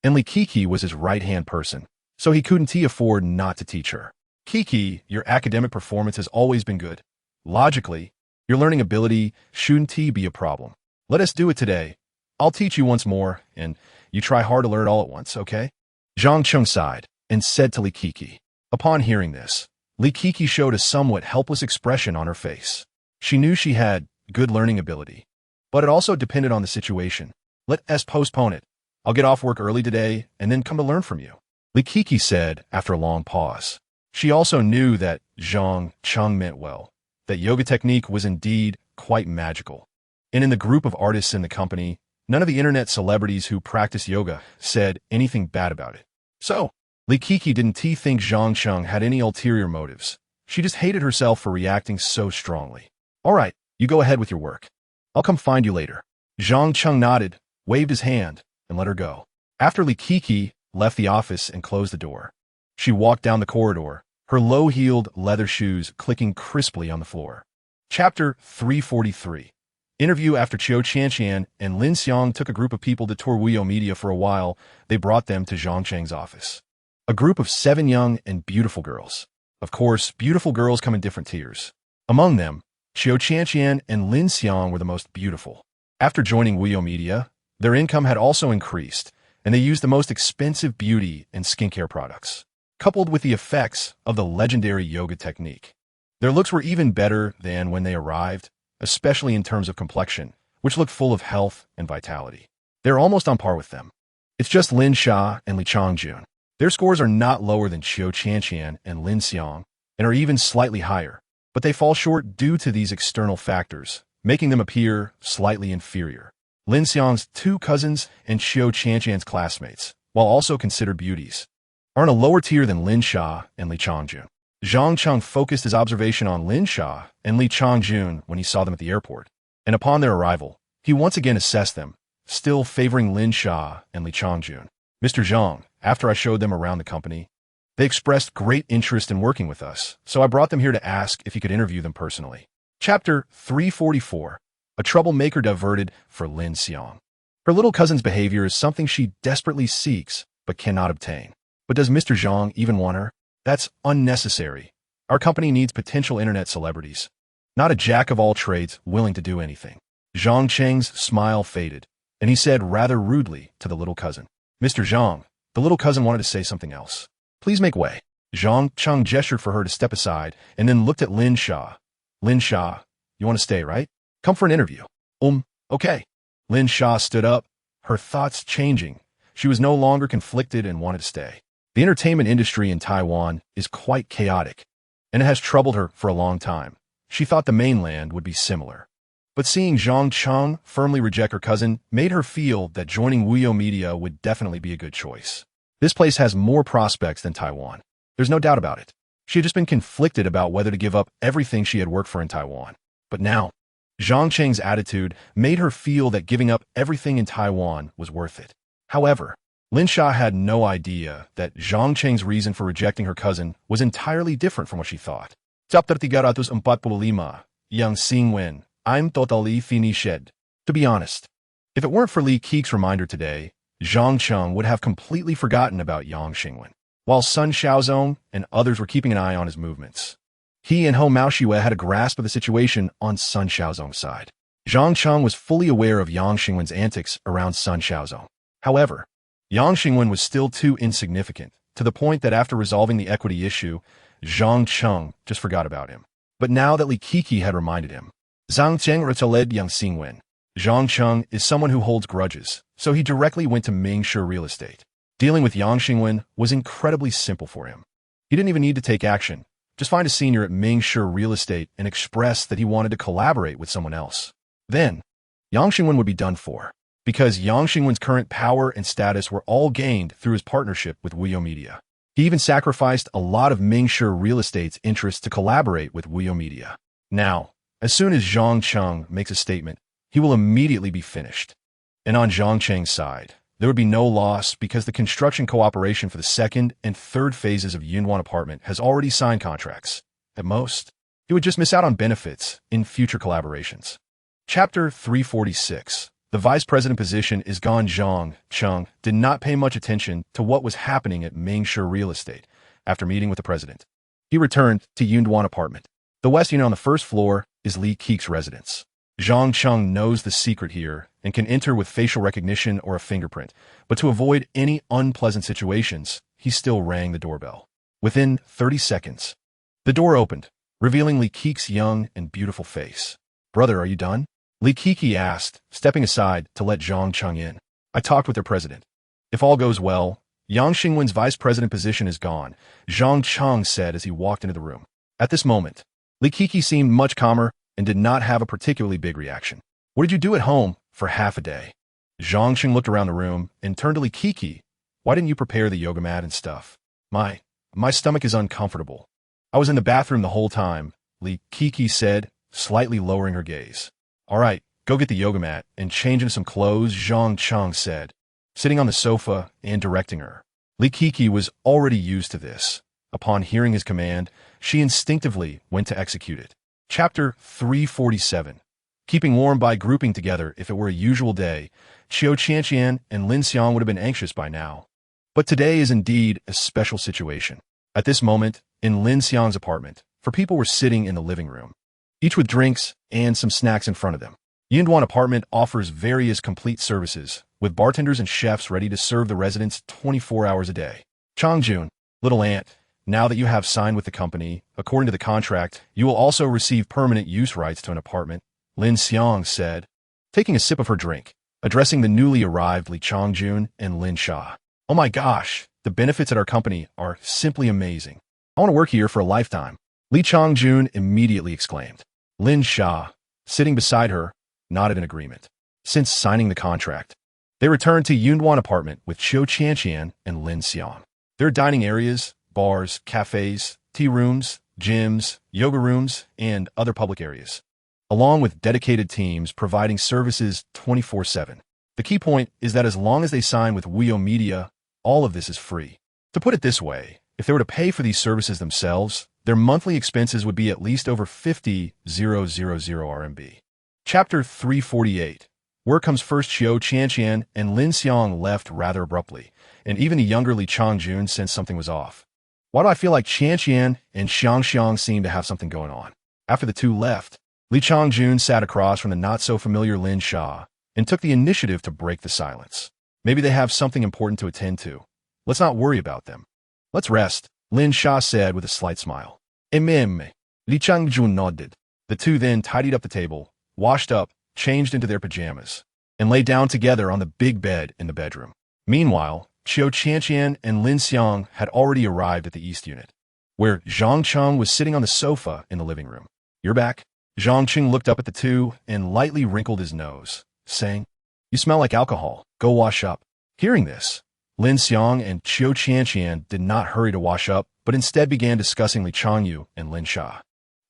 And Li Kiki was his right-hand person, so he couldn't afford not to teach her. "Kiki, your academic performance has always been good. Logically, your learning ability shouldn't be a problem. Let us do it today. I'll teach you once more, and you try hard to learn it all at once, okay?" Zhang Cheng sighed and said to Li Kiki. Upon hearing this, Li Kiki showed a somewhat helpless expression on her face. She knew she had good learning ability, but it also depended on the situation. "Let us postpone it. I'll get off work early today and then come to learn from you," Li Kiki said after a long pause. She also knew that Zhang Cheng meant well, that yoga technique was indeed quite magical. And in the group of artists in the company, none of the internet celebrities who practice yoga said anything bad about it. So, Li Kiki didn't think Zhang Cheng had any ulterior motives. She just hated herself for reacting so strongly. "All right, you go ahead with your work. I'll come find you later." Zhang Cheng nodded, waved his hand, and let her go. After Li Kiki left the office and closed the door, she walked down the corridor, her low-heeled leather shoes clicking crisply on the floor. Chapter 343. Interview. After Xiao Qianqian and Lin Xiang took a group of people to tour Wuyou Media for a while, they brought them to Zhang Cheng's office. A group of 7 young and beautiful girls. Of course, beautiful girls come in different tiers. Among them, Xiao Qianqian and Lin Xiang were the most beautiful. After joining Wuyou Media, their income had also increased, and they used the most expensive beauty and skincare products, coupled with the effects of the legendary yoga technique. Their looks were even better than when they arrived, especially in terms of complexion, which looked full of health and vitality. They're almost on par with them. It's just Lin Sha and Li Changjun. Their scores are not lower than Xiao Qianqian and Lin Xiang, and are even slightly higher, but they fall short due to these external factors, making them appear slightly inferior. Lin Xiang's two cousins and Xiao Qianqian's classmates, while also considered beauties, are in a lower tier than Lin Sha and Li Changjun. Zhang Cheng focused his observation on Lin Sha and Li Changjun when he saw them at the airport, and upon their arrival, he once again assessed them, still favoring Lin Sha and Li Changjun. Mr. Zhang, after I showed them around the company, they expressed great interest in working with us, so I brought them here to ask if you could interview them personally. Chapter 344. A troublemaker diverted for Lin Xiang. Her little cousin's behavior is something she desperately seeks, but cannot obtain. But does Mr. Zhang even want her? That's unnecessary. Our company needs potential internet celebrities, not a jack-of-all-trades willing to do anything. Zhang Cheng's smile faded, and he said rather rudely to the little cousin, Mr. Zhang, the little cousin wanted to say something else. Please make way. Zhang Cheng gestured for her to step aside and then looked at Lin Sha. Lin Sha, you want to stay, right? Come for an interview. Okay. Lin Sha stood up, her thoughts changing. She was no longer conflicted and wanted to stay. The entertainment industry in Taiwan is quite chaotic, and it has troubled her for a long time. She thought the mainland would be similar. But seeing Zhang Cheng firmly reject her cousin made her feel that joining Wuyo Media would definitely be a good choice. This place has more prospects than Taiwan. There's no doubt about it. She had just been conflicted about whether to give up everything she had worked for in Taiwan. But now, Zhang Cheng's attitude made her feel that giving up everything in Taiwan was worth it. However, Lin Sha had no idea that Zhang Cheng's reason for rejecting her cousin was entirely different from what she thought. Chapter 345, Yang Xingwen, I'm totally finished. To be honest, if it weren't for Li Keek's reminder today, Zhang Cheng would have completely forgotten about Yang Xingwen, while Sun Xiaozong and others were keeping an eye on his movements. He and Hou Maoxue had a grasp of the situation on Sun Xiaozong's side. Zhang Cheng was fully aware of Yang Xingwen's antics around Sun Xiaozong. However, Yang Xingwen was still too insignificant, to the point that after resolving the equity issue, Zhang Cheng just forgot about him. But now that Li Kiki had reminded him, Zhang Cheng retoled Yang Xingwen. Zhang Cheng is someone who holds grudges, so he directly went to Mingshi Real Estate. Dealing with Yang Xingwen was incredibly simple for him. He didn't even need to take action. Just find a senior at Mingshi Real Estate and express that he wanted to collaborate with someone else. Then, Yang Xingwen would be done for, because Yang Xingwen's current power and status were all gained through his partnership with Wuyo Media. He even sacrificed a lot of Mingshi Real Estate's interests to collaborate with Wuyo Media. Now, as soon as Zhang Cheng makes a statement, he will immediately be finished. And on Zhang Cheng's side, there would be no loss because the construction cooperation for the second and third phases of Yunwan apartment has already signed contracts. At most, he would just miss out on benefits in future collaborations. Chapter 346. The vice president position is gone. Zhang Cheng did not pay much attention to what was happening at Mingshi Real Estate after meeting with the president. He returned to Yunwan apartment. The West Unit on the first floor is Li Keek's residence. Zhang Cheng knows the secret here and can enter with facial recognition or a fingerprint, but to avoid any unpleasant situations, he still rang the doorbell. Within 30 seconds, the door opened, revealing Li Keek's young and beautiful face. Brother, are you done? Li Kiki asked, stepping aside to let Zhang Cheng in. I talked with their president. If all goes well, Yang Xingwen's vice president position is gone, Zhang Cheng said as he walked into the room. At this moment, Li Kiki seemed much calmer and did not have a particularly big reaction. What did you do at home for half a day? Zhang Cheng looked around the room and turned to Li Kiki. Why didn't you prepare the yoga mat and stuff? My stomach is uncomfortable. I was in the bathroom the whole time, Li Kiki said, slightly lowering her gaze. All right, go get the yoga mat and change into some clothes, Zhang Cheng said, sitting on the sofa and directing her. Li Kiki was already used to this. Upon hearing his command, she instinctively went to execute it. Chapter 347. Keeping warm by grouping together. If it were a usual day, Xiao Qianqian and Lin Xiang would have been anxious by now. But today is indeed a special situation. At this moment, in Lin Xiang's apartment, four people were sitting in the living room, each with drinks and some snacks in front of them. Yunwan apartment offers various complete services, with bartenders and chefs ready to serve the residents 24 hours a day. Changjun, little aunt, now that you have signed with the company, according to the contract, you will also receive permanent use rights to an apartment, Lin Xiang said, taking a sip of her drink, addressing the newly arrived Li Changjun and Lin Sha. Oh my gosh, the benefits at our company are simply amazing. I want to work here for a lifetime, Li Changjun immediately exclaimed. Lin Sha, sitting beside her, nodded in agreement. since signing the contract. They returned to Yunduan apartment with Chiu Qianqian and Lin Xiang. There are dining areas, bars, cafes, tea rooms, gyms, yoga rooms, and other public areas, along with dedicated teams providing services 24/7. The key point is that as long as they sign with Wuyo Media, all of this is free. To put it this way, if they were to pay for these services themselves, their monthly expenses would be at least over 50,000 RMB. Chapter 348. Word comes first. Chiu Qianqian and Lin Xiang left rather abruptly, and even the younger Li Changjun sensed something was off. Why do I feel like Qianqian and Xiang seem to have something going on? After the two left, Li Changjun sat across from the not-so-familiar Lin Sha and took the initiative to break the silence. Maybe they have something important to attend to. Let's not worry about them. Let's rest, Lin Sha said with a slight smile. Li Changjun nodded. The two then tidied up the table, washed up, changed into their pajamas, and lay down together on the big bed in the bedroom. Meanwhile, Chiu Qianqian and Lin Xiang had already arrived at the East Unit, where Zhang Cheng was sitting on the sofa in the living room. You're back? Zhang Cheng looked up at the two and lightly wrinkled his nose, saying, You smell like alcohol. Go wash up. Hearing this, Lin Xiang and Chiu Qianqian did not hurry to wash up, but instead began discussing Li Changyu and Lin Sha.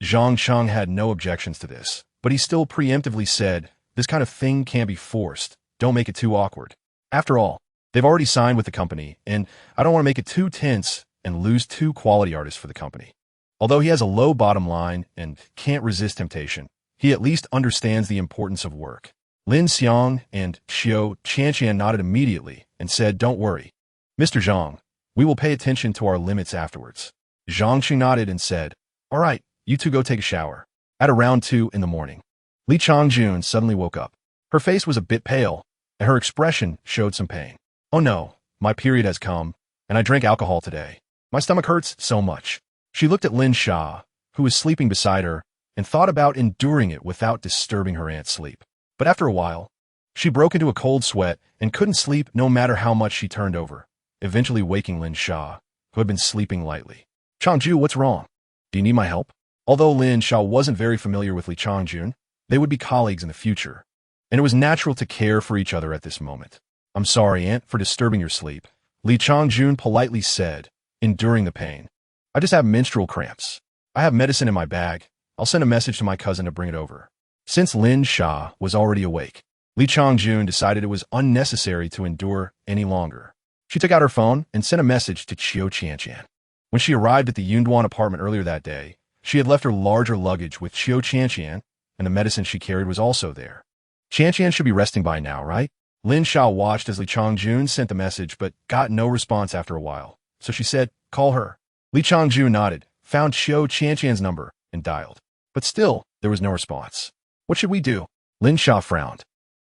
Zhang Cheng had no objections to this, but he still preemptively said, This kind of thing can't be forced. Don't make it too awkward. After all, they've already signed with the company, and I don't want to make it too tense and lose two quality artists for the company. Although he has a low bottom line and can't resist temptation, he at least understands the importance of work. Lin Xiang and Chiu Qianqian nodded immediately and said, Don't worry. Mr. Zhang, we will pay attention to our limits afterwards. Zhang Qing nodded and said, All right, you two go take a shower. At around 2 in the morning, Li Changjun suddenly woke up. Her face was a bit pale, and her expression showed some pain. Oh no, my period has come, and I drank alcohol today. My stomach hurts so much. She looked at Lin Sha, who was sleeping beside her, and thought about enduring it without disturbing her aunt's sleep. But after a while, she broke into a cold sweat and couldn't sleep no matter how much she turned over, eventually waking Lin Sha, who had been sleeping lightly. Changju, what's wrong? Do you need my help? Although Lin Sha wasn't very familiar with Li Changjun, they would be colleagues in the future, and it was natural to care for each other at this moment. I'm sorry, Aunt, for disturbing your sleep, Li Changjun politely said, enduring the pain. I just have menstrual cramps. I have medicine in my bag. I'll send a message to my cousin to bring it over. Since Lin Sha was already awake, Li Changjun decided it was unnecessary to endure any longer. She took out her phone and sent a message to Chiu Qianqian. When she arrived at the Yunduan apartment earlier that day, she had left her larger luggage with Chiu Qianqian, and the medicine she carried was also there. Qianqian should be resting by now, right? Lin Sha watched as Li Changjun sent the message but got no response after a while, so she said, Call her. Li Changjun nodded, found Chiu Qianqian's number, and dialed. But still, there was no response. What should we do? Lin Sha frowned.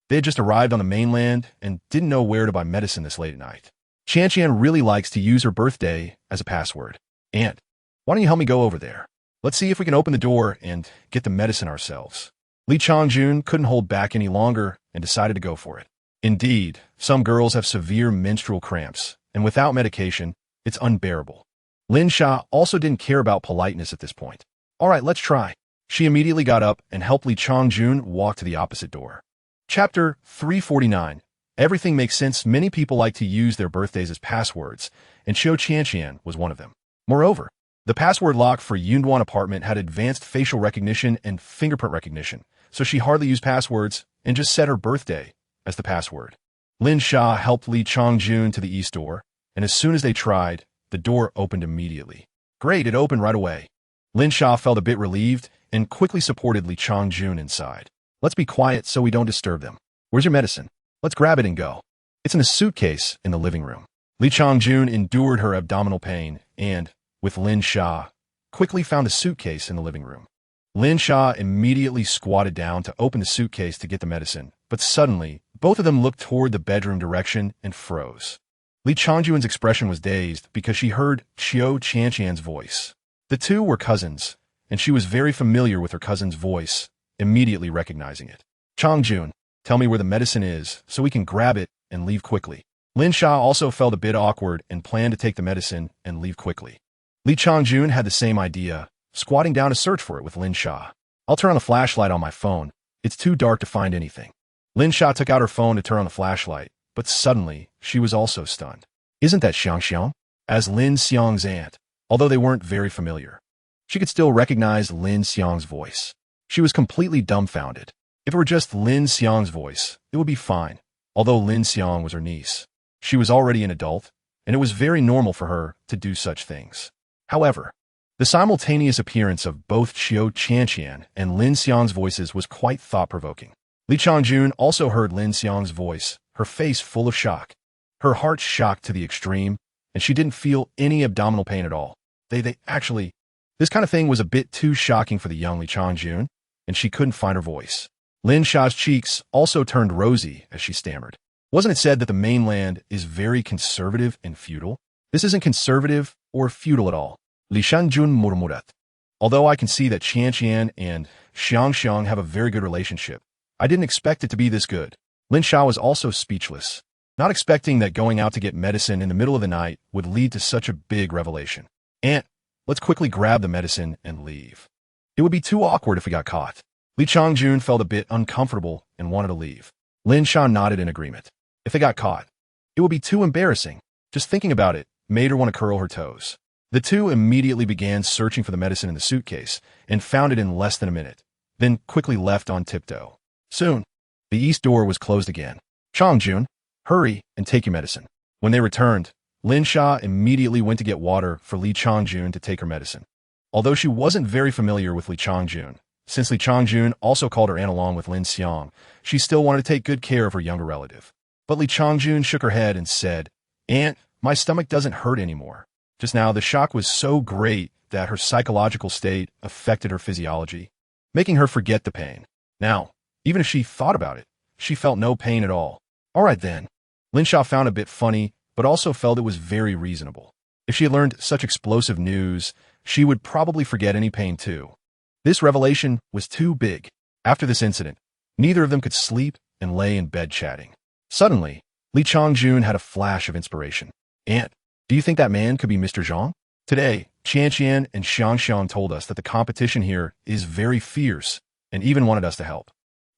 They had just arrived on the mainland and didn't know where to buy medicine this late at night. Qianqian really likes to use her birthday as a password. Aunt, why don't you help me go over there? Let's see if we can open the door and get the medicine ourselves. Li Changjun couldn't hold back any longer and decided to go for it. Indeed, some girls have severe menstrual cramps, and without medication, it's unbearable. Lin Sha also didn't care about politeness at this point. All right, let's try. She immediately got up and helped Li Changjun walk to the opposite door. Chapter 349. Everything makes sense. Many people like to use their birthdays as passwords, and Chiu Qianqian was one of them. Moreover, the password lock for Yunduan apartment had advanced facial recognition and fingerprint recognition, so she hardly used passwords and just set her birthday as the password. Lin Sha helped Li Changjun to the east door, and as soon as they tried, the door opened immediately. Great, it opened right away. Lin Sha felt a bit relieved and quickly supported Li Changjun inside. Let's be quiet so we don't disturb them. Where's your medicine? Let's grab it and go. It's in a suitcase in the living room. Li Changjun endured her abdominal pain and, with Lin Sha, quickly found the suitcase in the living room. Lin Sha immediately squatted down to open the suitcase to get the medicine, but suddenly, both of them looked toward the bedroom direction and froze. Li Changjun's expression was dazed because she heard Chiu Qianqian's voice. The two were cousins, and she was very familiar with her cousin's voice, immediately recognizing it. Changjun, tell me where the medicine is so we can grab it and leave quickly. Lin Sha also felt a bit awkward and planned to take the medicine and leave quickly. Li Changjun had the same idea, squatting down to search for it with Lin Sha. I'll turn on the flashlight on my phone. It's too dark to find anything. Lin Sha took out her phone to turn on the flashlight, but suddenly, she was also stunned. Isn't that Xiang Xiang? As Lin Xiang's aunt, although they weren't very familiar. She could still recognize Lin Xiang's voice. She was completely dumbfounded. If it were just Lin Xiang's voice, it would be fine, although Lin Xiang was her niece. She was already an adult, and it was very normal for her to do such things. However, the simultaneous appearance of both Qiu Qianqian and Lin Xiang's voices was quite thought-provoking. Li Changjun also heard Lin Xiang's voice, her face full of shock. Her heart shocked to the extreme, and she didn't feel any abdominal pain at all. This kind of thing was a bit too shocking for the young Li Changjun, and she couldn't find her voice. Lin Sha's cheeks also turned rosy as she stammered. Wasn't it said that the mainland is very conservative and feudal? This isn't conservative or feudal at all. Li Shanjun murmurat. Although I can see that Qianqian and Xiang have a very good relationship, I didn't expect it to be this good. Lin Sha was also speechless, not expecting that going out to get medicine in the middle of the night would lead to such a big revelation. Aunt, let's quickly grab the medicine and leave. It would be too awkward if we got caught. Li Changjun felt a bit uncomfortable and wanted to leave. Lin Sha nodded in agreement. If they got caught, it would be too embarrassing. Just thinking about it made her want to curl her toes. The two immediately began searching for the medicine in the suitcase and found it in less than a minute, then quickly left on tiptoe. Soon, the east door was closed again. Changjun, hurry and take your medicine. When they returned, Lin Sha immediately went to get water for Li Changjun to take her medicine. Although she wasn't very familiar with Li Changjun, since Li Changjun also called her aunt along with Lin Xiang, she still wanted to take good care of her younger relative. But Li Changjun shook her head and said, Aunt, my stomach doesn't hurt anymore. Just now, the shock was so great that her psychological state affected her physiology, making her forget the pain. Now, even if she thought about it, she felt no pain at all. All right then. Lin Sha found it a bit funny, but also felt it was very reasonable. If she had learned such explosive news, she would probably forget any pain too. This revelation was too big. After this incident, neither of them could sleep and lay in bed chatting. Suddenly, Li Changjun had a flash of inspiration. Aunt, do you think that man could be Mr. Zhang? Today, Qianqian and Xiang told us that the competition here is very fierce and even wanted us to help.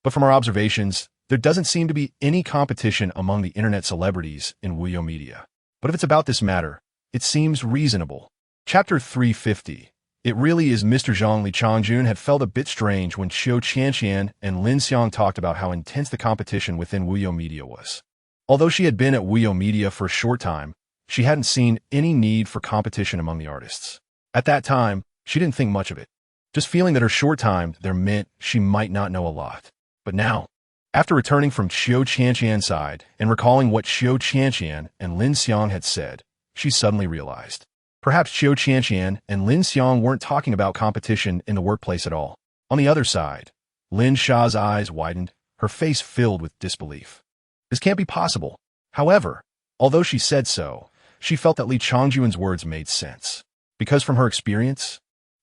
But from our observations, there doesn't seem to be any competition among the internet celebrities in Wuyo Media. But if it's about this matter, it seems reasonable. Chapter 350. It really is Mr. Zhang. Li Changjun had felt a bit strange when Qiu Qianqian and Lin Xiang talked about how intense the competition within Wuyo Media was. Although she had been at Wuyo Media for a short time, she hadn't seen any need for competition among the artists. At that time, she didn't think much of it, just feeling that her short time there meant she might not know a lot. But now, after returning from Qiu Qianqian's side and recalling what Qiu Qianqian and Lin Xiang had said, she suddenly realized. Perhaps Qiu Qianqian and Lin Xiang weren't talking about competition in the workplace at all. On the other side, Lin Sha's eyes widened, her face filled with disbelief. This can't be possible. However, although she said so, she felt that Li Changjun's words made sense. Because from her experience,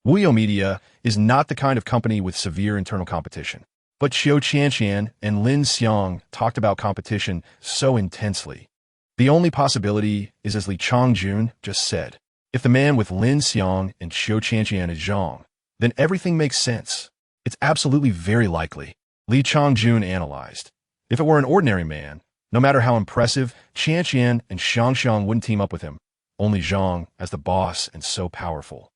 Wuyo Media is not the kind of company with severe internal competition. But Qiu Qianqian and Lin Xiang talked about competition so intensely. The only possibility is as Li Changjun just said. If the man with Lin Xiang and Qiu Qianqian is Zhang, then everything makes sense. It's absolutely very likely. Li Changjun analyzed. If it were an ordinary man, no matter how impressive, Qianqian and Xiang wouldn't team up with him. Only Zhang, as the boss and so powerful,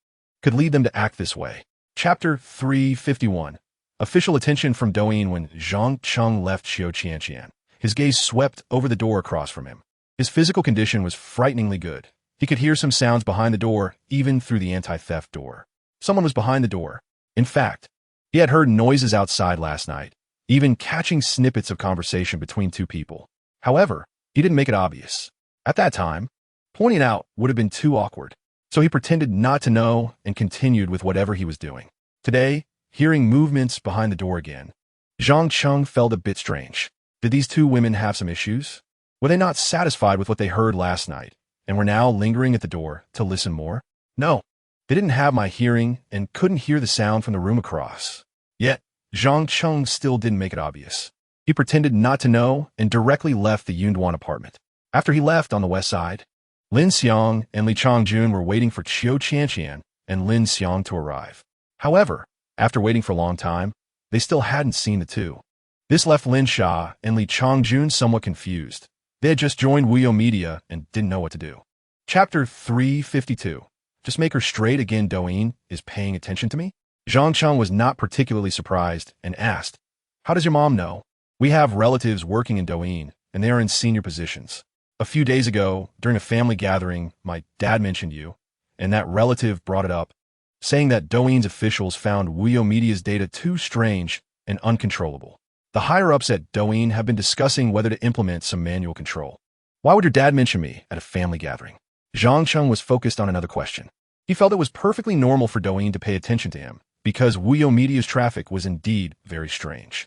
could lead them to act this way. Chapter 351. Official attention from Douyin. When Zhang Cheng left Qiu Qianqian, his gaze swept over the door across from him. His physical condition was frighteningly good. He could hear some sounds behind the door, even through the anti-theft door. Someone was behind the door. In fact, he had heard noises outside last night, even catching snippets of conversation between two people. However, he didn't make it obvious. At that time, pointing out would have been too awkward, so he pretended not to know and continued with whatever he was doing. Today, hearing movements behind the door again, Zhang Cheng felt a bit strange. Did these two women have some issues? Were they not satisfied with what they heard last night, and were now lingering at the door to listen more? No, they didn't have my hearing and couldn't hear the sound from the room across. Yet, Zhang Cheng still didn't make it obvious. He pretended not to know and directly left the Yunduan apartment. After he left on the west side, Lin Xiang and Li Changjun were waiting for Qiu Qianqian and Lin Xiang to arrive. However, after waiting for a long time, they still hadn't seen the two. This left Lin Sha and Li Changjun somewhat confused. They had just joined Wuyo Media and didn't know what to do. Chapter 352. Just make her straight again. Douyin is paying attention to me? Zhang Cheng was not particularly surprised and asked, "How does your mom know?" "We have relatives working in Douyin, and they are in senior positions. A few days ago, during a family gathering, my dad mentioned you, and that relative brought it up, saying that Douyin's officials found Wuyo Media's data too strange and uncontrollable. The higher-ups at Douyin have been discussing whether to implement some manual control." "Why would your dad mention me at a family gathering?" Zhang Cheng was focused on another question. He felt it was perfectly normal for Douyin to pay attention to him, because Wuyo Media's traffic was indeed very strange.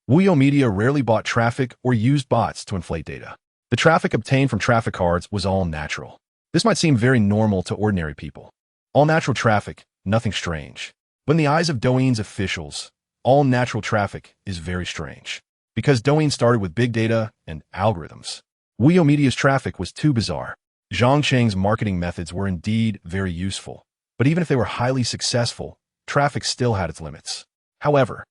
Wuyo Media rarely bought traffic or used bots to inflate data. The traffic obtained from traffic cards was all natural. This might seem very normal to ordinary people. All natural traffic, nothing strange. But in the eyes of Douyin's officials, all natural traffic is very strange. Because Douyin started with big data and algorithms, Wuyo Media's traffic was too bizarre. Zhang Cheng's marketing methods were indeed very useful, but even if they were highly successful, traffic still had its limits. However,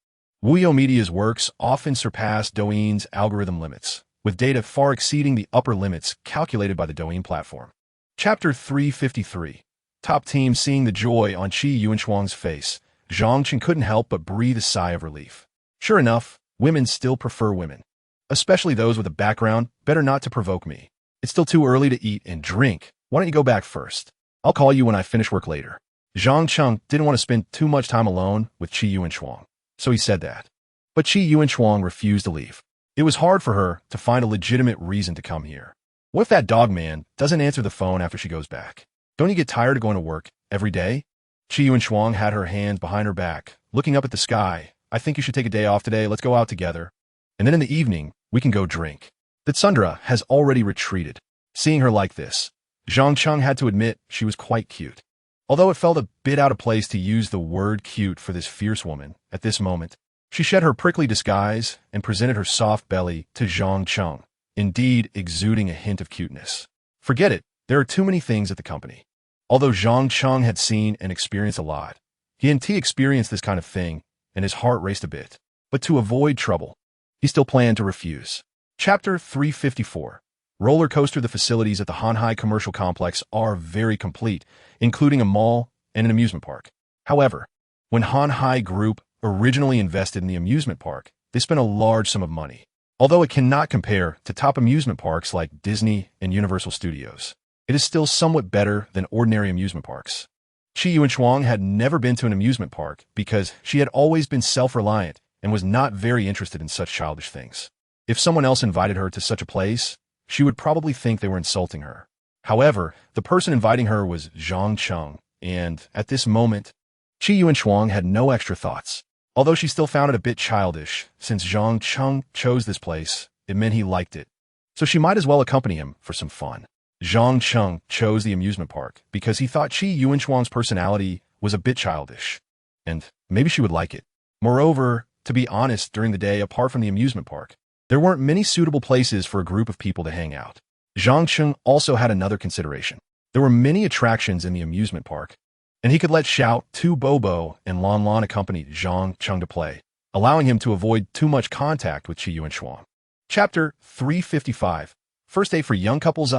Wuyo Media's works often surpassed Douyin's algorithm limits, with data far exceeding the upper limits calculated by the Douyin platform. Chapter 353. Top team. Seeing the joy on Qi Yuanshuang's face, Zhang Cheng couldn't help but breathe a sigh of relief. Sure enough, women still prefer women. Especially those with a background. Better not to provoke me. It's still too early to eat and drink. Why don't you go back first? I'll call you when I finish work later. Zhang Cheng didn't want to spend too much time alone with Qi Yuanshuang, so he said that. But Qi Yuanshuang refused to leave. It was hard for her to find a legitimate reason to come here. What if that dog man doesn't answer the phone after she goes back? Don't you get tired of going to work every day? Qi Yuanshuang had her hands behind her back, looking up at the sky. "I think you should take a day off today. Let's go out together. And then in the evening, we can go drink." That Sundra has already retreated. Seeing her like this, Zhang Cheng had to admit she was quite cute. Although it felt a bit out of place to use the word cute for this fierce woman at this moment, she shed her prickly disguise and presented her soft belly to Zhang Cheng, indeed exuding a hint of cuteness. Forget it, there are too many things at the company. Although Zhang Cheng had seen and experienced a lot, he experienced this kind of thing, and his heart raced a bit. But to avoid trouble, he still planned to refuse. Chapter 354. Roller coaster. The facilities at the Hanhai Commercial Complex are very complete, including a mall and an amusement park. However, when Hanhai Group originally invested in the amusement park, they spent a large sum of money. Although it cannot compare to top amusement parks like Disney and Universal Studios, it is still somewhat better than ordinary amusement parks. Qi Yuanshuang had never been to an amusement park because she had always been self-reliant and was not very interested in such childish things. If someone else invited her to such a place, she would probably think they were insulting her. However, the person inviting her was Zhang Cheng, and at this moment, Qi Yuanshuang had no extra thoughts. Although she still found it a bit childish, since Zhang Cheng chose this place, it meant he liked it. So she might as well accompany him for some fun. Zhang Cheng chose the amusement park because he thought Qi Yuanshuang's personality was a bit childish, and maybe she would like it. Moreover, to be honest, during the day apart from the amusement park, there weren't many suitable places for a group of people to hang out. Zhang Cheng also had another consideration. There were many attractions in the amusement park, and he could let Xiao, Tu Bobo, and Lan Lan accompany Zhang Cheng to play, allowing him to avoid too much contact with Qi Yuanshuang. Chapter 355. First day for young couples.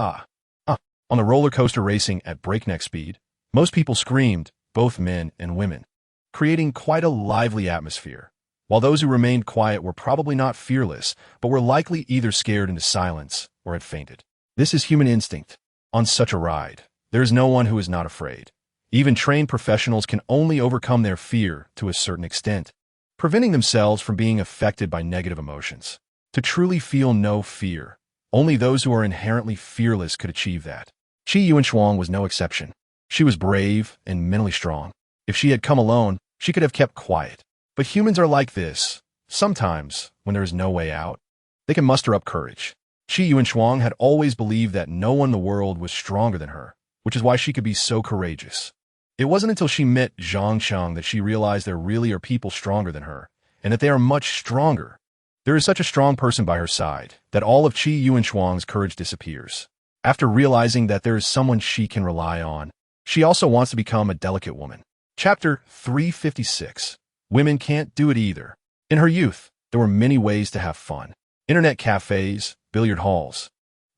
On the roller coaster racing at breakneck speed, most people screamed, both men and women, creating quite a lively atmosphere. While those who remained quiet were probably not fearless, but were likely either scared into silence or had fainted. This is human instinct. On such a ride, there is no one who is not afraid. Even trained professionals can only overcome their fear to a certain extent, preventing themselves from being affected by negative emotions. To truly feel no fear, only those who are inherently fearless could achieve that. Qi Yuanshuang was no exception. She was brave and mentally strong. If she had come alone, she could have kept quiet. But humans are like this. Sometimes, when there is no way out, they can muster up courage. Qi Yuanshuang had always believed that no one in the world was stronger than her, which is why she could be so courageous. It wasn't until she met Zhang Cheng that she realized there really are people stronger than her, and that they are much stronger. There is such a strong person by her side that all of Qi Yuanshuang's courage disappears. After realizing that there is someone she can rely on, she also wants to become a delicate woman. Chapter 356. Women can't do it either. In her youth, there there were many ways to have fun. Internet cafes, billiard halls,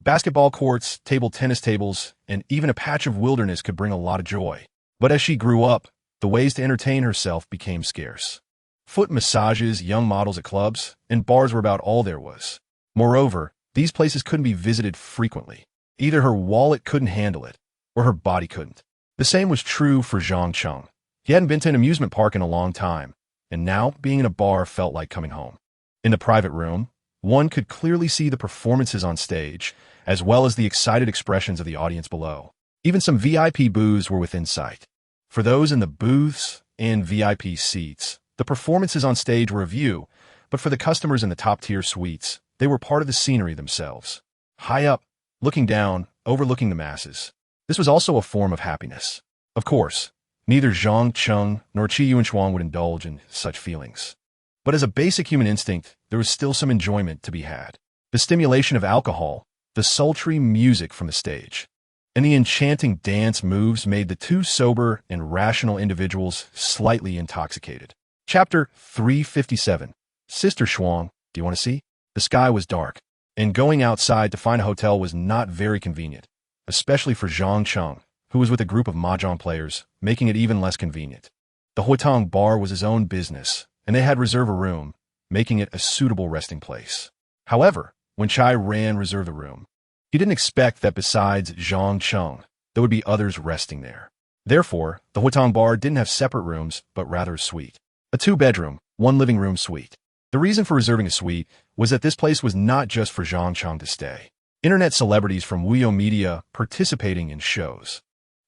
basketball courts, table tennis tables, and even a patch of wilderness could bring a lot of joy. But as she grew up, the ways to entertain herself became scarce. Foot massages, young models at clubs, and bars were about all there was. Moreover, these places couldn't be visited frequently. Either her wallet couldn't handle it, or her body couldn't. The same was true for Zhang Cheng. He hadn't been to an amusement park in a long time, and now being in a bar felt like coming home. In the private room, one could clearly see the performances on stage, as well as the excited expressions of the audience below. Even some VIP booths were within sight. For those in the booths and VIP seats, the performances on stage were a view, but for the customers in the top-tier suites, they were part of the scenery themselves. High up, looking down, overlooking the masses. This was also a form of happiness. Of course, neither Zhang Cheng nor Qi Yuanchuang would indulge in such feelings. But as a basic human instinct, there was still some enjoyment to be had. The stimulation of alcohol, the sultry music from the stage, and the enchanting dance moves made the two sober and rational individuals slightly intoxicated. Chapter 357. Sister Shuang, do you want to see? The sky was dark, and going outside to find a hotel was not very convenient, especially for Zhang Cheng, who was with a group of mahjong players, making it even less convenient. The Huitong bar was his own business, and they had reserved a room, making it a suitable resting place. However, when Chai Ran reserved the room, he didn't expect that besides Zhang Cheng, there would be others resting there. Therefore, the Huitong bar didn't have separate rooms, but rather a suite. A two-bedroom, one living room suite. The reason for reserving a suite was that this place was not just for Zhang Cheng to stay. Internet celebrities from Wuyo Media participating in shows.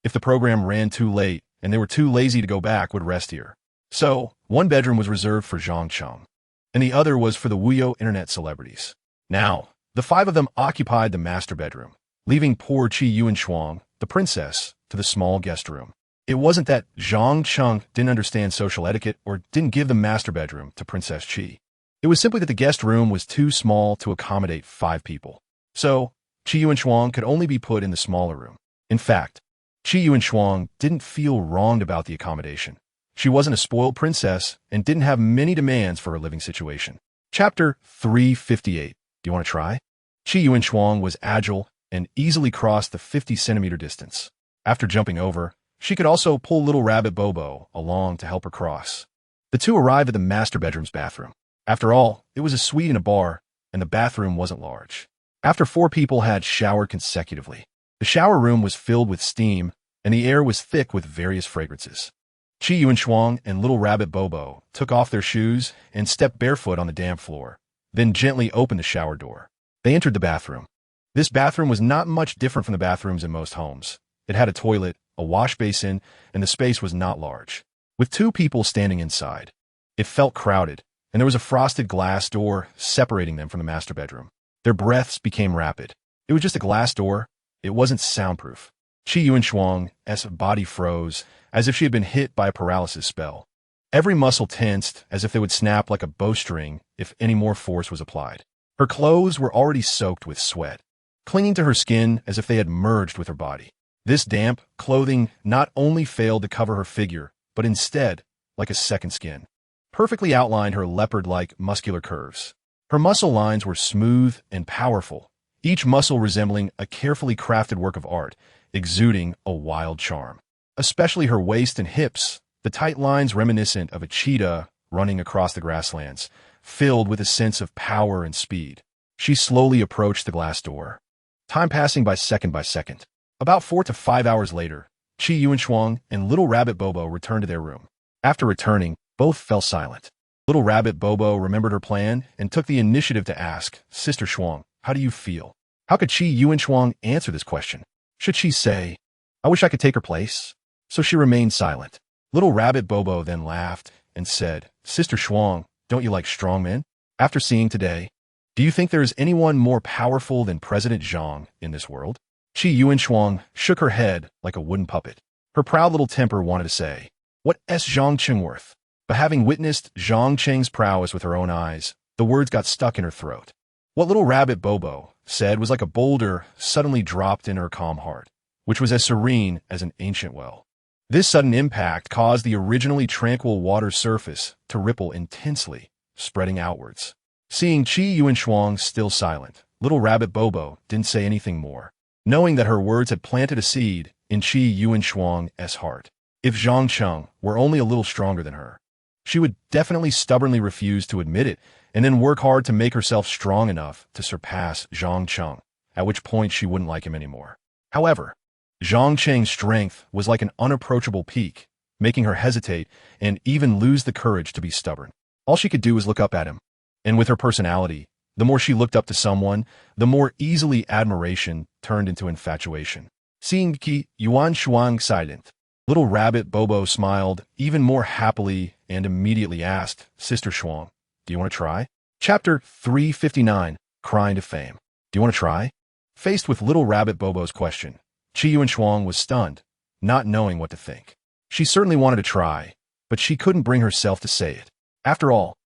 If the program ran too late and they were too lazy to go back, would rest here. So, one bedroom was reserved for Zhang Cheng, and the other was for the Wuyo internet celebrities. Now, the five of them occupied the master bedroom, leaving poor Qi Yuanchuang, the princess, to the small guest room. It wasn't that Zhang Cheng didn't understand social etiquette or didn't give the master bedroom to Princess Qi. It was simply that the guest room was too small to accommodate 5 people. So, Qi Yuanchuang could only be put in the smaller room. In fact, Qi Yuanchuang didn't feel wronged about the accommodation. She wasn't a spoiled princess and didn't have many demands for her living situation. Chapter 358. Do you want to try? Qi Yuanchuang was agile and easily crossed the 50-centimeter distance. After jumping over, she could also pull little rabbit Bobo along to help her cross. The two arrived at the master bedroom's bathroom. After all, it was a suite and a bar, and the bathroom wasn't large. After 4 people had showered consecutively, the shower room was filled with steam, and the air was thick with various fragrances. Qi Yuanchuang and little rabbit Bobo took off their shoes and stepped barefoot on the damp floor, then gently opened the shower door. They entered the bathroom. This bathroom was not much different from the bathrooms in most homes. It had a toilet, a wash basin, and the space was not large. With 2 people standing inside, it felt crowded, and there was a frosted glass door separating them from the master bedroom. Their breaths became rapid. It was just a glass door. It wasn't soundproof. Qi Yuanchuang's body froze, as if she had been hit by a paralysis spell. Every muscle tensed, as if they would snap like a bowstring if any more force was applied. Her clothes were already soaked with sweat, clinging to her skin as if they had merged with her body. This damp clothing not only failed to cover her figure, but instead, like a second skin, perfectly outlined her leopard-like muscular curves. Her muscle lines were smooth and powerful, each muscle resembling a carefully crafted work of art, exuding a wild charm. Especially her waist and hips, the tight lines reminiscent of a cheetah running across the grasslands, filled with a sense of power and speed. She slowly approached the glass door, time passing by second. About 4 to 5 hours later, Qi Yuanchuang and little rabbit Bobo returned to their room. After returning, both fell silent. Little rabbit Bobo remembered her plan and took the initiative to ask, "Sister Shuang, how do you feel?" How could Qi Yuanchuang answer this question? Should she say, "I wish I could take her place"? So she remained silent. Little rabbit Bobo then laughed and said, "Sister Shuang, don't you like strong men? After seeing today, do you think there is anyone more powerful than President Zhang in this world?" Qi Yuanchuang shook her head like a wooden puppet. Her proud little temper wanted to say, "What is Zhang Cheng worth?" But having witnessed Zhang Cheng's prowess with her own eyes, the words got stuck in her throat. What little rabbit Bobo said was like a boulder suddenly dropped in her calm heart, which was as serene as an ancient well. This sudden impact caused the originally tranquil water surface to ripple intensely, spreading outwards. Seeing Chi Yuan Shuang still silent, little rabbit Bobo didn't say anything more, knowing that her words had planted a seed in Chi Yuan Shuang's heart. If Zhang Cheng were only a little stronger than her, she would definitely stubbornly refuse to admit it and then work hard to make herself strong enough to surpass Zhang Cheng, at which point she wouldn't like him anymore. However, Zhang Cheng's strength was like an unapproachable peak, making her hesitate and even lose the courage to be stubborn. All she could do was look up at him. And with her personality, the more she looked up to someone, the more easily admiration turned into infatuation. Seeing Qi Yuan Shuang silent, little rabbit Bobo smiled even more happily and immediately asked, Sister Shuang, do you want to try? Chapter 359, Crying to Fame. Do you want to try? Faced with little rabbit Bobo's question, Chi Yuan Shuang was stunned, not knowing what to think. She certainly wanted to try, but she couldn't bring herself to say it. After all,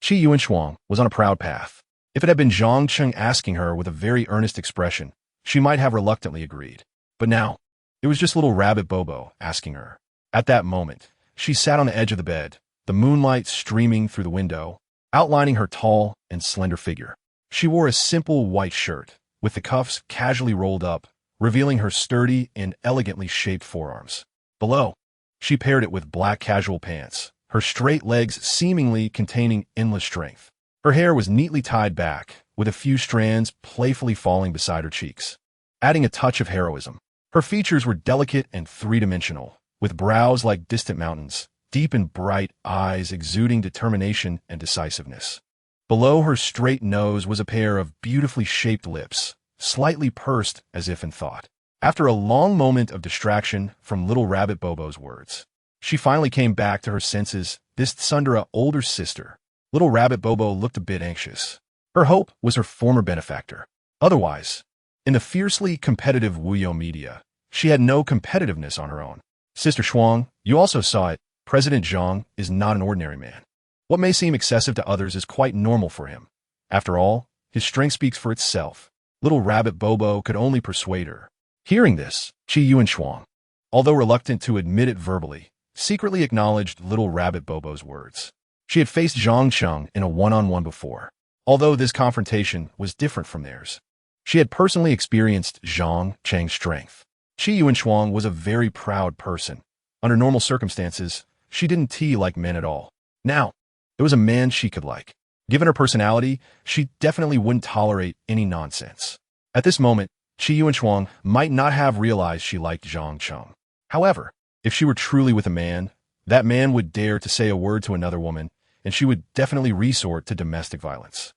Chi Yuan Shuang was on a proud path. If it had been Zhang Cheng asking her with a very earnest expression, she might have reluctantly agreed. But now, it was just little rabbit Bobo asking her. At that moment, she sat on the edge of the bed, the moonlight streaming through the window, outlining her tall and slender figure. She wore a simple white shirt, with the cuffs casually rolled up, revealing her sturdy and elegantly shaped forearms. Below, she paired it with black casual pants, her straight legs seemingly containing endless strength. Her hair was neatly tied back, with a few strands playfully falling beside her cheeks, adding a touch of heroism. Her features were delicate and three-dimensional, with brows like distant mountains, deep and bright eyes exuding determination and decisiveness. Below her straight nose was a pair of beautifully shaped lips, slightly pursed as if in thought. After a long moment of distraction from little rabbit Bobo's words, she finally came back to her senses, this Tsundere older sister. Little rabbit Bobo looked a bit anxious. Her hope was her former benefactor. Otherwise, in the fiercely competitive Wuyo media, she had no competitiveness on her own. Sister Shuang, you also saw it, President Zhang is not an ordinary man. What may seem excessive to others is quite normal for him. After all, his strength speaks for itself. Little rabbit Bobo could only persuade her. Hearing this, Chi Yuan Shuang, although reluctant to admit it verbally, secretly acknowledged little rabbit Bobo's words. She had faced Zhang Cheng in a one-on-one before, although this confrontation was different from theirs. She had personally experienced Zhang Cheng's strength. Chi Yuan Shuang was a very proud person. Under normal circumstances, she didn't tea like men at all. Now, there was a man she could like. Given her personality, she definitely wouldn't tolerate any nonsense. At this moment, Chi Yuan Shuang might not have realized she liked Zhang Cheng. However, if she were truly with a man, that man would dare to say a word to another woman, and she would definitely resort to domestic violence.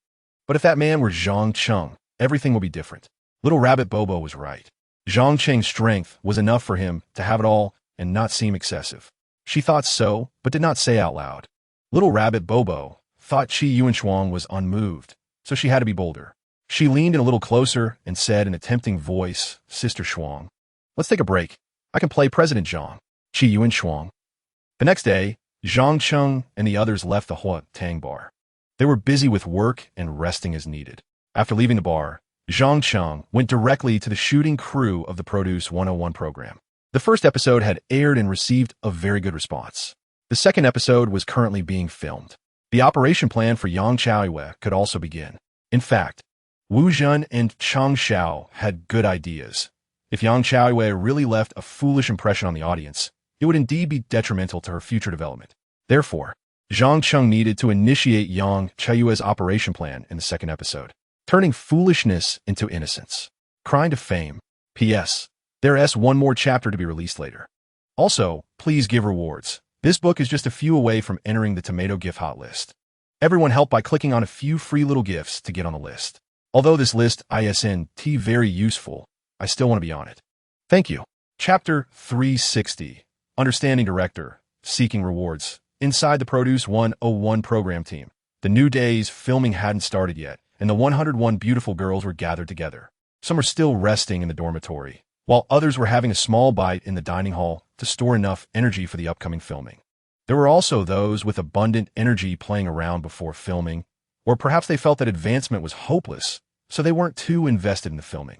But if that man were Zhang Cheng, everything would be different. Little rabbit Bobo was right. Zhang Cheng's strength was enough for him to have it all and not seem excessive. She thought so, but did not say out loud. Little rabbit Bobo thought Chi Yuan Shuang was unmoved, so she had to be bolder. She leaned in a little closer and said in a tempting voice, Sister Shuang, let's take a break. I can play President Zhang. Chi Yuan Shuang. The next day, Zhang Cheng and the others left the Hua Tang bar. They were busy with work and resting as needed. After leaving the bar, Zhang Cheng went directly to the shooting crew of the Produce 101 program. The first episode had aired and received a very good response. The second episode was currently being filmed. The operation plan for Yang Chaoyue could also begin. In fact, Wu Zhen and Chang Xiao had good ideas. If Yang Chaoyue really left a foolish impression on the audience, it would indeed be detrimental to her future development. Therefore, Zhang Cheng needed to initiate Yang Chaoyue's operation plan in the second episode, turning foolishness into innocence. Crying to Fame. P.S. There's one more chapter to be released later. Also, please give rewards. This book is just a few away from entering the Tomato Gift Hot list. Everyone help by clicking on a few free little gifts to get on the list. Although this list isn't very useful, I still want to be on it. Thank you. Chapter 360. Understanding Director. Seeking Rewards. Inside the Produce 101 program team, the new day's filming hadn't started yet, and the 101 beautiful girls were gathered together. Some were still resting in the dormitory, while others were having a small bite in the dining hall to store enough energy for the upcoming filming. There were also those with abundant energy playing around before filming, or perhaps they felt that advancement was hopeless, so they weren't too invested in the filming.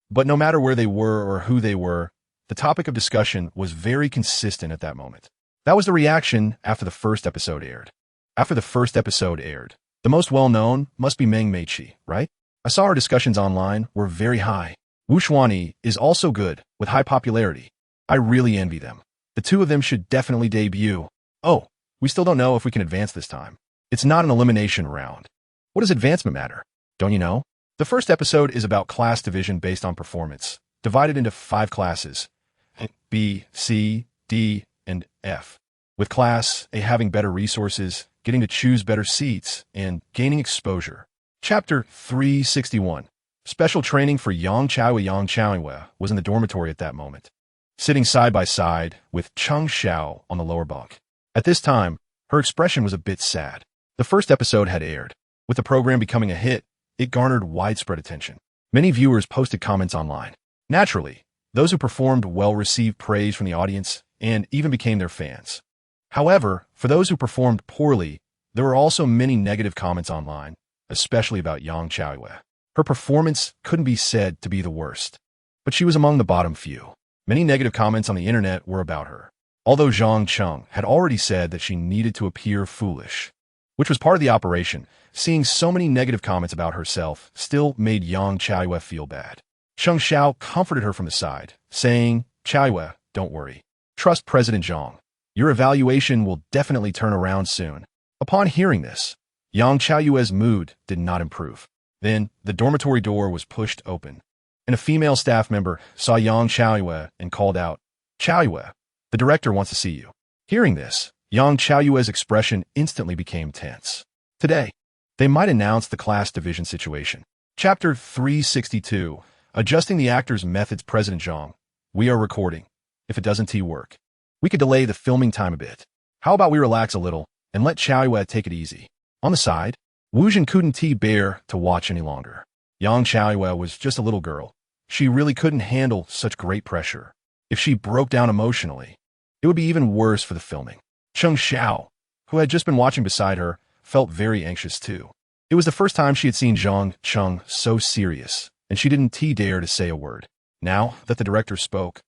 But no matter where they were or who they were, the topic of discussion was very consistent at that moment. That was the reaction after the first episode aired. After the first episode aired, The most well-known must be Meng Meiqi, right? I saw her discussions online were very high. Wu Xuanyi is also good, with high popularity. I really envy them. The two of them should definitely debut. Oh, we still don't know if we can advance this time. It's not an elimination round. What does advancement matter? Don't you know? The first episode is about class division based on performance, divided into 5 classes, B, C, D, and F. With Class A having better resources, getting to choose better seats, and gaining exposure. Chapter 361. Special training for Yang Chaoyue. Yang Chaoyue was in the dormitory at that moment, sitting side by side with Cheng Xiao on the lower bunk. At this time, her expression was a bit sad. The first episode had aired. With the program becoming a hit, it garnered widespread attention. Many viewers posted comments online. Naturally, those who performed well received praise from the audience and even became their fans. However, for those who performed poorly, there were also many negative comments online, especially about Yang Chaoyue. Her performance couldn't be said to be the worst, but she was among the bottom few. Many negative comments on the internet were about her. Although Zhang Cheng had already said that she needed to appear foolish, which was part of the operation, seeing so many negative comments about herself still made Yang Chaoyue feel bad. Cheng Xiao comforted her from the side, saying, "Chaoyue, don't worry. Trust President Zhang. Your evaluation will definitely turn around soon." Upon hearing this, Yang Chaoyue's mood did not improve. Then, the dormitory door was pushed open, and a female staff member saw Yang Chaoyue and called out, "Chaoyue, the director wants to see you." Hearing this, Yang Chaoyue's expression instantly became tense. Today, they might announce the class division situation. Chapter 362. Adjusting the actor's methods. President Zhang, we are recording. If it doesn't work, we could delay the filming time a bit. How about we relax a little and let Chaoyue take it easy? On the side, Wu Jin couldn't bear to watch any longer. Yang Chaoyue was just a little girl. She really couldn't handle such great pressure. If she broke down emotionally, it would be even worse for the filming. Cheng Xiao, who had just been watching beside her, felt very anxious too. It was the first time she had seen Zhang Cheng so serious, and she didn't dare to say a word. Now that the director spoke,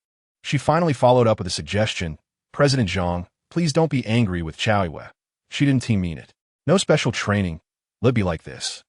she finally followed up with a suggestion. "President Zhang, please don't be angry with Chaoyue. She didn't mean it. No special training. Let it be like this."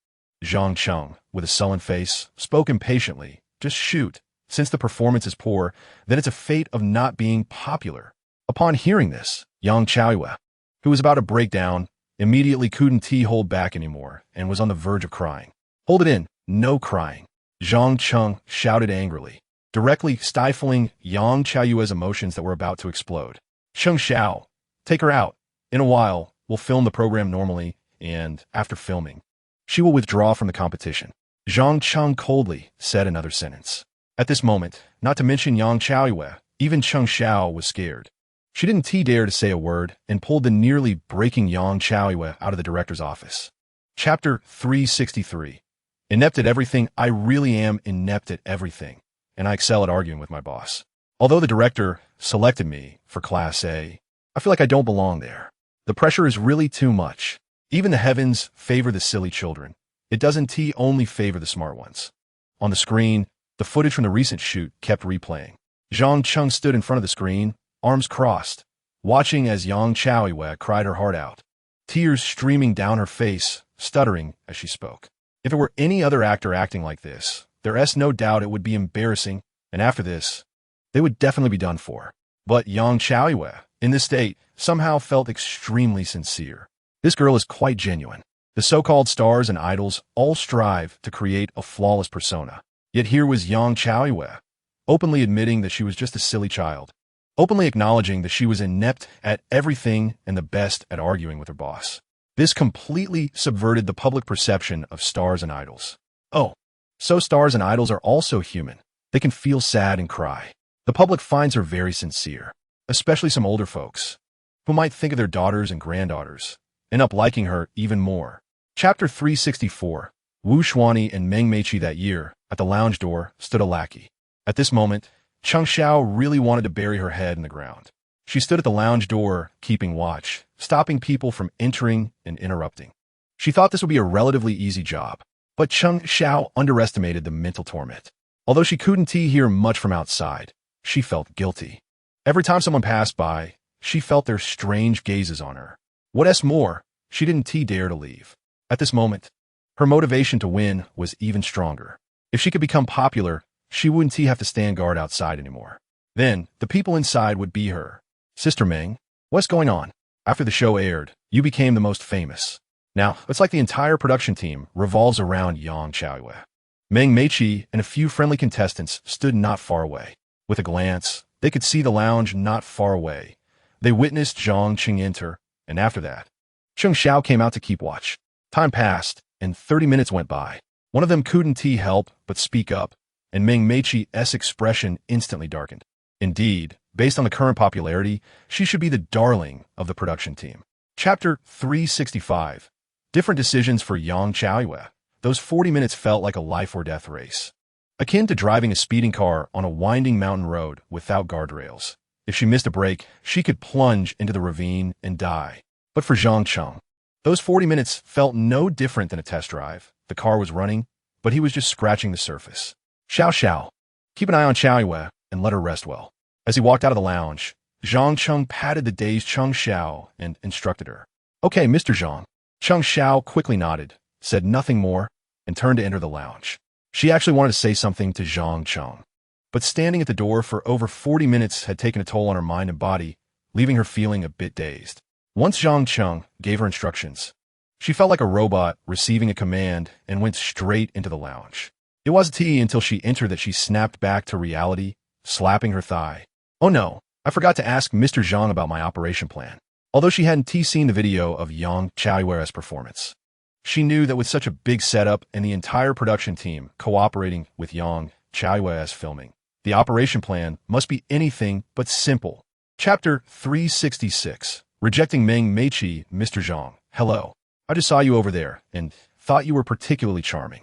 Zhang Cheng, with a sullen face, spoke impatiently. "Just shoot. Since the performance is poor, then it's a fate of not being popular." Upon hearing this, Yang Chaoyue, who was about to break down, immediately couldn't hold back anymore and was on the verge of crying. "Hold it in. No crying." Zhang Cheng shouted angrily, directly stifling Yang Chaoyue's emotions that were about to explode. "Cheng Xiao, take her out. In a while, we'll film the program normally, and after filming, she will withdraw from the competition." Zhang Cheng coldly said another sentence. At this moment, not to mention Yang Chaoyue, even Cheng Xiao was scared. She didn't dare to say a word and pulled the nearly breaking Yang Chaoyue out of the director's office. Chapter 363. Inept at everything. I really am inept at everything, and I excel at arguing with my boss. Although the director selected me for Class A, I feel like I don't belong there. The pressure is really too much. Even the heavens favor the silly children. It doesn't only favor the smart ones. On the screen, the footage from the recent shoot kept replaying. Zhang Cheng stood in front of the screen, arms crossed, watching as Yang Chaoyue cried her heart out, tears streaming down her face, stuttering as she spoke. If it were any other actor acting like this, there's no doubt it would be embarrassing, and after this, they would definitely be done for. But Yang Chaoyue, in this state, somehow felt extremely sincere. This girl is quite genuine. The so-called stars and idols all strive to create a flawless persona. Yet here was Yang Chaoyue, openly admitting that she was just a silly child, openly acknowledging that she was inept at everything and the best at arguing with her boss. This completely subverted the public perception of stars and idols. Oh, so stars and idols are also human. They can feel sad and cry. The public finds her very sincere, especially some older folks, who might think of their daughters and granddaughters, end up liking her even more. Chapter 364. Wu Xuanyi and Meng Meiqi. That year, at the lounge door, stood a lackey. At this moment, Cheng Xiao really wanted to bury her head in the ground. She stood at the lounge door, keeping watch, stopping people from entering and interrupting. She thought this would be a relatively easy job, but Cheng Xiao underestimated the mental torment. Although she couldn't hear much from outside, she felt guilty. Every time someone passed by, she felt their strange gazes on her. What's more, she didn't dare to leave. At this moment, her motivation to win was even stronger. If she could become popular, she wouldn't have to stand guard outside anymore. Then, the people inside would be her. Sister Meng, what's going on? After the show aired, you became the most famous. Now, it's like the entire production team revolves around Yang Chaoyue. Meng Meiqi and a few friendly contestants stood not far away. With a glance, they could see the lounge not far away. They witnessed Zhang Qing enter, and after that, Cheng Xiao came out to keep watch. Time passed, and 30 minutes went by. One of them couldn't help but speak up, and Meng Meiqi's expression instantly darkened. Indeed, based on the current popularity, she should be the darling of the production team. Chapter 365. Different decisions for Yang Chaoyue. Those 40 minutes felt like a life-or-death race, akin to driving a speeding car on a winding mountain road without guardrails. If she missed a break, she could plunge into the ravine and die. But for Zhang Cheng, those 40 minutes felt no different than a test drive. The car was running, but he was just scratching the surface. Xiao, keep an eye on Chaoyue and let her rest well. As he walked out of the lounge, Zhang Cheng patted the dazed Cheng Xiao and instructed her. Okay, Mr. Zhang. Cheng Xiao quickly nodded, said nothing more, and turned to enter the lounge. She actually wanted to say something to Zhang Cheng, but standing at the door for over 40 minutes had taken a toll on her mind and body, leaving her feeling a bit dazed. Once Zhang Cheng gave her instructions, she felt like a robot receiving a command and went straight into the lounge. It wasn't until she entered that she snapped back to reality, slapping her thigh. Oh no, I forgot to ask Mr. Zhang about my operation plan. Although she hadn't seen the video of Yang Chaoyue's performance, she knew that with such a big setup and the entire production team cooperating with Yang Chaoyue's filming, the operation plan must be anything but simple. Chapter 366. Rejecting Meng Meiqi. Mr. Zhang, hello. I just saw you over there and thought you were particularly charming.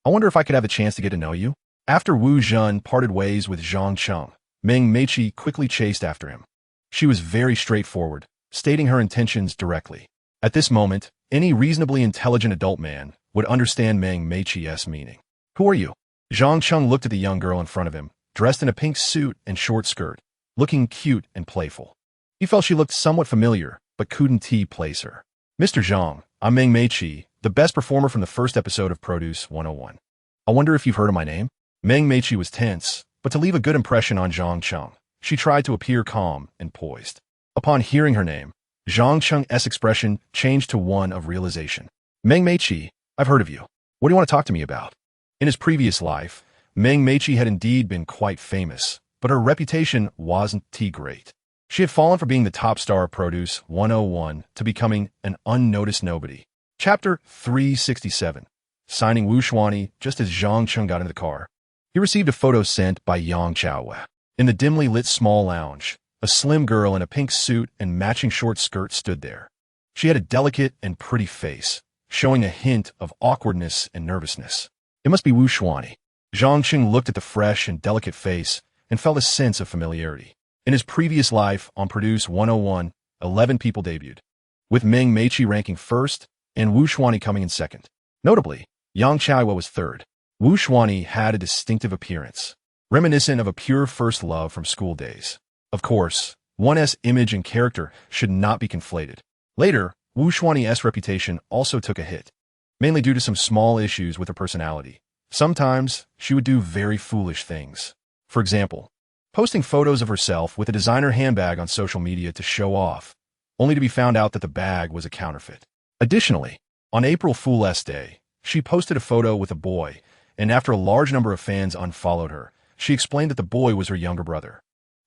I wonder if I could have a chance to get to know you? After Wu Zhen parted ways with Zhang Cheng, Meng Meiqi quickly chased after him. She was very straightforward, stating her intentions directly. At this moment, any reasonably intelligent adult man would understand Meng Meiqi's meaning. Who are you? Zhang Cheng looked at the young girl in front of him, dressed in a pink suit and short skirt, looking cute and playful. He felt she looked somewhat familiar, but couldn't place her. Mr. Zhang, I'm Meng Meiqi, the best performer from the first episode of Produce 101. I wonder if you've heard of my name? Meng Meiqi was tense, but to leave a good impression on Zhang Cheng, she tried to appear calm and poised. Upon hearing her name, Zhang Cheng's expression changed to one of realization. Meng Meiqi, I've heard of you. What do you want to talk to me about? In his previous life, Meng Meiqi had indeed been quite famous, but her reputation wasn't great. She had fallen from being the top star of Produce 101 to becoming an unnoticed nobody. Chapter 367. Signing Wu Xuanyi just as Zhang Cheng got into the car. He received a photo sent by Yang Chaoyue. In the dimly lit small lounge, a slim girl in a pink suit and matching short skirt stood there. She had a delicate and pretty face, showing a hint of awkwardness and nervousness. It must be Wu Xuanyi. Zhang Cheng looked at the fresh and delicate face and felt a sense of familiarity. In his previous life on Produce 101, 11 people debuted, with Meng Meiqi ranking first and Wu Xuanyi coming in second. Notably, Yang Chaoyue was third. Wu Xuanyi had a distinctive appearance, reminiscent of a pure first love from school days. Of course, one's image and character should not be conflated. Later, Wu Xuanyi's reputation also took a hit, mainly due to some small issues with her personality. Sometimes, she would do very foolish things. For example, posting photos of herself with a designer handbag on social media to show off, only to be found out that the bag was a counterfeit. Additionally, on April Fool's Day, she posted a photo with a boy, and after a large number of fans unfollowed her, she explained that the boy was her younger brother.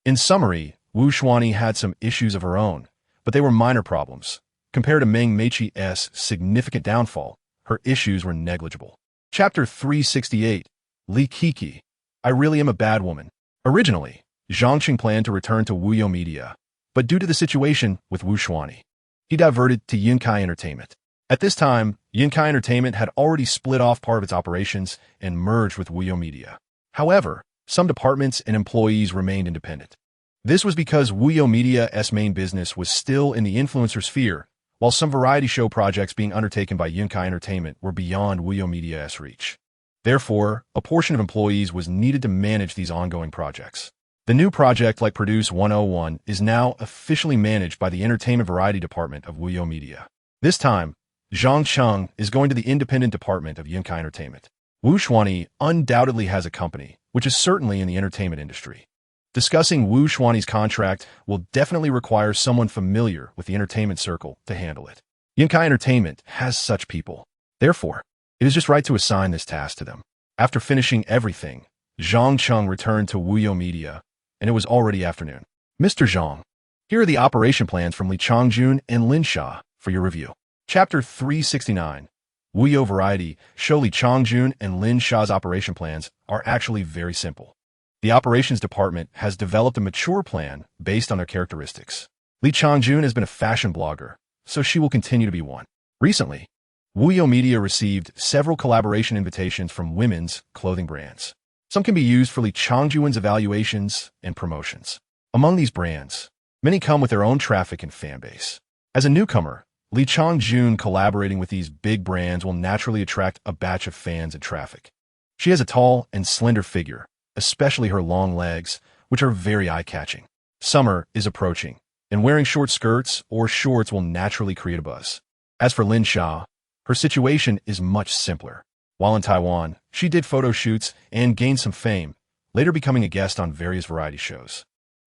In summary, Wu Xuanyi had some issues of her own, but they were minor problems. Compared to Meng Meiqi's significant downfall, her issues were negligible. Chapter 368. Li Kiki. I really am a bad woman. Originally, Zhang Qing planned to return to Wuyo Media, but due to the situation with Wu Xuanyi, he diverted to Yunkai Entertainment. At this time, Yunkai Entertainment had already split off part of its operations and merged with Wuyo Media. However, some departments and employees remained independent. This was because Wuyo Media's main business was still in the influencer sphere, while some variety show projects being undertaken by Yunkai Entertainment were beyond Wuyo Media's reach. Therefore, a portion of employees was needed to manage these ongoing projects. The new project, like Produce 101, is now officially managed by the Entertainment Variety Department of Wuyo Media. This time, Zhang Cheng is going to the independent department of Yunkai Entertainment. Wu Xuanyi undoubtedly has a company, which is certainly in the entertainment industry. Discussing Wu Xuanyi's contract will definitely require someone familiar with the entertainment circle to handle it. Yunkai Entertainment has such people. Therefore, it is just right to assign this task to them. After finishing everything, Zhang Cheng returned to Wuyo Media, and it was already afternoon. Mr. Zhang, here are the operation plans from Li Changjun and Lin Sha for your review. Chapter 369. Wuyo Variety show Li Changjun and Lin Sha's operation plans are actually very simple. The operations department has developed a mature plan based on their characteristics. Li Changjun has been a fashion blogger, so she will continue to be one. Recently, Wuyo Media received several collaboration invitations from women's clothing brands. Some can be used for Li Changjun's evaluations and promotions. Among these brands, many come with their own traffic and fan base. As a newcomer, Li Changjun collaborating with these big brands will naturally attract a batch of fans and traffic. She has a tall and slender figure, especially her long legs, which are very eye-catching. Summer is approaching, and wearing short skirts or shorts will naturally create a buzz. As for Lin Sha, her situation is much simpler. While in Taiwan, she did photo shoots and gained some fame, later becoming a guest on various variety shows.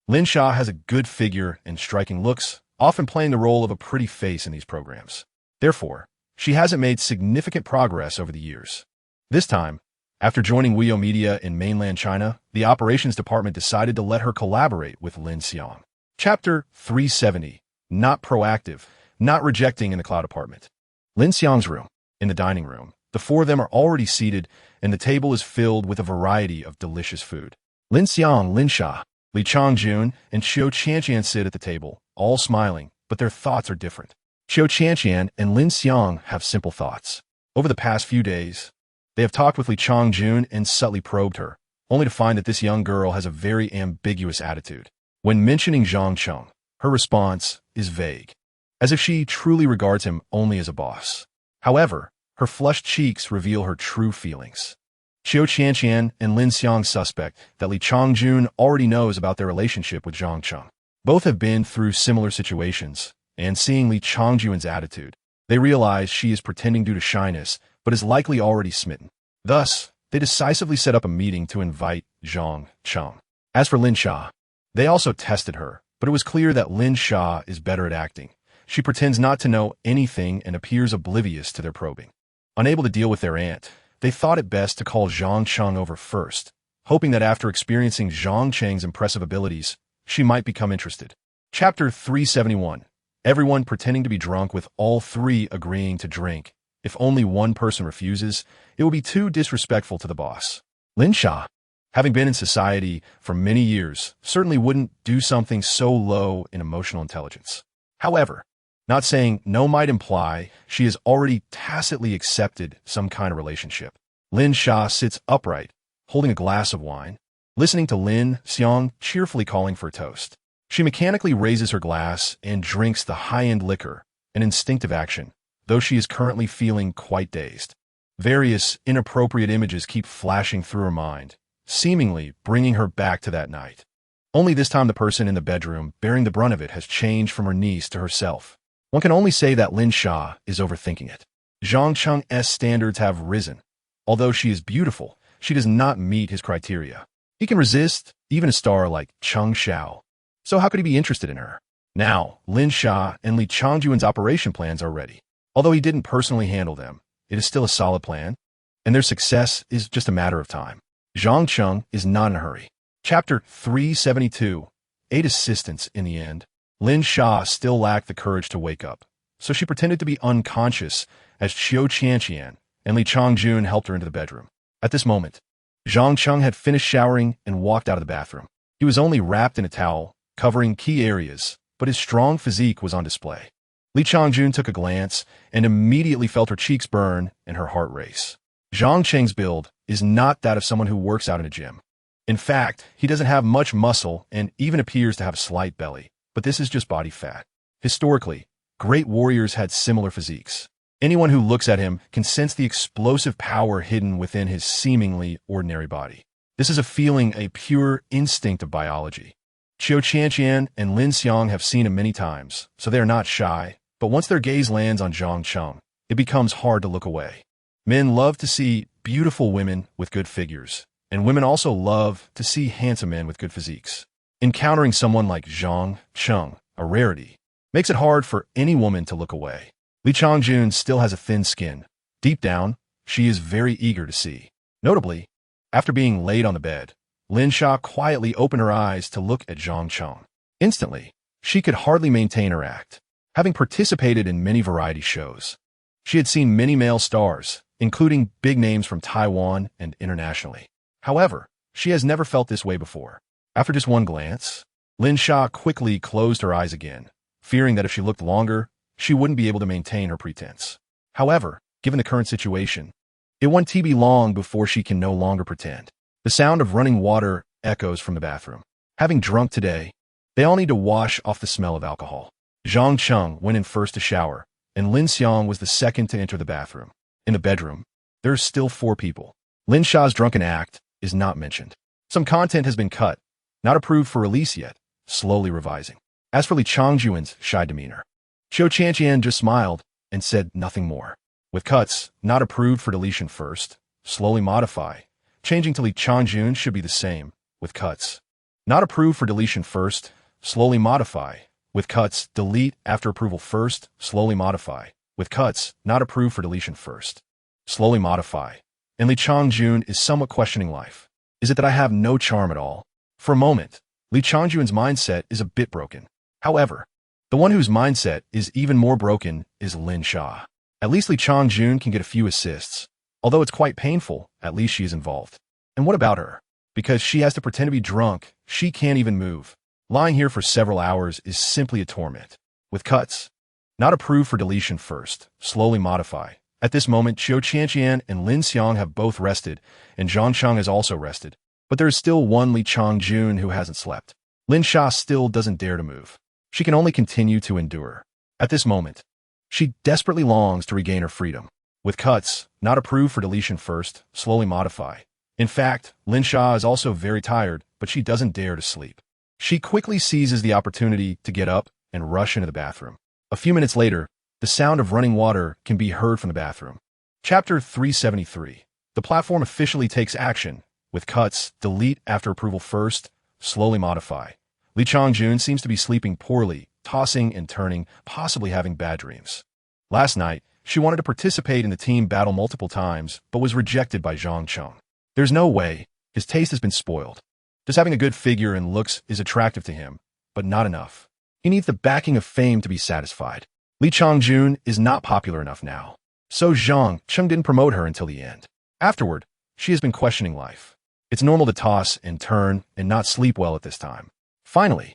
Lin Sha has a good figure and striking looks, often playing the role of a pretty face in these programs. Therefore, she hasn't made significant progress over the years. This time, after joining Wuyo Media in mainland China, the operations department decided to let her collaborate with Lin Xiang. Chapter 370. Not proactive, not rejecting in the cloud department. Lin Xiang's room. In the dining room, the four of them are already seated, and the table is filled with a variety of delicious food. Lin Xiang, Lin Sha, Li Changjun, and Qiu Qianqian sit at the table, all smiling, but their thoughts are different. Qiu Qianqian and Lin Xiang have simple thoughts. Over the past few days, they have talked with Li Changjun and subtly probed her, only to find that this young girl has a very ambiguous attitude. When mentioning Zhang Cheng, her response is vague, as if she truly regards him only as a boss. However, her flushed cheeks reveal her true feelings. Qiu Qianqian and Lin Xiang suspect that Li Changjun already knows about their relationship with Zhang Cheng. Both have been through similar situations, and seeing Li Changjun's attitude, they realize she is pretending due to shyness, but is likely already smitten. Thus, they decisively set up a meeting to invite Zhang Cheng. As for Lin Sha, they also tested her, but it was clear that Lin Sha is better at acting. She pretends not to know anything and appears oblivious to their probing. Unable to deal with their aunt, they thought it best to call Zhang Cheng over first, hoping that after experiencing Zhang Cheng's impressive abilities, she might become interested. Chapter 371. Everyone pretending to be drunk with all three agreeing to drink. If only one person refuses, it will be too disrespectful to the boss. Lin Sha, having been in society for many years, certainly wouldn't do something so low in emotional intelligence. However, not saying no might imply she has already tacitly accepted some kind of relationship. Lin Sha sits upright, holding a glass of wine, listening to Lin Xiang cheerfully calling for a toast. She mechanically raises her glass and drinks the high-end liquor, an instinctive action, though she is currently feeling quite dazed. Various inappropriate images keep flashing through her mind, seemingly bringing her back to that night. Only this time the person in the bedroom bearing the brunt of it has changed from her niece to herself. One can only say that Lin Sha is overthinking it. Zhang Cheng's standards have risen. Although she is beautiful, she does not meet his criteria. He can resist even a star like Cheng Xiao. So how could he be interested in her? Now, Lin Sha and Li Changjun's operation plans are ready. Although he didn't personally handle them, it is still a solid plan, and their success is just a matter of time. Zhang Cheng is not in a hurry. Chapter 372. 8 assistants in the end. Lin Sha still lacked the courage to wake up, so she pretended to be unconscious as Qiu Qianqian and Li Changjun helped her into the bedroom. At this moment, Zhang Cheng had finished showering and walked out of the bathroom. He was only wrapped in a towel, covering key areas, but his strong physique was on display. Li Changjun took a glance and immediately felt her cheeks burn and her heart race. Zhang Cheng's build is not that of someone who works out in a gym. In fact, he doesn't have much muscle and even appears to have a slight belly, but this is just body fat. Historically, great warriors had similar physiques. Anyone who looks at him can sense the explosive power hidden within his seemingly ordinary body. This is a feeling, a pure instinct of biology. Qiu Qianqian and Lin Xiang have seen him many times, so they are not shy, but once their gaze lands on Zhang Cheng, it becomes hard to look away. Men love to see beautiful women with good figures, and women also love to see handsome men with good physiques. Encountering someone like Zhang Cheng, a rarity, makes it hard for any woman to look away. Li Changjun still has a thin skin. Deep down, she is very eager to see. Notably, after being laid on the bed, Lin Sha quietly opened her eyes to look at Zhang Cheng. Instantly, she could hardly maintain her act. Having participated in many variety shows, she had seen many male stars, including big names from Taiwan and internationally. However, she has never felt this way before. After just one glance, Lin Sha quickly closed her eyes again, fearing that if she looked longer, she wouldn't be able to maintain her pretense. However, given the current situation, it won't be long before she can no longer pretend. The sound of running water echoes from the bathroom. Having drunk today, they all need to wash off the smell of alcohol. Zhang Cheng went in first to shower, and Lin Xiang was the second to enter the bathroom. In the bedroom, there are still 4 people. Lin Sha's drunken act is not mentioned. Some content has been cut, not approved for release yet, slowly revising. As for Li Changjuan's shy demeanor, Xiao Qianqian just smiled and said nothing more. With cuts, not approved for deletion first, slowly modify. Changing to Li Changjun should be the same, with cuts. Not approved for deletion first, slowly modify. With cuts, delete after approval first, slowly modify. With cuts, not approved for deletion first, slowly modify. And Li Changjun is somewhat questioning life. Is it that I have no charm at all? For a moment, Li Changjuan's mindset is a bit broken. However, the one whose mindset is even more broken is Lin Sha. At least Li Changjun can get a few assists. Although it's quite painful, at least she is involved. And what about her? Because she has to pretend to be drunk, she can't even move. Lying here for several hours is simply a torment. With cuts, not approved for deletion first, slowly modify. At this moment, Xiao Qianqian and Lin Xiang have both rested, and Zhang Cheng has also rested. But there is still one Li Changjun who hasn't slept. Lin Sha still doesn't dare to move. She can only continue to endure. At this moment, she desperately longs to regain her freedom. With cuts, not approved for deletion first, slowly modify. In fact, Lin Sha is also very tired, but she doesn't dare to sleep. She quickly seizes the opportunity to get up and rush into the bathroom. A few minutes later, the sound of running water can be heard from the bathroom. Chapter 373. The platform officially takes action. With cuts, delete after approval first, slowly modify. Li Changjun seems to be sleeping poorly, tossing and turning, possibly having bad dreams. Last night, she wanted to participate in the team battle multiple times, but was rejected by Zhang Cheng. There's no way. His taste has been spoiled. Just having a good figure and looks is attractive to him, but not enough. He needs the backing of fame to be satisfied. Li Changjun is not popular enough now. So Zhang Cheng didn't promote her until the end. Afterward, she has been questioning life. It's normal to toss and turn and not sleep well at this time. Finally,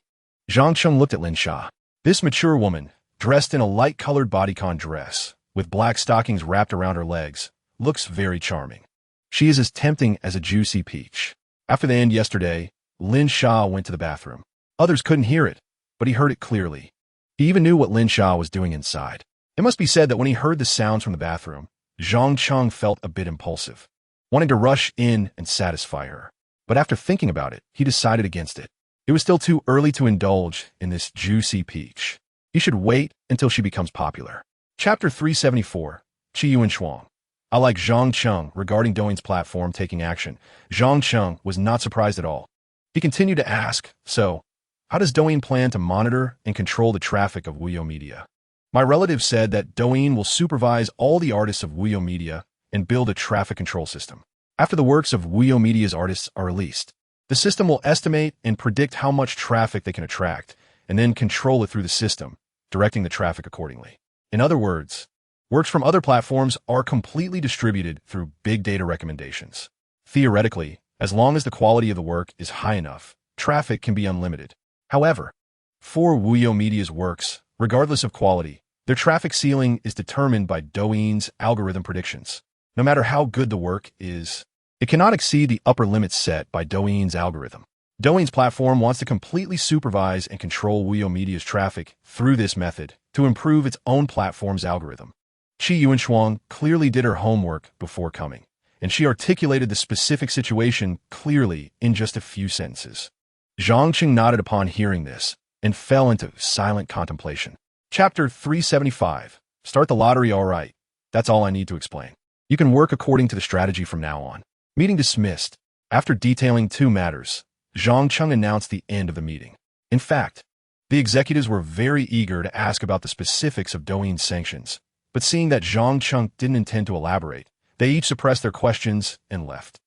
Zhang Cheng looked at Lin Sha. This mature woman, dressed in a light-colored bodycon dress, with black stockings wrapped around her legs, looks very charming. She is as tempting as a juicy peach. After the end yesterday, Lin Sha went to the bathroom. Others couldn't hear it, but he heard it clearly. He even knew what Lin Sha was doing inside. It must be said that when he heard the sounds from the bathroom, Zhang Cheng felt a bit impulsive, wanting to rush in and satisfy her. But after thinking about it, he decided against it. It was still too early to indulge in this juicy peach. He should wait until she becomes popular. Chapter 374. Qi Yuan Shuang. Unlike Zhang Cheng regarding Douyin's platform taking action, Zhang Cheng was not surprised at all. He continued to ask, so, how does Douyin plan to monitor and control the traffic of Wuyo Media? My relative said that Douyin will supervise all the artists of Wuyo Media and build a traffic control system. After the works of Wuyo Media's artists are released, the system will estimate and predict how much traffic they can attract, and then control it through the system, directing the traffic accordingly. In other words, works from other platforms are completely distributed through big data recommendations. Theoretically, as long as the quality of the work is high enough, traffic can be unlimited. However, for Wuyo Media's works, regardless of quality, their traffic ceiling is determined by Douyin's algorithm predictions. No matter how good the work is, it cannot exceed the upper limits set by Douyin's algorithm. Douyin's platform wants to completely supervise and control Wuyo Media's traffic through this method to improve its own platform's algorithm. Qi Yuan Shuang clearly did her homework before coming, and she articulated the specific situation clearly in just a few sentences. Zhang Cheng nodded upon hearing this and fell into silent contemplation. Chapter 375. Start the lottery all right. That's all I need to explain. You can work according to the strategy from now on. Meeting dismissed. After detailing 2 matters, Zhang Cheng announced the end of the meeting. In fact, the executives were very eager to ask about the specifics of Douyin's sanctions, but seeing that Zhang Cheng didn't intend to elaborate, they each suppressed their questions and left.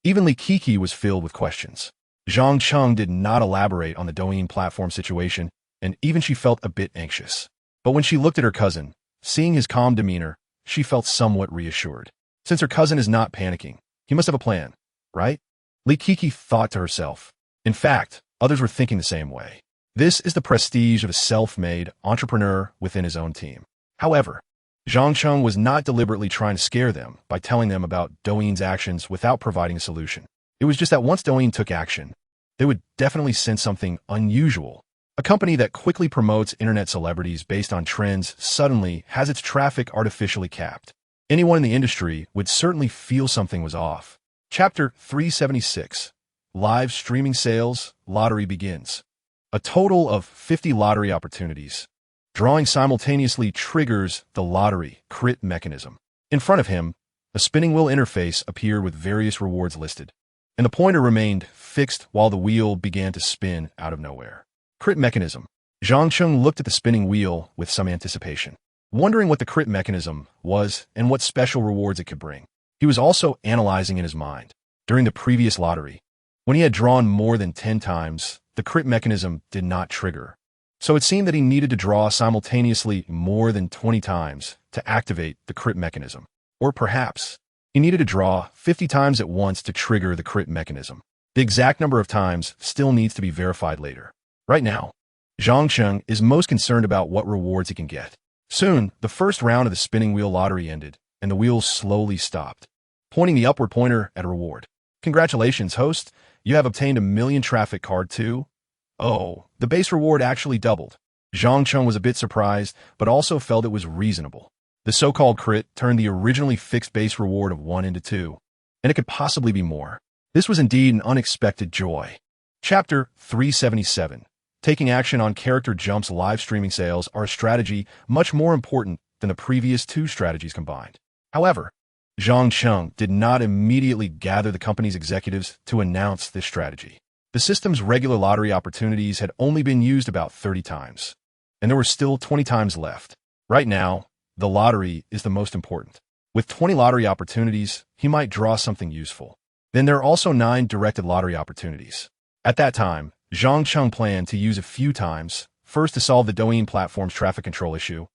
Even Li Kiki was filled with questions. Zhang Cheng did not elaborate on the Douyin platform situation, and even she felt a bit anxious. But when she looked at her cousin, seeing his calm demeanor, she felt somewhat reassured. Since her cousin is not panicking, he must have a plan, right? Li Kiki thought to herself. In fact, others were thinking the same way. This is the prestige of a self-made entrepreneur within his own team. However, Zhang Cheng was not deliberately trying to scare them by telling them about Douyin's actions without providing a solution. It was just that once Douyin took action, they would definitely sense something unusual. A company that quickly promotes internet celebrities based on trends suddenly has its traffic artificially capped. Anyone in the industry would certainly feel something was off. Chapter 376. Live streaming sales, lottery begins. A total of 50 lottery opportunities. Drawing simultaneously triggers the lottery crit mechanism. In front of him, a spinning wheel interface appeared with various rewards listed, and the pointer remained fixed while the wheel began to spin out of nowhere. Crit mechanism. Zhang Cheng looked at the spinning wheel with some anticipation, wondering what the crit mechanism was and what special rewards it could bring. He was also analyzing in his mind. During the previous lottery, when he had drawn more than 10 times, the crit mechanism did not trigger. So it seemed that he needed to draw simultaneously more than 20 times to activate the crit mechanism. Or perhaps, he needed to draw 50 times at once to trigger the crit mechanism. The exact number of times still needs to be verified later. Right now, Zhang Cheng is most concerned about what rewards he can get. Soon, the first round of the spinning wheel lottery ended, and the wheel slowly stopped, pointing the upward pointer at a reward. Congratulations, host. You have obtained a 1,000,000 traffic card too. Oh, the base reward actually doubled. Zhang Cheng was a bit surprised, but also felt it was reasonable. The so-called crit turned the originally fixed base reward of 1 into 2, and it could possibly be more. This was indeed an unexpected joy. Chapter 377. Taking action on character jumps. Live streaming sales are a strategy much more important than the previous 2 strategies combined. However, Zhang Cheng did not immediately gather the company's executives to announce this strategy. The system's regular lottery opportunities had only been used about 30 times, and there were still 20 times left. Right now, the lottery is the most important. With 20 lottery opportunities, he might draw something useful. Then there are also 9 directed lottery opportunities. At that time, Zhang Cheng planned to use a few times, first to solve the Douyin platform's traffic control issue,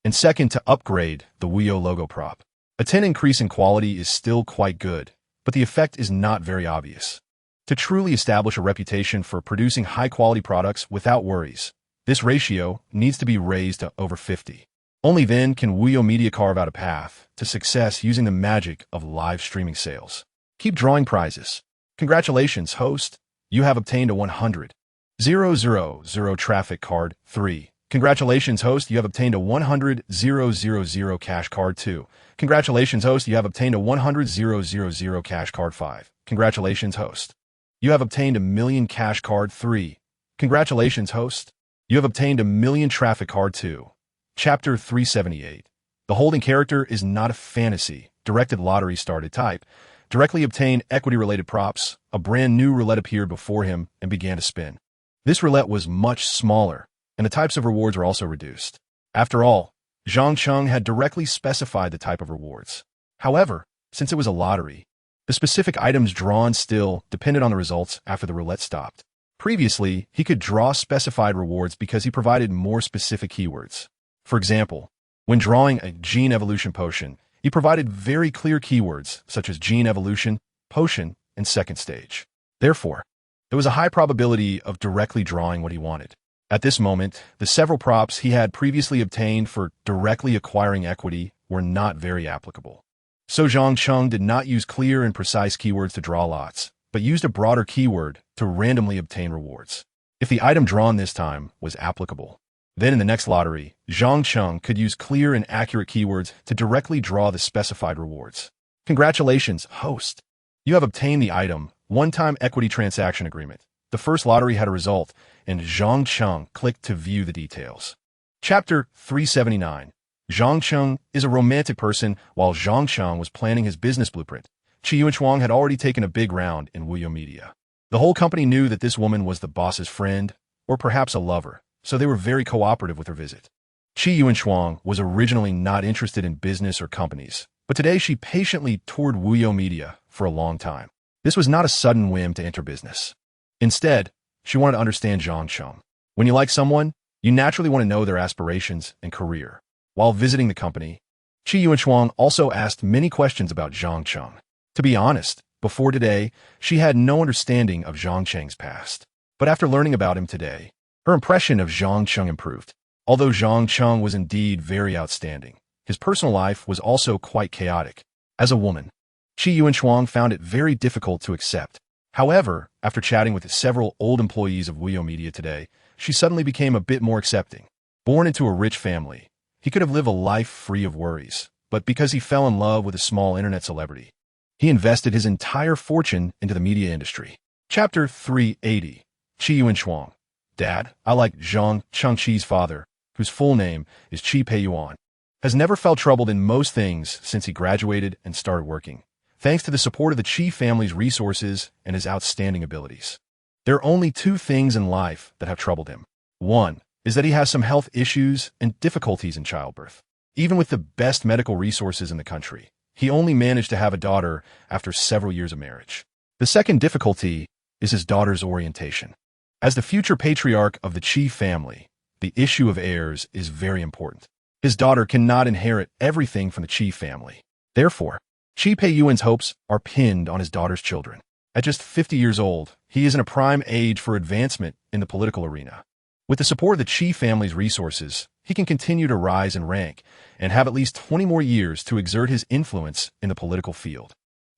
and second to upgrade the Wuyo logo prop. A 10 increase in quality is still quite good, but the effect is not very obvious. To truly establish a reputation for producing high-quality products without worries, this ratio needs to be raised to over 50. Only then can Wuyo Media carve out a path to success using the magic of live streaming sales. Keep drawing prizes. Congratulations, host. You have obtained a 100,000 traffic card 3. Congratulations, host. You have obtained a 100,000 cash card 2. Congratulations, host. You have obtained a 100,000 cash card 5. Congratulations, host. You have obtained a 1,000,000 cash card 3. Congratulations, host. You have obtained a 1,000,000 traffic card 2. Chapter 378. The holding character is not a fantasy. Directed lottery started type. Directly obtained equity-related props. A brand new roulette appeared before him and began to spin. This roulette was much smaller, and the types of rewards were also reduced. After all, Zhang Cheng had directly specified the type of rewards. However, since it was a lottery, the specific items drawn still depended on the results after the roulette stopped. Previously, he could draw specified rewards because he provided more specific keywords. For example, when drawing a gene evolution potion, he provided very clear keywords such as gene evolution, potion, and second stage. Therefore, there was a high probability of directly drawing what he wanted. At this moment, the several props he had previously obtained for directly acquiring equity were not very applicable. So Zhang Cheng did not use clear and precise keywords to draw lots, but used a broader keyword to randomly obtain rewards. If the item drawn this time was applicable, then in the next lottery, Zhang Cheng could use clear and accurate keywords to directly draw the specified rewards. Congratulations, host. You have obtained the item, one-time equity transaction agreement. The first lottery had a result, and Zhang Cheng clicked to view the details. Chapter 379. Zhang Cheng is a romantic person. While Zhang Cheng was planning his business blueprint, Qi Yuanchuang had already taken a big round in Wuyo Media. The whole company knew that this woman was the boss's friend, or perhaps a lover, so they were very cooperative with her visit. Qi Yuanchuang was originally not interested in business or companies, but today she patiently toured Wuyo Media for a long time. This was not a sudden whim to enter business. Instead, she wanted to understand Zhang Cheng. When you like someone, you naturally want to know their aspirations and career. While visiting the company, Qi Yuanchuang also asked many questions about Zhang Cheng. To be honest, before today, she had no understanding of Zhang Cheng's past. But after learning about him today, her impression of Zhang Cheng improved. Although Zhang Cheng was indeed very outstanding, his personal life was also quite chaotic. As a woman, Qi Yuanchuang found it very difficult to accept. However, after chatting with several old employees of Wuyo Media today, she suddenly became a bit more accepting. Born into a rich family, he could have lived a life free of worries, but because he fell in love with a small internet celebrity, he invested his entire fortune into the media industry. Chapter 380. Qi Yuanchuang. Dad, I like Zhang Chengqi's father, whose full name is Qi Peiyuan, has never felt troubled in most things since he graduated and started working, thanks to the support of the Qi family's resources and his outstanding abilities. There are only two things in life that have troubled him. One is that he has some health issues and difficulties in childbirth. Even with the best medical resources in the country, he only managed to have a daughter after several years of marriage. The second difficulty is his daughter's orientation. As the future patriarch of the Qi family, the issue of heirs is very important. His daughter cannot inherit everything from the Qi family. Therefore, Qi Peiyuan's hopes are pinned on his daughter's children. At just 50 years old, he is in a prime age for advancement in the political arena. With the support of the Qi family's resources, he can continue to rise in rank and have at least 20 more years to exert his influence in the political field.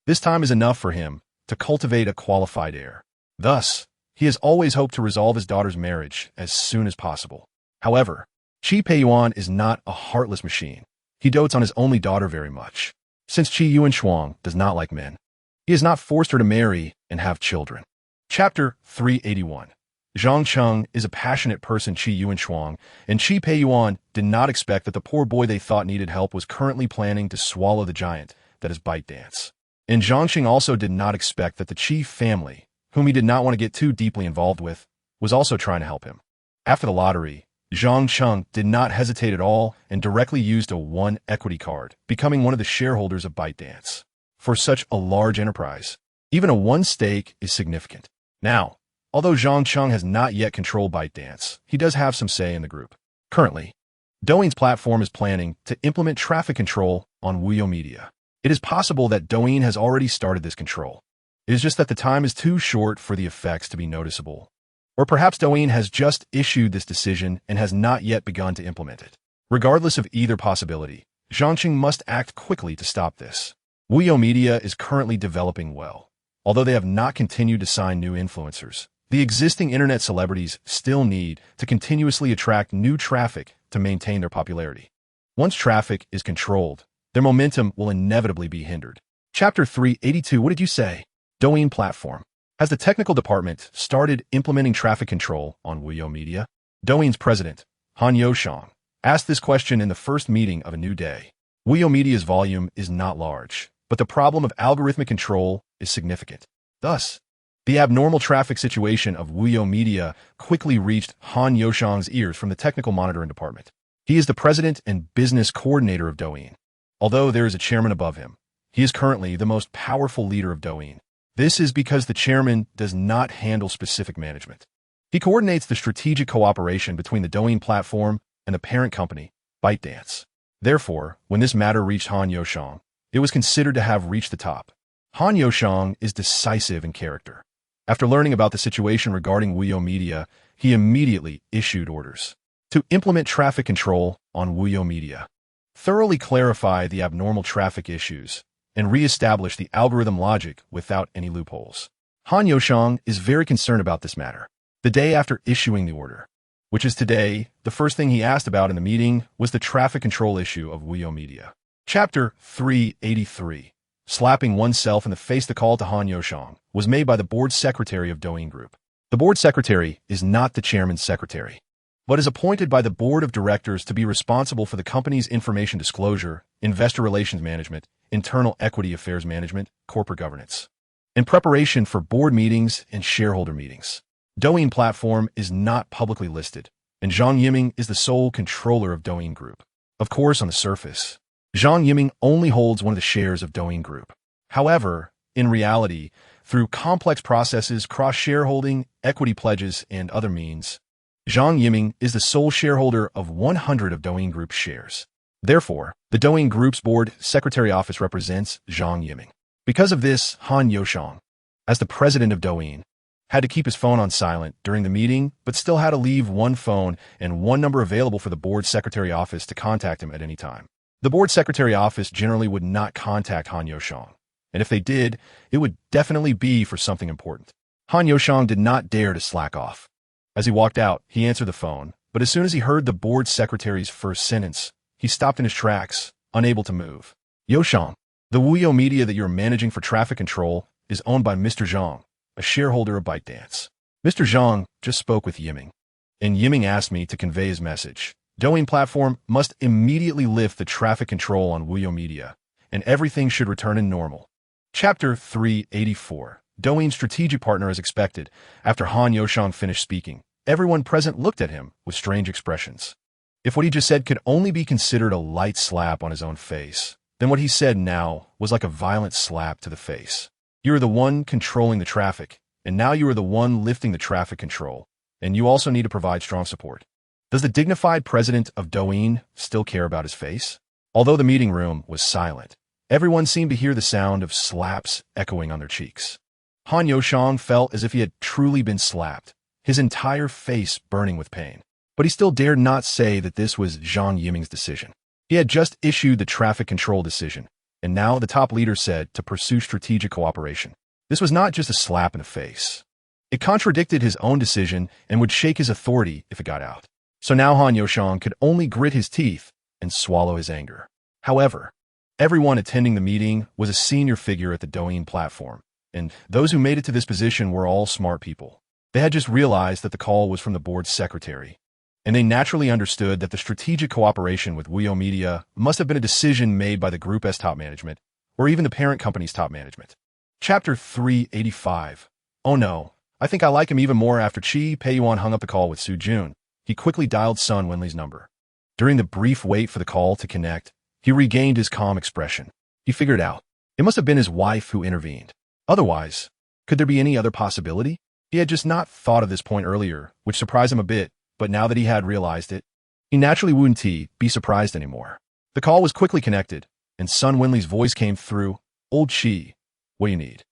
This time is enough for him to cultivate a qualified heir. Thus, he has always hoped to resolve his daughter's marriage as soon as possible. However, Qi Peiyuan is not a heartless machine. He dotes on his only daughter very much. Since Qi Yuanchuang does not like men, he has not forced her to marry and have children. Chapter 381. Zhang Cheng is a passionate person. Qi Yuanchuang and Qi Peiyuan did not expect that the poor boy they thought needed help was currently planning to swallow the giant that is ByteDance. And Zhang Cheng also did not expect that the Qi family, whom he did not want to get too deeply involved with, was also trying to help him. After the lottery, Zhang Cheng did not hesitate at all and directly used a one equity card, becoming one of the shareholders of ByteDance. For such a large enterprise, even a one stake is significant. Now, although Zhang Cheng has not yet controlled ByteDance, he does have some say in the group. Currently, Douyin's platform is planning to implement traffic control on Wuyo Media. It is possible that Douyin has already started this control. It is just that the time is too short for the effects to be noticeable. Or perhaps Douyin has just issued this decision and has not yet begun to implement it. Regardless of either possibility, Zhang Cheng must act quickly to stop this. Wuyo Media is currently developing well. Although they have not continued to sign new influencers, the existing internet celebrities still need to continuously attract new traffic to maintain their popularity. Once traffic is controlled, their momentum will inevitably be hindered. Chapter 382. What did you say? Douyin platform. Has the technical department started implementing traffic control on Wuyo Media? Douyin's president, Han Youshang, asked this question in the first meeting of a new day. Wuyo Media's volume is not large, but the problem of algorithmic control is significant. Thus, the abnormal traffic situation of Wuyo Media quickly reached Han Youshang's ears from the technical monitoring department. He is the president and business coordinator of Douyin. Although there is a chairman above him, he is currently the most powerful leader of Douyin. This is because the chairman does not handle specific management. He coordinates the strategic cooperation between the Douyin platform and the parent company, ByteDance. Therefore, when this matter reached Han Youshang, it was considered to have reached the top. Han Youshang is decisive in character. After learning about the situation regarding Wuyo Media, he immediately issued orders to implement traffic control on Wuyo Media, thoroughly clarify the abnormal traffic issues, and re-establish the algorithm logic without any loopholes. Han Youshang is very concerned about this matter. The day after issuing the order, which is today, the first thing he asked about in the meeting was the traffic control issue of Wuyo Media. Chapter 383. Slapping oneself in the face. The call to Han Youshang was made by the board secretary of Douyin Group. The board secretary is not the chairman's secretary. but is appointed by the board of directors to be responsible for the company's information disclosure, investor relations management, internal equity affairs management, corporate governance, in preparation for board meetings and shareholder meetings. Douyin platform is not publicly listed, and Zhang Yiming is the sole controller of Douyin Group. Of course, on the surface, Zhang Yiming only holds one of the shares of Douyin Group. However, in reality, through complex processes, cross-shareholding, equity pledges, and other means, Zhang Yiming is the sole shareholder of 100 of Douyin Group's shares. Therefore, the Douyin Group's board secretary office represents Zhang Yiming. Because of this, Han Youshang, as the president of Douyin, had to keep his phone on silent during the meeting, but still had to leave one phone and one number available for the board secretary office to contact him at any time. The board secretary office generally would not contact Han Youshang, and if they did, it would definitely be for something important. Han Youshang did not dare to slack off. As he walked out, he answered the phone, but as soon as he heard the board secretary's first sentence, he stopped in his tracks, unable to move. Youshang, the Wuyo media that you're managing for traffic control is owned by Mr. Zhang, a shareholder of ByteDance. Mr. Zhang just spoke with Yiming, and Yiming asked me to convey his message. Douyin platform must immediately lift the traffic control on Wuyo media, and everything should return in normal. Chapter 384. Douyin strategic partner as expected. After Han Youshang finished speaking, everyone present looked at him with strange expressions. If what he just said could only be considered a light slap on his own face, then what he said now was like a violent slap to the face. You are the one controlling the traffic, and now you are the one lifting the traffic control, and you also need to provide strong support. Does the dignified president of Douyin still care about his face? Although the meeting room was silent, everyone seemed to hear the sound of slaps echoing on their cheeks. Han Youshang felt as if he had truly been slapped, his entire face burning with pain. But he still dared not say that this was Zhang Yiming's decision. He had just issued the traffic control decision, and now the top leader said to pursue strategic cooperation. This was not just a slap in the face. It contradicted his own decision and would shake his authority if it got out. So now Han Youshang could only grit his teeth and swallow his anger. However, everyone attending the meeting was a senior figure at the Douyin platform, and those who made it to this position were all smart people. They had just realized that the call was from the board's secretary, and they naturally understood that the strategic cooperation with Wuyo Media must have been a decision made by the group's top management, or even the parent company's top management. Chapter 385. Oh no, I think I like him even more after Chi Peiyuan hung up the call with Su Jun. He quickly dialed Sun Wenli's number. During the brief wait for the call to connect, he regained his calm expression. He figured out. It must have been his wife who intervened. Otherwise, could there be any other possibility? He had just not thought of this point earlier, which surprised him a bit, but now that he had realized it, he naturally wouldn't be surprised anymore. The call was quickly connected, and Sun Wenli's voice came through. Old Chi, what do you need?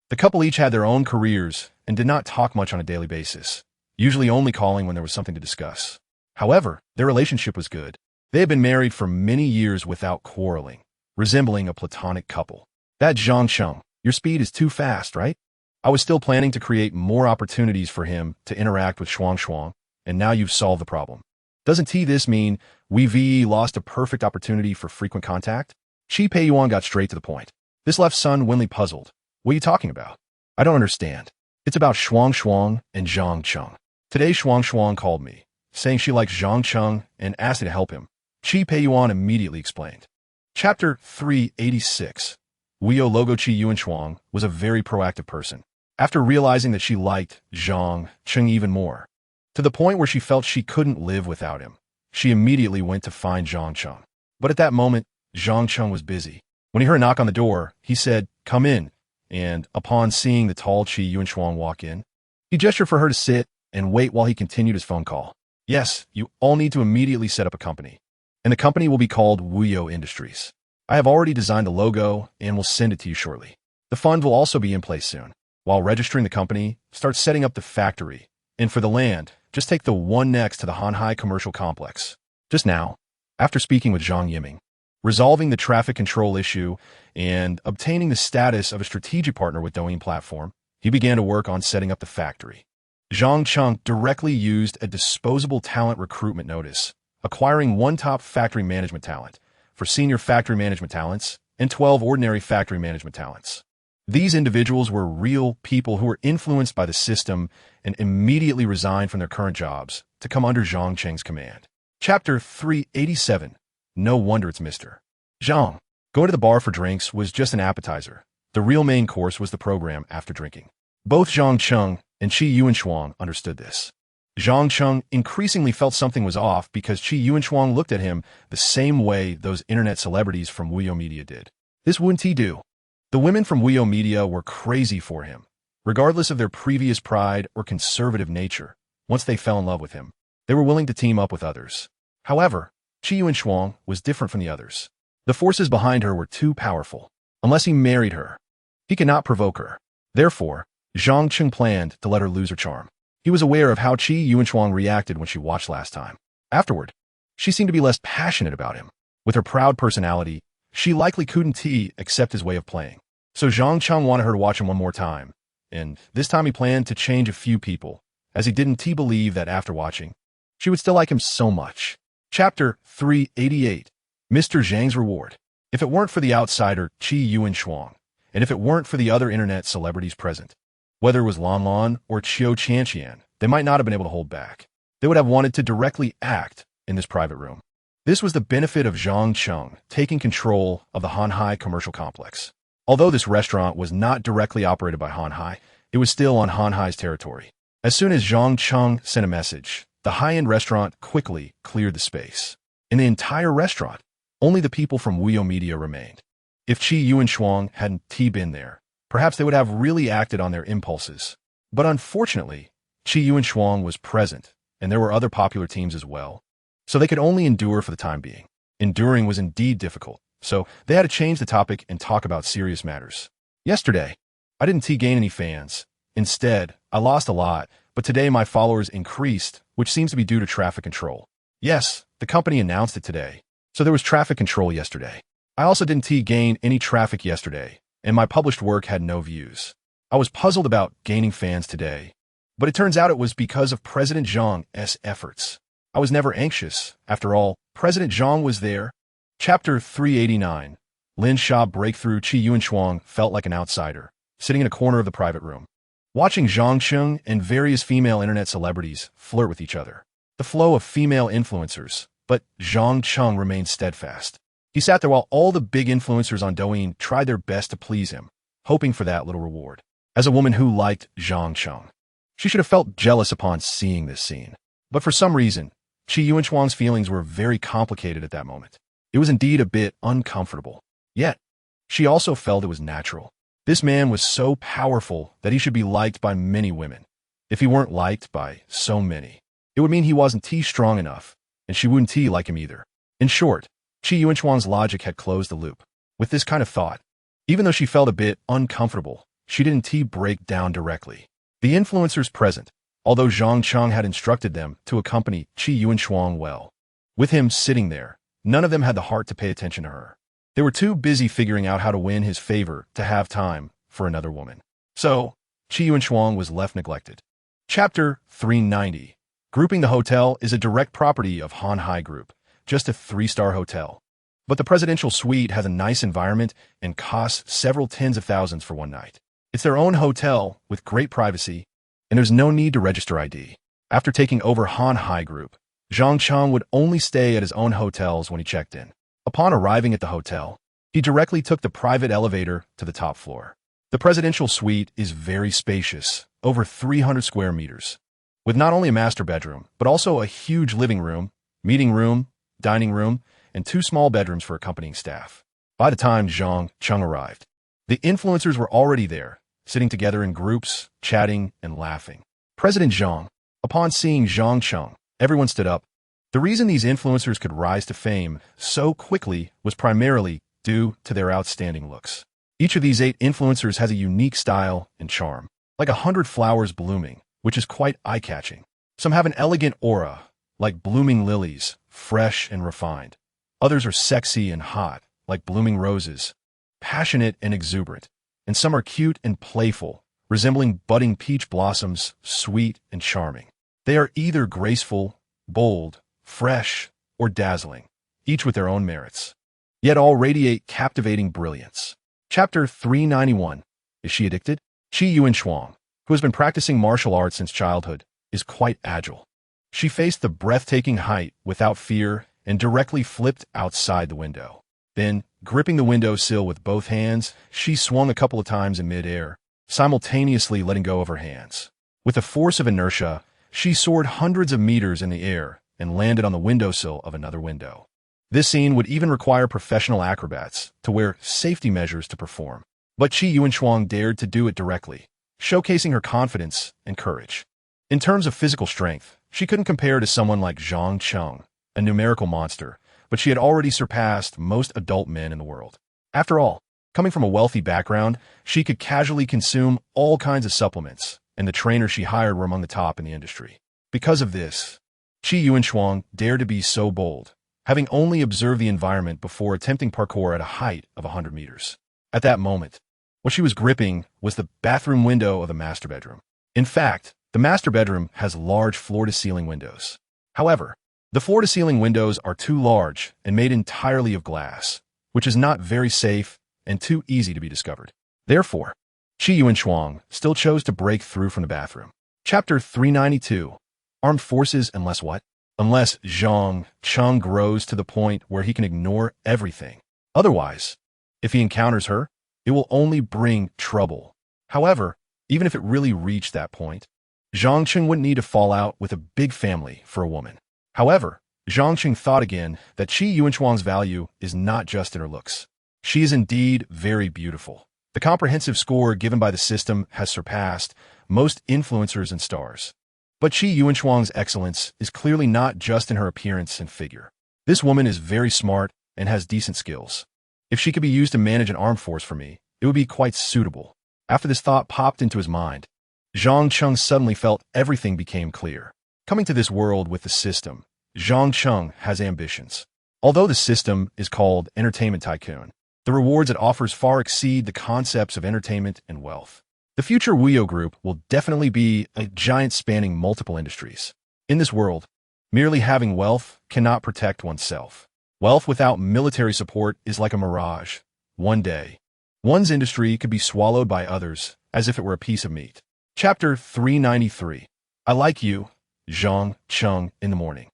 The couple each had their own careers and did not talk much on a daily basis, usually only calling when there was something to discuss. However, their relationship was good. They had been married for many years without quarreling, resembling a platonic couple. That Zhang Sheng, your speed is too fast, right? I was still planning to create more opportunities for him to interact with Shuang, and now you've solved the problem. Doesn't this mean we've lost a perfect opportunity for frequent contact? Chi Peiyuan got straight to the point. This left Sun Wenli puzzled. What are you talking about? I don't understand. It's about Shuang and Zhang Cheng. Today Shuang called me, saying she likes Zhang Cheng and asked me to help him. Chi Peiyuan immediately explained. Chapter 386. Wuyo logo Chi Yuan was a very proactive person. After realizing that she liked Zhang Cheng even more, to the point where she felt she couldn't live without him, she immediately went to find Zhang Cheng. But at that moment, Zhang Cheng was busy. When he heard a knock on the door, he said, "Come in," and upon seeing the tall Chi Yuan walk in, he gestured for her to sit and wait while he continued his phone call. Yes, you all need to immediately set up a company, and the company will be called Wuyo Industries. I have already designed the logo and will send it to you shortly. The fund will also be in place soon. While registering the company, start setting up the factory, and for the land, just take the one next to the Hanhai Commercial Complex. Just now, after speaking with Zhang Yiming, resolving the traffic control issue, and obtaining the status of a strategic partner with Douyin platform, he began to work on setting up the factory. Zhang Cheng directly used a disposable talent recruitment notice, acquiring one top factory management talent for senior factory management talents and 12 ordinary factory management talents. These individuals were real people who were influenced by the system and immediately resigned from their current jobs to come under Zhang Cheng's command. Chapter 387. No wonder it's Mr. Zhang. Going to the bar for drinks was just an appetizer. The real main course was the program after drinking. Both Zhang Cheng and Qi Yuanshuang understood this. Zhang Cheng increasingly felt something was off because Qi Yuanshuang looked at him the same way those internet celebrities from Wuyo Media did. This wouldn't he do? The women from Wuyo Media were crazy for him, regardless of their previous pride or conservative nature. Once they fell in love with him, they were willing to team up with others. However, Qi Yuanshuang was different from the others. The forces behind her were too powerful. Unless he married her, he could not provoke her. Therefore, Zhang Cheng planned to let her lose her charm. He was aware of how Qi Yuanshuang reacted when she watched last time. Afterward, she seemed to be less passionate about him. With her proud personality, she likely couldn't accept his way of playing. So Zhang Cheng wanted her to watch him one more time, and this time he planned to change a few people, as he didn't believe that after watching, she would still like him so much. Chapter 388. Mr. Zhang's Reward. If it weren't for the outsider Qi Yuanshuang, and if it weren't for the other internet celebrities present, whether it was Lan Lan or Qiu Qianqian, they might not have been able to hold back. They would have wanted to directly act in this private room. This was the benefit of Zhang Cheng taking control of the Hanhai commercial complex. Although this restaurant was not directly operated by Hanhai, it was still on Hanhai's territory. As soon as Zhang Cheng sent a message, the high-end restaurant quickly cleared the space. In the entire restaurant, only the people from Wuyo Media remained. If Qi Yuanshuang hadn't been there, perhaps they would have really acted on their impulses. But unfortunately, Qi Yuanshuang was present, and there were other popular teams as well. So they could only endure for the time being. Enduring was indeed difficult, so they had to change the topic and talk about serious matters. Yesterday, I didn't gain any fans. Instead, I lost a lot, but today my followers increased, which seems to be due to traffic control. Yes, the company announced it today, so there was traffic control yesterday. I also didn't gain any traffic yesterday, and my published work had no views. I was puzzled about gaining fans today, but it turns out it was because of President Zhang's efforts. I was never anxious. After all, President Zhang was there. Chapter 389. Lin Sha breakthrough. Qi Yuanshuang felt like an outsider, sitting in a corner of the private room, watching Zhang Cheng and various female internet celebrities flirt with each other. The flow of female influencers, but Zhang Cheng remained steadfast. He sat there while all the big influencers on Douyin tried their best to please him, hoping for that little reward. As a woman who liked Zhang Cheng, she should have felt jealous upon seeing this scene. But for some reason, Qi Yuanshuang's feelings were very complicated at that moment. It was indeed a bit uncomfortable. Yet, she also felt it was natural. This man was so powerful that he should be liked by many women. If he weren't liked by so many, it would mean he wasn't strong enough, and she wouldn't like him either. In short, Qi Yuanshuang's logic had closed the loop. With this kind of thought, even though she felt a bit uncomfortable, she didn't break down directly. The influencers present, although Zhang Cheng had instructed them to accompany Qi Yuanshuang well. With him sitting there, none of them had the heart to pay attention to her. They were too busy figuring out how to win his favor to have time for another woman. So, Qi Yuanshuang was left neglected. Chapter 390. Grouping. The hotel is a direct property of Hanhai Group, just a 3-star hotel. But the presidential suite has a nice environment and costs several tens of thousands for one night. It's their own hotel with great privacy, and there's no need to register ID. After taking over Hanhai Group, Zhang Cheng would only stay at his own hotels when he checked in. Upon arriving at the hotel, he directly took the private elevator to the top floor. The presidential suite is very spacious, over 300 square meters, with not only a master bedroom, but also a huge living room, meeting room, dining room, and 2 small bedrooms for accompanying staff. By the time Zhang Cheng arrived, the influencers were already there, sitting together in groups, chatting and laughing. President Zhang. Upon seeing Zhang Cheng, everyone stood up. The reason these influencers could rise to fame so quickly was primarily due to their outstanding looks. Each of these 8 influencers has a unique style and charm, like 100 flowers blooming, which is quite eye-catching. Some have an elegant aura, like blooming lilies, fresh and refined. Others are sexy and hot, like blooming roses, passionate and exuberant. And some are cute and playful, resembling budding peach blossoms, sweet and charming. They are either graceful, bold, fresh, or dazzling, each with their own merits. Yet all radiate captivating brilliance. Chapter 391. Is she addicted? Qi Yuan, who has been practicing martial arts since childhood, is quite agile. She faced the breathtaking height without fear and directly flipped outside the window. Then, gripping the window sill with both hands, she swung a couple of times in midair, simultaneously letting go of her hands. With the force of inertia, she soared hundreds of meters in the air and landed on the windowsill of another window. This scene would even require professional acrobats to wear safety measures to perform. But Qi Yuan dared to do it directly, showcasing her confidence and courage. In terms of physical strength, she couldn't compare to someone like Zhang Cheng, a numerical monster, but she had already surpassed most adult men in the world. After all, coming from a wealthy background, she could casually consume all kinds of supplements, and the trainers she hired were among the top in the industry. Because of this, Qi Yuan dared to be so bold, having only observed the environment before attempting parkour at a height of 100 meters. At that moment, what she was gripping was the bathroom window of the master bedroom. In fact, the master bedroom has large floor-to-ceiling windows. However, the floor-to-ceiling windows are too large and made entirely of glass, which is not very safe and too easy to be discovered. Therefore, Qi Yuan still chose to break through from the bathroom. Chapter 392. Armed Forces unless what? Unless Zhang Cheng grows to the point where he can ignore everything. Otherwise, if he encounters her, it will only bring trouble. However, even if it really reached that point, Zhang Cheng wouldn't need to fall out with a big family for a woman. However, Zhang Cheng thought again that Qi Yuan's value is not just in her looks. She is indeed very beautiful. The comprehensive score given by the system has surpassed most influencers and stars. But Qi Yuan's excellence is clearly not just in her appearance and figure. This woman is very smart and has decent skills. If she could be used to manage an armed force for me, it would be quite suitable. After this thought popped into his mind, Zhang Cheng suddenly felt everything became clear. Coming to this world with the system, Zhang Cheng has ambitions. Although the system is called Entertainment Tycoon, the rewards it offers far exceed the concepts of entertainment and wealth. The future Wuyo Group will definitely be a giant spanning multiple industries. In this world, merely having wealth cannot protect oneself. Wealth without military support is like a mirage. One day, one's industry could be swallowed by others as if it were a piece of meat. Chapter 393. I like you, Zhang Cheng, in the morning.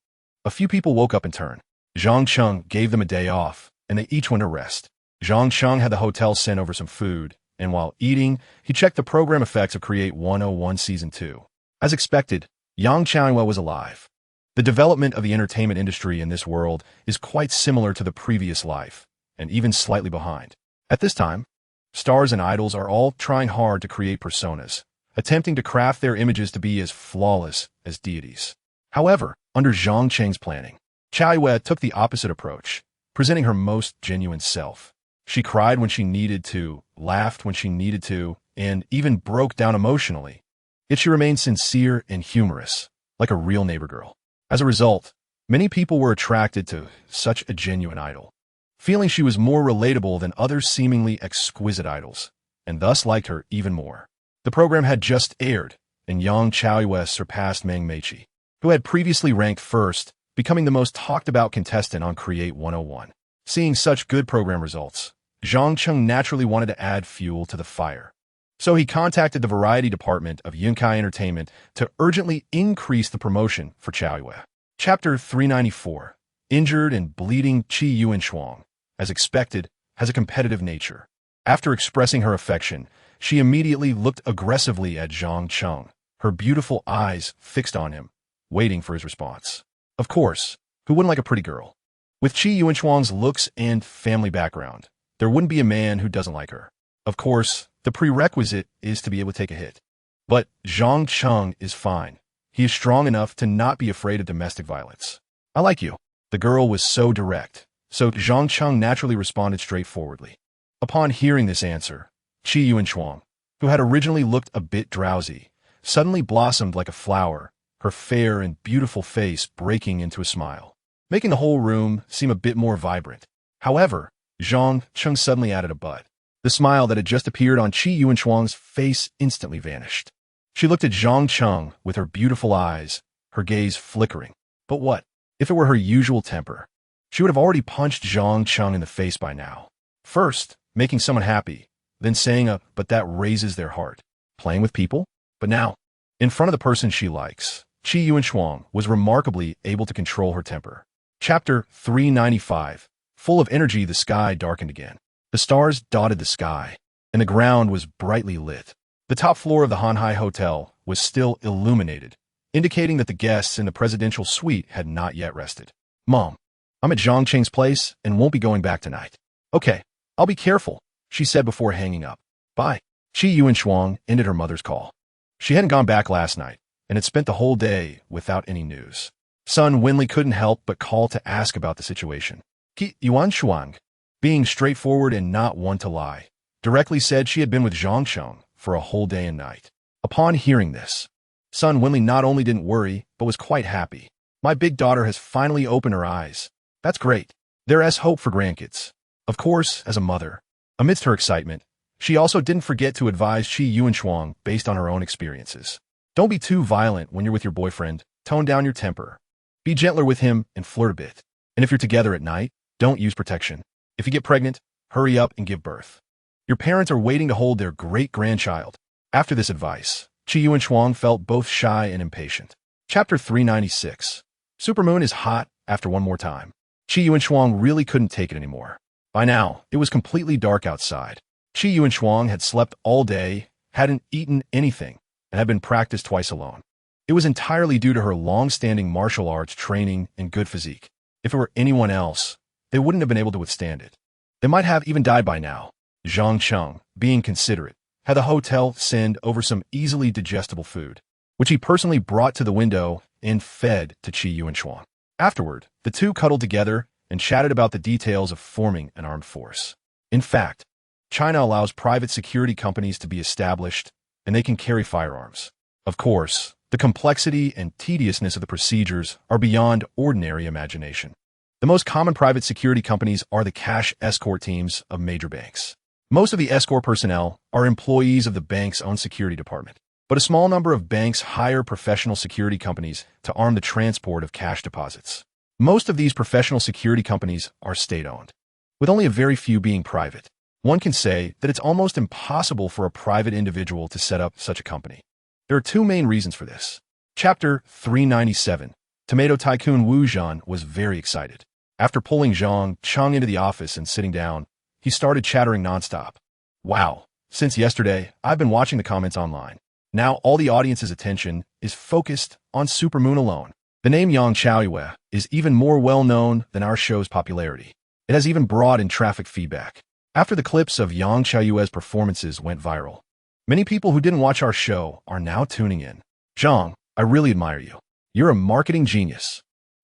A few people woke up in turn. Zhang Cheng gave them a day off, and they each went to rest. Zhang Cheng had the hotel send over some food, and while eating, he checked the program effects of Create 101 Season 2. As expected, Yang Qianhua was alive. The development of the entertainment industry in this world is quite similar to the previous life, and even slightly behind. At this time, stars and idols are all trying hard to create personas, attempting to craft their images to be as flawless as deities. However, under Zhang Cheng's planning, Qianhua took the opposite approach, presenting her most genuine self. She cried when she needed to, laughed when she needed to, and even broke down emotionally. Yet she remained sincere and humorous, like a real neighbor girl. As a result, many people were attracted to such a genuine idol, feeling she was more relatable than other seemingly exquisite idols, and thus liked her even more. The program had just aired, and Yang Qianhua surpassed Meng Meiqi, who had previously ranked first, becoming the most talked-about contestant on Create 101. Seeing such good program results, Zhang Cheng naturally wanted to add fuel to the fire. So he contacted the variety department of Yunkai Entertainment to urgently increase the promotion for Qianhua. Chapter 394. Injured and bleeding Qi Yuan, as expected, has a competitive nature. After expressing her affection, she immediately looked aggressively at Zhang Cheng, her beautiful eyes fixed on him, waiting for his response. Of course, who wouldn't like a pretty girl? With Qi Yuan's looks and family background, there wouldn't be a man who doesn't like her. Of course, the prerequisite is to be able to take a hit. But Zhang Cheng is fine. He is strong enough to not be afraid of domestic violence. I like you. The girl was so direct, so Zhang Cheng naturally responded straightforwardly. Upon hearing this answer, Qi Yuan, who had originally looked a bit drowsy, suddenly blossomed like a flower, her fair and beautiful face breaking into a smile, making the whole room seem a bit more vibrant. However, Zhang Cheng suddenly added a but. The smile that had just appeared on Qi Yuan's face instantly vanished. She looked at Zhang Cheng with her beautiful eyes, her gaze flickering. But what? If it were her usual temper, she would have already punched Zhang Cheng in the face by now. First, making someone happy, then saying but that raises their heart. Playing with people? But now, in front of the person she likes, Qi Yuanshuang was remarkably able to control her temper. Chapter 395. Full of energy, the sky darkened again. The stars dotted the sky, and the ground was brightly lit. The top floor of the Hanhai Hotel was still illuminated, indicating that the guests in the presidential suite had not yet rested. "Mom, I'm at Zhangqing's place and won't be going back tonight." "Okay, I'll be careful," she said before hanging up. "Bye." Qi Yuanshuang ended her mother's call. She hadn't gone back last night and had spent the whole day without any news. Son Winley couldn't help but call to ask about the situation. Qi Yuanshuang, being straightforward and not one to lie, directly said she had been with Zhangsheng for a whole day and night. Upon hearing this, Son Winley not only didn't worry, but was quite happy. "My big daughter has finally opened her eyes. That's great. There's hope for grandkids." Of course, as a mother, amidst her excitement, she also didn't forget to advise Qi Yuanshuang based on her own experiences. "Don't be too violent when you're with your boyfriend. Tone down your temper. Be gentler with him and flirt a bit. And if you're together at night, don't use protection. If you get pregnant, hurry up and give birth. Your parents are waiting to hold their great-grandchild." After this advice, Qi Yuanshuang felt both shy and impatient. Chapter 396. Supermoon is hot after one more time. Qi Yuanshuang really couldn't take it anymore. By now, it was completely dark outside. Qi Yuanshuang had slept all day, hadn't eaten anything, and had been practiced twice alone. It was entirely due to her long-standing martial arts training and good physique. If it were anyone else, they wouldn't have been able to withstand it. They might have even died by now. Zhang Cheng, being considerate, had the hotel send over some easily digestible food, which he personally brought to the window and fed to Qi Yuanshuang. Afterward, the two cuddled together and chatted about the details of forming an armed force. In fact, China allows private security companies to be established, and they can carry firearms. Of course, the complexity and tediousness of the procedures are beyond ordinary imagination. The most common private security companies are the cash escort teams of major banks. Most of the escort personnel are employees of the bank's own security department, but a small number of banks hire professional security companies to arm the transport of cash deposits. Most of these professional security companies are state-owned, with only a very few being private. One can say that it's almost impossible for a private individual to set up such a company. There are two main reasons for this. Chapter 397. Tomato Tycoon Wu Zhan was very excited. After pulling Zhang Cheng into the office and sitting down, he started chattering nonstop. "Wow, since yesterday, I've been watching the comments online. Now all the audience's attention is focused on Supermoon alone. The name Yang Chaoyue is even more well-known than our show's popularity. It has even brought in traffic feedback. After the clips of Yang Chaoyue's performances went viral, many people who didn't watch our show are now tuning in. Zhang, I really admire you. You're a marketing genius.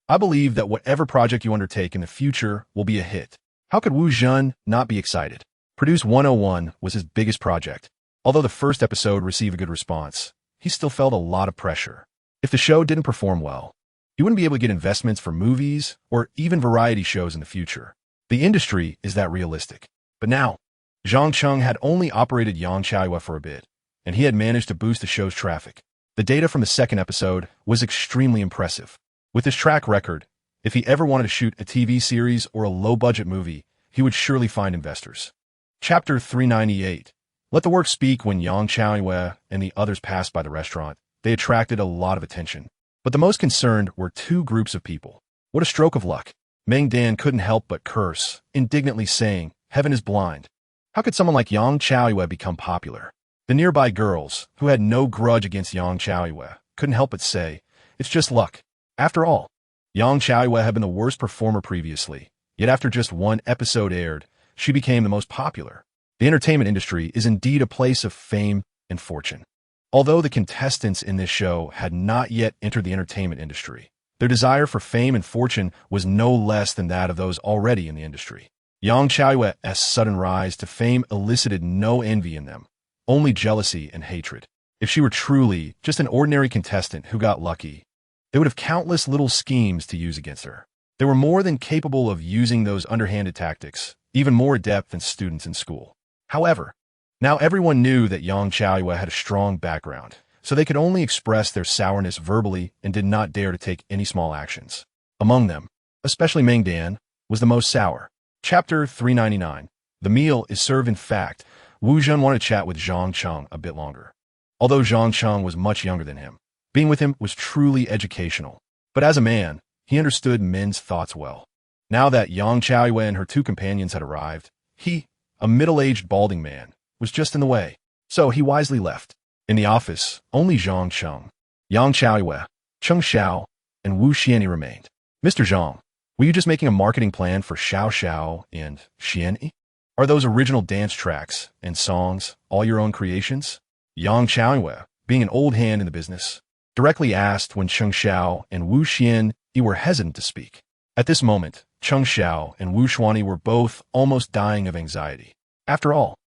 I believe that whatever project you undertake in the future will be a hit. How could Wu Zhen not be excited?" Produce 101 was his biggest project. Although the first episode received a good response, he still felt a lot of pressure. If the show didn't perform well, he wouldn't be able to get investments for movies or even variety shows in the future. The industry is that realistic. But now, Zhang Cheng had only operated Yang Chaoyue for a bit, and he had managed to boost the show's traffic. The data from the second episode was extremely impressive. With his track record, if he ever wanted to shoot a TV series or a low-budget movie, he would surely find investors. Chapter 398. Let the work speak. When Yang Chaoyue and the others passed by the restaurant, they attracted a lot of attention. But the most concerned were two groups of people. What a stroke of luck. Meng Dan couldn't help but curse, indignantly saying, "Heaven is blind. How could someone like Yang Chaoyue become popular?" The nearby girls, who had no grudge against Yang Chaoyue, couldn't help but say, "It's just luck." After all, Yang Chaoyue had been the worst performer previously, yet after just one episode aired, she became the most popular. The entertainment industry is indeed a place of fame and fortune. Although the contestants in this show had not yet entered the entertainment industry, their desire for fame and fortune was no less than that of those already in the industry. Yang Chaoyue's sudden rise to fame elicited no envy in them, only jealousy and hatred. If she were truly just an ordinary contestant who got lucky, they would have countless little schemes to use against her. They were more than capable of using those underhanded tactics, even more adept than students in school. However, now everyone knew that Yang Chaoyue had a strong background, so they could only express their sourness verbally and did not dare to take any small actions. Among them, especially Meng Dan, was the most sour. Chapter 399. The meal is served. In fact, Wu Zhen wanted to chat with Zhang Cheng a bit longer. Although Zhang Cheng was much younger than him, being with him was truly educational. But as a man, he understood men's thoughts well. Now that Yang Chaoyue and her two companions had arrived, he, a middle-aged balding man, was just in the way. So he wisely left. In the office, only Zhang Cheng, Yang Chaoyue, Cheng Xiao, and Wu Xianyi remained. Mr. Zhang, were you just making a marketing plan for Xiao Xiao and Xianyi? Are those original dance tracks and songs all your own creations? Yang Chaoyue, being an old hand in the business, directly asked when Cheng Xiao and Wu Xianyi were hesitant to speak. At this moment, Cheng Xiao and Wu Xuanyi were both almost dying of anxiety. After all,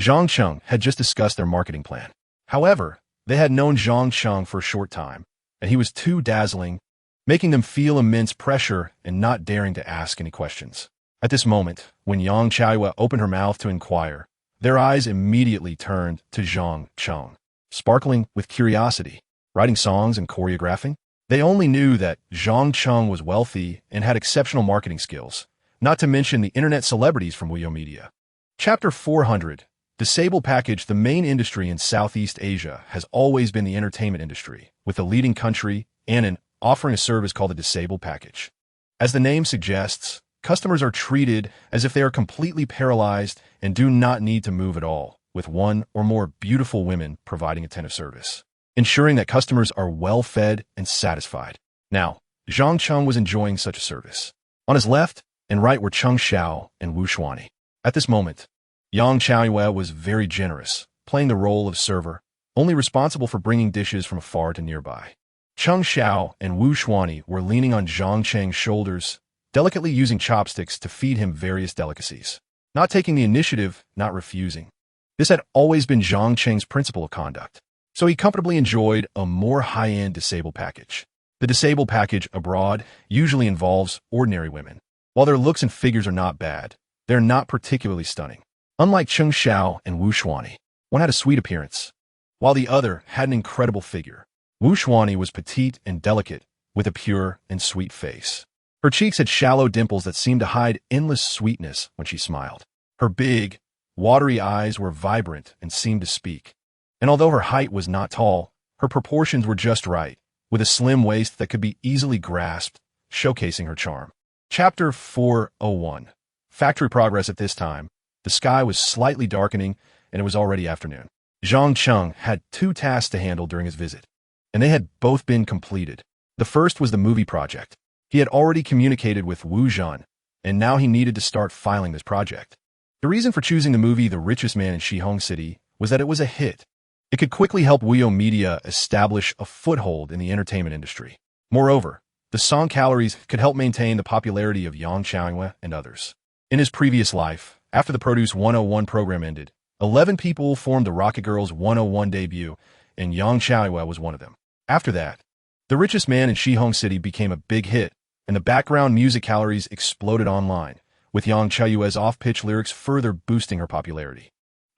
Zhang Cheng had just discussed their marketing plan. However, they had known Zhang Cheng for a short time, and he was too dazzling, making them feel immense pressure and not daring to ask any questions. At this moment, when Yang Chaoyue opened her mouth to inquire, their eyes immediately turned to Zhang Cheng, sparkling with curiosity. Writing songs and choreographing? They only knew that Zhang Cheng was wealthy and had exceptional marketing skills, not to mention the internet celebrities from Wio Media. Chapter 400. Disabled Package. The main industry in Southeast Asia has always been the entertainment industry, with the leading country, Annan, offering a service called the Disabled Package. As the name suggests, customers are treated as if they are completely paralyzed and do not need to move at all, with one or more beautiful women providing attentive service, ensuring that customers are well fed and satisfied. Now, Zhang Cheng was enjoying such a service. On his left and right were Cheng Xiao and Wu Xuanyi. At this moment, Yang Chaoyue was very generous, playing the role of server, only responsible for bringing dishes from afar to nearby. Cheng Xiao and Wu Xuanyi were leaning on Zhang Cheng's shoulders, delicately using chopsticks to feed him various delicacies. Not taking the initiative, not refusing. This had always been Zhang Cheng's principle of conduct, so he comfortably enjoyed a more high-end disabled package. The disabled package abroad usually involves ordinary women. While their looks and figures are not bad, they're not particularly stunning. Unlike Cheng Xiao and Wu Xuanyi, one had a sweet appearance, while the other had an incredible figure. Wu Xuanyi was petite and delicate, with a pure and sweet face. Her cheeks had shallow dimples that seemed to hide endless sweetness when she smiled. Her big, watery eyes were vibrant and seemed to speak. And although her height was not tall, her proportions were just right, with a slim waist that could be easily grasped, showcasing her charm. Chapter 401. Factory progress. At this time, the sky was slightly darkening, and it was already afternoon. Zhang Cheng had two tasks to handle during his visit, and they had both been completed. The first was the movie project. He had already communicated with Wu Zhen, and now he needed to start filing this project. The reason for choosing the movie The Richest Man in Shihong City was that it was a hit. It could quickly help Wio Media establish a foothold in the entertainment industry. Moreover, the song Calories could help maintain the popularity of Yang Chaoyue and others. In his previous life, after the Produce 101 program ended, 11 people formed the Rocket Girls 101 debut, and Yang Chaoyue was one of them. After that, The Richest Man in Shihong City became a big hit, and the background music Calories exploded online, with Yang Chaoyue's off-pitch lyrics further boosting her popularity.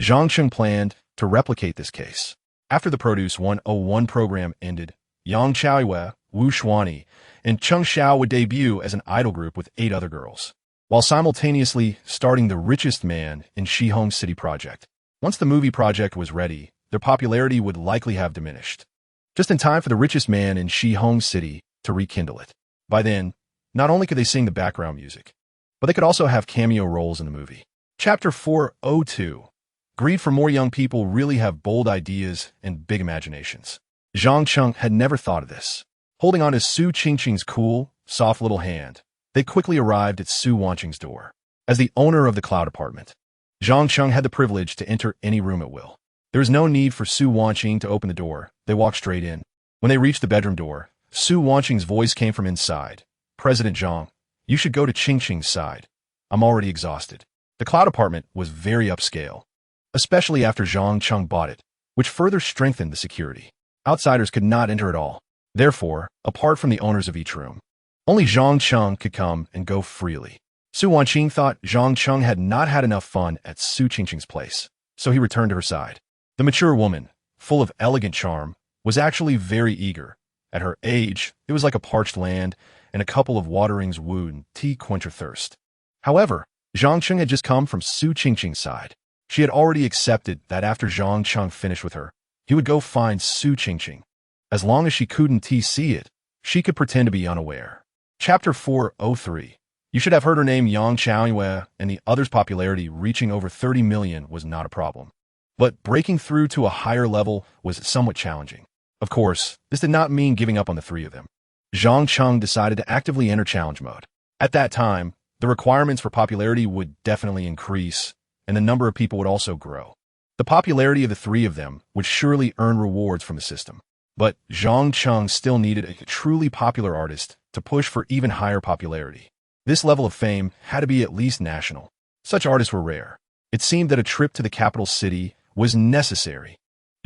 Zhang Cheng planned to replicate this case. After the Produce 101 program ended, Yang Chaoyue, Wu Xuanyi, and Cheng Xiao would debut as an idol group with 8 other girls, while simultaneously starting The Richest Man in Shihong City project. Once the movie project was ready, their popularity would likely have diminished, just in time for The Richest Man in Shihong City to rekindle it. By then, not only could they sing the background music, but they could also have cameo roles in the movie. Chapter 402. Greed. For more young people really have bold ideas and big imaginations. Zhang Cheng had never thought of this. Holding on to Su Qingqing's cool, soft little hand, they quickly arrived at Su Wanqing's door. As the owner of the cloud apartment, Zhang Cheng had the privilege to enter any room at will. There was no need for Su Wanqing to open the door. They walked straight in. When they reached the bedroom door, Su Wanqing's voice came from inside. President Zhang, you should go to Qingqing's side. I'm already exhausted. The cloud apartment was very upscale, especially after Zhang Cheng bought it, which further strengthened the security. Outsiders could not enter at all. Therefore, apart from the owners of each room, only Zhang Cheng could come and go freely. Su Wanqing thought Zhang Cheng had not had enough fun at Su Qingqing's place, so he returned to her side. The mature woman, full of elegant charm, was actually very eager. At her age, it was like a parched land, and a couple of waterings wooed tea quench her thirst. However, Zhang Cheng had just come from Su Qingqing's side. She had already accepted that after Zhang Cheng finished with her, he would go find Su Qingqing. As long as she couldn't see it, she could pretend to be unaware. Chapter 403. You should have heard her name. Yang Xiaoyue and the other's popularity reaching over 30 million was not a problem. But breaking through to a higher level was somewhat challenging. Of course, this did not mean giving up on the three of them. Zhang Cheng decided to actively enter challenge mode. At that time, the requirements for popularity would definitely increase, and the number of people would also grow. The popularity of the three of them would surely earn rewards from the system. But Zhang Cheng still needed a truly popular artist to push for even higher popularity. This level of fame had to be at least national. Such artists were rare. It seemed that a trip to the capital city was necessary.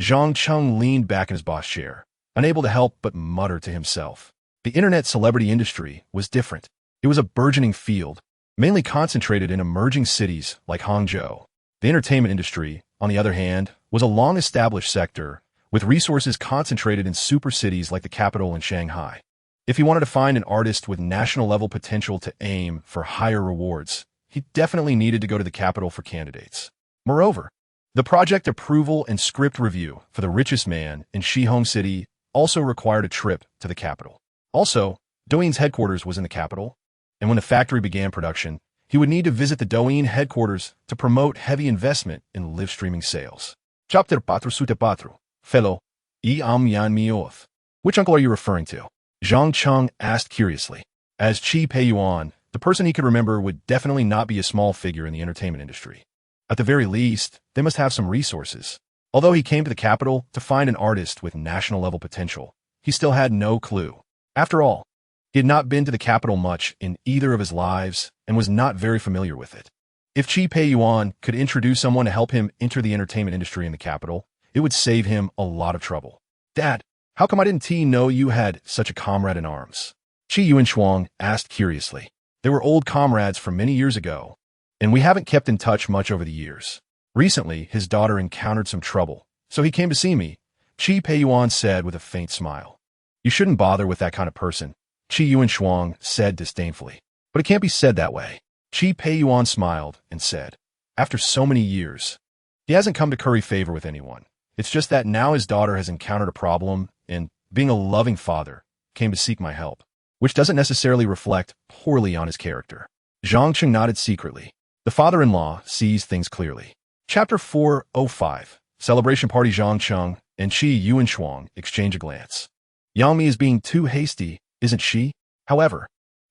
Zhang Cheng leaned back in his boss chair, unable to help but mutter to himself. The internet celebrity industry was different. It was a burgeoning field, mainly concentrated in emerging cities like Hangzhou. The entertainment industry, on the other hand, was a long-established sector, with resources concentrated in super cities like the capital and Shanghai. If he wanted to find an artist with national-level potential to aim for higher rewards, he definitely needed to go to the capital for candidates. Moreover, the project approval and script review for The Richest Man in Shihong City also required a trip to the capital. Also, Douyin's headquarters was in the capital, and when the factory began production, he would need to visit the Douyin headquarters to promote heavy investment in live streaming sales. Chapter 404. Fellow, Yan Mioth. Which uncle are you referring to? Zhang Cheng asked curiously. As Qi Peiyuan, the person he could remember would definitely not be a small figure in the entertainment industry. At the very least, they must have some resources. Although he came to the capital to find an artist with national-level potential, he still had no clue. After all, he had not been to the capital much in either of his lives and was not very familiar with it. If Qi Peiyuan could introduce someone to help him enter the entertainment industry in the capital, it would save him a lot of trouble. Dad, how come I didn't know you had such a comrade in arms? Qi Yuanshuang asked curiously. They were old comrades from many years ago, and we haven't kept in touch much over the years. Recently, his daughter encountered some trouble, so he came to see me, Qi Peiyuan said with a faint smile. You shouldn't bother with that kind of person, Qi Yuanshuang said disdainfully. But it can't be said that way. Qi Peiyuan smiled and said, after so many years, he hasn't come to curry favor with anyone. It's just that now his daughter has encountered a problem and, being a loving father, came to seek my help, which doesn't necessarily reflect poorly on his character. Zhang Cheng nodded secretly. The father-in-law sees things clearly. Chapter 405. Celebration Party. Zhang Cheng and Qi Yuanshuang exchange a glance. Yang Mi is being too hasty, isn't she? However,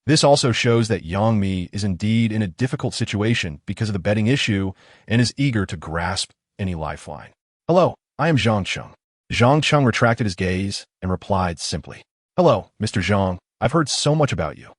this also shows that Yang Mi is indeed in a difficult situation because of the betting issue and is eager to grasp any lifeline. Hello, I am Zhang Cheng. Zhang Cheng retracted his gaze and replied simply. Hello, Mr. Zhang. I've heard so much about you.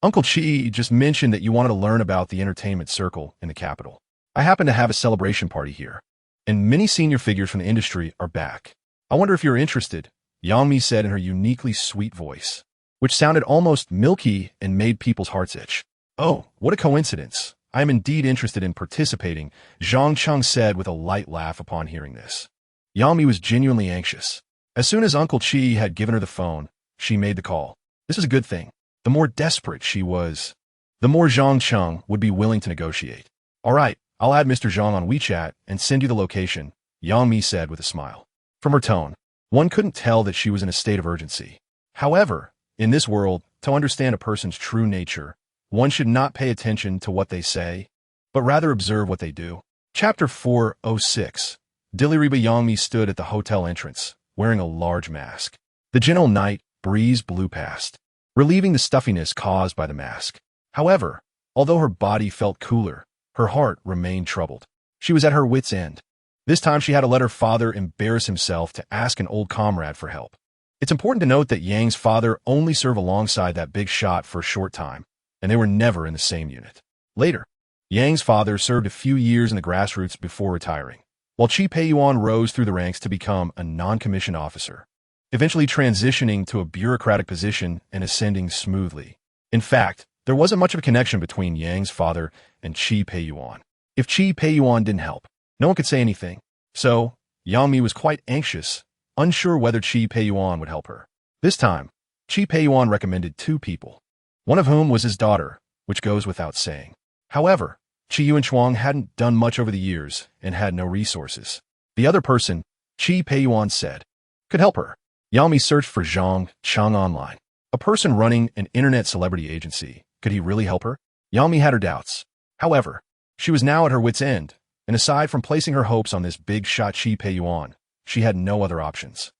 Uncle Qi just mentioned that you wanted to learn about the entertainment circle in the capital. I happen to have a celebration party here, and many senior figures from the industry are back. I wonder if you're interested, Yang Mi said in her uniquely sweet voice, which sounded almost milky and made people's hearts itch. Oh, what a coincidence. I am indeed interested in participating, Zhang Cheng said with a light laugh upon hearing this. Yang Mi was genuinely anxious. As soon as Uncle Qi had given her the phone, she made the call. This is a good thing. The more desperate she was, the more Zhang Cheng would be willing to negotiate. All right, I'll add Mr. Zhang on WeChat and send you the location, Yang Mi said with a smile. From her tone, one couldn't tell that she was in a state of urgency. However, in this world, to understand a person's true nature, one should not pay attention to what they say, but rather observe what they do. Chapter 406. Diliriba. Yang Mi stood at the hotel entrance, wearing a large mask. The gentle night breeze blew past, relieving the stuffiness caused by the mask. However, although her body felt cooler, her heart remained troubled. She was at her wit's end. This time she had to let her father embarrass himself to ask an old comrade for help. It's important to note that Yang's father only served alongside that big shot for a short time, and they were never in the same unit. Later, Yang's father served a few years in the grassroots before retiring, while Qi Peiyuan rose through the ranks to become a non-commissioned officer, eventually transitioning to a bureaucratic position and ascending smoothly. In fact, there wasn't much of a connection between Yang's father and Qi Peiyuan. If Qi Peiyuan didn't help, no one could say anything. So, Yang Mi was quite anxious, unsure whether Qi Peiyuan would help her. This time, Qi Peiyuan recommended two people, one of whom was his daughter, which goes without saying. However, Qi Yuanchuang hadn't done much over the years and had no resources. The other person, Qi Peiyuan said, could help her. Yang Mi searched for Zhang Cheng online. A person running an internet celebrity agency. Could he really help her? Yang Mi had her doubts. However, she was now at her wit's end, and aside from placing her hopes on this big shot Qi Peiyuan, she had no other options.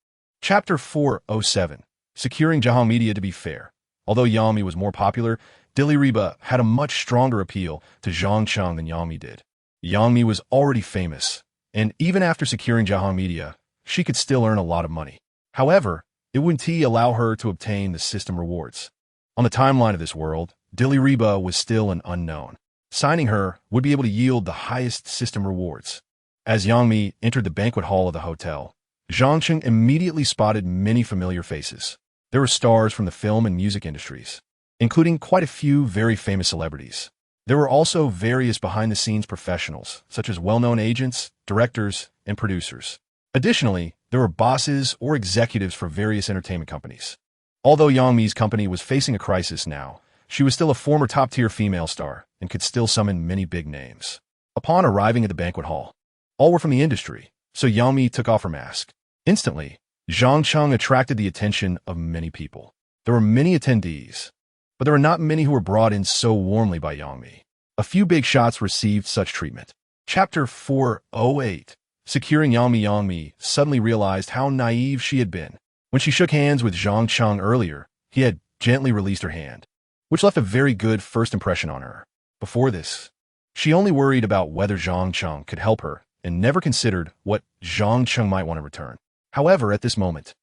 Chapter 407. Securing Jiahong Media. To be fair, although Yang Mi was more popular, Dilly Reba had a much stronger appeal to Zhang Cheng than Yang Mi did. Yang Mi was already famous, and even after securing Jiahong Media, she could still earn a lot of money. However, it wouldn't allow her to obtain the system rewards. On the timeline of this world, Dilly Reba was still an unknown. Signing her would be able to yield the highest system rewards. As Yang Mi entered the banquet hall of the hotel, Zhang Cheng immediately spotted many familiar faces. There were stars from the film and music industries, including quite a few very famous celebrities. There were also various behind-the-scenes professionals, such as well-known agents, directors, and producers. Additionally, there were bosses or executives for various entertainment companies. Although Yang Mi's company was facing a crisis now, she was still a former top-tier female star and could still summon many big names. Upon arriving at the banquet hall, all were from the industry, so Yang Mi took off her mask. Instantly, Zhang Cheng attracted the attention of many people. There were many attendees, but there were not many who were brought in so warmly by Yang Mi. A few big shots received such treatment. Chapter 408. Securing Yang Mi. Yang Mi suddenly realized how naive she had been. When she shook hands with Zhang Cheng earlier, he had gently released her hand, which left a very good first impression on her. Before this, she only worried about whether Zhang Cheng could help her and never considered what Zhang Cheng might want in return. However, at this moment,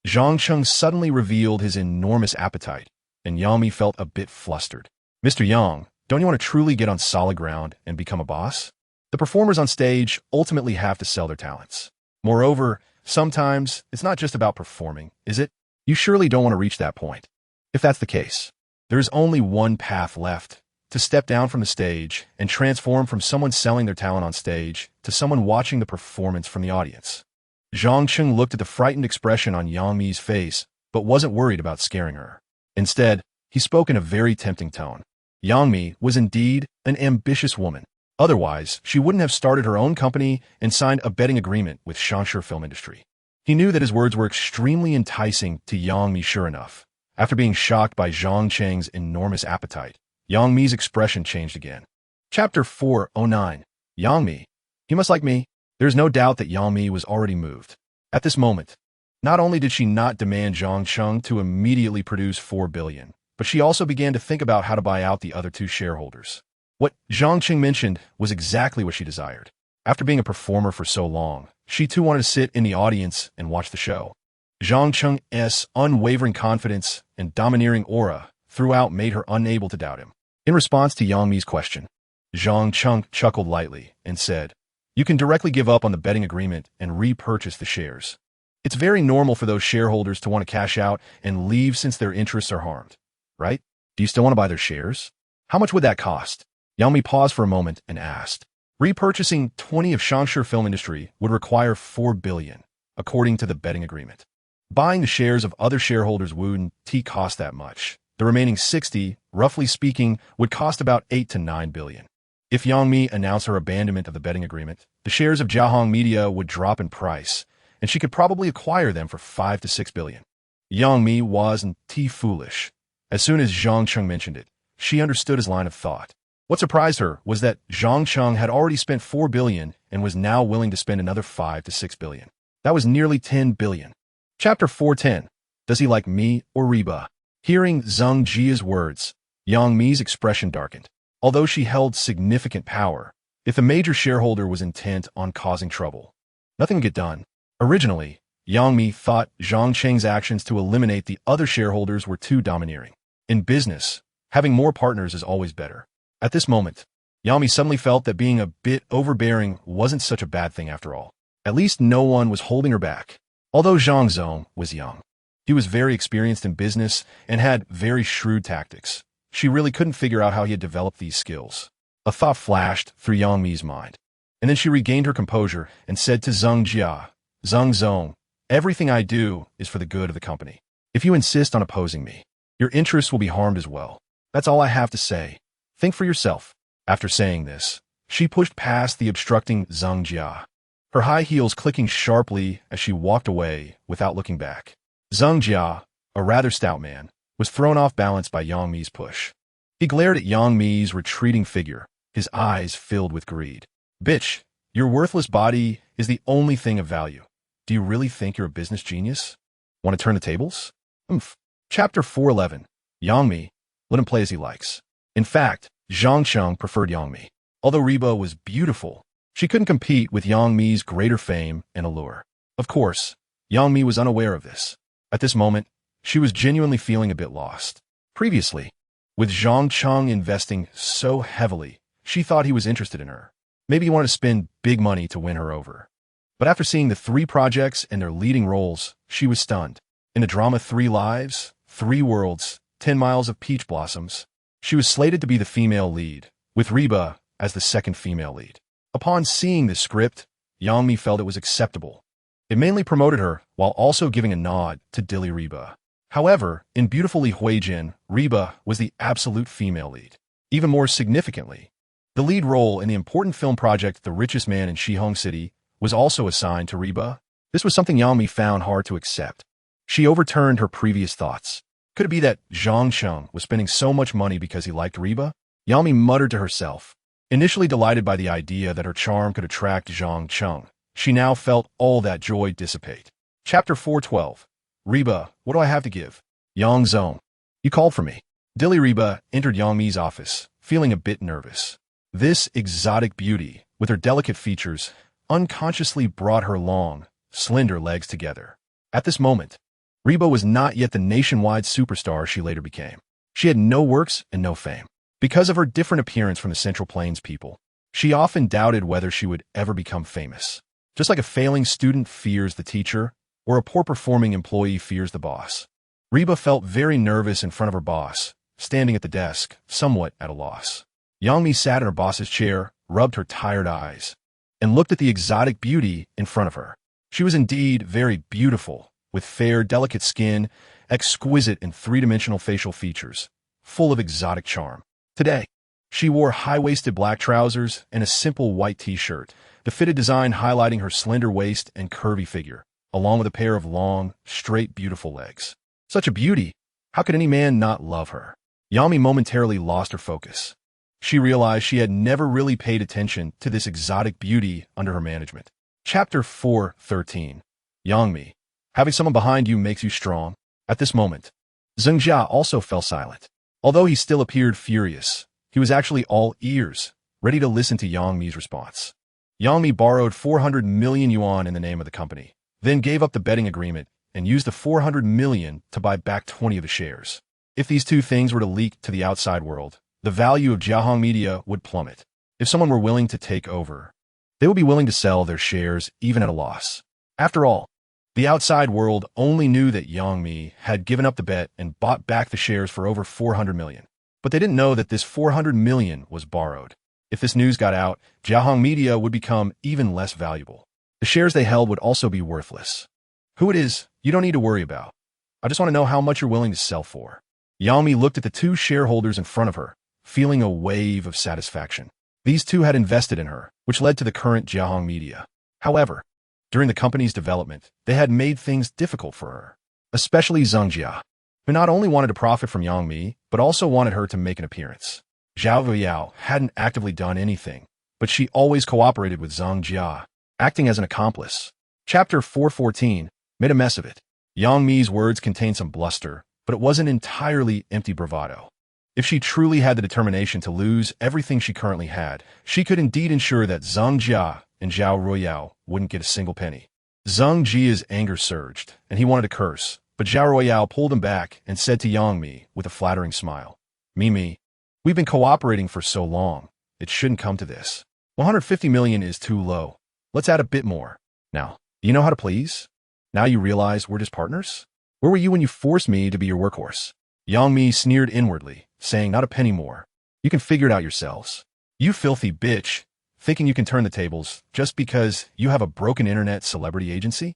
Zhang Cheng suddenly revealed his enormous appetite, and Yang Mi felt a bit flustered. Mr. Yang, don't you want to truly get on solid ground and become a boss? The performers on stage ultimately have to sell their talents. Moreover, sometimes it's not just about performing, is it? You surely don't want to reach that point. If that's the case, there is only one path left: to step down from the stage and transform from someone selling their talent on stage to someone watching the performance from the audience. Zhang Cheng looked at the frightened expression on Yang Mi's face, but wasn't worried about scaring her. Instead, he spoke in a very tempting tone. Yang Mi was indeed an ambitious woman. Otherwise, she wouldn't have started her own company and signed a betting agreement with Shansher Film Industry. He knew that his words were extremely enticing to Yang Mi. Sure enough, after being shocked by Zhang Cheng's enormous appetite, Yang Mi's expression changed again. Chapter 409. Yang Mi. He must like me. There's no doubt that Yang Mi was already moved. At this moment, not only did she not demand Zhang Cheng to immediately produce 4 billion, but she also began to think about how to buy out the other two shareholders. What Zhang Cheng mentioned was exactly what she desired. After being a performer for so long, she too wanted to sit in the audience and watch the show. Zhang Cheng's unwavering confidence and domineering aura throughout made her unable to doubt him. In response to Yang Mi's question, Zhang Cheng chuckled lightly and said, "You can directly give up on the betting agreement and repurchase the shares. It's very normal for those shareholders to want to cash out and leave since their interests are harmed, right? Do you still want to buy their shares? How much would that cost?" Yang Mi paused for a moment and asked. Repurchasing 20 of Shansher Film Industry would require 4 billion, according to the betting agreement. Buying the shares of other shareholders wouldn't cost that much. The remaining 60, roughly speaking, would cost about 8 to 9 billion. If Yang Mi announced her abandonment of the betting agreement, the shares of Jiahong Media would drop in price, and she could probably acquire them for 5 to 6 billion. Yang Mi wasn't foolish. As soon as Zhang Cheng mentioned it, she understood his line of thought. What surprised her was that Zhang Cheng had already spent 4 billion and was now willing to spend another 5 to 6 billion. That was nearly 10 billion. Chapter 410. Does he like me or Reba? Hearing Zheng Jia's words, Yang Mi's expression darkened. Although she held significant power, if the major shareholder was intent on causing trouble, nothing would get done. Originally, Yang Mi thought Zhang Cheng's actions to eliminate the other shareholders were too domineering. In business, having more partners is always better. At this moment, Yang Mi suddenly felt that being a bit overbearing wasn't such a bad thing after all. At least no one was holding her back. Although Zhang Zong was young, he was very experienced in business and had very shrewd tactics. She really couldn't figure out how he had developed these skills. A thought flashed through Yang Mi's mind, and then she regained her composure and said to Zheng Jia, "Zheng Zong, everything I do is for the good of the company. If you insist on opposing me, your interests will be harmed as well. That's all I have to say. Think for yourself." After saying this, she pushed past the obstructing Zhang Jia, her high heels clicking sharply as she walked away without looking back. Zhang Jia, a rather stout man, was thrown off balance by Yang Mi's push. He glared at Yang Mi's retreating figure, his eyes filled with greed. "Bitch, your worthless body is the only thing of value. Do you really think you're a business genius? Want to turn the tables?" Chapter 411. Yang Mi. Let him play as he likes. In fact, Zhang Cheng preferred Yang Mi. Although Reba was beautiful, she couldn't compete with Yang Mi's greater fame and allure. Of course, Yang Mi was unaware of this. At this moment, she was genuinely feeling a bit lost. Previously, with Zhang Cheng investing so heavily, she thought he was interested in her. Maybe he wanted to spend big money to win her over. But after seeing the 3 projects and their leading roles, she was stunned. In the drama 3 Lives, 3 Worlds, 10 Miles of Peach Blossoms, she was slated to be the female lead, with Reba as the second female lead. Upon seeing this script, Yang Mi felt it was acceptable. It mainly promoted her while also giving a nod to Dilly Reba. However, in Beautiful Li Huijin, Reba was the absolute female lead. Even more significantly, the lead role in the important film project The Richest Man in Shihong City was also assigned to Reba. This was something Yang Mi found hard to accept. She overturned her previous thoughts. Could it be that Zhang Cheng was spending so much money because he liked Reba? Yang Mi muttered to herself. Initially delighted by the idea that her charm could attract Zhang Cheng, she now felt all that joy dissipate. Chapter 412. Reba, what do I have to give? Yang Zong. You called for me. Dilly Reba entered Yang Mi's office, feeling a bit nervous. This exotic beauty, with her delicate features, unconsciously brought her long, slender legs together. At this moment, Reba was not yet the nationwide superstar she later became. She had no works and no fame. Because of her different appearance from the Central Plains people, she often doubted whether she would ever become famous. Just like a failing student fears the teacher, or a poor-performing employee fears the boss. Reba felt very nervous in front of her boss, standing at the desk, somewhat at a loss. Yang Mi sat in her boss's chair, rubbed her tired eyes, and looked at the exotic beauty in front of her. She was indeed very beautiful, with fair, delicate skin, exquisite and three-dimensional facial features, full of exotic charm. Today, she wore high-waisted black trousers and a simple white t-shirt, the fitted design highlighting her slender waist and curvy figure, along with a pair of long, straight, beautiful legs. Such a beauty! How could any man not love her? Yang Mi momentarily lost her focus. She realized she had never really paid attention to this exotic beauty under her management. Chapter 413. Yang Mi. Having someone behind you makes you strong. At this moment, Zhang Jia also fell silent. Although he still appeared furious, he was actually all ears, ready to listen to Yang Mi's response. Yang Mi borrowed 400 million yuan in the name of the company, then gave up the betting agreement and used the 400 million to buy back 20 of the shares. If these 2 things were to leak to the outside world, the value of Jiahong Media would plummet. If someone were willing to take over, they would be willing to sell their shares even at a loss. After all, the outside world only knew that Yang Mi had given up the bet and bought back the shares for over 400 million. But they didn't know that this 400 million was borrowed. If this news got out, Jiahong Media would become even less valuable. The shares they held would also be worthless. Who it is, you don't need to worry about. I just want to know how much you're willing to sell for. Yang Mi looked at the 2 shareholders in front of her, feeling a wave of satisfaction. These 2 had invested in her, which led to the current Jiahong Media. However, during the company's development, they had made things difficult for her, especially Zhang Jia, who not only wanted to profit from Yang Mi, but also wanted her to make an appearance. Zhao Ruiyao hadn't actively done anything, but she always cooperated with Zhang Jia, acting as an accomplice. Chapter 414 made a mess of it. Yang Mi's words contained some bluster, but it wasn't entirely empty bravado. If she truly had the determination to lose everything she currently had, she could indeed ensure that Zhang Jia and Zhao Ruiyao wouldn't get a single penny. Zhang Jia's anger surged, and he wanted to curse, but Zhao Ruiyao pulled him back and said to Yang Mi with a flattering smile, "Mimi, we've been cooperating for so long, it shouldn't come to this. 150 million is too low. Let's add a bit more. Now, do you know how to please? Now you realize we're just partners? Where were you when you forced me to be your workhorse?" Yang Mi sneered inwardly, saying, "Not a penny more. You can figure it out yourselves. You filthy bitch, thinking you can turn the tables just because you have a broken internet celebrity agency?"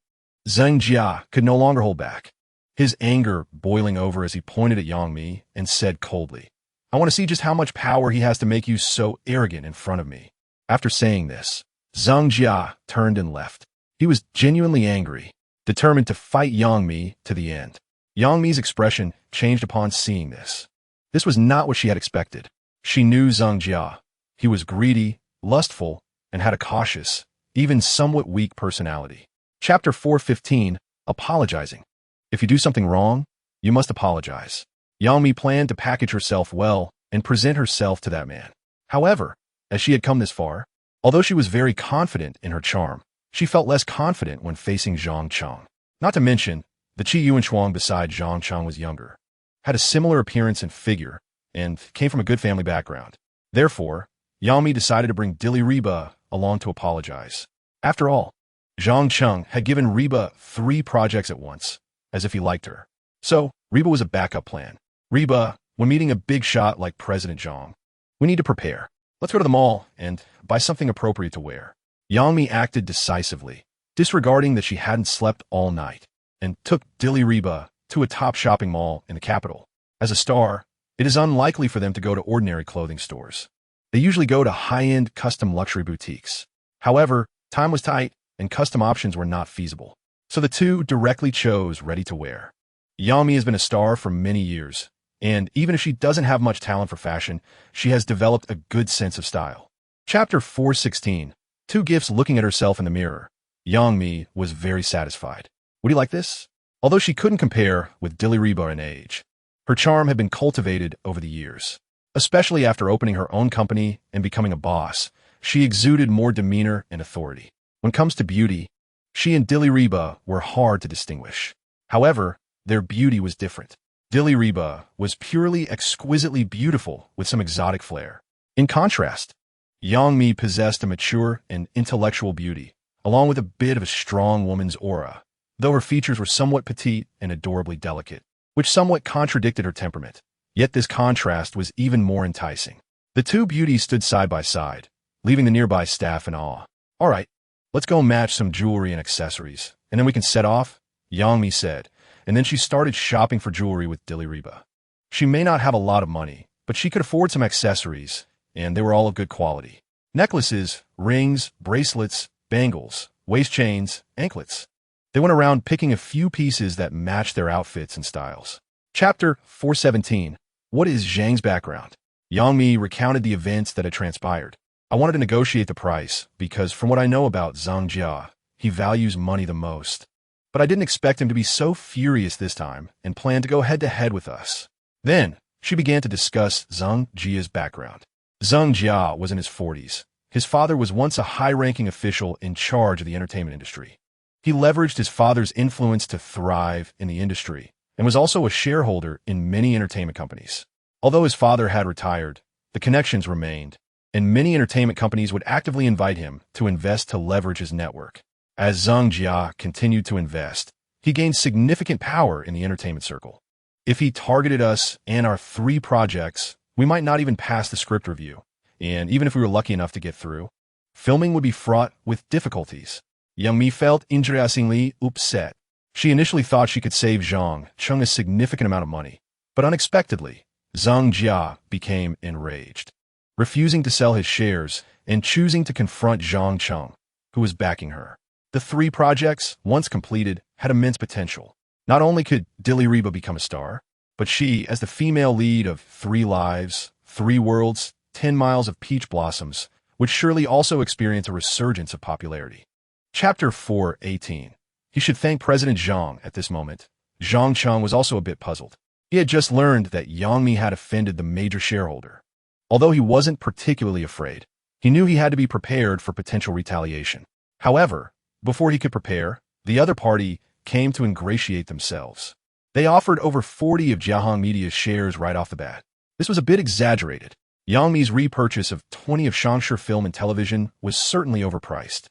Zhang Jia could no longer hold back, his anger boiling over as he pointed at Yang Mi and said coldly, I want to see just how much power he has to make you so arrogant in front of me." After saying this, Zhang Jia turned and left. He was genuinely angry, determined to fight Yang Mi to the end. Yang Mi's expression changed upon seeing this. This was not what she had expected. She knew Zhang Jia. He was greedy, lustful, and had a cautious, even somewhat weak personality. Chapter 415, Apologizing. If you do something wrong, you must apologize. Yang Mi planned to package herself well and present herself to that man. However, as she had come this far, although she was very confident in her charm, she felt less confident when facing Zhang Cheng. Not to mention, the Qi Yuanshuang beside Zhang Cheng was younger, had a similar appearance and figure, and came from a good family background. Therefore, Yang Mi decided to bring Dilly Reba along to apologize. After all, Zhang Cheng had given Reba 3 projects at once, as if he liked her. So, Reba was a backup plan. "Reba, when meeting a big shot like President Zhang, we need to prepare. Let's go to the mall and buy something appropriate to wear." Yang Mi acted decisively, disregarding that she hadn't slept all night, and took Dilly Reba to a top shopping mall in the capital. As a star, it is unlikely for them to go to ordinary clothing stores. They usually go to high-end custom luxury boutiques. However, time was tight and custom options were not feasible. So the two directly chose ready-to-wear. Yang Mi has been a star for many years, and even if she doesn't have much talent for fashion, she has developed a good sense of style. Chapter 416, 2 Gifts. Looking at herself in the mirror, Yang Mi was very satisfied. Would you like this? Although she couldn't compare with Dilly Reba in age, her charm had been cultivated over the years. Especially after opening her own company and becoming a boss, she exuded more demeanor and authority. When it comes to beauty, she and Dilly Reba were hard to distinguish. However, their beauty was different. Dilly Reba was purely exquisitely beautiful with some exotic flair. In contrast, Yang Mi possessed a mature and intellectual beauty, along with a bit of a strong woman's aura, though her features were somewhat petite and adorably delicate, which somewhat contradicted her temperament. Yet this contrast was even more enticing. The two beauties stood side by side, leaving the nearby staff in awe. "All right, let's go match some jewelry and accessories, and then we can set off," Yang Mi said, and then she started shopping for jewelry with Dilly Reba. She may not have a lot of money, but she could afford some accessories, and they were all of good quality. Necklaces, rings, bracelets, bangles, waist chains, anklets. They went around picking a few pieces that matched their outfits and styles. Chapter 417, What is Zhang's background? Yang Mi recounted the events that had transpired. "I wanted to negotiate the price because from what I know about Zhang Jia, he values money the most. But I didn't expect him to be so furious this time and planned to go head-to-head with us." Then, she began to discuss Zhang Jia's background. Zhang Jia was in his 40s. His father was once a high-ranking official in charge of the entertainment industry. He leveraged his father's influence to thrive in the industry, and was also a shareholder in many entertainment companies. Although his father had retired, the connections remained, and many entertainment companies would actively invite him to invest to leverage his network. As Zhang Jia continued to invest, he gained significant power in the entertainment circle. If he targeted us and our 3 projects, we might not even pass the script review, and even if we were lucky enough to get through, filming would be fraught with difficulties. Yang Mi felt interestingly upset. She initially thought she could save Zhang Cheng a significant amount of money, but unexpectedly, Zhang Jia became enraged, refusing to sell his shares and choosing to confront Zhang Cheng, who was backing her. The 3 projects, once completed, had immense potential. Not only could Dilly Reba become a star, but she, as the female lead of 3 Lives, 3 Worlds, 10 Miles of Peach Blossoms, would surely also experience a resurgence of popularity. Chapter 418. He should thank President Zhang at this moment. Zhang Cheng was also a bit puzzled. He had just learned that Yang Mi had offended the major shareholder. Although he wasn't particularly afraid, he knew he had to be prepared for potential retaliation. However, before he could prepare, the other party came to ingratiate themselves. They offered over 40 of Jiahong Media's shares right off the bat. This was a bit exaggerated. Yang Mi's repurchase of 20 of Shangshi Film and Television was certainly overpriced.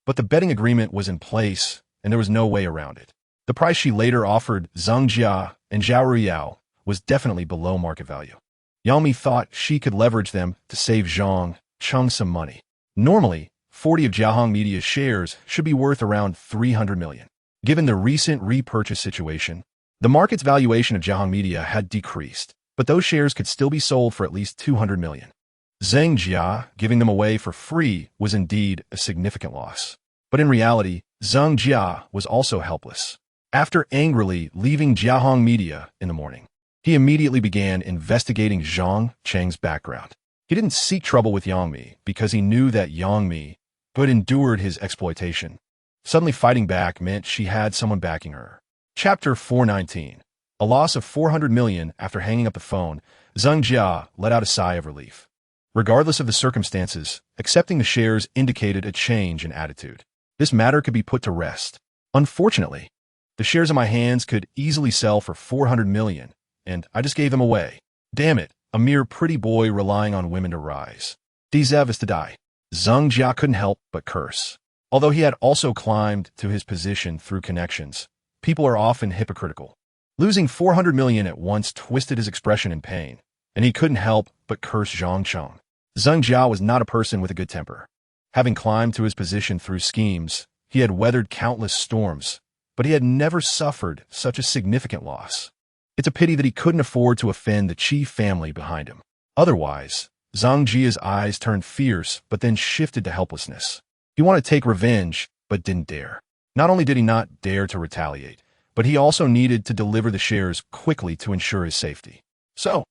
But the betting agreement was in place, and there was no way around it. The price she later offered Zhang Jia and Zhao Ruyao was definitely below market value. Yang Mi thought she could leverage them to save Zhang Cheng some money. Normally, 40 of Jiahong Media's shares should be worth around 300 million. Given the recent repurchase situation, the market's valuation of Jiahong Media had decreased, but those shares could still be sold for at least 200 million. Zhang Jia giving them away for free was indeed a significant loss. But in reality, Zhang Jia was also helpless. After angrily leaving Jiahong Media in the morning, he immediately began investigating Zhang Cheng's background. He didn't seek trouble with Yang Mi because he knew that Yang Mi had endured his exploitation. Suddenly fighting back meant she had someone backing her. Chapter 419. A loss of 400 million after hanging up the phone, Zhang Jia let out a sigh of relief. Regardless of the circumstances, accepting the shares indicated a change in attitude. This matter could be put to rest. Unfortunately, the shares in my hands could easily sell for 400 million, and I just gave them away. Damn it, a mere pretty boy relying on women to rise. Deserves to die. Zhang Jia couldn't help but curse. Although he had also climbed to his position through connections, people are often hypocritical. Losing 400 million at once twisted his expression in pain, and he couldn't help but curse Zhang Cheng. Zhang Jia was not a person with a good temper. Having climbed to his position through schemes, he had weathered countless storms, but he had never suffered such a significant loss. It's a pity that he couldn't afford to offend the Qi family behind him. Otherwise, Zhang Jia's eyes turned fierce but then shifted to helplessness. He wanted to take revenge, but didn't dare. Not only did he not dare to retaliate, but he also needed to deliver the shares quickly to ensure his safety. So,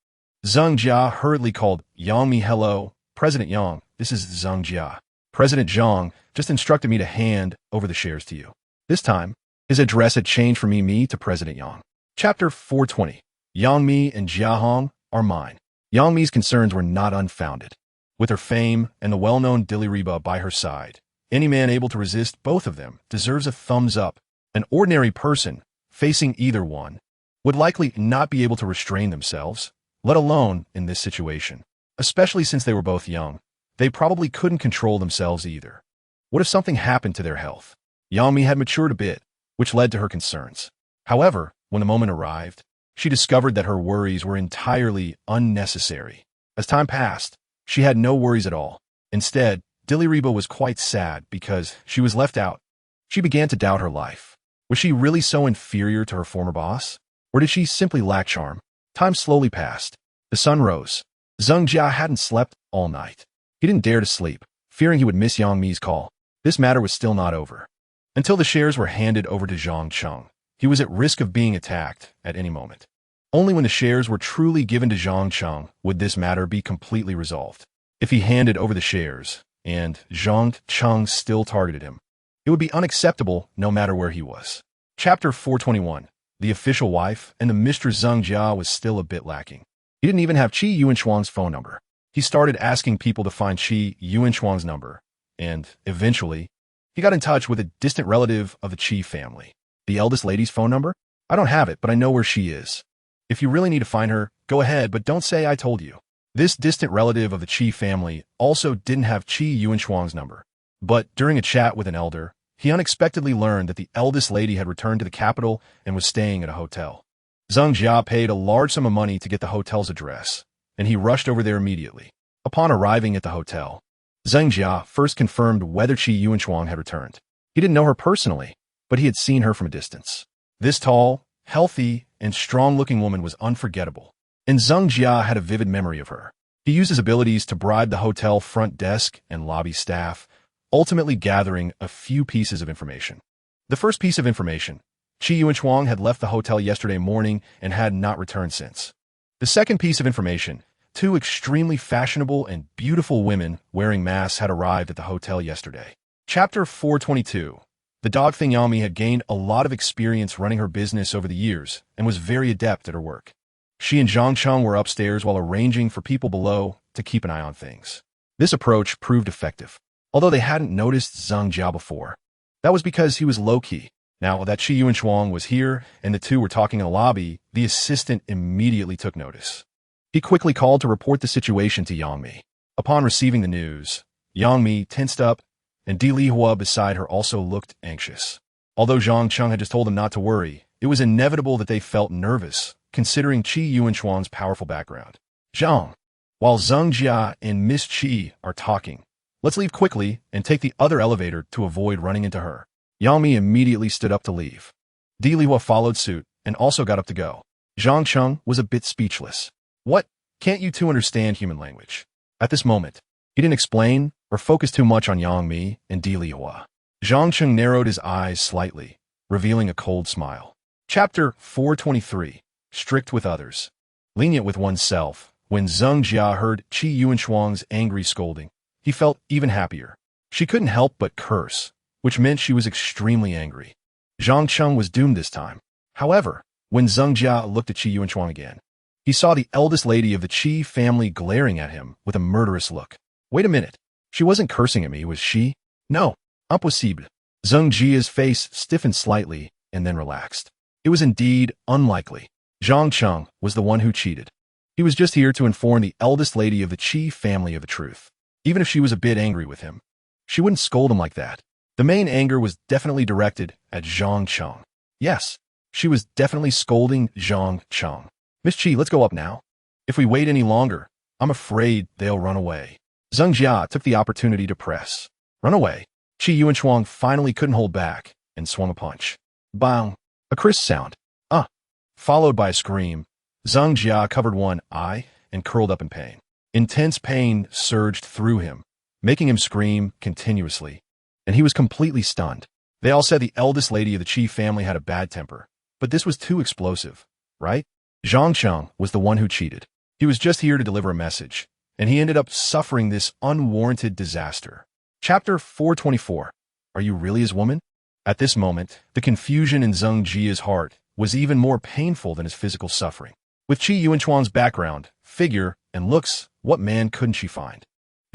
Zhang Jia hurriedly called Yang Mi. Hello, President Yang, this is Zhang Jia. President Zhang just instructed me to hand over the shares to you. This time, his address had changed from me to President Yang. Chapter 420. Yang Mi and Jiahong are mine. Yang Mi's concerns were not unfounded. With her fame and the well-known Diliriba by her side, any man able to resist both of them deserves a thumbs up. An ordinary person facing either one would likely not be able to restrain themselves, let alone in this situation. Especially since they were both young, they probably couldn't control themselves either. What if something happened to their health? Yang Mi had matured a bit, which led to her concerns. However, when the moment arrived, she discovered that her worries were entirely unnecessary. As time passed, she had no worries at all. Instead, Diliriba was quite sad because she was left out. She began to doubt her life. Was she really so inferior to her former boss? Or did she simply lack charm? Time slowly passed. The sun rose. Zhang Jia hadn't slept all night. He didn't dare to sleep, fearing he would miss Yang Mi's call. This matter was still not over. Until the shares were handed over to Zhang Cheng, he was at risk of being attacked at any moment. Only when the shares were truly given to Zhang Cheng would this matter be completely resolved. If he handed over the shares, and Zhang Cheng still targeted him, it would be unacceptable no matter where he was. Chapter 421. The official wife and the Mistress Zhang Jia was still a bit lacking. He didn't even have Qi Yuanshuang's phone number. He started asking people to find Qi Yuanshuang's number, and eventually, he got in touch with a distant relative of the Qi family. The eldest lady's phone number? I don't have it, but I know where she is. If you really need to find her, go ahead, but don't say I told you. This distant relative of the Qi family also didn't have Qi Yuanshuang's number. But during a chat with an elder, he unexpectedly learned that the eldest lady had returned to the capital and was staying at a hotel. Zhang Jia paid a large sum of money to get the hotel's address, and he rushed over there immediately. Upon arriving at the hotel, Zhang Jia first confirmed whether Qi Yuanshuang had returned. He didn't know her personally, but he had seen her from a distance. This tall, healthy, and strong-looking woman was unforgettable, and Zhang Jia had a vivid memory of her. He used his abilities to bribe the hotel front desk and lobby staff, ultimately gathering a few pieces of information. The first piece of information: Qi Yuanshuang had left the hotel yesterday morning and had not returned since. The second piece of information: two extremely fashionable and beautiful women wearing masks had arrived at the hotel yesterday. Chapter 422. The dog thing. Yang Mi had gained a lot of experience running her business over the years and was very adept at her work. She and Zhang Cheng were upstairs while arranging for people below to keep an eye on things. This approach proved effective, although they hadn't noticed Zhang Jia before. That was because he was low-key. Now that Qi Yuanshuang was here and the two were talking in the lobby, the assistant immediately took notice. He quickly called to report the situation to Yang Mi. Upon receiving the news, Yang Mi tensed up, and Di Lihua beside her also looked anxious. Although Zhang Cheng had just told them not to worry, it was inevitable that they felt nervous, considering Qi Yuanshuang's powerful background. Zhang, while Zhang Jia and Miss Qi are talking, let's leave quickly and take the other elevator to avoid running into her. Yang Mi immediately stood up to leave. Di Lihua followed suit and also got up to go. Zhang Cheng was a bit speechless. What? Can't you two understand human language? At this moment, he didn't explain or focus too much on Yang Mi and Di Lihua. Zhang Cheng narrowed his eyes slightly, revealing a cold smile. Chapter 423. Strict with others. Lenient with oneself. When Zheng Jia heard Qi Yuanshuang's angry scolding, he felt even happier. She couldn't help but curse, which meant she was extremely angry. Zhang Cheng was doomed this time. However, when Zheng Jia looked at Qi Yuanshuang again, he saw the eldest lady of the Qi family glaring at him with a murderous look. Wait a minute. She wasn't cursing at me, was she? No. Impossible. Zheng Jia's face stiffened slightly and then relaxed. It was indeed unlikely. Zhang Cheng was the one who cheated. He was just here to inform the eldest lady of the Qi family of the truth. Even if she was a bit angry with him, she wouldn't scold him like that. The main anger was definitely directed at Zhang Cheng. Yes, she was definitely scolding Zhang Cheng. Miss Qi, let's go up now. If we wait any longer, I'm afraid they'll run away. Zheng Jia took the opportunity to press. Run away. Qi Yuanshuang finally couldn't hold back and swung a punch. Bang! A crisp sound. Followed by a scream. Zheng Jia covered one eye and curled up in pain. Intense pain surged through him, making him scream continuously, and he was completely stunned. They all said the eldest lady of the Qi family had a bad temper, but this was too explosive, right? Zhang Cheng was the one who cheated. He was just here to deliver a message, and he ended up suffering this unwarranted disaster. Chapter 424. Are you really his woman? At this moment, the confusion in Zheng Jia's heart was even more painful than his physical suffering. With Qi Yuanshuang's background, figure, and looks, what man couldn't she find?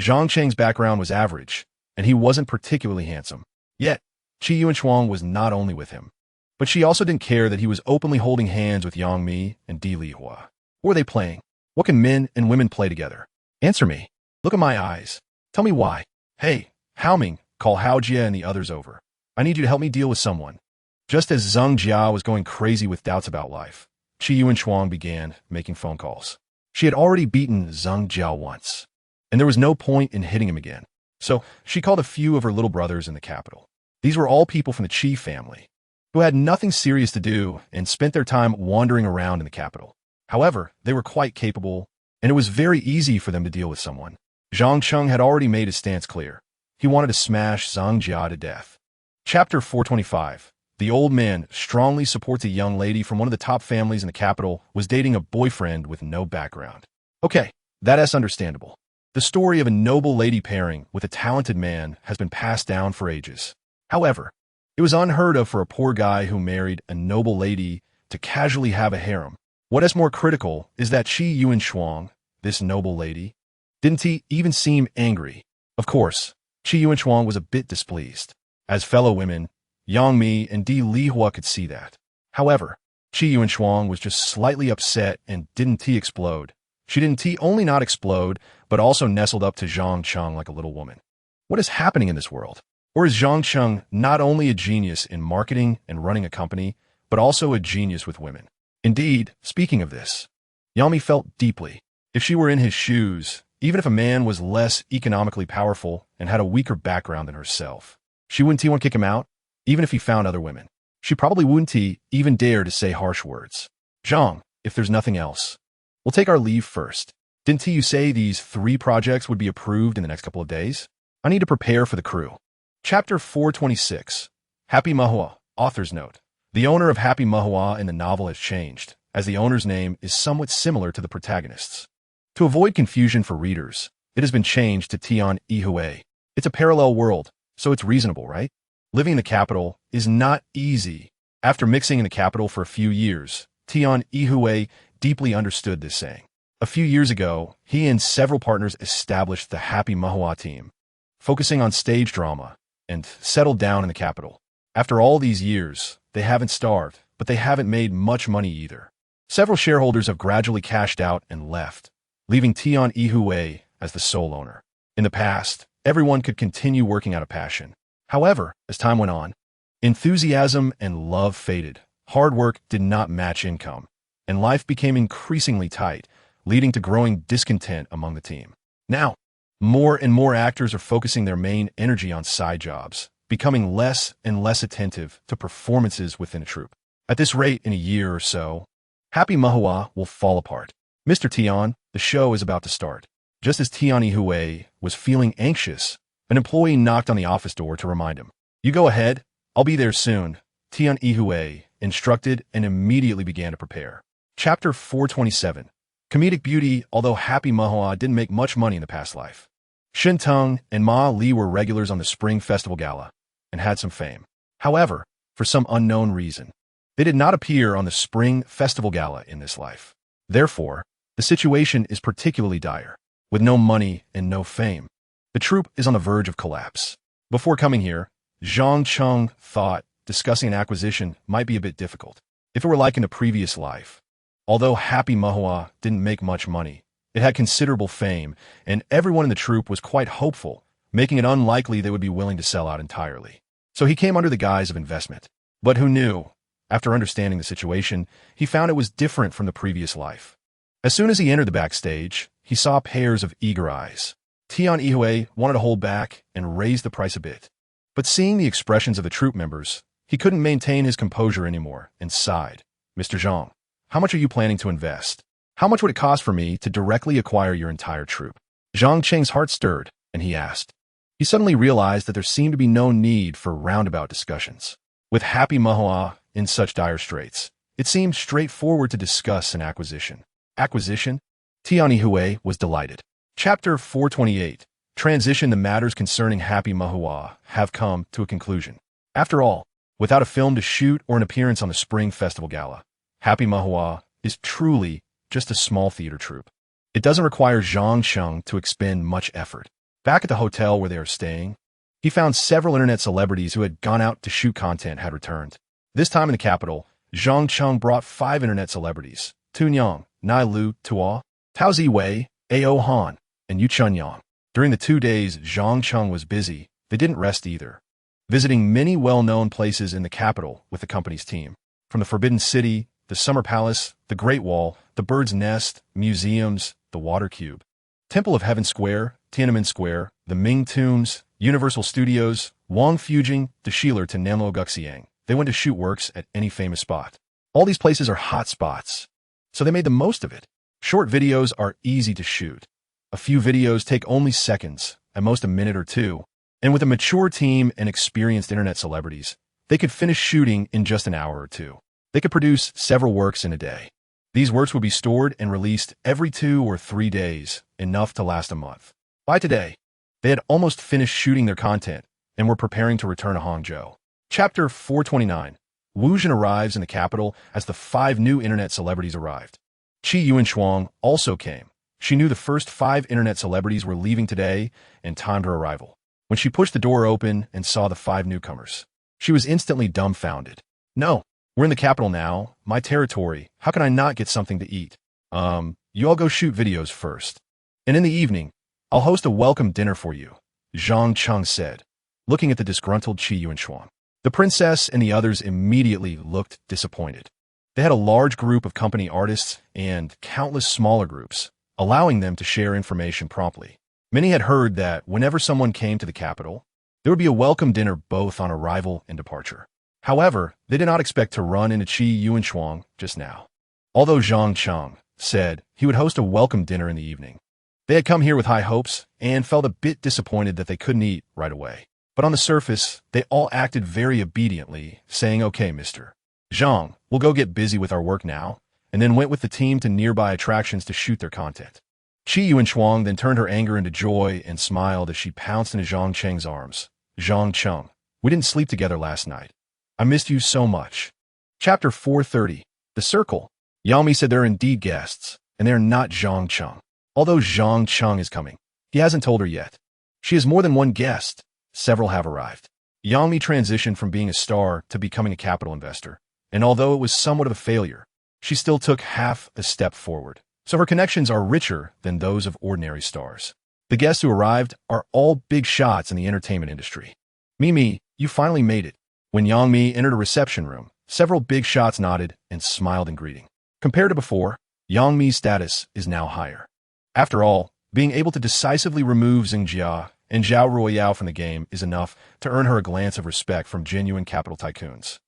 Zhang Cheng's background was average, and he wasn't particularly handsome. Yet, Qi Yuanshuang was not only with him, but she also didn't care that he was openly holding hands with Yang Mi and Di Lihua. What were they playing? What can men and women play together? Answer me. Look at my eyes. Tell me why. Hey, Hao Ming, call Hao Jia and the others over. I need you to help me deal with someone. Just as Zheng Jia was going crazy with doubts about life, Qi Yuanshuang began making phone calls. She had already beaten Zheng Jia once, and there was no point in hitting him again. So she called a few of her little brothers in the capital. These were all people from the Qi family, who had nothing serious to do and spent their time wandering around in the capital. However, they were quite capable, and it was very easy for them to deal with someone. Zhang Cheng had already made his stance clear. He wanted to smash Zheng Jia to death. Chapter 425. The old man strongly supports a young lady from one of the top families in the capital was dating a boyfriend with no background. Okay, that's understandable. The story of a noble lady pairing with a talented man has been passed down for ages. However, it was unheard of for a poor guy who married a noble lady to casually have a harem. What is more critical is that Qi Yuanshuang, this noble lady, didn't he even seem angry. Of course, Qi Yuanshuang was a bit displeased. As fellow women, Yang Mi and Di Lihua could see that. However, Qi Yuanshuang was just slightly upset and didn't he explode. She didn't he only not explode, but also nestled up to Zhang Cheng like a little woman. What is happening in this world? Or is Zhang Cheng not only a genius in marketing and running a company, but also a genius with women? Indeed, speaking of this, Yang Mi felt deeply. If she were in his shoes, even if a man was less economically powerful and had a weaker background than herself, she wouldn't want to kick him out, even if he found other women. She probably wouldn't even dare to say harsh words. Zhang, if there's nothing else, we'll take our leave first. Didn't you say these 3 projects would be approved in the next couple of days? I need to prepare for the crew. Chapter 426. Happy Mahua. Author's note. The owner of Happy Mahua in the novel has changed, as the owner's name is somewhat similar to the protagonist's. To avoid confusion for readers, it has been changed to Tian Yihui. It's a parallel world, so it's reasonable, right? Living in the capital is not easy. After mixing in the capital for a few years, Tian Yihui deeply understood this saying. A few years ago, he and several partners established the Happy Mahua team, focusing on stage drama, and settled down in the capital. After all these years, they haven't starved, but they haven't made much money either. Several shareholders have gradually cashed out and left, leaving Tian Yihui as the sole owner. In the past, everyone could continue working out of passion. However, as time went on, enthusiasm and love faded. Hard work did not match income, and life became increasingly tight, leading to growing discontent among the team. Now, more and more actors are focusing their main energy on side jobs, becoming less and less attentive to performances within a troupe. At this rate, in a year or so, Happy Mahua will fall apart. Mr. Tian, the show is about to start. Just as Tian Yihui was feeling anxious, an employee knocked on the office door to remind him. You go ahead, I'll be there soon. Tian Yihui instructed and immediately began to prepare. Chapter 427. Comedic beauty. Although Happy Mahua didn't make much money in the past life, Shin Tung and Ma Li were regulars on the Spring Festival Gala and had some fame. However, for some unknown reason, they did not appear on the Spring Festival Gala in this life. Therefore, the situation is particularly dire. With no money and no fame, the troupe is on the verge of collapse. Before coming here, Zhang Cheng thought discussing an acquisition might be a bit difficult. If it were like in a previous life, although Happy Mahua didn't make much money, it had considerable fame, and everyone in the troupe was quite hopeful, making it unlikely they would be willing to sell out entirely. So he came under the guise of investment. But who knew? After understanding the situation, he found it was different from the previous life. As soon as he entered the backstage, he saw pairs of eager eyes. Tian Yihui wanted to hold back and raise the price a bit. But seeing the expressions of the troupe members, he couldn't maintain his composure anymore and sighed. Mr. Zhang, how much are you planning to invest? How much would it cost for me to directly acquire your entire troupe? Zhang Cheng's heart stirred, and he asked. He suddenly realized that there seemed to be no need for roundabout discussions. With Happy Mahua in such dire straits, it seemed straightforward to discuss an acquisition. Acquisition? Tian Yihui was delighted. Chapter 428. Transition. The matters concerning Happy Mahua have come to a conclusion. After all, without a film to shoot or an appearance on the Spring Festival Gala, Happy Mahua is truly just a small theater troupe. It doesn't require Zhang Cheng to expend much effort. Back at the hotel where they are staying, he found several internet celebrities who had gone out to shoot content had returned. This time in the capital, Zhang Cheng brought 5 internet celebrities: Tu Yang, Nai Lu Tua, Tao Ziwei, Ao Han, and Yu Chunyang. During the 2 days Zhang Cheng was busy, they didn't rest either, visiting many well-known places in the capital with the company's team. From the Forbidden City, the Summer Palace, the Great Wall, the Bird's Nest, museums, the Water Cube, Temple of Heaven Square, Tiananmen Square, the Ming Tombs, Universal Studios, Wang Fujing, the Shiler to Nanluo Guxiang. They went to shoot works at any famous spot. All these places are hot spots, so they made the most of it. Short videos are easy to shoot. A few videos take only seconds, at most a minute or two, and with a mature team and experienced internet celebrities, they could finish shooting in just an hour or two. They could produce several works in a day. These works would be stored and released every 2 or 3 days, enough to last a month. By today, they had almost finished shooting their content and were preparing to return to Hangzhou. Chapter 429. Wu Jin arrives in the capital as the 5 new internet celebrities arrived. Qi Yuanshuang also came. She knew the first 5 internet celebrities were leaving today and timed her arrival. When she pushed the door open and saw the 5 newcomers, she was instantly dumbfounded. No, we're in the capital now, my territory. How can I not get something to eat? You all go shoot videos first. And in the evening, I'll host a welcome dinner for you, Zhang Cheng said, looking at the disgruntled Qi Yuanshuang. The princess and the others immediately looked disappointed. They had a large group of company artists and countless smaller groups, allowing them to share information promptly. Many had heard that whenever someone came to the capital, there would be a welcome dinner both on arrival and departure. However, they did not expect to run into Qi Yuanshuang just now. Although Zhang Cheng said he would host a welcome dinner in the evening, they had come here with high hopes and felt a bit disappointed that they couldn't eat right away. But on the surface, they all acted very obediently, saying, "Okay, Mr. Zhang, we'll go get busy with our work now," and then went with the team to nearby attractions to shoot their content. Qi Yuanshuang then turned her anger into joy and smiled as she pounced into Zhang Cheng's arms. Zhang Cheng, we didn't sleep together last night. I missed you so much. Chapter 430. The Circle. Yao Mi said there are indeed guests, and they are not Zhang Cheng. Although Zhang Cheng is coming, he hasn't told her yet. She has more than one guest. Several have arrived. Yang Mi transitioned from being a star to becoming a capital investor, and although it was somewhat of a failure, she still took half a step forward. So her connections are richer than those of ordinary stars. The guests who arrived are all big shots in the entertainment industry. Mimi, you finally made it. When Yang Mi entered a reception room, several big shots nodded and smiled in greeting. Compared to before, Yang Mi's status is now higher. After all, being able to decisively remove Xing Jia and Zhao Ruoyao from the game is enough to earn her a glance of respect from genuine capital tycoons.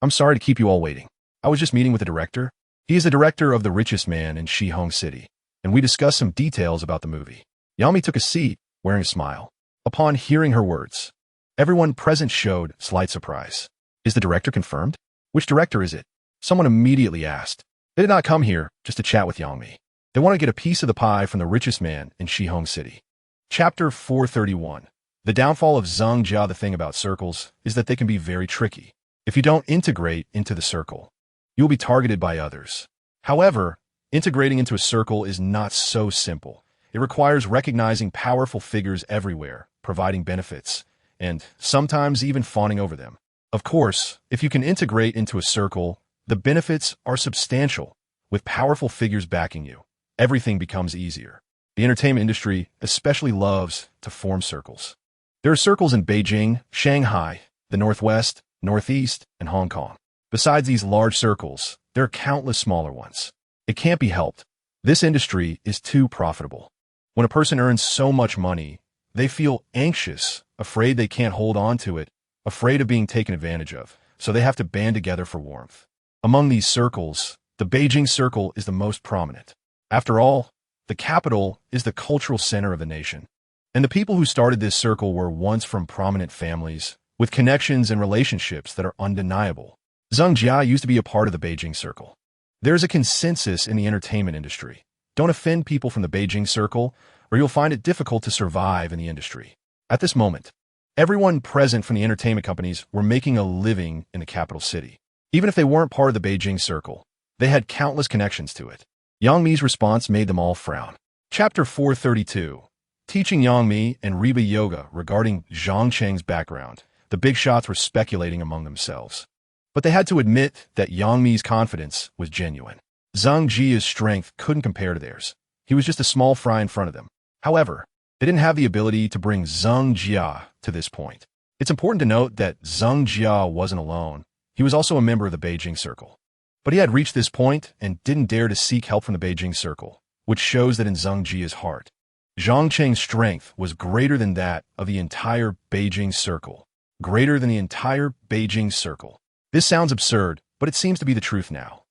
I'm sorry to keep you all waiting. I was just meeting with the director. He is the director of The Richest Man in Shihong City, and we discussed some details about the movie. Yang Mi took a seat, wearing a smile. Upon hearing her words, everyone present showed slight surprise. Is the director confirmed? Which director is it? Someone immediately asked. They did not come here just to chat with Yang Mi. They want to get a piece of the pie from The Richest Man in Shihong City. Chapter 431. The downfall of Zheng Jia. The thing about circles is that they can be very tricky. If you don't integrate into the circle, you'll be targeted by others. However, integrating into a circle is not so simple. It requires recognizing powerful figures everywhere, providing benefits, and sometimes even fawning over them. Of course, if you can integrate into a circle, the benefits are substantial. With powerful figures backing you, everything becomes easier. The entertainment industry especially loves to form circles. There are circles in Beijing, Shanghai, the Northwest, Northeast, and Hong Kong. Besides these large circles, there are countless smaller ones. It can't be helped. This industry is too profitable. When a person earns so much money, they feel anxious, afraid they can't hold on to it, afraid of being taken advantage of, so they have to band together for warmth. Among these circles, the Beijing circle is the most prominent. After all, the capital is the cultural center of the nation. And the people who started this circle were once from prominent families, with connections and relationships that are undeniable. Zheng Jia used to be a part of the Beijing circle. There's a consensus in the entertainment industry. Don't offend people from the Beijing circle, or you'll find it difficult to survive in the industry. At this moment, everyone present from the entertainment companies were making a living in the capital city. Even if they weren't part of the Beijing circle, they had countless connections to it. Yang Mi's response made them all frown. Chapter 432. Teaching Yang Mi and Reba Yoga regarding Zhang Cheng's background. The big shots were speculating among themselves. But they had to admit that Yang Mi's confidence was genuine. Zhang Jia's strength couldn't compare to theirs. He was just a small fry in front of them. However, they didn't have the ability to bring Zheng Jia to this point. It's important to note that Zheng Jia wasn't alone. He was also a member of the Beijing circle. But he had reached this point and didn't dare to seek help from the Beijing circle, which shows that in Zheng Jia's heart, Zhang Cheng's strength was greater than that of the entire Beijing circle. Greater than the entire Beijing circle. This sounds absurd, but it seems to be the truth now.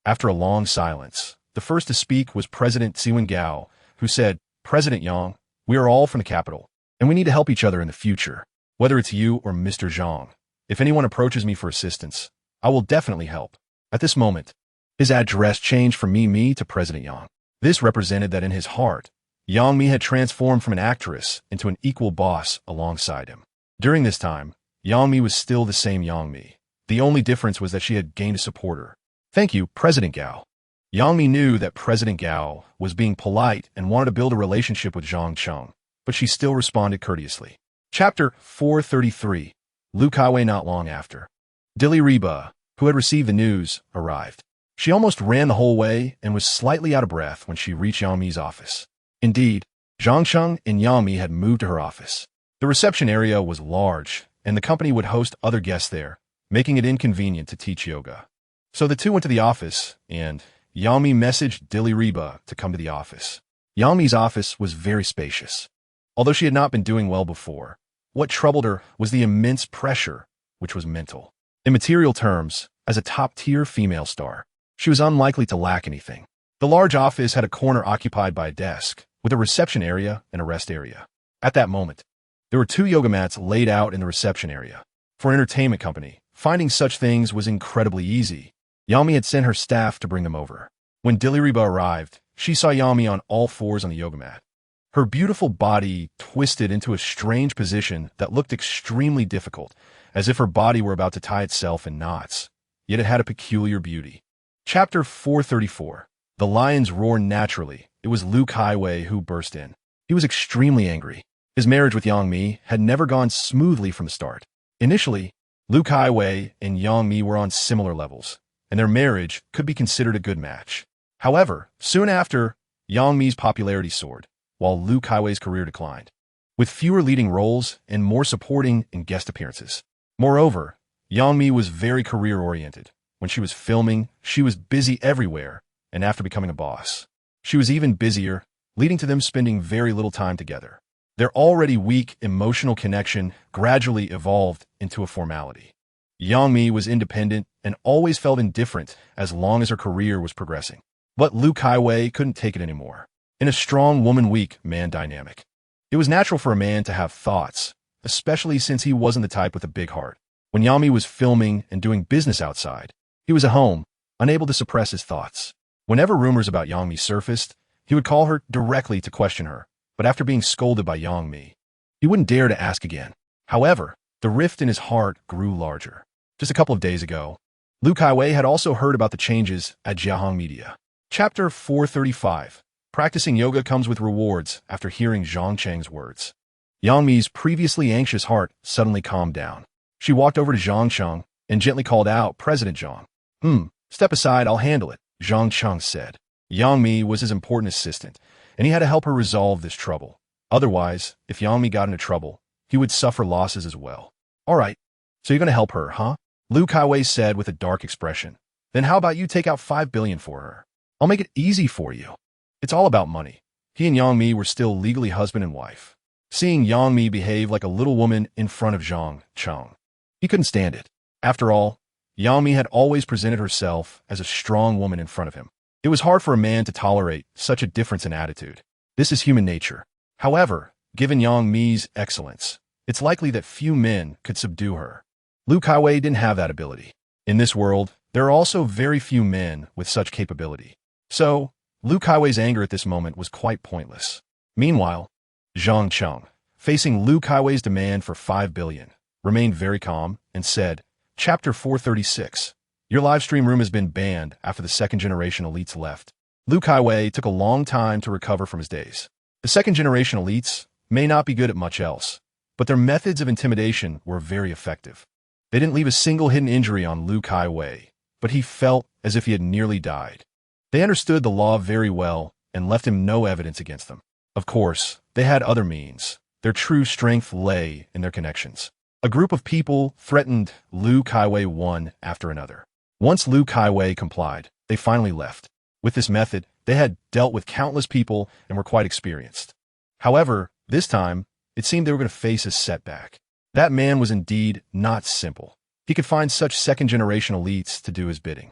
After a long silence, the first to speak was President Ziwen Gao, who said, President Yang, we are all from the capital, and we need to help each other in the future, whether it's you or Mr. Zhang. If anyone approaches me for assistance, I will definitely help. At this moment, his address changed from me to President Yang. This represented that in his heart, Yang Mi had transformed from an actress into an equal boss alongside him. During this time, Yang Mi was still the same Yang Mi. The only difference was that she had gained a supporter. Thank you, President Gao. Yang Mi knew that President Gao was being polite and wanted to build a relationship with Zhang Cheng, but she still responded courteously. Chapter 433. Lu Kaiwei. Not long after, Dilly Reba, who had received the news, arrived. She almost ran the whole way and was slightly out of breath when she reached Yang Mi's office. Indeed, Zhang Cheng and Yang Mi had moved to her office. The reception area was large, and the company would host other guests there, making it inconvenient to teach yoga. So the two went to the office, and Yang Mi messaged Dilly Reba to come to the office. Yang Mi's office was very spacious. Although she had not been doing well before, what troubled her was the immense pressure, which was mental. In material terms, as a top-tier female star, she was unlikely to lack anything. The large office had a corner occupied by a desk, with a reception area and a rest area. At that moment, there were 2 yoga mats laid out in the reception area. For an entertainment company, finding such things was incredibly easy. Yang Mi had sent her staff to bring them over. When Dilly Reba arrived, she saw Yang Mi on all fours on the yoga mat. Her beautiful body twisted into a strange position that looked extremely difficult, as if her body were about to tie itself in knots. Yet it had a peculiar beauty. Chapter 434. The lions roar naturally. It was Lu Kaiwei who burst in. He was extremely angry. His marriage with Yang Mi had never gone smoothly from the start. Initially, Lu Kaiwei and Yang Mi were on similar levels, and their marriage could be considered a good match. However, soon after, Yang Mi's popularity soared, while Lu Kaiwei's career declined, with fewer leading roles and more supporting and guest appearances. Moreover, Yang Mi was very career-oriented. When she was filming, she was busy everywhere, and after becoming a boss, she was even busier, leading to them spending very little time together. Their already weak emotional connection gradually evolved into a formality. Yang Mi was independent and always felt indifferent as long as her career was progressing. But Lu Kaiwei couldn't take it anymore. In a strong woman-weak man dynamic, it was natural for a man to have thoughts, especially since he wasn't the type with a big heart. When Yang Mi was filming and doing business outside, he was at home, unable to suppress his thoughts. Whenever rumors about Yang Mi surfaced, he would call her directly to question her, but after being scolded by Yang Mi, he wouldn't dare to ask again. However, the rift in his heart grew larger. Just a couple of days ago, Lu Kaiwei had also heard about the changes at Jiahong Media. Chapter 435. Practicing yoga comes with rewards after hearing Zhang Cheng's words. Yang Mi's previously anxious heart suddenly calmed down. She walked over to Zhang Cheng and gently called out, "President Zhang." Step aside, I'll handle it," Zhang Cheng said. Yang Mi was his important assistant, and he had to help her resolve this trouble. Otherwise, if Yang Mi got into trouble, he would suffer losses as well. "All right, so you're going to help her, huh?" Lu Kaiwei said with a dark expression. "Then how about you take out 5 billion for her? I'll make it easy for you." It's all about money. He and Yang Mi were still legally husband and wife. Seeing Yang Mi behave like a little woman in front of Zhang Cheng, he couldn't stand it. After all, Yang Mi had always presented herself as a strong woman in front of him. It was hard for a man to tolerate such a difference in attitude. This is human nature. However, given Yang Mi's excellence, it's likely that few men could subdue her. Lu Kaiwei didn't have that ability. In this world, there are also very few men with such capability. So, Lu Kaiwei's anger at this moment was quite pointless. Meanwhile, Zhang Cheng, facing Lu Kaiwei's demand for 5 billion, remained very calm and said, Chapter 436. Your livestream room has been banned after the second-generation elites left. Lu Kaiwei took a long time to recover from his daze. The second-generation elites may not be good at much else, but their methods of intimidation were very effective. They didn't leave a single hidden injury on Lu Kaiwei, but he felt as if he had nearly died. They understood the law very well and left him no evidence against them. Of course, they had other means. Their true strength lay in their connections. A group of people threatened Lu Kaiwei one after another. Once Lu Kaiwei complied, they finally left. With this method, they had dealt with countless people and were quite experienced. However, this time, it seemed they were going to face a setback. That man was indeed not simple. He could find such second-generation elites to do his bidding.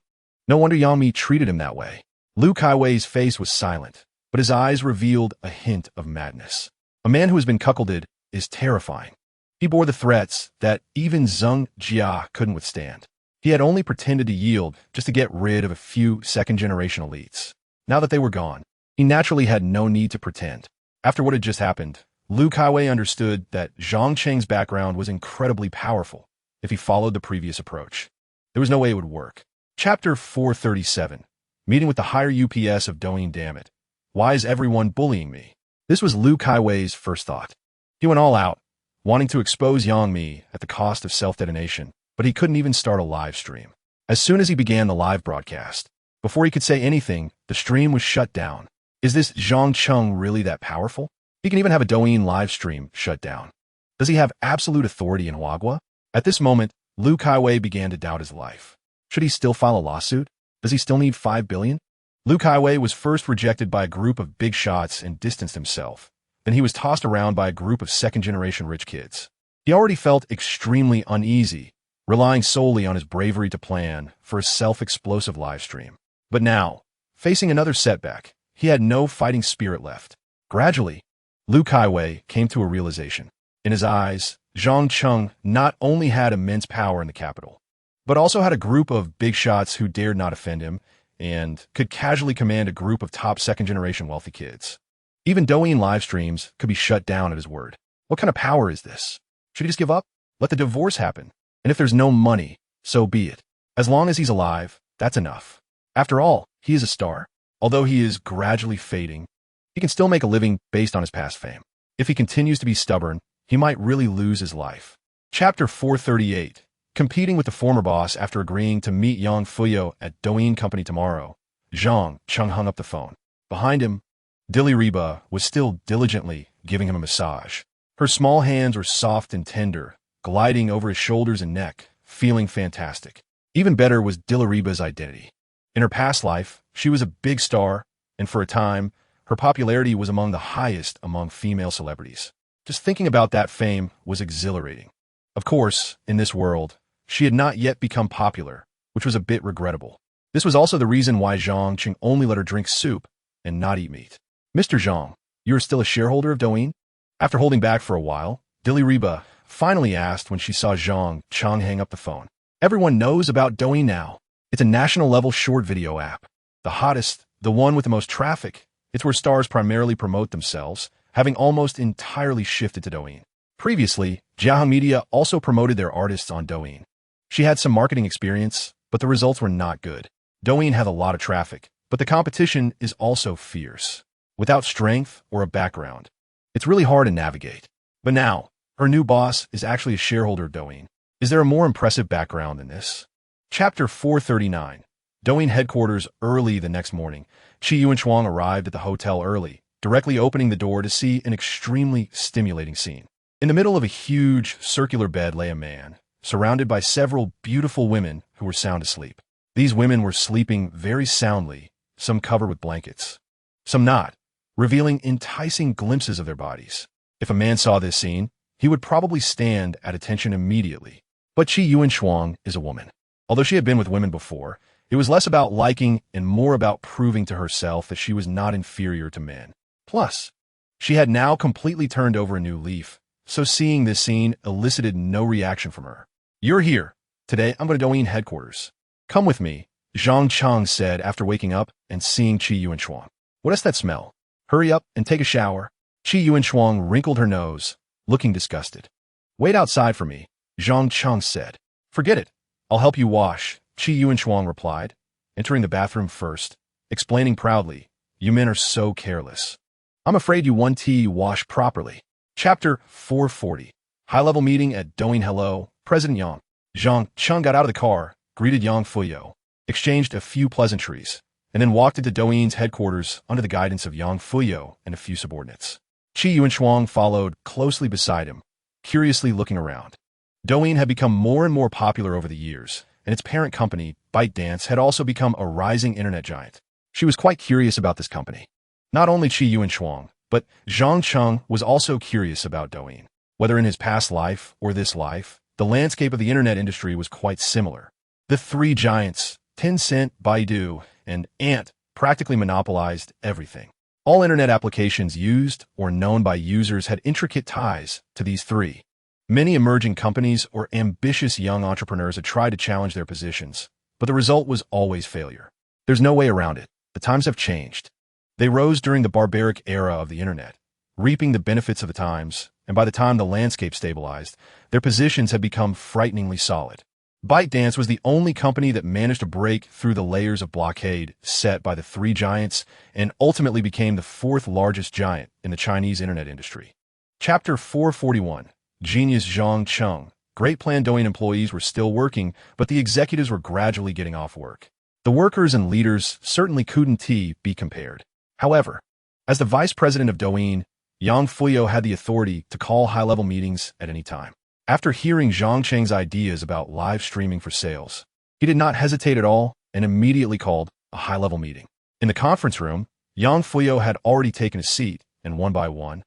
No wonder Yang Mi treated him that way. Lu Kaiwei's face was silent, but his eyes revealed a hint of madness. A man who has been cuckolded is terrifying. He bore the threats that even Zheng Jia couldn't withstand. He had only pretended to yield just to get rid of a few second-generation elites. Now that they were gone, he naturally had no need to pretend. After what had just happened, Lu Kaiwei understood that Zhang Cheng's background was incredibly powerful if he followed the previous approach. There was no way it would work. Chapter 437. Meeting with the higher UPS of Douyin, damn it. Why is everyone bullying me? This was Lu Kaiwei's first thought. He went all out, wanting to expose Yang Mi at the cost of self-detonation, but he couldn't even start a live stream. As soon as he began the live broadcast, before he could say anything, the stream was shut down. Is this Zhang Cheng really that powerful? He can even have a Douyin live stream shut down. Does he have absolute authority in Huagua? At this moment, Lu Kaiwei began to doubt his life. Should he still file a lawsuit? Does he still need 5 billion? Lu Kaiwei was first rejected by a group of big shots and distanced himself. Then he was tossed around by a group of second-generation rich kids. He already felt extremely uneasy, relying solely on his bravery to plan for a self-explosive live stream. But now, facing another setback, he had no fighting spirit left. Gradually, Lu Kaiwei came to a realization. In his eyes, Zhang Cheng not only had immense power in the capital, but also had a group of big shots who dared not offend him and could casually command a group of top second-generation wealthy kids. Even Douyin live streams could be shut down at his word. What kind of power is this? Should he just give up? Let the divorce happen. And if there's no money, so be it. As long as he's alive, that's enough. After all, he is a star. Although he is gradually fading, he can still make a living based on his past fame. If he continues to be stubborn, he might really lose his life. Chapter 438. Competing with the former boss after agreeing to meet Yang Fuyo at Douyin Company tomorrow, Zhang Cheng hung up the phone. Behind him, Dilly Reba was still diligently giving him a massage. Her small hands were soft and tender, gliding over his shoulders and neck, feeling fantastic. Even better was Dilly Reba's identity. In her past life, she was a big star, and for a time, her popularity was among the highest among female celebrities. Just thinking about that fame was exhilarating. Of course, in this world, she had not yet become popular, which was a bit regrettable. This was also the reason why Zhang Qing only let her drink soup and not eat meat. Mr. Zhang, you are still a shareholder of Douyin? After holding back for a while, Dilly Reba finally asked when she saw Zhang Qing hang up the phone. Everyone knows about Douyin now. It's a national-level short video app. The hottest, the one with the most traffic. It's where stars primarily promote themselves, having almost entirely shifted to Douyin. Previously, Jiaheng Media also promoted their artists on Douyin. She had some marketing experience, but the results were not good. Douyin had a lot of traffic, but the competition is also fierce. Without strength or a background, it's really hard to navigate. But now, her new boss is actually a shareholder of Douyin. Is there a more impressive background than this? Chapter 439. Douyin headquarters. Early the next morning, Qi Yuanchuang arrived at the hotel early, directly opening the door to see an extremely stimulating scene. In the middle of a huge, circular bed lay a man, surrounded by several beautiful women who were sound asleep. These women were sleeping very soundly, some covered with blankets, some not, revealing enticing glimpses of their bodies. If a man saw this scene, he would probably stand at attention immediately. But Qi Yuanchuang is a woman. Although she had been with women before, it was less about liking and more about proving to herself that she was not inferior to men. Plus, she had now completely turned over a new leaf, so seeing this scene elicited no reaction from her. You're here. Today, I'm going to Douyin headquarters. Come with me, Zhang Qing said after waking up and seeing Qi Yuanchuang. What is that smell? Hurry up and take a shower. Qi Yuanchuang wrinkled her nose, looking disgusted. Wait outside for me, Zhang Qing said. Forget it. I'll help you wash, Qi Yuanchuang replied, entering the bathroom first, explaining proudly, you men are so careless. I'm afraid you won't wash properly. Chapter 440. High-level meeting at Douyin. Hello, President Yang. Zhang Qing got out of the car, greeted Yang Fuyo, exchanged a few pleasantries, and then walked into Douyin's headquarters under the guidance of Yang Fuyo and a few subordinates. Qi Yuanchuang followed closely beside him, curiously looking around. Douyin had become more and more popular over the years, and its parent company, ByteDance, had also become a rising internet giant. She was quite curious about this company. Not only Qi Yuanchuang, but Zhang Qing was also curious about Douyin. Whether in his past life or this life, the landscape of the internet industry was quite similar. The three giants, Tencent, Baidu, and Ant, practically monopolized everything. All internet applications used or known by users had intricate ties to these three. Many emerging companies or ambitious young entrepreneurs had tried to challenge their positions, but the result was always failure. There's no way around it. The times have changed. They rose during the barbaric era of the internet, reaping the benefits of the times, and by the time the landscape stabilized, their positions had become frighteningly solid. ByteDance was the only company that managed to break through the layers of blockade set by the three giants and ultimately became the fourth largest giant in the Chinese internet industry. Chapter 441. Genius Zhang Qing. Great plan. Douyin employees were still working, but the executives were gradually getting off work. The workers and leaders certainly couldn't be compared. However, as the vice president of Douyin, Yang Fuyo had the authority to call high-level meetings at any time. After hearing Zhang Qing's ideas about live streaming for sales, he did not hesitate at all and immediately called a high-level meeting. In the conference room, Yang Fuyo had already taken a seat, and one by one,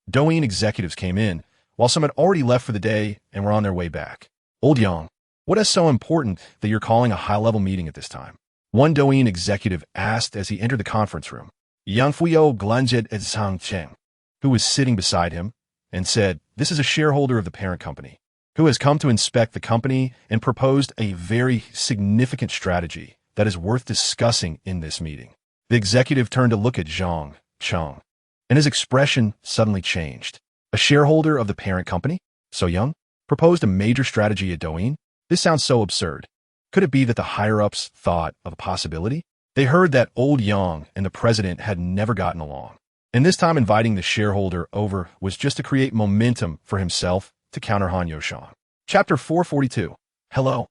Douyin executives came in, while some had already left for the day and were on their way back. Old Yang, what is so important that you're calling a high-level meeting at this time? One Douyin executive asked as he entered the conference room. Yang Fuyo glanced at Zhang Qing, who was sitting beside him, and said, this is a shareholder of the parent company, who has come to inspect the company and proposed a very significant strategy that is worth discussing in this meeting. The executive turned to look at Zhang Qing, and his expression suddenly changed. A shareholder of the parent company, so young, proposed a major strategy at Douyin? This sounds so absurd. Could it be that the higher-ups thought of a possibility? They heard that old Yang and the president had never gotten along, and this time inviting the shareholder over was just to create momentum for himself to counter Han Youshang. Chapter 442. Hello.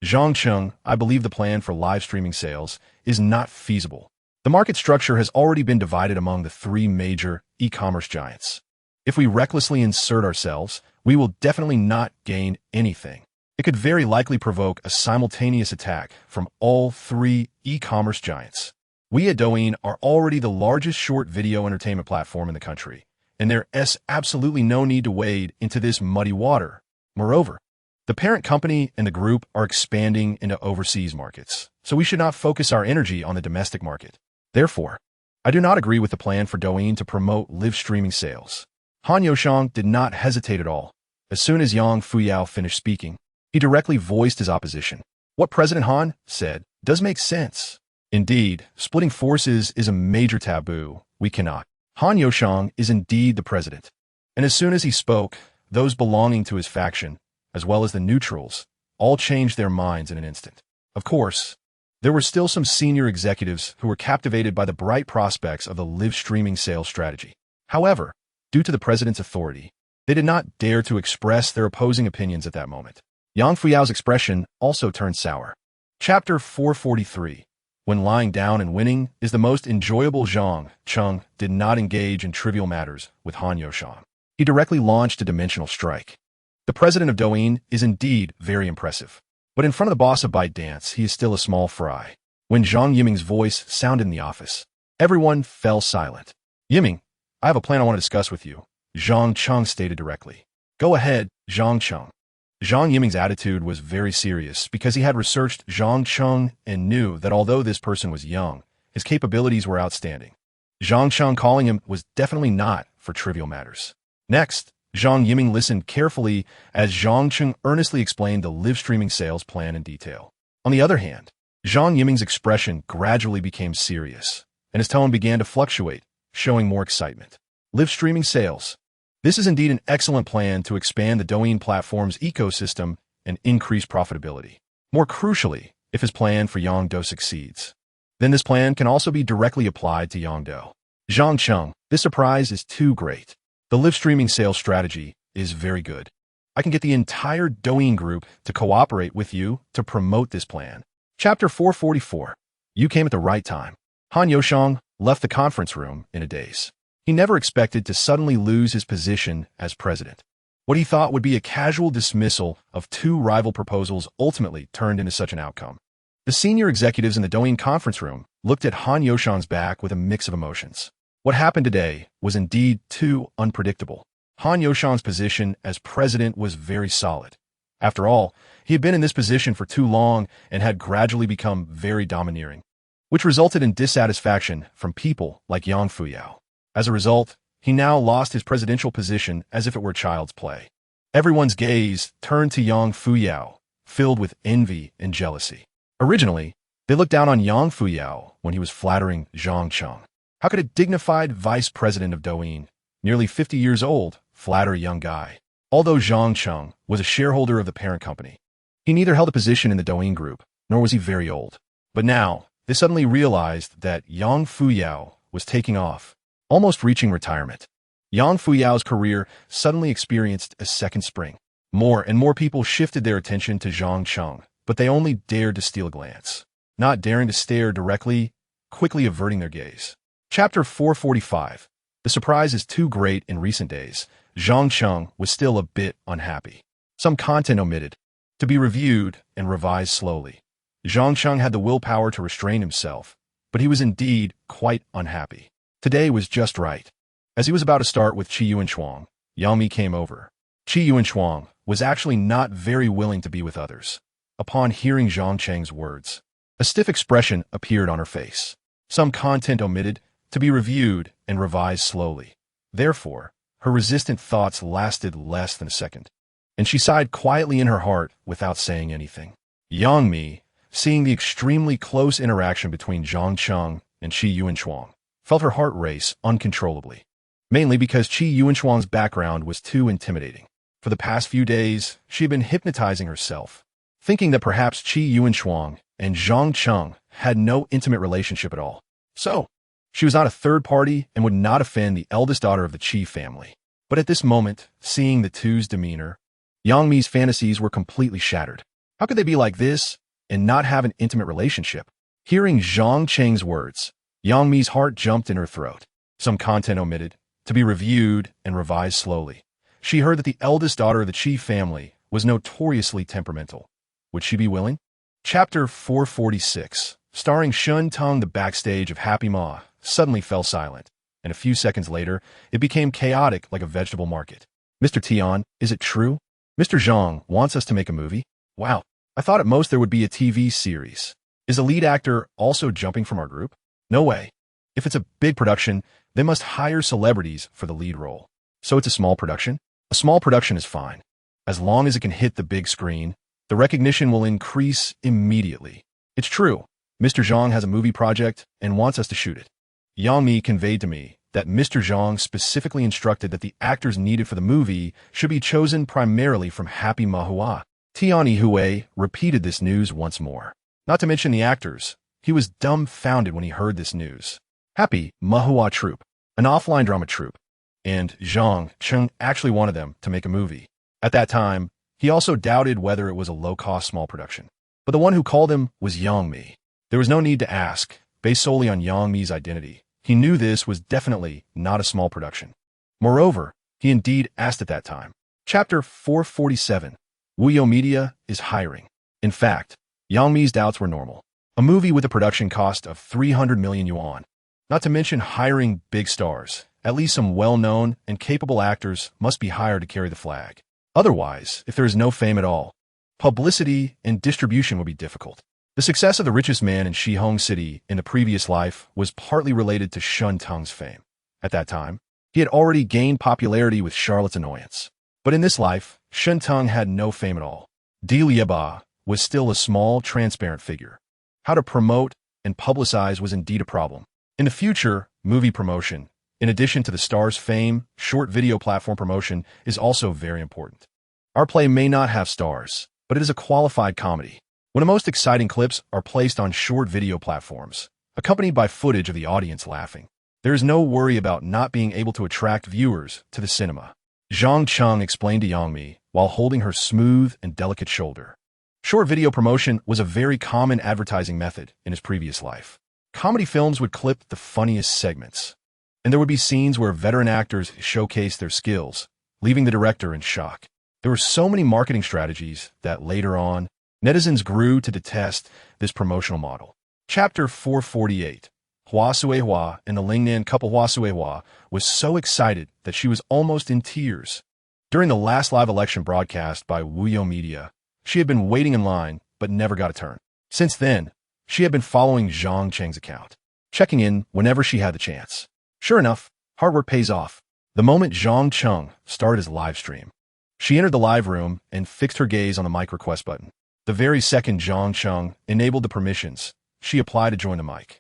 Zhang Qing, I believe the plan for live streaming sales is not feasible. The market structure has already been divided among the three major e-commerce giants. If we recklessly insert ourselves, we will definitely not gain anything. It could very likely provoke a simultaneous attack from all three e-commerce giants. We at Douyin are already the largest short video entertainment platform in the country, and there is absolutely no need to wade into this muddy water. Moreover, The parent company and the group are expanding into overseas markets, so we should not focus our energy on the domestic market. Therefore, I do not agree with the plan for Douyin to promote live streaming sales. Han Youshang did not hesitate at all. As soon as Yang Fuyao finished speaking, he directly voiced his opposition. What President Han said does make sense. Indeed, splitting forces is a major taboo. We cannot. Han Youshang is indeed the president. And as soon as he spoke, those belonging to his faction, as well as the neutrals, all changed their minds in an instant. Of course, there were still some senior executives who were captivated by the bright prospects of the live streaming sales strategy. However, due to the president's authority, they did not dare to express their opposing opinions at that moment. Yang Fuyao's expression also turned sour. Chapter 443. When lying down and winning is the most enjoyable. Zhang Cheng did not engage in trivial matters with Han Youshang. He directly launched a dimensional strike. The president of Douyin is indeed very impressive. But in front of the boss of ByteDance, he is still a small fry. When Zhang Yiming's voice sounded in the office, everyone fell silent. Yiming, I have a plan I want to discuss with you, Zhang Cheng stated directly. Go ahead, Zhang Cheng. Zhang Yiming's attitude was very serious because he had researched Zhang Cheng and knew that although this person was young, his capabilities were outstanding. Zhang Cheng calling him was definitely not for trivial matters. Next, Zhang Yiming listened carefully as Zhang Cheng earnestly explained the live streaming sales plan in detail. On the other hand, Zhang Yiming's expression gradually became serious, and his tone began to fluctuate, showing more excitement. Live streaming sales. This is indeed an excellent plan to expand the Douyin platform's ecosystem and increase profitability. More crucially, if his plan for Yongdo succeeds, then this plan can also be directly applied to Yongdo. Zhang Cheng, this surprise is too great. The live streaming sales strategy is very good. I can get the entire Douyin group to cooperate with you to promote this plan. Chapter 444. You came at the right time. Han Youshang left the conference room in a daze. He never expected to suddenly lose his position as president. What he thought would be a casual dismissal of two rival proposals ultimately turned into such an outcome. The senior executives in the Douyin conference room looked at Han Youshang's back with a mix of emotions. What happened today was indeed too unpredictable. Han Youshang's position as president was very solid. After all, he had been in this position for too long and had gradually become very domineering, which resulted in dissatisfaction from people like Yang Fuyao. As a result, he now lost his presidential position as if it were child's play. Everyone's gaze turned to Yang Fuyao, filled with envy and jealousy. Originally, they looked down on Yang Fuyao when he was flattering Zhang Cheng. How could a dignified vice president of Douyin, nearly 50 years old, flatter a young guy? Although Zhang Cheng was a shareholder of the parent company, he neither held a position in the Douyin group, nor was he very old. But now, they suddenly realized that Yang Fuyao was taking off, almost reaching retirement. Yang Fuyao's career suddenly experienced a second spring. More and more people shifted their attention to Zhang Cheng, but they only dared to steal a glance, not daring to stare directly, quickly averting their gaze. Chapter 445. The surprise is too great in recent days. Zhang Cheng was still a bit unhappy. Some content omitted, to be reviewed and revised slowly. Zhang Cheng had the willpower to restrain himself, but he was indeed quite unhappy. Today was just right. As he was about to start with Qi Yuanchuang, Yang Mi came over. Qi Yuanchuang was actually not very willing to be with others. Upon hearing Zhang Cheng's words, a stiff expression appeared on her face. Some content omitted, to be reviewed and revised slowly. Therefore, her resistant thoughts lasted less than a second, and she sighed quietly in her heart without saying anything. Yang Mi, seeing the extremely close interaction between Zhang Cheng and Qi Yuanchuang, felt her heart race uncontrollably, mainly because Qi Yuanchuang's background was too intimidating. For the past few days, she had been hypnotizing herself, thinking that perhaps Qi Yuanchuang and Zhang Cheng had no intimate relationship at all. So, she was not a third party and would not offend the eldest daughter of the Qi family. But at this moment, seeing the two's demeanor, Yang Mi's fantasies were completely shattered. How could they be like this and not have an intimate relationship? Hearing Zhang Cheng's words, Yang Mi's heart jumped in her throat. Some content omitted, to be reviewed and revised slowly. She heard that the eldest daughter of the Qi family was notoriously temperamental. Would she be willing? Chapter 446. Starring Shun Tung, the backstage of Happy Ma suddenly fell silent, and a few seconds later, it became chaotic like a vegetable market. Mr. Tian, is it true? Mr. Zhang wants us to make a movie? Wow, I thought at most there would be a TV series. Is the lead actor also jumping from our group? No way. If it's a big production, they must hire celebrities for the lead role. So it's a small production? A small production is fine. As long as it can hit the big screen, the recognition will increase immediately. It's true. Mr. Zhang has a movie project and wants us to shoot it. Yang Mi conveyed to me that Mr. Zhang specifically instructed that the actors needed for the movie should be chosen primarily from Happy Mahua. Tian Hui repeated this news once more. Not to mention the actors. He was dumbfounded when he heard this news. Happy Mahua Troupe, an offline drama troupe, and Zhang Cheng actually wanted them to make a movie. At that time, he also doubted whether it was a low-cost small production. But the one who called him was Yang Mi. There was no need to ask, based solely on Yang Mi's identity. He knew this was definitely not a small production. Moreover, he indeed asked at that time. Chapter 447. Wuyo Media is hiring. In fact, Yang Mi's doubts were normal. A movie with a production cost of 300 million yuan. Not to mention hiring big stars. At least some well-known and capable actors must be hired to carry the flag. Otherwise, if there is no fame at all, publicity and distribution would be difficult. The success of the richest man in Shihong City in the previous life was partly related to Shun Teng's fame. At that time, he had already gained popularity with Charlotte's annoyance. But in this life, Shun Teng had no fame at all. Di Lieba was still a small, transparent figure. How to promote and publicize was indeed a problem. In the future, movie promotion, in addition to the star's fame, short video platform promotion is also very important. Our play may not have stars, but it is a qualified comedy. When the most exciting clips are placed on short video platforms, accompanied by footage of the audience laughing, there is no worry about not being able to attract viewers to the cinema. Zhang Cheng explained to Yang Mi while holding her smooth and delicate shoulder. Short video promotion was a very common advertising method in his previous life. Comedy films would clip the funniest segments, and there would be scenes where veteran actors showcased their skills, leaving the director in shock. There were so many marketing strategies that later on, netizens grew to detest this promotional model. Chapter 448. Hua Suihua and the Lingnan couple. Hua Suihua was so excited that she was almost in tears. During the last live election broadcast by Wuyo Media, she had been waiting in line but never got a turn. Since then, she had been following Zhang Cheng's account, checking in whenever she had the chance. Sure enough, hard work pays off. The moment Zhang Cheng started his live stream, she entered the live room and fixed her gaze on the mic request button. The very second Zhang Cheng enabled the permissions, she applied to join the mic.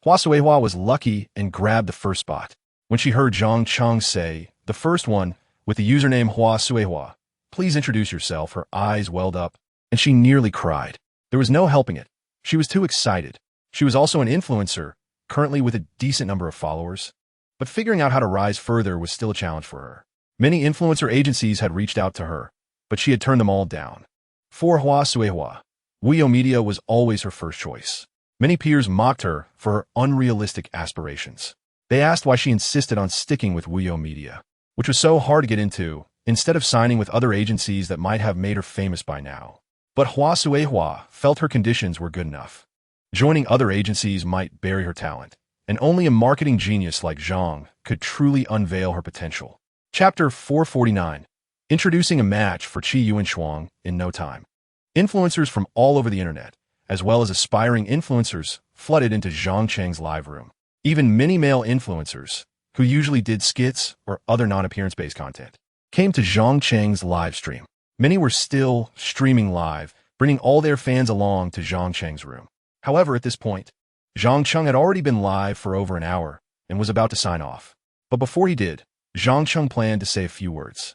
Hua Suihua was lucky and grabbed the first spot. When she heard Zhang Cheng say, the first one, with the username Hua Suihua, please introduce yourself, her eyes welled up, and she nearly cried. There was no helping it. She was too excited. She was also an influencer, currently with a decent number of followers. But figuring out how to rise further was still a challenge for her. Many influencer agencies had reached out to her, but she had turned them all down. For Hua Suihua, Wuyo Media was always her first choice. Many peers mocked her for her unrealistic aspirations. They asked why she insisted on sticking with Wuyo Media, which was so hard to get into, instead of signing with other agencies that might have made her famous by now. But Hua Suihua felt her conditions were good enough. Joining other agencies might bury her talent, and only a marketing genius like Zhang could truly unveil her potential. Chapter 449. Introducing a match for Qi Yuanshuang in no time. Influencers from all over the internet, as well as aspiring influencers, flooded into Zhang Cheng's live room. Even many male influencers, who usually did skits or other non-appearance-based content, came to Zhang Cheng's live stream. Many were still streaming live, bringing all their fans along to Zhang Cheng's room. However, at this point, Zhang Cheng had already been live for over an hour and was about to sign off. But before he did, Zhang Cheng planned to say a few words.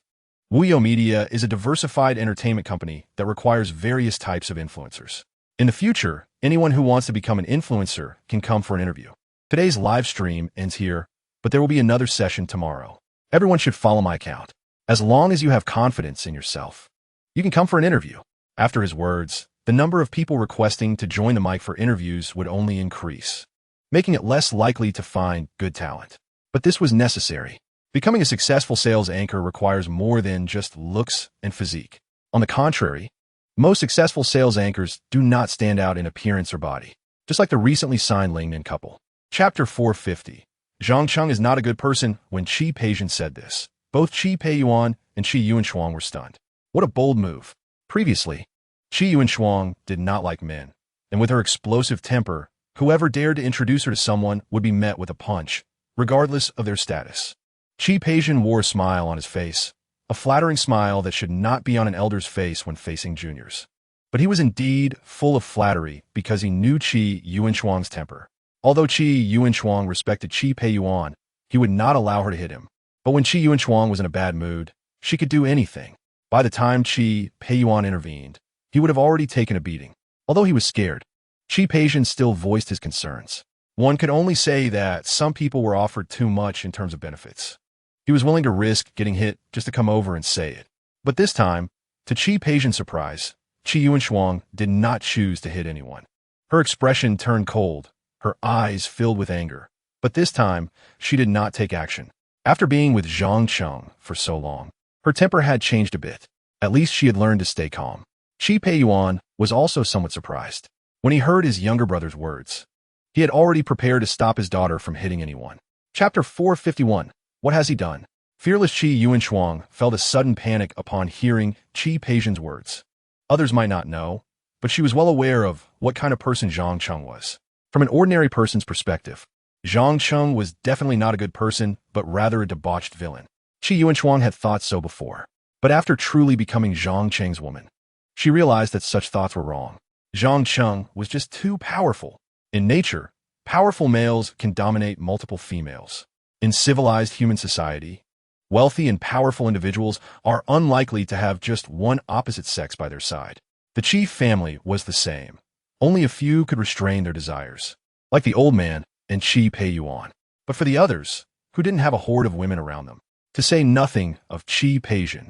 Wuyo Media is a diversified entertainment company that requires various types of influencers. In the future, anyone who wants to become an influencer can come for an interview. Today's live stream ends here, but there will be another session tomorrow. Everyone should follow my account. As long as you have confidence in yourself, you can come for an interview. After his words, the number of people requesting to join the mic for interviews would only increase, making it less likely to find good talent. But this was necessary. Becoming a successful sales anchor requires more than just looks and physique. On the contrary, most successful sales anchors do not stand out in appearance or body, just like the recently signed Lingnan couple. Chapter 450. Zhang Cheng is not a good person. When Qi Peiyuan said this, both Qi Peiyuan and Qi Yuanshuang were stunned. What a bold move. Previously, Qi Yuanshuang did not like men, and with her explosive temper, whoever dared to introduce her to someone would be met with a punch, regardless of their status. Qi Peijian wore a smile on his face, a flattering smile that should not be on an elder's face when facing juniors. But he was indeed full of flattery because he knew Qi Yuanshuang's temper. Although Qi Yuanshuang respected Qi Peiyuan, he would not allow her to hit him. But when Qi Yuanshuang was in a bad mood, she could do anything. By the time Qi Peiyuan intervened, he would have already taken a beating. Although he was scared, Qi Peijian still voiced his concerns. One could only say that some people were offered too much in terms of benefits. He was willing to risk getting hit just to come over and say it. But this time, to Qi Peijian's surprise, Qi Yuanshuang did not choose to hit anyone. Her expression turned cold, her eyes filled with anger. But this time, she did not take action. After being with Zhang Cheng for so long, her temper had changed a bit. At least she had learned to stay calm. Qi Peiyuan was also somewhat surprised when he heard his younger brother's words. He had already prepared to stop his daughter from hitting anyone. Chapter 451. What has he done? Fearless Qi Yuanshuang felt a sudden panic upon hearing Qi Peijian's words. Others might not know, but she was well aware of what kind of person Zhang Cheng was. From an ordinary person's perspective, Zhang Cheng was definitely not a good person, but rather a debauched villain. Qi Yuanshuang had thought so before. But after truly becoming Zhang Cheng's woman, she realized that such thoughts were wrong. Zhang Cheng was just too powerful. In nature, powerful males can dominate multiple females. In civilized human society, wealthy and powerful individuals are unlikely to have just one opposite sex by their side. The chief family was the same. Only a few could restrain their desires, like the old man and Qi Peiyuan. But for the others, who didn't have a horde of women around them, to say nothing of Qi Peijian,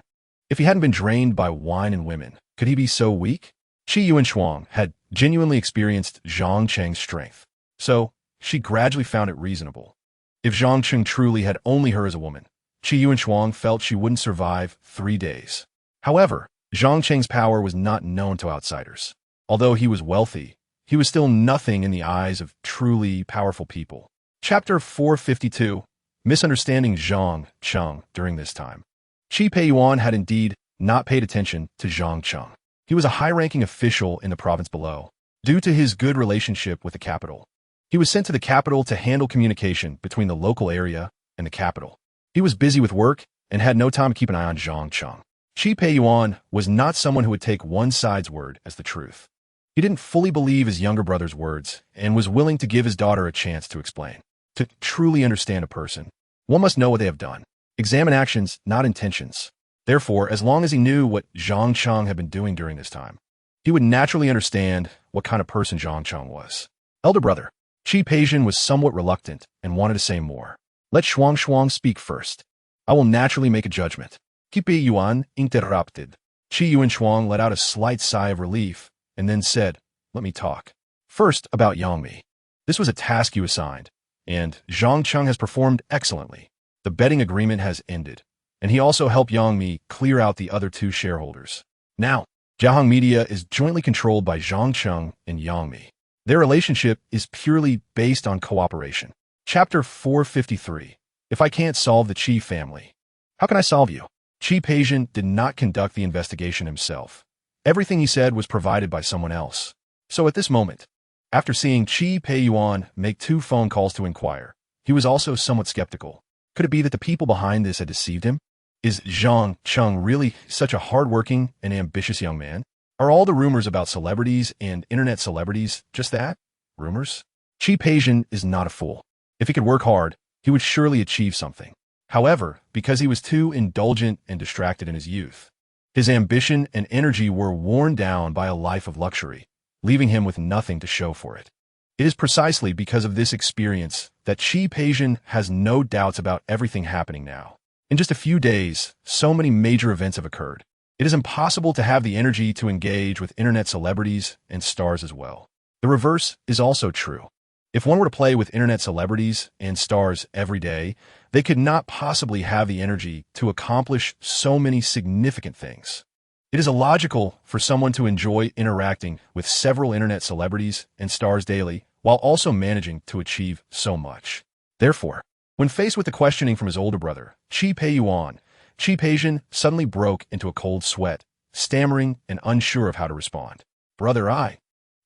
if he hadn't been drained by wine and women, could he be so weak? Qi Yuanshuang had genuinely experienced Zhang Cheng's strength, so she gradually found it reasonable. If Zhang Cheng truly had only her as a woman, Qi Yuanshuang felt she wouldn't survive 3 days. However, Zhang Cheng's power was not known to outsiders. Although he was wealthy, he was still nothing in the eyes of truly powerful people. Chapter 452. Misunderstanding Zhang Cheng during this time. Qi Peiyuan had indeed not paid attention to Zhang Cheng. He was a high-ranking official in the province below. Due to his good relationship with the capital, he was sent to the capital to handle communication between the local area and the capital. He was busy with work and had no time to keep an eye on Zhang Cheng. Qi Peiyuan was not someone who would take one side's word as the truth. He didn't fully believe his younger brother's words and was willing to give his daughter a chance to explain. To truly understand a person, one must know what they have done. Examine actions, not intentions. Therefore, as long as he knew what Zhang Cheng had been doing during this time, he would naturally understand what kind of person Zhang Cheng was. Elder brother, Qi Peijian was somewhat reluctant and wanted to say more. Let Shuang speak first. I will naturally make a judgment. Qi Peiyuan interrupted. Qi Yuanshuang let out a slight sigh of relief and then said, let me talk. First, about Yangmi. This was a task you assigned, and Zhang Cheng has performed excellently. The betting agreement has ended, and he also helped Yangmi clear out the other 2 shareholders. Now, Jiahong Media is jointly controlled by Zhang Cheng and Yangmi. Their relationship is purely based on cooperation. Chapter 453. If I can't solve the Qi family, how can I solve you? Qi Peijian did not conduct the investigation himself. Everything he said was provided by someone else. So at this moment, after seeing Qi Peiyuan make 2 phone calls to inquire, he was also somewhat skeptical. Could it be that the people behind this had deceived him? Is Zhang Cheng really such a hardworking and ambitious young man? Are all the rumors about celebrities and internet celebrities just that? Rumors? Qi Peijian is not a fool. If he could work hard, he would surely achieve something. However, because he was too indulgent and distracted in his youth, his ambition and energy were worn down by a life of luxury, leaving him with nothing to show for it. It is precisely because of this experience that Qi Peijian has no doubts about everything happening now. In just a few days, so many major events have occurred. It is impossible to have the energy to engage with internet celebrities and stars as well. The reverse is also true. If one were to play with internet celebrities and stars every day, they could not possibly have the energy to accomplish so many significant things. It is illogical for someone to enjoy interacting with several internet celebrities and stars daily while also managing to achieve so much. Therefore, when faced with the questioning from his older brother, Qi Peiyuan, Qi Peijian suddenly broke into a cold sweat stammering and unsure of how to respond. Brother, I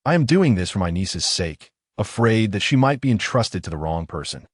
am doing this for my niece's sake, afraid that she might be entrusted to the wrong person.